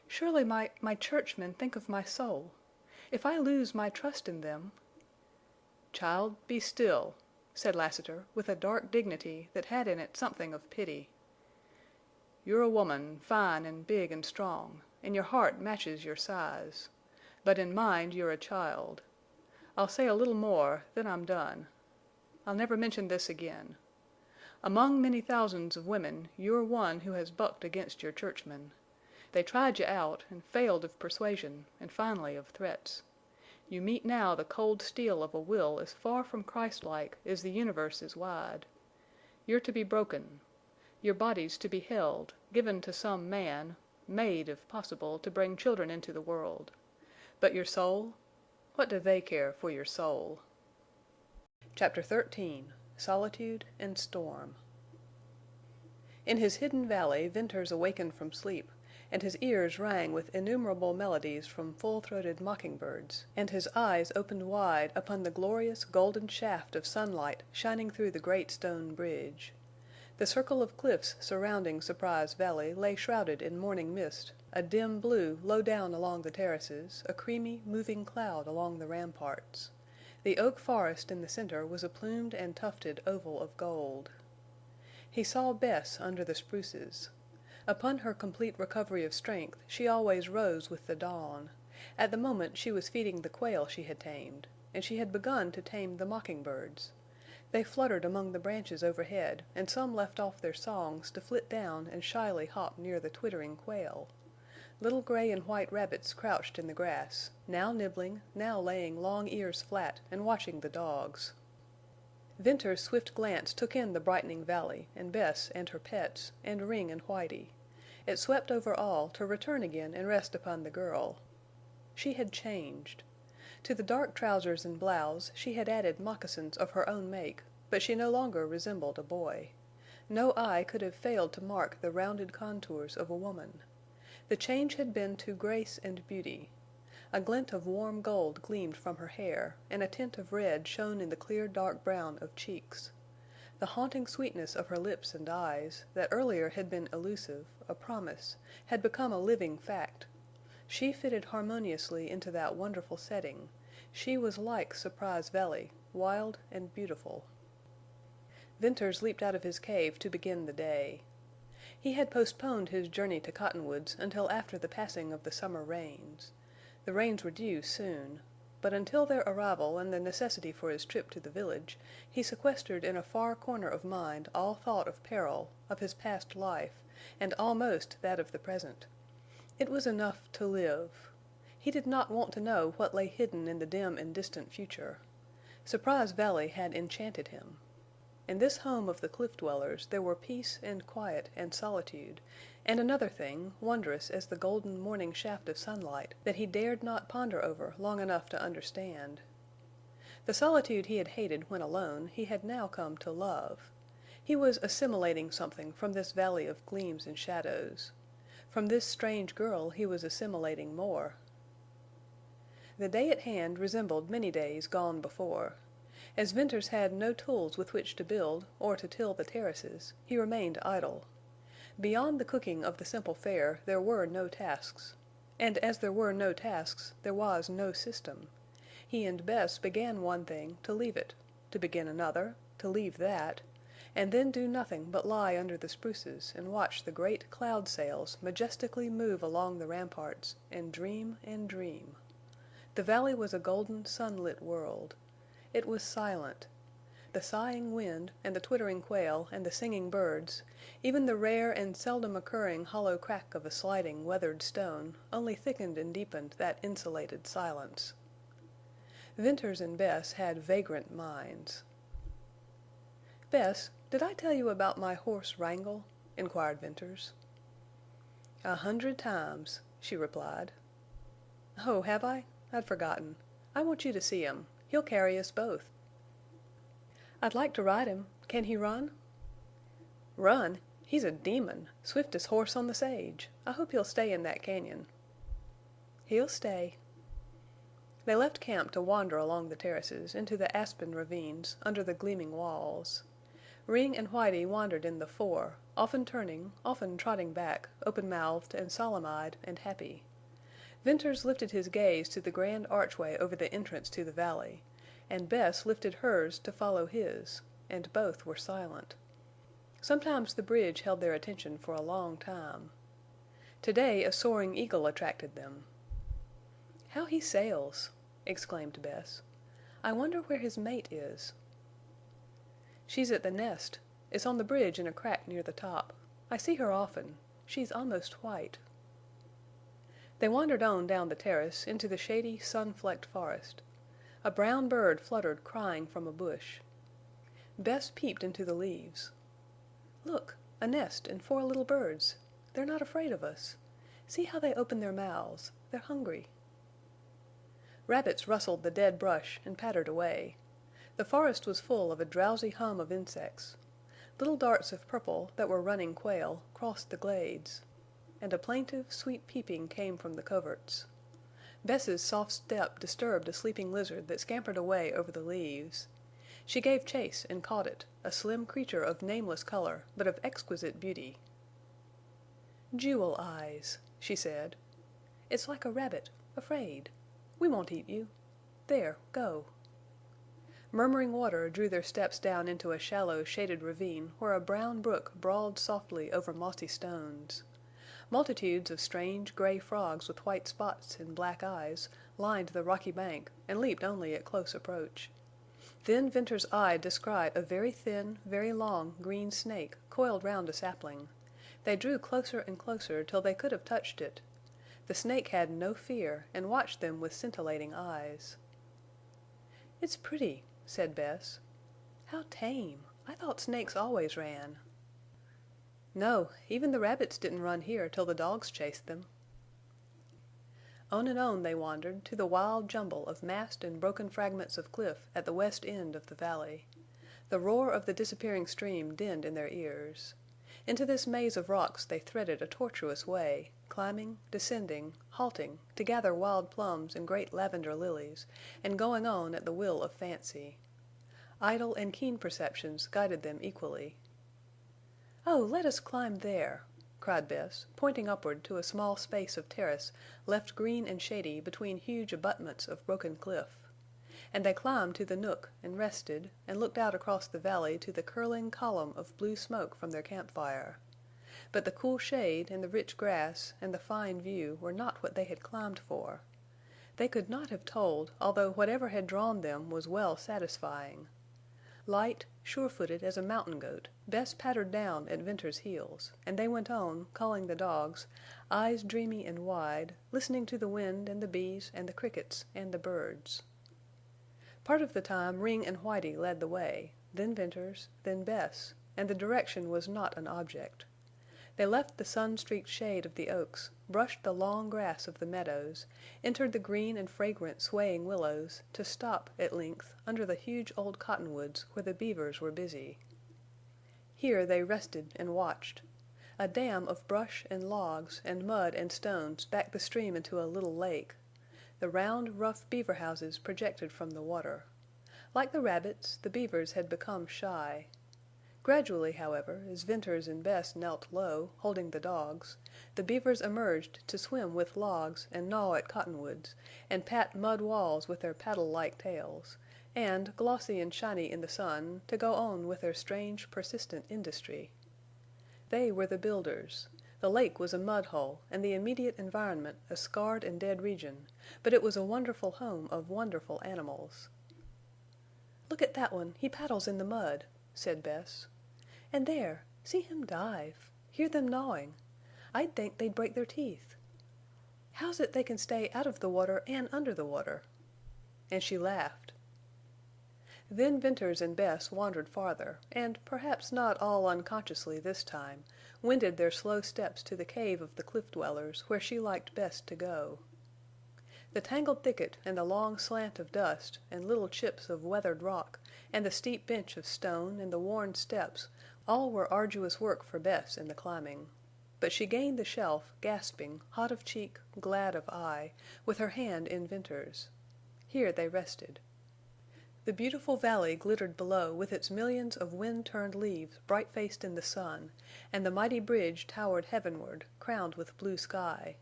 Surely my churchmen think of my soul. If I lose my trust in them—" "Child, be still," said Lassiter, with a dark dignity that had in it something of pity. "You're a woman, fine and big and strong, and your heart matches your size. But in mind you're a child. I'll say a little more, then I'm done. I'll never mention this again. Among many thousands of women you're one who has bucked against your churchmen. They tried you out and failed of persuasion and finally of threats. You meet now the cold steel of a will as far from Christ-like as the universe is wide. You're to be broken. Your body's to be held, given to some man, made, if possible, to bring children into the world. But your soul? What do they care for your soul?" Chapter 13. Solitude and Storm. In his hidden valley Venters awakened from sleep, and his ears rang with innumerable melodies from full-throated mockingbirds, and his eyes opened wide upon the glorious golden shaft of sunlight shining through the great stone bridge. The circle of cliffs surrounding Surprise Valley lay shrouded in morning mist, a dim blue low down along the terraces, a creamy, moving cloud along the ramparts. The oak forest in the center was a plumed and tufted oval of gold. He saw Bess under the spruces. Upon her complete recovery of strength she always rose with the dawn. At the moment she was feeding the quail she had tamed, and she had begun to tame the mockingbirds. They fluttered among the branches overhead, and some left off their songs to flit down and shyly hop near the twittering quail. Little gray and white rabbits crouched in the grass, now nibbling, now laying long ears flat and watching the dogs. Venters's swift glance took in the brightening valley, and Bess and her pets, and Ring and Whitie. It swept over all to return again and rest upon the girl. She had changed. To the dark trousers and blouse she had added moccasins of her own make, but she no longer resembled a boy. No eye could have failed to mark the rounded contours of a woman. The change had been to grace and beauty. A glint of warm gold gleamed from her hair, and a tint of red shone in the clear dark brown of cheeks. The haunting sweetness of her lips and eyes, that earlier had been elusive, a promise, had become a living fact. She fitted harmoniously into that wonderful setting. She was like Surprise Valley, wild and beautiful. Venters leaped out of his cave to begin the day. He had postponed his journey to Cottonwoods until after the passing of the summer rains. The rains were due soon, but until their arrival and the necessity for his trip to the village, he sequestered in a far corner of mind all thought of peril, of his past life, and almost that of the present. It was enough to live. He did not want to know what lay hidden in the dim and distant future. Surprise Valley had enchanted him. In this home of the cliff dwellers there were peace and quiet and solitude, and another thing, wondrous as the golden morning shaft of sunlight, that he dared not ponder over long enough to understand. The solitude he had hated when alone he had now come to love. He was assimilating something from this valley of gleams and shadows. From this strange girl he was assimilating more. The day at hand resembled many days gone before. As Venters had no tools with which to build or to till the terraces, he remained idle. Beyond the cooking of the simple fare there were no tasks. And as there were no tasks, there was no system. He and Bess began one thing to leave it, to begin another, to leave that, and then do nothing but lie under the spruces and watch the great cloud sails majestically move along the ramparts and dream and dream. The valley was a golden, sunlit world. It was silent. The sighing wind and the twittering quail and the singing birds, even the rare and seldom occurring hollow crack of a sliding, weathered stone, only thickened and deepened that insulated silence. Venters and Bess had vagrant minds. "Bess, did I tell you about my horse Wrangle?" inquired Venters. "100 times," she replied. "Oh, have I? I'd forgotten. I want you to see him. He'll carry us both." "I'd like to ride him. Can he run?" "Run? He's a demon. Swiftest horse on the sage. I hope he'll stay in that cañon." "He'll stay." They left camp to wander along the terraces, into the aspen ravines, under the gleaming walls. Ring and Whitie wandered in the fore, often turning, often trotting back, open-mouthed and solemn-eyed and happy. Venters lifted his gaze to the grand archway over the entrance to the valley, and Bess lifted hers to follow his, and both were silent. Sometimes the bridge held their attention for a long time. Today a soaring eagle attracted them. "How he sails!" exclaimed Bess. "I wonder where his mate is." "She's at the nest. It's on the bridge in a crack near the top. I see her often. She's almost white." They wandered on down the terrace into the shady, sun-flecked forest. A brown bird fluttered crying from a bush. Bess peeped into the leaves. "Look! A nest and 4 little birds. They're not afraid of us. See how they open their mouths. They're hungry." Rabbits rustled the dead brush and pattered away. The forest was full of a drowsy hum of insects. Little darts of purple, that were running quail, crossed the glades. And a plaintive, sweet peeping came from the coverts. Bess's soft step disturbed a sleeping lizard that scampered away over the leaves. She gave chase and caught it, a slim creature of nameless color, but of exquisite beauty. "Jewel eyes," she said. "It's like a rabbit, afraid. We won't eat you. There, go." Murmuring water drew their steps down into a shallow, shaded ravine where a brown brook brawled softly over mossy stones. Multitudes of strange gray frogs with white spots and black eyes lined the rocky bank and leaped only at close approach. Then Venters's eye descried a very thin, very long green snake coiled round a sapling. They drew closer and closer till they could have touched it. The snake had no fear and watched them with scintillating eyes. "It's pretty," said Bess. "How tame! I thought snakes always ran." "No, even the rabbits didn't run here till the dogs chased them." On and on they wandered to the wild jumble of massed and broken fragments of cliff at the west end of the valley. The roar of the disappearing stream dinned in their ears. Into this maze of rocks they threaded a tortuous way, climbing, descending, halting to gather wild plums and great lavender lilies, and going on at the will of fancy. Idle and keen perceptions guided them equally. "Oh, let us climb there!" cried Bess, pointing upward to a small space of terrace left green and shady between huge abutments of broken cliff. And they climbed to the nook and rested, and looked out across the valley to the curling column of blue smoke from their campfire. But the cool shade and the rich grass and the fine view were not what they had climbed for. They could not have told, although whatever had drawn them was well satisfying. Light, sure-footed as a mountain goat, Bess pattered down at Venters's heels, and they went on, calling the dogs, eyes dreamy and wide, listening to the wind and the bees and the crickets and the birds. Part of the time Ring and Whitie led the way, then Venters, then Bess, and the direction was not an object. They left the sun-streaked shade of the oaks, brushed the long grass of the meadows, entered the green and fragrant swaying willows, to stop, at length, under the huge old cottonwoods where the beavers were busy. Here they rested and watched. A dam of brush and logs and mud and stones backed the stream into a little lake. The round, rough beaver houses projected from the water. Like the rabbits, the beavers had become shy. Gradually, however, as Venters and Bess knelt low, holding the dogs, the beavers emerged to swim with logs and gnaw at cottonwoods and pat mud walls with their paddle-like tails, and, glossy and shiny in the sun, to go on with their strange, persistent industry. They were the builders. The lake was a mud hole and the immediate environment a scarred and dead region, but it was a wonderful home of wonderful animals. "Look at that one, he paddles in the mud," said Bess. "And there, see him dive. Hear them gnawing. I'd think they'd break their teeth. How's it they can stay out of the water and under the water?" And she laughed. Then Venters and Bess wandered farther, and, perhaps not all unconsciously this time, wended their slow steps to the cave of the cliff dwellers where she liked best to go. The tangled thicket and the long slant of dust and little chips of weathered rock and the steep bench of stone and the worn steps all were arduous work for Bess in the climbing. But she gained the shelf, gasping, hot of cheek, glad of eye, with her hand in Venters's. Here they rested. The beautiful valley glittered below with its millions of wind-turned leaves bright-faced in the sun, and the mighty bridge towered heavenward, crowned with blue sky.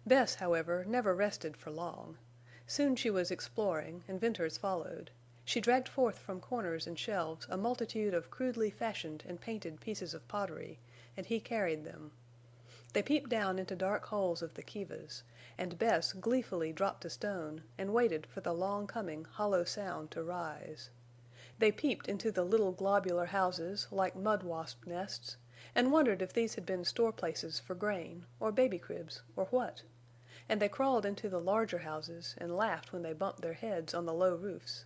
Bess, however, never rested for long. Soon she was exploring, and Venters followed. She dragged forth from corners and shelves a multitude of crudely fashioned and painted pieces of pottery, and he carried them. They peeped down into dark holes of the kivas, and Bess gleefully dropped a stone and waited for the long-coming hollow sound to rise. They peeped into the little globular houses like mud-wasp nests, and wondered if these had been store places for grain, or baby cribs, or what. And they crawled into the larger houses and laughed when they bumped their heads on the low roofs.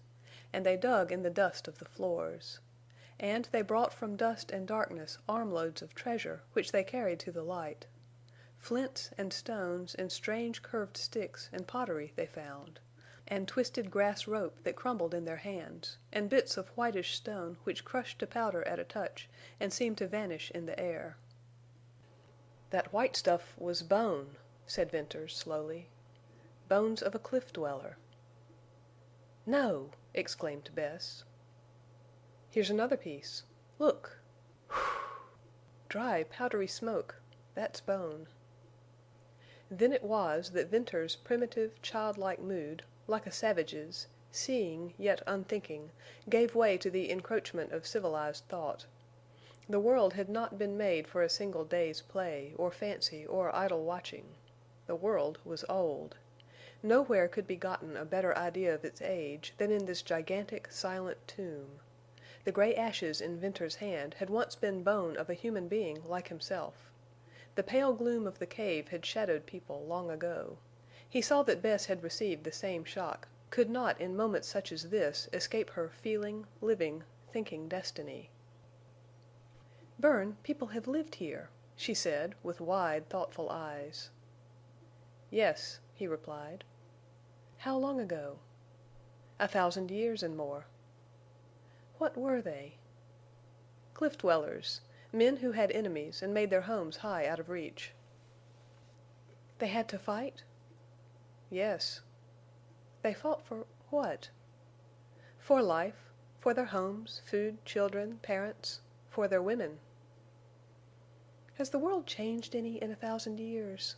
And they dug in the dust of the floors. And they brought from dust and darkness armloads of treasure which they carried to the light. Flints and stones and strange curved sticks and pottery they found, and twisted grass rope that crumbled in their hands, and bits of whitish stone which crushed to powder at a touch and seemed to vanish in the air. "That white stuff was bone," said Venters, slowly. "Bones of a cliff dweller." "No!" exclaimed Bess. "Here's another piece. Look!" Dry, powdery smoke. That's bone." Then it was that Venters's primitive, childlike mood, like a savage's, seeing yet unthinking, gave way to the encroachment of civilized thought. The world had not been made for a single day's play, or fancy, or idle watching. The world was old. Nowhere could be gotten a better idea of its age than in this gigantic, silent tomb. The gray ashes in Venters's hand had once been bone of a human being like himself. The pale gloom of the cave had shadowed people long ago. He saw that Bess had received the same shock, could not in moments such as this escape her feeling, living, thinking destiny. "Bern, people have lived here," she said, with wide, thoughtful eyes. "Yes," he replied. "How long ago?" "1,000 years and more." "What were they?" "Cliff dwellers. Men who had enemies and made their homes high out of reach." "They had to fight?" "Yes." "They fought for what?" "For life. For their homes, food, children, parents. For their women." "Has the world changed any in 1,000 years?"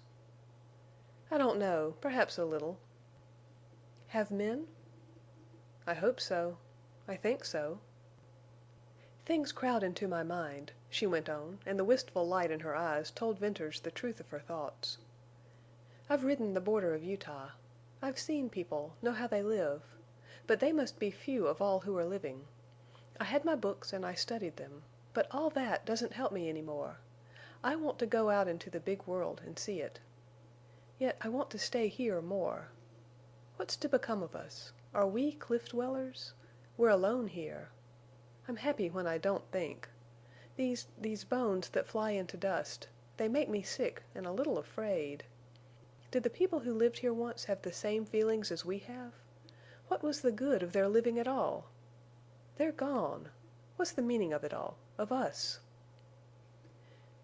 "I don't know. Perhaps a little." "Have men?" "I hope so. I think so." "Things crowd into my mind," she went on, and the wistful light in her eyes told Venters the truth of her thoughts. "I've ridden the border of Utah. I've seen people, know how they live. But they must be few of all who are living. I had my books and I studied them. But all that doesn't help me any more. I want to go out into the big world and see it. Yet I want to stay here more. What's to become of us? Are we cliff dwellers? We're alone here. I'm happy when I don't think. These bones that fly into dust, they make me sick and a little afraid. Did the people who lived here once have the same feelings as we have? What was the good of their living at all? They're gone. What's the meaning of it all, of us?"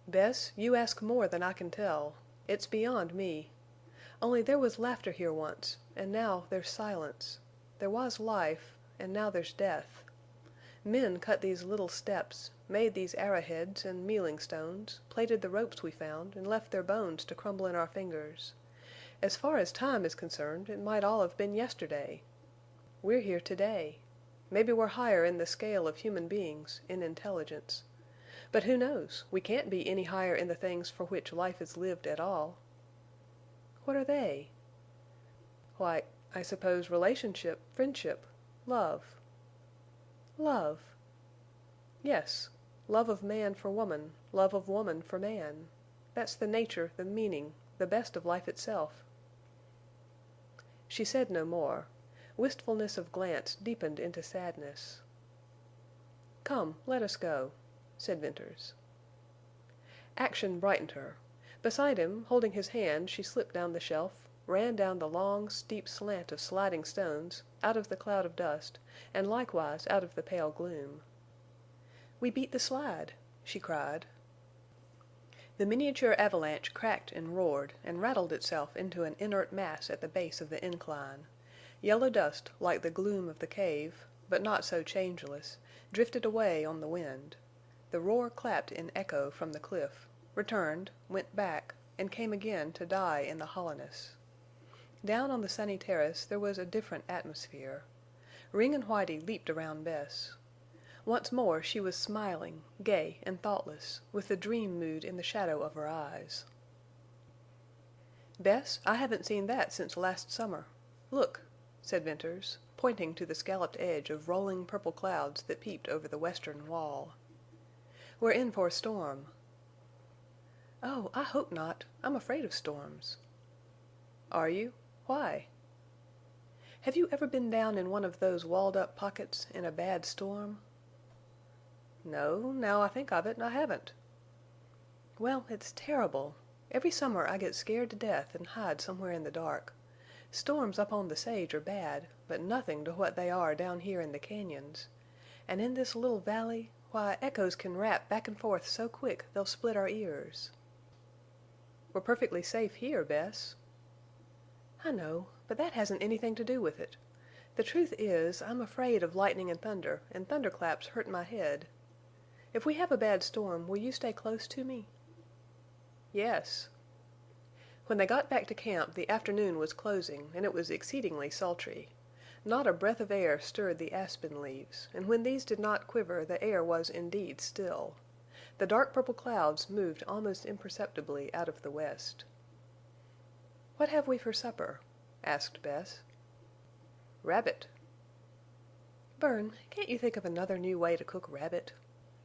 "Bess, you ask more than I can tell. It's beyond me. Only there was laughter here once, and now there's silence. There was life, and now there's death. Men cut these little steps, made these arrowheads and mealing stones, plaited the ropes we found, and left their bones to crumble in our fingers. As far as time is concerned, it might all have been yesterday. We're here today. Maybe we're higher in the scale of human beings, in intelligence. But who knows? We can't be any higher in the things for which life is lived at all." "What are they?" "Why, I suppose relationship, friendship, love." "Love?" "Yes. Love of man for woman, love of woman for man. That's the nature, the meaning, the best of life itself." She said no more. Wistfulness of glance deepened into sadness. "Come, let us go," said Venters. Action brightened her. Beside him, holding his hand, she slipped down the shelf, ran down the long, steep slant of sliding stones, out of the cloud of dust, and likewise out of the pale gloom. "We beat the slide!" she cried. The miniature avalanche cracked and roared and rattled itself into an inert mass at the base of the incline. Yellow dust, like the gloom of the cave, but not so changeless, drifted away on the wind. The roar clapped in echo from the cliff, returned, went back, and came again to die in the hollowness. Down on the sunny terrace there was a different atmosphere. Ring and Whitie leaped around Bess. Once more she was smiling, gay and thoughtless, with the dream mood in the shadow of her eyes. "Bess, I haven't seen that since last summer. Look," said Venters, pointing to the scalloped edge of rolling purple clouds that peeped over the western wall. "We're in for a storm." "Oh, I hope not. I'm afraid of storms." "Are you? Why?" "Have you ever been down in one of those walled-up pockets in a bad storm?" "No, now I think of it, I haven't." "Well, it's terrible. Every summer I get scared to death and hide somewhere in the dark. Storms up on the sage are bad, but nothing to what they are down here in the cañons. And in this little valley, why, echoes can rap back and forth so quick they'll split our ears." "We're perfectly safe here, Bess." "I know, but that hasn't anything to do with it. The truth is, I'm afraid of lightning and thunderclaps hurt my head. If we have a bad storm, will you stay close to me?" "Yes." When they got back to camp the afternoon was closing, and it was exceedingly sultry. Not a breath of air stirred the aspen leaves, and when these did not quiver the air was indeed still. The dark purple clouds moved almost imperceptibly out of the west. "What have we for supper?" asked Bess. "Rabbit." "Bern, can't you think of another new way to cook rabbit?"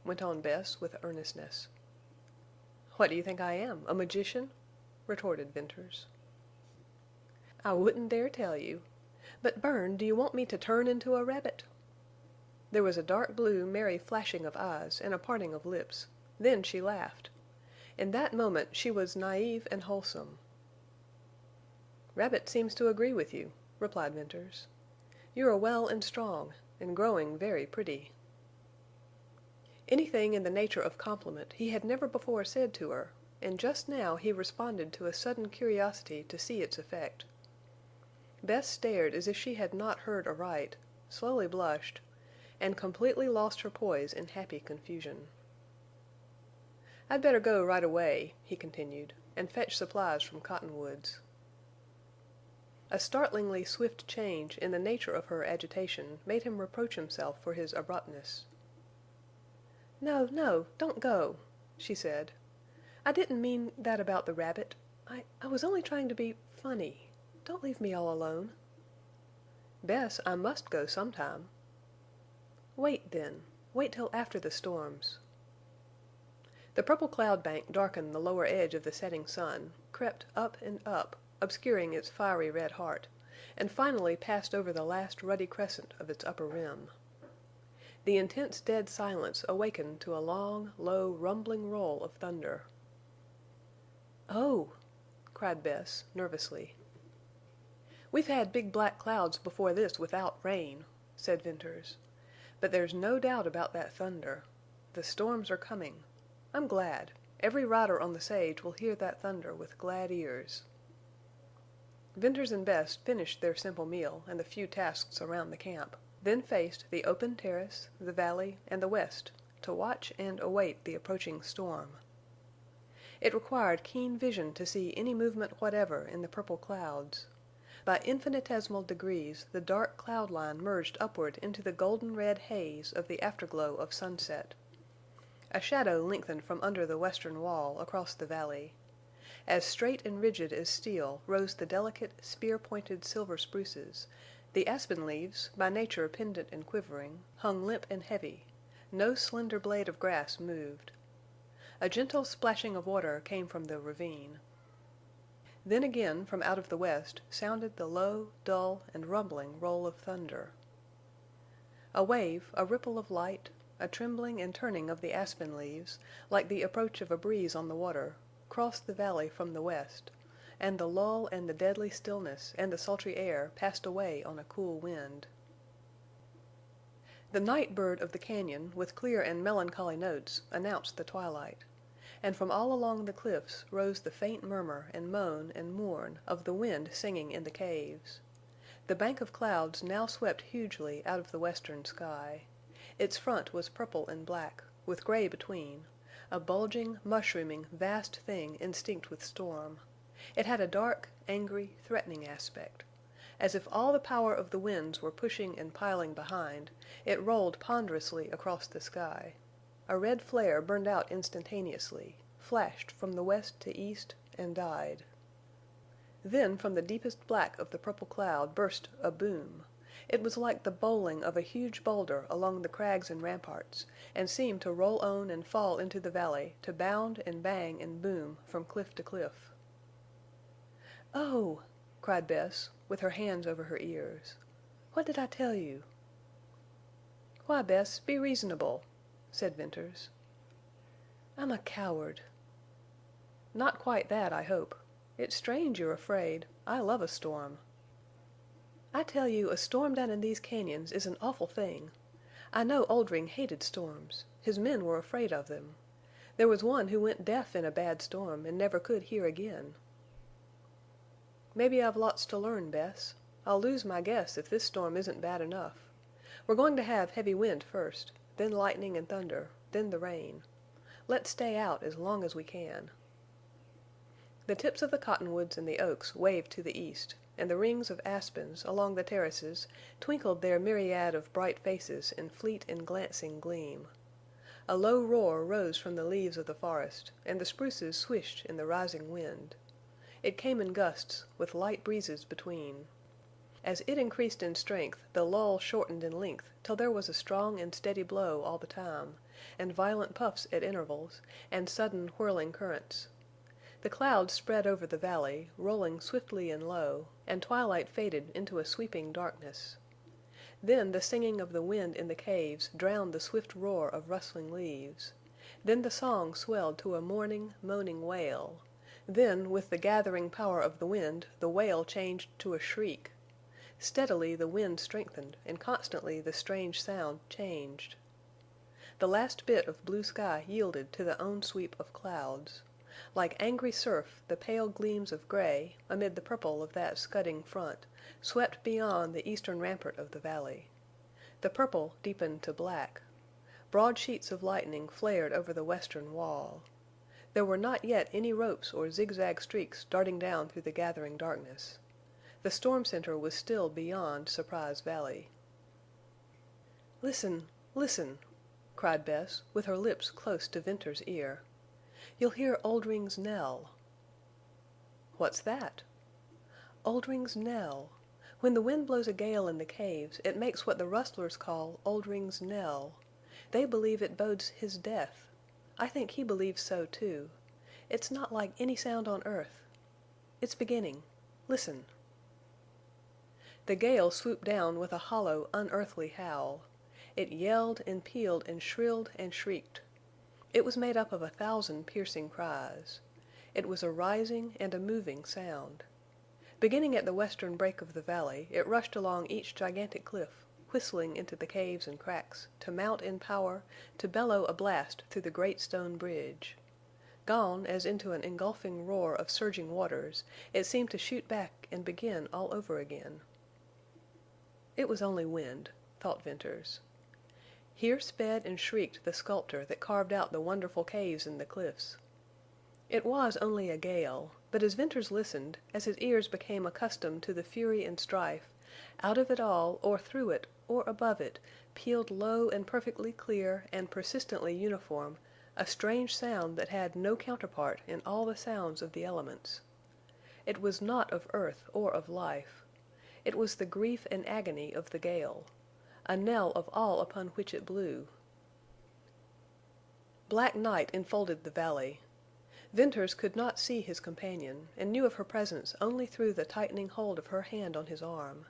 went on Bess with earnestness. "What do you think I am, a magician?" retorted Venters. "I wouldn't dare tell you. But, Bern, do you want me to turn into a rabbit?" There was a dark blue, merry flashing of eyes and a parting of lips. Then she laughed. In that moment she was naive and wholesome. "Rabbit seems to agree with you," replied Venters. "You are well and strong, and growing very pretty." Anything in the nature of compliment he had never before said to her, and just now he responded to a sudden curiosity to see its effect. Bess stared as if she had not heard aright, slowly blushed, and completely lost her poise in happy confusion. "I'd better go right away," he continued, "and fetch supplies from Cottonwoods." A startlingly swift change in the nature of her agitation made him reproach himself for his abruptness. "No, no, don't go," she said. "I didn't mean that about the rabbit. I was only trying to be funny. Don't leave me all alone." "Bess, I must go sometime." "Wait, then. Wait till after the storms." The purple cloud bank darkened the lower edge of the setting sun, crept up and up, obscuring its fiery red heart, and finally passed over the last ruddy crescent of its upper rim. The intense dead silence awakened to a long, low, rumbling roll of thunder. "Oh!" cried Bess, nervously. "We've had big black clouds before this without rain," said Venters. "But there's no doubt about that thunder. The storms are coming. I'm glad. Every rider on the sage will hear that thunder with glad ears." Venters and Bess finished their simple meal and the few tasks around the camp, then faced the open terrace, the valley, and the west to watch and await the approaching storm. It required keen vision to see any movement whatever in the purple clouds. By infinitesimal degrees the dark cloud line merged upward into the golden red haze of the afterglow of sunset. A shadow lengthened from under the western wall across the valley. As straight and rigid as steel rose the delicate, spear-pointed silver spruces. The aspen leaves, by nature pendant and quivering, hung limp and heavy. No slender blade of grass moved. A gentle splashing of water came from the ravine. Then again from out of the west sounded the low, dull, and rumbling roll of thunder. A wave, a ripple of light, a trembling and turning of the aspen leaves, like the approach of a breeze on the water, crossed the valley from the west, and the lull and the deadly stillness and the sultry air passed away on a cool wind. The night bird of the cañon, with clear and melancholy notes, announced the twilight. And from all along the cliffs rose the faint murmur and moan and mourn of the wind singing in the caves. The bank of clouds now swept hugely out of the western sky. Its front was purple and black, with gray between, a bulging, mushrooming, vast thing instinct with storm. It had a dark, angry, threatening aspect. As if all the power of the winds were pushing and piling behind, it rolled ponderously across the sky. A red flare burned out instantaneously, flashed from the west to east, and died. Then from the deepest black of the purple cloud burst a boom. It was like the bowling of a huge boulder along the crags and ramparts, and seemed to roll on and fall into the valley, to bound and bang and boom from cliff to cliff. "Oh!" cried Bess, with her hands over her ears. "What did I tell you?" "Why, Bess, be reasonable," said Venters. "I'm a coward." "Not quite that, I hope. It's strange you're afraid. I love a storm." "I tell you a storm down in these cañons is an awful thing. I know Oldring hated storms. His men were afraid of them. There was one who went deaf in a bad storm and never could hear again." "Maybe I've lots to learn, Bess. I'll lose my guess if this storm isn't bad enough. We're going to have heavy wind first, then lightning and thunder, then the rain. Let's stay out as long as we can." The tips of the cottonwoods and the oaks waved to the east, and the rings of aspens along the terraces twinkled their myriad of bright faces in fleet and glancing gleam. A low roar rose from the leaves of the forest, and the spruces swished in the rising wind. It came in gusts, with light breezes between. As it increased in strength, the lull shortened in length till there was a strong and steady blow all the time, and violent puffs at intervals, and sudden whirling currents. The clouds spread over the valley, rolling swiftly and low, and twilight faded into a sweeping darkness. Then the singing of the wind in the caves drowned the swift roar of rustling leaves. Then the song swelled to a mourning, moaning wail. Then, with the gathering power of the wind, the wail changed to a shriek. Steadily the wind strengthened, and constantly the strange sound changed. The last bit of blue sky yielded to the on-sweep of clouds. Like angry surf, the pale gleams of gray, amid the purple of that scudding front, swept beyond the eastern rampart of the valley. The purple deepened to black. Broad sheets of lightning flared over the western wall. There were not yet any ropes or zigzag streaks darting down through the gathering darkness. The storm center was still beyond Surprise Valley. "Listen! Listen!" cried Bess, with her lips close to Venters's ear. "You'll hear Oldring's knell." "What's that?" "Oldring's knell. When the wind blows a gale in the caves, it makes what the rustlers call Oldring's knell. They believe it bodes his death. I think he believes so, too. It's not like any sound on earth. It's beginning. Listen." The gale swooped down with a hollow, unearthly howl. It yelled and pealed and shrilled and shrieked. It was made up of 1,000 piercing cries. It was a rising and a moving sound. Beginning at the western break of the valley, it rushed along each gigantic cliff, whistling into the caves and cracks, to mount in power, to bellow a blast through the great stone bridge. Gone as into an engulfing roar of surging waters, it seemed to shoot back and begin all over again. It was only wind, thought Venters. Here sped and shrieked the sculptor that carved out the wonderful caves in the cliffs. It was only a gale, but as Venters listened, as his ears became accustomed to the fury and strife, out of it all, or through it, or above it, pealed low and perfectly clear and persistently uniform a strange sound that had no counterpart in all the sounds of the elements. It was not of earth or of life. It was the grief and agony of the gale, a knell of all upon which it blew. Black night enfolded the valley. Venters could not see his companion, and knew of her presence only through the tightening hold of her hand on his arm.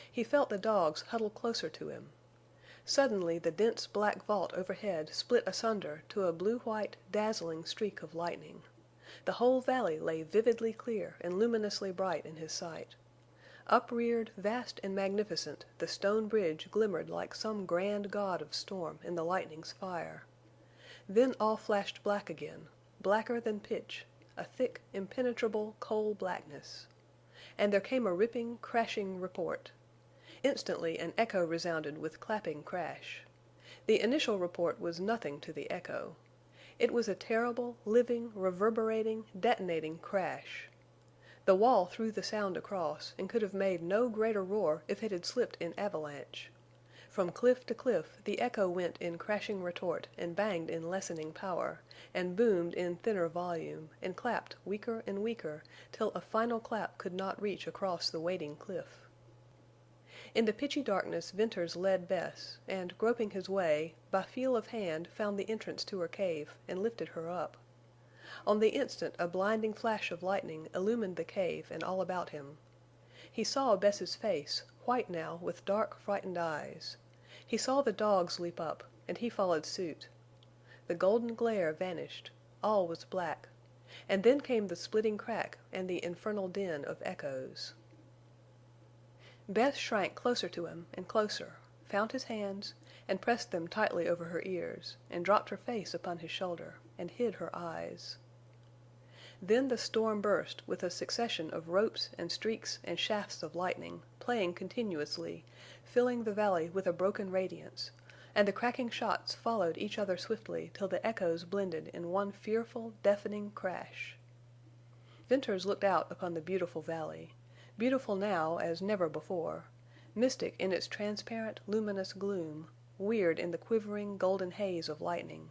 He felt the dogs huddle closer to him. Suddenly the dense black vault overhead split asunder to a blue-white, dazzling streak of lightning. The whole valley lay vividly clear and luminously bright in his sight. Upreared, vast and magnificent, the stone bridge glimmered like some grand god of storm in the lightning's fire. Then all flashed black again, blacker than pitch, a thick, impenetrable, coal blackness. And there came a ripping, crashing report. Instantly an echo resounded with clapping crash. The initial report was nothing to the echo. It was a terrible, living, reverberating, detonating crash. The wall threw the sound across, and could have made no greater roar if it had slipped in avalanche. From cliff to cliff the echo went in crashing retort and banged in lessening power, and boomed in thinner volume, and clapped weaker and weaker till a final clap could not reach across the waiting cliff. In the pitchy darkness Venters led Bess, and, groping his way, by feel of hand found the entrance to her cave and lifted her up. On the instant a blinding flash of lightning illumined the cave and all about him. He saw Bess's face, white now with dark, frightened eyes. He saw the dogs leap up, and he followed suit. The golden glare vanished. All was black. And then came the splitting crack and the infernal din of echoes. Bess shrank closer to him and closer, found his hands, and pressed them tightly over her ears, and dropped her face upon his shoulder, and hid her eyes. Then the storm burst with a succession of ropes and streaks and shafts of lightning, playing continuously, filling the valley with a broken radiance, and the cracking shots followed each other swiftly till the echoes blended in one fearful, deafening crash. Venters looked out upon the beautiful valley, beautiful now as never before, mystic in its transparent, luminous gloom, weird in the quivering, golden haze of lightning.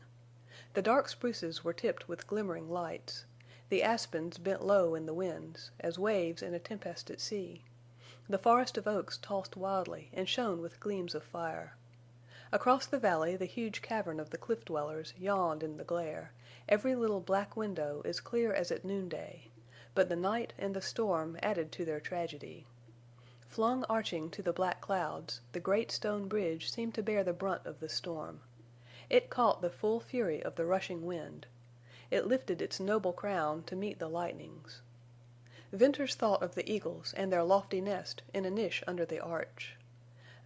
The dark spruces were tipped with glimmering lights. The aspens bent low in the winds, as waves in a tempest at sea. The forest of oaks tossed wildly and shone with gleams of fire. Across the valley the huge cavern of the cliff dwellers yawned in the glare, every little black window as clear as at noonday, but the night and the storm added to their tragedy. Flung arching to the black clouds, the great stone bridge seemed to bear the brunt of the storm. It caught the full fury of the rushing wind. It lifted its noble crown to meet the lightnings. Venters thought of the eagles and their lofty nest in a niche under the arch.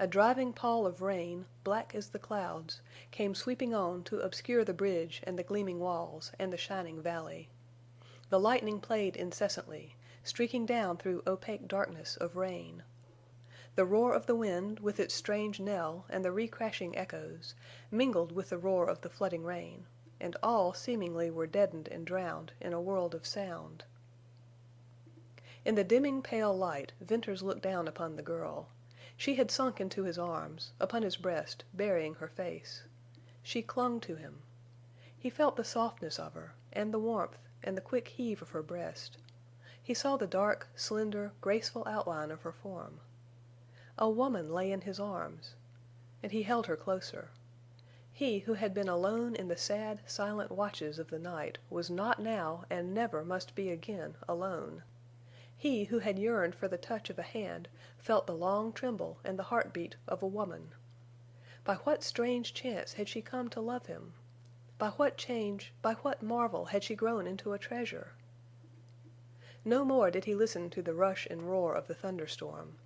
A driving pall of rain, black as the clouds, came sweeping on to obscure the bridge and the gleaming walls and the shining valley. The lightning played incessantly, streaking down through opaque darkness of rain. The roar of the wind, with its strange knell and the recrashing echoes, mingled with the roar of the flooding rain, and all seemingly were deadened and drowned in a world of sound. In the dimming pale light Venters looked down upon the girl. She had sunk into his arms, upon his breast, burying her face. She clung to him. He felt the softness of her, and the warmth, and the quick heave of her breast. He saw the dark, slender, graceful outline of her form. A woman lay in his arms, and he held her closer. He who had been alone in the sad, silent watches of the night was not now and never must be again alone. He who had yearned for the touch of a hand felt the long tremble and the heartbeat of a woman. By what strange chance had she come to love him? By what change, by what marvel had she grown into a treasure? No more did he listen to the rush and roar of the thunderstorm,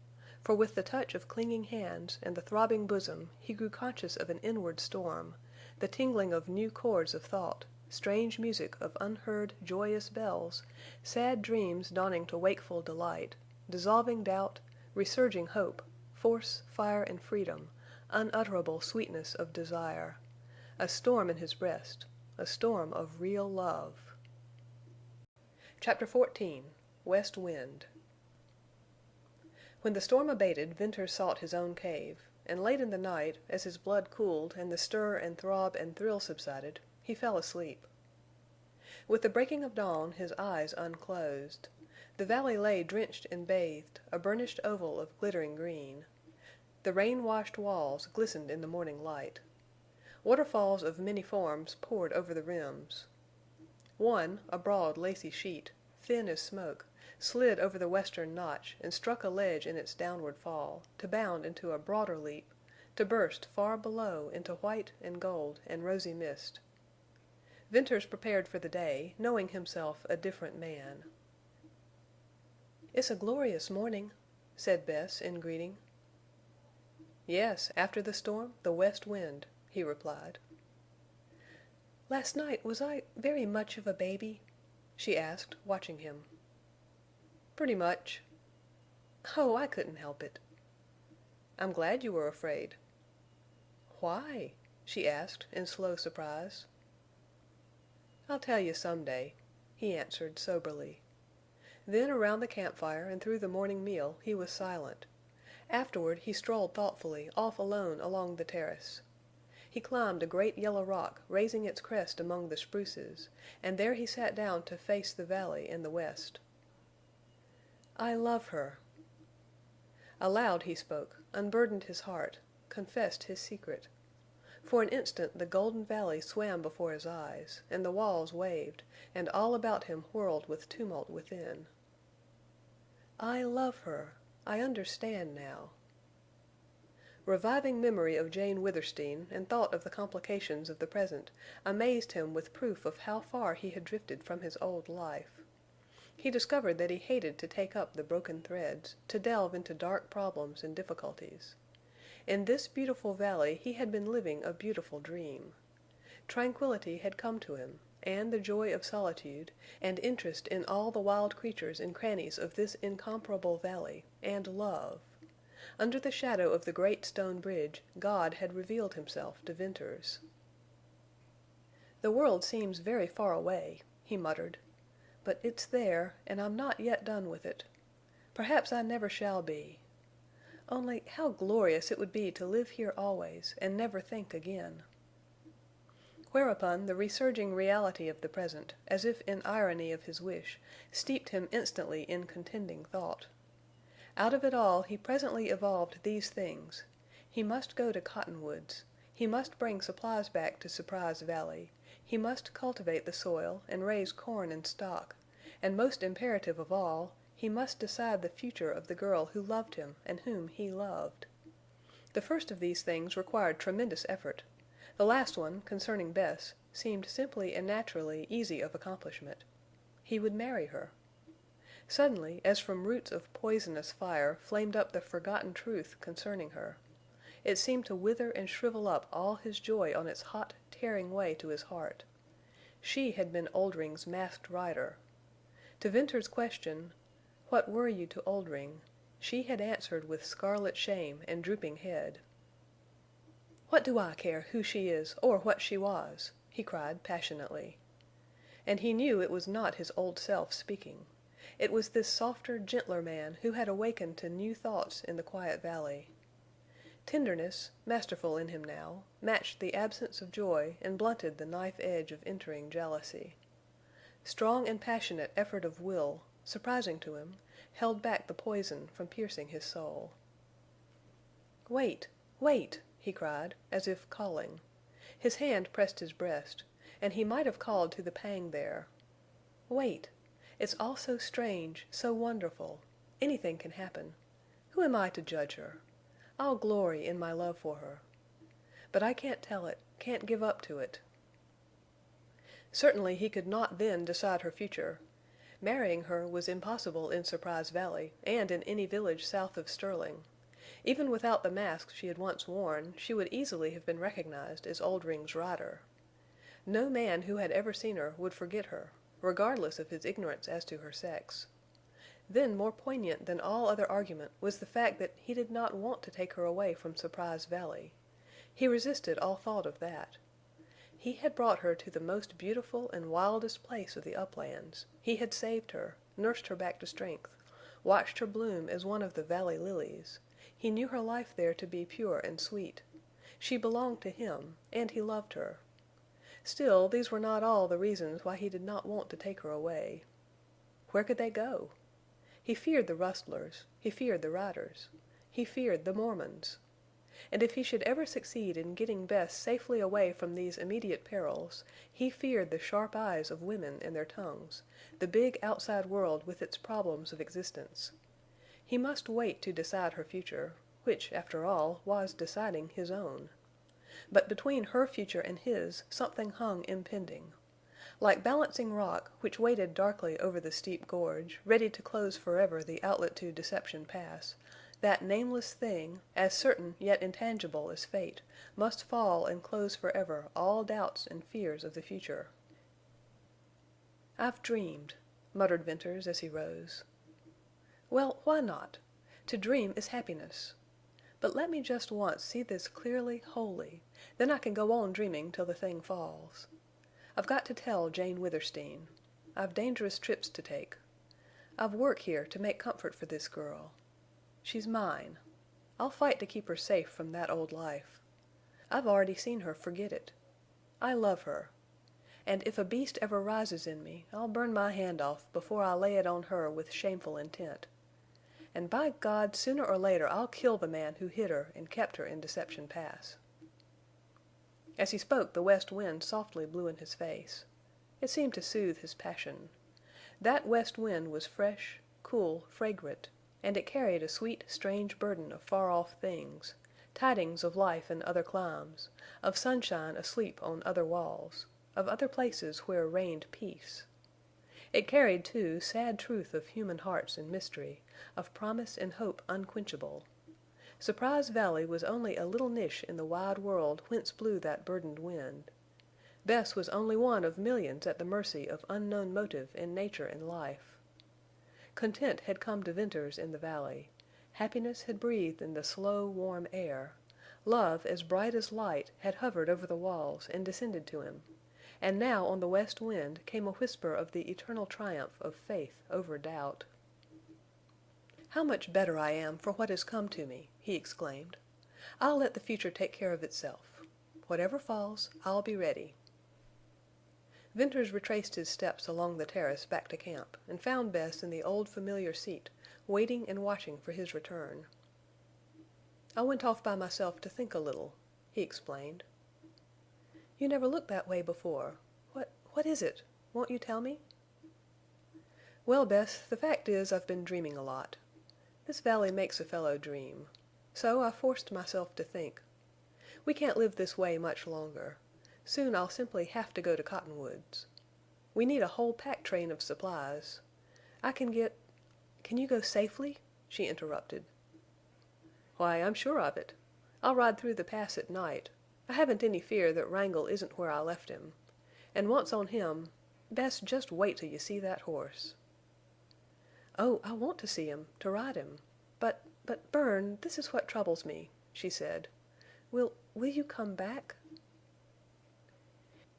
for with the touch of clinging hands and the throbbing bosom he grew conscious of an inward storm, the tingling of new chords of thought, strange music of unheard, joyous bells, sad dreams dawning to wakeful delight, dissolving doubt, resurging hope, force, fire, and freedom, unutterable sweetness of desire. A storm in his breast, a storm of real love. Chapter 14. West Wind. When the storm abated, Venters sought his own cave, and late in the night, as his blood cooled and the stir and throb and thrill subsided, he fell asleep. With the breaking of dawn his eyes unclosed. The valley lay drenched and bathed, a burnished oval of glittering green. The rain-washed walls glistened in the morning light. Waterfalls of many forms poured over the rims. One, a broad, lacy sheet, thin as smoke, slid over the western notch and struck a ledge in its downward fall, to bound into a broader leap, to burst far below into white and gold and rosy mist. Venters prepared for the day, knowing himself a different man. "It's a glorious morning," said Bess in greeting. "Yes, after the storm, the west wind," he replied. "Last night was I very much of a baby?" she asked, watching him. "Pretty much." "Oh, I couldn't help it." "I'm glad you were afraid." "Why?" she asked in slow surprise. "I'll tell you some day," he answered soberly. Then around the campfire and through the morning meal he was silent. Afterward he strolled thoughtfully off alone along the terrace. He climbed a great yellow rock raising its crest among the spruces, and there he sat down to face the valley in the west. "I love her." Aloud he spoke, unburdened his heart, confessed his secret. For an instant the golden valley swam before his eyes, and the walls waved, and all about him whirled with tumult within. "I love her. I understand now." Reviving memory of Jane Withersteen and thought of the complications of the present amazed him with proof of how far he had drifted from his old life. He discovered that he hated to take up the broken threads, to delve into dark problems and difficulties. In this beautiful valley he had been living a beautiful dream. Tranquility had come to him, and the joy of solitude, and interest in all the wild creatures and crannies of this incomparable valley, and love. Under the shadow of the great stone bridge God had revealed himself to Venters. "The world seems very far away," he muttered. But it's there, and I'm not yet done with it. Perhaps I never shall be. Only how glorious it would be to live here always and never think again." Whereupon the resurging reality of the present, as if in irony of his wish, steeped him instantly in contending thought. Out of it all he presently evolved these things. He must go to Cottonwoods. He must bring supplies back to Surprise Valley. He must cultivate the soil and raise corn and stock, and most imperative of all, he must decide the future of the girl who loved him and whom he loved. The first of these things required tremendous effort. The last one, concerning Bess, seemed simply and naturally easy of accomplishment. He would marry her. Suddenly, as from roots of poisonous fire, flamed up the forgotten truth concerning her. It seemed to wither and shrivel up all his joy on its hot, tearing way to his heart. She had been Oldring's Masked Rider. To Venters's question, "What were you to Oldring?" she had answered with scarlet shame and drooping head. "What do I care who she is or what she was?" he cried, passionately. And he knew it was not his old self speaking. It was this softer, gentler man who had awakened to new thoughts in the quiet valley. Tenderness, masterful in him now, matched the absence of joy and blunted the knife edge of entering jealousy. Strong and passionate effort of will, surprising to him, held back the poison from piercing his soul. "Wait! Wait!" he cried, as if calling. His hand pressed his breast, and he might have called to the pang there. "Wait! It's all so strange, so wonderful. Anything can happen. Who am I to judge her? I'll glory in my love for her. But I can't tell it, can't give up to it." Certainly he could not then decide her future. Marrying her was impossible in Surprise Valley and in any village south of Sterling. Even without the mask she had once worn, she would easily have been recognized as Oldring's rider. No man who had ever seen her would forget her, regardless of his ignorance as to her sex. Then more poignant than all other argument was the fact that he did not want to take her away from Surprise Valley. He resisted all thought of that. He had brought her to the most beautiful and wildest place of the uplands. He had saved her, nursed her back to strength, watched her bloom as one of the valley lilies. He knew her life there to be pure and sweet. She belonged to him, and he loved her. Still, these were not all the reasons why he did not want to take her away. Where could they go? He feared the rustlers. He feared the riders. He feared the Mormons. And if he should ever succeed in getting Bess safely away from these immediate perils, he feared the sharp eyes of women and their tongues, the big outside world with its problems of existence. He must wait to decide her future, which, after all, was deciding his own. But between her future and his something hung impending. Like Balancing Rock, which waited darkly over the steep gorge, ready to close forever the outlet to Deception Pass, that nameless thing, as certain yet intangible as fate, must fall and close forever all doubts and fears of the future. "I've dreamed," muttered Venters as he rose. "Well, why not? To dream is happiness. But let me just once see this clearly, wholly, then I can go on dreaming till the thing falls. I've got to tell Jane Withersteen. I've dangerous trips to take. I've work here to make comfort for this girl. She's mine. I'll fight to keep her safe from that old life. I've already seen her forget it. I love her. And if a beast ever rises in me, I'll burn my hand off before I lay it on her with shameful intent. And by God, sooner or later I'll kill the man who hid her and kept her in Deception Pass." As he spoke the west wind softly blew in his face. It seemed to soothe his passion. That west wind was fresh, cool, fragrant, and it carried a sweet, strange burden of far-off things, tidings of life in other climes, of sunshine asleep on other walls, of other places where reigned peace. It carried, too, sad truth of human hearts and mystery, of promise and hope unquenchable. Surprise Valley was only a little niche in the wide world whence blew that burdened wind. Bess was only one of millions at the mercy of unknown motive in nature and life. Content had come to Venters in the valley. Happiness had breathed in the slow, warm air. Love, as bright as light, had hovered over the walls and descended to him. and now on the west wind came a whisper of the eternal triumph of faith over doubt. "How much better I am for what has come to me!" he exclaimed. "I'll let the future take care of itself. Whatever falls, I'll be ready." Venters retraced his steps along the terrace back to camp, and found Bess in the old familiar seat, waiting and watching for his return. "I went off by myself to think a little," he explained. "You never looked that way before. What is it? Won't you tell me?" "Well, Bess, the fact is I've been dreaming a lot. This valley makes a fellow dream. So I forced myself to think. We can't live this way much longer. Soon I'll simply have to go to Cottonwoods. We need a whole pack train of supplies. I can get—" "Can you go safely?" she interrupted. "Why, I'm sure of it. I'll ride through the Pass at night. I haven't any fear that Wrangle isn't where I left him. And once on him—Bess, just wait till you see that horse." "Oh, I want to see him, to ride him. But, Bern, this is what troubles me," she said. "Will you come back?"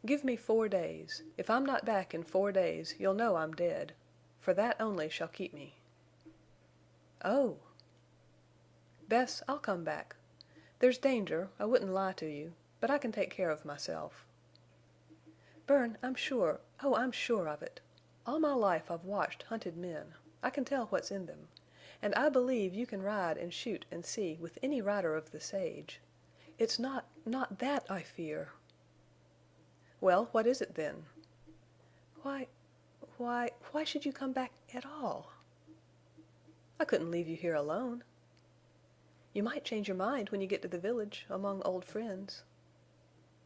"Give me 4 days. If I'm not back in 4 days you'll know I'm dead. For that only shall keep me." "Oh!" "Bess, I'll come back. There's danger, I wouldn't lie to you, but I can take care of myself." "Bern, I'm sure—oh, I'm sure of it. All my life I've watched hunted men. I can tell what's in them. And I believe you can ride and shoot and see with any rider of the sage. It's not that I fear." "Well, what is it then?" "Why should you come back at all?" "I couldn't leave you here alone." "You might change your mind when you get to the village, among old friends."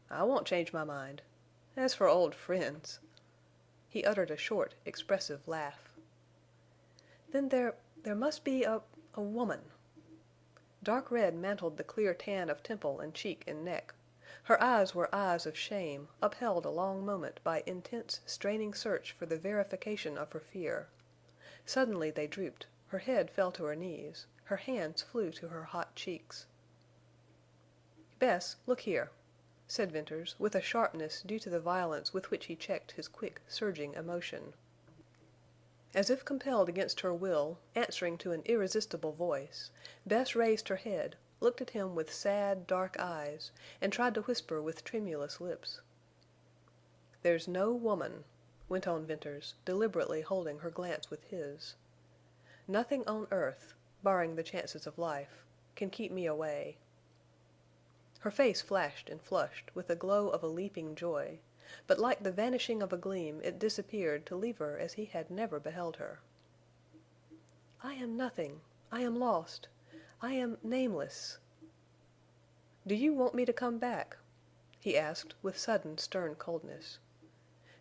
"I won't change my mind. As for old friends—" He uttered a short, expressive laugh. "Then there must be a woman." Dark red mantled the clear tan of temple and cheek and neck. Her eyes were eyes of shame, upheld a long moment by intense, straining search for the verification of her fear. Suddenly they drooped, her head fell to her knees, her hands flew to her hot cheeks. "Bess, look here," said Venters, with a sharpness due to the violence with which he checked his quick, surging emotion. As if compelled against her will, answering to an irresistible voice, Bess raised her head, looked at him with sad, dark eyes, and tried to whisper with tremulous lips. "There's no woman," went on Venters, deliberately holding her glance with his. "Nothing on earth, barring the chances of life, can keep me away." Her face flashed and flushed with the glow of a leaping joy, but like the vanishing of a gleam it disappeared to leave her as he had never beheld her. "I am nothing. I am lost. I am nameless." "Do you want me to come back?" he asked, with sudden stern coldness.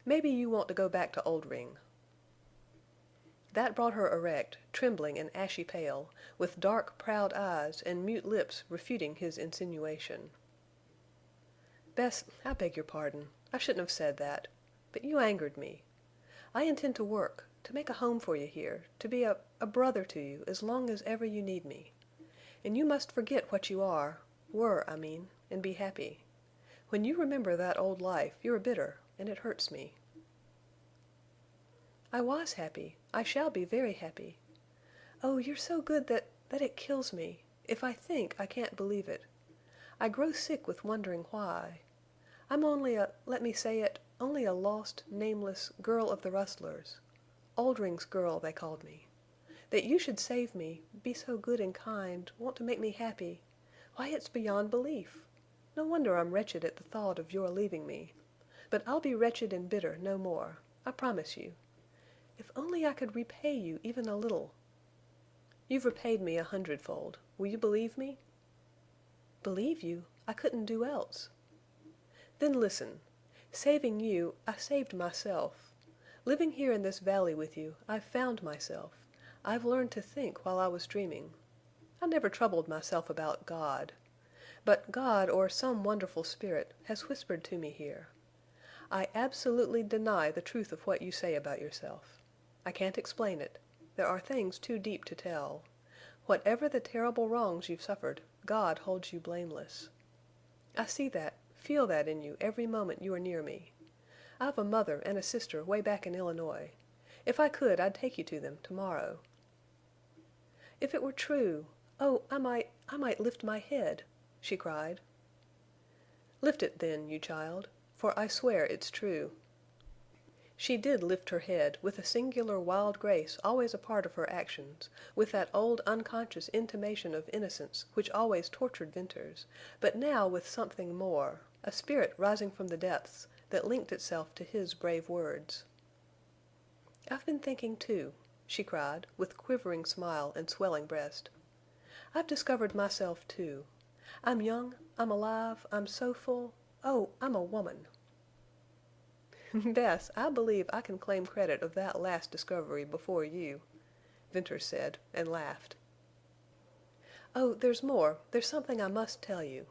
"Maybe you want to go back to Oldring." That brought her erect, trembling and ashy pale, with dark, proud eyes and mute lips refuting his insinuation. "Bess, I beg your pardon. I shouldn't have said that. But you angered me. I intend to work, to make a home for you here, to be a brother to you as long as ever you need me. And you must forget what you were, I mean, and be happy. When you remember that old life you're bitter, and it hurts me." "I was happy. I shall be very happy. Oh, you're so good that it kills me. If I think, I can't believe it. I grow sick with wondering why. I'm only let me say it—only a lost, nameless girl of the rustlers. Oldring's girl, they called me. That you should save me, be so good and kind, want to make me happy—why, it's beyond belief. No wonder I'm wretched at the thought of your leaving me. But I'll be wretched and bitter no more. I promise you. If only I could repay you even a little. You've repaid me 100-fold. Will you believe me?" "Believe you? I couldn't do else." "Then listen. Saving you, I saved myself. Living here in this valley with you, I've found myself. I've learned to think while I was dreaming. I never troubled myself about God. But God, or some wonderful spirit, has whispered to me here. I absolutely deny the truth of what you say about yourself. I can't explain it. There are things too deep to tell. Whatever the terrible wrongs you've suffered, God holds you blameless. I see that, feel that in you every moment you are near me. I've a mother and a sister way back in Illinois. If I could, I'd take you to them to-morrow." "If it were true! Oh, I might lift my head!" she cried. "Lift it, then, you child, for I swear it's true." She did lift her head, with a singular wild grace always a part of her actions, with that old unconscious intimation of innocence which always tortured Venters, but now with something more, a spirit rising from the depths that linked itself to his brave words. "I've been thinking, too," she cried, with quivering smile and swelling breast. "I've discovered myself, too. I'm young, I'm alive, I'm so full—oh, I'm a woman!" "Bess, I believe I can claim credit of that last discovery before you," Venters said, and laughed. "Oh, there's more. There's something I must tell you."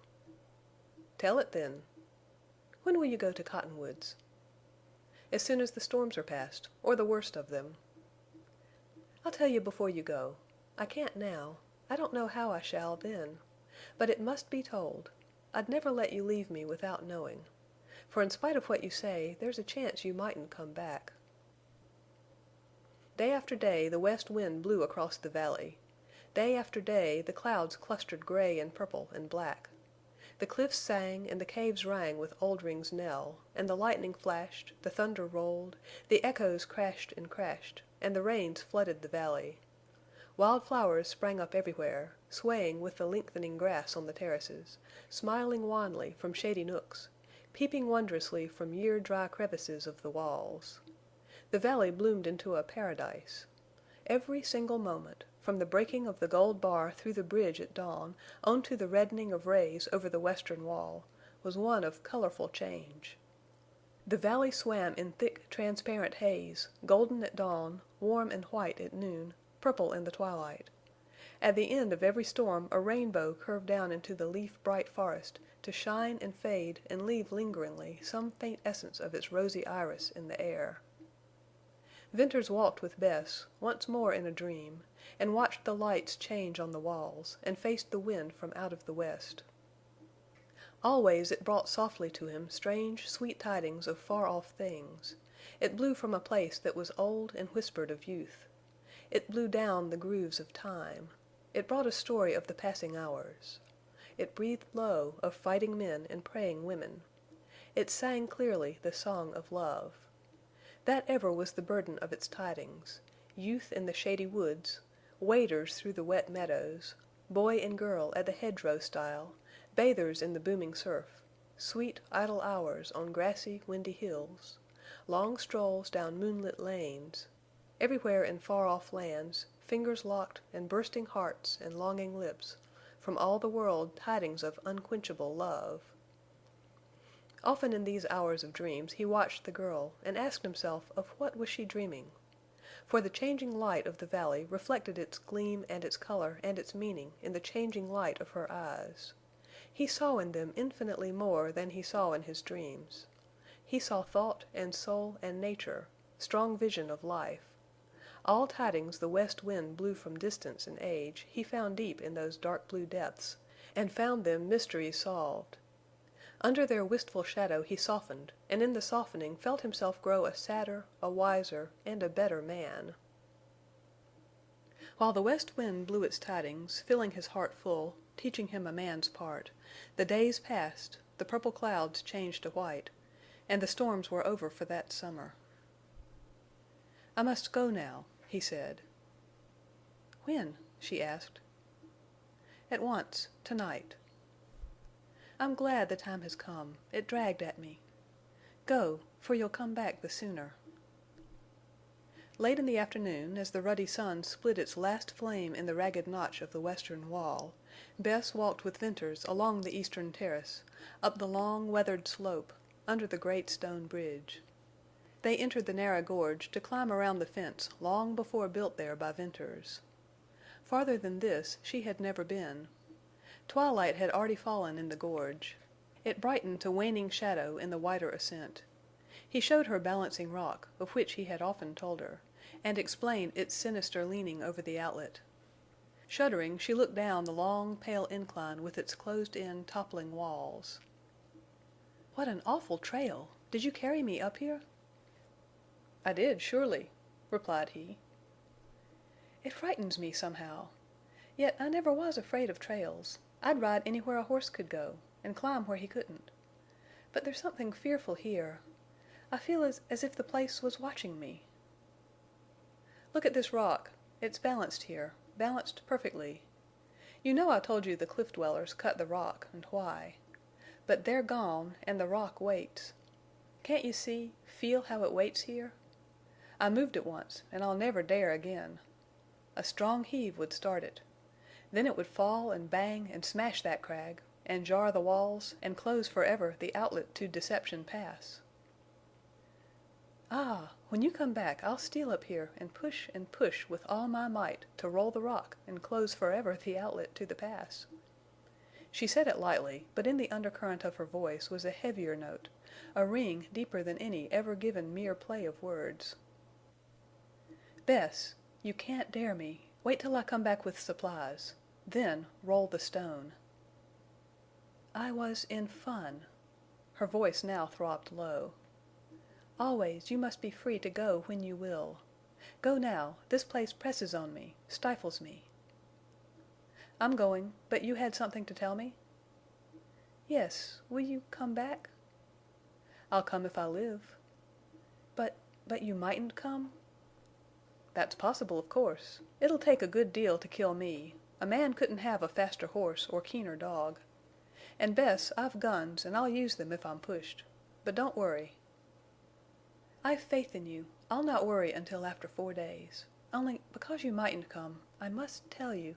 "Tell it, then." "When will you go to Cottonwoods?" "As soon as the storms are past, or the worst of them." "I'll tell you before you go. I can't now. I don't know how I shall then. But it must be told. I'd never let you leave me without knowing. For in spite of what you say, there's a chance you mightn't come back." Day after day the west wind blew across the valley. Day after day the clouds clustered gray and purple and black. The cliffs sang and the caves rang with Oldring's knell, and the lightning flashed, the thunder rolled, the echoes crashed, and the rains flooded the valley. Wild flowers sprang up everywhere, swaying with the lengthening grass on the terraces, smiling wanly from shady nooks, peeping wondrously from year-dry crevices of the walls. The valley bloomed into a paradise. Every single moment, from the breaking of the gold bar through the bridge at dawn on to the reddening of rays over the western wall, was one of colorful change. The valley swam in thick, transparent haze, golden at dawn, warm and white at noon, purple in the twilight. At the end of every storm a rainbow curved down into the leaf-bright forest to shine and fade and leave lingeringly some faint essence of its rosy iris in the air. Venters walked with Bess, once more in a dream, and watched the lights change on the walls, and faced the wind from out of the west. Always it brought softly to him strange, sweet tidings of far-off things. It blew from a place that was old and whispered of youth. It blew down the grooves of time. It brought a story of the passing hours. It breathed low of fighting men and praying women. It sang clearly the song of love. That ever was the burden of its tidings: youth in the shady woods, waders through the wet meadows, boy and girl at the hedgerow stile, bathers in the booming surf, sweet, idle hours on grassy, windy hills, long strolls down moonlit lanes, everywhere in far-off lands, fingers locked and bursting hearts and longing lips, from all the world tidings of unquenchable love. Often in these hours of dreams he watched the girl and asked himself of what was she dreaming. For the changing light of the valley reflected its gleam and its color and its meaning in the changing light of her eyes. He saw in them infinitely more than he saw in his dreams. He saw thought and soul and nature, strong vision of life. All tidings the west wind blew from distance and age he found deep in those dark blue depths, and found them mysteries solved. Under their wistful shadow he softened, and in the softening felt himself grow a sadder, a wiser, and a better man. While the west wind blew its tidings, filling his heart full, teaching him a man's part, the days passed, the purple clouds changed to white, and the storms were over for that summer. "I must go now," he said. "When?" she asked. "At once, to-night." "I'm glad the time has come. It dragged at me. Go, for you'll come back the sooner." Late in the afternoon, as the ruddy sun split its last flame in the ragged notch of the western wall, Bess walked with Venters along the eastern terrace, up the long, weathered slope, under the great stone bridge. They entered the narrow gorge to climb around the fence long before built there by Venters. Farther than this she had never been. Twilight had already fallen in the gorge. It brightened to waning shadow in the wider ascent. He showed her Balancing Rock, of which he had often told her, and explained its sinister leaning over the outlet. Shuddering, she looked down the long, pale incline with its closed-in, toppling walls. "What an awful trail!" Did you carry me up here?" "I did, surely," replied he. "It frightens me somehow. Yet I never was afraid of trails. I'd ride anywhere a horse could go, and climb where he couldn't. But there's something fearful here. I feel as if the place was watching me." "Look at this rock. It's balanced here, balanced perfectly. You know I told you the cliff dwellers cut the rock, and why. But they're gone, and the rock waits. Can't you see, feel how it waits here? I moved it once, and I'll never dare again. A strong heave would start it. Then it would fall and bang and smash that crag, and jar the walls, and close forever the outlet to Deception Pass." "Ah, when you come back I'll steal up here and push with all my might to roll the rock and close forever the outlet to the pass." She said it lightly, but in the undercurrent of her voice was a heavier note, a ring deeper than any ever given mere play of words. "Bess, you can't dare me. Wait till I come back with supplies. Then roll the stone." "I was in fun." Her voice now throbbed low. "Always you must be free to go when you will. Go now. This place presses on me, stifles me." "I'm going, but you had something to tell me?" "Yes. Will you come back?" "I'll come if I live." "But you mightn't come?" "That's possible, of course. It'll take a good deal to kill me. A man couldn't have a faster horse or keener dog. And, Bess, I've guns, and I'll use them if I'm pushed. But don't worry." "I've faith in you. I'll not worry until after 4 days. Only, because you mightn't come, I must tell you."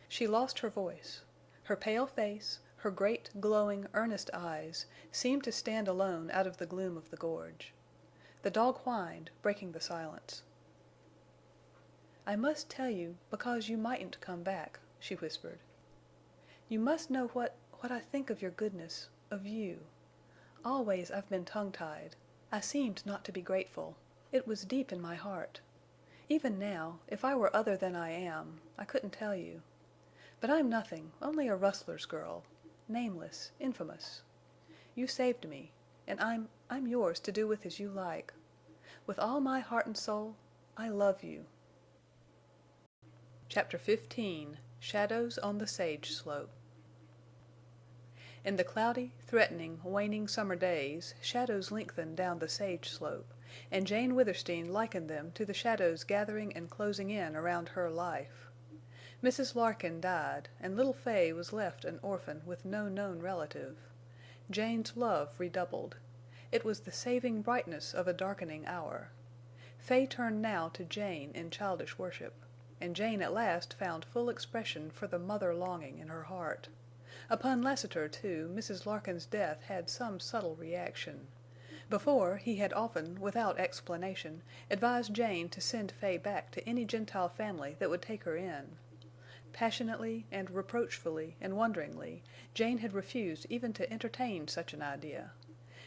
She lost her voice. Her pale face, her great, glowing, earnest eyes, seemed to stand alone out of the gloom of the gorge. The dog whined, breaking the silence. "I must tell you because you mightn't come back," she whispered. "You must know what I think of your goodness, of you. Always I've been tongue-tied. I seemed not to be grateful. It was deep in my heart. Even now, if I were other than I am, I couldn't tell you. But I'm nothing, only a rustler's girl. Nameless, infamous. You saved me, and I'm yours to do with as you like. With all my heart and soul, I love you." Chapter 15 Shadows on the Sage Slope In the cloudy, threatening, waning summer days shadows lengthened down the sage slope, and Jane Withersteen likened them to the shadows gathering and closing in around her life. Mrs. Larkin died, and little Fay was left an orphan with no known relative. Jane's love redoubled. It was the saving brightness of a darkening hour. Fay turned now to Jane in childish worship. And Jane at last found full expression for the mother longing in her heart. Upon Lassiter, too, Mrs. Larkin's death had some subtle reaction. Before, he had often, without explanation, advised Jane to send Fay back to any Gentile family that would take her in. Passionately and reproachfully and wonderingly, Jane had refused even to entertain such an idea.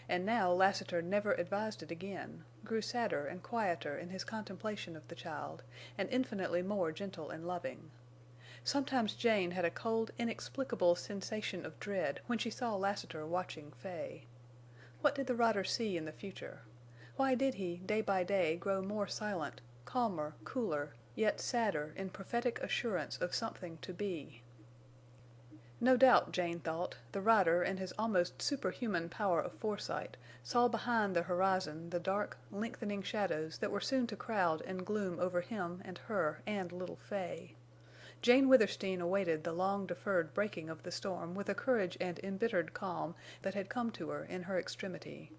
And now Lassiter never advised it again, grew sadder and quieter in his contemplation of the child, and infinitely more gentle and loving. Sometimes Jane had a cold, inexplicable sensation of dread when she saw Lassiter watching Fay. What did the rider see in the future? Why did he, day by day, grow more silent, calmer, cooler, yet sadder in prophetic assurance of something to be? No doubt, Jane thought, the rider in his almost superhuman power of foresight saw behind the horizon the dark, lengthening shadows that were soon to crowd and gloom over him and her and little Fay. Jane Withersteen awaited the long-deferred breaking of the storm with a courage and embittered calm that had come to her in her extremity.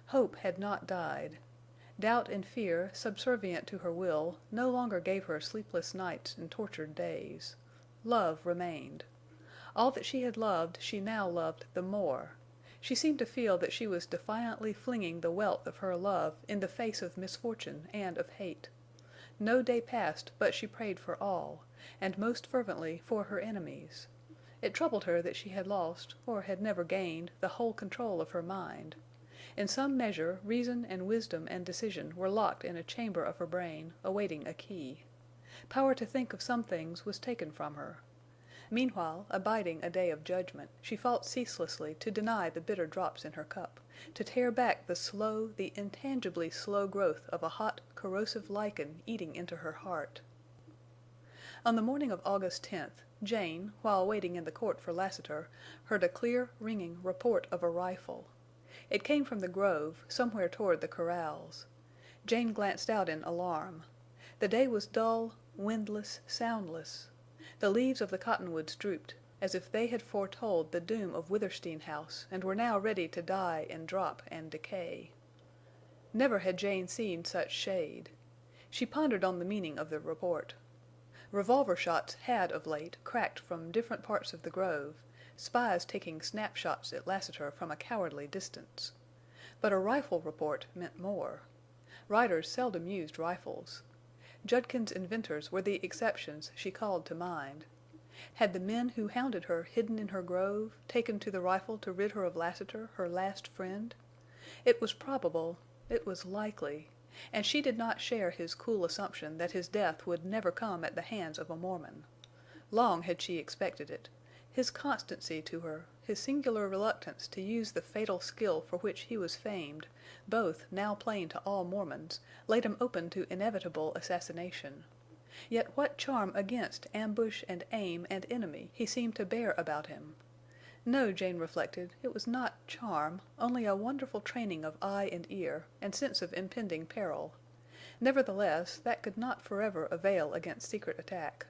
Hope had not died. Doubt and fear, subservient to her will, no longer gave her sleepless nights and tortured days. Love remained. All that she had loved she now loved the more. She seemed to feel that she was defiantly flinging the wealth of her love in the face of misfortune and of hate. No day passed but she prayed for all, and most fervently for her enemies. It troubled her that she had lost, or had never gained, the whole control of her mind. In some measure reason and wisdom and decision were locked in a chamber of her brain, awaiting a key. Power to think of some things was taken from her. Meanwhile, abiding a day of judgment, she fought ceaselessly to deny the bitter drops in her cup, to tear back the intangibly slow growth of a hot, corrosive lichen eating into her heart. On the morning of August 10th, Jane, while waiting in the court for Lassiter, heard a clear, ringing report of a rifle. It came from the grove, somewhere toward the corrals. Jane glanced out in alarm. The day was dull, windless, soundless. The leaves of the cottonwoods drooped, as if they had foretold the doom of Withersteen House and were now ready to die and drop and decay. Never had Jane seen such shade. She pondered on the meaning of the report. Revolver shots had of late cracked from different parts of the grove, spies taking snapshots at Lassiter from a cowardly distance. But a rifle report meant more. Riders seldom used rifles. Judkin's inventors were the exceptions she called to mind. Had the men who hounded her hidden in her grove taken to the rifle to rid her of Lassiter, her last friend? It was probable, it was likely, and she did not share his cool assumption that his death would never come at the hands of a Mormon. Long had she expected it. His constancy to her, his singular reluctance to use the fatal skill for which he was famed, both now plain to all Mormons, laid him open to inevitable assassination. Yet what charm against ambush and aim and enemy he seemed to bear about him! No, Jane reflected, it was not charm, only a wonderful training of eye and ear, and sense of impending peril. Nevertheless, that could not forever avail against secret attack.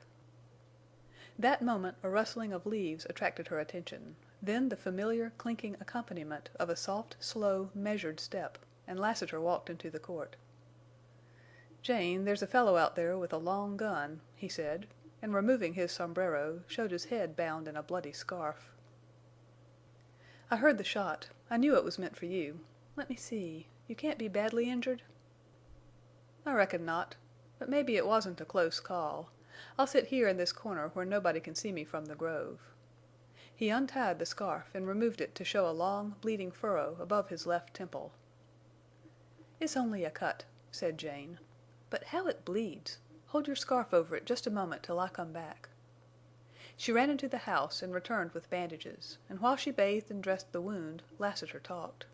That moment a rustling of leaves attracted her attention, then the familiar clinking accompaniment of a soft, slow, measured step, and Lassiter walked into the court. "Jane, there's a fellow out there with a long gun," he said, and removing his sombrero, showed his head bound in a bloody scarf. "I heard the shot. I knew it was meant for you. Let me see. You can't be badly injured?" "I reckon not. But maybe it wasn't a close call. I'll sit here in this corner where nobody can see me from the grove." He untied the scarf and removed it to show a long, bleeding furrow above his left temple. "It's only a cut," said Jane. "But how it bleeds! Hold your scarf over it just a moment till I come back." She ran into the house and returned with bandages, and while she bathed and dressed the wound, Lassiter talked.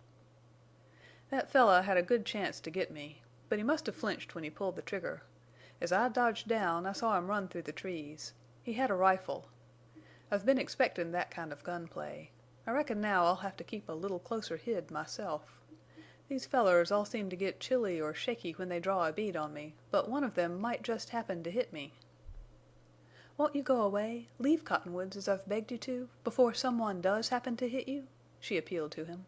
"That fellow had a good chance to get me, but he must have flinched when he pulled the trigger. As I dodged down I saw him run through the trees. He had a rifle. I've been expectin' that kind of gunplay. I reckon now I'll have to keep a little closer hid myself. These fellers all seem to get chilly or shaky when they draw a bead on me, but one of them might just happen to hit me." "Won't you go away, leave Cottonwoods as I've begged you to, before some one does happen to hit you?" she appealed to him.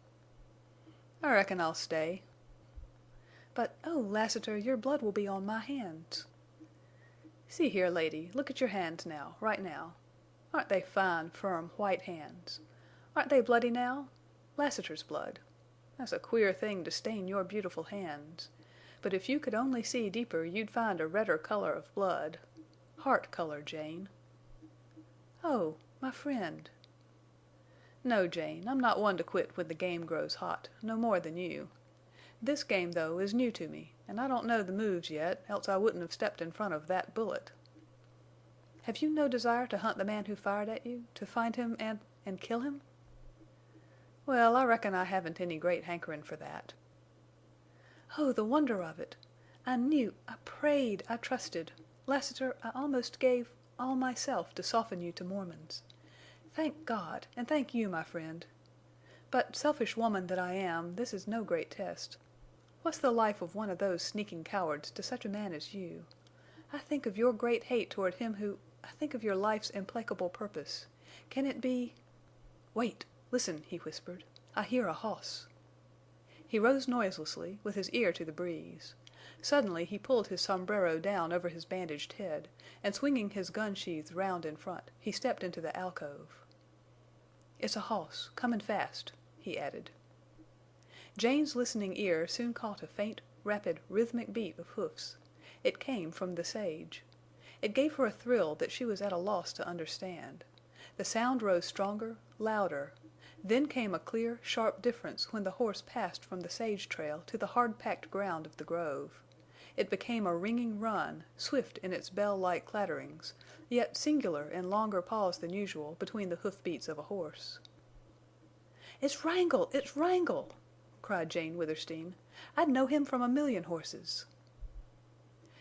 "I reckon I'll stay." "But, oh, Lassiter, your blood will be on my hands." "See here, lady, look at your hands now, right now. Aren't they fine, firm, white hands? Aren't they bloody now? Lassiter's blood. That's a queer thing to stain your beautiful hands. But if you could only see deeper you'd find a redder color of blood. Heart color, Jane." "Oh, my friend." "No, Jane, I'm not one to quit when the game grows hot, no more than you. This game, though, is new to me, and I don't know the moves yet, else I wouldn't have stepped in front of that bullet." "Have you no desire to hunt the man who fired at you, to find him and kill him?" "Well, I reckon I haven't any great hankerin' for that." "Oh, the wonder of it! I knew, I prayed, I trusted. Lassiter, I almost gave all myself to soften you to Mormons. Thank God, and thank you, my friend. But, selfish woman that I am, this is no great test. What's the life of one of those sneaking cowards to such a man as you? I think of your great hate toward him who—I think of your life's implacable purpose. Can it be— Wait! Listen, he whispered. I hear a hoss. He rose noiselessly, with his ear to the breeze. Suddenly he pulled his sombrero down over his bandaged head, and swinging his gun sheath round in front, he stepped into the alcove. "It's a hoss, comin' fast," he added. Jane's listening ear soon caught a faint, rapid, rhythmic beat of hoofs. It came from the sage. It gave her a thrill that she was at a loss to understand. The sound rose stronger, louder. Then came a clear, sharp difference when the horse passed from the sage trail to the hard-packed ground of the grove. It became a ringing run, swift in its bell-like clatterings, yet singular in longer pause than usual between the hoof beats of a horse. "It's Wrangle! It's Wrangle!" cried Jane Withersteen. "I'd know him from a million horses."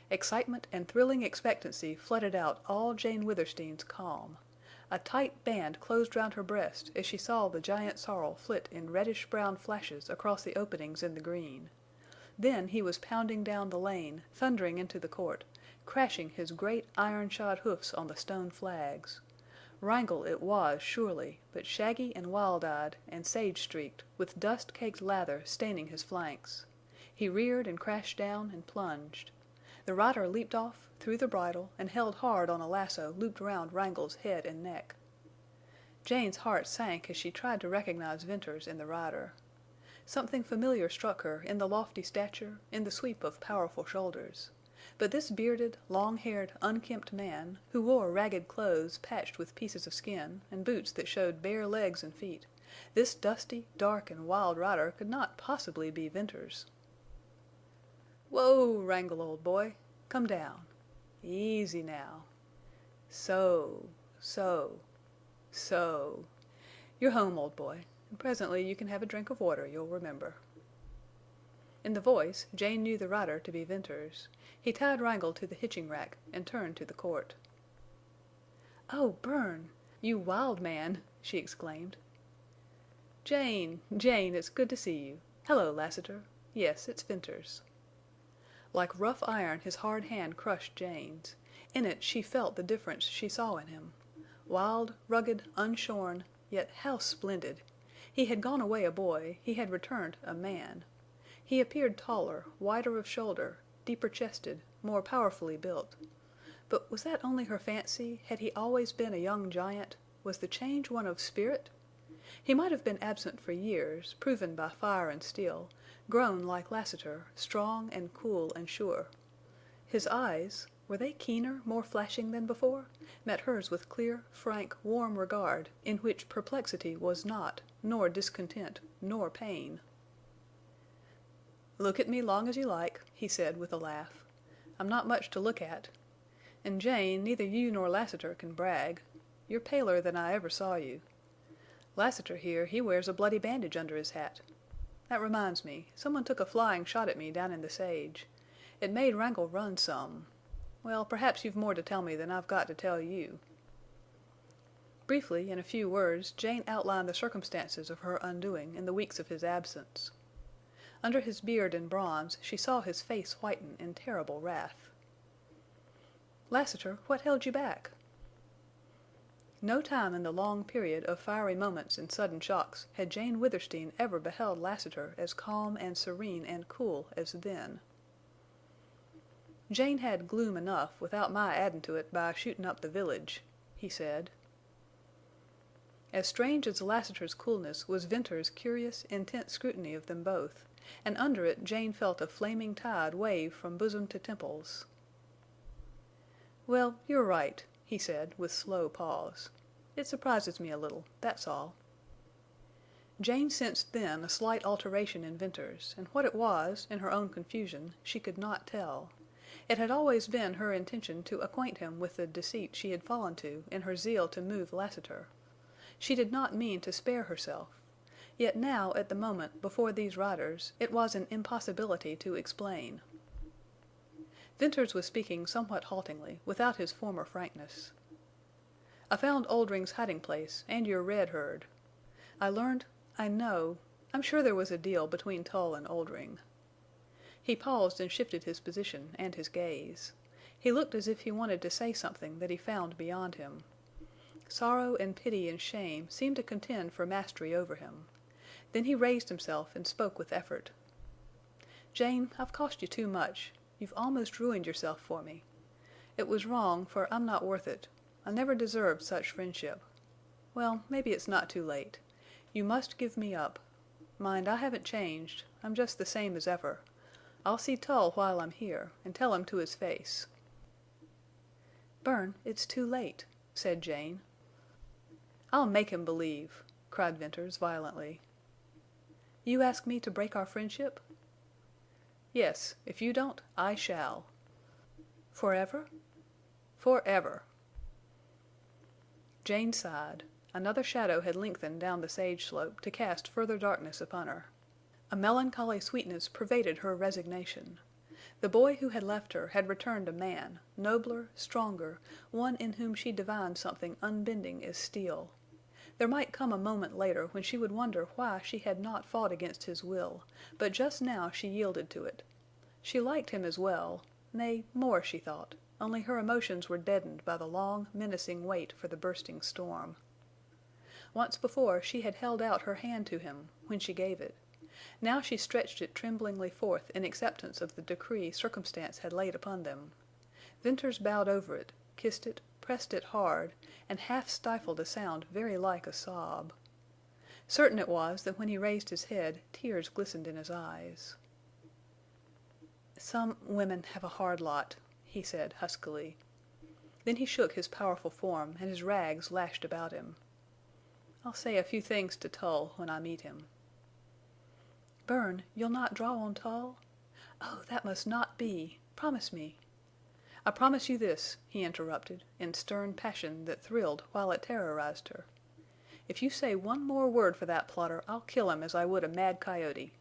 Excitement and thrilling expectancy flooded out all Jane Withersteen's calm. A tight band closed round her breast as she saw the giant sorrel flit in reddish-brown flashes across the openings in the green. Then he was pounding down the lane, thundering into the court, crashing his great iron-shod hoofs on the stone flags. Wrangle it was, surely, but shaggy and wild-eyed and sage-streaked, with dust-caked lather staining his flanks. He reared and crashed down and plunged. The rider leaped off, threw the bridle, and held hard on a lasso looped round Wrangle's head and neck. Jane's heart sank as she tried to recognize Venters in the rider. Something familiar struck her in the lofty stature, in the sweep of powerful shoulders. But this bearded, long-haired, unkempt man, who wore ragged clothes patched with pieces of skin and boots that showed bare legs and feet, this dusty, dark, and wild rider could not possibly be Venters. "Whoa, Wrangle, old boy! Come down. Easy now. So. You're home, old boy, and presently you can have a drink of water you'll remember." In the voice Jane knew the rider to be Venters. He tied Wrangle to the hitching rack and turned to the court. "Oh, Bern! You wild man!" she exclaimed. "Jane, it's good to see you. Hello, Lassiter. Yes, it's Venters." Like rough iron his hard hand crushed Jane's. In it she felt the difference she saw in him. Wild, rugged, unshorn, yet how splendid! He had gone away a boy; he had returned a man. He appeared taller, wider of shoulder, deeper chested, more powerfully built. But was that only her fancy? Had he always been a young giant? Was the change one of spirit? He might have been absent for years, proven by fire and steel, grown like Lassiter, strong and cool and sure. His eyes, were they keener, more flashing than before, met hers with clear, frank, warm regard in which perplexity was not, nor discontent, nor pain. "Look at me long as you like," he said with a laugh. "I'm not much to look at. And Jane, neither you nor Lassiter can brag. You're paler than I ever saw you. Lassiter here, he wears a bloody bandage under his hat. That reminds me, someone took a flying shot at me down in the sage. It made Wrangle run some. Well, perhaps you've more to tell me than I've got to tell you." Briefly, in a few words, Jane outlined the circumstances of her undoing in the weeks of his absence. Under his beard and bronze she saw his face whiten in terrible wrath. "Lassiter, what held you back?" No time in the long period of fiery moments and sudden shocks had Jane Withersteen ever beheld Lassiter as calm and serene and cool as then. "Jane had gloom enough without my addin' to it by shootin' up the village," he said. As strange as Lassiter's coolness was Venters's curious, intent scrutiny of them both, and under it Jane felt a flaming tide wave from bosom to temples. "Well, you're right," he said, with slow pause. "It surprises me a little, that's all." Jane sensed then a slight alteration in Venters, and what it was, in her own confusion, she could not tell. It had always been her intention to acquaint him with the deceit she had fallen to in her zeal to move Lassiter. She did not mean to spare herself. Yet now, at the moment, before these riders, it was an impossibility to explain. Venters was speaking somewhat haltingly, without his former frankness. "I found Oldring's hiding place and your red herd. I know—I'm sure there was a deal between Tull and Oldring." He paused and shifted his position and his gaze. He looked as if he wanted to say something that he found beyond him. Sorrow and pity and shame seemed to contend for mastery over him. Then he raised himself and spoke with effort. "Jane, I've cost you too much. You've almost ruined yourself for me. It was wrong, for I'm not worth it. I never deserved such friendship. Well, maybe it's not too late. You must give me up. Mind, I haven't changed. I'm just the same as ever. I'll see Tull while I'm here, and tell him to his face." "Bern, it's too late," said Jane. "I'll make him believe," cried Venters violently. "You ask me to break our friendship?" "Yes. If you don't, I shall." "Forever?" "Forever." Jane sighed. Another shadow had lengthened down the sage slope to cast further darkness upon her. A melancholy sweetness pervaded her resignation. The boy who had left her had returned a man, nobler, stronger, one in whom she divined something unbending as steel. There might come a moment later when she would wonder why she had not fought against his will, but just now she yielded to it. She liked him as well, nay, more, she thought, only her emotions were deadened by the long, menacing wait for the bursting storm. Once before she had held out her hand to him, when she gave it. Now she stretched it tremblingly forth in acceptance of the decree circumstance had laid upon them. Venters bowed over it, kissed it, pressed it hard, and half stifled a sound very like a sob. Certain it was that when he raised his head tears glistened in his eyes. "Some women have a hard lot," he said, huskily. Then he shook his powerful form, and his rags lashed about him. "I'll say a few things to Tull when I meet him." "Bern, you'll not draw on Tull? Oh, that must not be! Promise me." "I promise you this," he interrupted, in stern passion that thrilled while it terrorized her. "If you say one more word for that plotter I'll kill him as I would a mad coyote."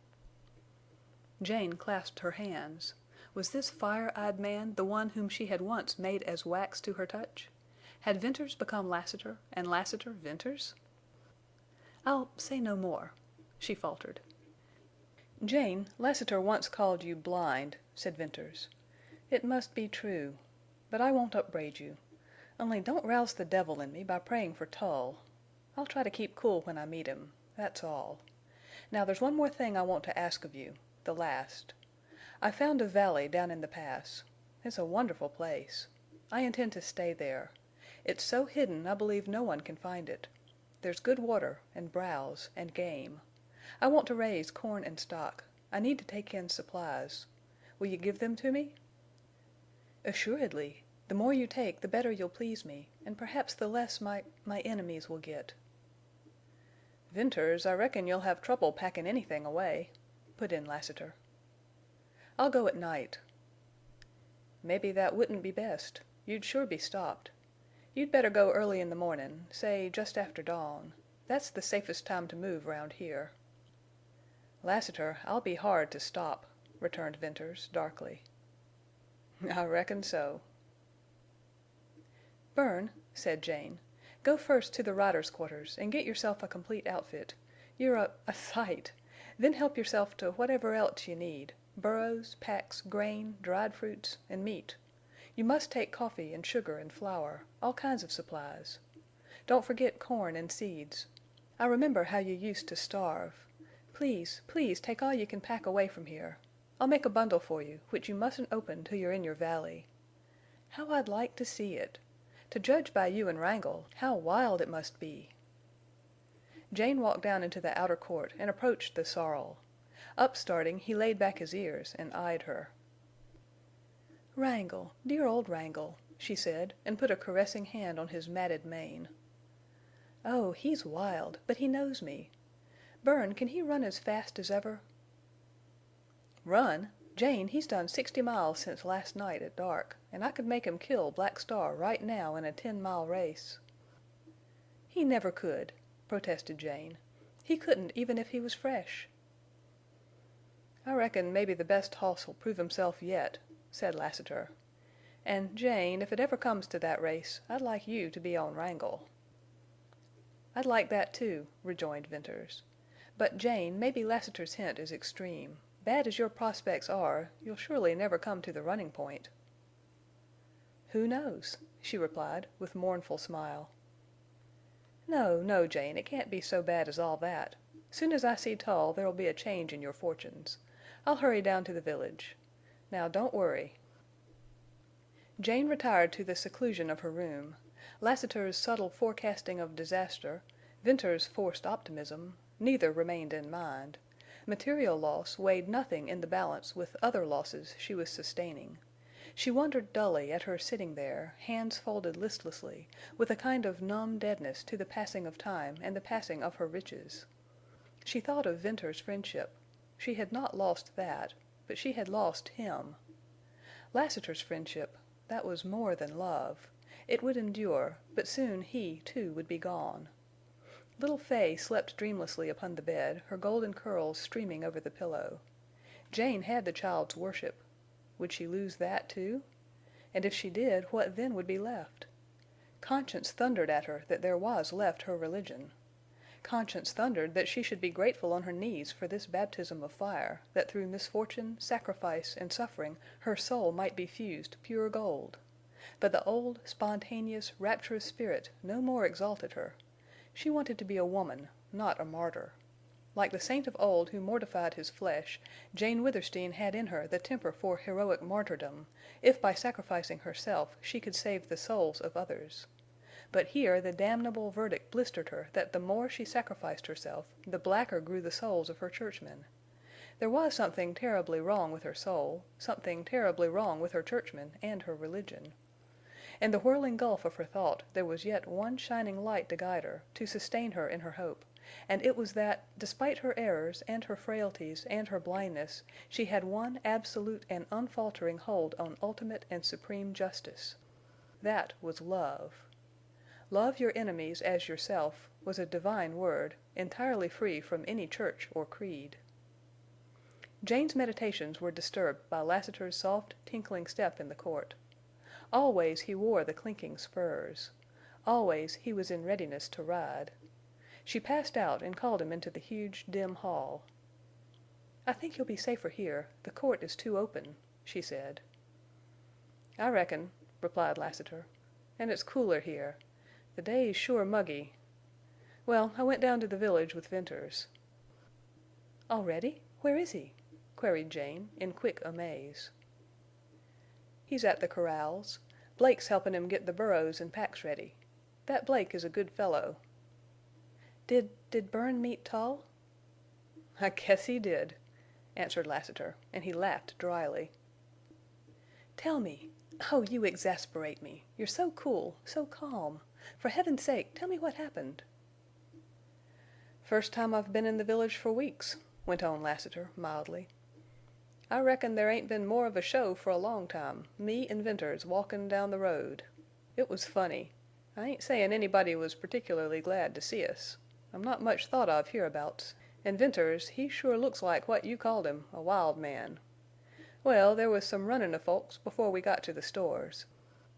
Jane clasped her hands. Was this fire-eyed man the one whom she had once made as wax to her touch? Had Venters become Lassiter, and Lassiter Venters? "I'll say no more," she faltered. "Jane, Lassiter once called you blind," said Venters. "It must be true. But I won't upbraid you. Only don't rouse the devil in me by praying for Tull. I'll try to keep cool when I meet him. That's all. Now there's one more thing I want to ask of you, the last. I found a valley down in the Pass. It's a wonderful place. I intend to stay there. It's so hidden I believe no one can find it. There's good water, and browse, and game. I want to raise corn and stock. I need to take in supplies. Will you give them to me?" "Assuredly. The more you take the better you'll please me, and perhaps the less my enemies will get." "Venters, I reckon you'll have trouble packing anything away," put in Lassiter. "I'll go at night." "Maybe that wouldn't be best. You'd sure be stopped. You'd better go early in the mornin', say just after dawn. That's the safest time to move round here." "Lassiter, I'll be hard to stop," returned Venters, darkly. "I reckon so." "Bern," said Jane, "go first to the riders' quarters and get yourself a complete outfit. You're a sight! Then help yourself to whatever else you need—burros, packs, grain, dried fruits, and meat. You must take coffee and sugar and flour, all kinds of supplies. Don't forget corn and seeds. I remember how you used to starve. Please, please take all you can pack away from here. I'll make a bundle for you, which you mustn't open till you're in your valley. How I'd like to see it! To judge by you and Wrangle, how wild it must be!" Jane walked down into the outer court and approached the sorrel. Upstarting, he laid back his ears and eyed her. "Wrangle, dear old Wrangle," she said, and put a caressing hand on his matted mane. "Oh, he's wild, but he knows me. Bern, can he run as fast as ever?" "Run? Jane, he's done 60 miles since last night at dark, and I could make him kill Black Star right now in a 10-mile race." "He never could," protested Jane. "He couldn't even if he was fresh." "I reckon maybe the best hoss'll prove himself yet," said Lassiter. "And, Jane, if it ever comes to that race, I'd like you to be on Wrangle." "I'd like that, too," rejoined Venters. "But, Jane, maybe Lassiter's hint is extreme. Bad as your prospects are, you'll surely never come to the running point." "Who knows?" she replied, with mournful smile. "No, no, Jane, it can't be so bad as all that. Soon as I see Tull there'll be a change in your fortunes. I'll hurry down to the village. Now don't worry." Jane retired to the seclusion of her room. Lassiter's subtle forecasting of disaster, Venters's forced optimism, neither remained in mind. Material loss weighed nothing in the balance with other losses she was sustaining. She wondered dully at her sitting there, hands folded listlessly, with a kind of numb deadness to the passing of time and the passing of her riches. She thought of Venters's friendship. She had not lost that, but she had lost him. Lassiter's friendship, that was more than love. It would endure, but soon he, too, would be gone. Little Fay slept dreamlessly upon the bed, her golden curls streaming over the pillow. Jane had the child's worship. Would she lose that, too? And if she did, what then would be left? Conscience thundered at her that there was left her religion. Conscience thundered that she should be grateful on her knees for this baptism of fire, that through misfortune, sacrifice, and suffering her soul might be fused pure gold. But the old, spontaneous, rapturous spirit no more exalted her. She wanted to be a woman, not a martyr. Like the saint of old who mortified his flesh, Jane Withersteen had in her the temper for heroic martyrdom, if by sacrificing herself she could save the souls of others. But here the damnable verdict blistered her that the more she sacrificed herself, the blacker grew the souls of her churchmen. There was something terribly wrong with her soul, something terribly wrong with her churchmen and her religion. In the whirling gulf of her thought there was yet one shining light to guide her, to sustain her in her hope, and it was that, despite her errors and her frailties and her blindness, she had one absolute and unfaltering hold on ultimate and supreme justice. That was love. Love your enemies as yourself was a divine word, entirely free from any church or creed. Jane's meditations were disturbed by Lassiter's soft, tinkling step in the court. Always he wore the clinking spurs. Always he was in readiness to ride. She passed out and called him into the huge, dim hall. "I think you'll be safer here. The court is too open," she said. "I reckon," replied Lassiter. "And it's cooler here. The day's sure muggy. Well, I went down to the village with Venters." "Already? Where is he?" queried Jane, in quick amaze. "He's at the corrals. Blake's helpin' him get the burros and packs ready. That Blake is a good fellow." "Did Bern meet Tull?" "I guess he did," answered Lassiter, and he laughed dryly. "Tell me. Oh, you exasperate me. You're so cool, so calm. For Heaven's sake, tell me what happened." "First time I've been in the village for weeks," went on Lassiter, mildly. "I reckon there ain't been more of a show for a long time, me en' Venters walkin' down the road. It was funny. I ain't sayin' anybody was particularly glad to see us. I'm not much thought of hereabouts, en' Venters, he sure looks like what you called him, a wild man. Well, there was some runnin' of folks before we got to the stores.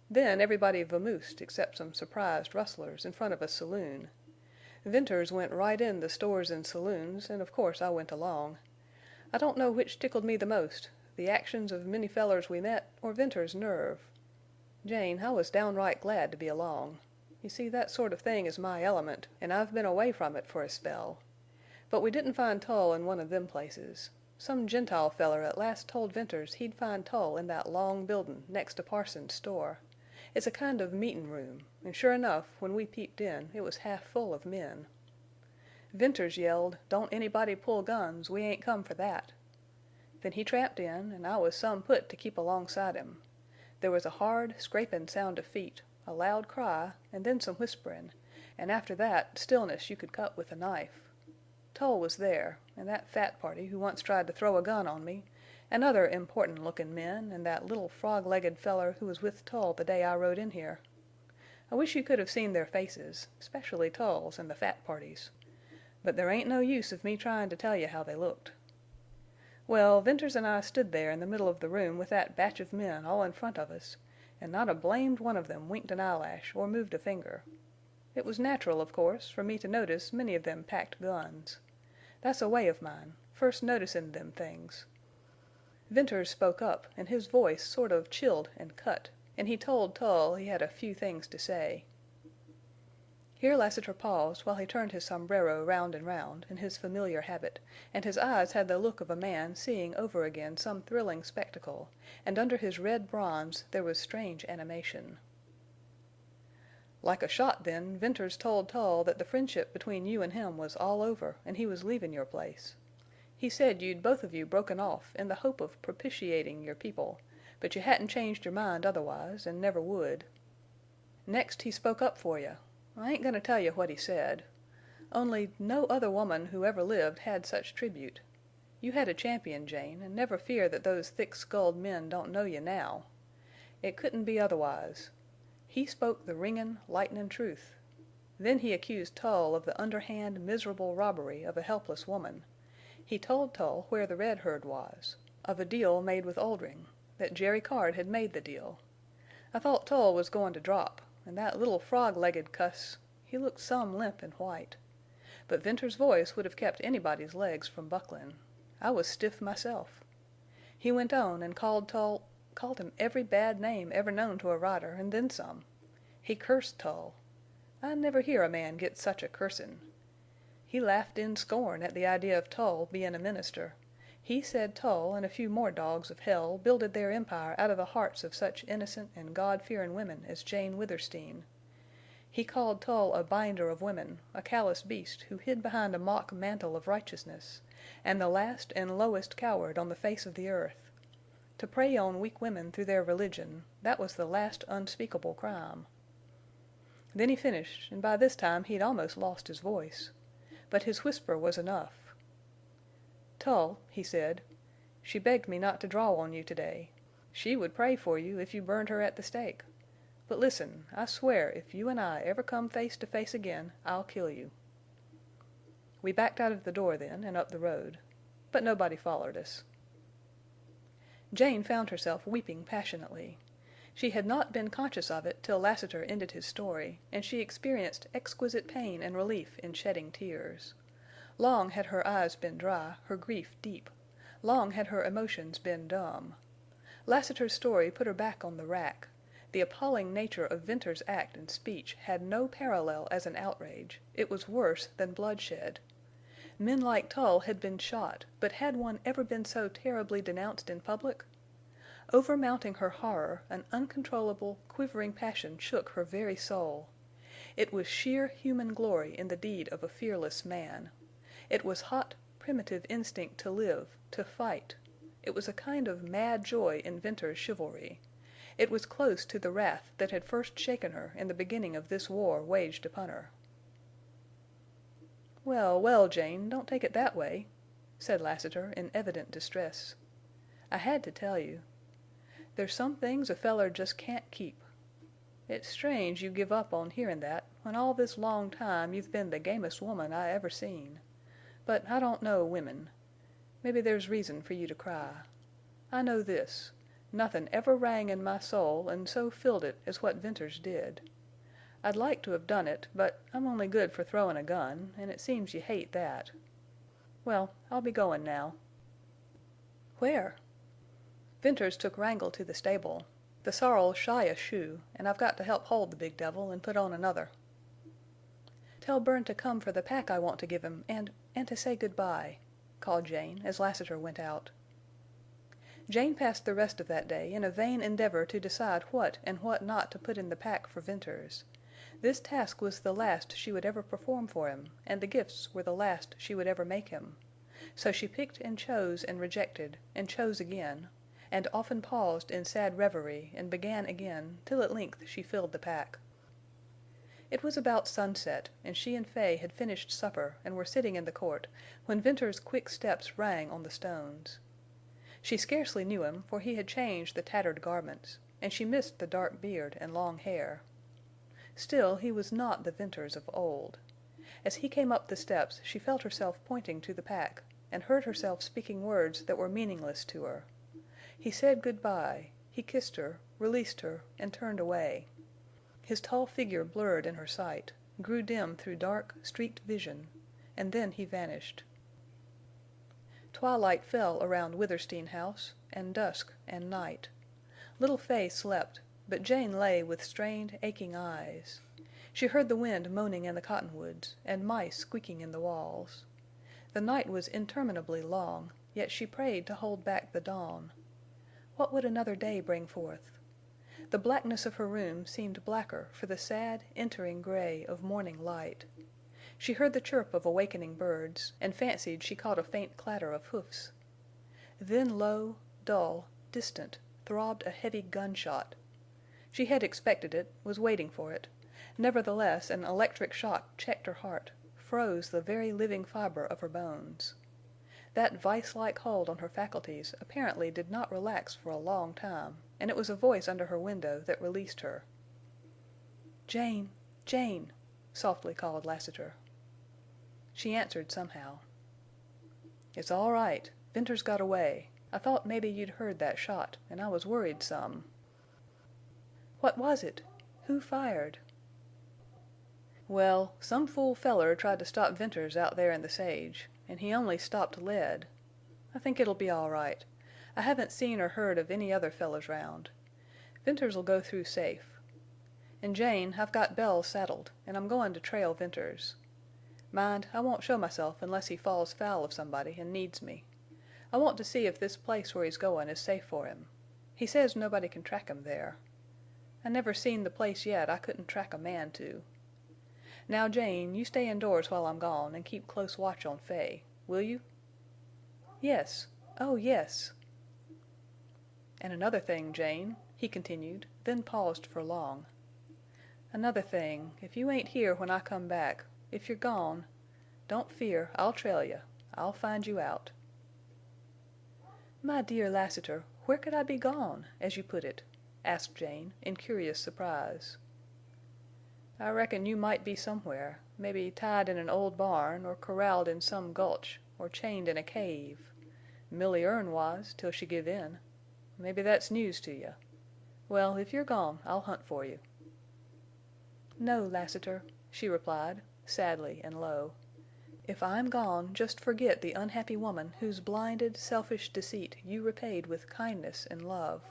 Then everybody vamoosed except some surprised rustlers in front of a saloon. Venters went right in the stores and saloons, and of course I went along. I don't know which tickled me the most, the actions of many fellers we met, or Venters' nerve. Jane, I was downright glad to be along. You see, that sort of thing is my element, and I've been away from it for a spell. But we didn't find Tull in one of them places. Some Gentile feller at last told Venters he'd find Tull in that long buildin' next to Parsons' store. It's a kind of meetin' room, and sure enough, when we peeped in, it was half full of men. Venters yelled, 'Don't anybody pull guns, we ain't come for that.' Then he tramped in, and I was some put to keep alongside him. There was a hard, scrapin' sound of feet, a loud cry, and then some whisperin', and after that stillness you could cut with a knife. Tull was there, and that fat party who once tried to throw a gun on me, and other important-lookin' men, and that little frog-legged feller who was with Tull the day I rode in here. I wish you could have seen their faces, especially Tull's and the fat party's. But there ain't no use of me tryin' to tell you how they looked. Well, Venters and I stood there in the middle of the room with that batch of men all in front of us, and not a blamed one of them winked an eyelash or moved a finger. It was natural, of course, for me to notice many of them packed guns. That's a way of mine, first noticin' them things. Venters spoke up, and his voice sort of chilled and cut, and he told Tull he had a few things to say." Here Lassiter paused while he turned his sombrero round and round, in his familiar habit, and his eyes had the look of a man seeing over again some thrilling spectacle, and under his red bronze there was strange animation. "Like a shot, then, Venters told Tull that the friendship between you and him was all over, and he was leavin' your place. He said you'd both of you broken off in the hope of propitiating your people, but you hadn't changed your mind otherwise, and never would. Next he spoke up for you. I ain't going to tell you what he said. Only no other woman who ever lived had such tribute. You had a champion, Jane, and never fear that those thick-skulled men don't know you now. It couldn't be otherwise. He spoke the ringin', lightnin' truth. Then he accused Tull of the underhand, miserable robbery of a helpless woman. He told Tull where the red herd was, of a deal made with Oldring, that Jerry Card had made the deal. I thought Tull was goin' to drop, an' that little frog-legged cuss, he looked some limp and white. But Venters's voice would have kept anybody's legs from bucklin'. I was stiff myself. He went on an' called him every bad name ever known to a rider, an' then some. He cursed Tull. I never hear a man get such a cursin'. He laughed in scorn at the idea of Tull bein' a minister. He said Tull and a few more dogs of hell builded their empire out of the hearts of such innocent and God-fearin' women as Jane Withersteen. He called Tull a binder of women, a callous beast who hid behind a mock mantle of righteousness, and the last and lowest coward on the face of the earth. To prey on weak women through their religion, that was the last unspeakable crime. Then he finished, and by this time he'd almost lost his voice. But his whisper was enough. "Tull," he said, "she begged me not to draw on you today. She would pray for you if you burned her at the stake. But listen, I swear if you and I ever come face to face again, I'll kill you." We backed out of the door then and up the road. But nobody followed us. Jane found herself weeping passionately. She had not been conscious of it till Lassiter ended his story, and she experienced exquisite pain and relief in shedding tears. Long had her eyes been dry, her grief deep. Long had her emotions been dumb. Lassiter's story put her back on the rack. The appalling nature of Venters's act and speech had no parallel as an outrage. It was worse than bloodshed. Men like Tull had been shot, but had one ever been so terribly denounced in public? Overmounting her horror, an uncontrollable, quivering passion shook her very soul. It was sheer human glory in the deed of a fearless man. It was hot, primitive instinct to live, to fight. It was a kind of mad joy in Venters's chivalry. It was close to the wrath that had first shaken her in the beginning of this war waged upon her. "Well, well, Jane, don't take it that way," said Lassiter in evident distress. "I had to tell you. There's some things a feller jest can't keep. It's strange you give up on hearin' that, when all this long time you've been the gamest woman I ever seen. But I don't know women. Mebbe there's reason for you to cry. I know this. Nothin' ever rang in my soul an' so filled it as what Venters did. I'd like to have done it, but I'm only good for throwin' a gun, an' it seems you hate that. Well, I'll be goin' now." "Where?" "Venters took Wrangle to the stable. The sorrel's shy a shoe, and I've got to help hold the big devil and put on another." "Tell Bern to come for the pack I want to give him, and to say good by," called Jane as Lassiter went out. Jane passed the rest of that day in a vain endeavor to decide what and what not to put in the pack for Venters. This task was the last she would ever perform for him, and the gifts were the last she would ever make him. So she picked and chose and chose again, and often paused in sad reverie and began again, till at length she filled the pack. It was about sunset, and she and Fay had finished supper and were sitting in the court when Venters's quick steps rang on the stones. She scarcely knew him, for he had changed the tattered garments, and she missed the dark beard and long hair. Still, he was not the Venters of old. As he came up the steps she felt herself pointing to the pack, and heard herself speaking words that were meaningless to her. He said good by. He kissed her, released her, and turned away. His tall figure blurred in her sight, grew dim through dark, streaked vision, and then he vanished. Twilight fell around Withersteen House, and dusk and night. Little Fay slept, but Jane lay with strained, aching eyes. She heard the wind moaning in the cottonwoods, and mice squeaking in the walls. The night was interminably long, yet she prayed to hold back the dawn. What would another day bring forth? The blackness of her room seemed blacker for the sad, entering gray of morning light. She heard the chirp of awakening birds, and fancied she caught a faint clatter of hoofs. Then low, dull, distant, throbbed a heavy gunshot. She had expected it, was waiting for it. Nevertheless, an electric shock checked her heart, froze the very living fiber of her bones. That vice-like hold on her faculties apparently did not relax for a long time, and it was a voice under her window that released her. "Jane! Jane!" softly called Lassiter. She answered somehow. "It's all right. Venters got away. I thought maybe you'd heard that shot, and I was worried some." "What was it? Who fired?" "Well, some fool feller tried to stop Venters out there in the sage, and he only stopped lead. I think it'll be all right. I haven't seen or heard of any other fellers round. Venters'll go through safe. And Jane, I've got Bells saddled, and I'm goin' to trail Venters. Mind, I won't show myself unless he falls foul of somebody and needs me. I want to see if this place where he's goin' is safe for him. He says nobody can track him there. I never seen the place yet I couldn't track a man to. Now, Jane, you stay indoors while I'm gone and keep close watch on Fay. Will you?" "Yes. Oh, yes." "And another thing, Jane," he continued, then paused for long. "Another thing, if you ain't here when I come back, if you're gone, don't fear, I'll trail you. I'll find you out." "My dear Lassiter, where could I be gone, as you put it?" asked Jane, in curious surprise. "I reckon you might be somewhere, maybe tied in an old barn, or corralled in some gulch, or chained in a cave. Milly Erne was, till she give in. Maybe that's news to you. Well, if you're gone, I'll hunt for you." "No, Lassiter," she replied, sadly and low. "If I'm gone, just forget the unhappy woman whose blinded, selfish deceit you repaid with kindness and love."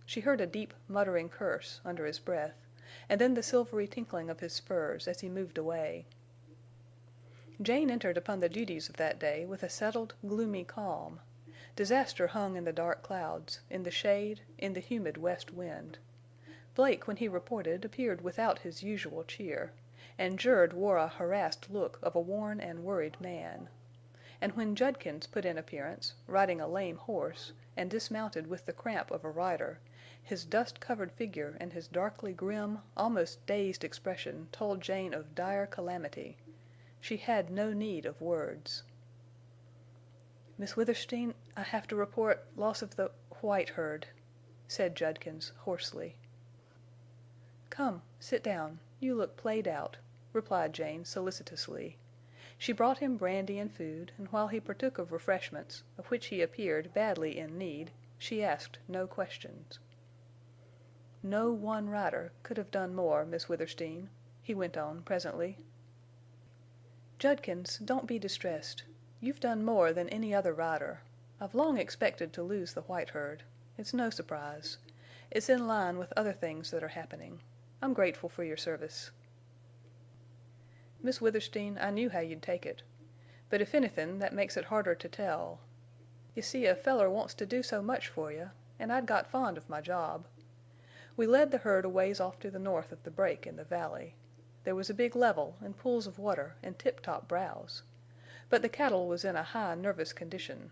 She heard a deep, muttering curse under his breath, and then the silvery tinkling of his spurs as he moved away. Jane entered upon the duties of that day with a settled, gloomy calm. Disaster hung in the dark clouds, in the shade, in the humid west wind. Blake, when he reported, appeared without his usual cheer, and Jerd wore a harassed look of a worn and worried man. And when Judkins put in appearance, riding a lame horse, and dismounted with the cramp of a rider, his dust-covered figure and his darkly grim, almost dazed expression told Jane of dire calamity. She had no need of words. "Miss Withersteen, I have to report loss of the white herd," said Judkins, hoarsely. "Come, sit down. You look played out," replied Jane solicitously. She brought him brandy and food, and while he partook of refreshments, of which he appeared badly in need, she asked no questions. "No one rider could have done more, Miss Withersteen," he went on presently. "Judkins, don't be distressed. You've done more than any other rider. I've long expected to lose the white herd. It's no surprise. It's in line with other things that are happening. I'm grateful for your service." "Miss Withersteen, I knew how you'd take it. But if anythin', that makes it harder to tell. You see, a feller wants to do so much for you, and I'd got fond of my job. We led the herd a ways off to the north of the break in the valley. There was a big level and pools of water and tip-top browse. But the cattle was in a high nervous condition.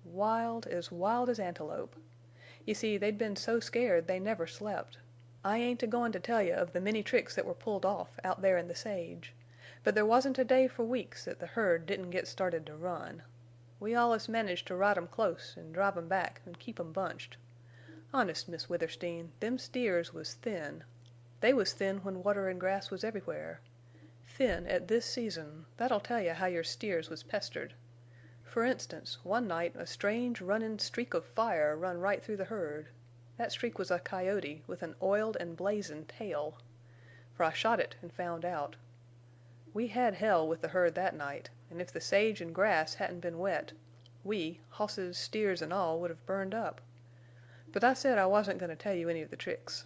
Wild as antelope. You see, they'd been so scared they never slept. I ain't a-goin' to tell you of the many tricks that were pulled off out there in the sage. But there wasn't a day for weeks that the herd didn't get started to run. We allus managed to ride 'em close en' drive 'em back en' keep 'em bunched. Honest, Miss Withersteen, them steers was thin. They was thin when water en' grass was everywhere. Thin at this season, that'll tell you how your steers was pestered. For instance, one night a strange runnin' streak of fire run right through the herd. That streak was a coyote with an oiled and blazin' tail. For I shot it en' found out. We had hell with the herd that night, en' if the sage en' grass hadn't been wet, we, hosses, steers, en' all, would have burned up. But I said I wasn't goin' to tell you any of the tricks.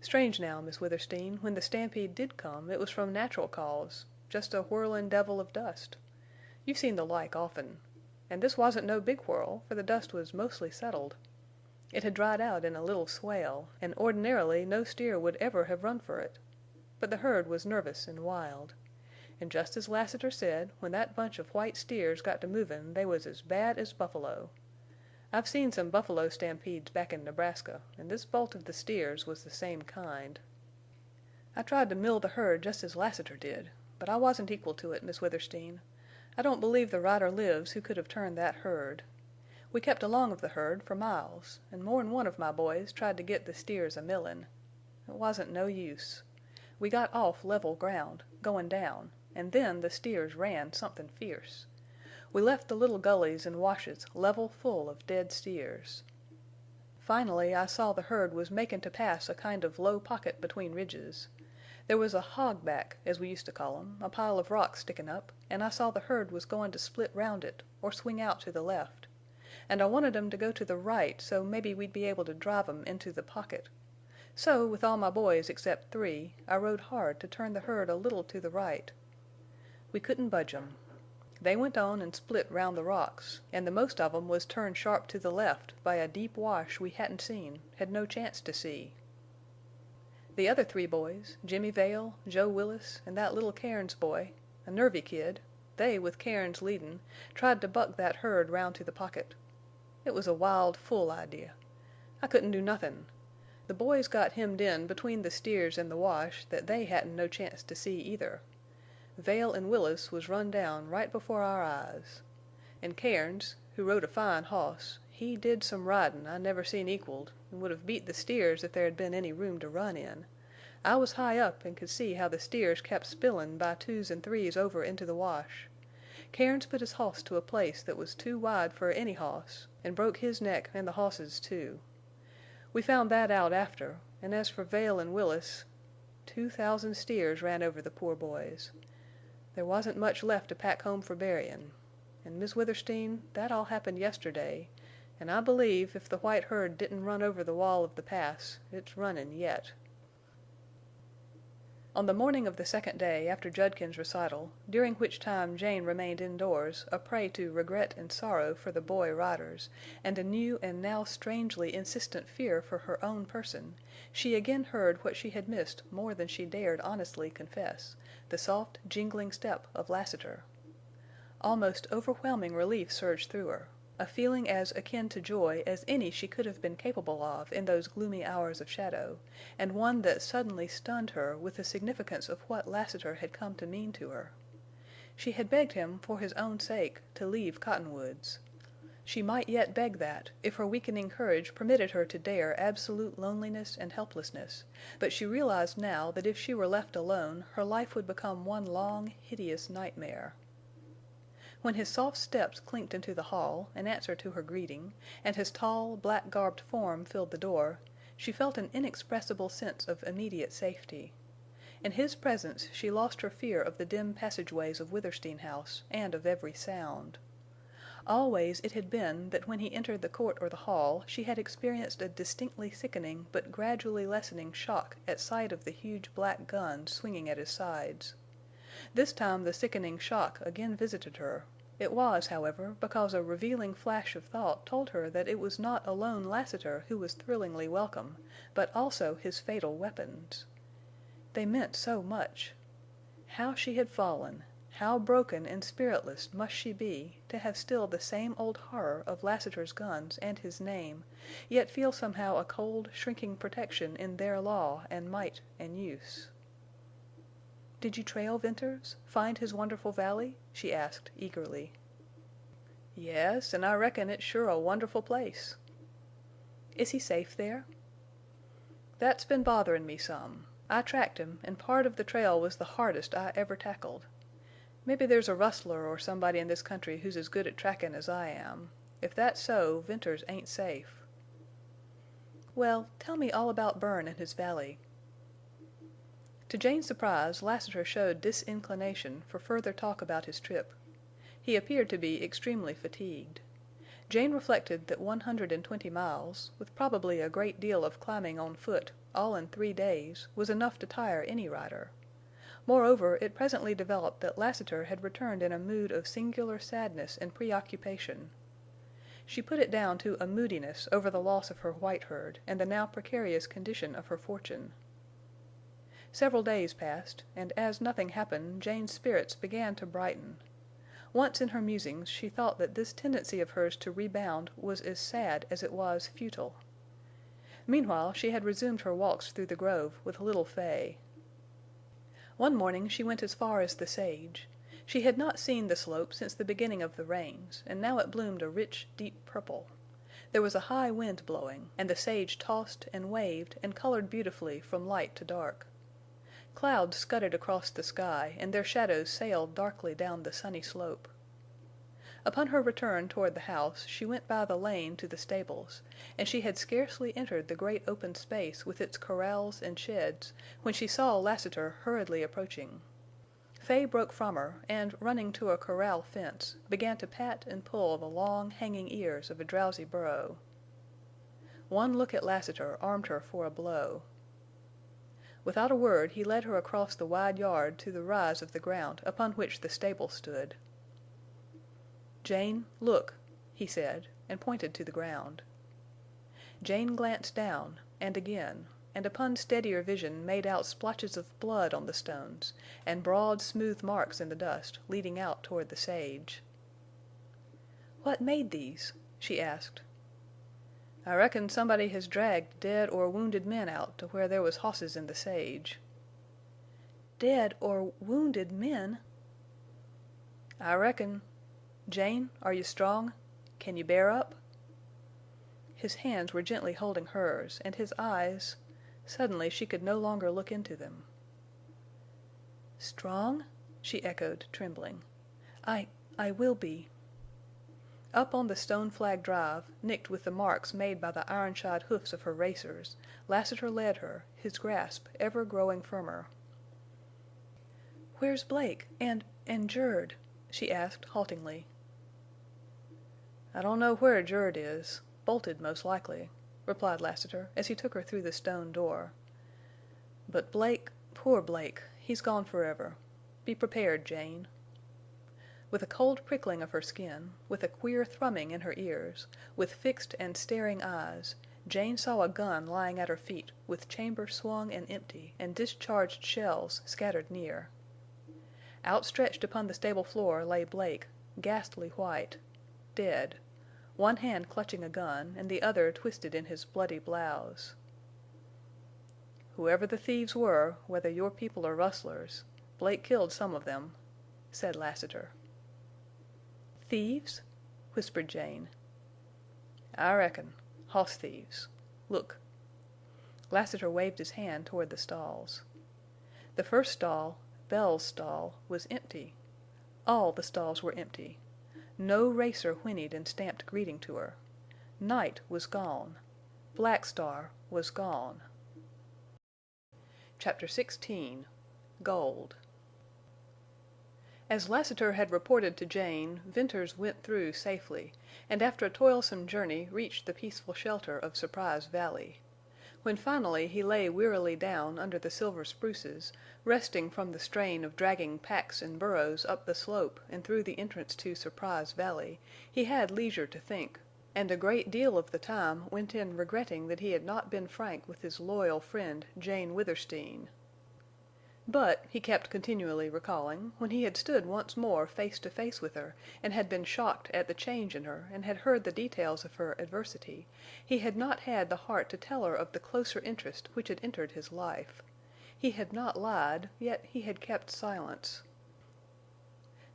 Strange now, Miss Withersteen, when the stampede did come, it was from natural cause, jest a whirlin' devil of dust. You've seen the like often. And this wasn't no big whirl, for the dust was mostly settled. It had dried out in a little swale, and ordinarily no steer would ever have run fer it. But the herd was nervous and wild. And just as Lassiter said, when that bunch of white steers got to movin' they was as bad as buffalo. I've seen some buffalo stampedes back in Nebraska, and this bolt of the steers was the same kind. I tried to mill the herd just as Lassiter did, but I wasn't equal to it, Miss Withersteen. I don't believe the rider lives who could have turned that herd. We kept along of the herd for miles, and more'n one of my boys tried to get the steers a millin'. It wasn't no use. We got off level ground, goin' down, and then the steers ran somethin' fierce. We left the little gullies and washes level full of dead steers. Finally I saw the herd was makin' to pass a kind of low pocket between ridges. There was a hog back, as we used to call 'em, a pile of rocks stickin' up, and I saw the herd was goin' to split round it, or swing out to the left. And I wanted 'em to go to the right, so mebbe we'd be able to drive 'em into the pocket. So, with all my boys except 3, I rode hard to turn the herd a little to the right. We couldn't budge 'em. They went on en' split round the rocks, en' the most of 'em was turned sharp to the left by a deep wash we hadn't seen, hed no chance to see. The other 3 boys, Jimmy Vail, Joe Willis, en' that little Cairns boy, a nervy kid, they, with Cairns leadin', tried to buck that herd round to the pocket. It was a wild fool idea. I couldn't do nothin'. The boys got hemmed in between the steers en' the wash that they hadn't no chance to see either. Vail en' Willis was run down right before our eyes. En' Cairns, who rode a fine hoss, he did some ridin' I never seen equaled, en' would have beat the steers if there'd been any room to run in. I was high up en' could see how the steers kept spillin' by 2s en' 3s over into the wash. Cairns put his hoss to a place that was too wide fer any hoss, en' broke his neck en' the hoss's too. We found that out after, en' as for Vail en' Willis, 2,000 steers ran over the poor boys. There wasn't much left to pack home for buryin'. An' Miss Withersteen, that all happened yesterday, en' I believe, if the white herd didn't run over the wall of the Pass, it's runnin' yet. On the morning of the second day after Judkins's recital, during which time Jane remained indoors, a prey to regret and sorrow for the boy riders, and a new and now strangely insistent fear for her own person, she again heard what she had missed more than she dared honestly confess, the soft, jingling step of Lassiter. Almost overwhelming relief surged through her, a feeling as akin to joy as any she could have been capable of in those gloomy hours of shadow, and one that suddenly stunned her with the significance of what Lassiter had come to mean to her. She had begged him, for his own sake, to leave Cottonwoods. She might yet beg that, if her weakening courage permitted her to dare absolute loneliness and helplessness, but she realized now that if she were left alone her life would become one long, hideous nightmare. When his soft steps clinked into the hall, in answer to her greeting, and his tall, black-garbed form filled the door, she felt an inexpressible sense of immediate safety. In his presence she lost her fear of the dim passageways of Withersteen House and of every sound. Always it had been that when he entered the court or the hall she had experienced a distinctly sickening but gradually lessening shock at sight of the huge black gun swinging at his sides. This time the sickening shock again visited her. It was, however, because a revealing flash of thought told her that it was not alone Lassiter who was thrillingly welcome, but also his fatal weapons. They meant so much. How she had fallen, how broken and spiritless must she be, to have still the same old horror of Lassiter's guns and his name, yet feel somehow a cold, shrinking protection in their law and might and use. "Did you trail Venters? Find his wonderful valley?" she asked, eagerly. "Yes, and I reckon it's sure a wonderful place." "Is he safe there?" "That's been botherin' me some. I tracked him, and part of the trail was the hardest I ever tackled. Maybe there's a rustler or somebody in this country who's as good at trackin' as I am. If that's so, Venters ain't safe." "Well, tell me all about Bern and his valley." To Jane's surprise Lassiter showed disinclination for further talk about his trip. He appeared to be extremely fatigued. Jane reflected that 120 miles, with probably a great deal of climbing on foot, all in 3 days, was enough to tire any rider. Moreover, it presently developed that Lassiter had returned in a mood of singular sadness and preoccupation. She put it down to a moodiness over the loss of her white herd and the now precarious condition of her fortune. Several days passed, and as nothing happened Jane's spirits began to brighten. Once in her musings she thought that this tendency of hers to rebound was as sad as it was futile. Meanwhile she had resumed her walks through the grove with little Fay. One morning she went as far as the sage. She had not seen the slope since the beginning of the rains, and now it bloomed a rich, deep purple. There was a high wind blowing, and the sage tossed and waved and colored beautifully from light to dark. Clouds scudded across the sky, and their shadows sailed darkly down the sunny slope. Upon her return toward the house she went by the lane to the stables, and she had scarcely entered the great open space with its corrals and sheds when she saw Lassiter hurriedly approaching. Fay broke from her, and, running to a corral fence, began to pat and pull the long, hanging ears of a drowsy burro. One look at Lassiter armed her for a blow. Without a word he led her across the wide yard to the rise of the ground upon which the stable stood. "Jane, look," he said, and pointed to the ground. Jane glanced down, and again, and upon steadier vision made out splotches of blood on the stones, and broad, smooth marks in the dust leading out toward the sage. "What made these?" she asked. "I reckon somebody has dragged dead or wounded men out to where there was hosses in the sage." "Dead or wounded men?" "I reckon. Jane, are you strong? Can you bear up?" His hands were gently holding hers, and his eyes—suddenly she could no longer look into them. "Strong?" she echoed, trembling. I will be." Up on the stone-flagged drive, nicked with the marks made by the iron-shod hoofs of her racers, Lassiter led her, his grasp ever growing firmer. "Where's Blake and Jerd?" she asked, haltingly. "I don't know where Jerd is. Bolted, most likely," replied Lassiter, as he took her through the stone door. "But Blake—poor Blake, he's gone forever. Be prepared, Jane." With a cold prickling of her skin, with a queer thrumming in her ears, with fixed and staring eyes, Jane saw a gun lying at her feet, with chamber swung and empty, and discharged shells scattered near. Outstretched upon the stable floor lay Blake, ghastly white, dead, one hand clutching a gun and the other twisted in his bloody blouse. "Whoever the thieves were, whether your people or rustlers, Blake killed some of them," said Lassiter. "Thieves?" whispered Jane. "I reckon. Hoss thieves. Look." Lassiter waved his hand toward the stalls. The first stall, Bell's stall, was empty. All the stalls were empty. No racer whinnied and stamped greeting to her. Night was gone. Black Star was gone. Chapter 16 Gold As Lassiter had reported to Jane, Venters went through safely, and after a toilsome journey reached the peaceful shelter of Surprise Valley. When finally he lay wearily down under the silver spruces, resting from the strain of dragging packs and burros up the slope and through the entrance to Surprise Valley, he had leisure to think, and a great deal of the time went in regretting that he had not been frank with his loyal friend Jane Withersteen. But, he kept continually recalling, when he had stood once more face to face with her and had been shocked at the change in her and had heard the details of her adversity, he had not had the heart to tell her of the closer interest which had entered his life. He had not lied, yet he had kept silence.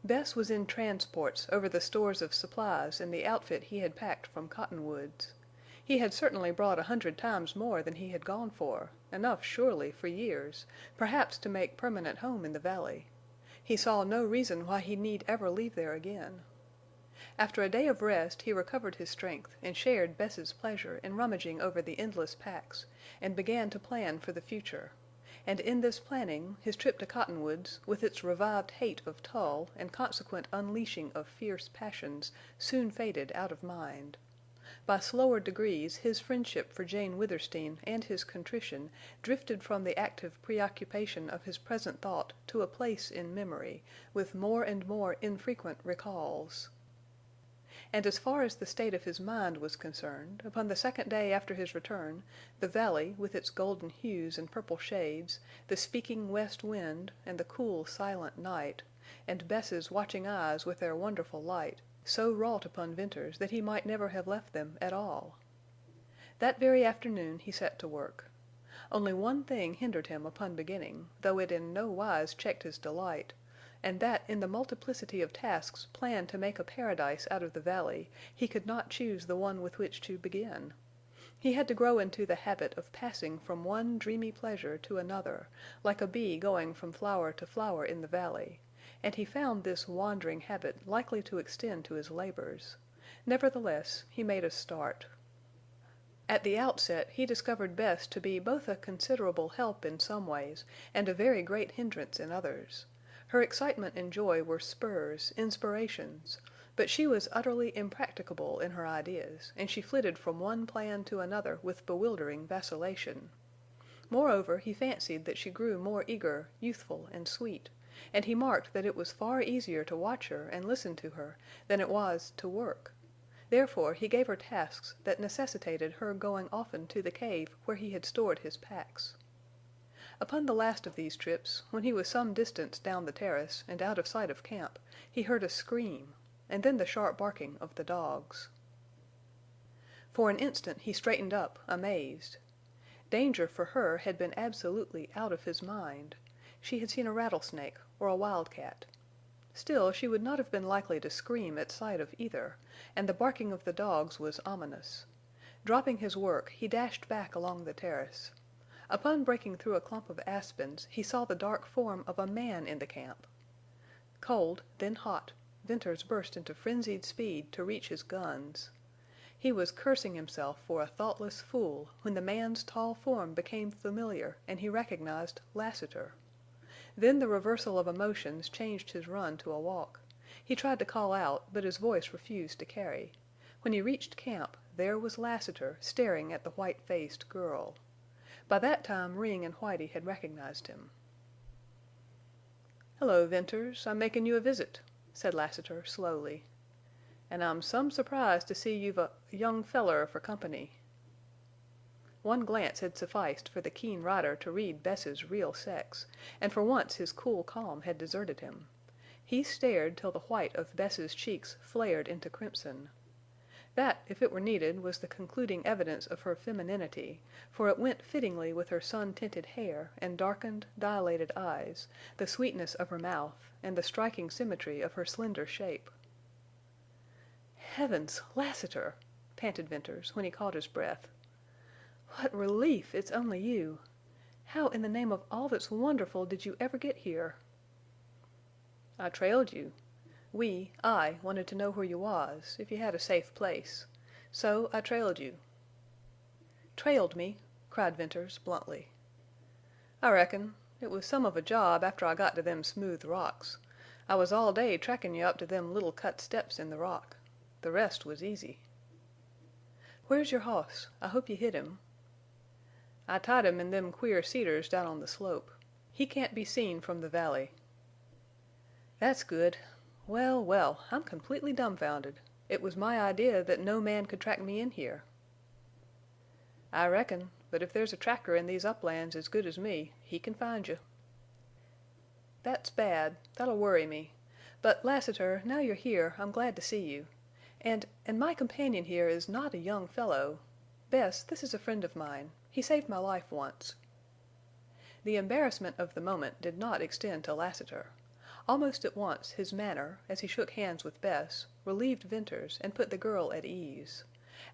Bess was in transports over the stores of supplies and the outfit he had packed from Cottonwoods. He had certainly brought 100 times more than he had gone for, enough, surely, for years, perhaps to make permanent home in the valley. He saw no reason why he need ever leave there again. After a day of rest he recovered his strength and shared Bess's pleasure in rummaging over the endless packs, and began to plan for the future. And in this planning his trip to Cottonwoods, with its revived hate of Tull and consequent unleashing of fierce passions, soon faded out of mind. By slower degrees his friendship for Jane Withersteen and his contrition drifted from the active preoccupation of his present thought to a place in memory, with more and more infrequent recalls. And as far as the state of his mind was concerned, upon the second day after his return, the valley, with its golden hues and purple shades, the speaking west wind, and the cool, silent night, and Bess's watching eyes with their wonderful light, so wrought upon Venters that he might never have left them at all. That very afternoon he set to work. Only one thing hindered him upon beginning, though it in no wise checked his delight, and that in the multiplicity of tasks planned to make a paradise out of the valley he could not choose the one with which to begin. He had to grow into the habit of passing from one dreamy pleasure to another, like a bee going from flower to flower in the valley, and he found this wandering habit likely to extend to his labors. Nevertheless, he made a start. At the outset he discovered Bess to be both a considerable help in some ways and a very great hindrance in others. Her excitement and joy were spurs, inspirations, but she was utterly impracticable in her ideas, and she flitted from one plan to another with bewildering vacillation. Moreover, he fancied that she grew more eager, youthful, and sweet, and he marked that it was far easier to watch her and listen to her than it was to work. Therefore he gave her tasks that necessitated her going often to the cave where he had stored his packs. Upon the last of these trips, when he was some distance down the terrace and out of sight of camp, he heard a scream, and then the sharp barking of the dogs. For an instant he straightened up, amazed. Danger for her had been absolutely out of his mind. She had seen a rattlesnake or a wildcat. Still, she would not have been likely to scream at sight of either, and the barking of the dogs was ominous. Dropping his work, he dashed back along the terrace. Upon breaking through a clump of aspens, he saw the dark form of a man in the camp. Cold, then hot, Venters burst into frenzied speed to reach his guns. He was cursing himself for a thoughtless fool when the man's tall form became familiar and he recognized Lassiter. Then the reversal of emotions changed his run to a walk. He tried to call out, but his voice refused to carry. When he reached camp, there was Lassiter staring at the white-faced girl. By that time Ring and Whitie had recognized him. "Hello, Venters. I'm makin' you a visit," said Lassiter, slowly. "An' I'm some surprised to see you've a young feller for company." One glance had sufficed for the keen rider to read Bess's real sex, and for once his cool calm had deserted him. He stared till the white of Bess's cheeks flared into crimson. That, if it were needed, was the concluding evidence of her femininity, for it went fittingly with her sun-tinted hair and darkened, dilated eyes, the sweetness of her mouth, and the striking symmetry of her slender shape. "Heavens! Lassiter!" panted Venters, when he caught his breath. "What relief it's only you! How in the name of all that's wonderful did you ever get here?" "I trailed you. I wanted to know where you was, if you had a safe place. So I trailed you." "Trailed me?" cried Venters, bluntly. "I reckon. It was some of a job after I got to them smooth rocks. I was all day trackin' you up to them little cut steps in the rock. The rest was easy." "Where's your hoss? I hope you hid him." "I tied him in them queer cedars down on the slope. He can't be seen from the valley." "That's good. Well, well, I'm completely dumbfounded. It was my idea that no man could track me in here." "I reckon. But if there's a tracker in these uplands as good as me, he can find you." "That's bad. That'll worry me. But, Lassiter, now you're here I'm glad to see you. And my companion here is not a young fellow. Bess, this is a friend of mine. He saved my life once." The embarrassment of the moment did not extend to Lassiter. Almost at once his manner, as he shook hands with Bess, relieved Venters and put the girl at ease.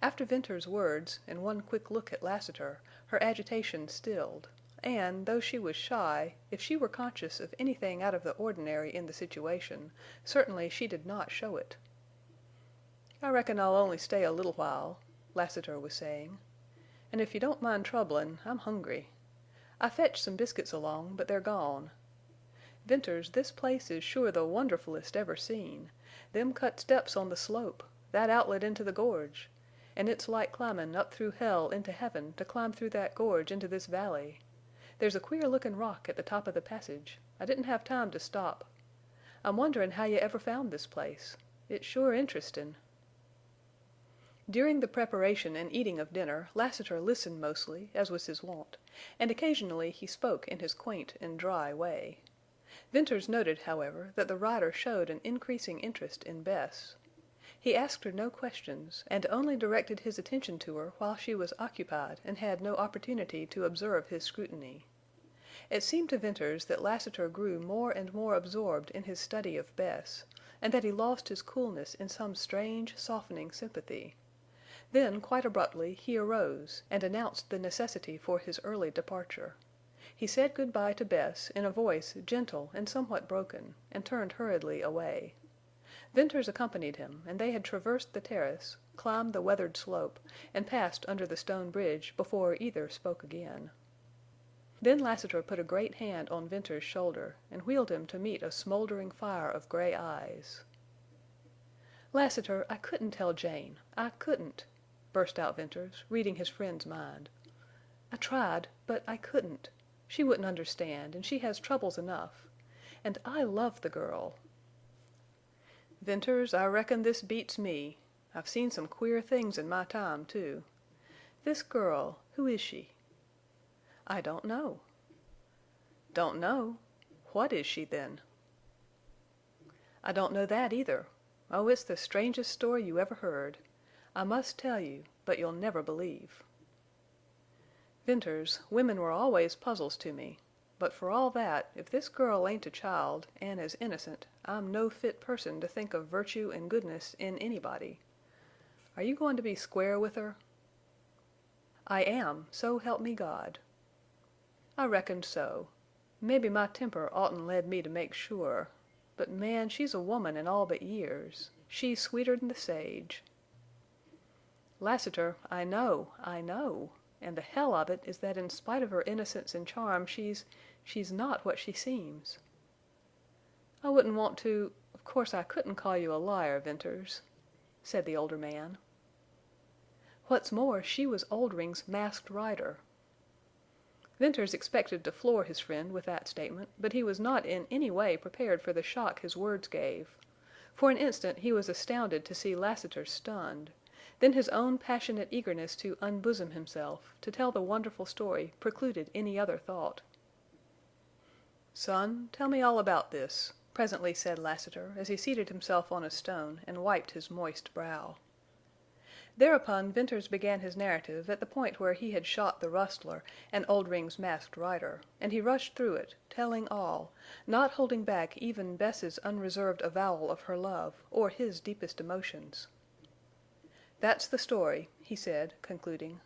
After Venters's words and one quick look at Lassiter, her agitation stilled, and, though she was shy, if she were conscious of anything out of the ordinary in the situation, certainly she did not show it. "I reckon I'll only stay a little while," Lassiter was saying. "And if you don't mind troublin', I'm hungry. I fetched some biscuits along, but they're gone. Venters, this place is sure the wonderfulest ever seen. Them cut steps on the slope, that outlet into the gorge. And it's like climbin' up through hell into heaven to climb through that gorge into this valley. There's a queer lookin' rock at the top of the passage. I didn't have time to stop. I'm wonderin' how you ever found this place. It's sure interestin'." During the preparation and eating of dinner Lassiter listened mostly, as was his wont, and occasionally he spoke in his quaint and dry way. Venters noted, however, that the rider showed an increasing interest in Bess. He asked her no questions, and only directed his attention to her while she was occupied and had no opportunity to observe his scrutiny. It seemed to Venters that Lassiter grew more and more absorbed in his study of Bess, and that he lost his coolness in some strange, softening sympathy. Then, quite abruptly, he arose and announced the necessity for his early departure. He said good by to Bess in a voice gentle and somewhat broken, and turned hurriedly away. Venters accompanied him, and they had traversed the terrace, climbed the weathered slope, and passed under the stone bridge before either spoke again. Then Lassiter put a great hand on Venters's shoulder and wheeled him to meet a smoldering fire of gray eyes. "Lassiter, I couldn't tell Jane. I couldn't," burst out Venters, reading his friend's mind. "I tried, but I couldn't. She wouldn't understand, and she has troubles enough. And I love the girl." "Venters, I reckon this beats me. I've seen some queer things in my time, too. This girl—who is she?" "I don't know." "Don't know? What is she, then?" "I don't know that either. Oh, it's the strangest story you ever heard. I must tell you, but you'll never believe." "Venters, women were always puzzles to me. But for all that, if this girl ain't a child, and as innocent, I'm no fit person to think of virtue and goodness in anybody. Are you going to be square with her?" "I am, so help me God." "I reckoned so. Mebbe my temper oughtn't led me to make sure. But, man, she's a woman in all but years. She's sweeter'n the sage." "Lassiter, I know, I know. And the hell of it is that in spite of her innocence and charm she's not what she seems." "I wouldn't want to—of course I couldn't call you a liar, Venters," said the older man. "What's more, she was Oldring's Masked Rider." Venters expected to floor his friend with that statement, but he was not in any way prepared for the shock his words gave. For an instant he was astounded to see Lassiter stunned. Then his own passionate eagerness to unbosom himself, to tell the wonderful story, precluded any other thought. "Son, tell me all about this," presently said Lassiter, as he seated himself on a stone and wiped his moist brow. Thereupon Venters began his narrative at the point where he had shot the rustler and Oldring's Masked Rider, and he rushed through it, telling all, not holding back even Bess's unreserved avowal of her love or his deepest emotions. "That's the story," he said, concluding.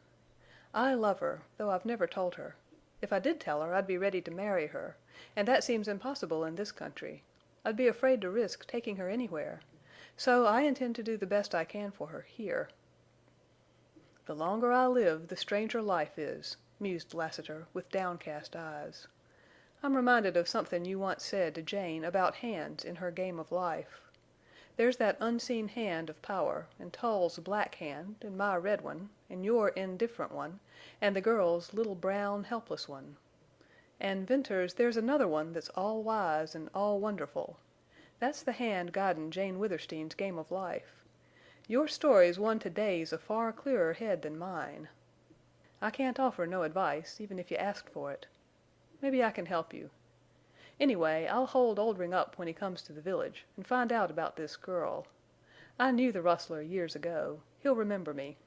"I love her, though I've never told her. If I did tell her I'd be ready to marry her, and that seems impossible in this country. I'd be afraid to risk taking her anywhere. So I intend to do the best I can for her here." "The longer I live, the stranger life is," mused Lassiter, with downcast eyes. "I'm reminded of something you once said to Jane about hands in her game of life. There's that unseen hand of power, and Tull's black hand, and my red one, and your indifferent one, and the girl's little brown, helpless one. And, Venters, there's another one that's all wise and all wonderful. That's the hand guidin' Jane Withersteen's game of life. Your story's one to daze a far clearer head than mine. I can't offer no advice, even if you asked for it. Maybe I can help you. Anyway, I'll hold Oldring up when he comes to the village, and find out about this girl. I knew the rustler years ago. He'll remember me."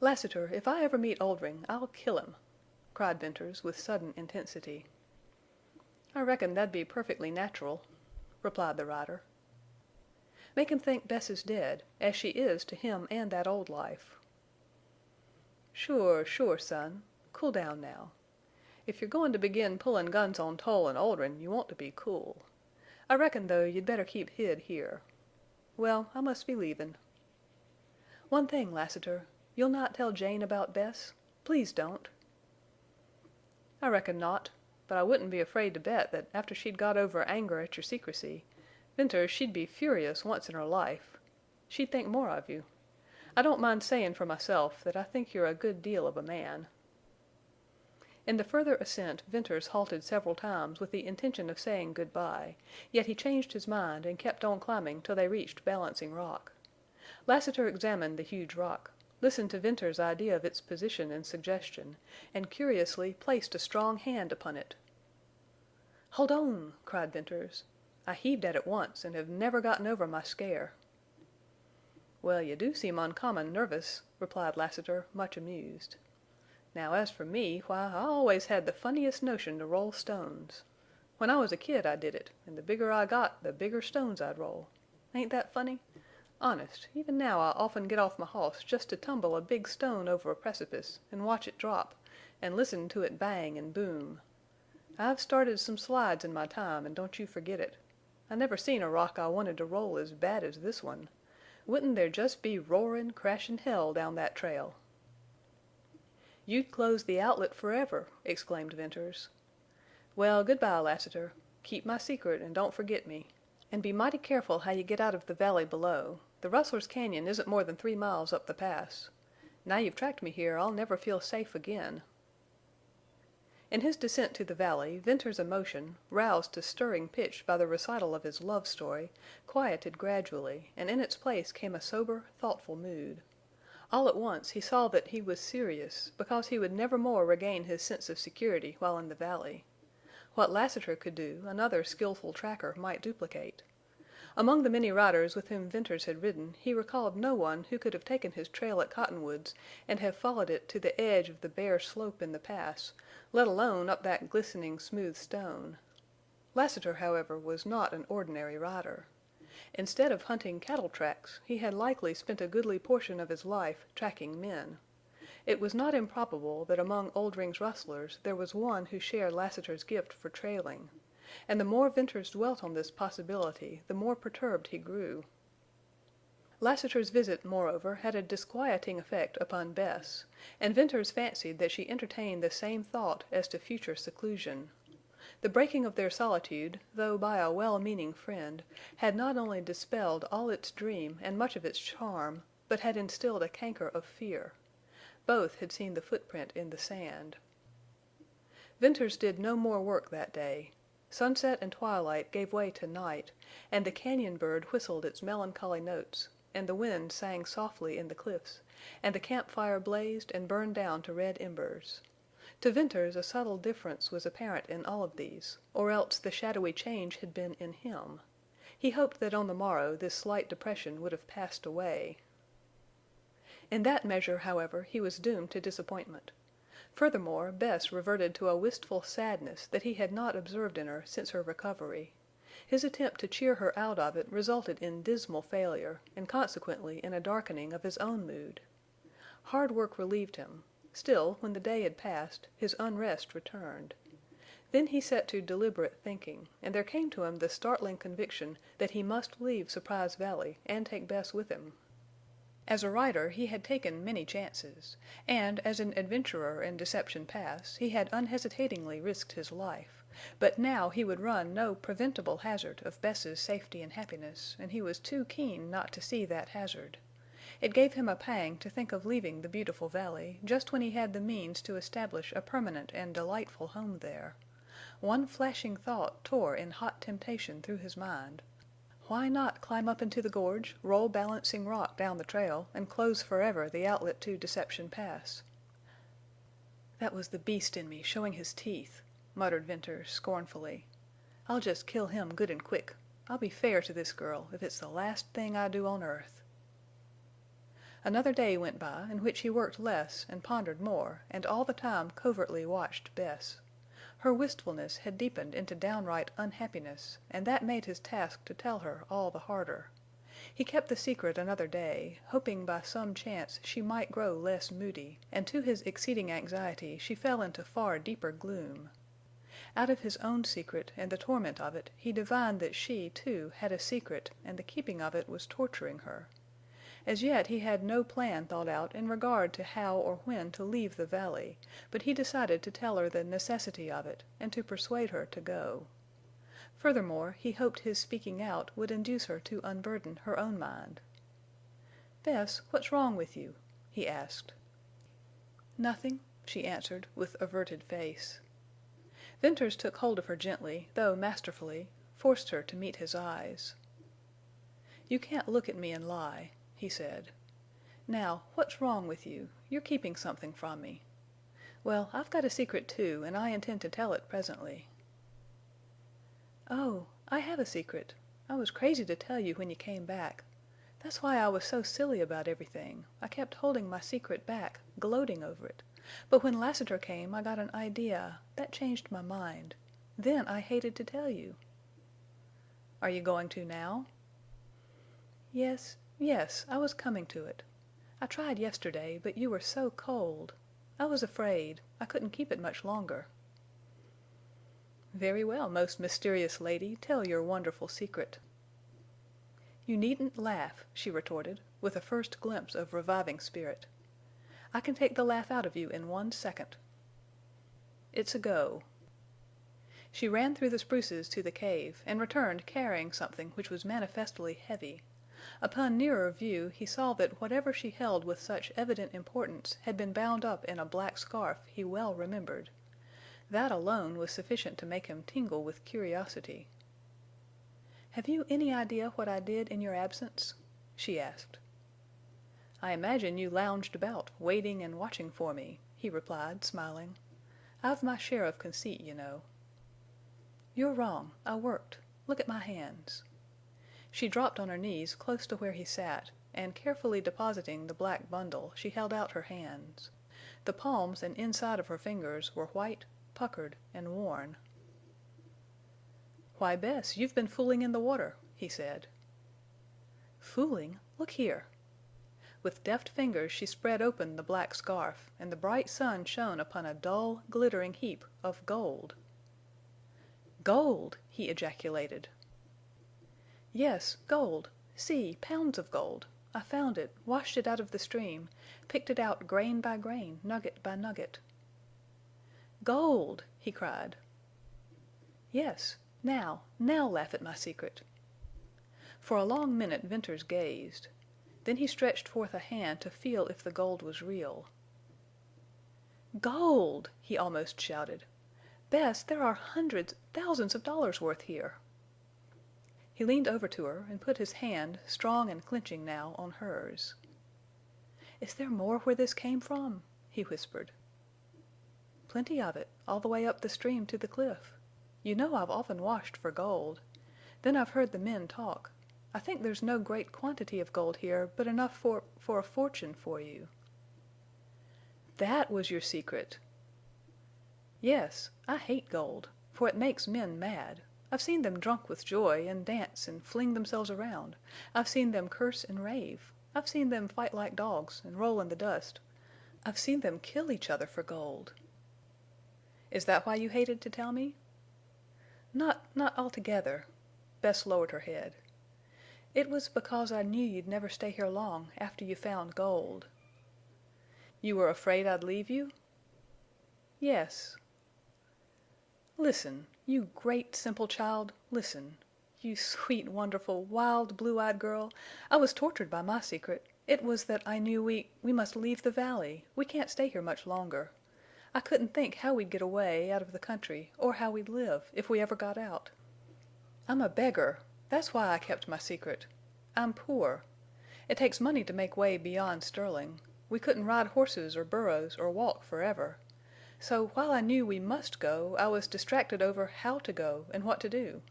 "Lassiter, if I ever meet Oldring, I'll kill him," cried Venters, with sudden intensity. "I reckon that'd be perfectly natural," replied the rider. "Make him think Bess is dead, as she is to him and that old life." "Sure, sure, son. Cool down now. If you're goin' to begin pullin' guns on Tull and Oldrin' you want to be cool. I reckon, though, you'd better keep hid here. Well, I must be leavin'." "One thing, Lassiter. You'll not tell Jane about Bess? Please don't." "I reckon not. But I wouldn't be afraid to bet that after she'd got over anger at your secrecy, Venters, she'd be furious once in her life. She'd think more of you. I don't mind sayin' for myself that I think you're a good deal of a man." In the further ascent Venters halted several times with the intention of saying good by, yet he changed his mind and kept on climbing till they reached Balancing Rock. Lassiter examined the huge rock, listened to Venters's idea of its position and suggestion, and curiously placed a strong hand upon it. "Hold on!" cried Venters. "I heaved at it once and have never gotten over my scare." "Well, you do seem uncommon nervous," replied Lassiter, much amused. "Now, as for me, why, I always had the funniest notion to roll stones. When I was a kid I did it, and the bigger I got the bigger stones I'd roll. Ain't that funny? Honest, even now I often get off my hoss just to tumble a big stone over a precipice and watch it drop, and listen to it bang and boom. I've started some slides in my time, and don't you forget it. I never seen a rock I wanted to roll as bad as this one. Wouldn't there just be roarin', crashin' hell down that trail?" "You'd close the outlet forever," exclaimed Venters. "Well, good by, Lassiter. Keep my secret and don't forget me. And be mighty careful how you get out of the valley below. The Rustler's Cañon isn't more than 3 miles up the pass. Now you've tracked me here I'll never feel safe again." In his descent to the valley, Venters's emotion, roused to stirring pitch by the recital of his love story, quieted gradually, and in its place came a sober, thoughtful mood. All at once he saw that he was serious, because he would never more regain his sense of security while in the valley. What Lassiter could do, another skillful tracker might duplicate. Among the many riders with whom Venters had ridden he recalled no one who could have taken his trail at Cottonwoods and have followed it to the edge of the bare slope in the pass, let alone up that glistening smooth stone. Lassiter, however, was not an ordinary rider. Instead of hunting cattle tracks, he had likely spent a goodly portion of his life tracking men. It was not improbable that among Oldring's rustlers there was one who shared Lassiter's gift for trailing. And the more Venters dwelt on this possibility, the more perturbed he grew. Lassiter's visit, moreover, had a disquieting effect upon Bess, and Venters fancied that she entertained the same thought as to future seclusion. The breaking of their solitude, though by a well-meaning friend, had not only dispelled all its dream and much of its charm, but had instilled a canker of fear. Both had seen the footprint in the sand. Venters did no more work that day. Sunset and twilight gave way to night, and the cañon bird whistled its melancholy notes, and the wind sang softly in the cliffs, and the camp fire blazed and burned down to red embers. To Venters a subtle difference was apparent in all of these, or else the shadowy change had been in him. He hoped that on the morrow this slight depression would have passed away. In that measure, however, he was doomed to disappointment. Furthermore, Bess reverted to a wistful sadness that he had not observed in her since her recovery. His attempt to cheer her out of it resulted in dismal failure, and consequently in a darkening of his own mood. Hard work relieved him. Still, when the day had passed, his unrest returned. Then he set to deliberate thinking, and there came to him the startling conviction that he must leave Surprise Valley and take Bess with him. As a rider he had taken many chances, and as an adventurer in Deception Pass he had unhesitatingly risked his life, but now he would run no preventable hazard of Bess's safety and happiness, and he was too keen not to see that hazard. It gave him a pang to think of leaving the beautiful valley just when he had the means to establish a permanent and delightful home there. One flashing thought tore in hot temptation through his mind. Why not climb up into the gorge, roll Balancing Rock down the trail, and close forever the outlet to Deception Pass? "That was the beast in me showing his teeth," muttered Venters, scornfully. "I'll just kill him good and quick. I'll be fair to this girl, if it's the last thing I do on earth." Another day went by in which he worked less and pondered more, and all the time covertly watched Bess. Her wistfulness had deepened into downright unhappiness, and that made his task to tell her all the harder. He kept the secret another day, hoping by some chance she might grow less moody, and to his exceeding anxiety she fell into far deeper gloom. Out of his own secret and the torment of it he divined that she, too, had a secret and the keeping of it was torturing her. As yet he had no plan thought out in regard to how or when to leave the valley, but he decided to tell her the necessity of it and to persuade her to go. Furthermore, he hoped his speaking out would induce her to unburden her own mind. "Bess, what's wrong with you?" he asked. "Nothing," she answered, with averted face. Venters took hold of her gently, though masterfully, forced her to meet his eyes. "You can't look at me and lie," he said. "Now, what's wrong with you? You're keeping something from me. Well, I've got a secret, too, and I intend to tell it presently." "Oh, I have a secret. I was crazy to tell you when you came back. That's why I was so silly about everything. I kept holding my secret back, gloating over it. But when Lassiter came I got an idea. That changed my mind. Then I hated to tell you." "Are you going to now?" "Yes. "Yes, I was coming to it. I tried yesterday, but you were so cold. I was afraid. I couldn't keep it much longer." "Very well, most mysterious lady, tell your wonderful secret." "You needn't laugh," she retorted, with a first glimpse of reviving spirit. "I can take the laugh out of you in 1 second. It's a go." She ran through the spruces to the cave, and returned carrying something which was manifestly heavy. Upon nearer view he saw that whatever she held with such evident importance had been bound up in a black scarf he well remembered. That alone was sufficient to make him tingle with curiosity. "Have you any idea what I did in your absence?" she asked. "I imagine you lounged about, waiting and watching for me," he replied, smiling. "I've my share of conceit, you know." "You're wrong. I worked. Look at my hands." She dropped on her knees close to where he sat, and carefully depositing the black bundle, she held out her hands. The palms and inside of her fingers were white, puckered, and worn. "Why, Bess, you've been fooling in the water," he said. "Fooling? Look here." With deft fingers she spread open the black scarf, and the bright sun shone upon a dull, glittering heap of gold. "Gold!" he ejaculated. "Yes, gold. See, pounds of gold. I found it, washed it out of the stream, picked it out grain by grain, nugget by nugget." "Gold!" he cried. "Yes. Now laugh at my secret." For a long minute Venters gazed. Then he stretched forth a hand to feel if the gold was real. "Gold!" he almost shouted. "Bess, there are hundreds, thousands of dollars worth here." He leaned over to her and put his hand, strong and clenching now, on hers. "Is there more where this came from?" he whispered. "Plenty of it, all the way up the stream to the cliff. You know I've often washed for gold. Then I've heard the men talk. I think there's no great quantity of gold here, but enough for a fortune for you." "That was your secret!" "Yes. I hate gold, for it makes men mad. I've seen them drunk with joy and dance and fling themselves around. I've seen them curse and rave. I've seen them fight like dogs and roll in the dust. I've seen them kill each other for gold." "Is that why you hated to tell me?" "Not altogether." Bess lowered her head. "It was because I knew you'd never stay here long after you found gold." "You were afraid I'd leave you?" "Yes." "Listen. You great, simple child, listen. You sweet, wonderful, wild, blue-eyed girl, I was tortured by my secret. It was that I knew we must leave the valley. We can't stay here much longer. I couldn't think how we'd get away, out of the country, or how we'd live, if we ever got out. I'm a beggar. That's why I kept my secret. I'm poor. It takes money to make way beyond Sterling. We couldn't ride horses or burros or walk forever. So while I knew we must go, I was distracted over how to go and what to do.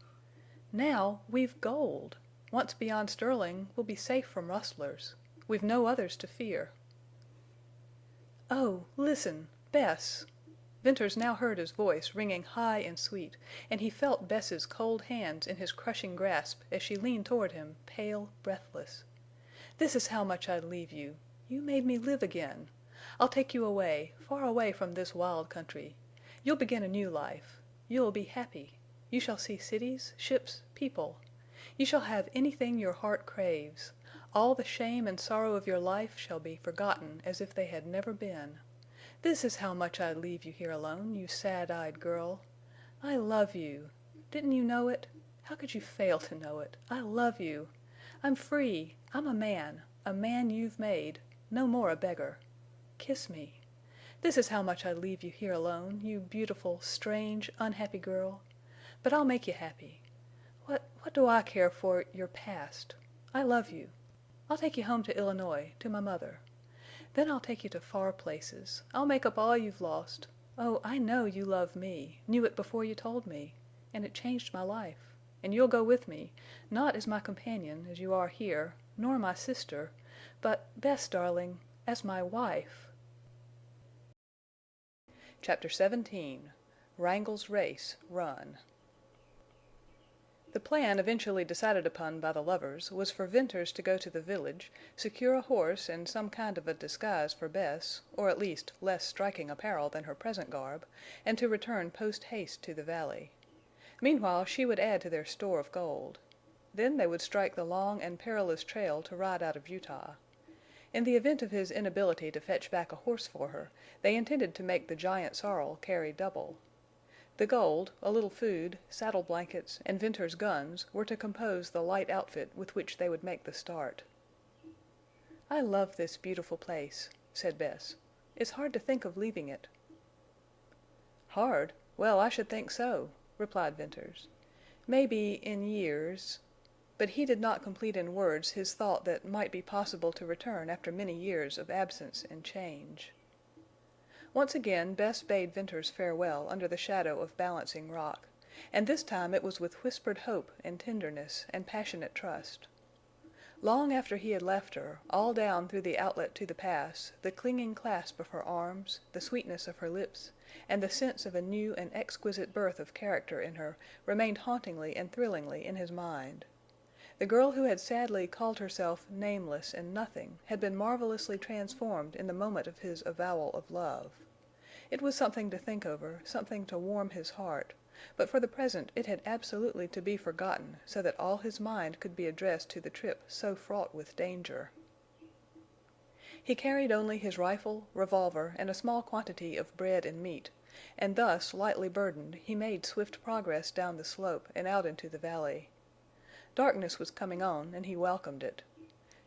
Now we've gold. Once beyond Sterling, we'll be safe from rustlers. We've no others to fear." "Oh, listen! Bess!" Venters now heard his voice ringing high and sweet, and he felt Bess's cold hands in his crushing grasp as she leaned toward him, pale, breathless. "This is how much I'd leave you. You made me live again. I'll take you away, far away from this wild country. You'll begin a new life. You'll be happy. You shall see cities, ships, people. You shall have anything your heart craves. All the shame and sorrow of your life shall be forgotten as if they had never been. This is how much I'd leave you here alone, you sad-eyed girl. I love you. Didn't you know it? How could you fail to know it? I love you. I'm free. I'm a man you've made. No more a beggar. Kiss me. This is how much I'd leave you here alone, you beautiful, strange, unhappy girl. But I'll make you happy. What do I care for your past? I love you. I'll take you home to Illinois, to my mother. Then I'll take you to far places. I'll make up all you've lost. Oh, I know you love me, knew it before you told me. And it changed my life. And you'll go with me, not as my companion, as you are here, nor my sister, but, Bess, darling, as my wife." Chapter 17 Wrangle's Race Run. The plan eventually decided upon by the lovers was for Venters to go to the village, secure a horse and some kind of a disguise for Bess, or at least less striking apparel than her present garb, and to return post-haste to the valley. Meanwhile she would add to their store of gold. Then they would strike the long and perilous trail to ride out of Utah. In the event of his inability to fetch back a horse for her, they intended to make the giant sorrel carry double. The gold, a little food, saddle blankets, and Venters's guns were to compose the light outfit with which they would make the start. "I love this beautiful place," said Bess. "It's hard to think of leaving it." "Hard? Well, I should think so," replied Venters. "Maybe in years—" But he did not complete in words his thought that might be possible to return after many years of absence and change. Once again Bess bade Venters farewell under the shadow of Balancing Rock, and this time it was with whispered hope and tenderness and passionate trust. Long after he had left her, all down through the outlet to the pass, the clinging clasp of her arms, the sweetness of her lips, and the sense of a new and exquisite birth of character in her remained hauntingly and thrillingly in his mind. The girl who had sadly called herself nameless and nothing had been marvelously transformed in the moment of his avowal of love. It was something to think over, something to warm his heart, but for the present it had absolutely to be forgotten so that all his mind could be addressed to the trip so fraught with danger. He carried only his rifle, revolver, and a small quantity of bread and meat, and thus lightly burdened he made swift progress down the slope and out into the valley. Darkness was coming on, and he welcomed it.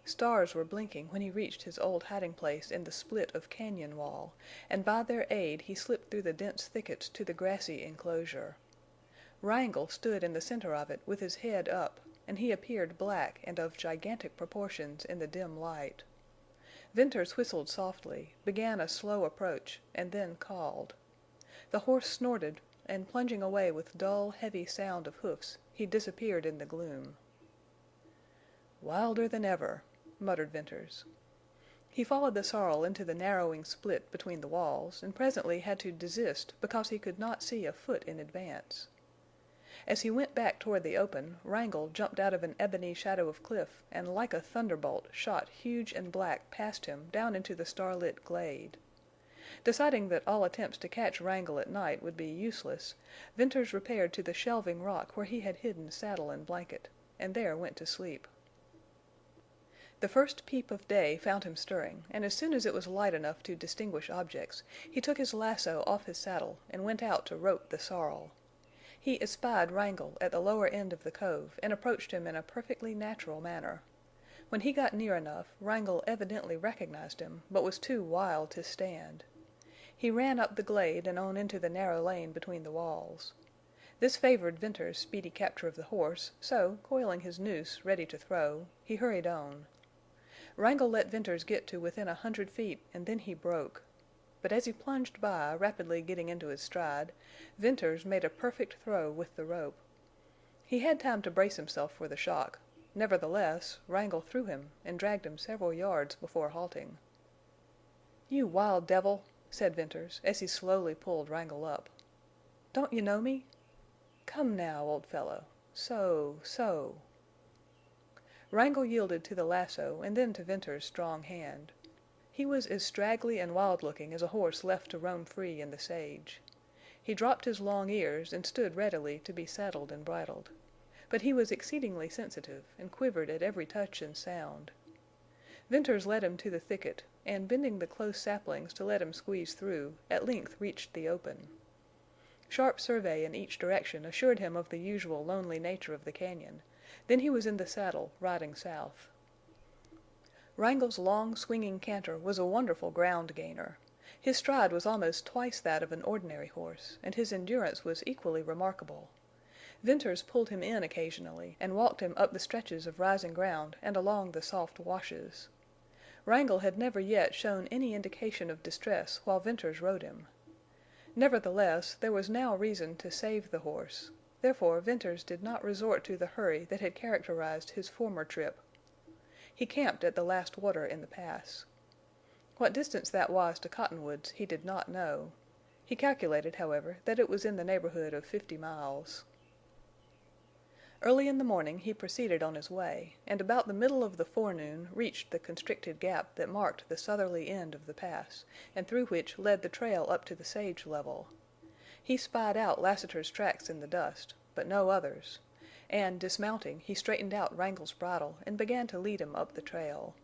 Stars were blinking when he reached his old hiding place in the split of cañon wall, and by their aid he slipped through the dense thickets to the grassy enclosure. Wrangle stood in the center of it with his head up, and he appeared black and of gigantic proportions in the dim light. Venters whistled softly, began a slow approach, and then called. The horse snorted, and plunging away with dull, heavy sound of hoofs, he disappeared in the gloom. "Wilder than ever," muttered Venters. He followed the sorrel into the narrowing split between the walls, and presently had to desist because he could not see a foot in advance. As he went back toward the open, Wrangle jumped out of an ebony shadow of cliff and like a thunderbolt shot huge and black past him down into the starlit glade. Deciding that all attempts to catch Wrangle at night would be useless, Venters repaired to the shelving rock where he had hidden saddle and blanket, and there went to sleep. The first peep of day found him stirring, and as soon as it was light enough to distinguish objects, he took his lasso off his saddle and went out to rope the sorrel. He espied Wrangle at the lower end of the cove and approached him in a perfectly natural manner. When he got near enough, Wrangle evidently recognized him, but was too wild to stand. He ran up the glade and on into the narrow lane between the walls. This favored Venters's speedy capture of the horse, so, coiling his noose ready to throw, he hurried on. Wrangle let Venters get to within 100 feet, and then he broke. But as he plunged by, rapidly getting into his stride, Venters made a perfect throw with the rope. He had time to brace himself for the shock. Nevertheless, Wrangle threw him and dragged him several yards before halting. "You wild devil!" said Venters, as he slowly pulled Wrangle up. "Don't you know me? Come now, old fellow. So. Wrangle yielded to the lasso and then to Venters's strong hand. He was as straggly and wild-looking as a horse left to roam free in the sage. He dropped his long ears and stood readily to be saddled and bridled. But he was exceedingly sensitive and quivered at every touch and sound. Venters led him to the thicket, and bending the close saplings to let him squeeze through, at length reached the open. Sharp survey in each direction assured him of the usual lonely nature of the cañon. Then he was in the saddle, riding south. Wrangle's long, swinging canter was a wonderful ground gainer. His stride was almost twice that of an ordinary horse, and his endurance was equally remarkable. Venters pulled him in occasionally and walked him up the stretches of rising ground and along the soft washes. Wrangle had never yet shown any indication of distress while Venters rode him. Nevertheless, there was now reason to save the horse. Therefore Venters did not resort to the hurry that had characterized his former trip. He camped at the last water in the pass. What distance that was to Cottonwoods he did not know. He calculated, however, that it was in the neighborhood of 50 miles. Early in the morning he proceeded on his way, and about the middle of the forenoon reached the constricted gap that marked the southerly end of the pass, and through which led the trail up to the sage level. He spied out Lassiter's tracks in the dust, but no others, and, dismounting, he straightened out Wrangle's bridle and began to lead him up the trail.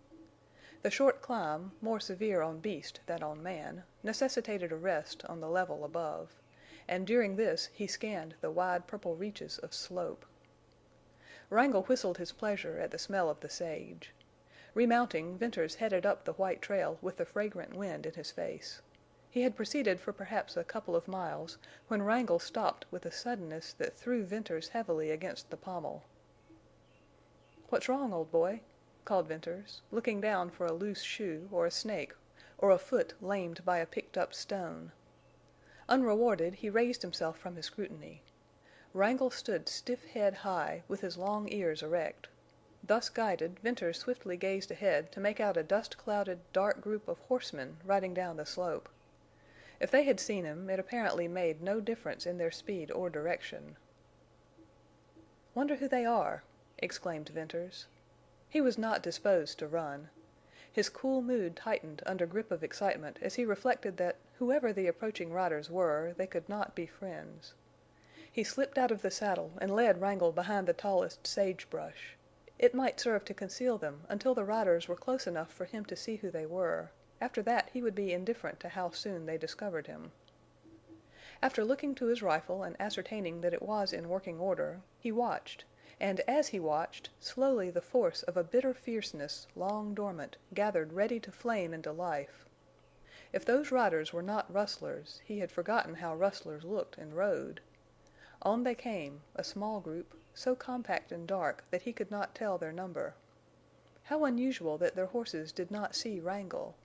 The short climb, more severe on beast than on man, necessitated a rest on the level above, and during this he scanned the wide purple reaches of slope. Wrangle whistled his pleasure at the smell of the sage. Remounting, Venters headed up the white trail with the fragrant wind in his face. He had proceeded for perhaps a couple of miles when Wrangle stopped with a suddenness that threw Venters heavily against the pommel. "What's wrong, old boy?" called Venters, looking down for a loose shoe or a snake or a foot lamed by a picked-up stone. Unrewarded, he raised himself from his scrutiny. Wrangle stood stiff head high, with his long ears erect. Thus guided, Venters swiftly gazed ahead to make out a dust-clouded, dark group of horsemen riding down the slope. If they had seen him, it apparently made no difference in their speed or direction. "Wonder who they are!" exclaimed Venters. He was not disposed to run. His cool mood tightened under grip of excitement as he reflected that, whoever the approaching riders were, they could not be friends. He slipped out of the saddle and led Wrangle behind the tallest sagebrush. It might serve to conceal them until the riders were close enough for him to see who they were. After that he would be indifferent to how soon they discovered him. After looking to his rifle and ascertaining that it was in working order, he watched, and as he watched, slowly the force of a bitter fierceness, long dormant, gathered ready to flame into life. If those riders were not rustlers, he had forgotten how rustlers looked and rode. On they came, a small group, so compact and dark that he could not tell their number. How unusual that their horses did not see Wrangle!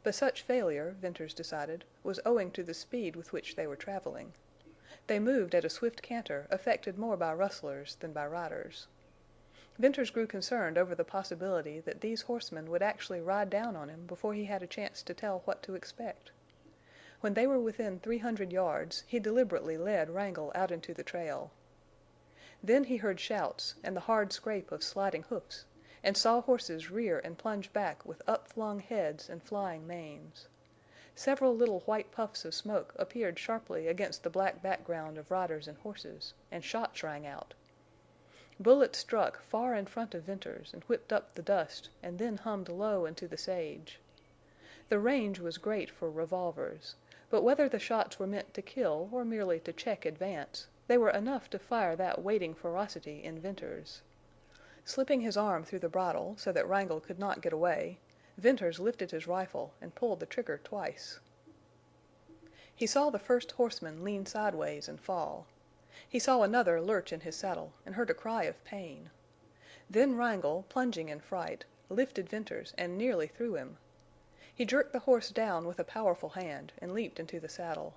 But such failure, Venters decided, was owing to the speed with which they were traveling. They moved at a swift canter affected more by rustlers than by riders. Venters grew concerned over the possibility that these horsemen would actually ride down on him before he had a chance to tell what to expect. When they were within 300 yards, he deliberately led Wrangle out into the trail. Then he heard shouts and the hard scrape of sliding hoofs, and saw horses rear and plunge back with upflung heads and flying manes. Several little white puffs of smoke appeared sharply against the black background of riders and horses, and shots rang out. Bullets struck far in front of Venters and whipped up the dust and then hummed low into the sage. The range was great for revolvers, but whether the shots were meant to kill or merely to check advance, they were enough to fire that waiting ferocity in Venters. Slipping his arm through the bridle so that Wrangle could not get away, Venters lifted his rifle and pulled the trigger twice. He saw the first horseman lean sideways and fall. He saw another lurch in his saddle and heard a cry of pain. Then Wrangle, plunging in fright, lifted Venters and nearly threw him. He jerked the horse down with a powerful hand and leaped into the saddle.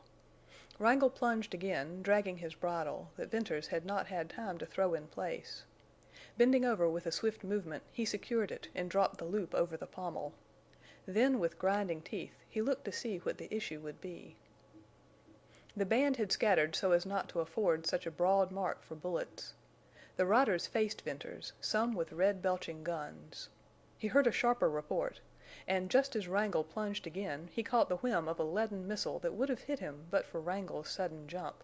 Wrangle plunged again, dragging his bridle, that Venters had not had time to throw in place. Bending over with a swift movement, he secured it and dropped the loop over the pommel. Then, with grinding teeth, he looked to see what the issue would be. The band had scattered so as not to afford such a broad mark for bullets. The riders faced Venters, some with red-belching guns. He heard a sharper report, and just as Wrangle plunged again, he caught the whim of a leaden missile that would have hit him but for Wrangle's sudden jump.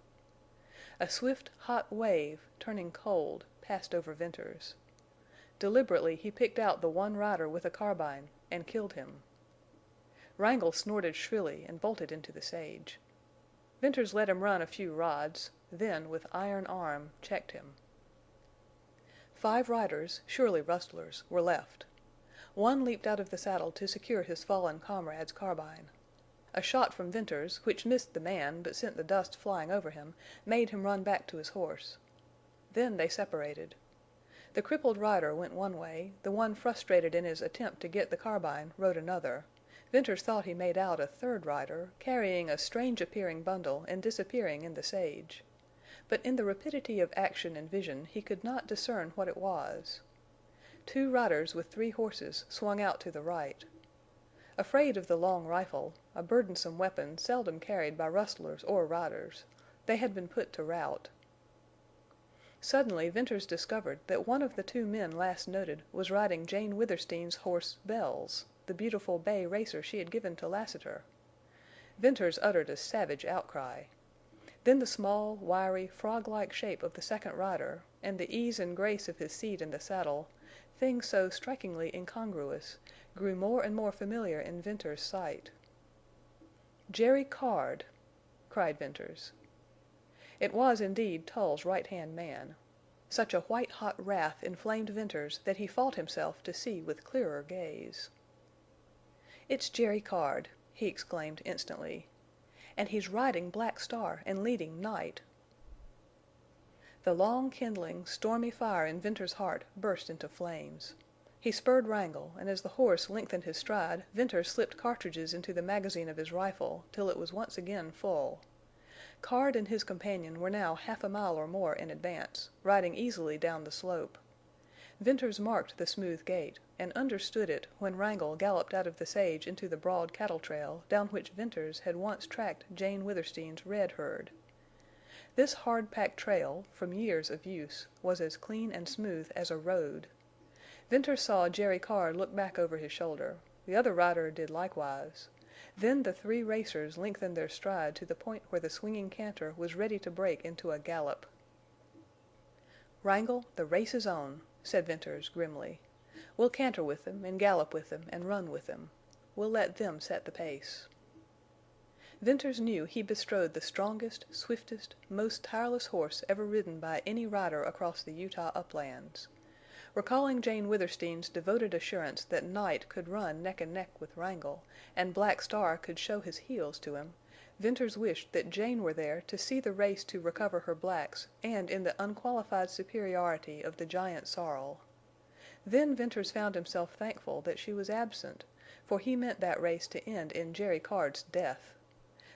A swift, hot wave, turning cold, passed over Venters. Deliberately he picked out the one rider with a carbine and killed him. Wrangle snorted shrilly and bolted into the sage. Venters let him run a few rods, then with iron arm checked him. 5 riders, surely rustlers, were left. One leaped out of the saddle to secure his fallen comrade's carbine. A shot from Venters, which missed the man but sent the dust flying over him, made him run back to his horse. Then they separated. The crippled rider went one way, the one frustrated in his attempt to get the carbine rode another. Venters thought he made out a third rider, carrying a strange-appearing bundle and disappearing in the sage. But in the rapidity of action and vision he could not discern what it was. 2 riders with 3 horses swung out to the right. Afraid of the long rifle, a burdensome weapon seldom carried by rustlers or riders, they had been put to rout. Suddenly Venters discovered that one of the two men last noted was riding Jane Withersteen's horse Bells, the beautiful bay racer she had given to Lassiter. Venters uttered a savage outcry. Then the small, wiry, frog-like shape of the second rider, and the ease and grace of his seat in the saddle, things so strikingly incongruous, grew more and more familiar in Venters' sight. "Jerry Card!" cried Venters. It was indeed Tull's right-hand man. Such a white-hot wrath inflamed Venters that he fought himself to see with clearer gaze. "It's Jerry Card!" he exclaimed instantly. "And he's riding Black Star and leading Night!" The long kindling, stormy fire in Venters's heart burst into flames. He spurred Wrangle, and as the horse lengthened his stride Venters slipped cartridges into the magazine of his rifle till it was once again full. Card and his companion were now half a mile or more in advance, riding easily down the slope. Venters marked the smooth gait, and understood it when Wrangle galloped out of the sage into the broad cattle trail down which Venters had once tracked Jane Withersteen's red herd. This hard-packed trail, from years of use, was as clean and smooth as a road. Venters saw Jerry Card look back over his shoulder. The other rider did likewise. Then the three racers lengthened their stride to the point where the swinging canter was ready to break into a gallop. "Wrangle, the race is on," said Venters, grimly. "We'll canter with them, and gallop with them, and run with them. We'll let them set the pace." Venters knew he bestrode the strongest, swiftest, most tireless horse ever ridden by any rider across the Utah uplands. Recalling Jane Withersteen's devoted assurance that Night could run neck and neck with Wrangle, and Black Star could show his heels to him, Venters wished that Jane were there to see the race to recover her blacks and in the unqualified superiority of the giant sorrel. Then Venters found himself thankful that she was absent, for he meant that race to end in Jerry Card's death.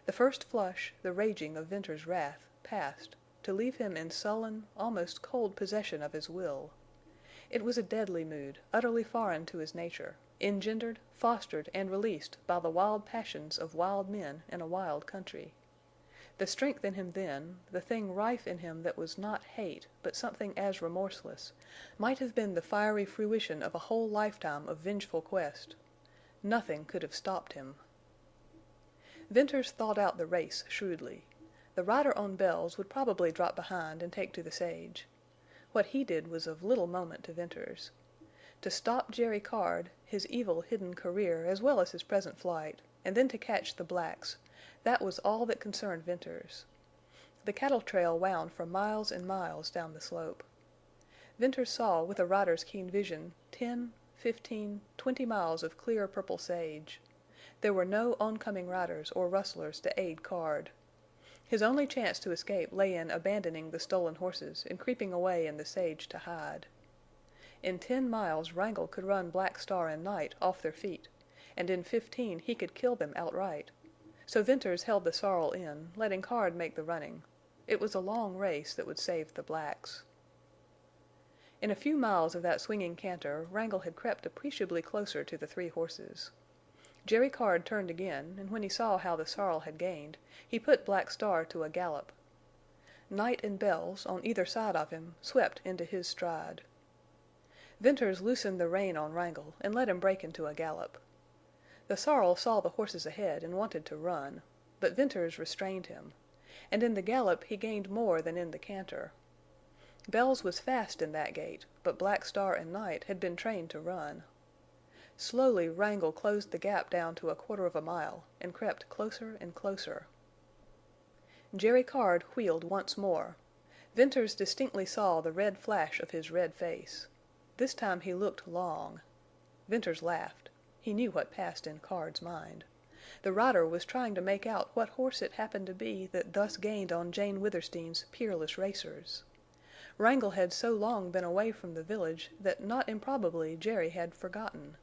The first flush, the raging of Venters' wrath, passed, to leave him in sullen, almost cold possession of his will. It was a deadly mood, utterly foreign to his nature, engendered, fostered, and released by the wild passions of wild men in a wild country. The strength in him then, the thing rife in him that was not hate, but something as remorseless, might have been the fiery fruition of a whole lifetime of vengeful quest. Nothing could have stopped him. Venters thought out the race shrewdly. The rider on Bells would probably drop behind and take to the sage. What he did was of little moment to Venters. To stop Jerry Card, his evil hidden career as well as his present flight, and then to catch the blacks—that was all that concerned Venters. The cattle trail wound for miles and miles down the slope. Venters saw with a rider's keen vision 10, 15, 20 miles of clear purple sage. There were no oncoming riders or rustlers to aid Card. His only chance to escape lay in abandoning the stolen horses and creeping away in the sage to hide. In 10 miles Wrangle could run Black Star and Night off their feet, and in 15 he could kill them outright. So Venters held the sorrel in, letting Card make the running. It was a long race that would save the blacks. In a few miles of that swinging canter Wrangle had crept appreciably closer to the three horses. Jerry Card turned again, and when he saw how the sorrel had gained, he put Black Star to a gallop. Night and Bells, on either side of him, swept into his stride. Venters loosened the rein on Wrangle and let him break into a gallop. The sorrel saw the horses ahead and wanted to run, but Venters restrained him, and in the gallop he gained more than in the canter. Bells was fast in that gait, but Black Star and Night had been trained to run. Slowly Wrangle closed the gap down to a quarter of a mile and crept closer and closer. Jerry Card wheeled once more. Venters distinctly saw the red flash of his red face. This time he looked long. Venters laughed. He knew what passed in Card's mind. The rider was trying to make out what horse it happened to be that thus gained on Jane Withersteen's peerless racers. Wrangle had so long been away from the village that not improbably Jerry had forgotten.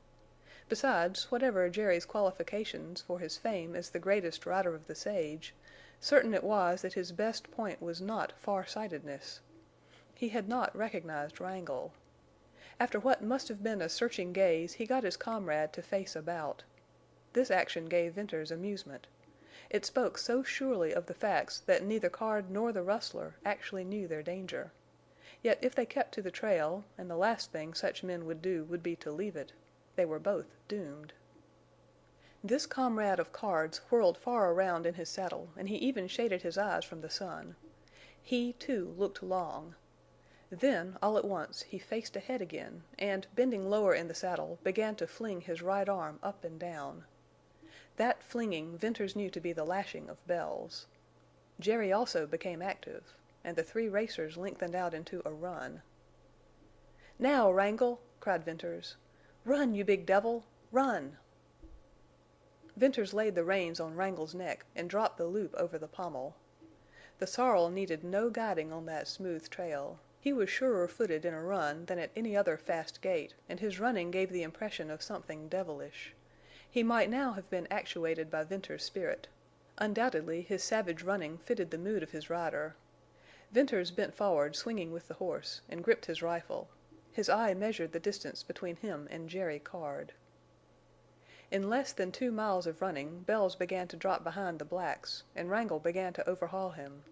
Besides, whatever Jerry's qualifications for his fame as the greatest rider of the sage, certain it was that his best point was not far-sightedness. He had not recognized Wrangle. After what must have been a searching gaze he got his comrade to face about. This action gave Venters amusement. It spoke so surely of the facts that neither Card nor the rustler actually knew their danger. Yet if they kept to the trail, and the last thing such men would do would be to leave it, they were both doomed. This comrade of cards whirled far around in his saddle, and he even shaded his eyes from the sun. He, too, looked long. Then, all at once, he faced ahead again, and, bending lower in the saddle, began to fling his right arm up and down. That flinging Venters knew to be the lashing of Bells. Jerry also became active, and the three racers lengthened out into a run. "Now, Wrangle!" cried Venters. "Run, you big devil! Run!" Venters laid the reins on Wrangle's neck and dropped the loop over the pommel. The sorrel needed no guiding on that smooth trail. He was surer footed in a run than at any other fast gait, and his running gave the impression of something devilish. He might now have been actuated by Venters's spirit. Undoubtedly his savage running fitted the mood of his rider. Venters bent forward, swinging with the horse, and gripped his rifle. His eye measured the distance between him and Jerry Card. In less than 2 miles of running Bells began to drop behind the blacks, and Wrangle began to overhaul him.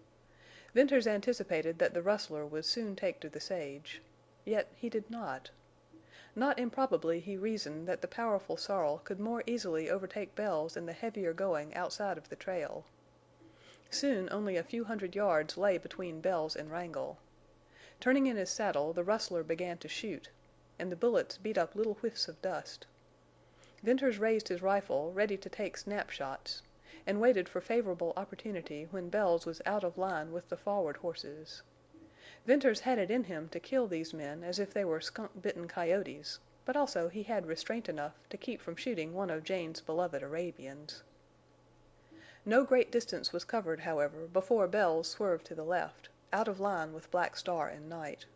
Venters anticipated that the rustler would soon take to the sage. Yet he did not. Not improbably he reasoned that the powerful sorrel could more easily overtake Bells in the heavier going outside of the trail. Soon only a few hundred yards lay between Bells and Wrangle. Turning in his saddle, the rustler began to shoot, and the bullets beat up little whiffs of dust. Venters raised his rifle, ready to take snapshots, and waited for favorable opportunity when Bells was out of line with the forward horses. Venters had it in him to kill these men as if they were skunk-bitten coyotes, but also he had restraint enough to keep from shooting one of Jane's beloved Arabians. No great distance was covered, however, before Bells swerved to the left, out of line with Black Star and Night.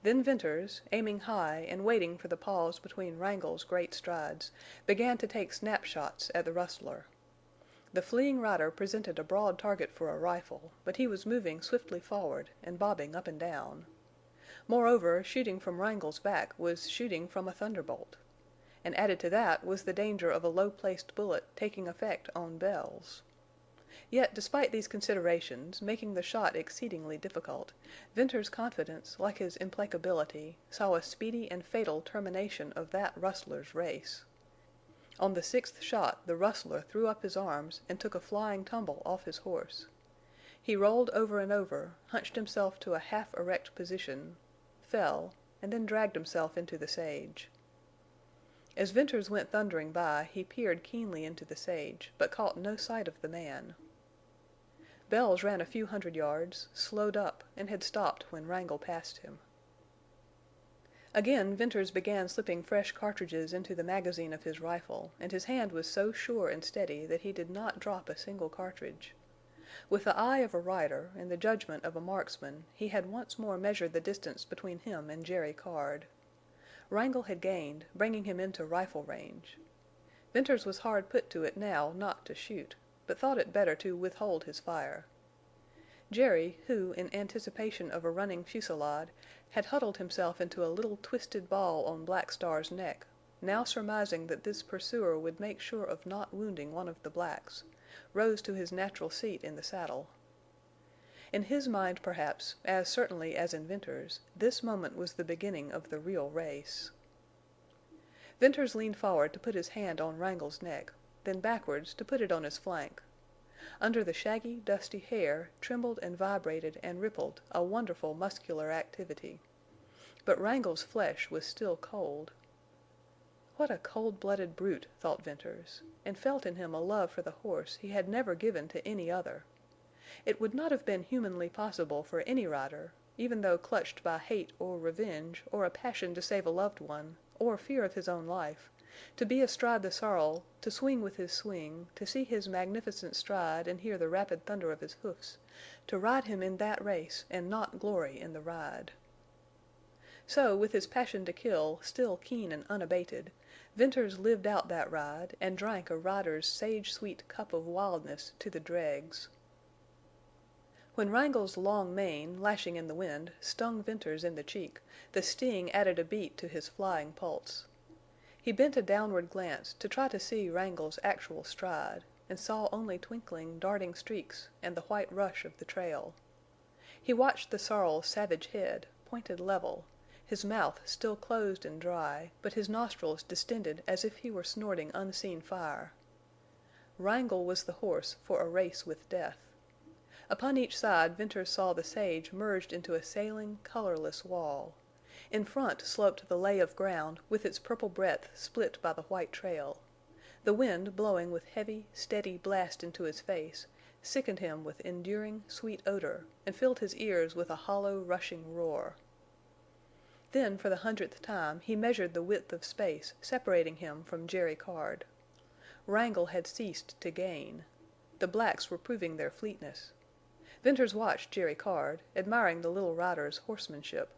Then Venters, aiming high and waiting for the pause between Wrangle's great strides, began to take snapshots at the rustler. The fleeing rider presented a broad target for a rifle, but he was moving swiftly forward and bobbing up and down. Moreover, shooting from Wrangle's back was shooting from a thunderbolt. And added to that was the danger of a low-placed bullet taking effect on Bells. Yet, despite these considerations, making the shot exceedingly difficult, Venters's confidence, like his implacability, saw a speedy and fatal termination of that rustler's race. On the 6th shot the rustler threw up his arms and took a flying tumble off his horse. He rolled over and over, hunched himself to a half-erect position, fell, and then dragged himself into the sage. As Venters went thundering by, he peered keenly into the sage, but caught no sight of the man. Bells ran a few hundred yards, slowed up, and had stopped when Wrangle passed him. Again Venters began slipping fresh cartridges into the magazine of his rifle, and his hand was so sure and steady that he did not drop a single cartridge. With the eye of a rider and the judgment of a marksman, he had once more measured the distance between him and Jerry Card. Wrangle had gained, bringing him into rifle range. Venters was hard put to it now not to shoot, but thought it better to withhold his fire. Jerry, who, in anticipation of a running fusillade, had huddled himself into a little twisted ball on Black Star's neck, now surmising that this pursuer would make sure of not wounding one of the blacks, rose to his natural seat in the saddle. In his mind, perhaps, as certainly as in Venters', this moment was the beginning of the real race. Venters leaned forward to put his hand on Wrangle's neck, then backwards to put it on his flank. Under the shaggy, dusty hair trembled and vibrated and rippled a wonderful muscular activity. But Wrangle's flesh was still cold. What a cold-blooded brute, thought Venters, and felt in him a love for the horse he had never given to any other. It would not have been humanly possible for any rider, even though clutched by hate or revenge or a passion to save a loved one, or fear of his own life, to be astride the sorrel, to swing with his swing, to see his magnificent stride and hear the rapid thunder of his hoofs, to ride him in that race and not glory in the ride. So, with his passion to kill still keen and unabated, Venters lived out that ride and drank a rider's sage-sweet cup of wildness to the dregs. When Wrangle's long mane, lashing in the wind, stung Venters in the cheek, the sting added a beat to his flying pulse. He bent a downward glance to try to see Wrangle's actual stride, and saw only twinkling, darting streaks and the white rush of the trail. He watched the sorrel's savage head, pointed level, his mouth still closed and dry, but his nostrils distended as if he were snorting unseen fire. Wrangle was the horse for a race with death. Upon each side Venters saw the sage merged into a sailing, colorless wall. In front sloped the lay of ground with its purple breadth split by the white trail. The wind, blowing with heavy, steady blast into his face, sickened him with enduring, sweet odor, and filled his ears with a hollow, rushing roar. Then, for the 100th time, he measured the width of space separating him from Jerry Card. Wrangle had ceased to gain. The blacks were proving their fleetness. Venters watched Jerry Card, admiring the little rider's horsemanship.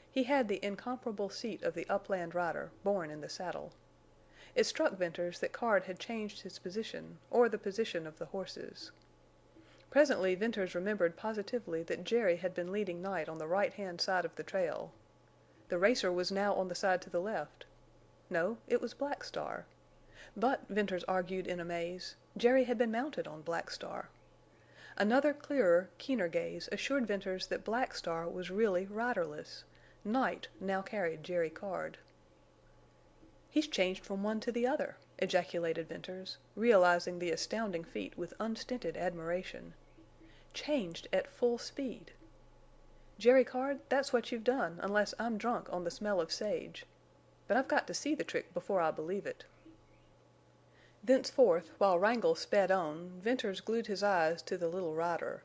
He had the incomparable seat of the upland rider, born in the saddle. It struck Venters that Card had changed his position, or the position of the horses. Presently Venters remembered positively that Jerry had been leading Night on the right-hand side of the trail. The racer was now on the side to the left. No, it was Black Star. But, Venters argued in amaze, Jerry had been mounted on Black Star. Another clearer, keener gaze assured Venters that Black Star was really riderless. Night now carried Jerry Card. "He's changed from one to the other," ejaculated Venters, realizing the astounding feat with unstinted admiration. "Changed at full speed. Jerry Card, that's what you've done, unless I'm drunk on the smell of sage. But I've got to see the trick before I believe it." Thenceforth, while Wrangle sped on, Venters glued his eyes to the little rider.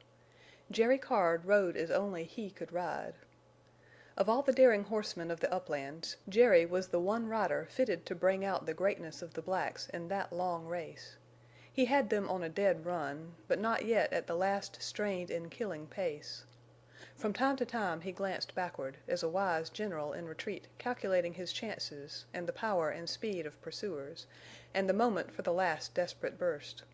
Jerry Card rode as only he could ride. Of all the daring horsemen of the uplands, Jerry was the one rider fitted to bring out the greatness of the blacks in that long race. He had them on a dead run, but not yet at the last strained and killing pace. From time to time he glanced backward, as a wise general in retreat calculating his chances and the power and speed of pursuers, and the moment for the last desperate burst.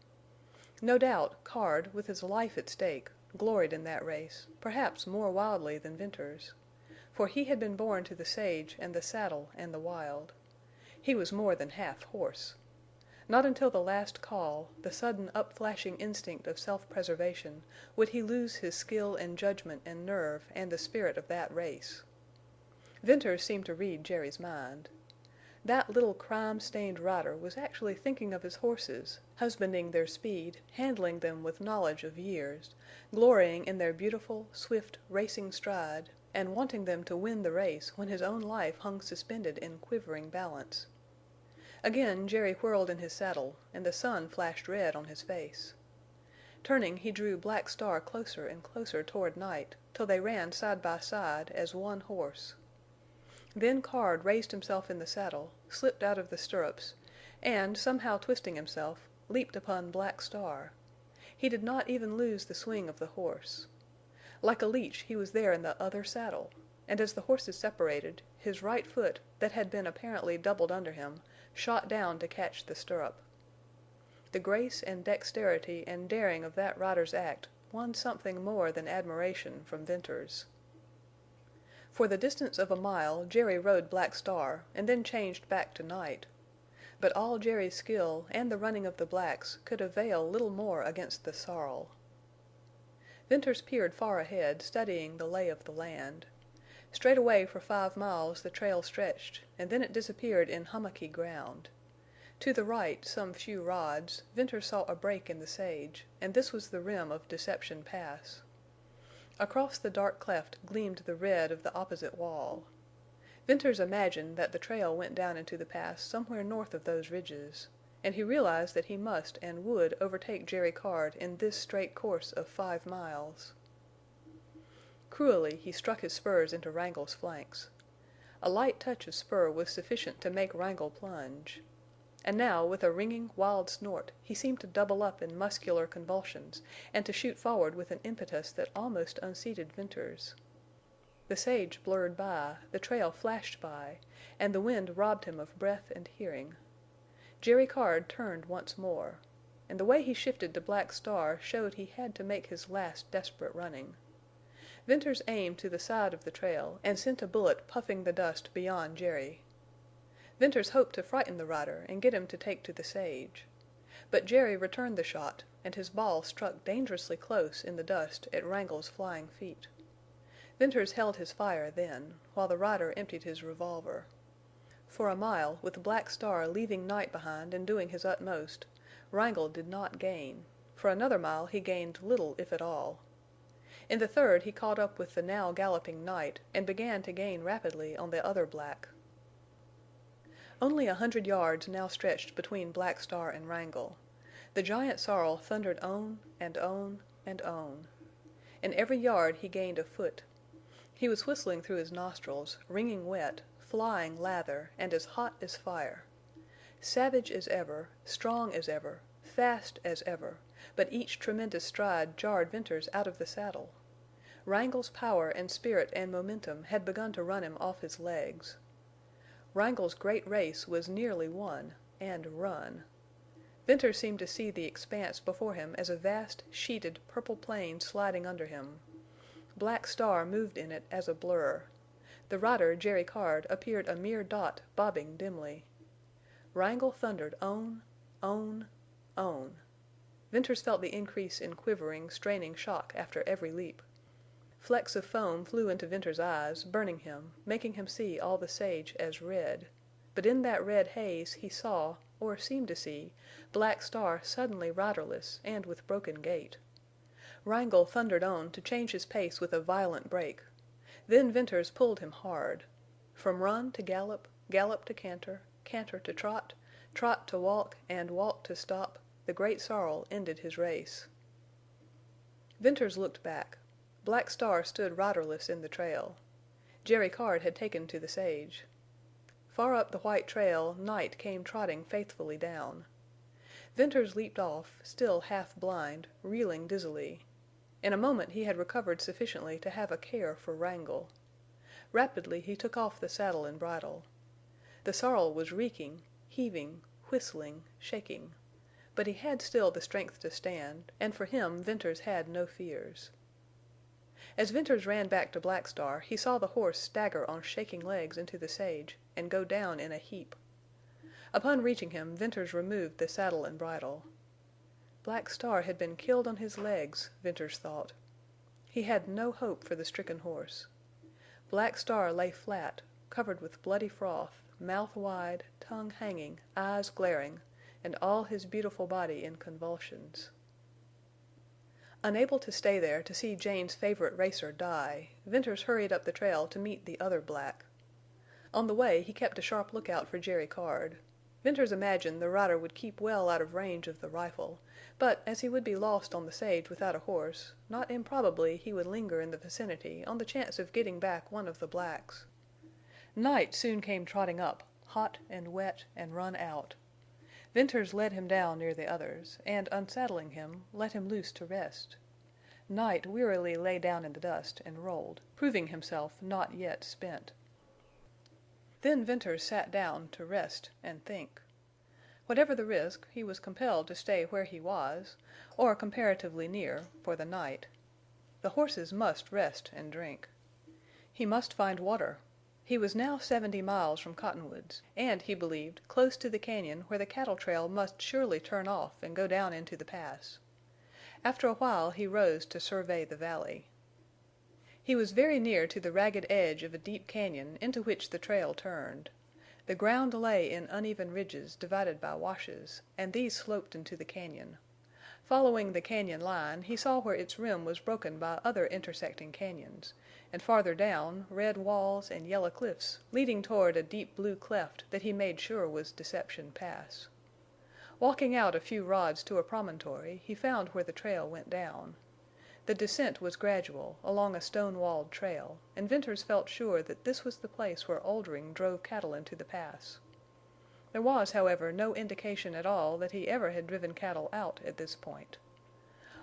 No doubt Card, with his life at stake, gloried in that race, perhaps more wildly than Venters. For he had been born to the sage and the saddle and the wild. He was more than half horse. Not until the last call, the sudden upflashing instinct of self-preservation, would he lose his skill and judgment and nerve and the spirit of that race. Venters seemed to read Jerry's mind. That little crime-stained rider was actually thinking of his horses, husbanding their speed, handling them with knowledge of years, glorying in their beautiful, swift, racing stride, and wanting them to win the race when his own life hung suspended in quivering balance. Again Jerry whirled in his saddle, and the sun flashed red on his face. Turning, he drew Black Star closer and closer toward Night, till they ran side by side as one horse. Then Card raised himself in the saddle, slipped out of the stirrups, and, somehow twisting himself, leaped upon Black Star. He did not even lose the swing of the horse. Like a leech he was there in the other saddle, and as the horses separated, his right foot, that had been apparently doubled under him, shot down to catch the stirrup. The grace and dexterity and daring of that rider's act won something more than admiration from Venters. For the distance of a mile Jerry rode Black Star and then changed back to Night. But all Jerry's skill and the running of the blacks could avail little more against the sorrel. Venters peered far ahead, studying the lay of the land. Straight away for 5 miles the trail stretched, and then it disappeared in hummocky ground. To the right, some few rods, Venters saw a break in the sage, and this was the rim of Deception Pass. Across the dark cleft gleamed the red of the opposite wall. Venters imagined that the trail went down into the pass somewhere north of those ridges, and he realized that he must and would overtake Jerry Card in this straight course of 5 miles. Cruelly he struck his spurs into Wrangle's flanks. A light touch of spur was sufficient to make Wrangle plunge. And now, with a ringing, wild snort, he seemed to double up in muscular convulsions and to shoot forward with an impetus that almost unseated Venters. The sage blurred by, the trail flashed by, and the wind robbed him of breath and hearing. Jerry Card turned once more, and the way he shifted to Black Star showed he had to make his last desperate running. Venters aimed to the side of the trail and sent a bullet puffing the dust beyond Jerry. Venters hoped to frighten the rider and get him to take to the sage. But Jerry returned the shot, and his ball struck dangerously close in the dust at Wrangle's flying feet. Venters held his fire then, while the rider emptied his revolver. For a mile, with Black Star leaving Night behind and doing his utmost, Wrangle did not gain. For another mile he gained little if at all. In the third he caught up with the now galloping Night and began to gain rapidly on the other black. Only 100 yards now stretched between Black Star and Wrangle. The giant sorrel thundered on and on and on. In every yard he gained a foot. He was whistling through his nostrils, wringing wet, flying lather, and as hot as fire. Savage as ever, strong as ever, fast as ever, but each tremendous stride jarred Venters out of the saddle. Wrangle's power and spirit and momentum had begun to run him off his legs. Wrangle's great race was nearly won, and run. Venters seemed to see the expanse before him as a vast, sheeted, purple plain sliding under him. Black Star moved in it as a blur. The rider, Jerry Card, appeared a mere dot bobbing dimly. Wrangle thundered on. Venters felt the increase in quivering, straining shock after every leap. Flecks of foam flew into Venters' eyes, burning him, making him see all the sage as red. But in that red haze he saw, or seemed to see, Black Star suddenly riderless and with broken gait. Wrangle thundered on to change his pace with a violent break. Then Venters pulled him hard. From run to gallop, gallop to canter, canter to trot, trot to walk, and walk to stop, the great sorrel ended his race. Venters looked back. Black Star stood riderless in the trail. Jerry Card had taken to the sage. Far up the white trail Night came trotting faithfully down. Venters leaped off, still half blind, reeling dizzily. In a moment he had recovered sufficiently to have a care for Wrangle. Rapidly he took off the saddle and bridle. The sorrel was reeking, heaving, whistling, shaking. But he had still the strength to stand, and for him Venters had no fears. As Venters ran back to Black Star, he saw the horse stagger on shaking legs into the sage and go down in a heap. Upon reaching him, Venters removed the saddle and bridle. Black Star had been killed on his legs, Venters thought. He had no hope for the stricken horse. Black Star lay flat, covered with bloody froth, mouth wide, tongue hanging, eyes glaring, and all his beautiful body in convulsions. Unable to stay there to see Jane's favorite racer die, Venters hurried up the trail to meet the other black. On the way he kept a sharp lookout for Jerry Card. Venters imagined the rider would keep well out of range of the rifle, but as he would be lost on the sage without a horse, not improbably he would linger in the vicinity on the chance of getting back one of the blacks. Night soon came trotting up, hot and wet and run out. Venters led him down near the others, and, unsaddling him, let him loose to rest. Night wearily lay down in the dust and rolled, proving himself not yet spent. Then Venters sat down to rest and think. Whatever the risk, he was compelled to stay where he was, or comparatively near, for the night. The horses must rest and drink. He must find water. He was now 70 miles from Cottonwoods, and, he believed, close to the cañon where the cattle trail must surely turn off and go down into the pass. After a while he rose to survey the valley. He was very near to the ragged edge of a deep cañon into which the trail turned. The ground lay in uneven ridges divided by washes, and these sloped into the cañon. Following the cañon line, he saw where its rim was broken by other intersecting cañons, and farther down, red walls and yellow cliffs leading toward a deep blue cleft that he made sure was Deception Pass. Walking out a few rods to a promontory, he found where the trail went down. The descent was gradual, along a stone-walled trail, and Venters felt sure that this was the place where Oldring drove cattle into the pass. There was, however, no indication at all that he ever had driven cattle out at this point.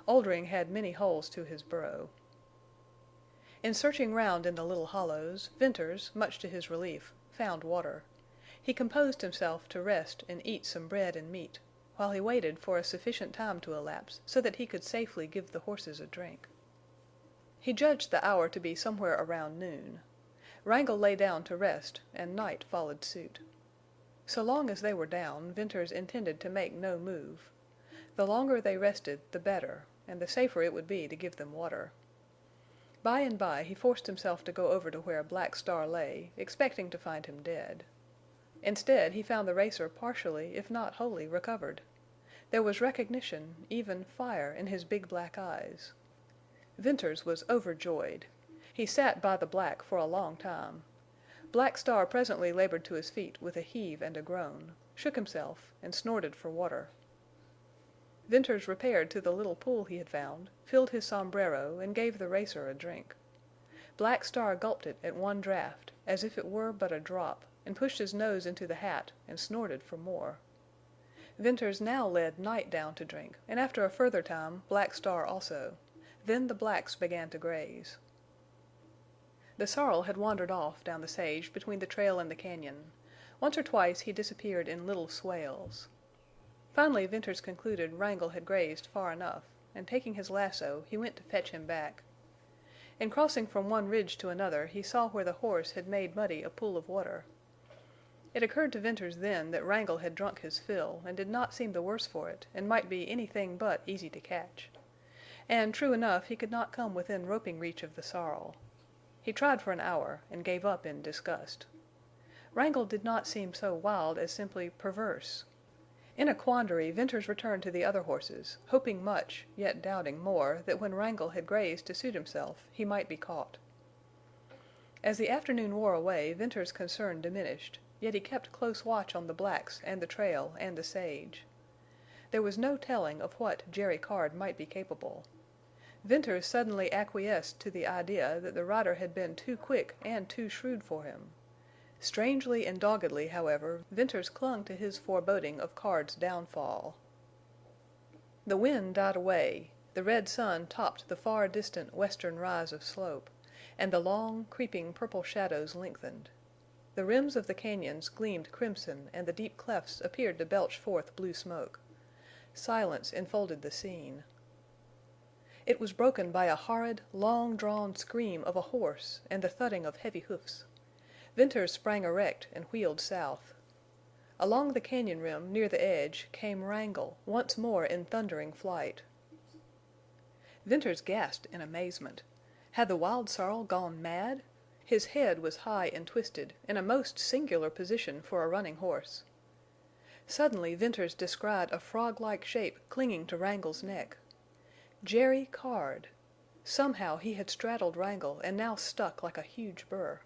Oldring had many holes to his burrow. In searching round in the little hollows, Venters, much to his relief, found water. He composed himself to rest and eat some bread and meat, while he waited for a sufficient time to elapse so that he could safely give the horses a drink. He judged the hour to be somewhere around noon. Wrangle lay down to rest, and Night followed suit. So long as they were down, Venters intended to make no move. The longer they rested, the better, and the safer it would be to give them water. By and by he forced himself to go over to where Black Star lay, expecting to find him dead. Instead, he found the racer partially, if not wholly, recovered. There was recognition, even fire, in his big black eyes. Venters was overjoyed. He sat by the black for a long time. Black Star presently labored to his feet with a heave and a groan, shook himself, and snorted for water. Venters repaired to the little pool he had found, filled his sombrero, and gave the racer a drink. Black Star gulped it at one draught, as if it were but a drop, and pushed his nose into the hat and snorted for more. Venters now led Night down to drink, and after a further time Black Star also. Then the blacks began to graze. The sorrel had wandered off down the sage between the trail and the cañon. Once or twice he disappeared in little swales. Finally Venters concluded Wrangle had grazed far enough, and taking his lasso, he went to fetch him back. In crossing from one ridge to another he saw where the horse had made muddy a pool of water. It occurred to Venters then that Wrangle had drunk his fill and did not seem the worse for it, and might be anything but easy to catch. And true enough, he could not come within roping reach of the sorrel. He tried for an hour, and gave up in disgust. Wrangle did not seem so wild as simply perverse. In a quandary, Venters returned to the other horses, hoping much, yet doubting more, that when Wrangle had grazed to suit himself, he might be caught. As the afternoon wore away, Venters' concern diminished, yet he kept close watch on the blacks and the trail and the sage. There was no telling of what Jerry Card might be capable. Venters suddenly acquiesced to the idea that the rider had been too quick and too shrewd for him. Strangely and doggedly, however, Venters clung to his foreboding of Card's downfall. The wind died away, the red sun topped the far distant western rise of slope, and the long, creeping purple shadows lengthened. The rims of the cañons gleamed crimson and the deep clefts appeared to belch forth blue smoke. Silence enfolded the scene. It was broken by a horrid, long-drawn scream of a horse and the thudding of heavy hoofs. Venters sprang erect and wheeled south. Along the cañon rim, near the edge, came Wrangle, once more in thundering flight. Venters gasped in amazement. Had the wild sorrel gone mad? His head was high and twisted, in a most singular position for a running horse. Suddenly Venters descried a frog-like shape clinging to Wrangle's neck. Jerry Card! Somehow he had straddled Wrangle and now stuck like a huge burr.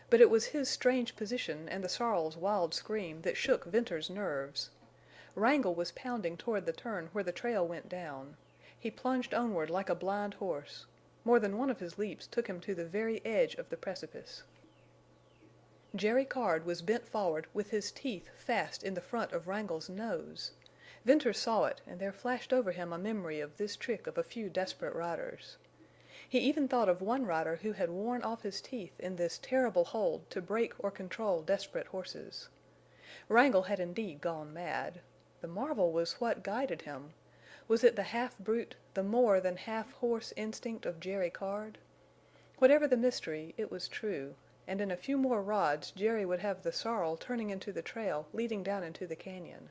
But it was his strange position and the sorrel's wild scream that shook Venters' nerves. Wrangle was pounding toward the turn where the trail went down. He plunged onward like a blind horse. More than one of his leaps took him to the very edge of the precipice. Jerry Card was bent forward with his teeth fast in the front of Wrangle's nose. Venters saw it, and there flashed over him a memory of this trick of a few desperate riders. He even thought of one rider who had worn off his teeth in this terrible hold to break or control desperate horses. Wrangle had indeed gone mad. The marvel was what guided him. Was it the half-brute, the more than half-horse instinct of Jerry Card? Whatever the mystery, it was true, and in a few more rods Jerry would have the sorrel turning into the trail leading down into the cañon.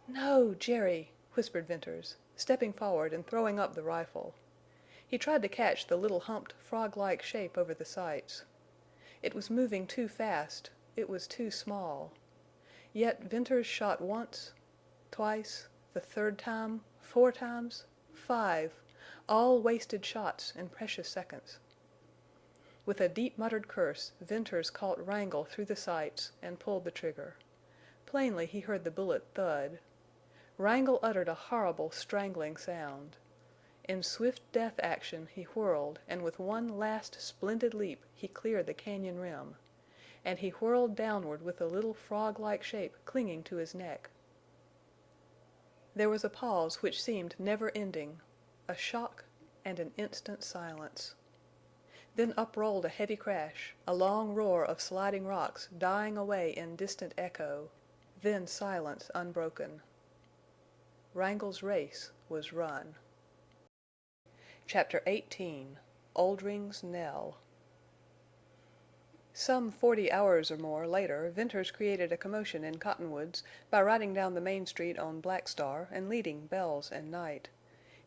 "No, Jerry," whispered Venters, stepping forward and throwing up the rifle. He tried to catch the little humped, frog-like shape over the sights. It was moving too fast. It was too small. Yet Venters shot once, twice, the third time, 4 times, 5, all wasted shots and precious seconds. With a deep muttered curse, Venters caught Wrangle through the sights and pulled the trigger. Plainly he heard the bullet thud. Wrangle uttered a horrible, strangling sound. In swift death action he whirled, and with one last splendid leap he cleared the cañon rim. And he whirled downward with the little frog-like shape clinging to his neck. There was a pause which seemed never-ending, a shock, and an instant silence. Then uprolled a heavy crash, a long roar of sliding rocks dying away in distant echo, then silence unbroken. Wrangle's race was run. Chapter 18 Oldring's Knell Some 40 hours or more later Venters created a commotion in Cottonwoods by riding down the main street on Black Star and leading Bells and Night.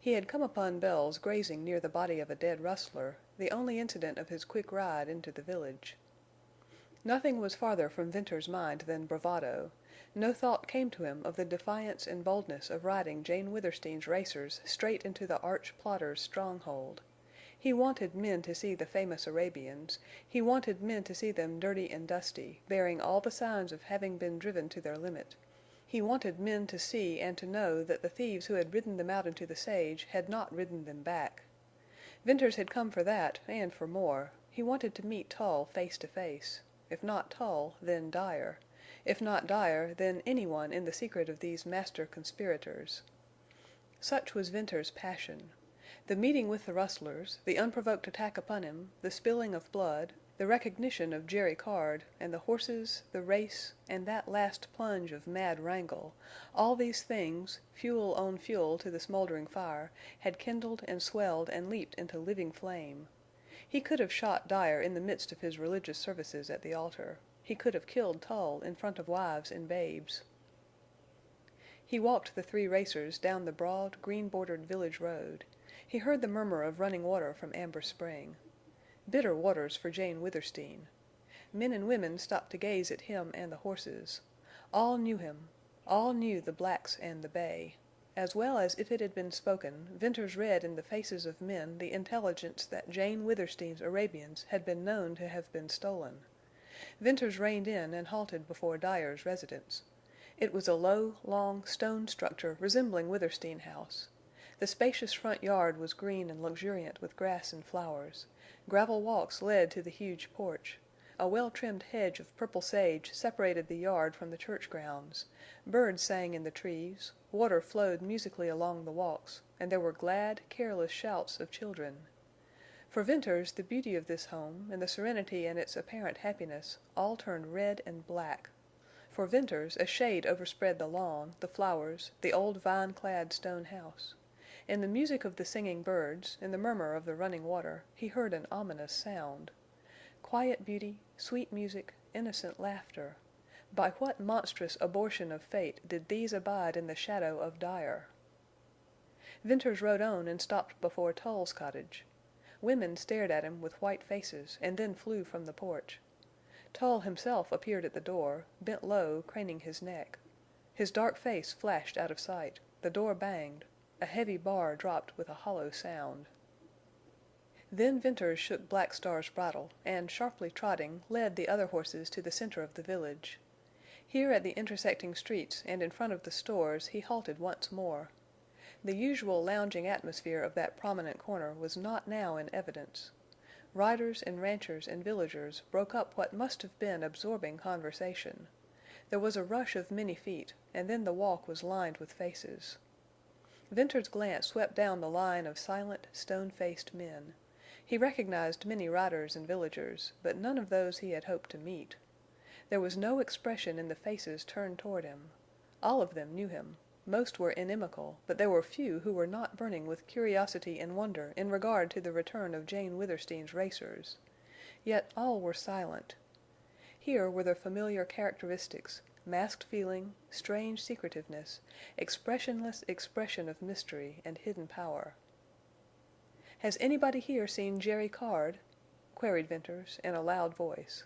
He had come upon Bells grazing near the body of a dead rustler, the only incident of his quick ride into the village. Nothing was farther from Venters's mind than bravado. No thought came to him of the defiance and boldness of riding Jane Withersteen's racers straight into the arch plotter's stronghold. He wanted men to see the famous Arabians. He wanted men to see them dirty and dusty, bearing all the signs of having been driven to their limit. He wanted men to see and to know that the thieves who had ridden them out into the sage had not ridden them back. Venters had come for that and for more. He wanted to meet Tull face to face. If not Tull, then Dyer. If not Dyer, then anyone in the secret of these master conspirators. Such was Venters's passion. The meeting with the rustlers, the unprovoked attack upon him, the spilling of blood, the recognition of Jerry Card, and the horses, the race, and that last plunge of mad wrangle, all these things, fuel on fuel to the smoldering fire, had kindled and swelled and leaped into living flame. He could have shot Dyer in the midst of his religious services at the altar. He could have killed Tull in front of wives and babes. He walked the three racers down the broad, green-bordered village road. He heard the murmur of running water from Amber Spring. Bitter waters for Jane Withersteen. Men and women stopped to gaze at him and the horses. All knew him. All knew the blacks and the bay. As well as if it had been spoken, Venters read in the faces of men the intelligence that Jane Withersteen's Arabians had been known to have been stolen. Venters reined in and halted before Dyer's residence. It was a low, long stone structure resembling Withersteen House. The spacious front yard was green and luxuriant with grass and flowers. Gravel walks led to the huge porch. A well-trimmed hedge of purple sage separated the yard from the church grounds. Birds sang in the trees. Water flowed musically along the walks, and there were glad, careless shouts of children. For Venters, the beauty of this home, and the serenity and its apparent happiness, all turned red and black. For Venters, a shade overspread the lawn, the flowers, the old vine-clad stone house. In the music of the singing birds, in the murmur of the running water, he heard an ominous sound. Quiet beauty, sweet music, innocent laughter. By what monstrous abortion of fate did these abide in the shadow of Dyer? Venters rode on and stopped before Tull's cottage. Women stared at him with white faces and then flew from the porch. Tull himself appeared at the door, bent low, craning his neck. His dark face flashed out of sight. The door banged. A heavy bar dropped with a hollow sound. Then Venters shook Black Star's bridle, and, sharply trotting, led the other horses to the center of the village. Here at the intersecting streets and in front of the stores he halted once more. The usual lounging atmosphere of that prominent corner was not now in evidence. Riders and ranchers and villagers broke up what must have been absorbing conversation. There was a rush of many feet, and then the walk was lined with faces. Venters's glance swept down the line of silent, stone-faced men. He recognized many riders and villagers, but none of those he had hoped to meet. There was no expression in the faces turned toward him. All of them knew him. Most were inimical, but there were few who were not burning with curiosity and wonder in regard to the return of Jane Withersteen's racers. Yet all were silent. Here were their familiar characteristics, masked feeling, strange secretiveness, expressionless expression of mystery and hidden power. "Has anybody here seen Jerry Card?" queried Venters in a loud voice.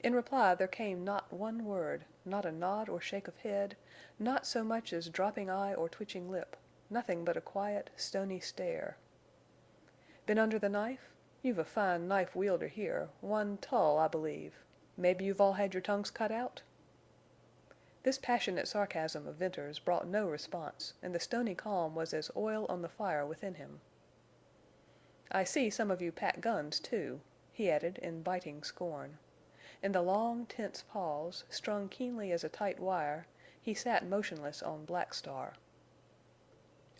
In reply there came not one word, not a nod or shake of head, not so much as dropping eye or twitching lip, nothing but a quiet, stony stare. "Been under the knife? You've a fine knife wielder here, one Tull, I believe. Maybe you've all had your tongues cut out?" This passionate sarcasm of Venters brought no response, and the stony calm was as oil on the fire within him. "I see some of you pack guns, too," he added in biting scorn. In the long, tense pause, strung keenly as a tight wire, he sat motionless on Black Star.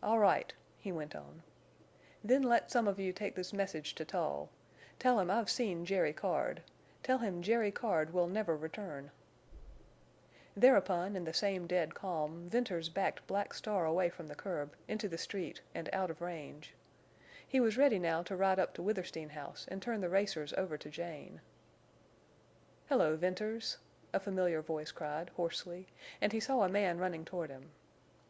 "All right," he went on. "Then let some of you take this message to Tull. Tell him I've seen Jerry Card. Tell him Jerry Card will never return." Thereupon, in the same dead calm, Venters backed Black Star away from the curb, into the street, and out of range. He was ready now to ride up to Withersteen House and turn the racers over to Jane. "Hello, Venters!" a familiar voice cried, hoarsely, and he saw a man running toward him.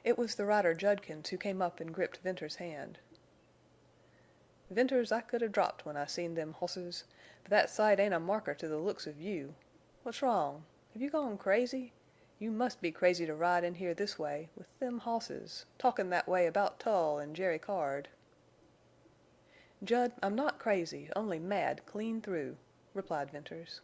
It was the rider Judkins who came up and gripped Venters's hand. "Venters, I could have dropped when I seen them hosses, but that sight ain't a marker to the looks of you. What's wrong? Have you gone crazy? You must be crazy to ride in here this way, with them hosses, talkin' that way about Tull and Jerry Card." "Jud, I'm not crazy, only mad clean through," replied Venters.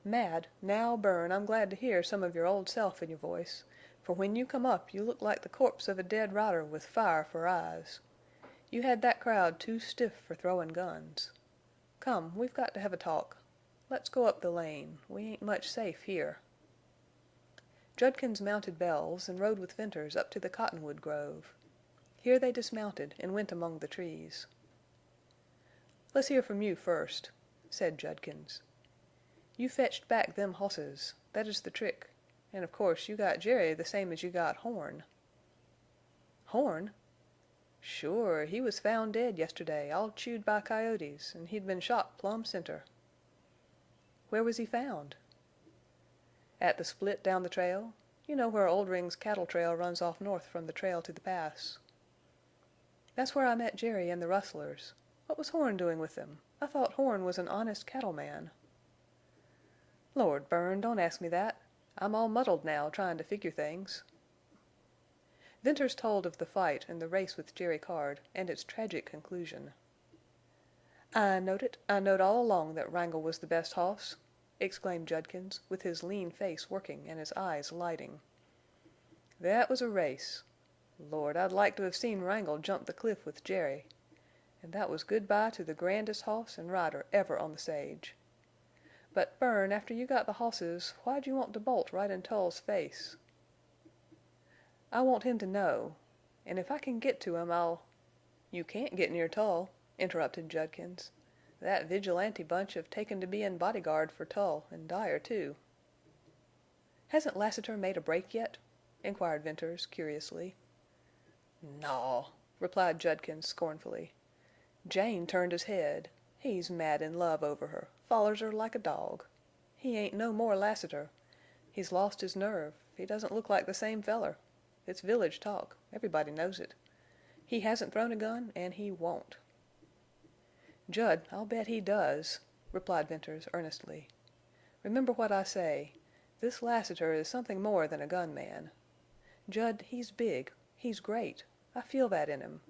"Mad? Now, Bern, I'm glad to hear some of your old self in your voice, for when you come up you looked like the corpse of a dead rider with fire for eyes. You had that crowd too stiff for throwin' guns. Come, we've got to have a talk. Let's go up the lane. We ain't much safe here." Judkins mounted Bells and rode with Venters up to the cottonwood grove. Here they dismounted and went among the trees. "Let's hear from you first," said Judkins. "You fetched back them hosses. That is the trick. And of course you got Jerry the same as you got Horn." "Horn?" "Sure. He was found dead yesterday, all chewed by coyotes, and he'd been shot plumb center." "Where was he found?" "At the split down the trail. You know where Oldring's cattle trail runs off north from the trail to the Pass." "That's where I met Jerry and the rustlers. What was Horn doing with them? I thought Horn was an honest cattleman." "Lord, Bern, don't ask me that. I'm all muddled now, trying to figure things." Venters told of the fight and the race with Jerry Card, and its tragic conclusion. "I knowed it. I knowed all along that Wrangle was the best hoss," exclaimed Judkins, with his lean face working and his eyes lighting. "That was a race. Lord, I'd like to have seen Wrangle jump the cliff with Jerry. And that was good bye to the grandest hoss and rider ever on the sage. But, Bern, after you got the hosses, why'd you want to bolt right in Tull's face?" "I want him to know. And if I can get to him I'll—" "You can't get near Tull," interrupted Judkins. "That vigilante bunch have taken to bein' bodyguard for Tull, and Dyer, too." "Hasn't Lassiter made a break yet?" inquired Venters, curiously. "Naw," replied Judkins, scornfully. "Jane turned his head. He's mad in love over her, follers her like a dog. He ain't no more Lassiter. He's lost his nerve. He doesn't look like the same feller. It's village talk. Everybody knows it. He hasn't thrown a gun, and he won't." "Jud, I'll bet he does," replied Venters, earnestly. "Remember what I say. This Lassiter is something more than a gun man. Jud, he's big. He's great. I feel that in him.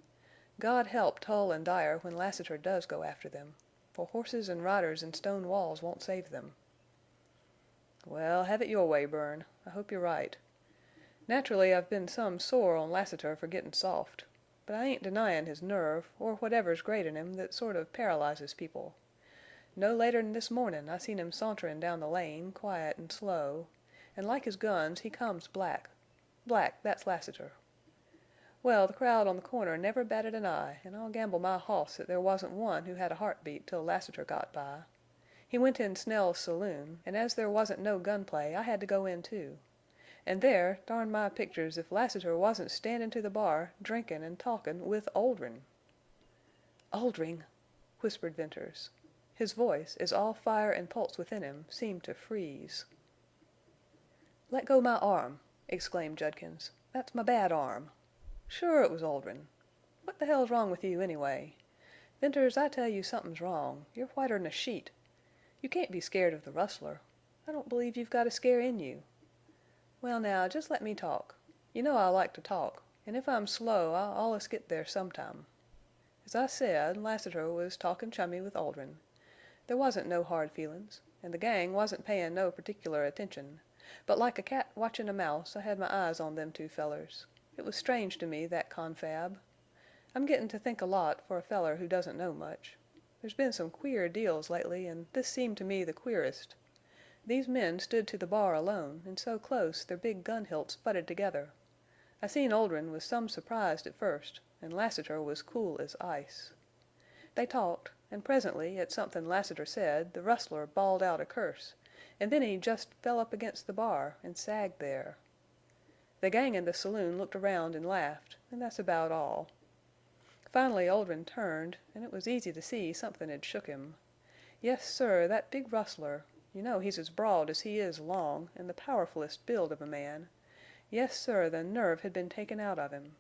God help Tull and Dyer when Lassiter does go after them. For horses and riders and stone walls won't save them." "Well, have it your way, Bern. I hope you're right. Naturally, I've been some sore on Lassiter for gettin' soft. But I ain't denyin' his nerve, or whatever's great in him that sort of paralyzes people. No later'n this mornin' I seen him saunterin' down the lane, quiet en' slow, en' like his guns he comes black. Black, that's Lassiter. Well, the crowd on the corner never batted an eye, en' I'll gamble my hoss that there wasn't one who had a heartbeat till Lassiter got by. He went in Snell's saloon, en' as there wasn't no gun play I had to go in, too. En' there, darn my pictures if Lassiter wasn't standin' to the bar, drinkin' en' talkin' with Oldrin'." "Oldring!" whispered Venters. His voice, as all fire and pulse within him, seemed to freeze. "Let go my arm!" exclaimed Judkins. "That's my bad arm. Sure it was Oldrin'. What the hell's wrong with you, anyway? Venters, I tell you somethin's wrong. You're whiter'n a sheet. You can't be scared of the rustler. I don't believe you've got a scare in you. Well, now, just let me talk. You know I like to talk, en' if I'm slow I'll allus get there sometime. As I said, Lassiter was talkin' chummy with Oldrin'. There wasn't no hard feelin's, en' the gang wasn't payin' no particular attention, but like a cat watchin' a mouse I had my eyes on them two fellers. It was strange to me, that confab. I'm gettin' to think a lot for a feller who doesn't know much. There's been some queer deals lately, en' this seemed to me the queerest. These men stood to the bar alone, en' so close their big gun hilts butted together. I seen Oldrin' was some surprised at first, en' Lassiter was cool as ice. They talked, en' presently at somethin' Lassiter said the rustler bawled out a curse, en' then he jest fell up against the bar en' sagged there. The gang in the saloon looked around en' laughed, en' that's about all. Finally Oldrin' turned, en' it was easy to see somethin' had shook him. Yes, sir, that big rustler—you know he's as broad as he is long, en' the powerfulest build of a man. Yes, sir, the nerve had been taken out of him.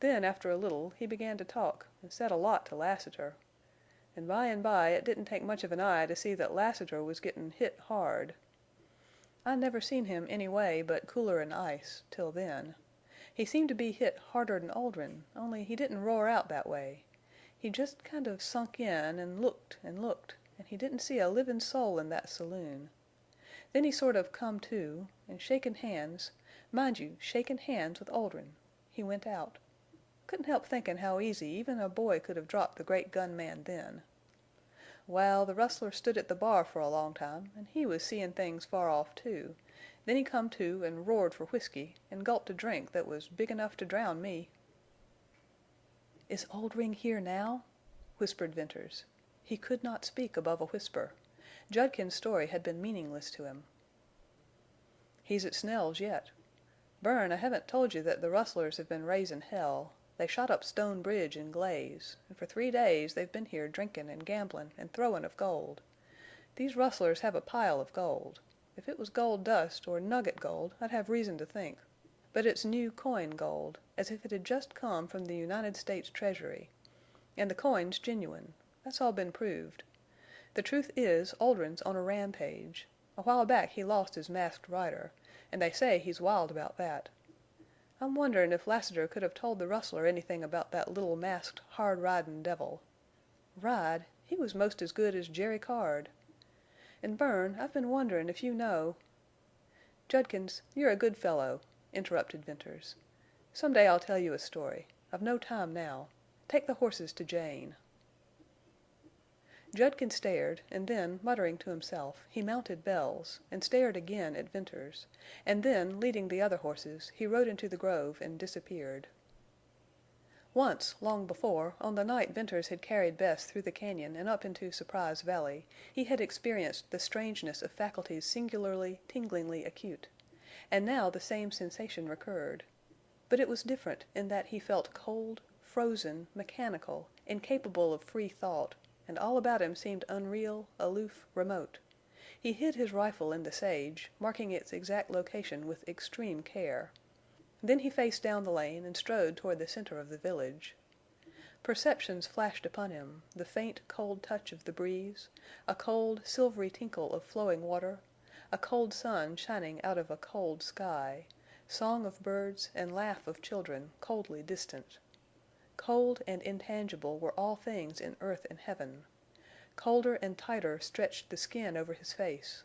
Then, after a little, he began to talk, and said a lot to Lassiter. And by it didn't take much of an eye to see that Lassiter was gettin' hit hard. I never seen him any way but cooler'n ice, till then. He seemed to be hit harder'n Oldrin', only he didn't roar out that way. He jest kind of sunk in, en' looked, en' looked, en' he didn't see a livin' soul in that saloon. Then he sort of come to, en' shakin' hands—mind you, shakin' hands with Oldrin'—he went out. Couldn't help thinkin' how easy even a boy could have dropped the great gun man then. Wal, the rustler stood at the bar for a long time, en' he was seein' things far off, too. Then he come to en' roared for whiskey, en' gulped a drink that was big enough to drown me. "Is Oldring here now?" whispered Venters. He could not speak above a whisper. Judkins's story had been meaningless to him. "He's at Snell's yet. Bern, I haven't told you that the rustlers have been raisin' hell. They shot up Stone Bridge en' Glaze, en' for 3 days they've been here drinkin' en' gamblin' en' throwin' of gold. These rustlers have a pile of gold. If it was gold dust or nugget gold I'd have reason to think. But it's new coin gold, as if it had just come from the United States Treasury. And the coin's genuine. That's all been proved. The truth is Oldrin's on a rampage. A while back he lost his Masked Rider, and they say he's wild about that. I'm wonderin' if Lassiter could have told the rustler anything about that little masked, hard-ridin' devil. Ride? He was most as good as Jerry Card. And Bern, I've been wonderin' if you know—" "Judkins, you're a good fellow," interrupted Venters. "Some day I'll tell you a story. I've no time now. Take the horses to Jane." Judkins stared, and then, muttering to himself, he mounted Bells, and stared again at Venters, and then, leading the other horses, he rode into the grove and disappeared. Once, long before, on the night Venters had carried Bess through the cañon and up into Surprise Valley, he had experienced the strangeness of faculties singularly, tinglingly acute. And now the same sensation recurred. But it was different in that he felt cold, frozen, mechanical, incapable of free thought, and all about him seemed unreal, aloof, remote. He hid his rifle in the sage, marking its exact location with extreme care. Then he faced down the lane and strode toward the center of the village. Perceptions flashed upon him, the faint, cold touch of the breeze, a cold, silvery tinkle of flowing water, a cold sun shining out of a cold sky, song of birds and laugh of children coldly distant. Cold and intangible were all things in earth and heaven. Colder and tighter stretched the skin over his face.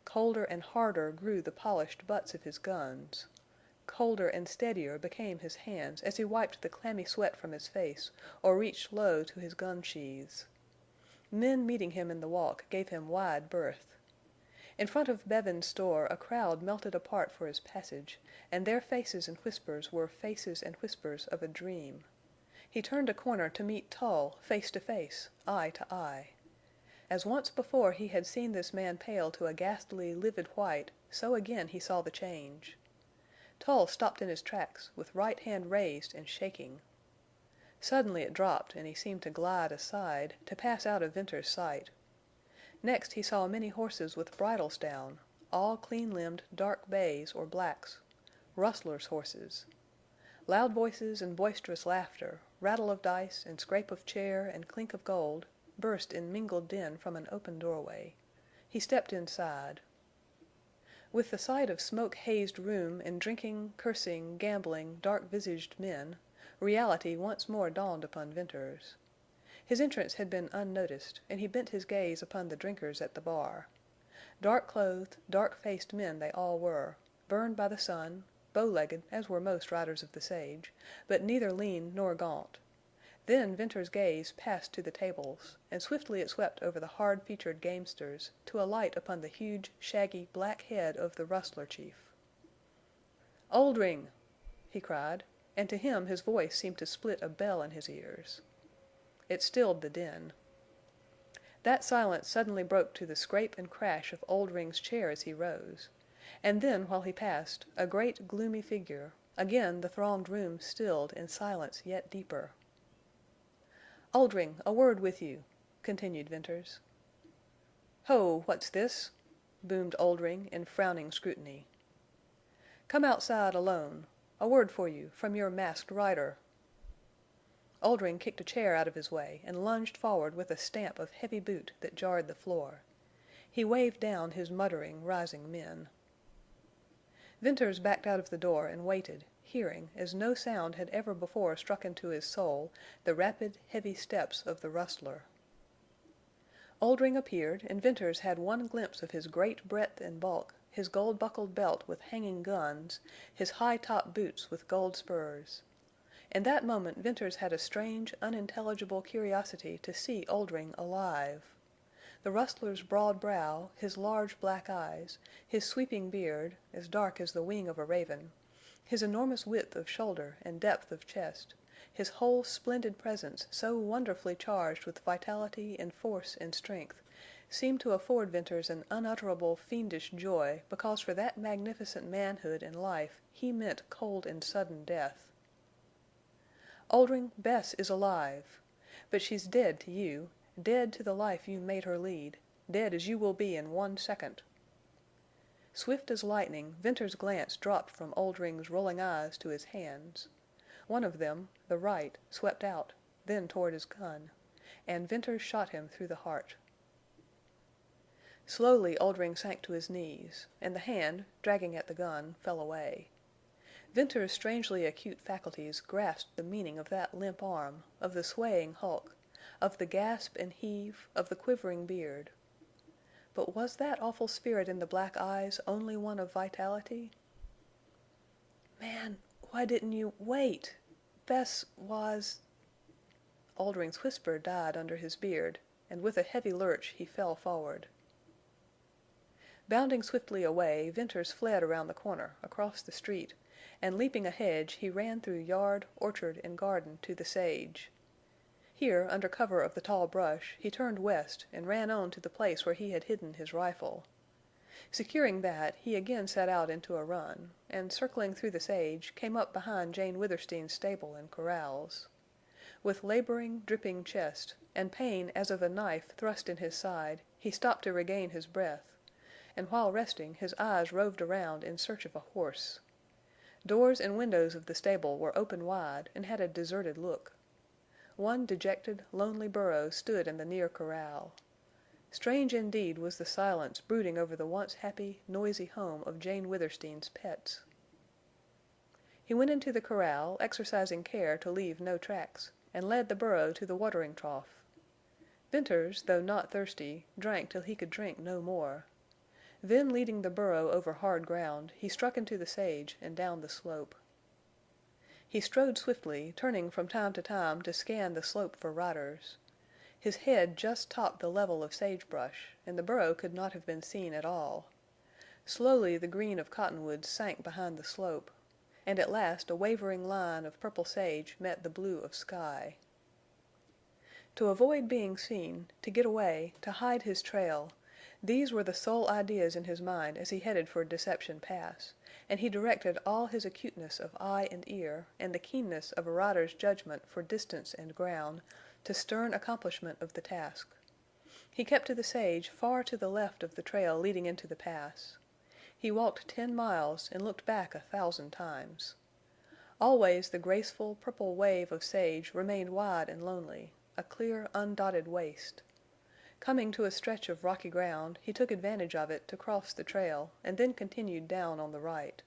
Colder and harder grew the polished butts of his guns. Colder and steadier became his hands as he wiped the clammy sweat from his face or reached low to his gun sheaths. Men meeting him in the walk gave him wide berth. In front of Bevin's store a crowd melted apart for his passage, and their faces and whispers were faces and whispers of a dream. He turned a corner to meet Tull face to face, eye to eye. As once before he had seen this man pale to a ghastly, livid white, so again he saw the change. Tull stopped in his tracks, with right hand raised and shaking. Suddenly it dropped, and he seemed to glide aside, to pass out of Venters's sight. Next he saw many horses with bridles down, all clean-limbed dark bays or blacks, rustlers' horses. Loud voices and boisterous laughter, rattle of dice and scrape of chair and clink of gold, burst in mingled din from an open doorway. He stepped inside. With the sight of smoke-hazed room and drinking, cursing, gambling, dark-visaged men, reality once more dawned upon Venters. His entrance had been unnoticed, and he bent his gaze upon the drinkers at the bar. Dark-clothed, dark-faced men they all were, burned by the sun, bow-legged as were most riders of the sage, but neither lean nor gaunt. Then Venters's gaze passed to the tables, and swiftly it swept over the hard-featured gamesters to alight upon the huge, shaggy, black head of the rustler chief. "Oldring!" he cried, and to him his voice seemed to split a bell in his ears. It stilled the din. That silence suddenly broke to the scrape and crash of Oldring's chair as he rose. And then, while he passed, a great, gloomy figure, again the thronged room stilled in silence yet deeper. "Oldring, a word with you," continued Venters. "Ho! What's this?" boomed Oldring in frowning scrutiny. "Come outside alone. A word for you from your masked rider." Oldring kicked a chair out of his way and lunged forward with a stamp of heavy boot that jarred the floor. He waved down his muttering, rising men. Venters backed out of the door and waited, hearing, as no sound had ever before struck into his soul, the rapid, heavy steps of the rustler. Oldring appeared, and Venters had one glimpse of his great breadth and bulk, his gold-buckled belt with hanging guns, his high-top boots with gold spurs. In that moment Venters had a strange, unintelligible curiosity to see Oldring alive. The rustler's broad brow, his large black eyes, his sweeping beard, as dark as the wing of a raven, his enormous width of shoulder and depth of chest, his whole splendid presence so wonderfully charged with vitality and force and strength, seemed to afford Venters an unutterable fiendish joy because for that magnificent manhood and life he meant cold and sudden death. "Oldring, Bess is alive. But she's dead to you, dead to the life you made her lead, dead as you will be in 1 second." Swift as lightning, Venters' glance dropped from Oldring's rolling eyes to his hands. One of them, the right, swept out, then toward his gun, and Venters shot him through the heart. Slowly Oldring sank to his knees, and the hand, dragging at the gun, fell away. Venters' strangely acute faculties grasped the meaning of that limp arm, of the swaying hulk, of the gasp and heave, of the quivering beard. But was that awful spirit in the black eyes only one of vitality? "Man, why didn't you wait? Bess was—" Oldring's whisper died under his beard, and with a heavy lurch he fell forward. Bounding swiftly away, Venters fled around the corner, across the street, and leaping a hedge he ran through yard, orchard, and garden to the sage. Here, under cover of the tall brush, he turned west and ran on to the place where he had hidden his rifle. Securing that, he again set out into a run, and, circling through the sage, came up behind Jane Withersteen's stable and corrals. With laboring, dripping chest, and pain as of a knife thrust in his side, he stopped to regain his breath, and while resting his eyes roved around in search of a horse. Doors and windows of the stable were open wide and had a deserted look. One dejected, lonely burro stood in the near corral. Strange indeed was the silence brooding over the once happy, noisy home of Jane Withersteen's pets. He went into the corral, exercising care to leave no tracks, and led the burro to the watering trough. Venters, though not thirsty, drank till he could drink no more. Then, leading the burro over hard ground, he struck into the sage and down the slope. He strode swiftly, turning from time to time to scan the slope for riders. His head just topped the level of sagebrush, and the burro could not have been seen at all. Slowly the green of cottonwoods sank behind the slope, and at last a wavering line of purple sage met the blue of sky. To avoid being seen, to get away, to hide his trail, these were the sole ideas in his mind as he headed for Deception Pass, and he directed all his acuteness of eye and ear, and the keenness of a rider's judgment for distance and ground, to stern accomplishment of the task. He kept to the sage far to the left of the trail leading into the pass. He walked 10 miles and looked back 1,000 times. Always the graceful, purple wave of sage remained wide and lonely, a clear, undotted waste. Coming to a stretch of rocky ground, he took advantage of it to cross the trail, and then continued down on the right.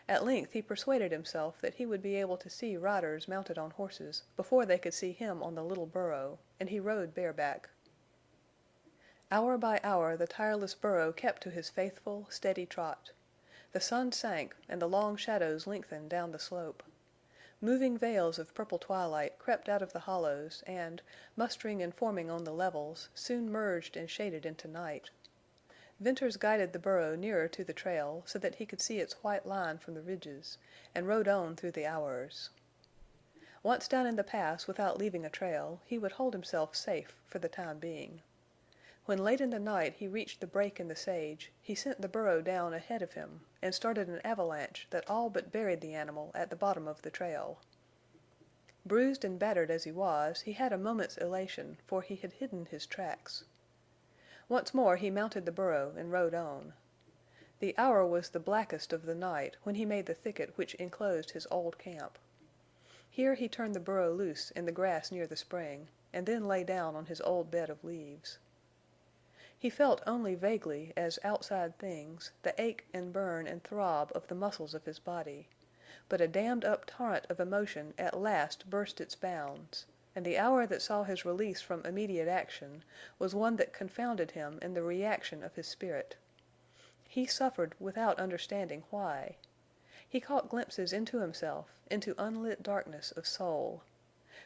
At length he persuaded himself that he would be able to see riders mounted on horses before they could see him on the little burro, and he rode bareback. Hour by hour the tireless burro kept to his faithful, steady trot. The sun sank, and the long shadows lengthened down the slope. Moving veils of purple twilight crept out of the hollows and, mustering and forming on the levels, soon merged and shaded into night. Venters guided the burro nearer to the trail so that he could see its white line from the ridges, and rode on through the hours. Once down in the pass without leaving a trail, he would hold himself safe for the time being. When late in the night he reached the break in the sage, he sent the burro down ahead of him and started an avalanche that all but buried the animal at the bottom of the trail. Bruised and battered as he was, he had a moment's elation, for he had hidden his tracks. Once more he mounted the burro and rode on. The hour was the blackest of the night when he made the thicket which enclosed his old camp. Here he turned the burro loose in the grass near the spring, and then lay down on his old bed of leaves. He felt only vaguely, as outside things, the ache and burn and throb of the muscles of his body, but a dammed-up torrent of emotion at last burst its bounds, and the hour that saw his release from immediate action was one that confounded him in the reaction of his spirit. He suffered without understanding why. He caught glimpses into himself, into unlit darkness of soul.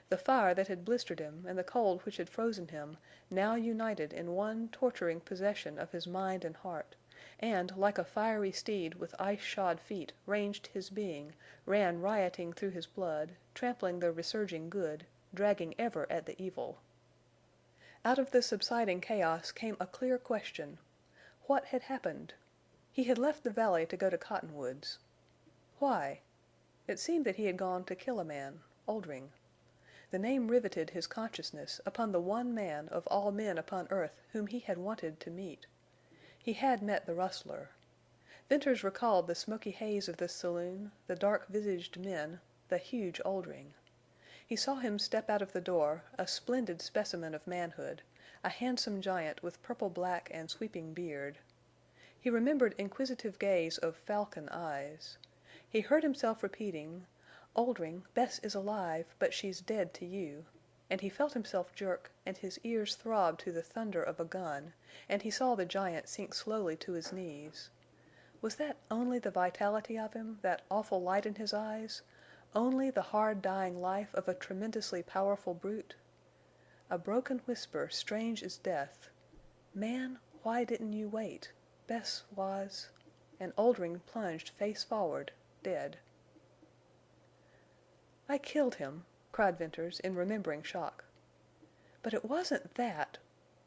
The fire that had blistered him and the cold which had frozen him now united in one torturing possession of his mind and heart, and like a fiery steed with ice-shod feet ranged his being, ran rioting through his blood, trampling the resurging good, dragging ever at the evil. Out of the subsiding chaos came a clear question. What had happened? He had left the valley to go to Cottonwoods. Why? It seemed that he had gone to kill a man, Oldring. The name riveted his consciousness upon the one man of all men upon earth whom he had wanted to meet. He had met the rustler. Venters recalled the smoky haze of this saloon, the dark-visaged men, the huge Oldring. He saw him step out of the door, a splendid specimen of manhood, a handsome giant with purple-black and sweeping beard. He remembered inquisitive gaze of falcon eyes. He heard himself repeating, "Oldring, Bess is alive, but she's dead to you," and he felt himself jerk, and his ears throbbed to the thunder of a gun, and he saw the giant sink slowly to his knees. Was that only the vitality of him, that awful light in his eyes, only the hard dying life of a tremendously powerful brute? A broken whisper, strange as death. "Man, why didn't you wait? Bess was—" And Oldring plunged face forward, dead. "I killed him," cried Venters, in remembering shock. "But it wasn't that.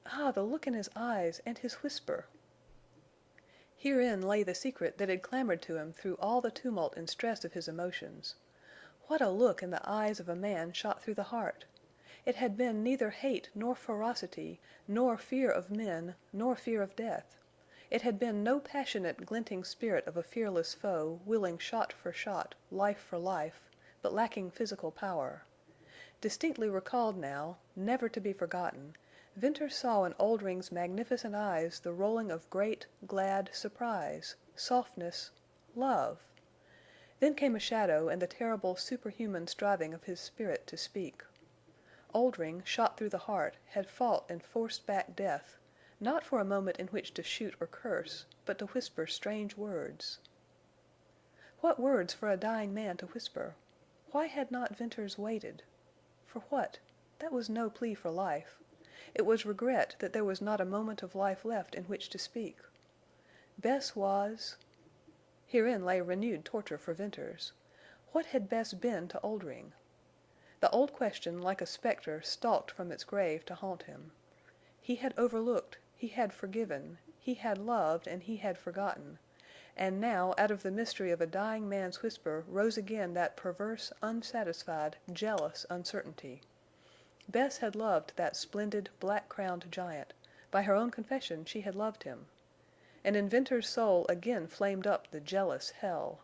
Ah, the look in his eyes and his whisper!" Herein lay the secret that had clamored to him through all the tumult and stress of his emotions. What a look in the eyes of a man shot through the heart! It had been neither hate nor ferocity, nor fear of men, nor fear of death. It had been no passionate, glinting spirit of a fearless foe, willing shot for shot, life for life, but lacking physical power. Distinctly recalled now, never to be forgotten, Venters saw in Oldring's magnificent eyes the rolling of great, glad surprise, softness, love. Then came a shadow and the terrible superhuman striving of his spirit to speak. Oldring, shot through the heart, had fought and forced back death, not for a moment in which to shoot or curse, but to whisper strange words. What words for a dying man to whisper? Why had not Venters waited? For what? That was no plea for life. It was regret that there was not a moment of life left in which to speak. Bess was— Herein lay renewed torture for Venters. What had Bess been to Oldring? The old question, like a specter, stalked from its grave to haunt him. He had overlooked, he had forgiven, he had loved, and he had forgotten. And now out of the mystery of a dying man's whisper rose again that perverse, unsatisfied, jealous uncertainty. Bess had loved that splendid, black-crowned giant. By her own confession she had loved him. And in Venters's soul again flamed up the jealous hell.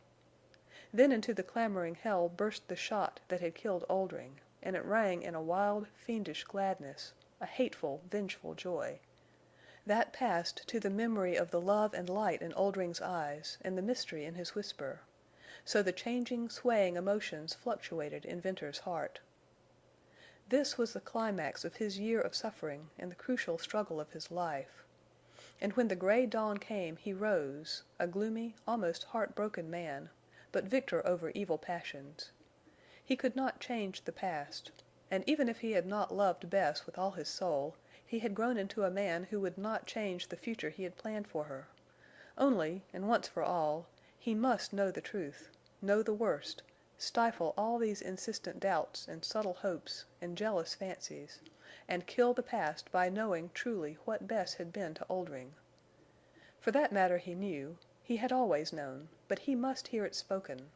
Then into the clamoring hell burst the shot that had killed Oldring, and it rang in a wild, fiendish gladness, a hateful, vengeful joy. That passed to the memory of the love and light in Oldring's eyes and the mystery in his whisper. So the changing, swaying emotions fluctuated in Venters's heart. This was the climax of his year of suffering and the crucial struggle of his life. And when the gray dawn came he rose, a gloomy, almost heart-broken man, but victor over evil passions. He could not change the past, and even if he had not loved Bess with all his soul, he had grown into a man who would not change the future he had planned for her. Only, and once for all, he must know the truth, know the worst, stifle all these insistent doubts and subtle hopes and jealous fancies, and kill the past by knowing truly what Bess had been to Oldring. For that matter he knew, he had always known, but he must hear it spoken.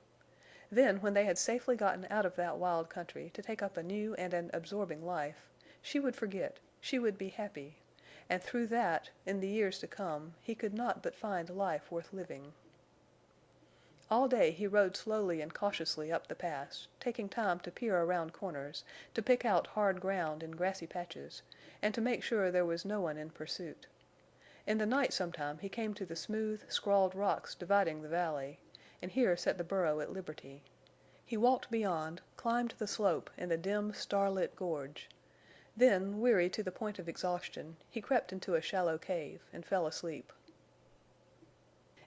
Then, when they had safely gotten out of that wild country to take up a new and an absorbing life, she would forget, she would be happy, and through that, in the years to come, he could not but find life worth living. All day he rode slowly and cautiously up the pass, taking time to peer around corners, to pick out hard ground and grassy patches, and to make sure there was no one in pursuit. In the night sometime he came to the smooth, scrawled rocks dividing the valley, and here set the burro at liberty. He walked beyond, climbed the slope in the dim, starlit gorge. Then, weary to the point of exhaustion, he crept into a shallow cave and fell asleep.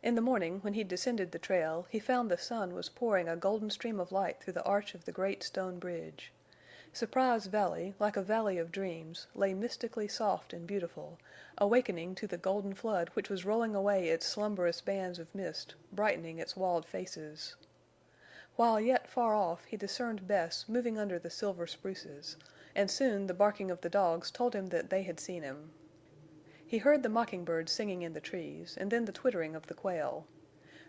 In the morning, when he descended the trail, he found the sun was pouring a golden stream of light through the arch of the great stone bridge. Surprise Valley, like a valley of dreams, lay mystically soft and beautiful, awakening to the golden flood which was rolling away its slumberous bands of mist, brightening its walled faces. While yet far off he discerned Bess moving under the silver spruces, and soon the barking of the dogs told him that they had seen him. He heard the mockingbirds singing in the trees, and then the twittering of the quail.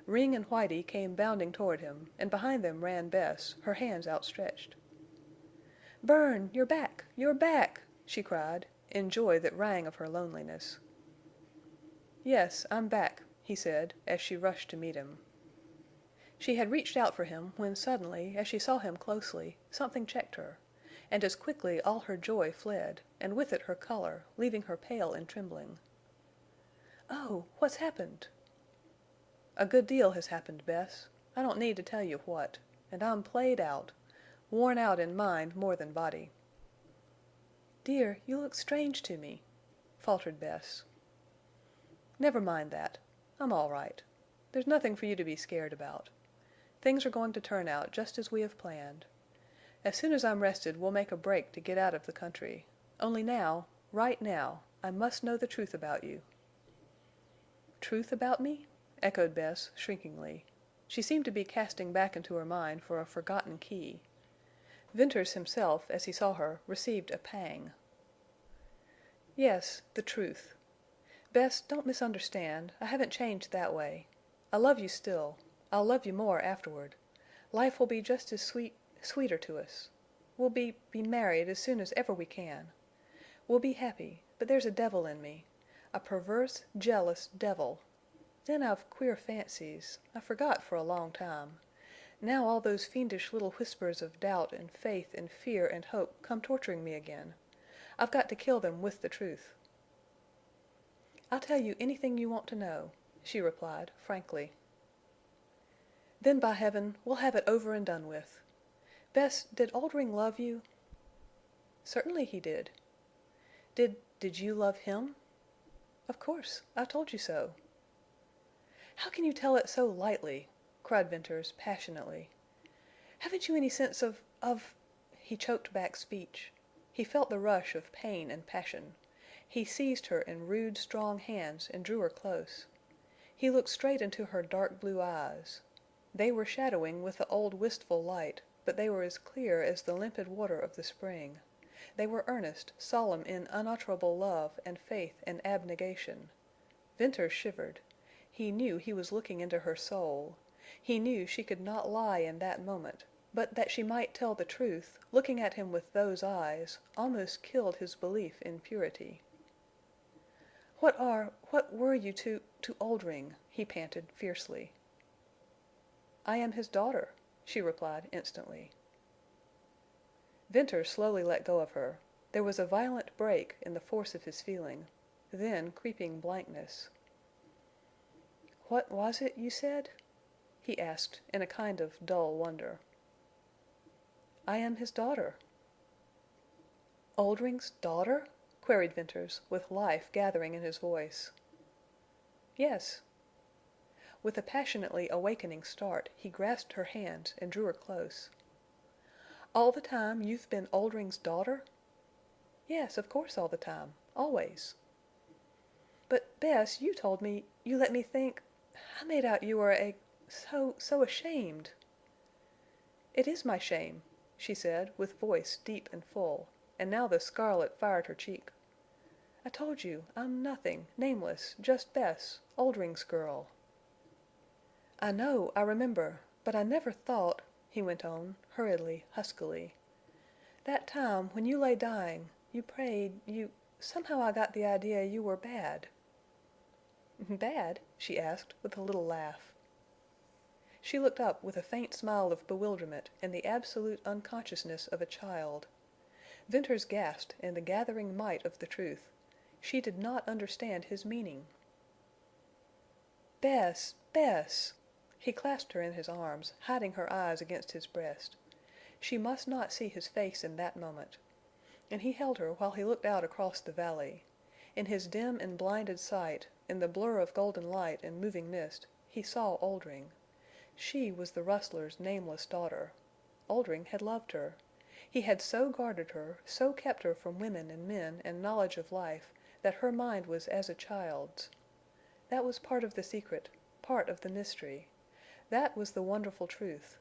Ring and Whitie came bounding toward him, and behind them ran Bess, her hands outstretched. "Bern, you're back! You're back!" she cried, in joy that rang of her loneliness. "Yes, I'm back," he said, as she rushed to meet him. She had reached out for him when suddenly, as she saw him closely, something checked her, and as quickly all her joy fled, and with it her color, leaving her pale and trembling. "Oh, what's happened?" "A good deal has happened, Bess. I don't need to tell you what. And I'm played out. Worn out in mind more than body." "Dear, you look strange to me," faltered Bess. "Never mind that. I'm all right. There's nothing for you to be scared about. Things are going to turn out just as we have planned. As soon as I'm rested we'll make a break to get out of the country. Only now, right now, I must know the truth about you." "Truth about me?" echoed Bess, shrinkingly. She seemed to be casting back into her mind for a forgotten key. Venters himself, as he saw her, received a pang. "Yes, the truth. Bess, don't misunderstand. I haven't changed that way. I love you still. I'll love you more afterward. Life will be just as sweeter to us. We'll be married as soon as ever we can. We'll be happy, but there's a devil in me. A perverse, jealous devil. Then I've queer fancies. I forgot for a long time. Now all those fiendish little whispers of doubt and faith and fear and hope come torturing me again. I've got to kill them with the truth." "I'll tell you anything you want to know," she replied, frankly. "Then, by Heaven, we'll have it over and done with. Bess, did Oldring love you?" "Certainly he did." "Did you love him?" "Of course. I told you so." "How can you tell it so lightly?" cried Venters, passionately. "Haven't you any sense of—" He choked back speech. He felt the rush of pain and passion. He seized her in rude, strong hands and drew her close. He looked straight into her dark blue eyes. They were shadowing with the old wistful light, but they were as clear as the limpid water of the spring. They were earnest, solemn in unutterable love and faith and abnegation. Venters shivered. He knew he was looking into her soul. He knew she could not lie in that moment, but that she might tell the truth, looking at him with those eyes, almost killed his belief in purity. "What were you to Oldring?" he panted, fiercely. "I am his daughter," she replied instantly. Venters slowly let go of her. There was a violent break in the force of his feeling, then creeping blankness. "What was it you said?" he asked, in a kind of dull wonder. "I am his daughter." "Oldring's daughter?" queried Venters, with life gathering in his voice. "Yes." With a passionately awakening start he grasped her hands and drew her close. "All the time you've been Oldring's daughter?" "Yes, of course all the time. Always." "But, Bess, you told me—you let me think—I made out you were so ashamed." "It is my shame," she said, with voice deep and full, and now the scarlet fired her cheek. "I told you I'm nothing, nameless, just Bess, Oldring's girl." "I know, I remember. But I never thought," he went on, hurriedly, huskily. "That time when you lay dying, you prayed, you... somehow I got the idea you were bad." "Bad?" she asked, with a little laugh. She looked up with a faint smile of bewilderment and the absolute unconsciousness of a child. Venters gasped in the gathering might of the truth. She did not understand his meaning. "Bess! Bess!" He clasped her in his arms, hiding her eyes against his breast. She must not see his face in that moment. And he held her while he looked out across the valley. In his dim and blinded sight, in the blur of golden light and moving mist, he saw Oldring. She was the rustler's nameless daughter. Oldring had loved her. He had so guarded her, so kept her from women and men and knowledge of life, that her mind was as a child's. That was part of the secret, part of the mystery. That was the wonderful truth.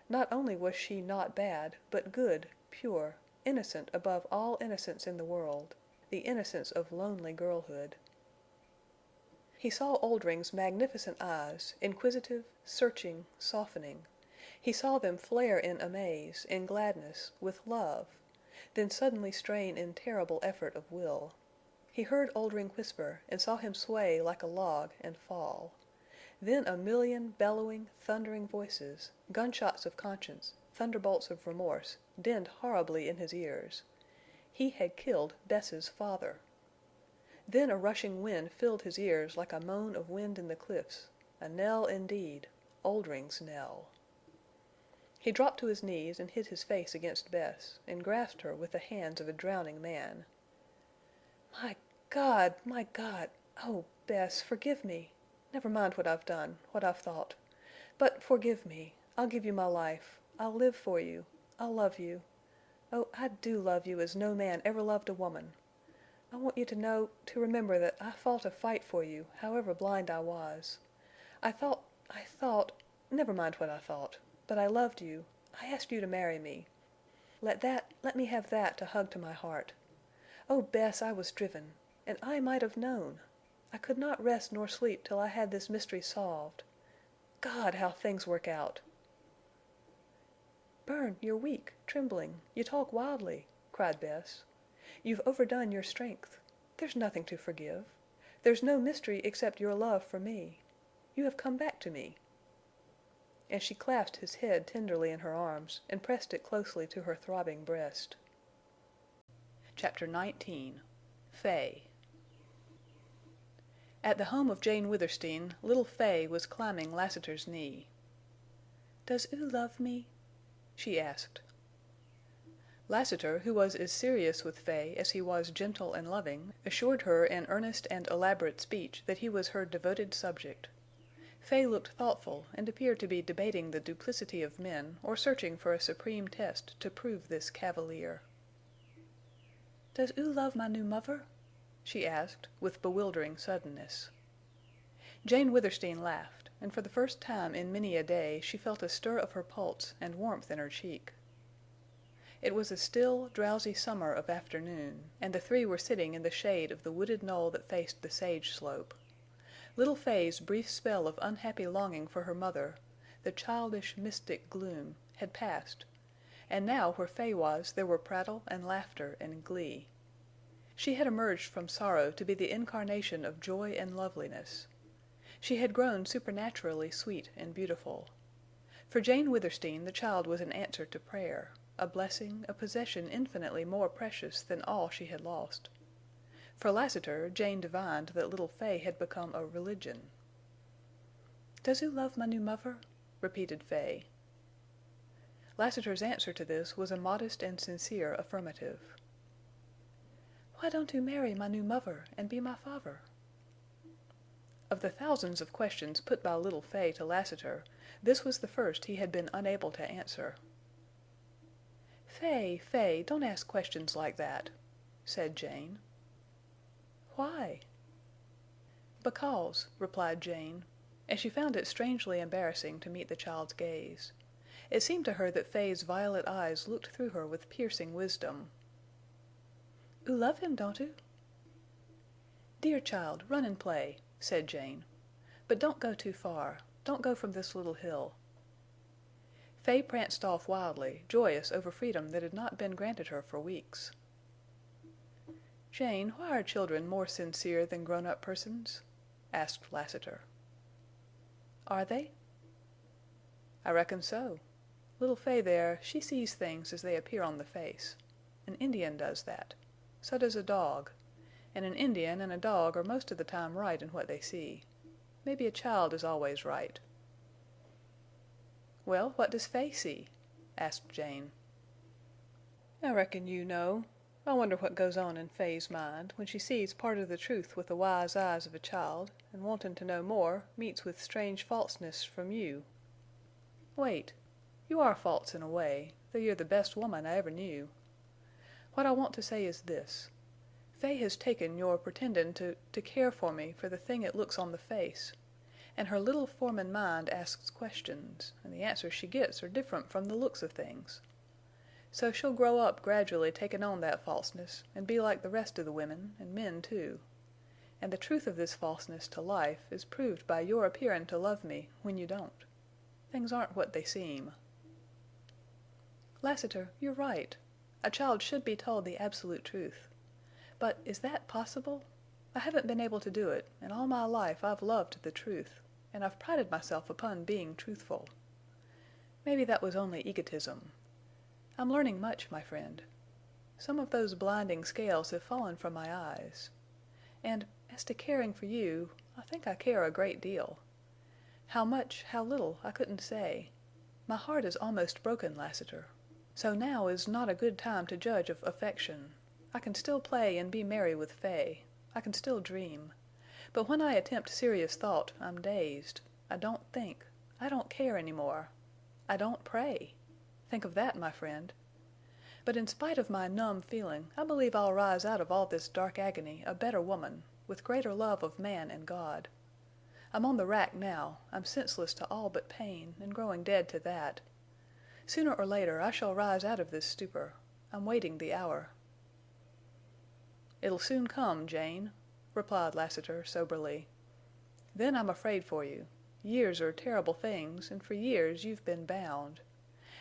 Not only was she not bad, but good, pure, innocent above all innocence in the world, the innocence of lonely girlhood. He saw Oldring's magnificent eyes, inquisitive, searching, softening. He saw them flare in amaze, in gladness, with love, then suddenly strain in terrible effort of will. He heard Oldring whisper and saw him sway like a log and fall. Then a million bellowing, thundering voices, gunshots of conscience, thunderbolts of remorse, dinned horribly in his ears. He had killed Bess's father. Then a rushing wind filled his ears like a moan of wind in the cliffs, a knell indeed, Oldring's knell. He dropped to his knees and hid his face against Bess, and grasped her with the hands of a drowning man. "My God! My God! Oh, Bess, forgive me! Never mind what I've done, what I've thought. But forgive me. I'll give you my life. I'll live for you. I'll love you. Oh, I do love you as no man ever loved a woman. I want you to know, to remember that I fought a fight for you, however blind I was. I thought—never mind what I thought. But I loved you. I asked you to marry me. Let me have that to hug to my heart. Oh, Bess, I was driven. And I might have known. I could not rest nor sleep till I had this mystery solved. God, how things work out!" "Bern, you're weak, trembling. You talk wildly," cried Bess. "You've overdone your strength. There's nothing to forgive. There's no mystery except your love for me. You have come back to me." And she clasped his head tenderly in her arms and pressed it closely to her throbbing breast. Chapter 19 Fay At the home of Jane Withersteen, little Fay was climbing Lassiter's knee. "Does oo love me?" she asked. Lassiter, who was as serious with Fay as he was gentle and loving, assured her in earnest and elaborate speech that he was her devoted subject. Fay looked thoughtful and appeared to be debating the duplicity of men or searching for a supreme test to prove this cavalier. "Does oo love my new muvver?" she asked, with bewildering suddenness. Jane Withersteen laughed, and for the first time in many a day she felt a stir of her pulse and warmth in her cheek. It was a still, drowsy summer of afternoon, and the three were sitting in the shade of the wooded knoll that faced the sage slope. Little Fay's brief spell of unhappy longing for her mother, the childish, mystic gloom, had passed, and now where Fay was there were prattle and laughter and glee. She had emerged from sorrow to be the incarnation of joy and loveliness. She had grown supernaturally sweet and beautiful. For Jane Withersteen the child was an answer to prayer, a blessing, a possession infinitely more precious than all she had lost. For Lassiter, Jane divined that little Fay had become a religion. "Does oo love my new muvver?" repeated Fay. Lassiter's answer to this was a modest and sincere affirmative. "Why don't oo marry my new muvver and be my father?" Of the thousands of questions put by little Fay to Lassiter, this was the first he had been unable to answer. "Fay, Fay, don't ask questions like that," said Jane. "Why?" "Because," replied Jane, and she found it strangely embarrassing to meet the child's gaze. It seemed to her that Fay's violet eyes looked through her with piercing wisdom. "Oo love him, don't oo?" "Dear child, run and play," said Jane. "But don't go too far. Don't go from this little hill." Fay pranced off wildly, joyous over freedom that had not been granted her for weeks. "Jane, why are children more sincere than grown-up persons?" asked Lassiter. "Are they?" "I reckon so. Little Fay there, she sees things as they appear on the face. An Indian does that. So does a dog. And an Indian and a dog are most of the time right in what they see. Maybe a child is always right." "Well, what does Fay see?" asked Jane. "I reckon you know. I wonder what goes on in Fay's mind when she sees part of the truth with the wise eyes of a child, and wantin' to know more, meets with strange falseness from you. Wait. You are false in a way, though you're the best woman I ever knew. What I want to say is this. Fay has taken your pretendin' to care for me for the thing it looks on the face. And her little formin' mind asks questions, and the answers she gets are different from the looks of things. So she'll grow up gradually takin' on that falseness and be like the rest of the women, and men too. And the truth of this falseness to life is proved by your appearin' to love me when you don't. Things aren't what they seem." "Lassiter, you're right. A child should be told the absolute truth. But is that possible? I haven't been able to do it, and all my life I've loved the truth, and I've prided myself upon being truthful. Maybe that was only egotism. I'm learning much, my friend. Some of those blinding scales have fallen from my eyes. And as to caring for you, I think I care a great deal. How much, how little, I couldn't say. My heart is almost broken, Lassiter. So now is not a good time to judge of affection. I can still play and be merry with Fay. I can still dream. But when I attempt serious thought, I'm dazed. I don't think. I don't care any more. I don't pray. Think of that, my friend. But in spite of my numb feeling, I believe I'll rise out of all this dark agony a better woman, with greater love of man and God. I'm on the rack now. I'm senseless to all but pain, and growing dead to that. Sooner or later I shall rise out of this stupor. I'm waiting the hour." "It'll soon come, Jane," replied Lassiter, soberly. "Then I'm afraid for you. Years are terrible things, and for years you've been bound.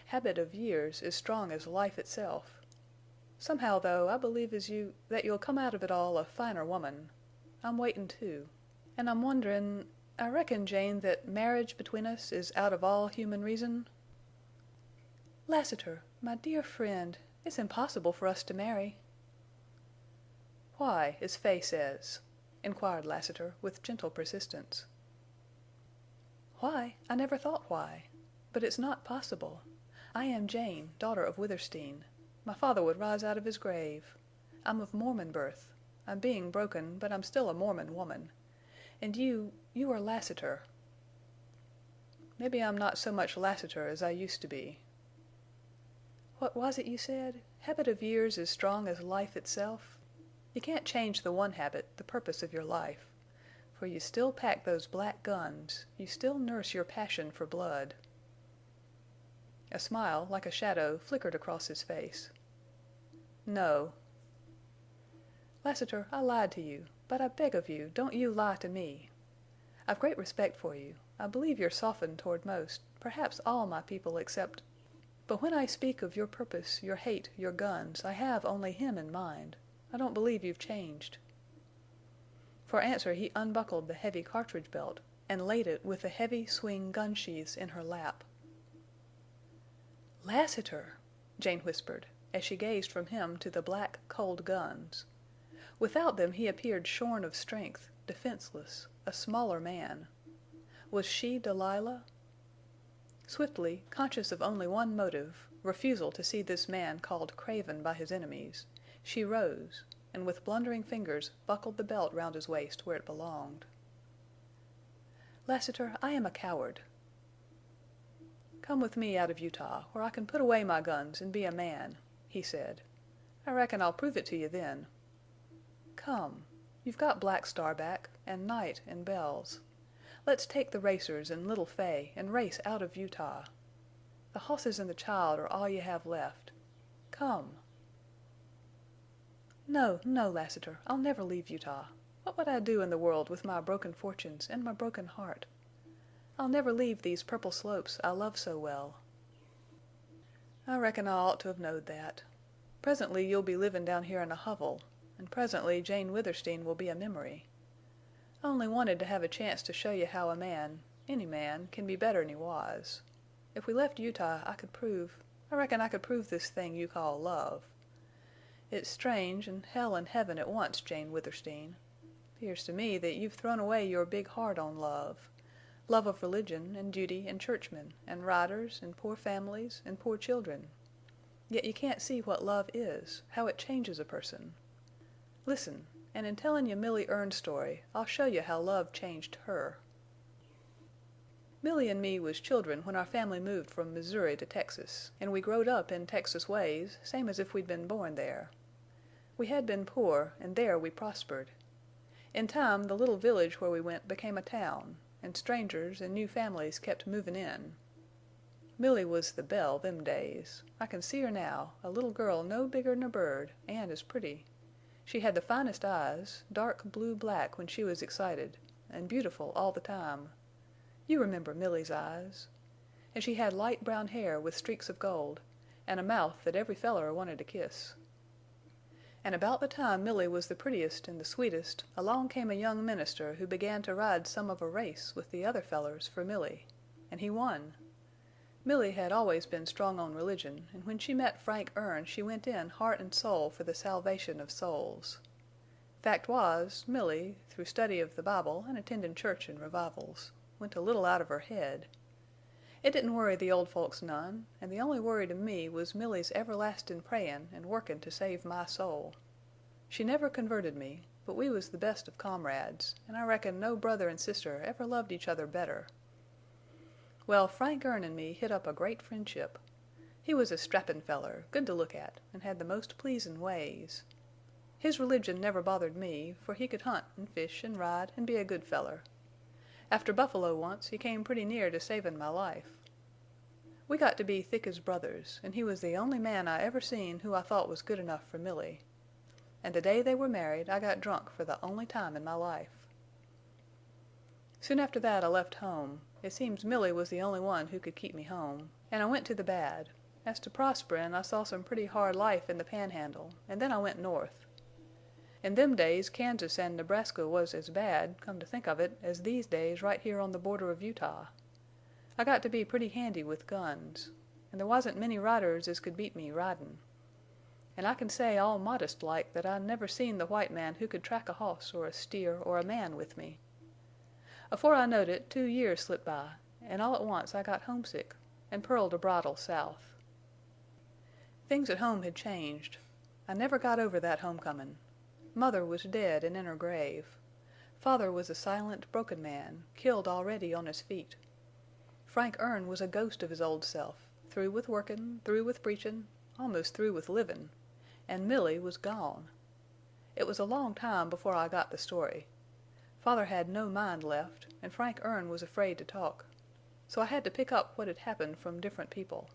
Habit of years is strong as life itself. Somehow, though, I believe that you'll come out of it all a finer woman. I'm waitin' too. And I'm wonderin'—I reckon, Jane, that marriage between us is out of all human reason?" "Lassiter, my dear friend, it's impossible for us to marry." "Why, as Fay says?" inquired Lassiter, with gentle persistence. "Why? I never thought why. But it's not possible. I am Jane, daughter of Withersteen. My father would rise out of his grave. I'm of Mormon birth. I'm being broken, but I'm still a Mormon woman. And you are Lassiter." "Maybe I'm not so much Lassiter as I used to be." "What was it you said? Habit of years is strong as life itself? You can't change the one habit, the purpose of your life. For you still pack those black guns. You still nurse your passion for blood." A smile, like a shadow, flickered across his face. "No." "Lassiter, I lied to you. But I beg of you, don't you lie to me. I've great respect for you. I believe you're softened toward most, perhaps all my people except... But when I speak of your purpose, your hate, your guns, I have only him in mind. I don't believe you've changed." For answer he unbuckled the heavy cartridge belt and laid it with the heavy swing gun sheaths in her lap. "Lassiter!" Jane whispered, as she gazed from him to the black, cold guns. Without them he appeared shorn of strength, defenseless, a smaller man. Was she Delilah? Swiftly, conscious of only one motive, refusal to see this man called craven by his enemies, she rose, and with blundering fingers buckled the belt round his waist where it belonged. "Lassiter, I am a coward." "Come with me out of Utah, where I can put away my guns and be a man," he said. "I reckon I'll prove it to you then. Come. You've got Black Star back, and Night and Bells. Let's take the racers and little Fay and race out of Utah. The hosses and the child are all you have left. Come." "No, no, Lassiter. I'll never leave Utah. What would I do in the world with my broken fortunes and my broken heart? I'll never leave these purple slopes I love so well." "I reckon I ought to have knowed that. Presently you'll be livin' down here in a hovel. and presently Jane Withersteen will be a memory. I only wanted to have a chance to show you how a man, any man, can be better'n he was. If we left Utah I reckon I could prove this thing you call love. It's strange, and hell and heaven at once, Jane Withersteen. 'Pears to me that you've thrown away your big heart on love. Love of religion and duty and churchmen and riders and poor families and poor children. Yet you can't see what love is, how it changes a person. Listen, and in tellin' you Milly Erne's story I'll show you how love changed her. Milly and me was children when our family moved from Missouri to Texas, and we growed up in Texas ways, same as if we'd been born there. We had been poor, and there we prospered. In time the little village where we went became a town, and strangers and new families kept movin' in. Milly was the belle them days. I can see her now, a little girl no bigger'n a bird, and as pretty. She had the finest eyes, dark blue-black when she was excited, and beautiful all the time. You remember Milly's eyes. And she had light brown hair with streaks of gold, and a mouth that every feller wanted to kiss. And about the time Milly was the prettiest and the sweetest, along came a young minister who began to ride some of a race with the other fellers for Milly. And he won. Milly had always been strong on religion, and when she met Frank Erne she went in heart and soul for the salvation of souls. Fact was, Milly, through study of the Bible and attendin' church and revivals, went a little out of her head. It didn't worry the old folks none, and the only worry to me was Milly's everlastin' prayin' and workin' to save my soul. She never converted me, but we was the best of comrades, and I reckon no brother and sister ever loved each other better. Well, Frank Erne and me hit up a great friendship. He was a strappin' feller, good to look at, and had the most pleasin' ways. His religion never bothered me, for he could hunt and fish and ride and be a good feller. After Buffalo once he came pretty near to savin' my life. We got to be thick as brothers, and he was the only man I ever seen who I thought was good enough for Milly. And the day they were married I got drunk for the only time in my life. Soon after that I left home. It seems Milly was the only one who could keep me home, and I went to the bad. As to prosperin', I saw some pretty hard life in the Panhandle, and then I went north. In them days Kansas and Nebraska was as bad, come to think of it, as these days right here on the border of Utah. I got to be pretty handy with guns, and there wasn't many riders as could beat me ridin'. And I can say all modest-like that I never seen the white man who could track a hoss or a steer or a man with me. Afore I knowed it 2 years slipped by, and all at once I got homesick, and purled a bridle south. Things at home had changed. I never got over that homecomin'. Mother was dead and in her grave. Father was a silent, broken man, killed already on his feet. Frank Erne was a ghost of his old self, through with workin', through with preachin', almost through with livin', and Milly was gone. It was a long time before I got the story. Father had no mind left, and Frank Erne was afraid to talk. So I had to pick up what had happened from different people.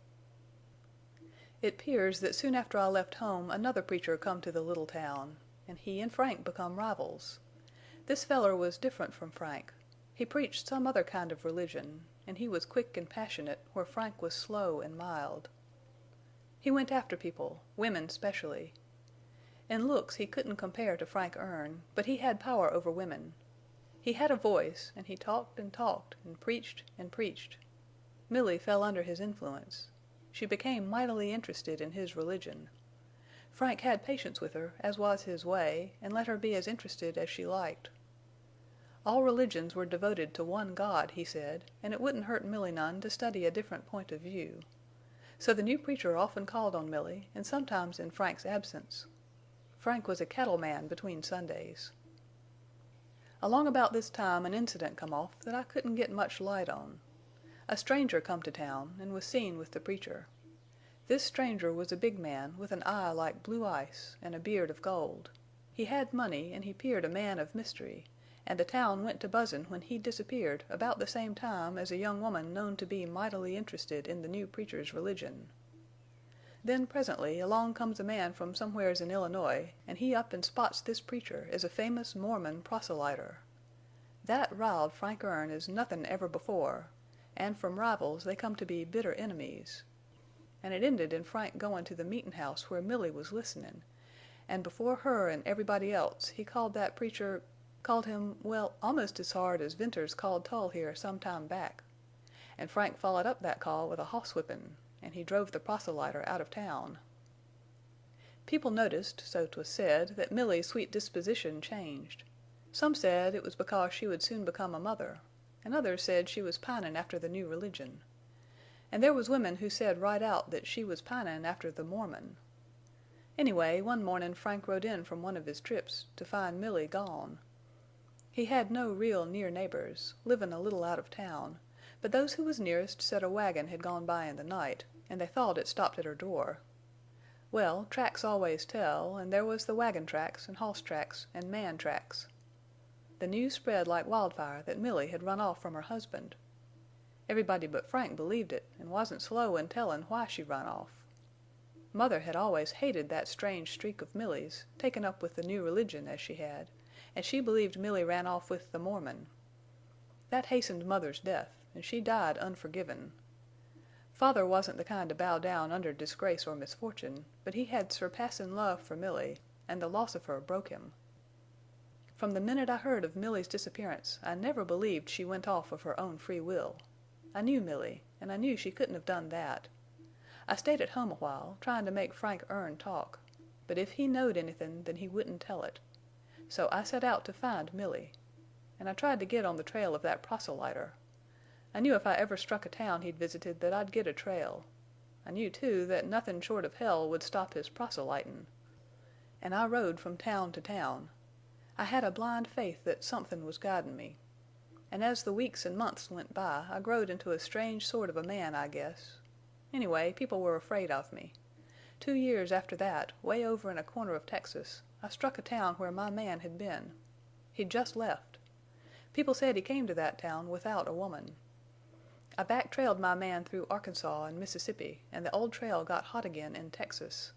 It 'pears that soon after I left home another preacher come to the little town, and he and Frank become rivals. This feller was different from Frank. He preached some other kind of religion, and he was quick and passionate where Frank was slow and mild. He went after people, women specially. In looks he couldn't compare to Frank Erne, but he had power over women. He had a voice, and he talked and talked and preached and preached. Milly fell under his influence. She became mightily interested in his religion. Frank had patience with her, as was his way, and let her be as interested as she liked. All religions were devoted to one God, he said, and it wouldn't hurt Milly none to study a different point of view. So the new preacher often called on Milly, and sometimes in Frank's absence. Frank was a cattleman between Sundays. Along about this time an incident come off that I couldn't get much light on. A stranger come to town and was seen with the preacher. This stranger was a big man with an eye like blue ice and a beard of gold. He had money and he 'peared a man of mystery, and the town went to buzzin' when he disappeared about the same time as a young woman known to be mightily interested in the new preacher's religion. Then presently along comes a man from somewheres in Illinois, and he up and spots this preacher as a famous Mormon proselyter. That riled Frank Erne as nothin' ever before, and from rivals they come to be bitter enemies. And it ended in Frank goin' to the meetin' house where Milly was listenin', And before her and everybody else he called that preacher—called him, well, almost as hard as Venters called Tull here some time back. And Frank followed up that call with a hoss-whippin', and he drove the proselyter out of town. People noticed, so 'twas said, that Millie's sweet disposition changed. Some said it was because she would soon become a mother, and others said she was pinin' after the new religion. And there was women who said right out that she was pinin' after the Mormon. Anyway, one mornin' Frank rode in from one of his trips to find Millie gone. He had no real near neighbors, livin' a little out of town, but those who was nearest said a wagon had gone by in the night, and they thought it stopped at her door. Well, tracks always tell, and there was the wagon tracks and hoss tracks and man tracks. The news spread like wildfire that Millie had run off from her husband. Everybody but Frank believed it, and wasn't slow in tellin' why she run off. Mother had always hated that strange streak of Millie's, taken up with the new religion as she had, and she believed Millie ran off with the Mormon. That hastened Mother's death, and she died unforgiven. Father wasn't the kind to bow down under disgrace or misfortune, but he had surpassin' love for Millie, and the loss of her broke him. From the minute I heard of Millie's disappearance I never believed she went off of her own free will. I knew Millie, and I knew she couldn't have done that. I stayed at home a while, tryin' to make Frank Erne talk, but if he knowed anythin' then he wouldn't tell it. So I set out to find Millie. And I tried to get on the trail of that proselyter. I knew if I ever struck a town he'd visited that I'd get a trail. I knew, too, that nothin' short of hell would stop his proselytin'. And I rode from town to town. I had a blind faith that somethin' was guidin' me. And as the weeks and months went by I growed into a strange sort of a man, I guess. Anyway, people were afraid of me. 2 years after that, way over in a corner of Texas, I struck a town where my man had been. He'd just left. People said he came to that town without a woman. I back-trailed my man through Arkansas and Mississippi, and the old trail got hot again in Texas.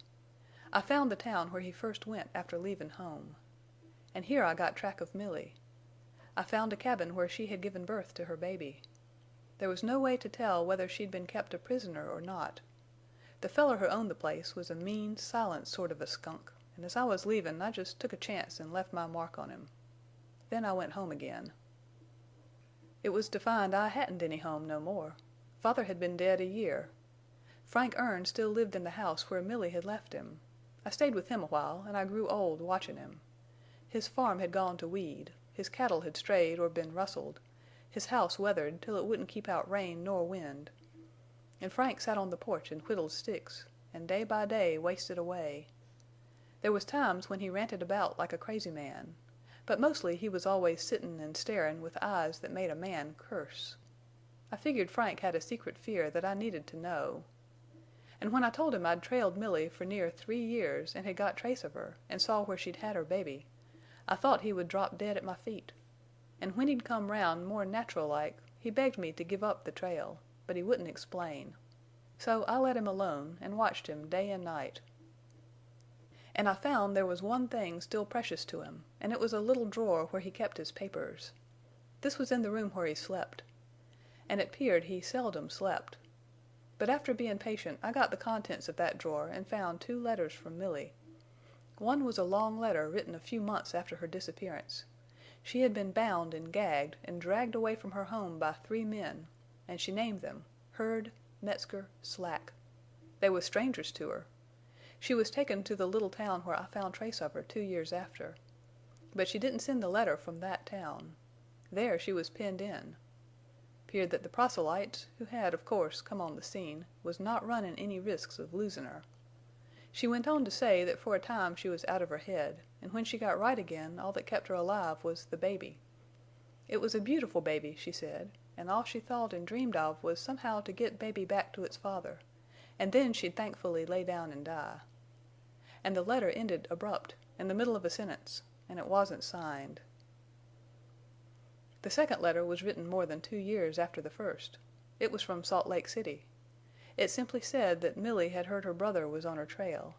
I found the town where he first went after leavin' home. And here I got track of Millie. I found a cabin where she had given birth to her baby. There was no way to tell whether she'd been kept a prisoner or not. The feller who owned the place was a mean, silent sort of a skunk, and as I was leavin' I just took a chance and left my mark on him. Then I went home again. It was to find I hadn't any home no more. Father had been dead a year. Frank Erne still lived in the house where Millie had left him. I stayed with him a while, and I grew old watchin' him. His farm had gone to weed. His cattle had strayed or been rustled. His house weathered till it wouldn't keep out rain nor wind. And Frank sat on the porch and whittled sticks, and day by day wasted away. There was times when he ranted about like a crazy man, but mostly he was always sittin' and starin' with eyes that made a man curse. I figured Frank had a secret fear that I needed to know. And when I told him I'd trailed Millie for near 3 years and had got trace of her and saw where she'd had her baby, I thought he would drop dead at my feet. And when he'd come round more natural-like, he begged me to give up the trail, but he wouldn't explain. So I let him alone and watched him day and night. And I found there was one thing still precious to him, and it was a little drawer where he kept his papers. This was in the room where he slept. And it 'peared he seldom slept. But after bein' patient I got the contents of that drawer and found 2 letters from Millie. One was a long letter written a few months after her disappearance. She had been bound and gagged and dragged away from her home by 3 men, and she named them Hurd, Metzger, Slack. They was strangers to her. She was taken to the little town where I found trace of her 2 years after. But she didn't send the letter from that town. There she was pinned in. 'Peared that the proselytes, who had, of course, come on the scene, was not runnin' any risks of losin' her. She went on to say that for a time she was out of her head, and when she got right again all that kept her alive was the baby. It was a beautiful baby, she said, and all she thought and dreamed of was somehow to get baby back to its father, and then she'd thankfully lay down and die. And the letter ended abrupt, in the middle of a sentence, and it wasn't signed. The second letter was written more than 2 years after the first. It was from Salt Lake City. It simply said that Millie had heard her brother was on her trail.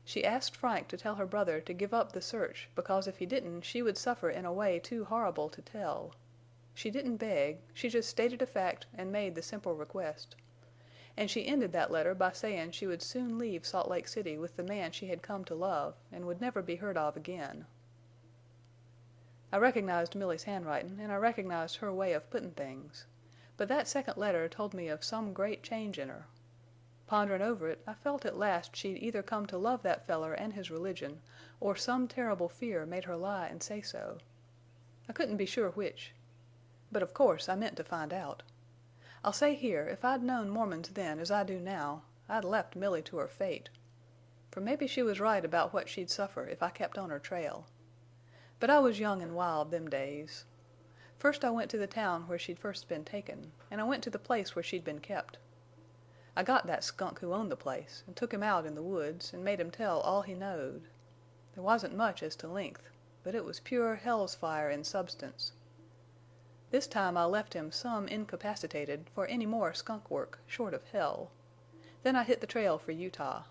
She asked Frank to tell her brother to give up the search because if he didn't she would suffer in a way too horrible to tell. She didn't beg, she just stated a fact and made the simple request. And she ended that letter by saying she would soon leave Salt Lake City with the man she had come to love and would never be heard of again. I recognized Milly's handwriting, and I recognized her way of puttin' things. But that second letter told me of some great change in her. Ponderin' over it, I felt at last she'd either come to love that feller and his religion, or some terrible fear made her lie and say so. I couldn't be sure which. But of course I meant to find out. I'll say here, if I'd known Mormons then as I do now, I'd left Milly to her fate. For maybe she was right about what she'd suffer if I kept on her trail. But I was young and wild them days. First I went to the town where she'd first been taken, and I went to the place where she'd been kept. I got that skunk who owned the place, and took him out in the woods, and made him tell all he knowed. There wasn't much as to length, but it was pure hell's fire in substance. This time I left him some incapacitated for any more skunk work, short of hell. Then I hit the trail for Utah.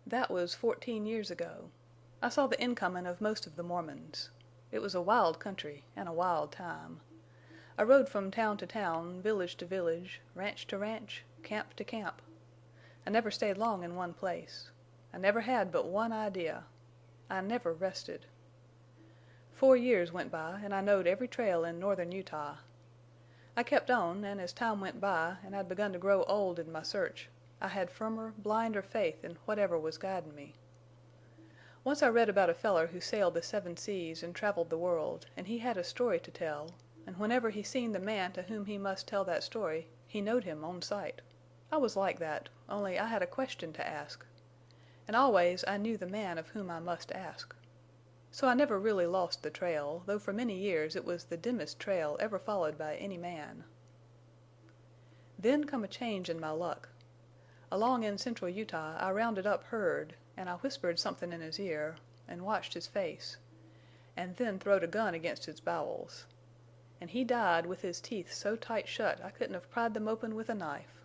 That was 14 years ago. I saw the incomin' of most of the Mormons. It was a wild country and a wild time. I rode from town to town, village to village, ranch to ranch, camp to camp. I never stayed long in one place. I never had but one idea. I never rested. 4 years went by, and I knowed every trail in northern Utah. I kept on, and as time went by, and I'd begun to grow old in my search, I had firmer, blinder faith in whatever was guidin' me. Once I read about a feller who sailed the 7 seas and traveled the world, and he had a story to tell, and whenever he seen the man to whom he must tell that story, he knowed him on sight. I was like that, only I had a question to ask. And always I knew the man of whom I must ask. So I never really lost the trail, though for many years it was the dimmest trail ever followed by any man. Then come a change in my luck. Along in central Utah I rounded up Hurd, and I whispered something in his ear, and watched his face, and then throwed a gun against his bowels. And he died with his teeth so tight shut I couldn't have pried them open with a knife.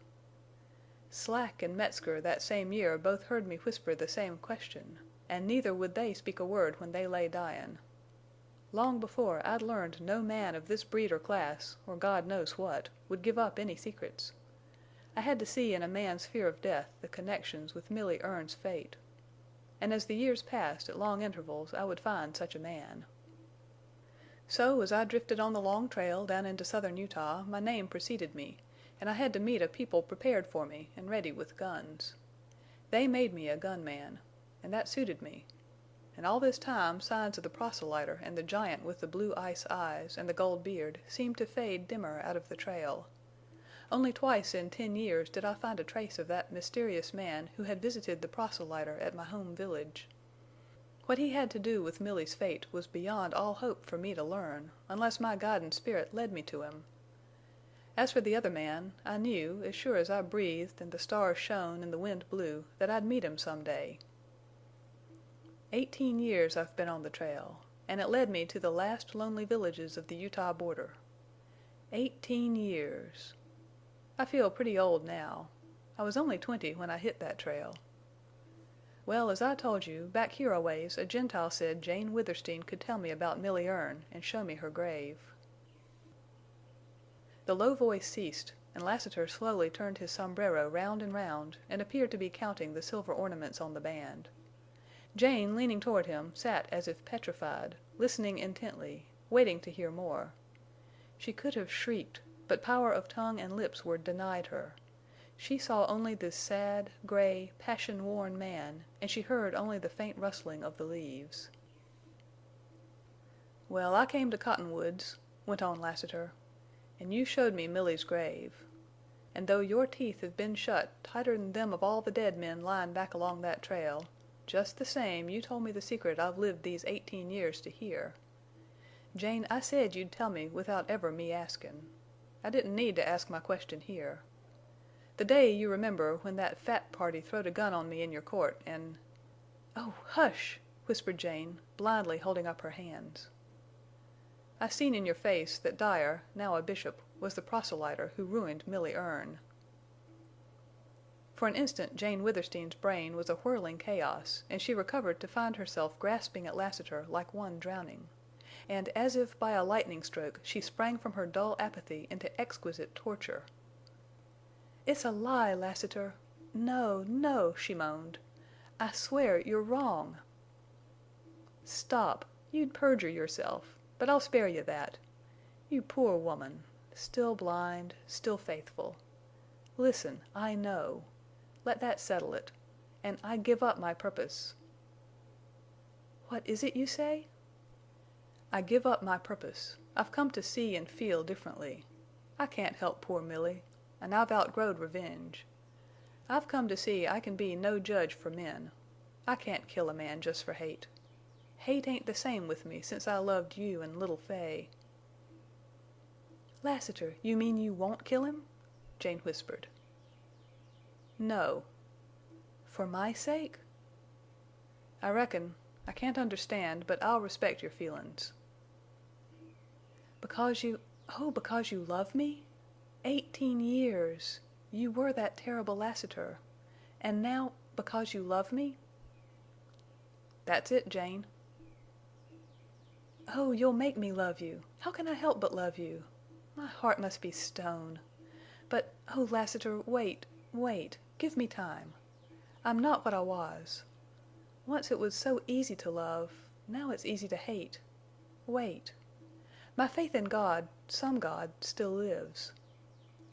Slack and Metzger that same year both heard me whisper the same question, and neither would they speak a word when they lay dyin'. Long before I'd learned no man of this breed or class, or God knows what, would give up any secrets. I had to see in a man's fear of death the connections with Milly Erne's fate. And as the years passed at long intervals I would find such a man. So as I drifted on the long trail down into southern Utah my name preceded me, and I had to meet a people prepared for me and ready with guns. They made me a gunman, and that suited me. And all this time signs of the proselyter and the giant with the blue ice eyes and the gold beard seemed to fade dimmer out of the trail. Only twice in 10 years did I find a trace of that mysterious man who had visited the proselyter at my home village. What he had to do with Milly's fate was beyond all hope for me to learn, unless my guidin' spirit led me to him. As for the other man, I knew, as sure as I breathed and the stars shone and the wind blew, that I'd meet him some day. 18 years I've been on the trail, and it led me to the last lonely villages of the Utah border. 18 years. I feel pretty old now. I was only 20 when I hit that trail. Well, as I told you, back here a ways a Gentile said Jane Withersteen could tell me about Milly Erne and show me her grave. The low voice ceased, and Lassiter slowly turned his sombrero round and round and appeared to be counting the silver ornaments on the band. Jane, leaning toward him, sat as if petrified, listening intently, waiting to hear more. She could have shrieked, but power of tongue and lips were denied her. She saw only this sad, gray, passion-worn man, and she heard only the faint rustling of the leaves. "Well, I came to Cottonwoods," went on Lassiter, "and you showed me Milly's grave. And though your teeth have been shut tighter'n them of all the dead men lyin' back along that trail, just the same you told me the secret I've lived these 18 years to hear. Jane, I said you'd tell me without ever me askin'. I didn't need to ask my question here. The day, you remember, when that fat party throwed a gun on me in your court and—" "Oh, hush!" whispered Jane, blindly holding up her hands. "I seen in your face that Dyer, now a bishop, was the proselyter who ruined Milly Erne." For an instant Jane Withersteen's brain was a whirling chaos, and she recovered to find herself grasping at Lassiter like one drowning. And as if by a lightning stroke she sprang from her dull apathy into exquisite torture. "It's a lie, Lassiter! No, no!" she moaned. "I swear you're wrong." "Stop! You'd perjure yourself. But I'll spare you that. You poor woman! Still blind, still faithful. Listen, I know. Let that settle it. And I give up my purpose." "What is it you say?" "I give up my purpose. I've come to see and feel differently. I can't help poor Milly, and I've outgrowed revenge. I've come to see I can be no judge for men. I can't kill a man just for hate. Hate ain't the same with me since I loved you and little Fay." "Lassiter, you mean you won't kill him?" Jane whispered. "No." "For my sake?" "I reckon. I can't understand, but I'll respect your feelin's." "Because you—because you love me? 18 years! You were that terrible Lassiter. And now—because you love me?" "That's it, Jane." "Oh, you'll make me love you! How can I help but love you? My heart must be stone. But—oh, Lassiter, wait! Give me time. I'm not what I was. Once it was so easy to love. Now it's easy to hate. Wait. My faith in God, some God, still lives.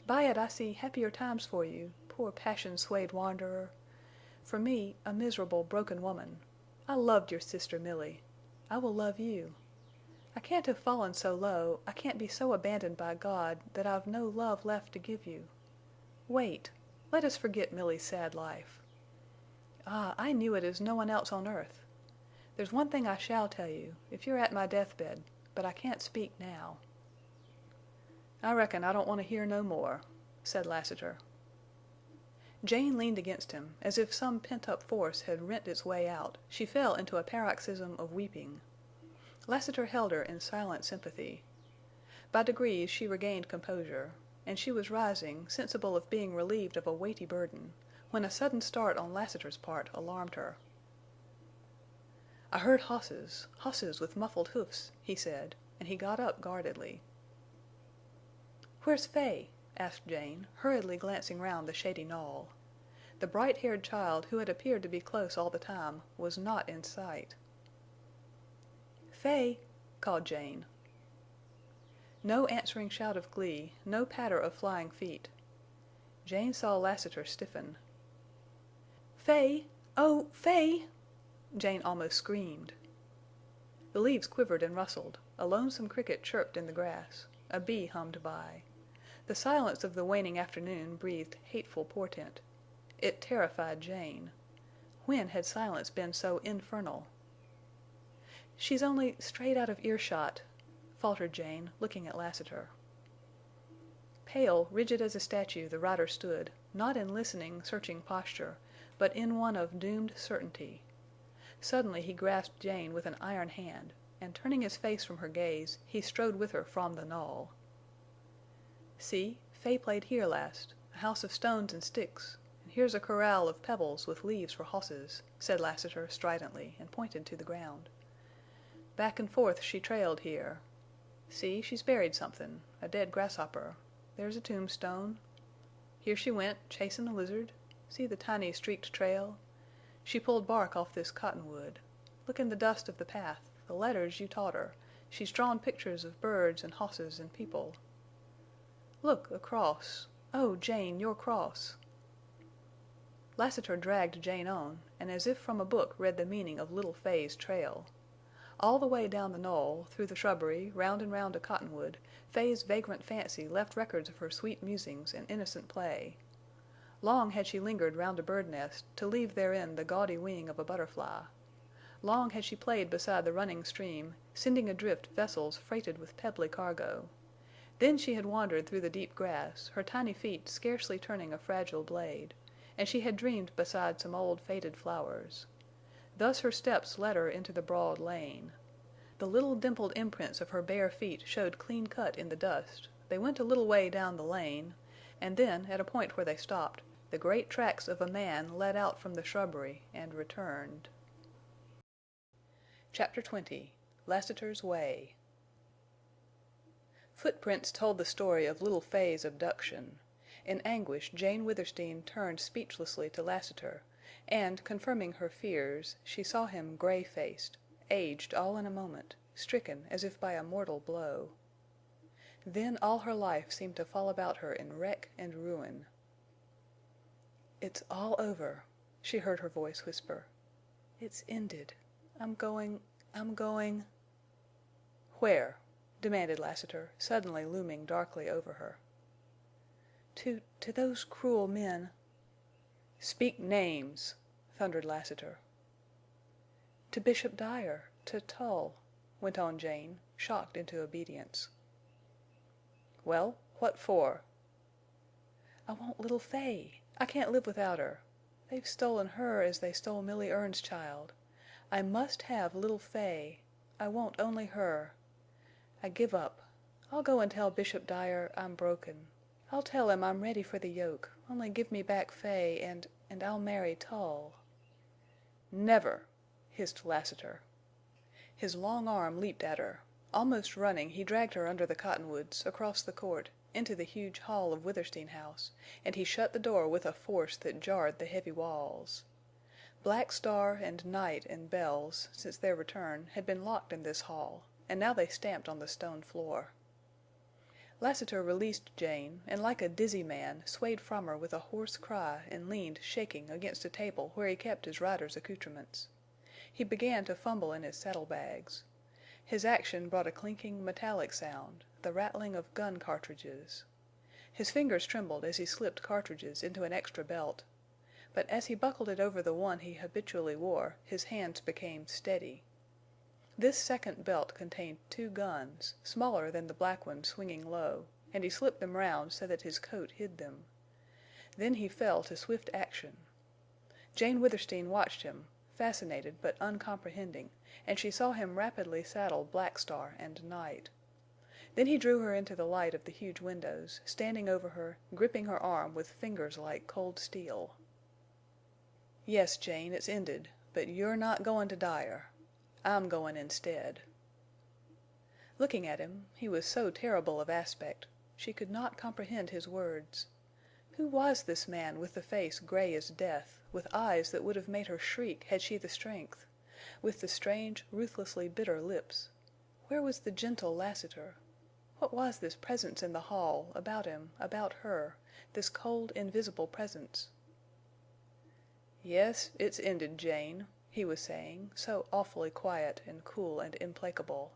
By it I see happier times for you, poor passion-swayed wanderer. For me, a miserable, broken woman. I loved your sister Milly. I will love you. I can't have fallen so low, I can't be so abandoned by God, that I've no love left to give you. Wait. Let us forget Milly's sad life. Ah, I knew it as no one else on earth. There's one thing I shall tell you, if you're at my deathbed, but I can't speak now." "I reckon I don't want to hear no more," said Lassiter. Jane leaned against him, as if some pent-up force had rent its way out. She fell into a paroxysm of weeping. Lassiter held her in silent sympathy. By degrees she regained composure, and she was rising, sensible of being relieved of a weighty burden, when a sudden start on Lassiter's part alarmed her. "I heard hosses with muffled hoofs," he said, and he got up guardedly. "Where's Fay?" asked Jane, hurriedly glancing round the shady knoll. The bright-haired child who had appeared to be close all the time was not in sight. "Fay!" called Jane. No answering shout of glee, no patter of flying feet. Jane saw Lassiter stiffen. "Fay! Oh, Fay!" Jane almost screamed. The leaves quivered and rustled, a lonesome cricket chirped in the grass, a bee hummed by. The silence of the waning afternoon breathed hateful portent. It terrified Jane. When had silence been so infernal? "She's only strayed out of earshot," faltered Jane, looking at Lassiter. Pale, rigid as a statue, the rider stood, not in listening, searching posture, but in one of doomed certainty. Suddenly he grasped Jane with an iron hand, and turning his face from her gaze, he strode with her from the knoll. "See, Fay played here last, a house of stones and sticks, and here's a corral of pebbles with leaves for hosses," said Lassiter stridently, and pointed to the ground. "Back and forth she trailed here. See, she's buried somethin', a dead grasshopper. There's a tombstone. Here she went, chasin' a lizard. See the tiny streaked trail? She pulled bark off this cottonwood. Look in the dust of the path, the letters you taught her. She's drawn pictures of birds and hosses and people. Look, a cross. Oh, Jane, your cross!" Lassiter dragged Jane on, and as if from a book read the meaning of little Fay's trail. All the way down the knoll, through the shrubbery, round and round a cottonwood, Fay's vagrant fancy left records of her sweet musings and innocent play. Long had she lingered round a bird nest to leave therein the gaudy wing of a butterfly. Long had she played beside the running stream, sending adrift vessels freighted with pebbly cargo. Then she had wandered through the deep grass, her tiny feet scarcely turning a fragile blade, and she had dreamed beside some old faded flowers. Thus her steps led her into the broad lane. The little dimpled imprints of her bare feet showed clean cut in the dust. They went a little way down the lane, and then, at a point where they stopped, the great tracks of a man led out from the shrubbery and returned. Chapter 20. Lassiter's Way. Footprints told the story of little Fay's abduction. In anguish Jane Withersteen turned speechlessly to Lassiter, and, confirming her fears, she saw him gray-faced, aged all in a moment, stricken as if by a mortal blow. Then all her life seemed to fall about her in wreck and ruin. "It's all over," she heard her voice whisper. "It's ended. I'm going—" "Where?" demanded Lassiter, suddenly looming darkly over her. "To those cruel men." "Speak names!" thundered Lassiter. "To Bishop Dyer, to Tull," went on Jane, shocked into obedience. "Well, what for?" "I want little Fay. I can't live without her. They've stolen her as they stole Milly Erne's child. I must have little Fay. I want only her. I give up. I'll go and tell Bishop Dyer I'm broken. I'll tell him I'm ready for the yoke. Only give me back Fay and I'll marry Tull." "Never!" hissed Lassiter. His long arm leaped at her. Almost running, he dragged her under the cottonwoods, across the court, into the huge hall of Withersteen House, and he shut the door with a force that jarred the heavy walls. Black Star and Night and Bells, since their return, had been locked in this hall, and now they stamped on the stone floor. Lassiter released Jane, and like a dizzy man swayed from her with a hoarse cry and leaned shaking against a table where he kept his rider's accoutrements. He began to fumble in his saddlebags. His action brought a clinking, metallic sound, the rattling of gun cartridges. His fingers trembled as he slipped cartridges into an extra belt. But as he buckled it over the one he habitually wore, his hands became steady. This second belt contained 2 guns, smaller than the black one swinging low, and he slipped them round so that his coat hid them. Then he fell to swift action. Jane Withersteen watched him, fascinated but uncomprehending, and she saw him rapidly saddle Black Star and Night. Then he drew her into the light of the huge windows, standing over her, gripping her arm with fingers like cold steel. "Yes, Jane, it's ended, but you're not goin' to Dyer. I'm goin' instead." Looking at him, he was so terrible of aspect, she could not comprehend his words. Who was this man with the face gray as death, with eyes that would have made her shriek had she the strength, with the strange, ruthlessly bitter lips? Where was the gentle Lassiter? What was this presence in the hall, about him, about her, this cold, invisible presence? "Yes, it's ended, Jane," he was saying, so awfully quiet and cool and implacable.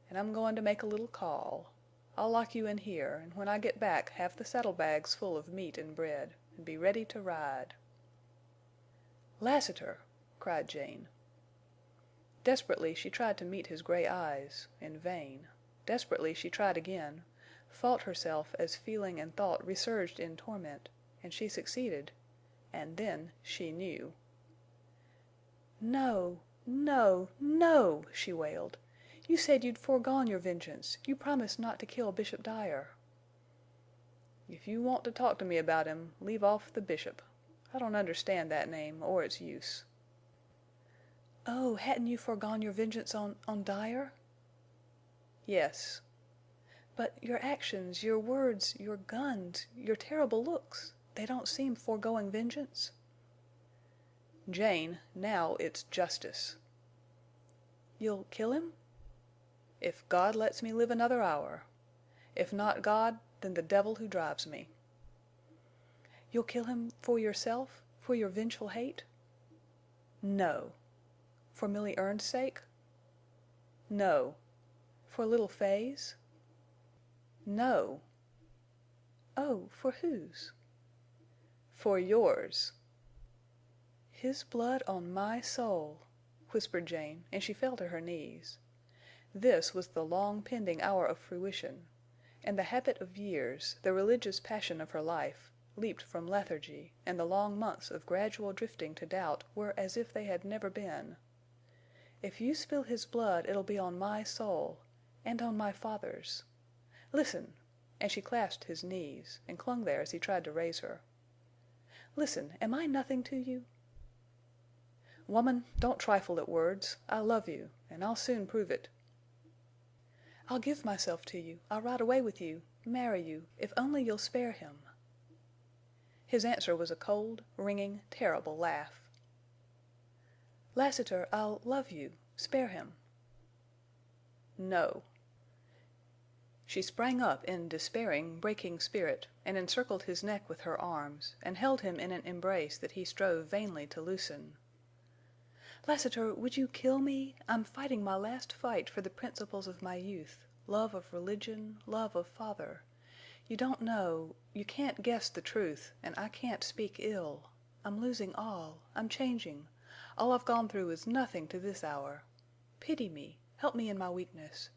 "And I'm going to make a little call. I'll lock you in here, and when I get back have the saddlebags full of meat and bread, and be ready to ride." "Lassiter!" cried Jane. Desperately she tried to meet his gray eyes, in vain. Desperately she tried again, fought herself as feeling and thought resurged in torment, and she succeeded, and then she knew. "No, no, no!" she wailed. "You said you'd foregone your vengeance. You promised not to kill Bishop Dyer." "If you want to talk to me about him, leave off the Bishop. I don't understand that name or its use." "Oh, hadn't you foregone your vengeance on Dyer?" "Yes." "But your actions, your words, your guns, your terrible looks, they don't seem foregoing vengeance?" "Jane, now it's justice." "You'll kill him?" "If God lets me live another hour. If not God, then the devil who drives me." "You'll kill him for yourself, for your vengeful hate?" "No." "For Milly Erne's sake?" "No." "For little Fay's?" "No." "Oh, for whose?" "For yours." "His blood on my soul!" whispered Jane, and she fell to her knees. This was the long pending hour of fruition, and the habit of years, the religious passion of her life, leaped from lethargy, and the long months of gradual drifting to doubt were as if they had never been. "If you spill his blood it'll be on my soul—and on my father's. Listen!" And she clasped his knees, and clung there as he tried to raise her. "Listen! Am I nothing to you?" "Woman, don't trifle at words. I love you, and I'll soon prove it." "I'll give myself to you. I'll ride away with you, marry you, if only you'll spare him." His answer was a cold, ringing, terrible laugh. "Lassiter, I'll love you. Spare him." "No." She sprang up in despairing, breaking spirit, and encircled his neck with her arms, and held him in an embrace that he strove vainly to loosen. "Lassiter, would you kill me? I'm fighting my last fight for the principles of my youth—love of religion, love of father. You don't know—you can't guess the truth, and I can't speak ill. I'm losing all. I'm changing. All I've gone through is nothing to this hour. Pity me. Help me in my weakness.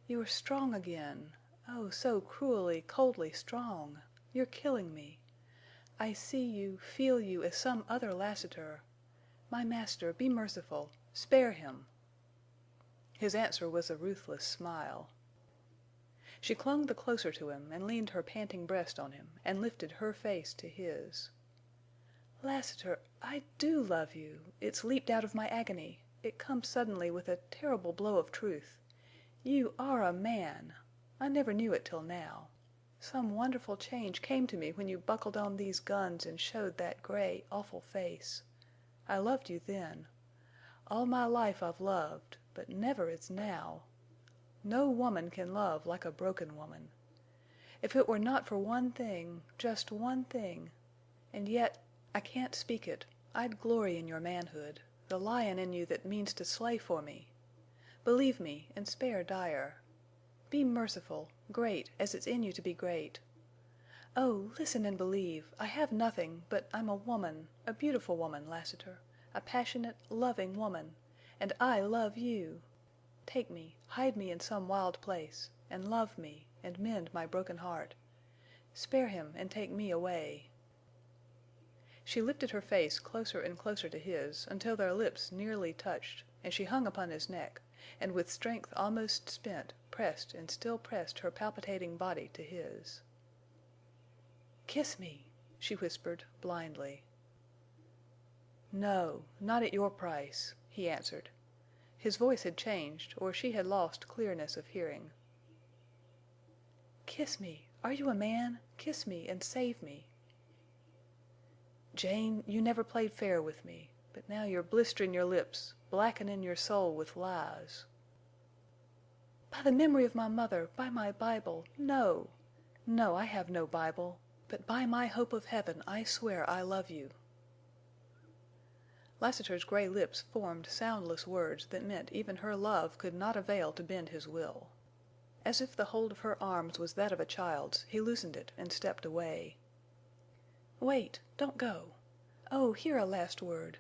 You are strong again. Oh, so cruelly, coldly strong. You're killing me. I see you, feel you as some other Lassiter. My master, be merciful. Spare him." His answer was a ruthless smile. She clung the closer to him and leaned her panting breast on him and lifted her face to his. "Lassiter, I do love you. It's leaped out of my agony. It comes suddenly with a terrible blow of truth. You are a man! I never knew it till now. Some wonderful change came to me when you buckled on these guns and showed that gray, awful face. I loved you then. All my life I've loved, but never as now. No woman can love like a broken woman. If it were not for one thing, just one thing—and yet—I can't speak it—I'd glory in your manhood, the lion in you that means to slay for me. Believe me and spare Dyer. Be merciful, great, as it's in you to be great. Oh, listen and believe. I have nothing, but I'm a woman, a beautiful woman, Lassiter, a passionate, loving woman, and I love you. Take me, hide me in some wild place, and love me, and mend my broken heart. Spare him and take me away." She lifted her face closer and closer to his until their lips nearly touched, and she hung upon his neck, and with strength almost spent pressed and still pressed her palpitating body to his. "Kiss me," she whispered, blindly. "No, not at your price," he answered. His voice had changed, or she had lost clearness of hearing. "Kiss me! Are you a man? Kiss me and save me." "Jane, you never played fair with me. But now you're blisterin' your lips, blackenin' your soul with lies." "By the memory of my mother, by my Bible, no! No, I have no Bible. But by my hope of heaven I swear I love you." Lassiter's gray lips formed soundless words that meant even her love could not avail to bend his will. As if the hold of her arms was that of a child's, he loosened it and stepped away. "Wait! Don't go! Oh, hear a last word!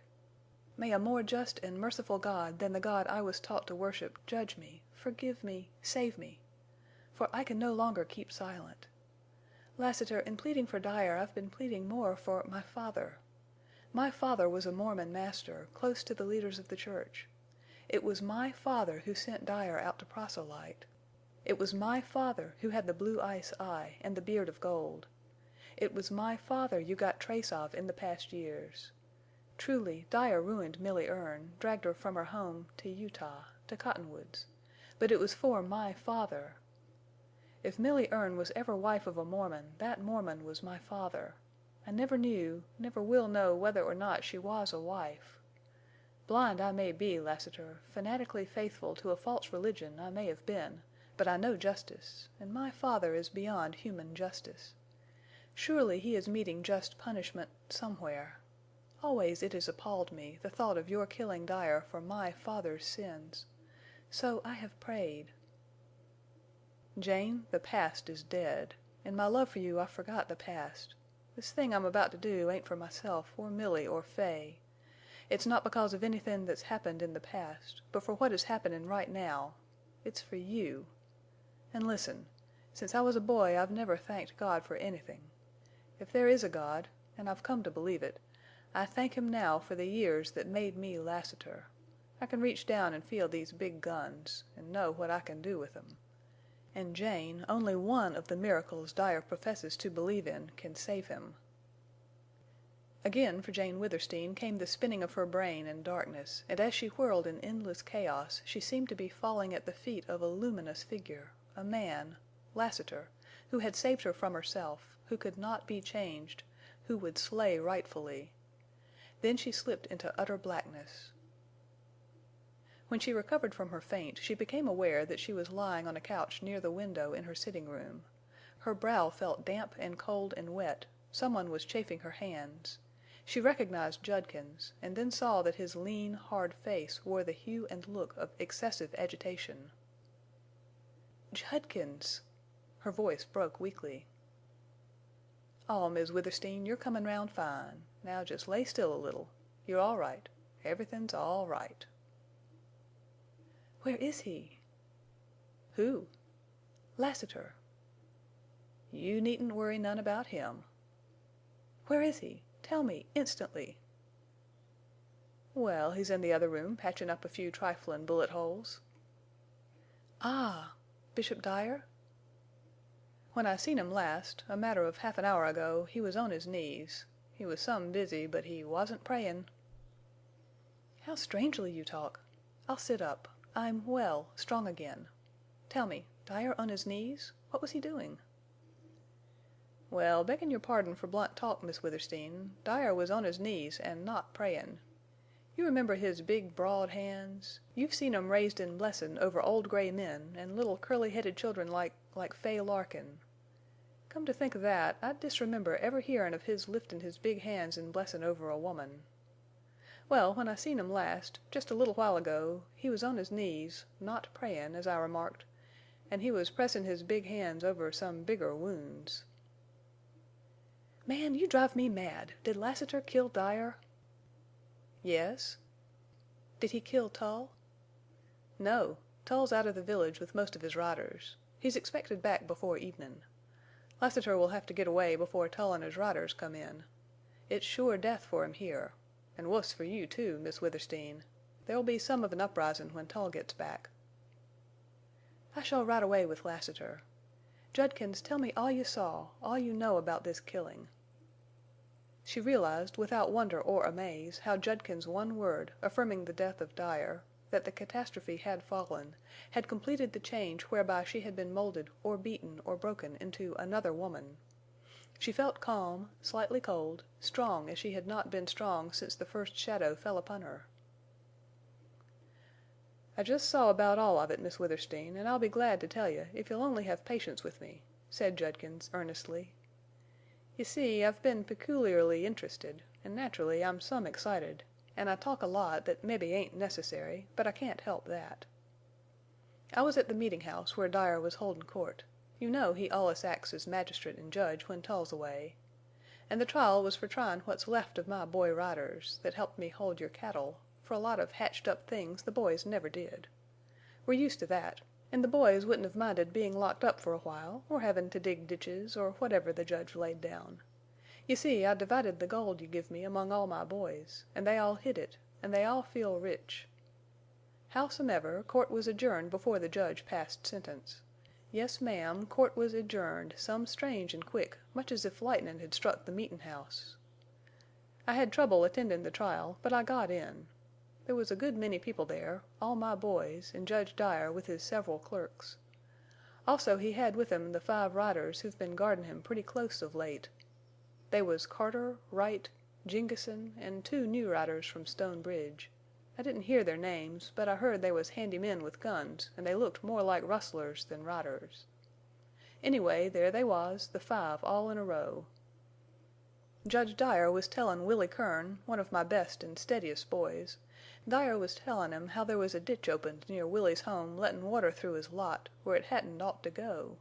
May a more just and merciful God than the God I was taught to worship judge me, forgive me, save me! For I can no longer keep silent. Lassiter, in pleading for Dyer I've been pleading more for my father. My father was a Mormon master, close to the leaders of the church. It was my father who sent Dyer out to proselyte. It was my father who had the blue ice eye and the beard of gold. It was my father you got trace of in the past years. Truly, Dyer ruined Milly Erne, dragged her from her home to Utah, to Cottonwoods. But it was for my father. If Milly Erne was ever wife of a Mormon, that Mormon was my father. I never knew, never will know whether or not she was a wife. Blind I may be, Lassiter, fanatically faithful to a false religion I may have been, but I know justice, and my father is beyond human justice. Surely he is meeting just punishment somewhere. Always it has appalled me, the thought of your killing Dyer for my father's sins. So I have prayed. Jane, the past is dead. In my love for you I forgot the past. This thing I'm about to do ain't for myself or Milly or Fay. It's not because of anythin' that's happened in the past, but for what is happenin' right now. It's for you. And listen. Since I was a boy I've never thanked God for anything. If there is a God, and I've come to believe it, I thank Him now for the years that made me Lassiter. I can reach down and feel these big guns, and know what I can do with them. And Jane, only one of the miracles Dyer professes to believe in, can save him." Again for Jane Withersteen came the spinning of her brain in darkness, and as she whirled in endless chaos she seemed to be falling at the feet of a luminous figure, a man, Lassiter, who had saved her from herself, who could not be changed, who would slay rightfully. Then she slipped into utter blackness. When she recovered from her faint, she became aware that she was lying on a couch near the window in her sitting room. Her brow felt damp and cold and wet. Someone was chafing her hands. She recognized Judkins, and then saw that his lean, hard face wore the hue and look of excessive agitation. "Judkins!" Her voice broke weakly. "Oh, Miss Withersteen, you're comin' round fine. Now just lay still a little. You're all right. Everything's all right." "Where is he?" "Who?" "Lassiter." "You needn't worry none about him." "Where is he? Tell me, instantly." "Well, he's in the other room patchin' up a few triflin' bullet holes." "Ah! Bishop Dyer?" "When I seen him last, a matter of half an hour ago, he was on his knees. He was some busy, but he wasn't prayin'." "How strangely you talk. I'll sit up. I'm well, strong again. Tell me, Dyer on his knees? What was he doing?" "Well, beggin' your pardon for blunt talk, Miss Withersteen, Dyer was on his knees and not prayin'. You remember his big, broad hands? You've seen 'em raised in blessin' over old gray men and little curly-headed children like Fay Larkin. Come to think of that, I disremember ever hearin' of his liftin' his big hands in blessin' over a woman. Well, when I seen him last, jest a little while ago, he was on his knees, not prayin', as I remarked, an' he was pressin' his big hands over some bigger wounds." "Man, you drive me mad! Did Lassiter kill Dyer?" "Yes." "Did he kill Tull?" "No. Tull's out of the village with most of his riders. He's expected back before evenin'. Lassiter will have to get away before Tull and his riders come in. It's sure death for him here. An' wuss for you, too, Miss Withersteen. There'll be some of an uprisin' when Tull gets back." "I shall ride away with Lassiter. Judkins, tell me all you saw, all you know about this killing." She realized, without wonder or amaze, how Judkins' one word, affirming the death of Dyer, that the catastrophe had fallen, had completed the change whereby she had been molded or beaten or broken into another woman. She felt calm, slightly cold, strong as she had not been strong since the first shadow fell upon her. "I jest saw about all of it, Miss Withersteen, and I'll be glad to tell you if you'll only have patience with me," said Judkins, earnestly. "You see, I've been peculiarly interested, and naturally I'm some excited, and I talk a lot that mebbe ain't necessary, but I can't help that. I was at the meeting house where Dyer was holdin' court. You know he allus acts as magistrate and judge when Tull's away. And the trial was for tryin' what's left of my boy riders, that helped me hold your cattle, for a lot of hatched-up things the boys never did. We're used to that, and the boys wouldn't have minded being locked up for a while, or havin' to dig ditches, or whatever the judge laid down. You see, I divided the gold you give me among all my boys, and they all hid it, and they all feel rich. Howsomever, court was adjourned before the judge passed sentence. Yes, ma'am, court was adjourned, some strange and quick, much as if lightnin' had struck the meetin' house. I had trouble attendin' the trial, but I got in. There was a good many people there, all my boys, and Judge Dyer with his several clerks. Also he had with him the 5 riders who've been guardin' him pretty close of late. They was Carter, Wright, Jengessen, and 2 new riders from Stone Bridge. I didn't hear their names, but I heard they was handy men with guns, and they looked more like rustlers than riders. Anyway, there they was, the 5 all in a row. Judge Dyer was tellin' Willie Kern, one of my best and steadiest boys, Dyer was tellin' him how there was a ditch opened near Willie's home lettin' water through his lot, where it hadn't ought to go.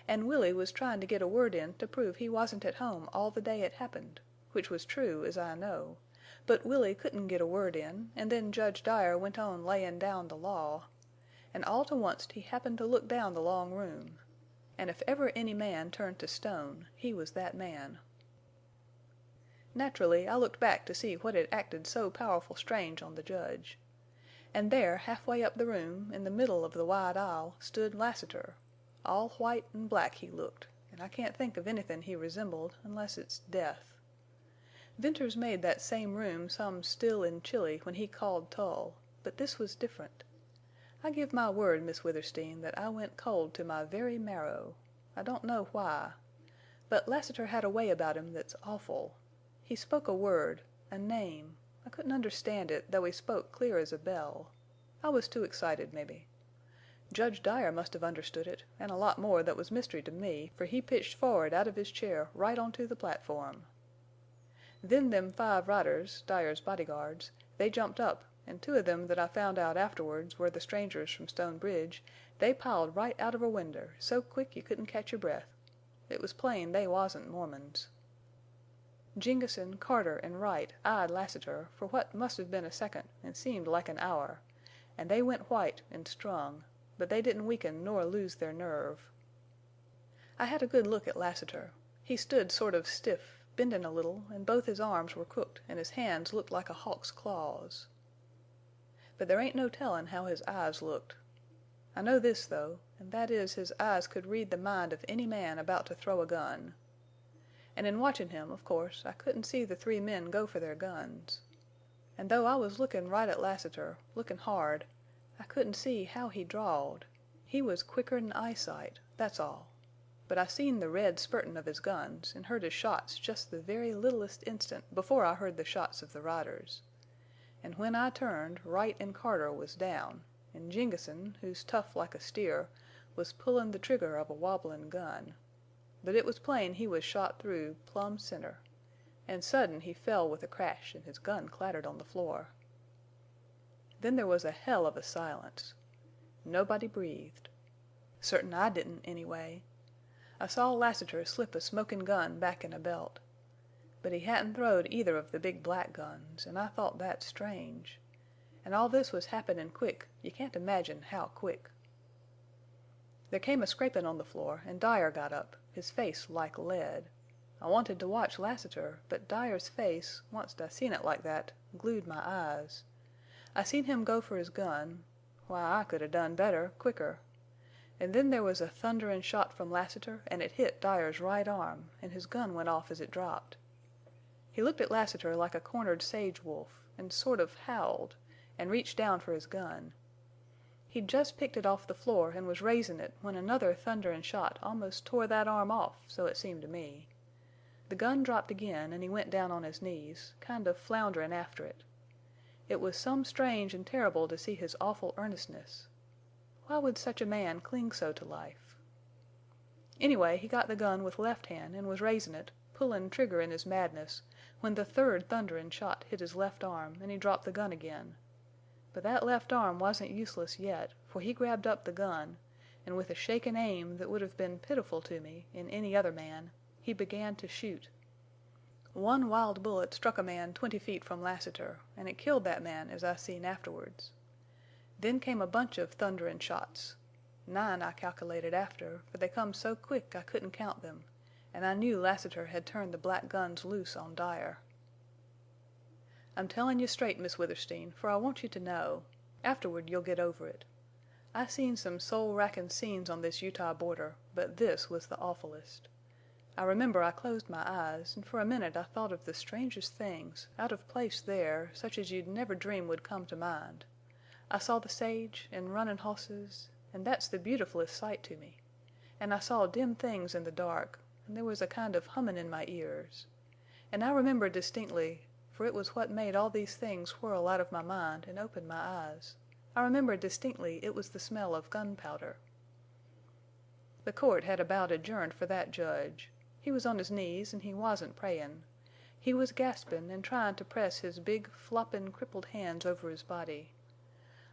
And Willie was tryin' to get a word in to prove he wasn't at home all the day it happened, which was true, as I know. But Willie couldn't get a word in, and then Judge Dyer went on layin' down the law. And all to onct he happened to look down the long room. And if ever any man turned to stone, he was that man. Naturally, I looked back to see what had acted so powerful strange on the judge. And there, halfway up the room, in the middle of the wide aisle, stood Lassiter. All white and black he looked, and I can't think of anythin' he resembled, unless it's death. Venters made that same room some still and chilly when he called Tull, but this was different. I give my word, Miss Withersteen, that I went cold to my very marrow. I don't know why. But Lassiter had a way about him that's awful. He spoke a word, a name. I couldn't understand it, though he spoke clear as a bell. I was too excited, maybe. Judge Dyer must have understood it, and a lot more that was mystery to me, for he pitched forward out of his chair right onto the platform. Then them 5 riders, Dyer's bodyguards, they jumped up, and 2 of them that I found out afterwards were the strangers from Stone Bridge, they piled right out of a winder, so quick you couldn't catch your breath. It was plain they wasn't Mormons. Jengessen, Carter, and Wright eyed Lassiter for what must have been a second and seemed like an hour, and they went white and strung, but they didn't weaken nor lose their nerve. I had a good look at Lassiter. He stood sort of stiff, bending a little, and both his arms were crooked and his hands looked like a hawk's claws. But there ain't no tellin' how his eyes looked. I know this, though, and that is his eyes could read the mind of any man about to throw a gun. And in watchin' him, of course, I couldn't see the 3 men go for their guns. And though I was lookin' right at Lassiter, lookin' hard, I couldn't see how he drawed. He was quicker'n eyesight, that's all. But I seen the red spurtin' of his guns and heard his shots just the very littlest instant before I heard the shots of the riders. And when I turned, Wright and Carter was down, and Jengessen, who's tough like a steer, was pullin' the trigger of a wobblin' gun. But it was plain he was shot through, plumb center. And sudden he fell with a crash and his gun clattered on the floor. Then there was a hell of a silence. Nobody breathed. Certain I didn't, anyway. I saw Lassiter slip a smokin' gun back in a belt. But he hadn't throwed either of the big black guns, and I thought that strange. And all this was happenin' quick, you can't imagine how quick. There came a scrapin' on the floor, and Dyer got up, his face like lead. I wanted to watch Lassiter, but Dyer's face, onct I seen it like that, glued my eyes. I seen him go for his gun—why, I could have done better, quicker. And then there was a thunderin' shot from Lassiter, and it hit Dyer's right arm, and his gun went off as it dropped. He looked at Lassiter like a cornered sage wolf, and sort of howled, and reached down for his gun. He'd just picked it off the floor and was raisin' it when another thunderin' shot almost tore that arm off, so it seemed to me. The gun dropped again, and he went down on his knees, kind of flounderin' after it. It was some strange and terrible to see his awful earnestness. Why would such a man cling so to life? Anyway, he got the gun with left hand and was raisin' it, pullin' trigger in his madness, when the 3rd thunderin' shot hit his left arm and he dropped the gun again. But that left arm wasn't useless yet, for he grabbed up the gun, and with a shaken aim that would have been pitiful to me in any other man, he began to shoot. One wild bullet struck a man 20 feet from Lassiter, and it killed that man as I seen afterwards. Then came a bunch of thunderin' shots. 9 I calculated after, for they come so quick I couldn't count them, and I knew Lassiter had turned the black guns loose on Dyer. I'm tellin' you straight, Miss Withersteen, for I want you to know. Afterward you'll get over it. I seen some soul-rackin' scenes on this Utah border, but this was the awfulest. I remember I closed my eyes, and for a minute I thought of the strangest things, out of place there, such as you'd never dream would come to mind. I saw the sage, and runnin' hosses, and that's the beautifulest sight to me. And I saw dim things in the dark, and there was a kind of hummin' in my ears. And I remember distinctly, for it was what made all these things whirl out of my mind and open my eyes. I remember distinctly it was the smell of gunpowder. The court had about adjourned for that judge. He was on his knees, and he wasn't prayin'. He was gaspin' and tryin' to press his big, floppin', crippled hands over his body.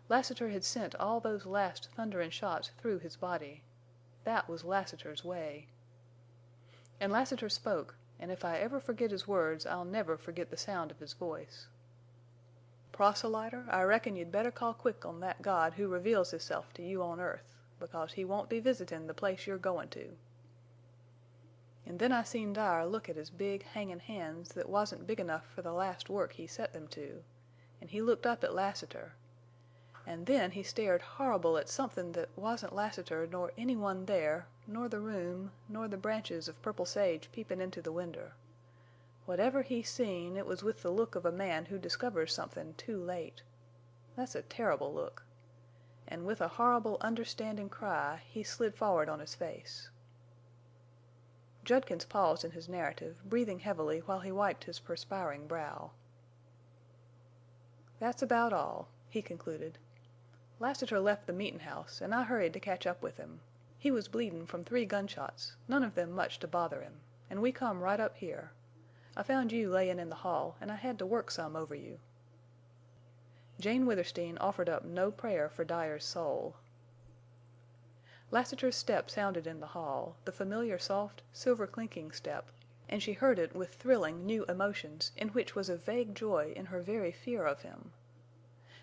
Lassiter had sent all those last thunderin' shots through his body. That was Lassiter's way. And Lassiter spoke, and if I ever forget his words I'll never forget the sound of his voice. "Proselyter, I reckon you'd better call quick on that God who reveals hisself to you on earth, because he won't be visitin' the place you're goin' to." And then I seen Dyer look at his big, hangin' hands that wasn't big enough for the last work he set them to, and he looked up at Lassiter. And then he stared horrible at somethin' that wasn't Lassiter nor any one there, nor the room, nor the branches of purple sage peepin' into the winder. Whatever he seen, it was with the look of a man who discovers somethin' too late. That's a terrible look. And with a horrible understanding cry he slid forward on his face. Judkins paused in his narrative, breathing heavily while he wiped his perspiring brow. "That's about all," he concluded. "Lassiter left the meetin' house, an' I hurried to catch up with him. He was bleedin' from 3 gunshots, none of them much to bother him, an' we come right up here. I found you layin' in the hall, an' I had to work some over you." Jane Withersteen offered up no prayer for Dyer's soul. Lassiter's step sounded in the hall, the familiar soft, silver clinking step, and she heard it with thrilling new emotions in which was a vague joy in her very fear of him.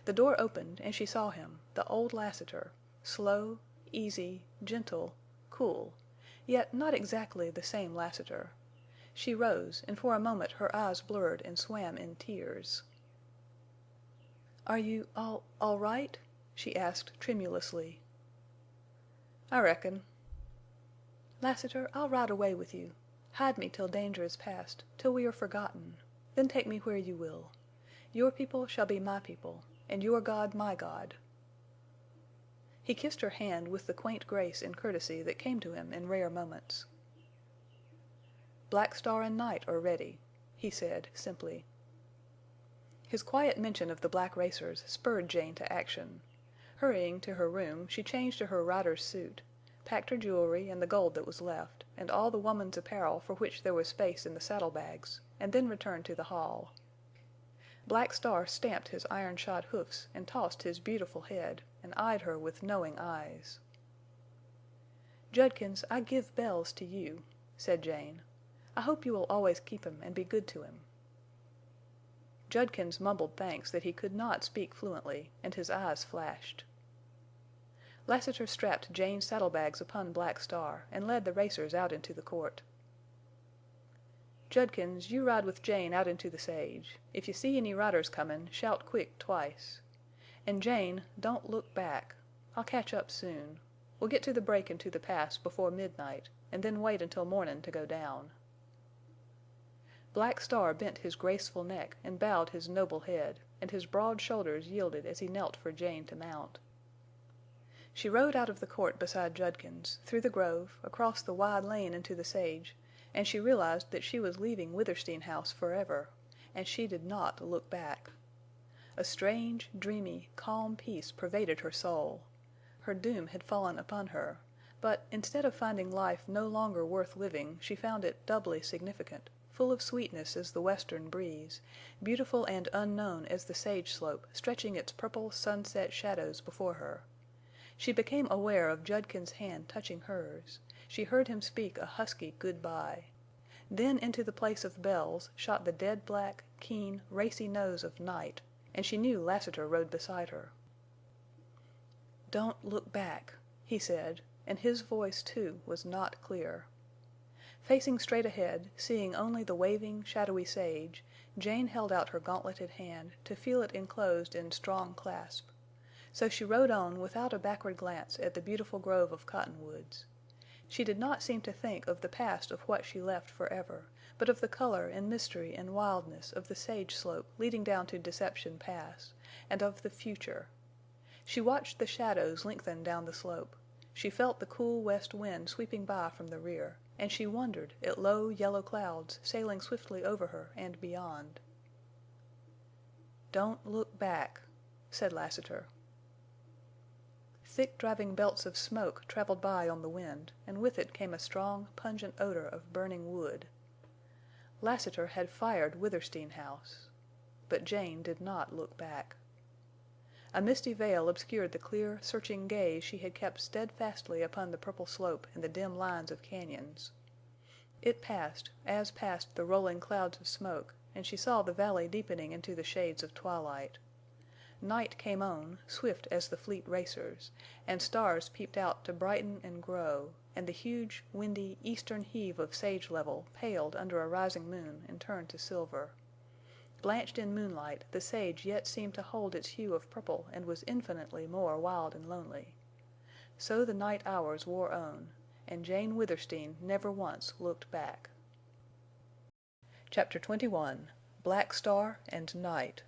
The door opened and she saw him, the old Lassiter, slow, easy, gentle, cool, yet not exactly the same Lassiter. She rose, and for a moment her eyes blurred and swam in tears. "Are you all right?" she asked tremulously. "I reckon." "Lassiter, I'll ride away with you. Hide me till danger is past, till we are forgotten. Then take me where you will. Your people shall be my people, and your God my God." He kissed her hand with the quaint grace and courtesy that came to him in rare moments. "Black Star and Night are ready," he said, simply. His quiet mention of the black racers spurred Jane to action. Hurrying to her room, she changed to her rider's suit, packed her jewelry and the gold that was left, and all the woman's apparel for which there was space in the saddlebags, and then returned to the hall. Black Star stamped his iron-shod hoofs and tossed his beautiful head, and eyed her with knowing eyes. "Judkins, I give Bells to you," said Jane. "I hope you will always keep him and be good to him." Judkins mumbled thanks that he could not speak fluently, and his eyes flashed. Lassiter strapped Jane's saddlebags upon Black Star and led the racers out into the court. "Judkins, you ride with Jane out into the sage. If you see any riders comin', shout quick twice. And Jane, don't look back. I'll catch up soon. We'll get to the break into the Pass before midnight, and then wait until mornin' to go down." Black Star bent his graceful neck and bowed his noble head, and his broad shoulders yielded as he knelt for Jane to mount. She rode out of the court beside Judkins, through the grove, across the wide lane into the sage, and she realized that she was leaving Withersteen House forever, and she did not look back. A strange, dreamy, calm peace pervaded her soul. Her doom had fallen upon her, but instead of finding life no longer worth living, she found it doubly significant, full of sweetness as the western breeze, beautiful and unknown as the sage slope stretching its purple sunset shadows before her. She became aware of Judkins's hand touching hers. She heard him speak a husky good-by. Then into the place of Bells shot the dead black, keen, racy nose of Night, and she knew Lassiter rode beside her. "Don't look back," he said, and his voice, too, was not clear. Facing straight ahead, seeing only the waving, shadowy sage, Jane held out her gauntleted hand to feel it enclosed in strong clasp. So she rode on without a backward glance at the beautiful grove of cottonwoods. She did not seem to think of the past of what she left forever, but of the color and mystery and wildness of the sage slope leading down to Deception Pass, and of the future. She watched the shadows lengthen down the slope. She felt the cool west wind sweeping by from the rear, and she wondered at low yellow clouds sailing swiftly over her and beyond. "Don't look back," said Lassiter. Thick driving belts of smoke traveled by on the wind, and with it came a strong, pungent odor of burning wood. Lassiter had fired Withersteen House. But Jane did not look back. A misty veil obscured the clear, searching gaze she had kept steadfastly upon the purple slope and the dim lines of cañons. It passed, as passed the rolling clouds of smoke, and she saw the valley deepening into the shades of twilight. Night came on, swift as the fleet racers, and stars peeped out to brighten and grow, and the huge, windy, eastern heave of sage level paled under a rising moon and turned to silver. Blanched in moonlight, the sage yet seemed to hold its hue of purple and was infinitely more wild and lonely. So the night hours wore on, and Jane Withersteen never once looked back. Chapter 21. Black Star and Night.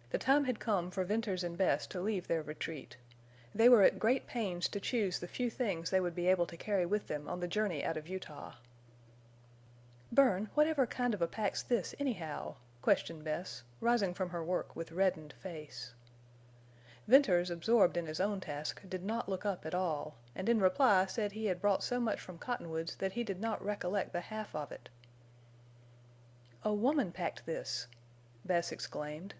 The time had come for Venters and Bess to leave their retreat. They were at great pains to choose the few things they would be able to carry with them on the journey out of Utah. "Bern, whatever kind of a pack's this, anyhow?" questioned Bess, rising from her work with reddened face. Venters, absorbed in his own task, did not look up at all, and in reply said he had brought so much from Cottonwoods that he did not recollect the half of it. "A woman packed this!" Bess exclaimed.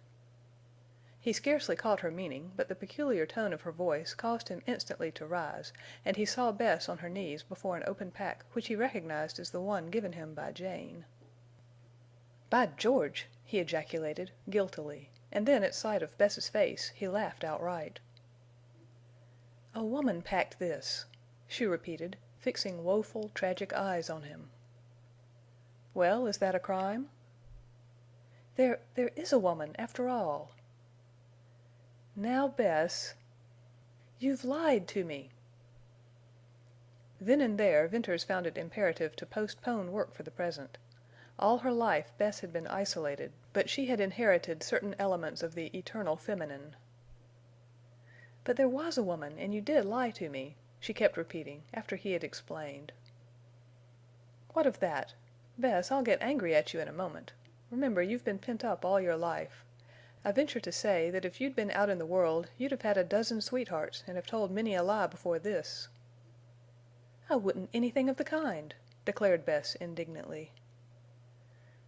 He scarcely caught her meaning, but the peculiar tone of her voice caused him instantly to rise, and he saw Bess on her knees before an open pack which he recognized as the one given him by Jane. "By George!" he ejaculated, guiltily, and then at sight of Bess's face he laughed outright. "A woman packed this," she repeated, fixing woeful, tragic eyes on him. "Well, is that a crime?" "There is a woman, after all." "Now, Bess—" "You've lied to me!" Then and there Venters found it imperative to postpone work for the present. All her life Bess had been isolated, but she had inherited certain elements of the eternal feminine. "But there was a woman, and you did lie to me," she kept repeating, after he had explained. "What of that? Bess, I'll get angry at you in a moment. Remember, you've been pent up all your life. I venture to say that if you'd been out in the world you'd have had a dozen sweethearts and have told many a lie before this." "I wouldn't anything of the kind," declared Bess indignantly.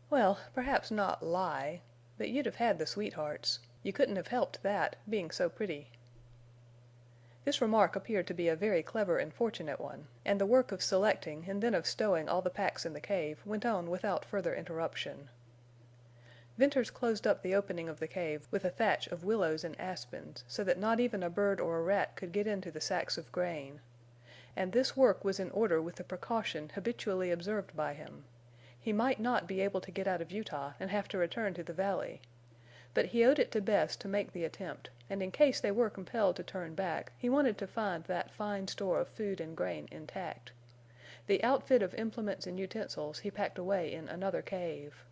"Well, perhaps not lie. But you'd have had the sweethearts. You couldn't have helped that, being so pretty." This remark appeared to be a very clever and fortunate one, and the work of selecting and then of stowing all the packs in the cave went on without further interruption. Venters closed up the opening of the cave with a thatch of willows and aspens so that not even a bird or a rat could get into the sacks of grain. And this work was in order with the precaution habitually observed by him. He might not be able to get out of Utah and have to return to the valley. But he owed it to Bess to make the attempt, and in case they were compelled to turn back he wanted to find that fine store of food and grain intact. The outfit of implements and utensils he packed away in another cave.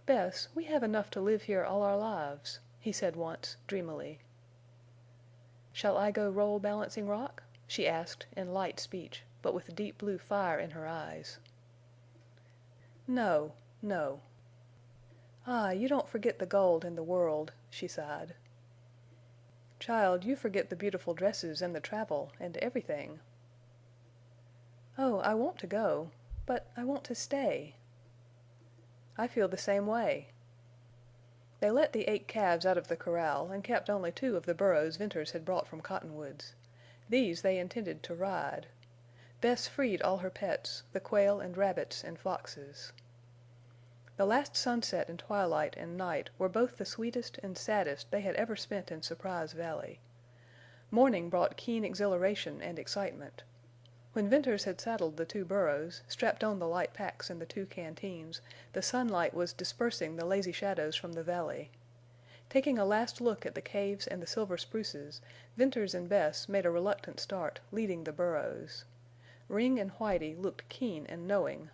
"Bess, we have enough to live here all our lives," he said once, dreamily. "Shall I go roll Balancing Rock?" she asked, in light speech, but with deep blue fire in her eyes. "No, no." "Ah, you don't forget the gold and the world," she sighed. "Child, you forget the beautiful dresses and the travel and everything." "Oh, I want to go. But I want to stay." "I feel the same way." They let the 8 calves out of the corral and kept only 2 of the burros Venters had brought from Cottonwoods. These they intended to ride. Bess freed all her pets, the quail and rabbits and foxes. The last sunset and twilight and night were both the sweetest and saddest they had ever spent in Surprise Valley. Morning brought keen exhilaration and excitement. When Venters had saddled the 2 burros, strapped on the light packs and the 2 canteens, the sunlight was dispersing the lazy shadows from the valley. Taking a last look at the caves and the silver spruces, Venters and Bess made a reluctant start, leading the burros. Ring and Whitie looked keen and knowing.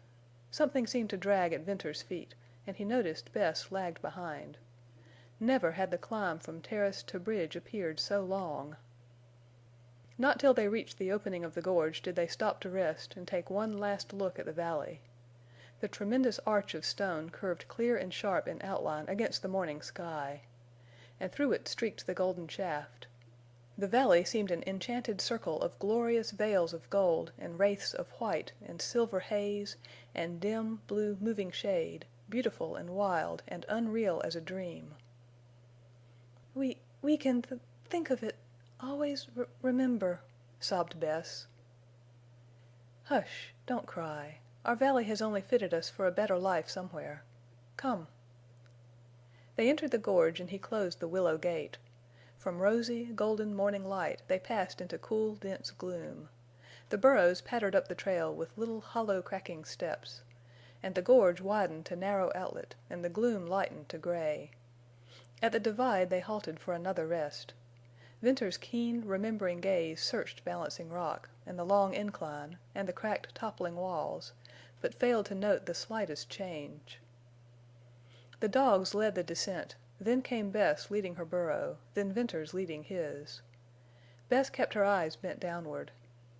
Something seemed to drag at Venters's feet, and he noticed Bess lagged behind. Never had the climb from terrace to bridge appeared so long. Not till they reached the opening of the gorge did they stop to rest and take one last look at the valley. The tremendous arch of stone curved clear and sharp in outline against the morning sky. And through it streaked the golden shaft. The valley seemed an enchanted circle of glorious veils of gold and wraiths of white and silver haze and dim, blue moving shade, beautiful and wild and unreal as a dream. "We can think of it—always remember," sobbed Bess. "Hush! Don't cry. Our valley has only fitted us for a better life somewhere. Come." They entered the gorge and he closed the willow gate. From rosy, golden morning light they passed into cool, dense gloom. The burros pattered up the trail with little hollow cracking steps. And the gorge widened to narrow outlet and the gloom lightened to gray. At the divide they halted for another rest. Venters's keen, remembering gaze searched Balancing Rock, and the long incline, and the cracked, toppling walls, but failed to note the slightest change. The dogs led the descent, then came Bess leading her burro, then Venters leading his. Bess kept her eyes bent downward.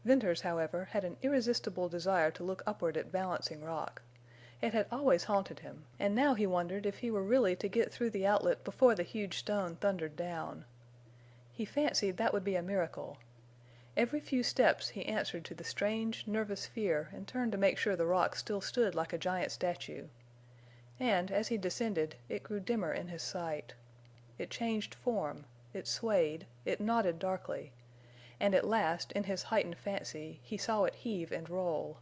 Venters, however, had an irresistible desire to look upward at Balancing Rock. It had always haunted him, and now he wondered if he were really to get through the outlet before the huge stone thundered down. He fancied that would be a miracle. Every few steps he answered to the strange, nervous fear and turned to make sure the rock still stood like a giant statue. And, as he descended, it grew dimmer in his sight. It changed form, it swayed, it nodded darkly, and at last, in his heightened fancy, he saw it heave and roll.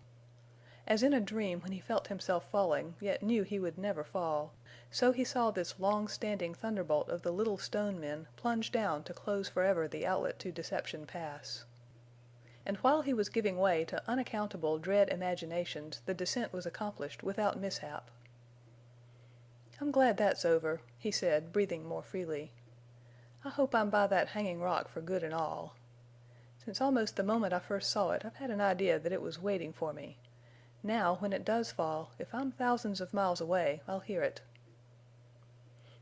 As in a dream when he felt himself falling, yet knew he would never fall, so he saw this long-standing thunderbolt of the little stone men plunge down to close forever the outlet to Deception Pass. And while he was giving way to unaccountable dread imaginations the descent was accomplished without mishap. "I'm glad that's over," he said, breathing more freely. "I hope I'm by that hanging rock for good and all. Since almost the moment I first saw it I've had an idea that it was waiting for me. Now, when it does fall, if I'm thousands of miles away, I'll hear it."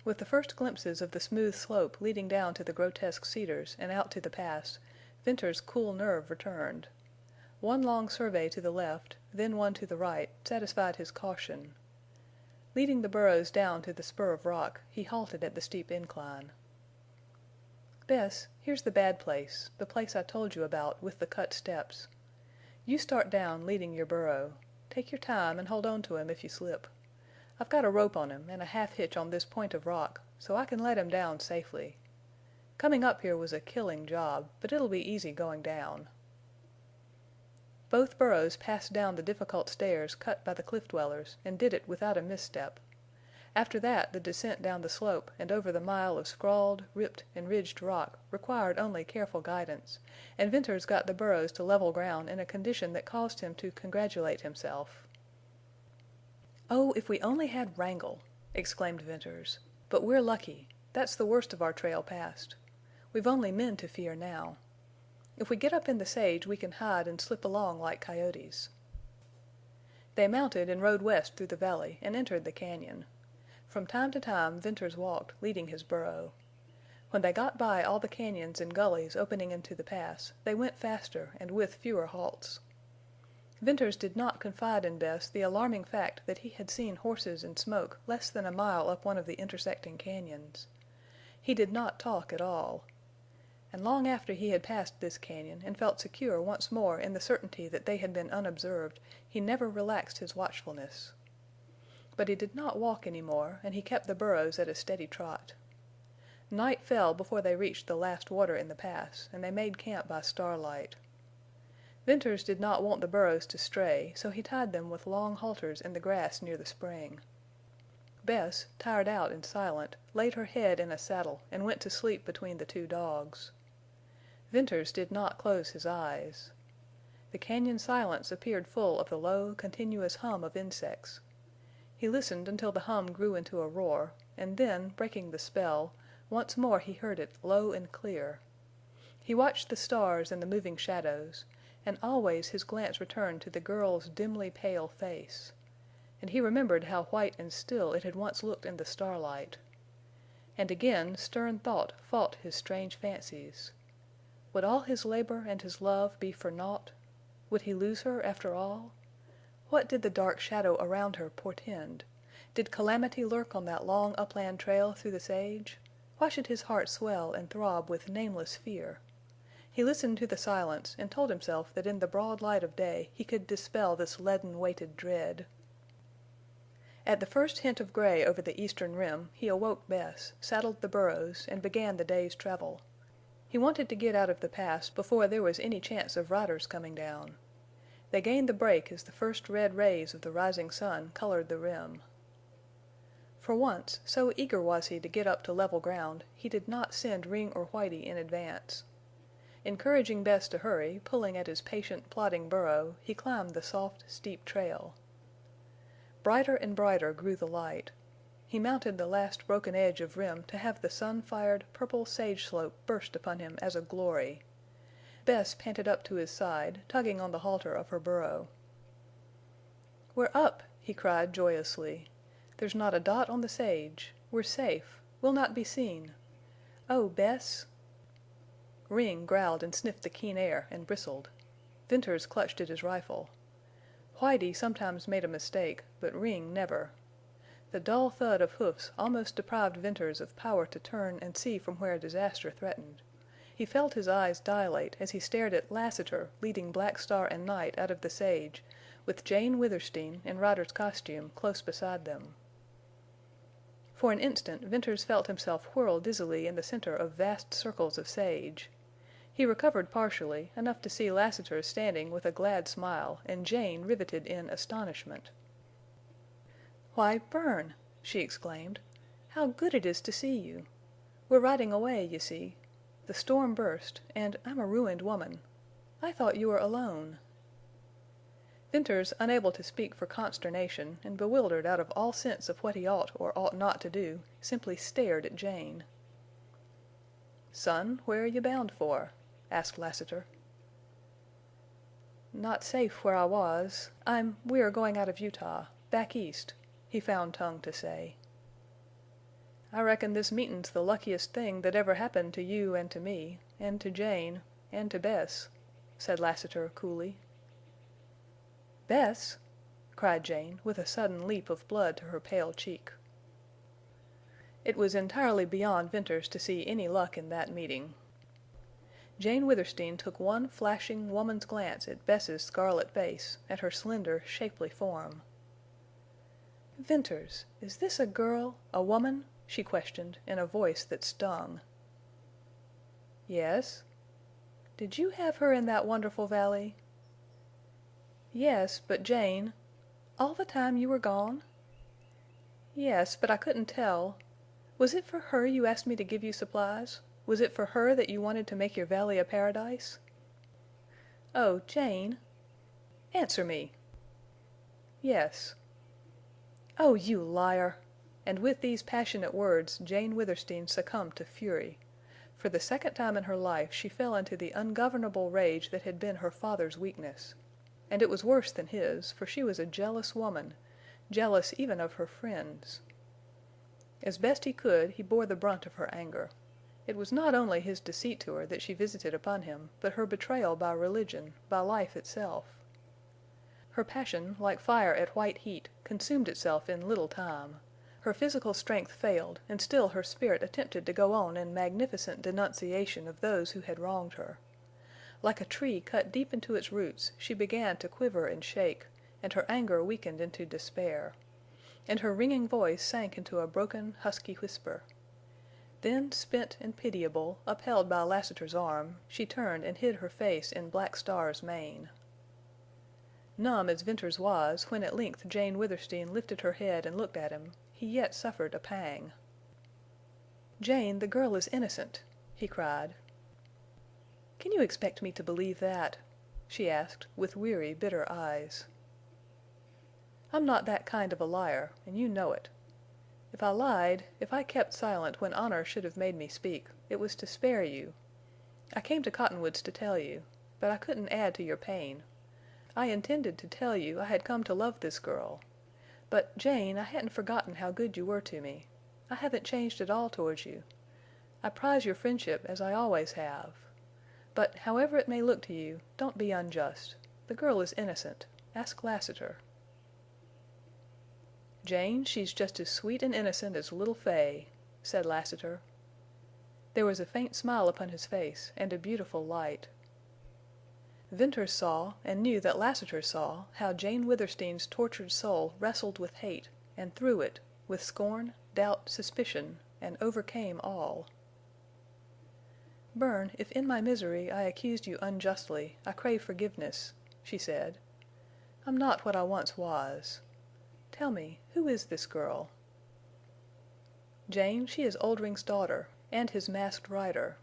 With the first glimpses of the smooth slope leading down to the grotesque cedars and out to the Pass, Venters's cool nerve returned. One long survey to the left, then one to the right, satisfied his caution. Leading the burros down to the spur of rock, he halted at the steep incline. "Bess, here's the bad place, the place I told you about, with the cut steps. You start down, leading your burro. Take your time and hold on to him if you slip. I've got a rope on him and a half hitch on this point of rock, so I can let him down safely. Coming up here was a killing job, but it'll be easy going down." Both burros passed down the difficult stairs cut by the cliff dwellers and did it without a misstep. After that the descent down the slope and over the mile of scrawled, ripped, and ridged rock required only careful guidance, and Venters got the burros to level ground in a condition that caused him to congratulate himself. "Oh, if we only had Wrangle!" exclaimed Venters. "But we're lucky. That's the worst of our trail passed. We've only men to fear now. If we get up in the sage we can hide and slip along like coyotes." They mounted and rode west through the valley and entered the cañon. From time to time Venters walked, leading his burro. When they got by all the cañons and gullies opening into the Pass, they went faster and with fewer halts. Venters did not confide in Bess the alarming fact that he had seen horses and smoke less than a mile up one of the intersecting cañons. He did not talk at all. And long after he had passed this cañon and felt secure once more in the certainty that they had been unobserved, he never relaxed his watchfulness. But he did not walk any more, and he kept the burros at a steady trot. Night fell before they reached the last water in the Pass, and they made camp by starlight. Venters did not want the burros to stray, so he tied them with long halters in the grass near the spring. Bess, tired out and silent, laid her head in a saddle and went to sleep between the two dogs. Venters did not close his eyes. The cañon silence appeared full of the low, continuous hum of insects. He listened until the hum grew into a roar, and then, breaking the spell, once more he heard it low and clear. He watched the stars and the moving shadows, and always his glance returned to the girl's dimly pale face. And he remembered how white and still it had once looked in the starlight. And again stern thought fought his strange fancies. Would all his labor and his love be for naught? Would he lose her after all? What did the dark shadow around her portend? Did calamity lurk on that long upland trail through the sage? Why should his heart swell and throb with nameless fear? He listened to the silence and told himself that in the broad light of day he could dispel this leaden-weighted dread. At the first hint of gray over the eastern rim he awoke Bess, saddled the burros, and began the day's travel. He wanted to get out of the Pass before there was any chance of riders coming down. They gained the break as the first red rays of the rising sun colored the rim. For once, so eager was he to get up to level ground, he did not send Ring or Whitie in advance. Encouraging Bess to hurry, pulling at his patient, plodding burro, he climbed the soft, steep trail. Brighter and brighter grew the light. He mounted the last broken edge of rim to have the sun-fired, purple sage slope burst upon him as a glory. Bess panted up to his side, tugging on the halter of her burro. "We're up!" he cried, joyously. "There's not a dot on the sage. We're safe. We'll not be seen. Oh, Bess!" Ring growled and sniffed the keen air and bristled. Venters clutched at his rifle. Whitey sometimes made a mistake, but Ring never. The dull thud of hoofs almost deprived Venters of power to turn and see from where disaster threatened. He felt his eyes dilate as he stared at Lassiter leading Black Star and Night out of the sage, with Jane Withersteen, in rider's costume, close beside them. For an instant Venters felt himself whirl dizzily in the center of vast circles of sage. He recovered partially, enough to see Lassiter standing with a glad smile and Jane riveted in astonishment. "Why, Bern!" she exclaimed. "How good it is to see you! We're riding away, you see. The storm burst, and I'm a ruined woman. I thought you were alone." Venters, unable to speak for consternation and bewildered out of all sense of what he ought or ought not to do, simply stared at Jane. "Son, where are you bound for?" asked Lassiter. "Not safe where I was. We are going out of Utah. Back east," he found tongue to say. "I reckon this meetin's the luckiest thing that ever happened to you and to me, and to Jane, and to Bess," said Lassiter, coolly. "Bess!" cried Jane, with a sudden leap of blood to her pale cheek. It was entirely beyond Venters to see any luck in that meeting. Jane Withersteen took one flashing woman's glance at Bess's scarlet face, at her slender, shapely form. "Venters, is this a girl—a woman?" she questioned, in a voice that stung. "Yes." "Did you have her in that wonderful valley?" "Yes, but Jane—" "All the time you were gone?" "Yes, but I couldn't tell. Was it for her you asked me to give you supplies? Was it for her that you wanted to make your valley a paradise?" "Oh, Jane!" "Answer me!" "Yes." "Oh, you liar!" And with these passionate words Jane Withersteen succumbed to fury. For the second time in her life she fell into the ungovernable rage that had been her father's weakness. And it was worse than his, for she was a jealous woman, jealous even of her friends. As best he could, he bore the brunt of her anger. It was not only his deceit to her that she visited upon him, but her betrayal by religion, by life itself. Her passion, like fire at white heat, consumed itself in little time. Her physical strength failed, and still her spirit attempted to go on in magnificent denunciation of those who had wronged her. Like a tree cut deep into its roots, she began to quiver and shake, and her anger weakened into despair. And her ringing voice sank into a broken, husky whisper. Then, spent and pitiable, upheld by Lassiter's arm, she turned and hid her face in Black Star's mane. Numb as Venters was, when at length Jane Withersteen lifted her head and looked at him, he yet suffered a pang. "Jane, the girl is innocent!" he cried. "Can you expect me to believe that?" she asked, with weary, bitter eyes. "I'm not that kind of a liar, and you know it. If I lied, if I kept silent when honor should have made me speak, it was to spare you. I came to Cottonwoods to tell you, but I couldn't add to your pain. I intended to tell you I had come to love this girl. But, Jane, I hadn't forgotten how good you were to me. I haven't changed at all towards you. I prize your friendship as I always have. But, however it may look to you, don't be unjust. The girl is innocent. Ask Lassiter." "Jane, she's just as sweet and innocent as little Fay," said Lassiter. There was a faint smile upon his face and a beautiful light. Venters saw, and knew that Lassiter saw, how Jane Withersteen's tortured soul wrestled with hate, and through it, with scorn, doubt, suspicion, and overcame all. "Bern, if in my misery I accused you unjustly, I crave forgiveness," she said. "I'm not what I once was. Tell me, who is this girl?" "Jane, she is Oldring's daughter, and his Masked Rider.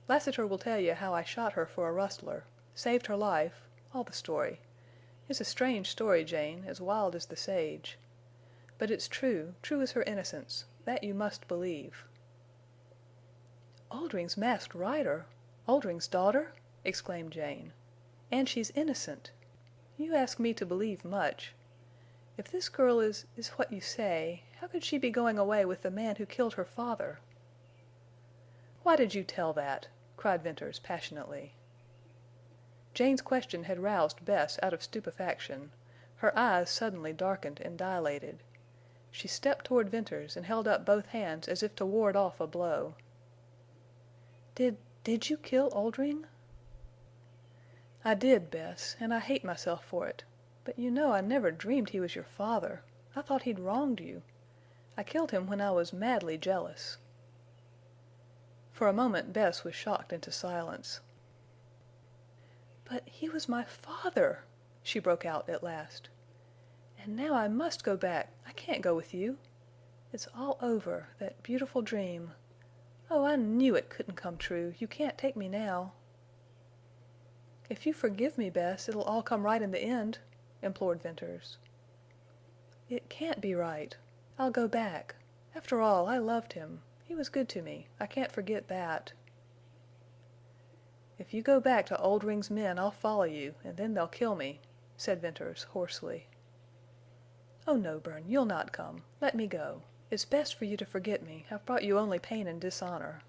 Lassiter will tell you how I shot her for a rustler, saved her life—all the story. It's a strange story, Jane, as wild as the sage. But it's true, true as her innocence. That you must believe." "Oldring's Masked Rider! Oldring's daughter!" exclaimed Jane. "And she's innocent! You ask me to believe much. If this girl is what you say, how could she be going away with the man who killed her father?" "Why did you tell that?" cried Venters passionately. Jane's question had roused Bess out of stupefaction. Her eyes suddenly darkened and dilated. She stepped toward Venters and held up both hands as if to ward off a blow. "Did you kill Oldring?" "I did, Bess, and I hate myself for it. But you know I never dreamed he was your father. I thought he'd wronged you. I killed him when I was madly jealous." For a moment Bess was shocked into silence. "But he was my father!" she broke out at last. "And now I must go back. I can't go with you. It's all over—that beautiful dream. Oh, I knew it couldn't come true. You can't take me now." "If you forgive me, Bess, it'll all come right in the end," implored Venters. "It can't be right. I'll go back. After all, I loved him. He was good to me. I can't forget that." "If you go back to Oldring's men I'll follow you, and then they'll kill me," said Venters, hoarsely. "Oh no, Bern, you'll not come. Let me go. It's best for you to forget me. I've brought you only pain and dishonor."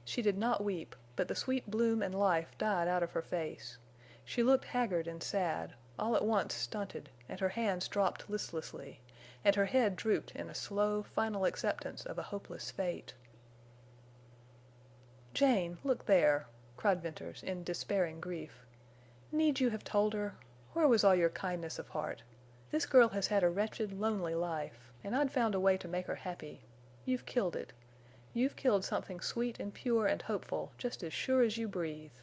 She did not weep, but the sweet bloom and life died out of her face. She looked haggard and sad, all at once stunted, and her hands dropped listlessly, and her head drooped in a slow, final acceptance of a hopeless fate. "Jane, look there!" cried Venters in despairing grief. "Need you have told her? Where was all your kindness of heart? This girl has had a wretched, lonely life, and I'd found a way to make her happy. You've killed it. You've killed something sweet and pure and hopeful, just as sure as you breathe."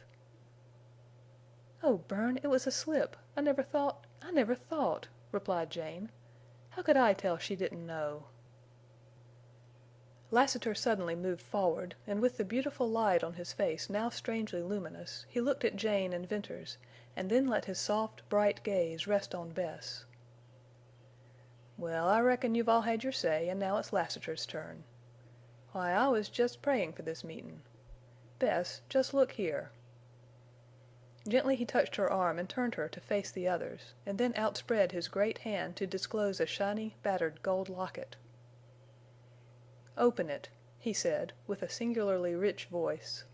"Oh, Bern, it was a slip. I never thought," replied Jane. "How could I tell she didn't know?" Lassiter suddenly moved forward, and with the beautiful light on his face now strangely luminous, he looked at Jane and Venters, and then let his soft, bright gaze rest on Bess. "Well, I reckon you've all had your say, and now it's Lassiter's turn. Why, I was jest prayin' for this meetin'. Bess, jest look here." Gently he touched her arm and turned her to face the others, and then outspread his great hand to disclose a shiny, battered gold locket. "Open it," he said, with a singularly rich voice.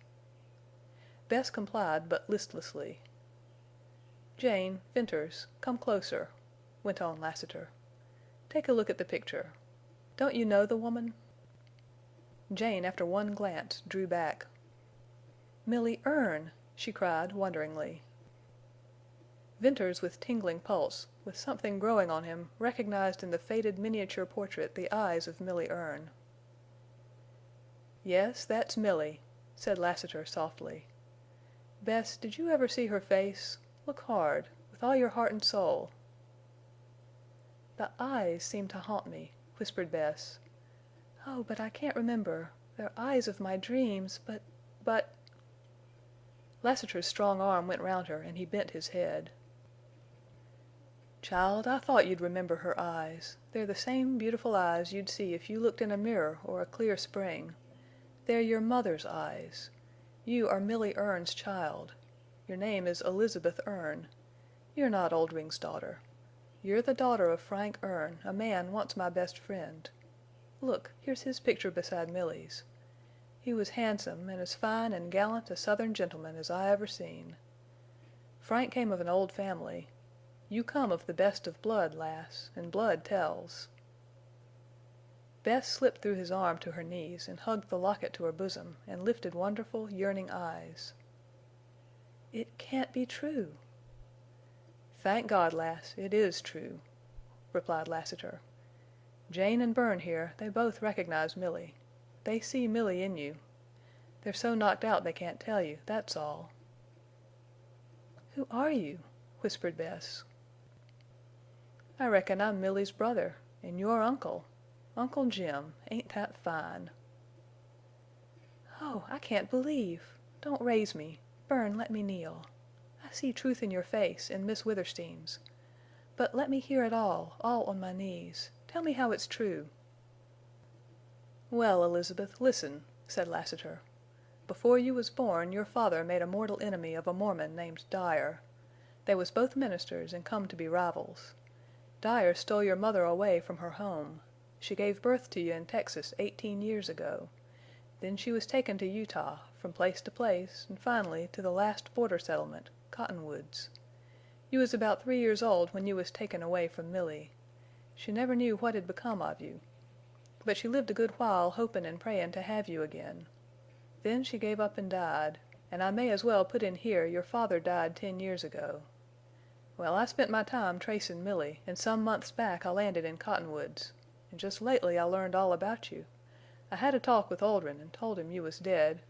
Bess complied, but listlessly. "Jane, Venters, come closer," went on Lassiter. "Take a look at the picture. Don't you know the woman?" Jane, after one glance, drew back. "Milly Erne!" she cried, wonderingly. Venters, with tingling pulse, with something growing on him, recognized in the faded miniature portrait the eyes of Milly Erne. "Yes, that's Milly," said Lassiter softly. "Bess, did you ever see her face? Look hard, with all your heart and soul." "The eyes seem to haunt me," whispered Bess. "Oh, but I can't remember. They're eyes of my dreams, but—" Lassiter's strong arm went round her and he bent his head. "Child, I thought you'd remember her eyes. They're the same beautiful eyes you'd see if you looked in a mirror or a clear spring. They're your mother's eyes. You are Milly Erne's child. Your name is Elizabeth Erne. You're not Oldring's daughter. You're the daughter of Frank Erne, a man once my best friend. Look, here's his picture beside Milly's. He was handsome and as fine and gallant a Southern gentleman as I ever seen. Frank came of an old family. You come of the best of blood, lass, and blood tells." Bess slipped through his arm to her knees and hugged the locket to her bosom and lifted wonderful, yearning eyes. "It can't be true." "Thank God, lass, it is true," replied Lassiter. "Jane and Bern here, they both recognize Milly. They see Milly in you. They're so knocked out they can't tell you, that's all." "Who are you?" whispered Bess. "I reckon I'm Milly's brother, and your uncle. Uncle Jim. Ain't that fine?" "Oh, I can't believe! Don't raise me. Bern, let me kneel. I see truth in your face and Miss Withersteen's. But let me hear it all on my knees. Tell me how it's true." "Well, Elizabeth, listen," said Lassiter. "Before you was born your father made a mortal enemy of a Mormon named Dyer. They was both ministers and come to be rivals. Dyer stole your mother away from her home. She gave birth to you in Texas 18 years ago. Then she was taken to Utah, from place to place, and finally to the last border settlement, Cottonwoods. You was about 3 years old when you was taken away from Milly. She never knew what had become of you. But she lived a good while hopin' and prayin' to have you again. Then she gave up and died, and I may as well put in here your father died 10 years ago. Well, I spent my time tracin' Milly, and some months back I landed in Cottonwoods. And just lately I learned all about you. I had a talk with Oldrin and told him you was dead,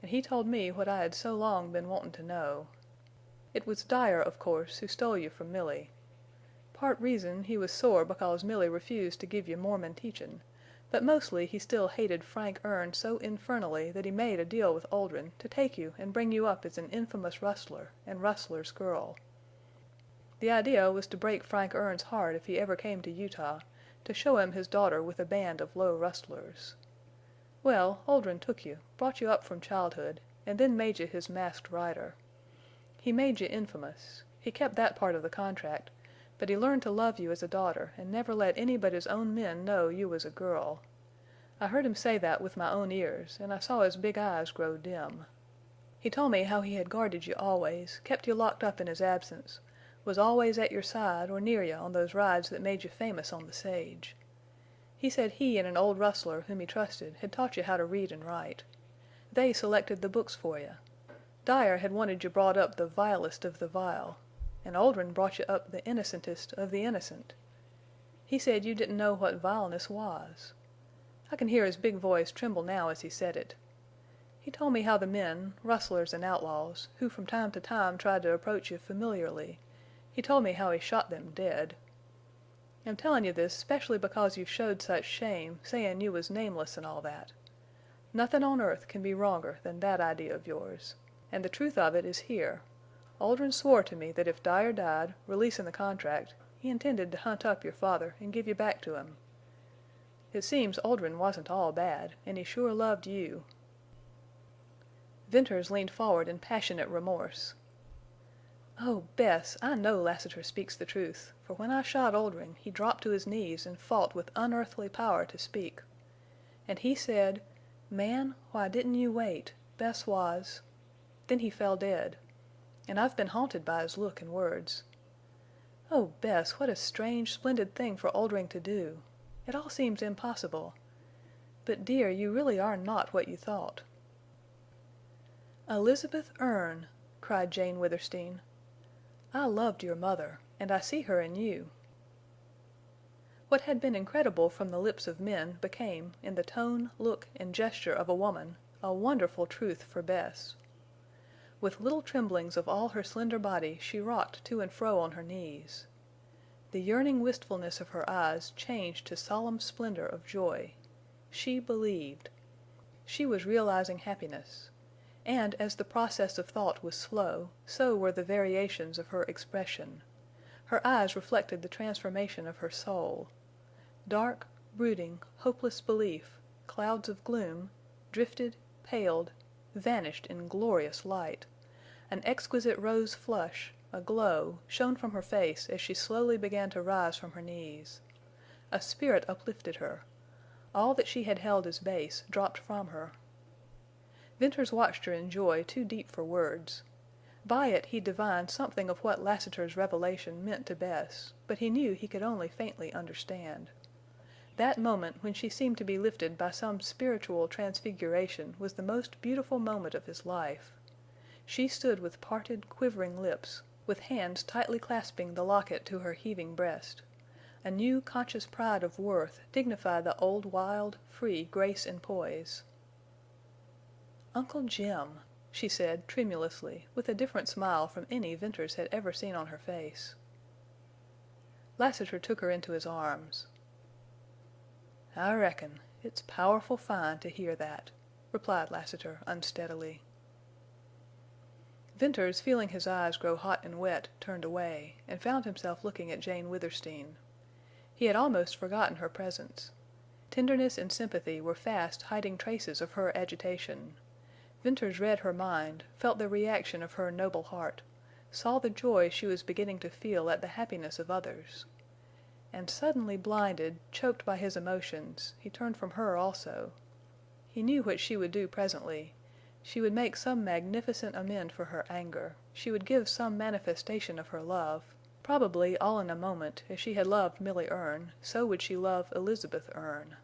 and he told me what I had so long been wantin' to know. It was Dyer, of course, who stole you from Milly. Part reason he was sore because Milly refused to give you Mormon teachin', but mostly he still hated Frank Erne so infernally that he made a deal with Oldrin to take you and bring you up as an infamous rustler and rustler's girl. The idea was to break Frank Erne's heart if he ever came to Utah, to show him his daughter with a band of low rustlers. Well, Oldrin took you, brought you up from childhood, and then made you his masked rider. He made you infamous. He kept that part of the contract, but he learned to love you as a daughter and never let any but his own men know you was a girl. I heard him say that with my own ears, and I saw his big eyes grow dim. He told me how he had guarded you always, kept you locked up in his absence, was always at your side or near you on those rides that made you famous on the sage. He said he and an old rustler whom he trusted had taught you how to read and write. They selected the books for you. Dyer had wanted you brought up the vilest of the vile, and Oldrin brought you up the innocentest of the innocent. He said you didn't know what vileness was. I can hear his big voice tremble now as he said it. He told me how the men, rustlers and outlaws, who from time to time tried to approach you familiarly, he told me how he shot them dead. I'm tellin' you this specially because you've showed such shame, sayin' you was nameless and all that. Nothin' on earth can be wronger than that idea of yours. And the truth of it is here. Oldrin swore to me that if Dyer died, releasin' the contract, he intended to hunt up your father and give you back to him. It seems Oldrin wasn't all bad, and he sure loved you." Venters leaned forward in passionate remorse. "Oh, Bess, I know Lassiter speaks the truth, for when I shot Oldring he dropped to his knees and fought with unearthly power to speak. And he said, 'Man, why didn't you wait? Bess was—' Then he fell dead. And I've been haunted by his look and words. Oh, Bess, what a strange, splendid thing for Oldring to do! It all seems impossible. But, dear, you really are not what you thought." "Elizabeth Erne!" cried Jane Withersteen. "I loved your mother, and I see her in you." What had been incredible from the lips of men became, in the tone, look, and gesture of a woman, a wonderful truth for Bess. With little tremblings of all her slender body she rocked to and fro on her knees. The yearning wistfulness of her eyes changed to solemn splendor of joy. She believed. She was realizing happiness. And as the process of thought was slow, so were the variations of her expression. Her eyes reflected the transformation of her soul. Dark, brooding, hopeless belief, clouds of gloom, drifted, paled, vanished in glorious light. An exquisite rose flush, a glow, shone from her face as she slowly began to rise from her knees. A spirit uplifted her. All that she had held as base dropped from her. Venters watched her in joy too deep for words. By it he divined something of what Lassiter's revelation meant to Bess, but he knew he could only faintly understand. That moment when she seemed to be lifted by some spiritual transfiguration was the most beautiful moment of his life. She stood with parted, quivering lips, with hands tightly clasping the locket to her heaving breast. A new conscious pride of worth dignified the old wild, free grace and poise. "Uncle Jim," she said, tremulously, with a different smile from any Venters had ever seen on her face. Lassiter took her into his arms. "I reckon. It's powerful fine to hear that," replied Lassiter, unsteadily. Venters, feeling his eyes grow hot and wet, turned away, and found himself looking at Jane Withersteen. He had almost forgotten her presence. Tenderness and sympathy were fast hiding traces of her agitation. Venters read her mind, felt the reaction of her noble heart, saw the joy she was beginning to feel at the happiness of others. And suddenly blinded, choked by his emotions, he turned from her also. He knew what she would do presently. She would make some magnificent amend for her anger. She would give some manifestation of her love. Probably, all in a moment, as she had loved Milly Erne, so would she love Elizabeth Erne.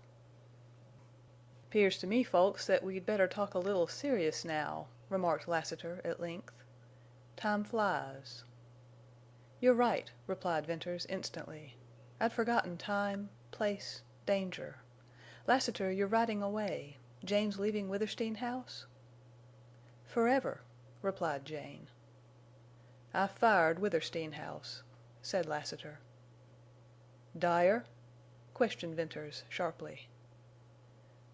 "'Pears to me, folks, that we'd better talk a little serious now," remarked Lassiter at length. "Time flies." "You're right," replied Venters instantly. "I'd forgotten time, place, danger. Lassiter, you're riding away. Jane's leaving Withersteen House?" "Forever," replied Jane. "I've fired Withersteen House," said Lassiter. "Dyer?" questioned Venters sharply.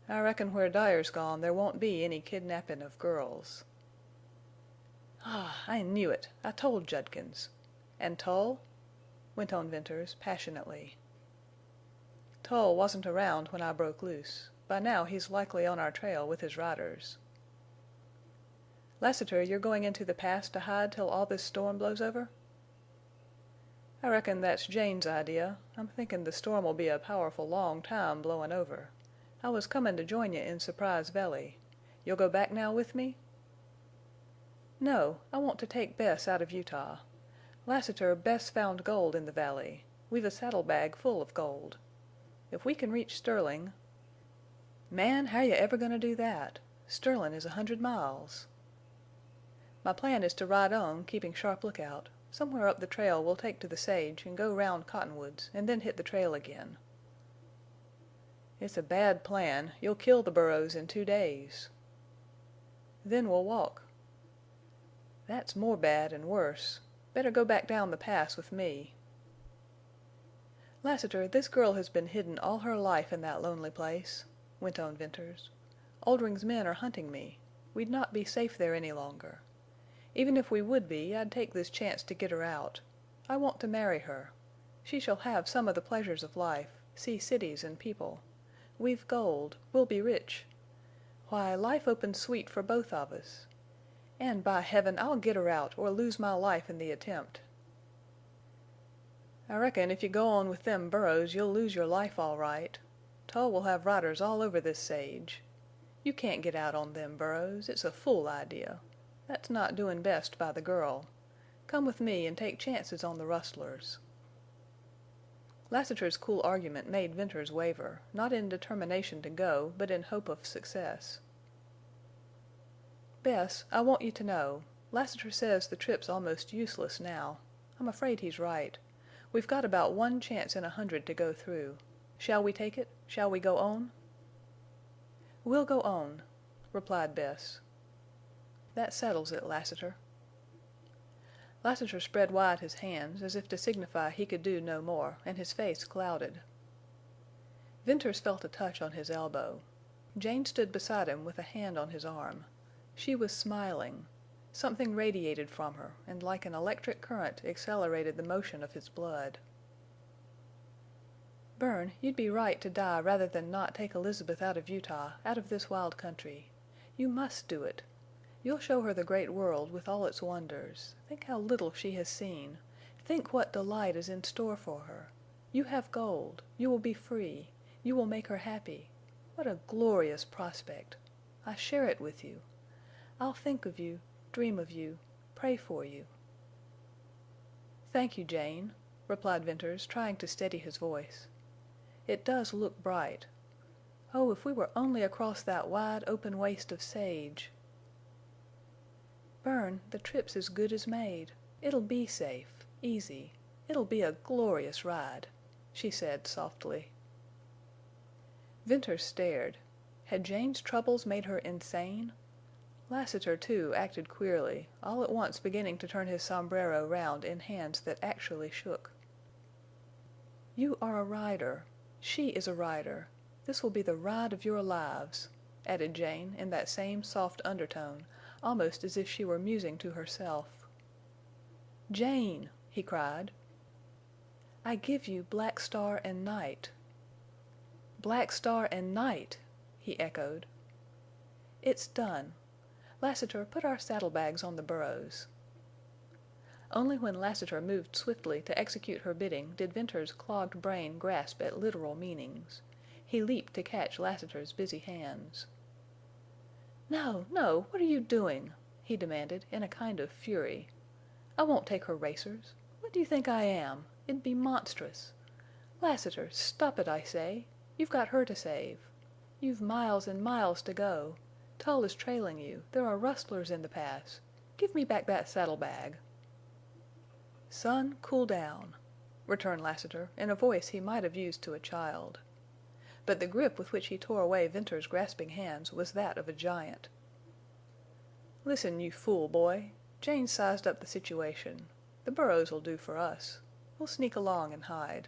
"I reckon where Dyer's gone there won't be any kidnappin' of girls." "Ah, I knew it! I told Judkins. And Tull?" went on Venters, passionately. "Tull wasn't around when I broke loose. By now he's likely on our trail with his riders." "Lassiter, you're going into the Pass to hide till all this storm blows over?" "I reckon that's Jane's idea. I'm thinkin' the storm'll be a powerful long time blowin' over. I was comin' to join you in Surprise Valley. You'll go back now with me?" "No. I want to take Bess out of Utah. Lassiter, Bess found gold in the valley. We've a saddlebag full of gold. If we can reach Sterling—" "Man, how're you ever going to do that? Sterlin' is 100 miles." "My plan is to ride on, keeping sharp lookout. Somewhere up the trail we'll take to the sage and go round Cottonwoods and then hit the trail again." "It's a bad plan. You'll kill the burros in 2 days." "Then we'll walk." "That's more bad and worse. Better go back down the Pass with me." "Lassiter, this girl has been hidden all her life in that lonely place," went on Venters. "Oldring's men are hunting me. We'd not be safe there any longer. Even if we would be, I'd take this chance to get her out. I want to marry her. She shall have some of the pleasures of life, see cities and people. We've gold. We'll be rich. Why, life opens sweet for both of us. And, by Heaven, I'll get her out or lose my life in the attempt." "I reckon if you go on with them burros you'll lose your life all right. Tull will have riders all over this sage. You can't get out on them burros. It's a fool idea. That's not doing best by the girl. Come with me and take chances on the rustlers." Lassiter's cool argument made Venters waver, not in determination to go, but in hope of success. "Bess, I want you to know. Lassiter says the trip's almost useless now. I'm afraid he's right. We've got about 1 chance in 100 to go through. Shall we take it? Shall we go on?" "We'll go on," replied Bess. "That settles it, Lassiter." Lassiter spread wide his hands, as if to signify he could do no more, and his face clouded. Venters felt a touch on his elbow. Jane stood beside him with a hand on his arm. She was smiling. Something radiated from her, and like an electric current accelerated the motion of his blood. "Bern, you'd be right to die rather than not take Elizabeth out of Utah, out of this wild country. You must do it. You'll show her the great world with all its wonders. Think how little she has seen. Think what delight is in store for her. You have gold. You will be free. You will make her happy. What a glorious prospect! I share it with you. I'll think of you, dream of you, pray for you." "Thank you, Jane," replied Venters, trying to steady his voice. "It does look bright. Oh, if we were only across that wide open waste of sage!" "Bern, the trip's as good as made. It'll be safe, easy. It'll be a glorious ride," she said softly. Venters stared. Had Jane's troubles made her insane? Lassiter, too, acted queerly, all at once beginning to turn his sombrero round in hands that actually shook. "You are a rider. She is a rider. This will be the ride of your lives," added Jane in that same soft undertone, almost as if she were musing to herself. "Jane!" he cried. "I give you Black Star and Night." "Black Star and Night!" he echoed. "It's done. Lassiter, put our saddlebags on the burros." Only when Lassiter moved swiftly to execute her bidding did Venters's clogged brain grasp at literal meanings. He leaped to catch Lassiter's busy hands. "No, no! What are you doing?" he demanded, in a kind of fury. "I won't take her racers. What do you think I am? It'd be monstrous. Lassiter, stop it, I say! You've got her to save. You've miles and miles to go. Tull is trailing you. There are rustlers in the Pass. Give me back that saddlebag." "Son, cool down," returned Lassiter, in a voice he might have used to a child. But the grip with which he tore away Venters's grasping hands was that of a giant. "Listen, you fool boy. Jane's sized up the situation. The burros'll do for us. We'll sneak along and hide.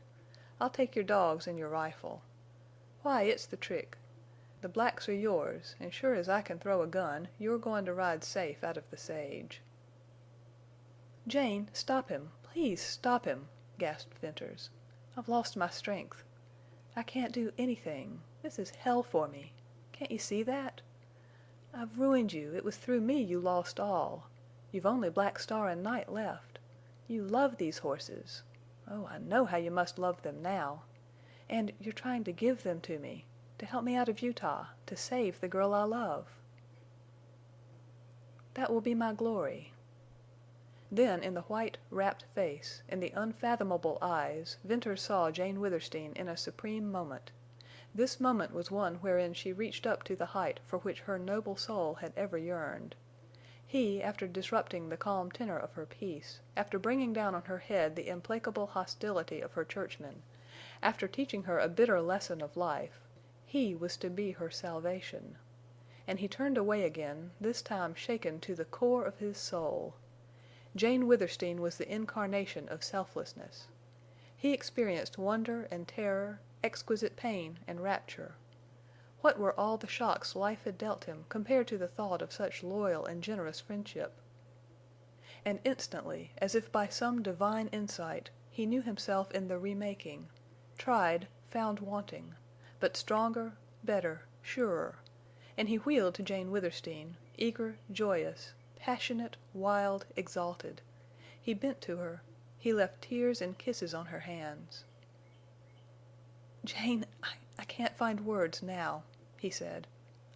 I'll take your dogs and your rifle. Why, it's the trick. The blacks are yours, and sure as I can throw a gun, you're going to ride safe out of the sage." "Jane, stop him! Please stop him!" gasped Venters. "I've lost my strength. I can't do anything. This is hell for me. Can't you see that? I've ruined you. It was through me you lost all. You've only Black Star and Night left. You love these horses. Oh, I know how you must love them now. And you're trying to give them to me, to help me out of Utah, to save the girl I love." "That will be my glory." Then in the white, rapt face, in the unfathomable eyes, Venters saw Jane Withersteen in a supreme moment. This moment was one wherein she reached up to the height for which her noble soul had ever yearned. He, after disrupting the calm tenor of her peace, after bringing down on her head the implacable hostility of her churchmen, after teaching her a bitter lesson of life, he was to be her salvation. And he turned away again, this time shaken to the core of his soul. Jane Withersteen was the incarnation of selflessness. He experienced wonder and terror, exquisite pain and rapture. What were all the shocks life had dealt him compared to the thought of such loyal and generous friendship? And instantly, as if by some divine insight, he knew himself in the remaking, tried, found wanting, but stronger, better, surer, and he wheeled to Jane Withersteen, eager, joyous, passionate, wild, exalted. He bent to her. He left tears and kisses on her hands. "Jane, I can't find words now," he said.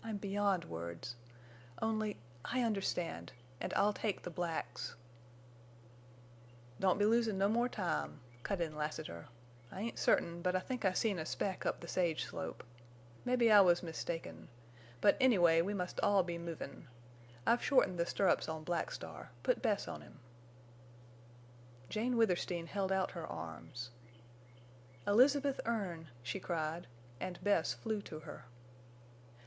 "I'm beyond words. Only I understand, and I'll take the blacks." "Don't be losin' no more time," cut in Lassiter. "I ain't certain, but I think I seen a speck up the sage slope. Mebbe I was mistaken. But anyway, we must all be movin'. I've shortened the stirrups on Black Star. Put Bess on him." Jane Withersteen held out her arms. "Elizabeth Erne!" she cried, and Bess flew to her.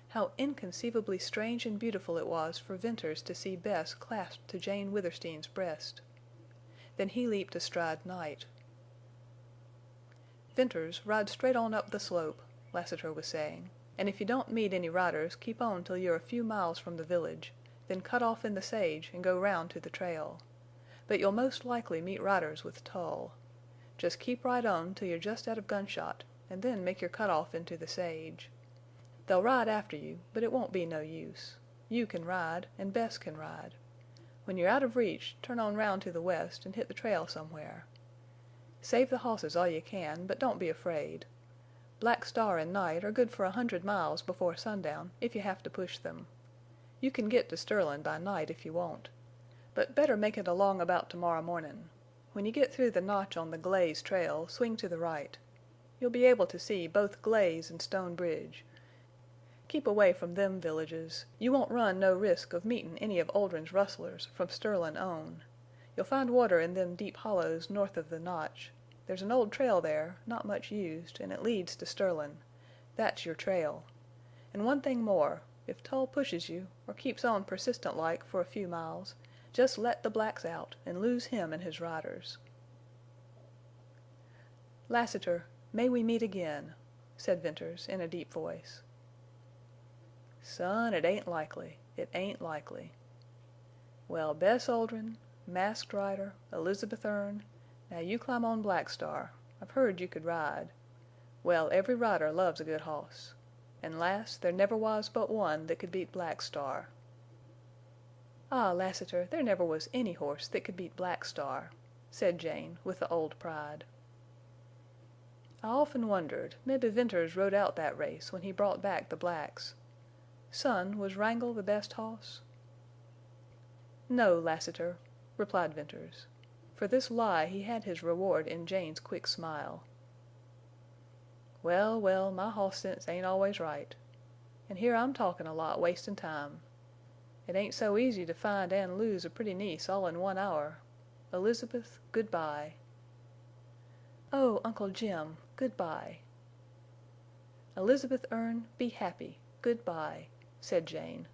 How inconceivably strange and beautiful it was for Venters to see Bess clasped to Jane Withersteen's breast. Then he leaped astride Night. "Venters, ride straight on up the slope," Lassiter was saying, "and if you don't meet any riders keep on till you're a few miles from the village, then cut off in the sage and go round to the trail. But you'll most likely meet riders with Tull. Just keep right on till you're just out of gunshot, and then make your cut off into the sage. They'll ride after you, but it won't be no use. You can ride, and Bess can ride. When you're out of reach, turn on round to the west and hit the trail somewhere. Save the hosses all you can, but don't be afraid. Black Star and Night are good for 100 miles before sundown if you have to push them. You can get to Sterlin' by night if you want. But better make it along about tomorrow mornin'. When you get through the notch on the Glaze trail, swing to the right. You'll be able to see both Glaze and Stone Bridge. Keep away from them villages. You won't run no risk of meetin' any of Oldrin's rustlers from Sterlin' on. You'll find water in them deep hollows north of the notch. There's an old trail there, not much used, and it leads to Sterlin'. That's your trail. And one thing more. If Tull pushes you, or keeps on persistent like for a few miles, just let the blacks out and lose him and his riders." "Lassiter, may we meet again," said Venters in a deep voice. "Son, it ain't likely. It ain't likely. Well, Bess Oldrin, Masked Rider, Elizabeth Erne, now you climb on Black Star. I've heard you could ride. Well, every rider loves a good hoss. An', lass, there never was but one that could beat Black Star." "Ah, Lassiter, there never was any horse that could beat Black Star," said Jane, with the old pride. "I often wondered, mebbe Venters rode out that race when he brought back the blacks. "Son, was Wrangle the best hoss?" "No, Lassiter," replied Venters. For this lie he had his reward in Jane's quick smile. "Well, well, my hoss sense ain't always right. An' here I'm talkin' a lot, wastin' time. It ain't so easy to find an' lose a pretty niece all in 1 hour. Elizabeth, good by." "Oh, Uncle Jim, good by." "Elizabeth Erne, be happy. Good by," said Jane.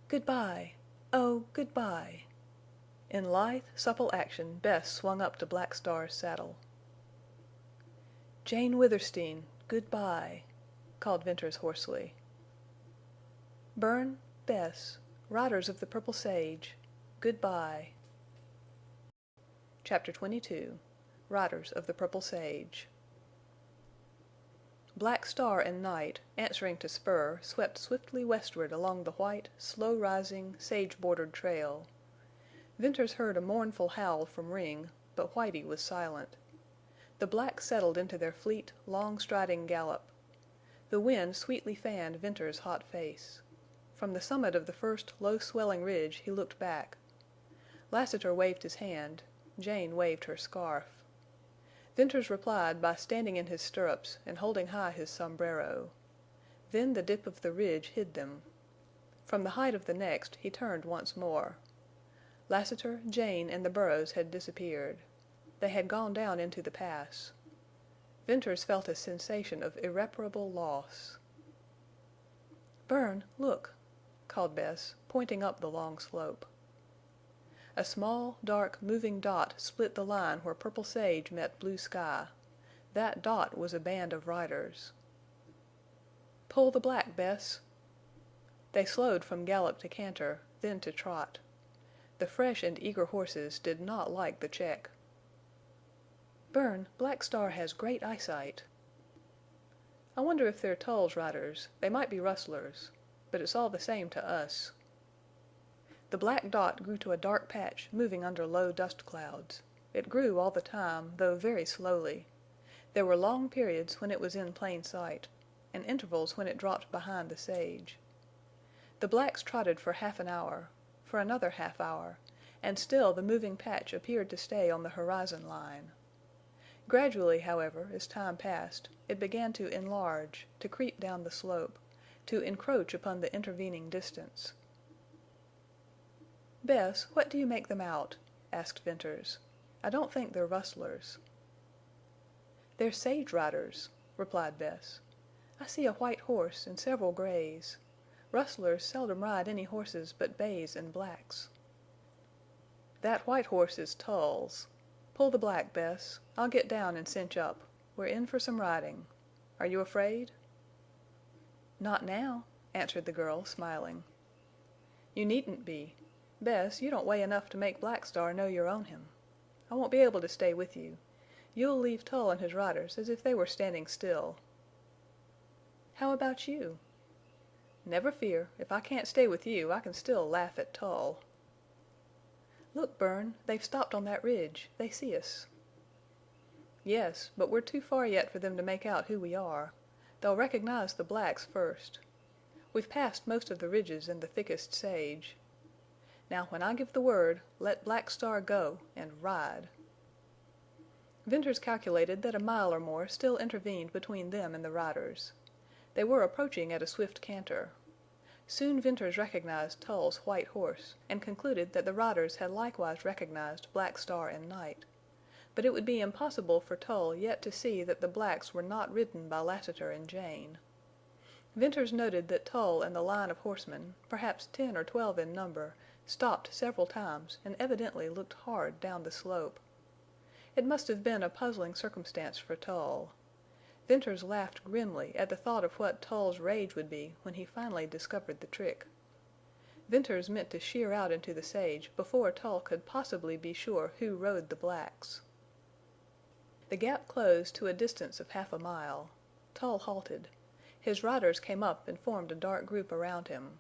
"Good by! Oh, good by!" In lithe, supple action Bess swung up to Black Star's saddle. "Jane Withersteen, good by," called Venters hoarsely. "Bern, Bess, riders of the purple sage, good by." CHAPTER XXII. Riders of the Purple Sage. Black Star and Night, answering to spur, swept swiftly westward along the white, slow-rising, sage-bordered trail. Venters heard a mournful howl from Ring, but Whitie was silent. The blacks settled into their fleet, long-striding gallop. The wind sweetly fanned Venters' hot face. From the summit of the first low-swelling ridge he looked back. Lassiter waved his hand; Jane waved her scarf. Venters replied by standing in his stirrups and holding high his sombrero. Then the dip of the ridge hid them. From the height of the next he turned once more. Lassiter, Jane, and the burros had disappeared. They had gone down into the Pass. Venters felt a sensation of irreparable loss. "Bern, look!" called Bess, pointing up the long slope. A small, dark, moving dot split the line where purple sage met blue sky. That dot was a band of riders. "Pull the black, Bess." They slowed from gallop to canter, then to trot. The fresh and eager horses did not like the check. "Bern, Black Star has great eyesight." "I wonder if they're Tull's riders. They might be rustlers. But it's all the same to us." The black dot grew to a dark patch moving under low dust clouds. It grew all the time, though very slowly. There were long periods when it was in plain sight, and intervals when it dropped behind the sage. The blacks trotted for half an hour, for another half hour, and still the moving patch appeared to stay on the horizon line. Gradually, however, as time passed, it began to enlarge, to creep down the slope, to encroach upon the intervening distance. "Bess, what do you make them out?" asked Venters. "I don't think they're rustlers." "They're sage riders," replied Bess. "I see a white horse and several grays. Rustlers seldom ride any horses but bays and blacks." "That white horse is Tull's. Pull the black, Bess. I'll get down and cinch up. We're in for some riding. Are you afraid?" "Not now," answered the girl, smiling. "You needn't be. Bess, you don't weigh enough to make Black Star know you're on him. I won't be able to stay with you. You'll leave Tull and his riders as if they were standing still." "How about you?" "Never fear. If I can't stay with you I can still laugh at Tull." "Look, Bern, they've stopped on that ridge. They see us." "Yes, but we're too far yet for them to make out who we are. They'll recognize the blacks first. We've passed most of the ridges and the thickest sage. Now, when I give the word, let Black Star go and ride." Venters calculated that a mile or more still intervened between them and the riders. They were approaching at a swift canter. Soon Venters recognized Tull's white horse and concluded that the riders had likewise recognized Black Star and Night. But it would be impossible for Tull yet to see that the blacks were not ridden by Lassiter and Jane. Venters noted that Tull and the line of horsemen, perhaps 10 or 12 in number, stopped several times and evidently looked hard down the slope. It must have been a puzzling circumstance for Tull. Venters laughed grimly at the thought of what Tull's rage would be when he finally discovered the trick. Venters meant to sheer out into the sage before Tull could possibly be sure who rode the blacks. The gap closed to a distance of half a mile. Tull halted. His riders came up and formed a dark group around him.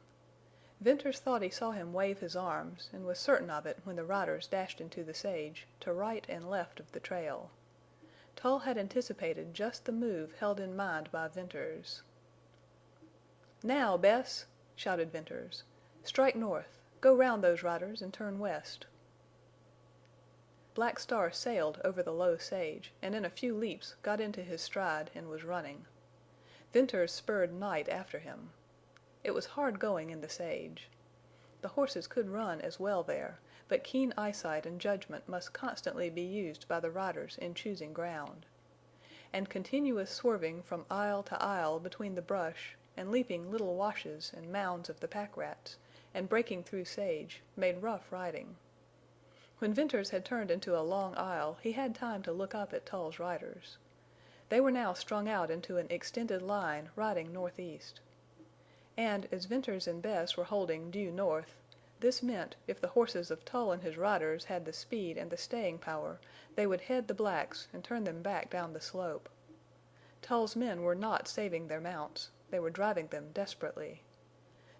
Venters thought he saw him wave his arms, and was certain of it when the riders dashed into the sage, to right and left of the trail. Tull had anticipated just the move held in mind by Venters. "Now, Bess!" shouted Venters. "Strike north. Go round those riders and turn west." Black Star sailed over the low sage, and in a few leaps got into his stride and was running. Venters spurred Night after him. It was hard going in the sage. The horses could run as well there, but keen eyesight and judgment must constantly be used by the riders in choosing ground. And continuous swerving from aisle to aisle between the brush, and leaping little washes and mounds of the pack rats, and breaking through sage, made rough riding. When Venters had turned into a long aisle he had time to look up at Tull's riders. They were now strung out into an extended line riding northeast. And as Venters and Bess were holding due north, this meant if the horses of Tull and his riders had the speed and the staying power they would head the blacks and turn them back down the slope. Tull's men were not saving their mounts; they were driving them desperately.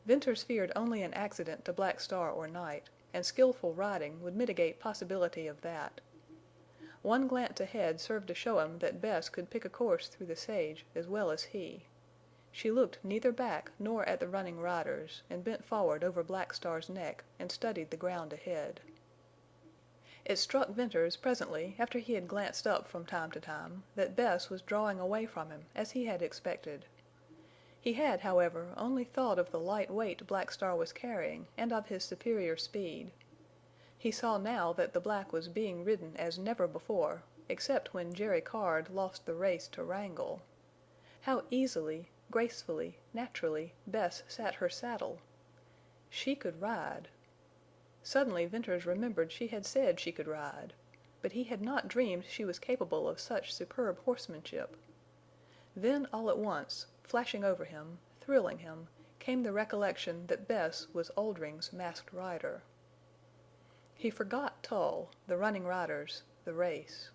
Venters feared only an accident to Black Star or Night, and skillful riding would mitigate possibility of that. One glance ahead served to show him that Bess could pick a course through the sage as well as he. She looked neither back nor at the running riders, and bent forward over Black Star's neck and studied the ground ahead. It struck Venters presently, after he had glanced up from time to time, that Bess was drawing away from him, as he had expected. He had, however, only thought of the light weight Black Star was carrying and of his superior speed. He saw now that the black was being ridden as never before, except when Jerry Card lost the race to Wrangle. How easily, gracefully, naturally Bess sat her saddle! She could ride. Suddenly Venters remembered she had said she could ride. But he had not dreamed she was capable of such superb horsemanship. Then all at once, flashing over him, thrilling him, came the recollection that Bess was Oldring's Masked Rider. He forgot Tull, the running riders, the race.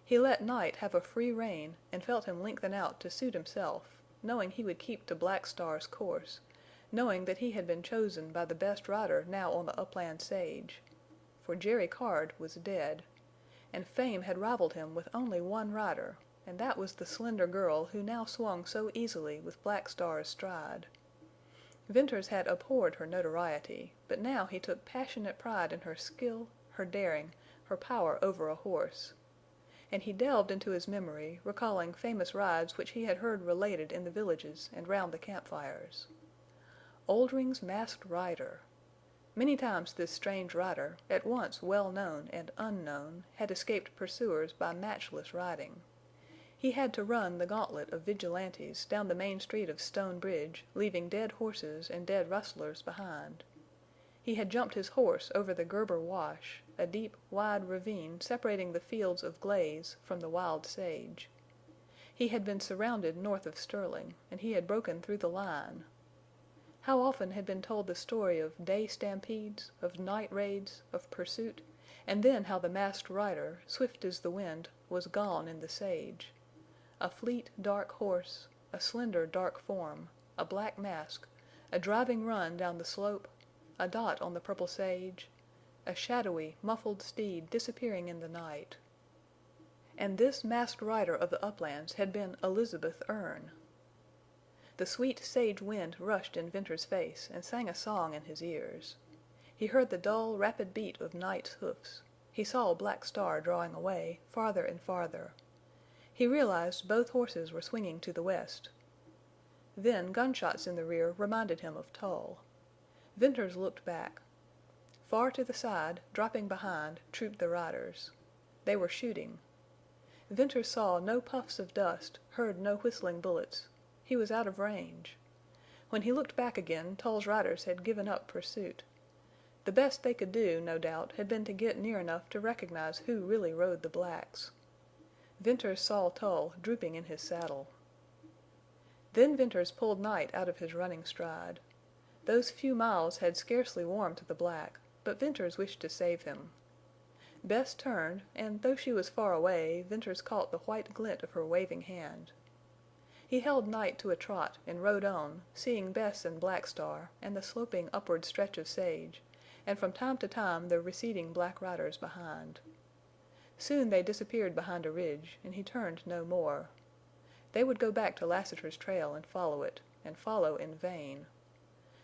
He let Night have a free rein and felt him lengthen out to suit himself, knowing he would keep to Black Star's course, knowing that he had been chosen by the best rider now on the upland sage. For Jerry Card was dead, and fame had rivaled him with only one rider, and that was the slender girl who now swung so easily with Black Star's stride. Venters had abhorred her notoriety, but now he took passionate pride in her skill, her daring, her power over a horse. And he delved into his memory, recalling famous rides which he had heard related in the villages and round the campfires. Oldring's Masked Rider! Many times this strange rider, at once well known and unknown, had escaped pursuers by matchless riding. He had to run the gauntlet of vigilantes down the main street of Stone Bridge, leaving dead horses and dead rustlers behind. He had jumped his horse over the Gerber Wash, a deep, wide ravine separating the fields of Glaze from the wild sage. He had been surrounded north of Sterling, and he had broken through the line. How often had been told the story of day stampedes, of night raids, of pursuit, and then how the Masked Rider, swift as the wind, was gone in the sage. A fleet, dark horse, a slender, dark form, a black mask, a driving run down the slope, a dot on the purple sage, a shadowy, muffled steed disappearing in the night. And this Masked Rider of the uplands had been Elizabeth Erne. The sweet sage wind rushed in Venters's face and sang a song in his ears. He heard the dull, rapid beat of Night's hoofs. He saw Black Star drawing away, farther and farther. He realized both horses were swinging to the west. Then gunshots in the rear reminded him of Tull. Venters looked back. Far to the side, dropping behind, trooped the riders. They were shooting. Venters saw no puffs of dust, heard no whistling bullets. He was out of range. When he looked back again Tull's riders had given up pursuit. The best they could do, no doubt, had been to get near enough to recognize who really rode the blacks. Venters saw Tull drooping in his saddle. Then Venters pulled Night out of his running stride. Those few miles had scarcely warmed the black, but Venters wished to save him. Bess turned, and though she was far away, Venters caught the white glint of her waving hand. He held Night to a trot and rode on, seeing Bess and Black Star, and the sloping upward stretch of sage, and from time to time the receding black riders behind. Soon they disappeared behind a ridge, and he turned no more. They would go back to Lassiter's trail and follow it. and follow in vain.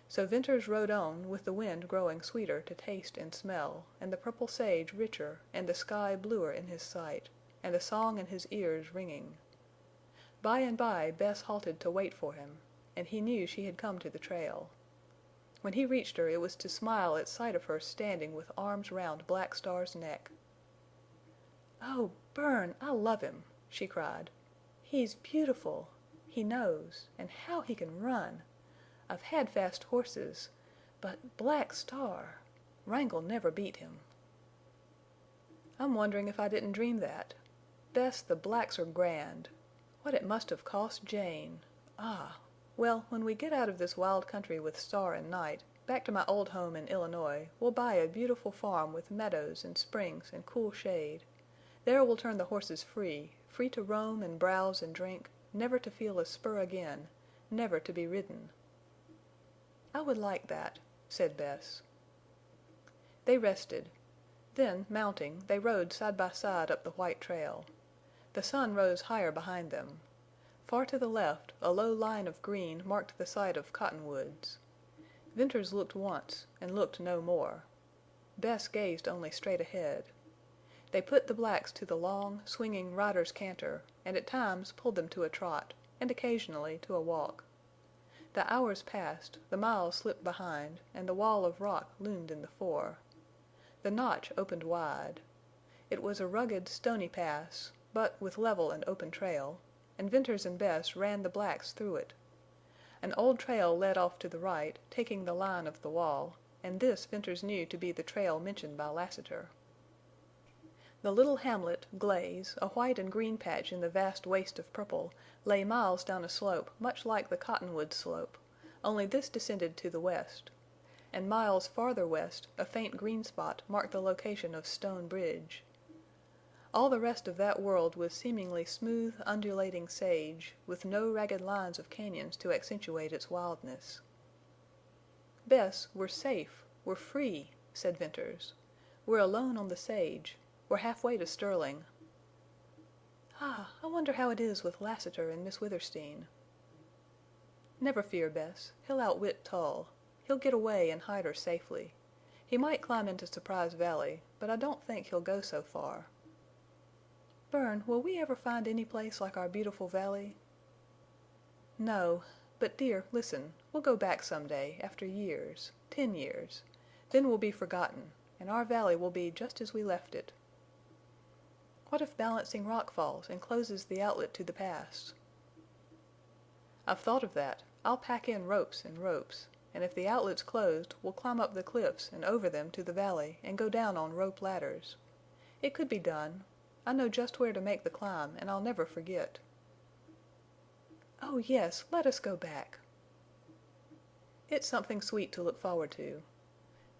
So Venters rode on, with the wind growing sweeter to taste and smell, and the purple sage richer, and the sky bluer in his sight, and a song in his ears ringing. By and by Bess halted to wait for him, and he knew she had come to the trail. When he reached her it was to smile at sight of her standing with arms round Black Star's neck. "Oh, Bern, I love him!" she cried. "He's beautiful. He knows. And how he can run! I've had fast horses. But Black Star! Wrangle never beat him." "I'm wondering if I didn't dream that. Bess, the blacks are grand. What it must have cost Jane! Ah! Well, when we get out of this wild country with Star and Night, back to my old home in Illinois, we'll buy a beautiful farm with meadows and springs and cool shade. There we'll turn the horses free to roam and browse and drink, never to feel a spur again, never to be ridden." "I would like that," said Bess. They rested. Then, mounting, they rode side by side up the white trail. The sun rose higher behind them. Far to the left a low line of green marked the site of cottonwoods. Venters looked once and looked no more. Bess gazed only straight ahead. They put the blacks to the long, swinging rider's canter, and at times pulled them to a trot, and occasionally to a walk. The hours passed, the miles slipped behind, and the wall of rock loomed in the fore. The notch opened wide. It was a rugged, stony pass, but with level and open trail, and Venters and Bess ran the blacks through it. An old trail led off to the right, taking the line of the wall, and this Venters knew to be the trail mentioned by Lassiter. The little hamlet, Glaze, a white and green patch in the vast waste of purple, lay miles down a slope much like the cottonwood slope, only this descended to the west. And miles farther west a faint green spot marked the location of Stone Bridge. All the rest of that world was seemingly smooth, undulating sage, with no ragged lines of cañons to accentuate its wildness. "Bess, we're safe. We're free," said Venters. "We're alone on the sage. We're halfway to Sterling." "Ah, I wonder how it is with Lassiter and Miss Withersteen." "Never fear, Bess. He'll outwit Tull. He'll get away and hide her safely. He might climb into Surprise Valley, but I don't think he'll go so far." "Bern, will we ever find any place like our beautiful valley?" "No. But, dear, listen. We'll go back some day, after years, 10 years. Then we'll be forgotten, and our valley will be just as we left it." "What if Balancing Rock falls and closes the outlet to the pass?" "I've thought of that. I'll pack in ropes and ropes, and if the outlet's closed we'll climb up the cliffs and over them to the valley and go down on rope ladders. It could be done. I know just where to make the climb, and I'll never forget." "Oh yes, let us go back." "It's something sweet to look forward to.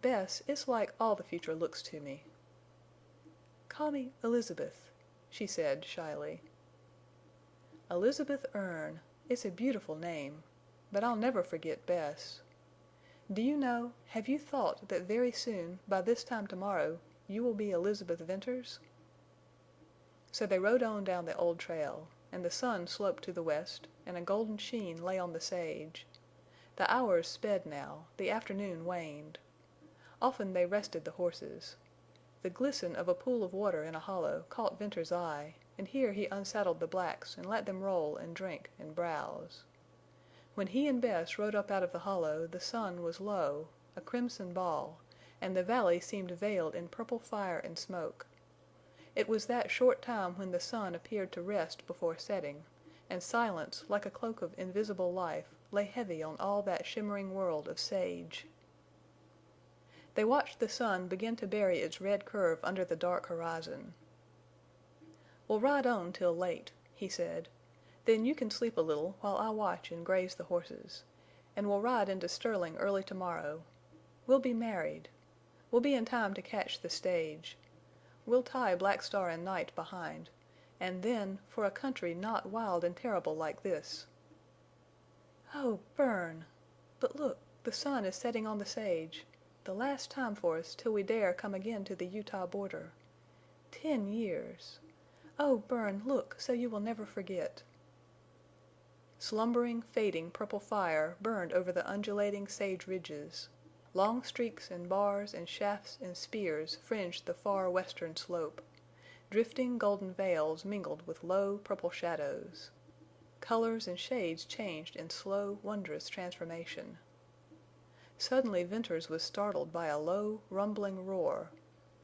Bess, it's like all the future looks to me." "Call me Elizabeth," she said, shyly. "Elizabeth Erne. It's a beautiful name. But I'll never forget Bess. Do you know, have you thought that very soon, by this time tomorrow, you will be Elizabeth Venters?" So they rode on down the old trail, and the sun sloped to the west, and a golden sheen lay on the sage. The hours sped now, the afternoon waned. Often they rested the horses. The glisten of a pool of water in a hollow caught Venters's eye, and here he unsaddled the blacks and let them roll and drink and browse. When he and Bess rode up out of the hollow the sun was low, a crimson ball, and the valley seemed veiled in purple fire and smoke. It was that short time when the sun appeared to rest before setting, and silence, like a cloak of invisible life, lay heavy on all that shimmering world of sage. They watched the sun begin to bury its red curve under the dark horizon. "We'll ride on till late," he said. "Then you can sleep a little while I watch and graze the horses. And we'll ride into Sterling early tomorrow. We'll be married. We'll be in time to catch the stage. We'll tie Black Star and Night behind. And then for a country not wild and terrible like this." "Oh, Bern! But look, the sun is setting on the sage. The last time for us till we dare come again to the Utah border. 10 years! Oh, Bern, look, so you will never forget." Slumbering, fading purple fire burned over the undulating sage ridges. Long streaks and bars and shafts and spears fringed the far western slope. Drifting golden veils mingled with low purple shadows. Colors and shades changed in slow, wondrous transformation. Suddenly Venters was startled by a low, rumbling roar,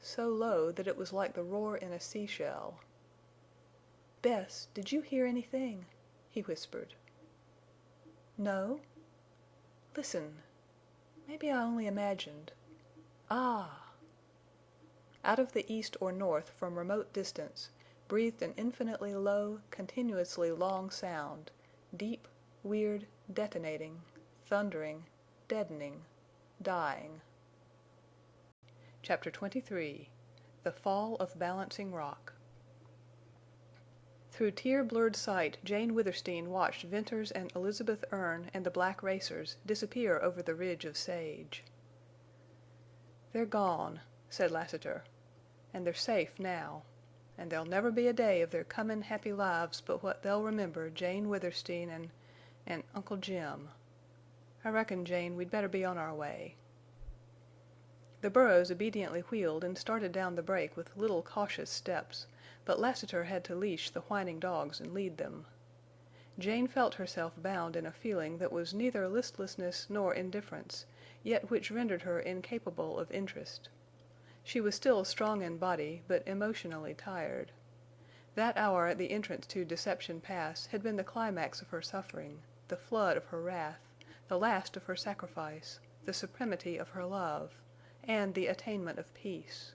so low that it was like the roar in a seashell. "Bess, did you hear anything?" he whispered. "No." "Listen. Maybe I only imagined. Ah!" Out of the east or north from remote distance breathed an infinitely low, continuously long sound, deep, weird, detonating, thundering, deadening, dying. Chapter 23. The Fall of Balancing Rock. Through tear-blurred sight Jane Withersteen watched Venters and Elizabeth Erne and the black racers disappear over the ridge of sage. "They're gone," said Lassiter. "And they're safe now. And there'll never be a day of their comin' happy lives but what they'll remember Jane Withersteen and Uncle Jim. I reckon, Jane, we'd better be on our way." The burros obediently wheeled and started down the break with little cautious steps, but Lassiter had to leash the whining dogs and lead them. Jane felt herself bound in a feeling that was neither listlessness nor indifference, yet which rendered her incapable of interest. She was still strong in body, but emotionally tired. That hour at the entrance to Deception Pass had been the climax of her suffering, the flood of her wrath, the last of her sacrifice, the supremacy of her love, and the attainment of peace.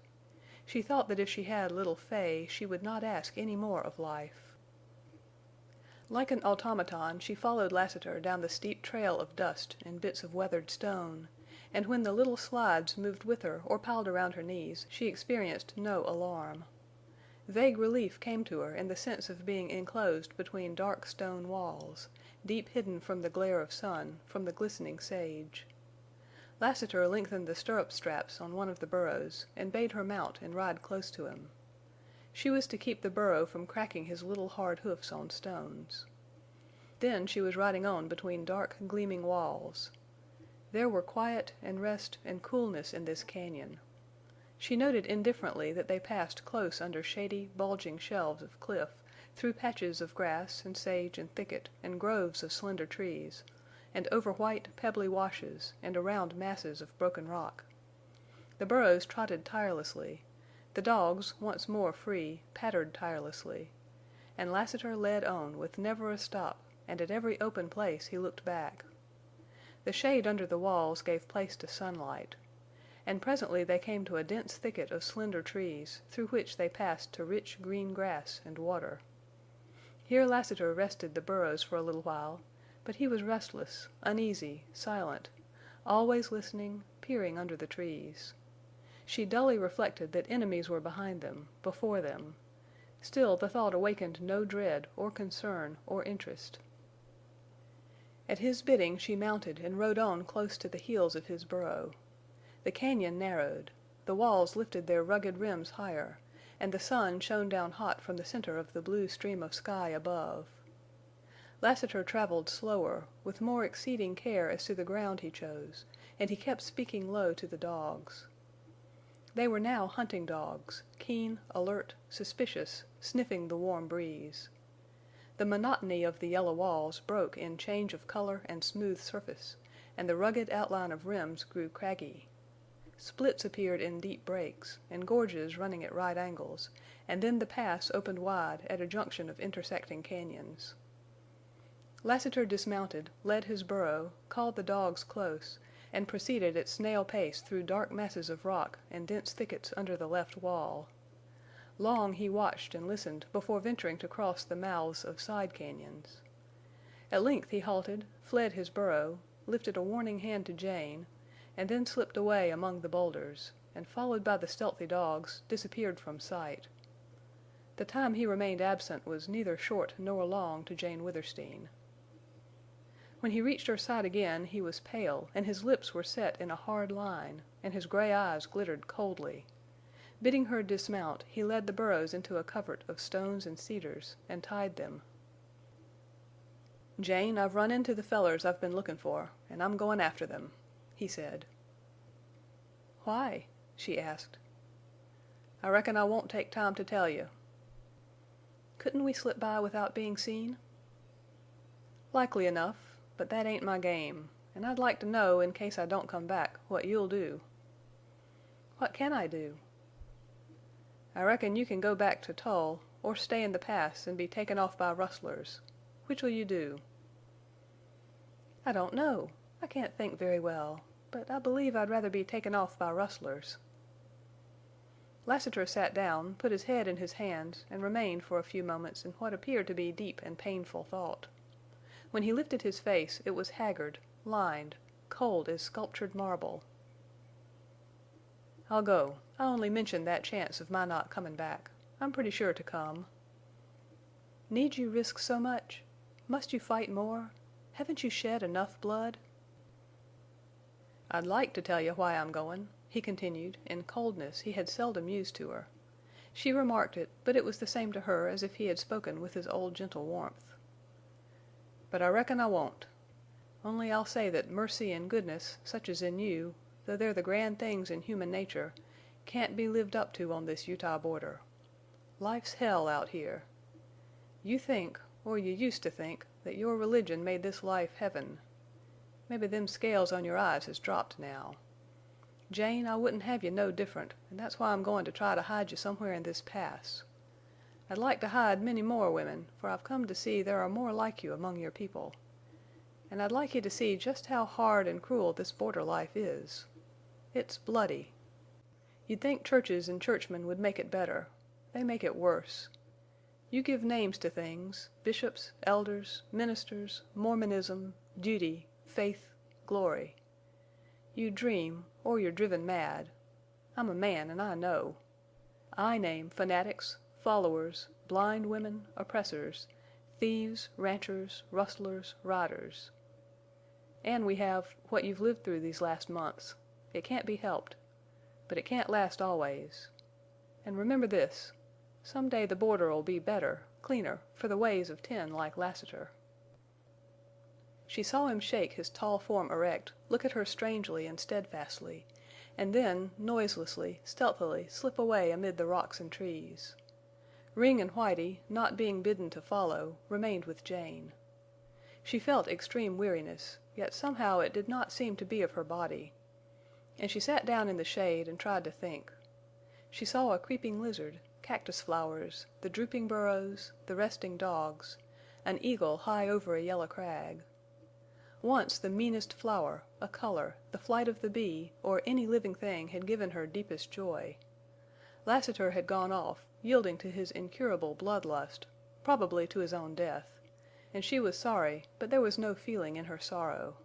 She thought that if she had little Fay she would not ask any more of life. Like an automaton she followed Lassiter down the steep trail of dust and bits of weathered stone, and when the little slides moved with her or piled around her knees she experienced no alarm. Vague relief came to her in the sense of being enclosed between dark stone walls, deep hidden from the glare of sun, from the glistening sage. Lassiter lengthened the stirrup straps on one of the burros and bade her mount and ride close to him. She was to keep the burro from cracking his little hard hoofs on stones. Then she was riding on between dark, gleaming walls. There were quiet and rest and coolness in this cañon. She noted indifferently that they passed close under shady, bulging shelves of cliff, through patches of grass and sage and thicket and groves of slender trees, and over white, pebbly washes and around masses of broken rock. The burros trotted tirelessly. The dogs, once more free, pattered tirelessly. And Lassiter led on with never a stop, and at every open place he looked back. The shade under the walls gave place to sunlight. And presently they came to a dense thicket of slender trees, through which they passed to rich green grass and water. Here Lassiter rested the burros for a little while, but he was restless, uneasy, silent, always listening, peering under the trees. She dully reflected that enemies were behind them, before them. Still the thought awakened no dread or concern or interest. At his bidding she mounted and rode on close to the heels of his burro. The cañon narrowed. The walls lifted their rugged rims higher, and the sun shone down hot from the center of the blue stream of sky above. Lassiter traveled slower, with more exceeding care as to the ground he chose, and he kept speaking low to the dogs. They were now hunting dogs, keen, alert, suspicious, sniffing the warm breeze. The monotony of the yellow walls broke in change of color and smooth surface, and the rugged outline of rims grew craggy. Splits appeared in deep breaks, and gorges running at right angles, and then the pass opened wide at a junction of intersecting cañons. Lassiter dismounted, led his burro, called the dogs close, and proceeded at snail pace through dark masses of rock and dense thickets under the left wall. Long he watched and listened before venturing to cross the mouths of side cañons. At length he halted, fled his burro, lifted a warning hand to Jane, and then slipped away among the boulders, and followed by the stealthy dogs, disappeared from sight. The time he remained absent was neither short nor long to Jane Withersteen. When he reached her side again he was pale, and his lips were set in a hard line, and his gray eyes glittered coldly. Bidding her dismount, he led the burros into a covert of stones and cedars, and tied them. "Jane, I've run into the fellers I've been lookin' for, and I'm goin' after them," he said. "Why?" she asked. "I reckon I won't take time to tell you." "Couldn't we slip by without being seen?" "Likely enough, but that ain't my game. And I'd like to know, in case I don't come back, what you'll do." "What can I do?" "I reckon you can go back to Tull, or stay in the Pass and be taken off by rustlers. Which'll you do?" "I don't know. I can't think very well. But I believe I'd rather be taken off by rustlers." Lassiter sat down, put his head in his hands, and remained for a few moments in what appeared to be deep and painful thought. When he lifted his face it was haggard, lined, cold as sculptured marble. "I'll go. I only mentioned that chance of my not comin' back. I'm pretty sure to come." "Need you risk so much? Must you fight more? Haven't you shed enough blood?" "I'd like to tell you why I'm goin'," he continued, in coldness he had seldom used to her. She remarked it, but it was the same to her as if he had spoken with his old gentle warmth. "But I reckon I won't. Only I'll say that mercy and goodness, such as in you, though they're the grand things in human nature, can't be lived up to on this Utah border. Life's hell out here. You think, or you used to think, that your religion made this life heaven. Maybe them scales on your eyes has dropped now. Jane, I wouldn't have you no different, and that's why I'm goin' to try to hide you somewhere in this Pass. I'd like to hide many more women, for I've come to see there are more like you among your people. And I'd like you to see just how hard and cruel this border life is. It's bloody. You'd think churches and churchmen would make it better. They make it worse. You give names to things—bishops, elders, ministers, Mormonism, duty, faith, glory. You dream, or you're driven mad. I'm a man, and I know. I name fanatics, followers, blind women, oppressors, thieves, ranchers, rustlers, riders. And we have what you've lived through these last months. It can't be helped. But it can't last always. And remember this. Some day the border'll be better, cleaner, for the ways of 10 like Lassiter." She saw him shake his tall form erect, look at her strangely and steadfastly, and then, noiselessly, stealthily slip away amid the rocks and trees. Ring and Whitie, not being bidden to follow, remained with Jane. She felt extreme weariness, yet somehow it did not seem to be of her body. And she sat down in the shade and tried to think. She saw a creeping lizard, cactus flowers, the drooping burros, the resting dogs, an eagle high over a yellow crag. Once the meanest flower, a color, the flight of the bee, or any living thing had given her deepest joy. Lassiter had gone off, yielding to his incurable blood lust, probably to his own death, and she was sorry, but there was no feeling in her sorrow.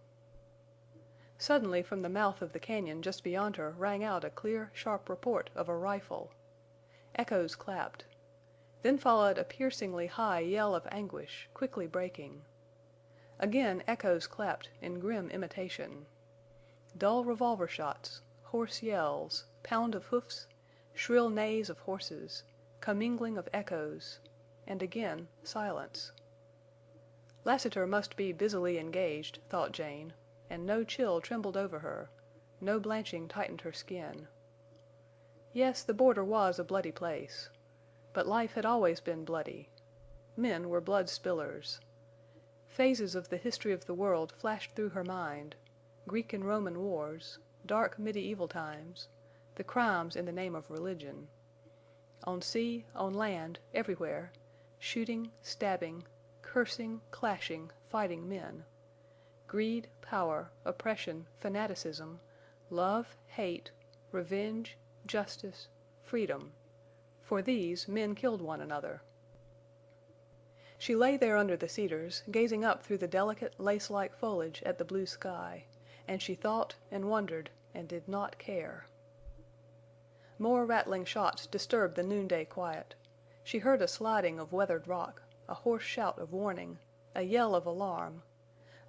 Suddenly from the mouth of the cañon just beyond her rang out a clear, sharp report of a rifle. Echoes clapped. Then followed a piercingly high yell of anguish, quickly breaking. Again echoes clapped in grim imitation. Dull revolver shots, hoarse yells, pound of hoofs, shrill neighs of horses, commingling of echoes, and again silence. Lassiter must be busily engaged, thought Jane, and no chill trembled over her, no blanching tightened her skin. Yes, the border was a bloody place. But life had always been bloody. Men were blood spillers. Phases of the history of the world flashed through her mind. Greek and Roman wars, dark medieval times, the crimes in the name of religion. On sea, on land, everywhere, shooting, stabbing, cursing, clashing, fighting men. Greed, power, oppression, fanaticism, love, hate, revenge, justice, freedom. For these men killed one another. She lay there under the cedars, gazing up through the delicate, lace-like foliage at the blue sky, and she thought and wondered and did not care. More rattling shots disturbed the noonday quiet. She heard a sliding of weathered rock, a hoarse shout of warning, a yell of alarm,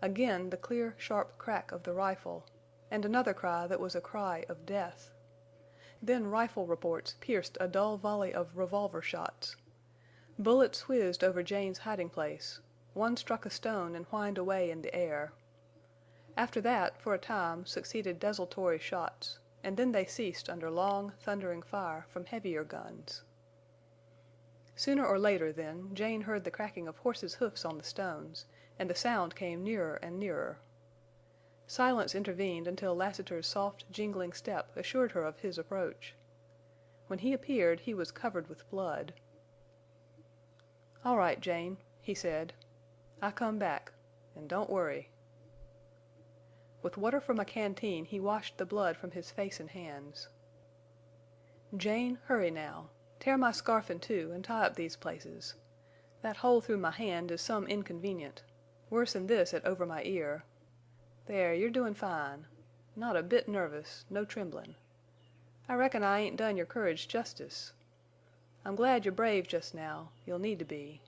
again the clear, sharp crack of the rifle, and another cry that was a cry of death. Then rifle reports pierced a dull volley of revolver shots. Bullets whizzed over Jane's hiding place, One struck a stone and whined away in the air. After that, for a time, succeeded desultory shots, and then they ceased under long, thundering fire from heavier guns. Sooner or later, then, Jane heard the cracking of horses' hoofs on the stones, and the sound came nearer and nearer. Silence intervened until Lassiter's soft, jingling step assured her of his approach. When he appeared he was covered with blood. "All right, Jane," he said. "I come back. And don't worry." With water from a canteen he washed the blood from his face and hands. "Jane, hurry now. Tear my scarf in two and tie up these places. That hole through my hand is some inconvenient. Worse'n this at over my ear. There, you're doin' fine. Not a bit nervous, no tremblin'. I reckon I ain't done your courage justice. I'm glad you're brave jest now. You'll need to be.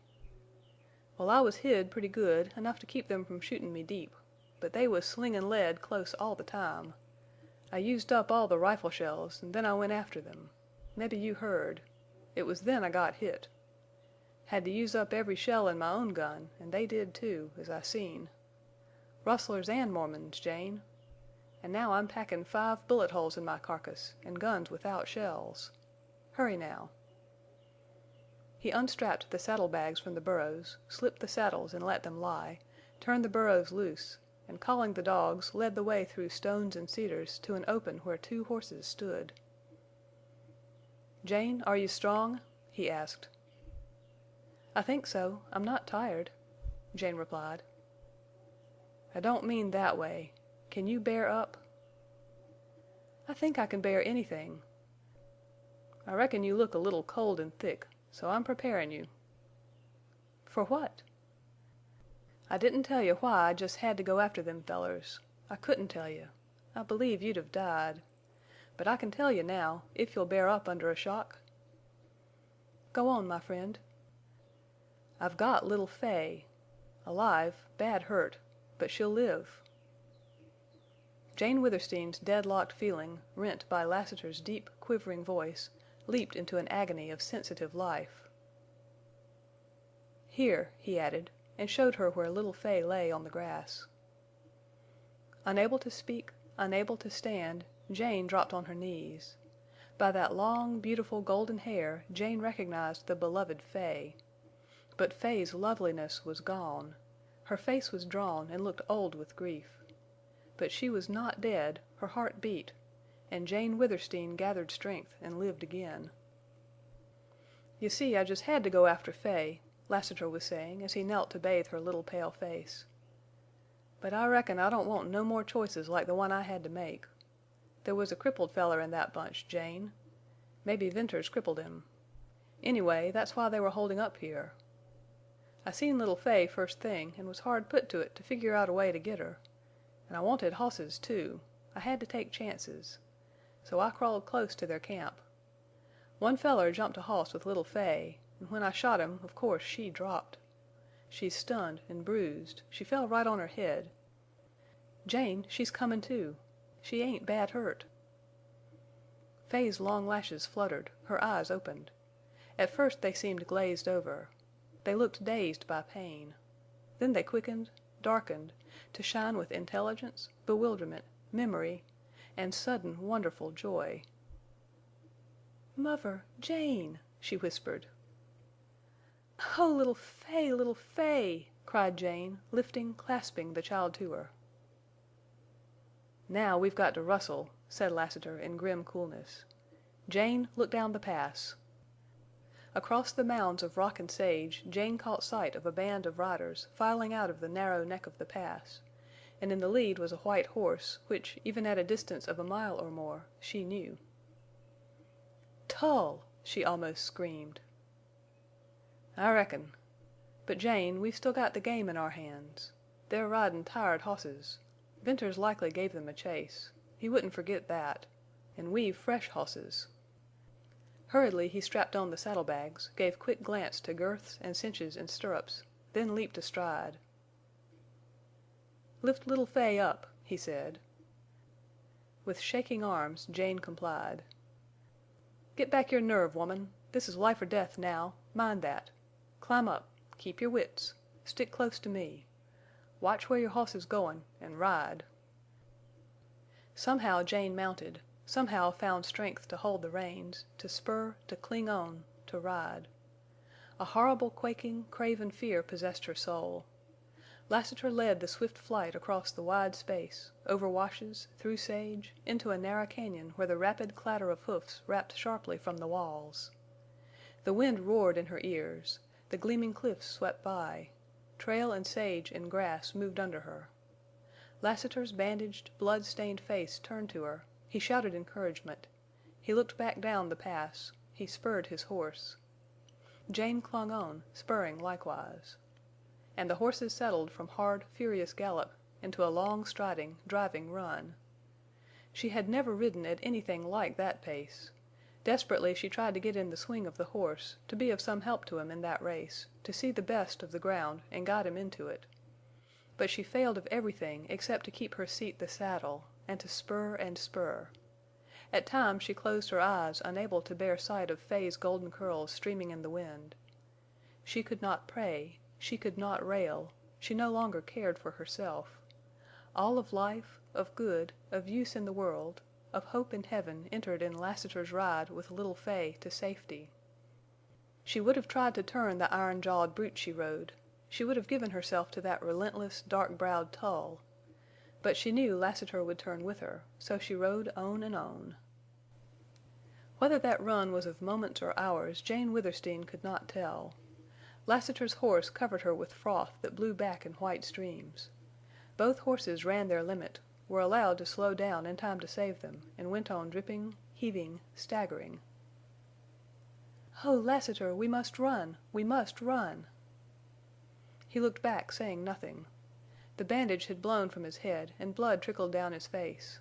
Well, I was hid pretty good, enough to keep them from shootin' me deep, but they was slingin' lead close all the time. I used up all the rifle shells, en then I went after them. Mebbe you heard. It was then I got hit. Had to use up every shell in my own gun, en they did too, as I seen. Rustlers and Mormons, Jane. And now I'm packin' 5 bullet holes in my carcass, en guns without shells. Hurry now." He unstrapped the saddle bags from the burros, slipped the saddles and let them lie, turned the burros loose, and calling the dogs led the way through stones and cedars to an open where 2 horses stood. "Jane, are you strong?" he asked. "I think so. I'm not tired," Jane replied. "I don't mean that way. Can you bear up?" "I think I can bear anything." "I reckon you look a little cold and thick, so I'm preparin' you." "For what?" "I didn't tell you why I jest had to go after them fellers. I couldn't tell you. I believe you'd have died. But I can tell you now, if you'll bear up under a shock." "Go on, my friend." "I've got little Fay. Alive, bad hurt, but she'll live." Jane Withersteen's deadlocked feeling, rent by Lassiter's deep, quivering voice, leaped into an agony of sensitive life. "Here," he added, and showed her where little Fay lay on the grass. Unable to speak, unable to stand, Jane dropped on her knees. By that long, beautiful golden hair Jane recognized the beloved Fay. But Fay's loveliness was gone. Her face was drawn and looked old with grief. But she was not dead, her heart beat, and Jane Withersteen gathered strength and lived again. "You see, I jest had to go after Fay," Lassiter was saying as he knelt to bathe her little pale face. "But I reckon I don't want no more choices like the one I had to make. There was a crippled feller in that bunch, Jane. Maybe Venters crippled him. Anyway, that's why they were holding up here. I seen little Fay first thing and was hard put to it to figure out a way to get her. And I wanted hosses, too. I had to take chances. So I crawled close to their camp. One feller jumped a hoss with little Fay, and when I shot him, of course she dropped. She's stunned and bruised. She fell right on her head. Jane, she's comin' to. She ain't bad hurt." Fay's long lashes fluttered, her eyes opened. At first they seemed glazed over. They looked dazed by pain. Then they quickened, darkened, to shine with intelligence, bewilderment, memory, and sudden wonderful joy. "Mother, Jane!" she whispered. "Oh, little Fay, little Fay!" cried Jane, lifting, clasping the child to her. "Now we've got to rustle," said Lassiter in grim coolness. "Jane, look down the pass." Across the mounds of rock and sage Jane caught sight of a band of riders filing out of the narrow neck of the pass, and in the lead was a white horse which, even at a distance of a mile or more, she knew. "Tull!" she almost screamed. "I reckon. But, Jane, we've still got the game in our hands. They're ridin' tired hosses. Venters likely gave them a chase. He wouldn't forget that. And we've fresh hosses." Hurriedly he strapped on the saddlebags, gave quick glance to girths and cinches and stirrups, then leaped astride. "Lift little Fay up," he said. With shaking arms Jane complied. "Get back your nerve, woman. This is life or death now. Mind that. Climb up. Keep your wits. Stick close to me. Watch where your hoss is goin' an' ride." Somehow Jane mounted, somehow found strength to hold the reins, to spur, to cling on, to ride. A horrible quaking, craven fear possessed her soul. Lassiter led the swift flight across the wide space, over washes, through sage, into a narrow cañon where the rapid clatter of hoofs rapped sharply from the walls. The wind roared in her ears; the gleaming cliffs swept by; trail and sage and grass moved under her. Lassiter's bandaged, blood-stained face turned to her; he shouted encouragement; he looked back down the pass; he spurred his horse. Jane clung on, spurring likewise. And the horses settled from hard, furious gallop into a long striding, driving run. She had never ridden at anything like that pace. Desperately she tried to get in the swing of the horse, to be of some help to him in that race, to see the best of the ground and guide him into it. But she failed of everything except to keep her seat the saddle, and to spur and spur. At times she closed her eyes, unable to bear sight of Fay's golden curls streaming in the wind. She could not pray; she could not rail; she no longer cared for herself. All of life, of good, of use in the world, of hope in heaven entered in Lassiter's ride with little Fay to safety. She would have tried to turn the iron-jawed brute she rode; she would have given herself to that relentless, dark-browed Tull. But she knew Lassiter would turn with her, so she rode on and on. Whether that run was of moments or hours Jane Withersteen could not tell. Lassiter's horse covered her with froth that blew back in white streams. Both horses ran their limit, were allowed to slow down in time to save them, and went on dripping, heaving, staggering. "Oh, Lassiter, we must run! We must run!" He looked back, saying nothing. The bandage had blown from his head, and blood trickled down his face.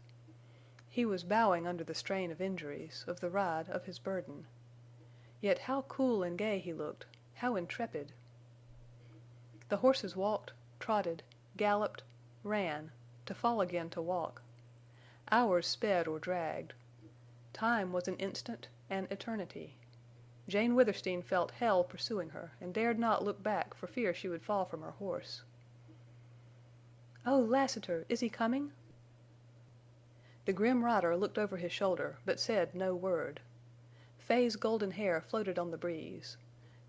He was bowing under the strain of injuries, of the ride, of his burden. Yet how cool and gay he looked, how intrepid! The horses walked, trotted, galloped, ran, to fall again to walk. Hours sped or dragged. Time was an instant, an eternity. Jane Withersteen felt hell pursuing her and dared not look back for fear she would fall from her horse. "Oh, Lassiter, is he coming?" The grim rider looked over his shoulder, but said no word. Fay's golden hair floated on the breeze.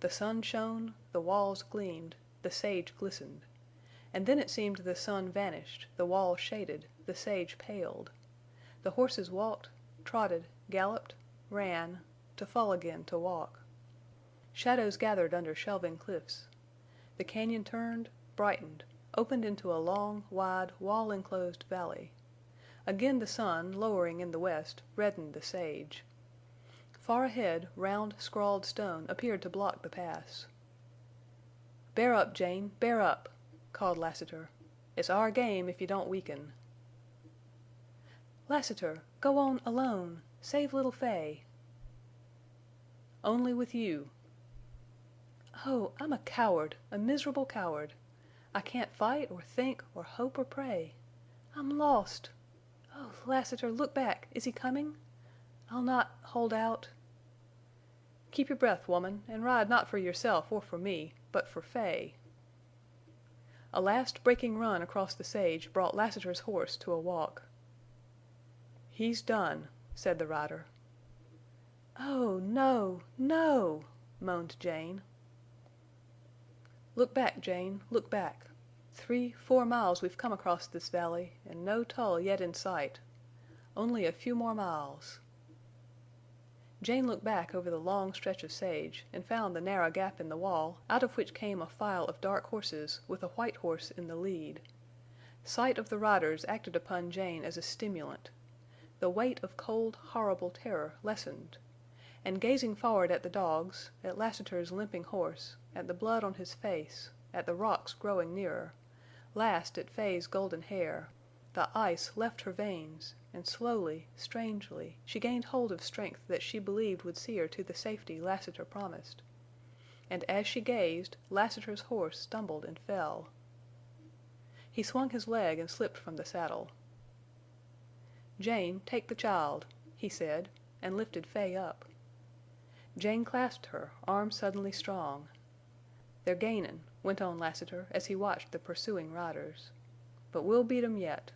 The sun shone, the walls gleamed, the sage glistened. And then it seemed the sun vanished, the walls shaded, the sage paled. The horses walked, trotted, galloped, ran, to fall again to walk. Shadows gathered under shelving cliffs. The cañon turned, brightened, opened into a long, wide, wall-enclosed valley. Again the sun, lowering in the west, reddened the sage. Far ahead round, scrawled stone appeared to block the pass. "Bear up, Jane, bear up!" called Lassiter. "It's our game if you don't weaken." "Lassiter! Go on alone! Save little Fay!" "Only with you." "Oh, I'm a coward, a miserable coward. I can't fight or think or hope or pray. I'm lost. Oh, Lassiter, look back! Is he coming? I'll not hold out." "Keep your breath, woman, and ride not for yourself or for me, but for Fay." A last breaking run across the sage brought Lassiter's horse to a walk. "He's done," said the rider. "Oh, no, no!" moaned Jane. "Look back, Jane, look back. 3-4 miles we've come across this valley, and no Tull yet in sight. Only a few more miles." Jane looked back over the long stretch of sage and found the narrow gap in the wall out of which came a file of dark horses with a white horse in the lead. Sight of the riders acted upon Jane as a stimulant. The weight of cold, horrible terror lessened. And gazing forward at the dogs, at Lassiter's limping horse, at the blood on his face, at the rocks growing nearer, last at Fay's golden hair, the ice left her veins, and slowly, strangely, she gained hold of strength that she believed would see her to the safety Lassiter promised. And as she gazed, Lassiter's horse stumbled and fell. He swung his leg and slipped from the saddle. "Jane, take the child," he said, and lifted Fay up. Jane clasped her, arms suddenly strong. "They're gainin'," went on Lassiter as he watched the pursuing riders. "But we'll beat 'em yet."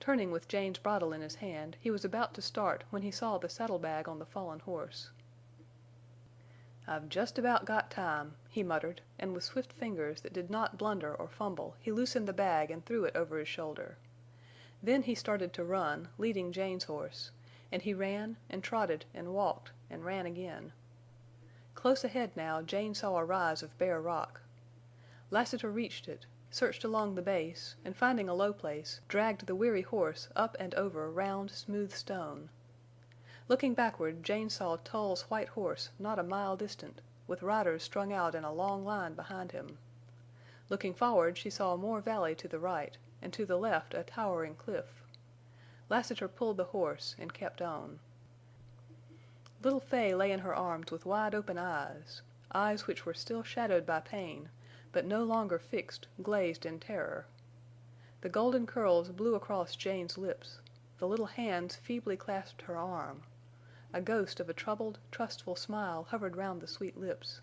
Turning with Jane's bridle in his hand, he was about to start when he saw the saddlebag on the fallen horse. "I've just about got time," he muttered, and with swift fingers that did not blunder or fumble he loosened the bag and threw it over his shoulder. Then he started to run, leading Jane's horse, and he ran and trotted and walked and ran again. Close ahead now Jane saw a rise of bare rock. Lassiter reached it, searched along the base, and finding a low place, dragged the weary horse up and over round, smooth stone. Looking backward, Jane saw Tull's white horse not a mile distant, with riders strung out in a long line behind him. Looking forward, she saw more valley to the right, and to the left a towering cliff. Lassiter pulled the horse and kept on. Little Fay lay in her arms with wide-open eyes which were still shadowed by pain, but no longer fixed, glazed in terror. The golden curls blew across Jane's lips. The little hands feebly clasped her arm. A ghost of a troubled, trustful smile hovered round the sweet lips.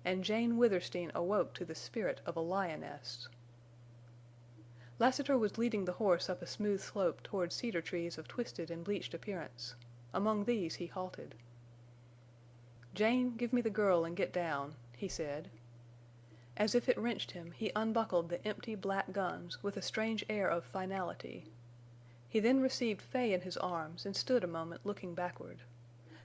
And Jane Withersteen awoke to the spirit of a lioness. Lassiter was leading the horse up a smooth slope toward cedar trees of twisted and bleached appearance. Among these he halted. "Jane, give me the girl and get down," he said. As if it wrenched him, he unbuckled the empty black guns with a strange air of finality. He then received Fay in his arms and stood a moment looking backward.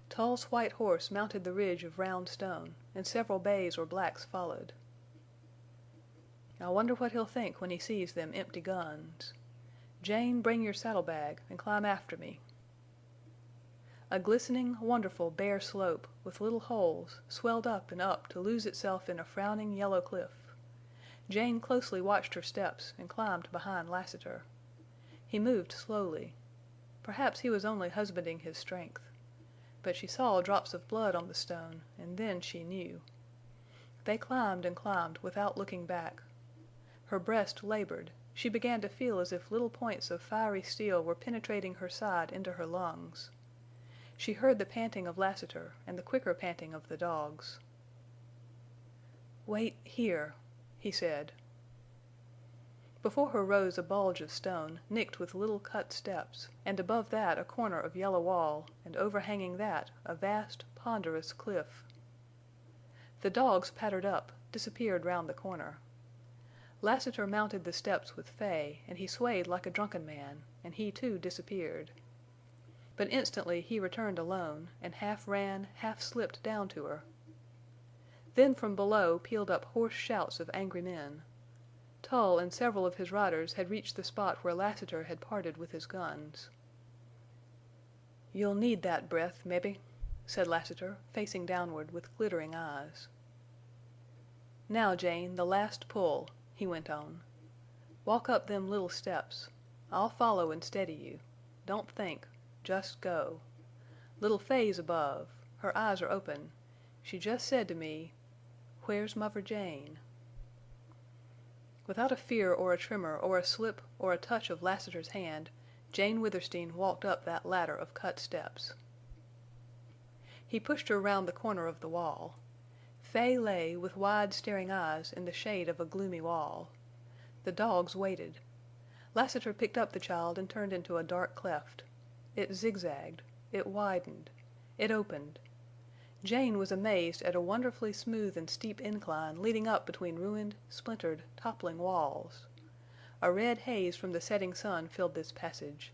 Tull's white horse mounted the ridge of round stone, and several bays or blacks followed. "I wonder what he'll think when he sees them empty guns. Jane, bring your saddlebag and climb after me." A glistening, wonderful bare slope, with little holes, swelled up and up to lose itself in a frowning yellow cliff. Jane closely watched her steps and climbed behind Lassiter. He moved slowly. Perhaps he was only husbanding his strength. But she saw drops of blood on the stone, and then she knew. They climbed and climbed without looking back. Her breast labored. She began to feel as if little points of fiery steel were penetrating her side into her lungs. She heard the panting of Lassiter and the quicker panting of the dogs. "Wait here," he said. Before her rose a bulge of stone, nicked with little cut steps, and above that a corner of yellow wall, and overhanging that a vast, ponderous cliff. The dogs pattered up, disappeared round the corner. Lassiter mounted the steps with Fay, and he swayed like a drunken man, and he too disappeared. But instantly he returned alone, and half ran, half slipped down to her. Then from below pealed up hoarse shouts of angry men. Tull and several of his riders had reached the spot where Lassiter had parted with his guns. "You'll need that breath, mebbe," said Lassiter, facing downward with glittering eyes. "Now, Jane, the last pull," he went on. "Walk up them little steps. I'll follow and steady you. Don't think. Just go. Little Fay's above. Her eyes are open. She just said to me, 'Where's Mother Jane?'" Without a fear or a tremor or a slip or a touch of Lassiter's hand, Jane Withersteen walked up that ladder of cut steps. He pushed her round the corner of the wall. Fay lay, with wide, staring eyes, in the shade of a gloomy wall. The dogs waited. Lassiter picked up the child and turned into a dark cleft. It zigzagged. It widened. It opened. Jane was amazed at a wonderfully smooth and steep incline leading up between ruined, splintered, toppling walls. A red haze from the setting sun filled this passage.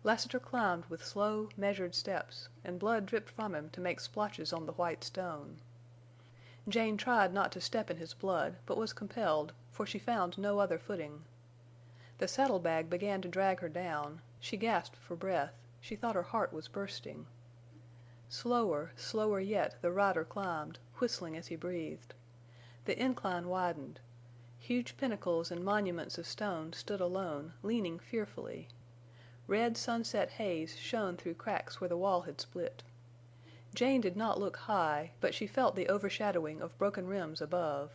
Lassiter climbed with slow, measured steps, and blood dripped from him to make splotches on the white stone. Jane tried not to step in his blood, but was compelled, for she found no other footing. The saddlebag began to drag her down. She gasped for breath. She thought her heart was bursting. Slower, slower yet the rider climbed, whistling as he breathed. The incline widened. Huge pinnacles and monuments of stone stood alone, leaning fearfully. Red sunset haze shone through cracks where the wall had split. Jane did not look high, but she felt the overshadowing of broken rims above.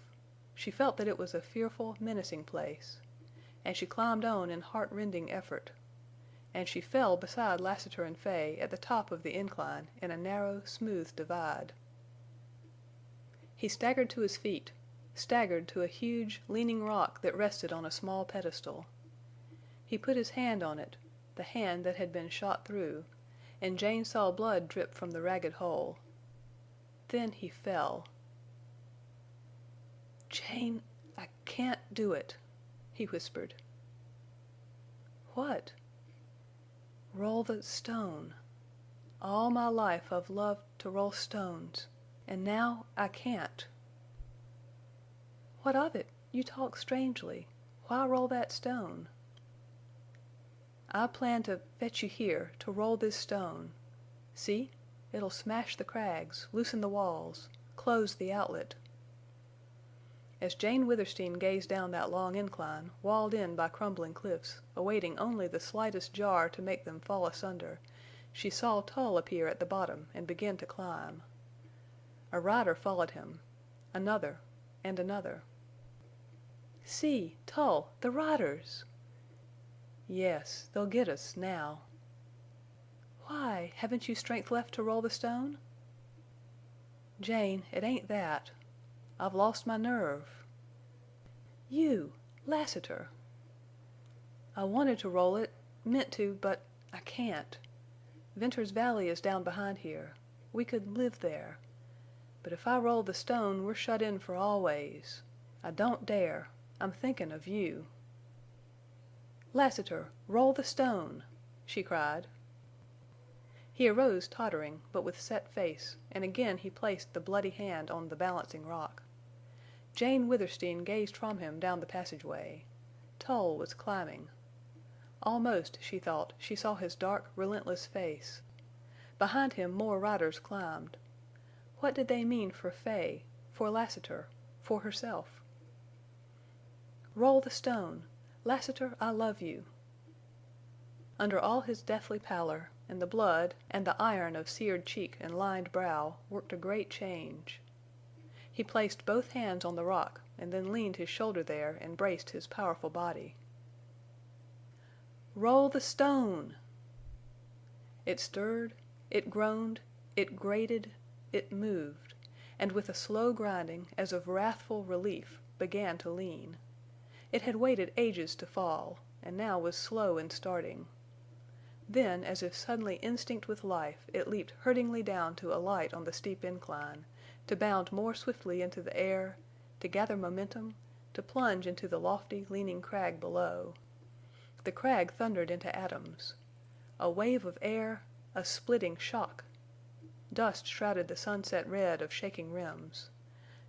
She felt that it was a fearful, menacing place. And she climbed on in heart-rending effort. And she fell beside Lassiter and Fay at the top of the incline in a narrow, smooth divide. He staggered to his feet, staggered to a huge, leaning rock that rested on a small pedestal. He put his hand on it, the hand that had been shot through, and Jane saw blood drip from the ragged hole. Then he fell. "Jane, I can't do it," he whispered. "What?" "Roll the stone. All my life I've loved to roll stones, and now I can't." "What of it? You talk strangely. Why roll that stone?" "I plan to fetch you here, to roll this stone. See? It'll smash the crags, loosen the walls, close the outlet." As Jane Withersteen gazed down that long incline, walled in by crumbling cliffs, awaiting only the slightest jar to make them fall asunder, she saw Tull appear at the bottom and begin to climb. A rider followed him, another, and another. "See! Tull! The riders!" "Yes, they'll get us now." "Why? Haven't you strength left to roll the stone?" "Jane, it ain't that. I've lost my nerve." "You! Lassiter!" "I wanted to roll it—meant to, but I can't. Venters's Valley is down behind here. We could live there. But if I roll the stone we're shut in for always. I don't dare. I'm thinkin' of you." "Lassiter! Roll the stone!" she cried. He arose tottering, but with set face, and again he placed the bloody hand on the balancing rock. Jane Withersteen gazed from him down the passageway. Tull was climbing. Almost, she thought, she saw his dark, relentless face. Behind him more riders climbed. What did they mean for Fay, for Lassiter, for herself? "Roll the stone! Lassiter, I love you!" Under all his deathly pallor, and the blood, and the iron of seared cheek and lined brow, worked a great change. He placed both hands on the rock and then leaned his shoulder there and braced his powerful body. "Roll the stone!" It stirred, it groaned, it grated, it moved, and with a slow grinding, as of wrathful relief, began to lean. It had waited ages to fall, and now was slow in starting. Then, as if suddenly instinct with life, it leaped hurtingly down to alight on the steep incline, to bound more swiftly into the air, to gather momentum, to plunge into the lofty, leaning crag below. The crag thundered into atoms. A wave of air, a splitting shock. Dust shrouded the sunset red of shaking rims.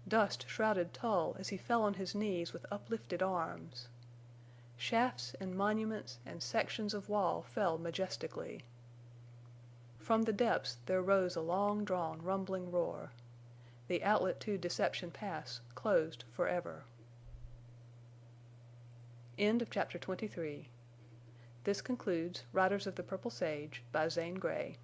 Dust shrouded Tull as he fell on his knees with uplifted arms. Shafts and monuments and sections of wall fell majestically. From the depths there rose a long-drawn, rumbling roar. The outlet to Deception Pass closed forever. End of Chapter 23. This concludes Riders of the Purple Sage by Zane Grey.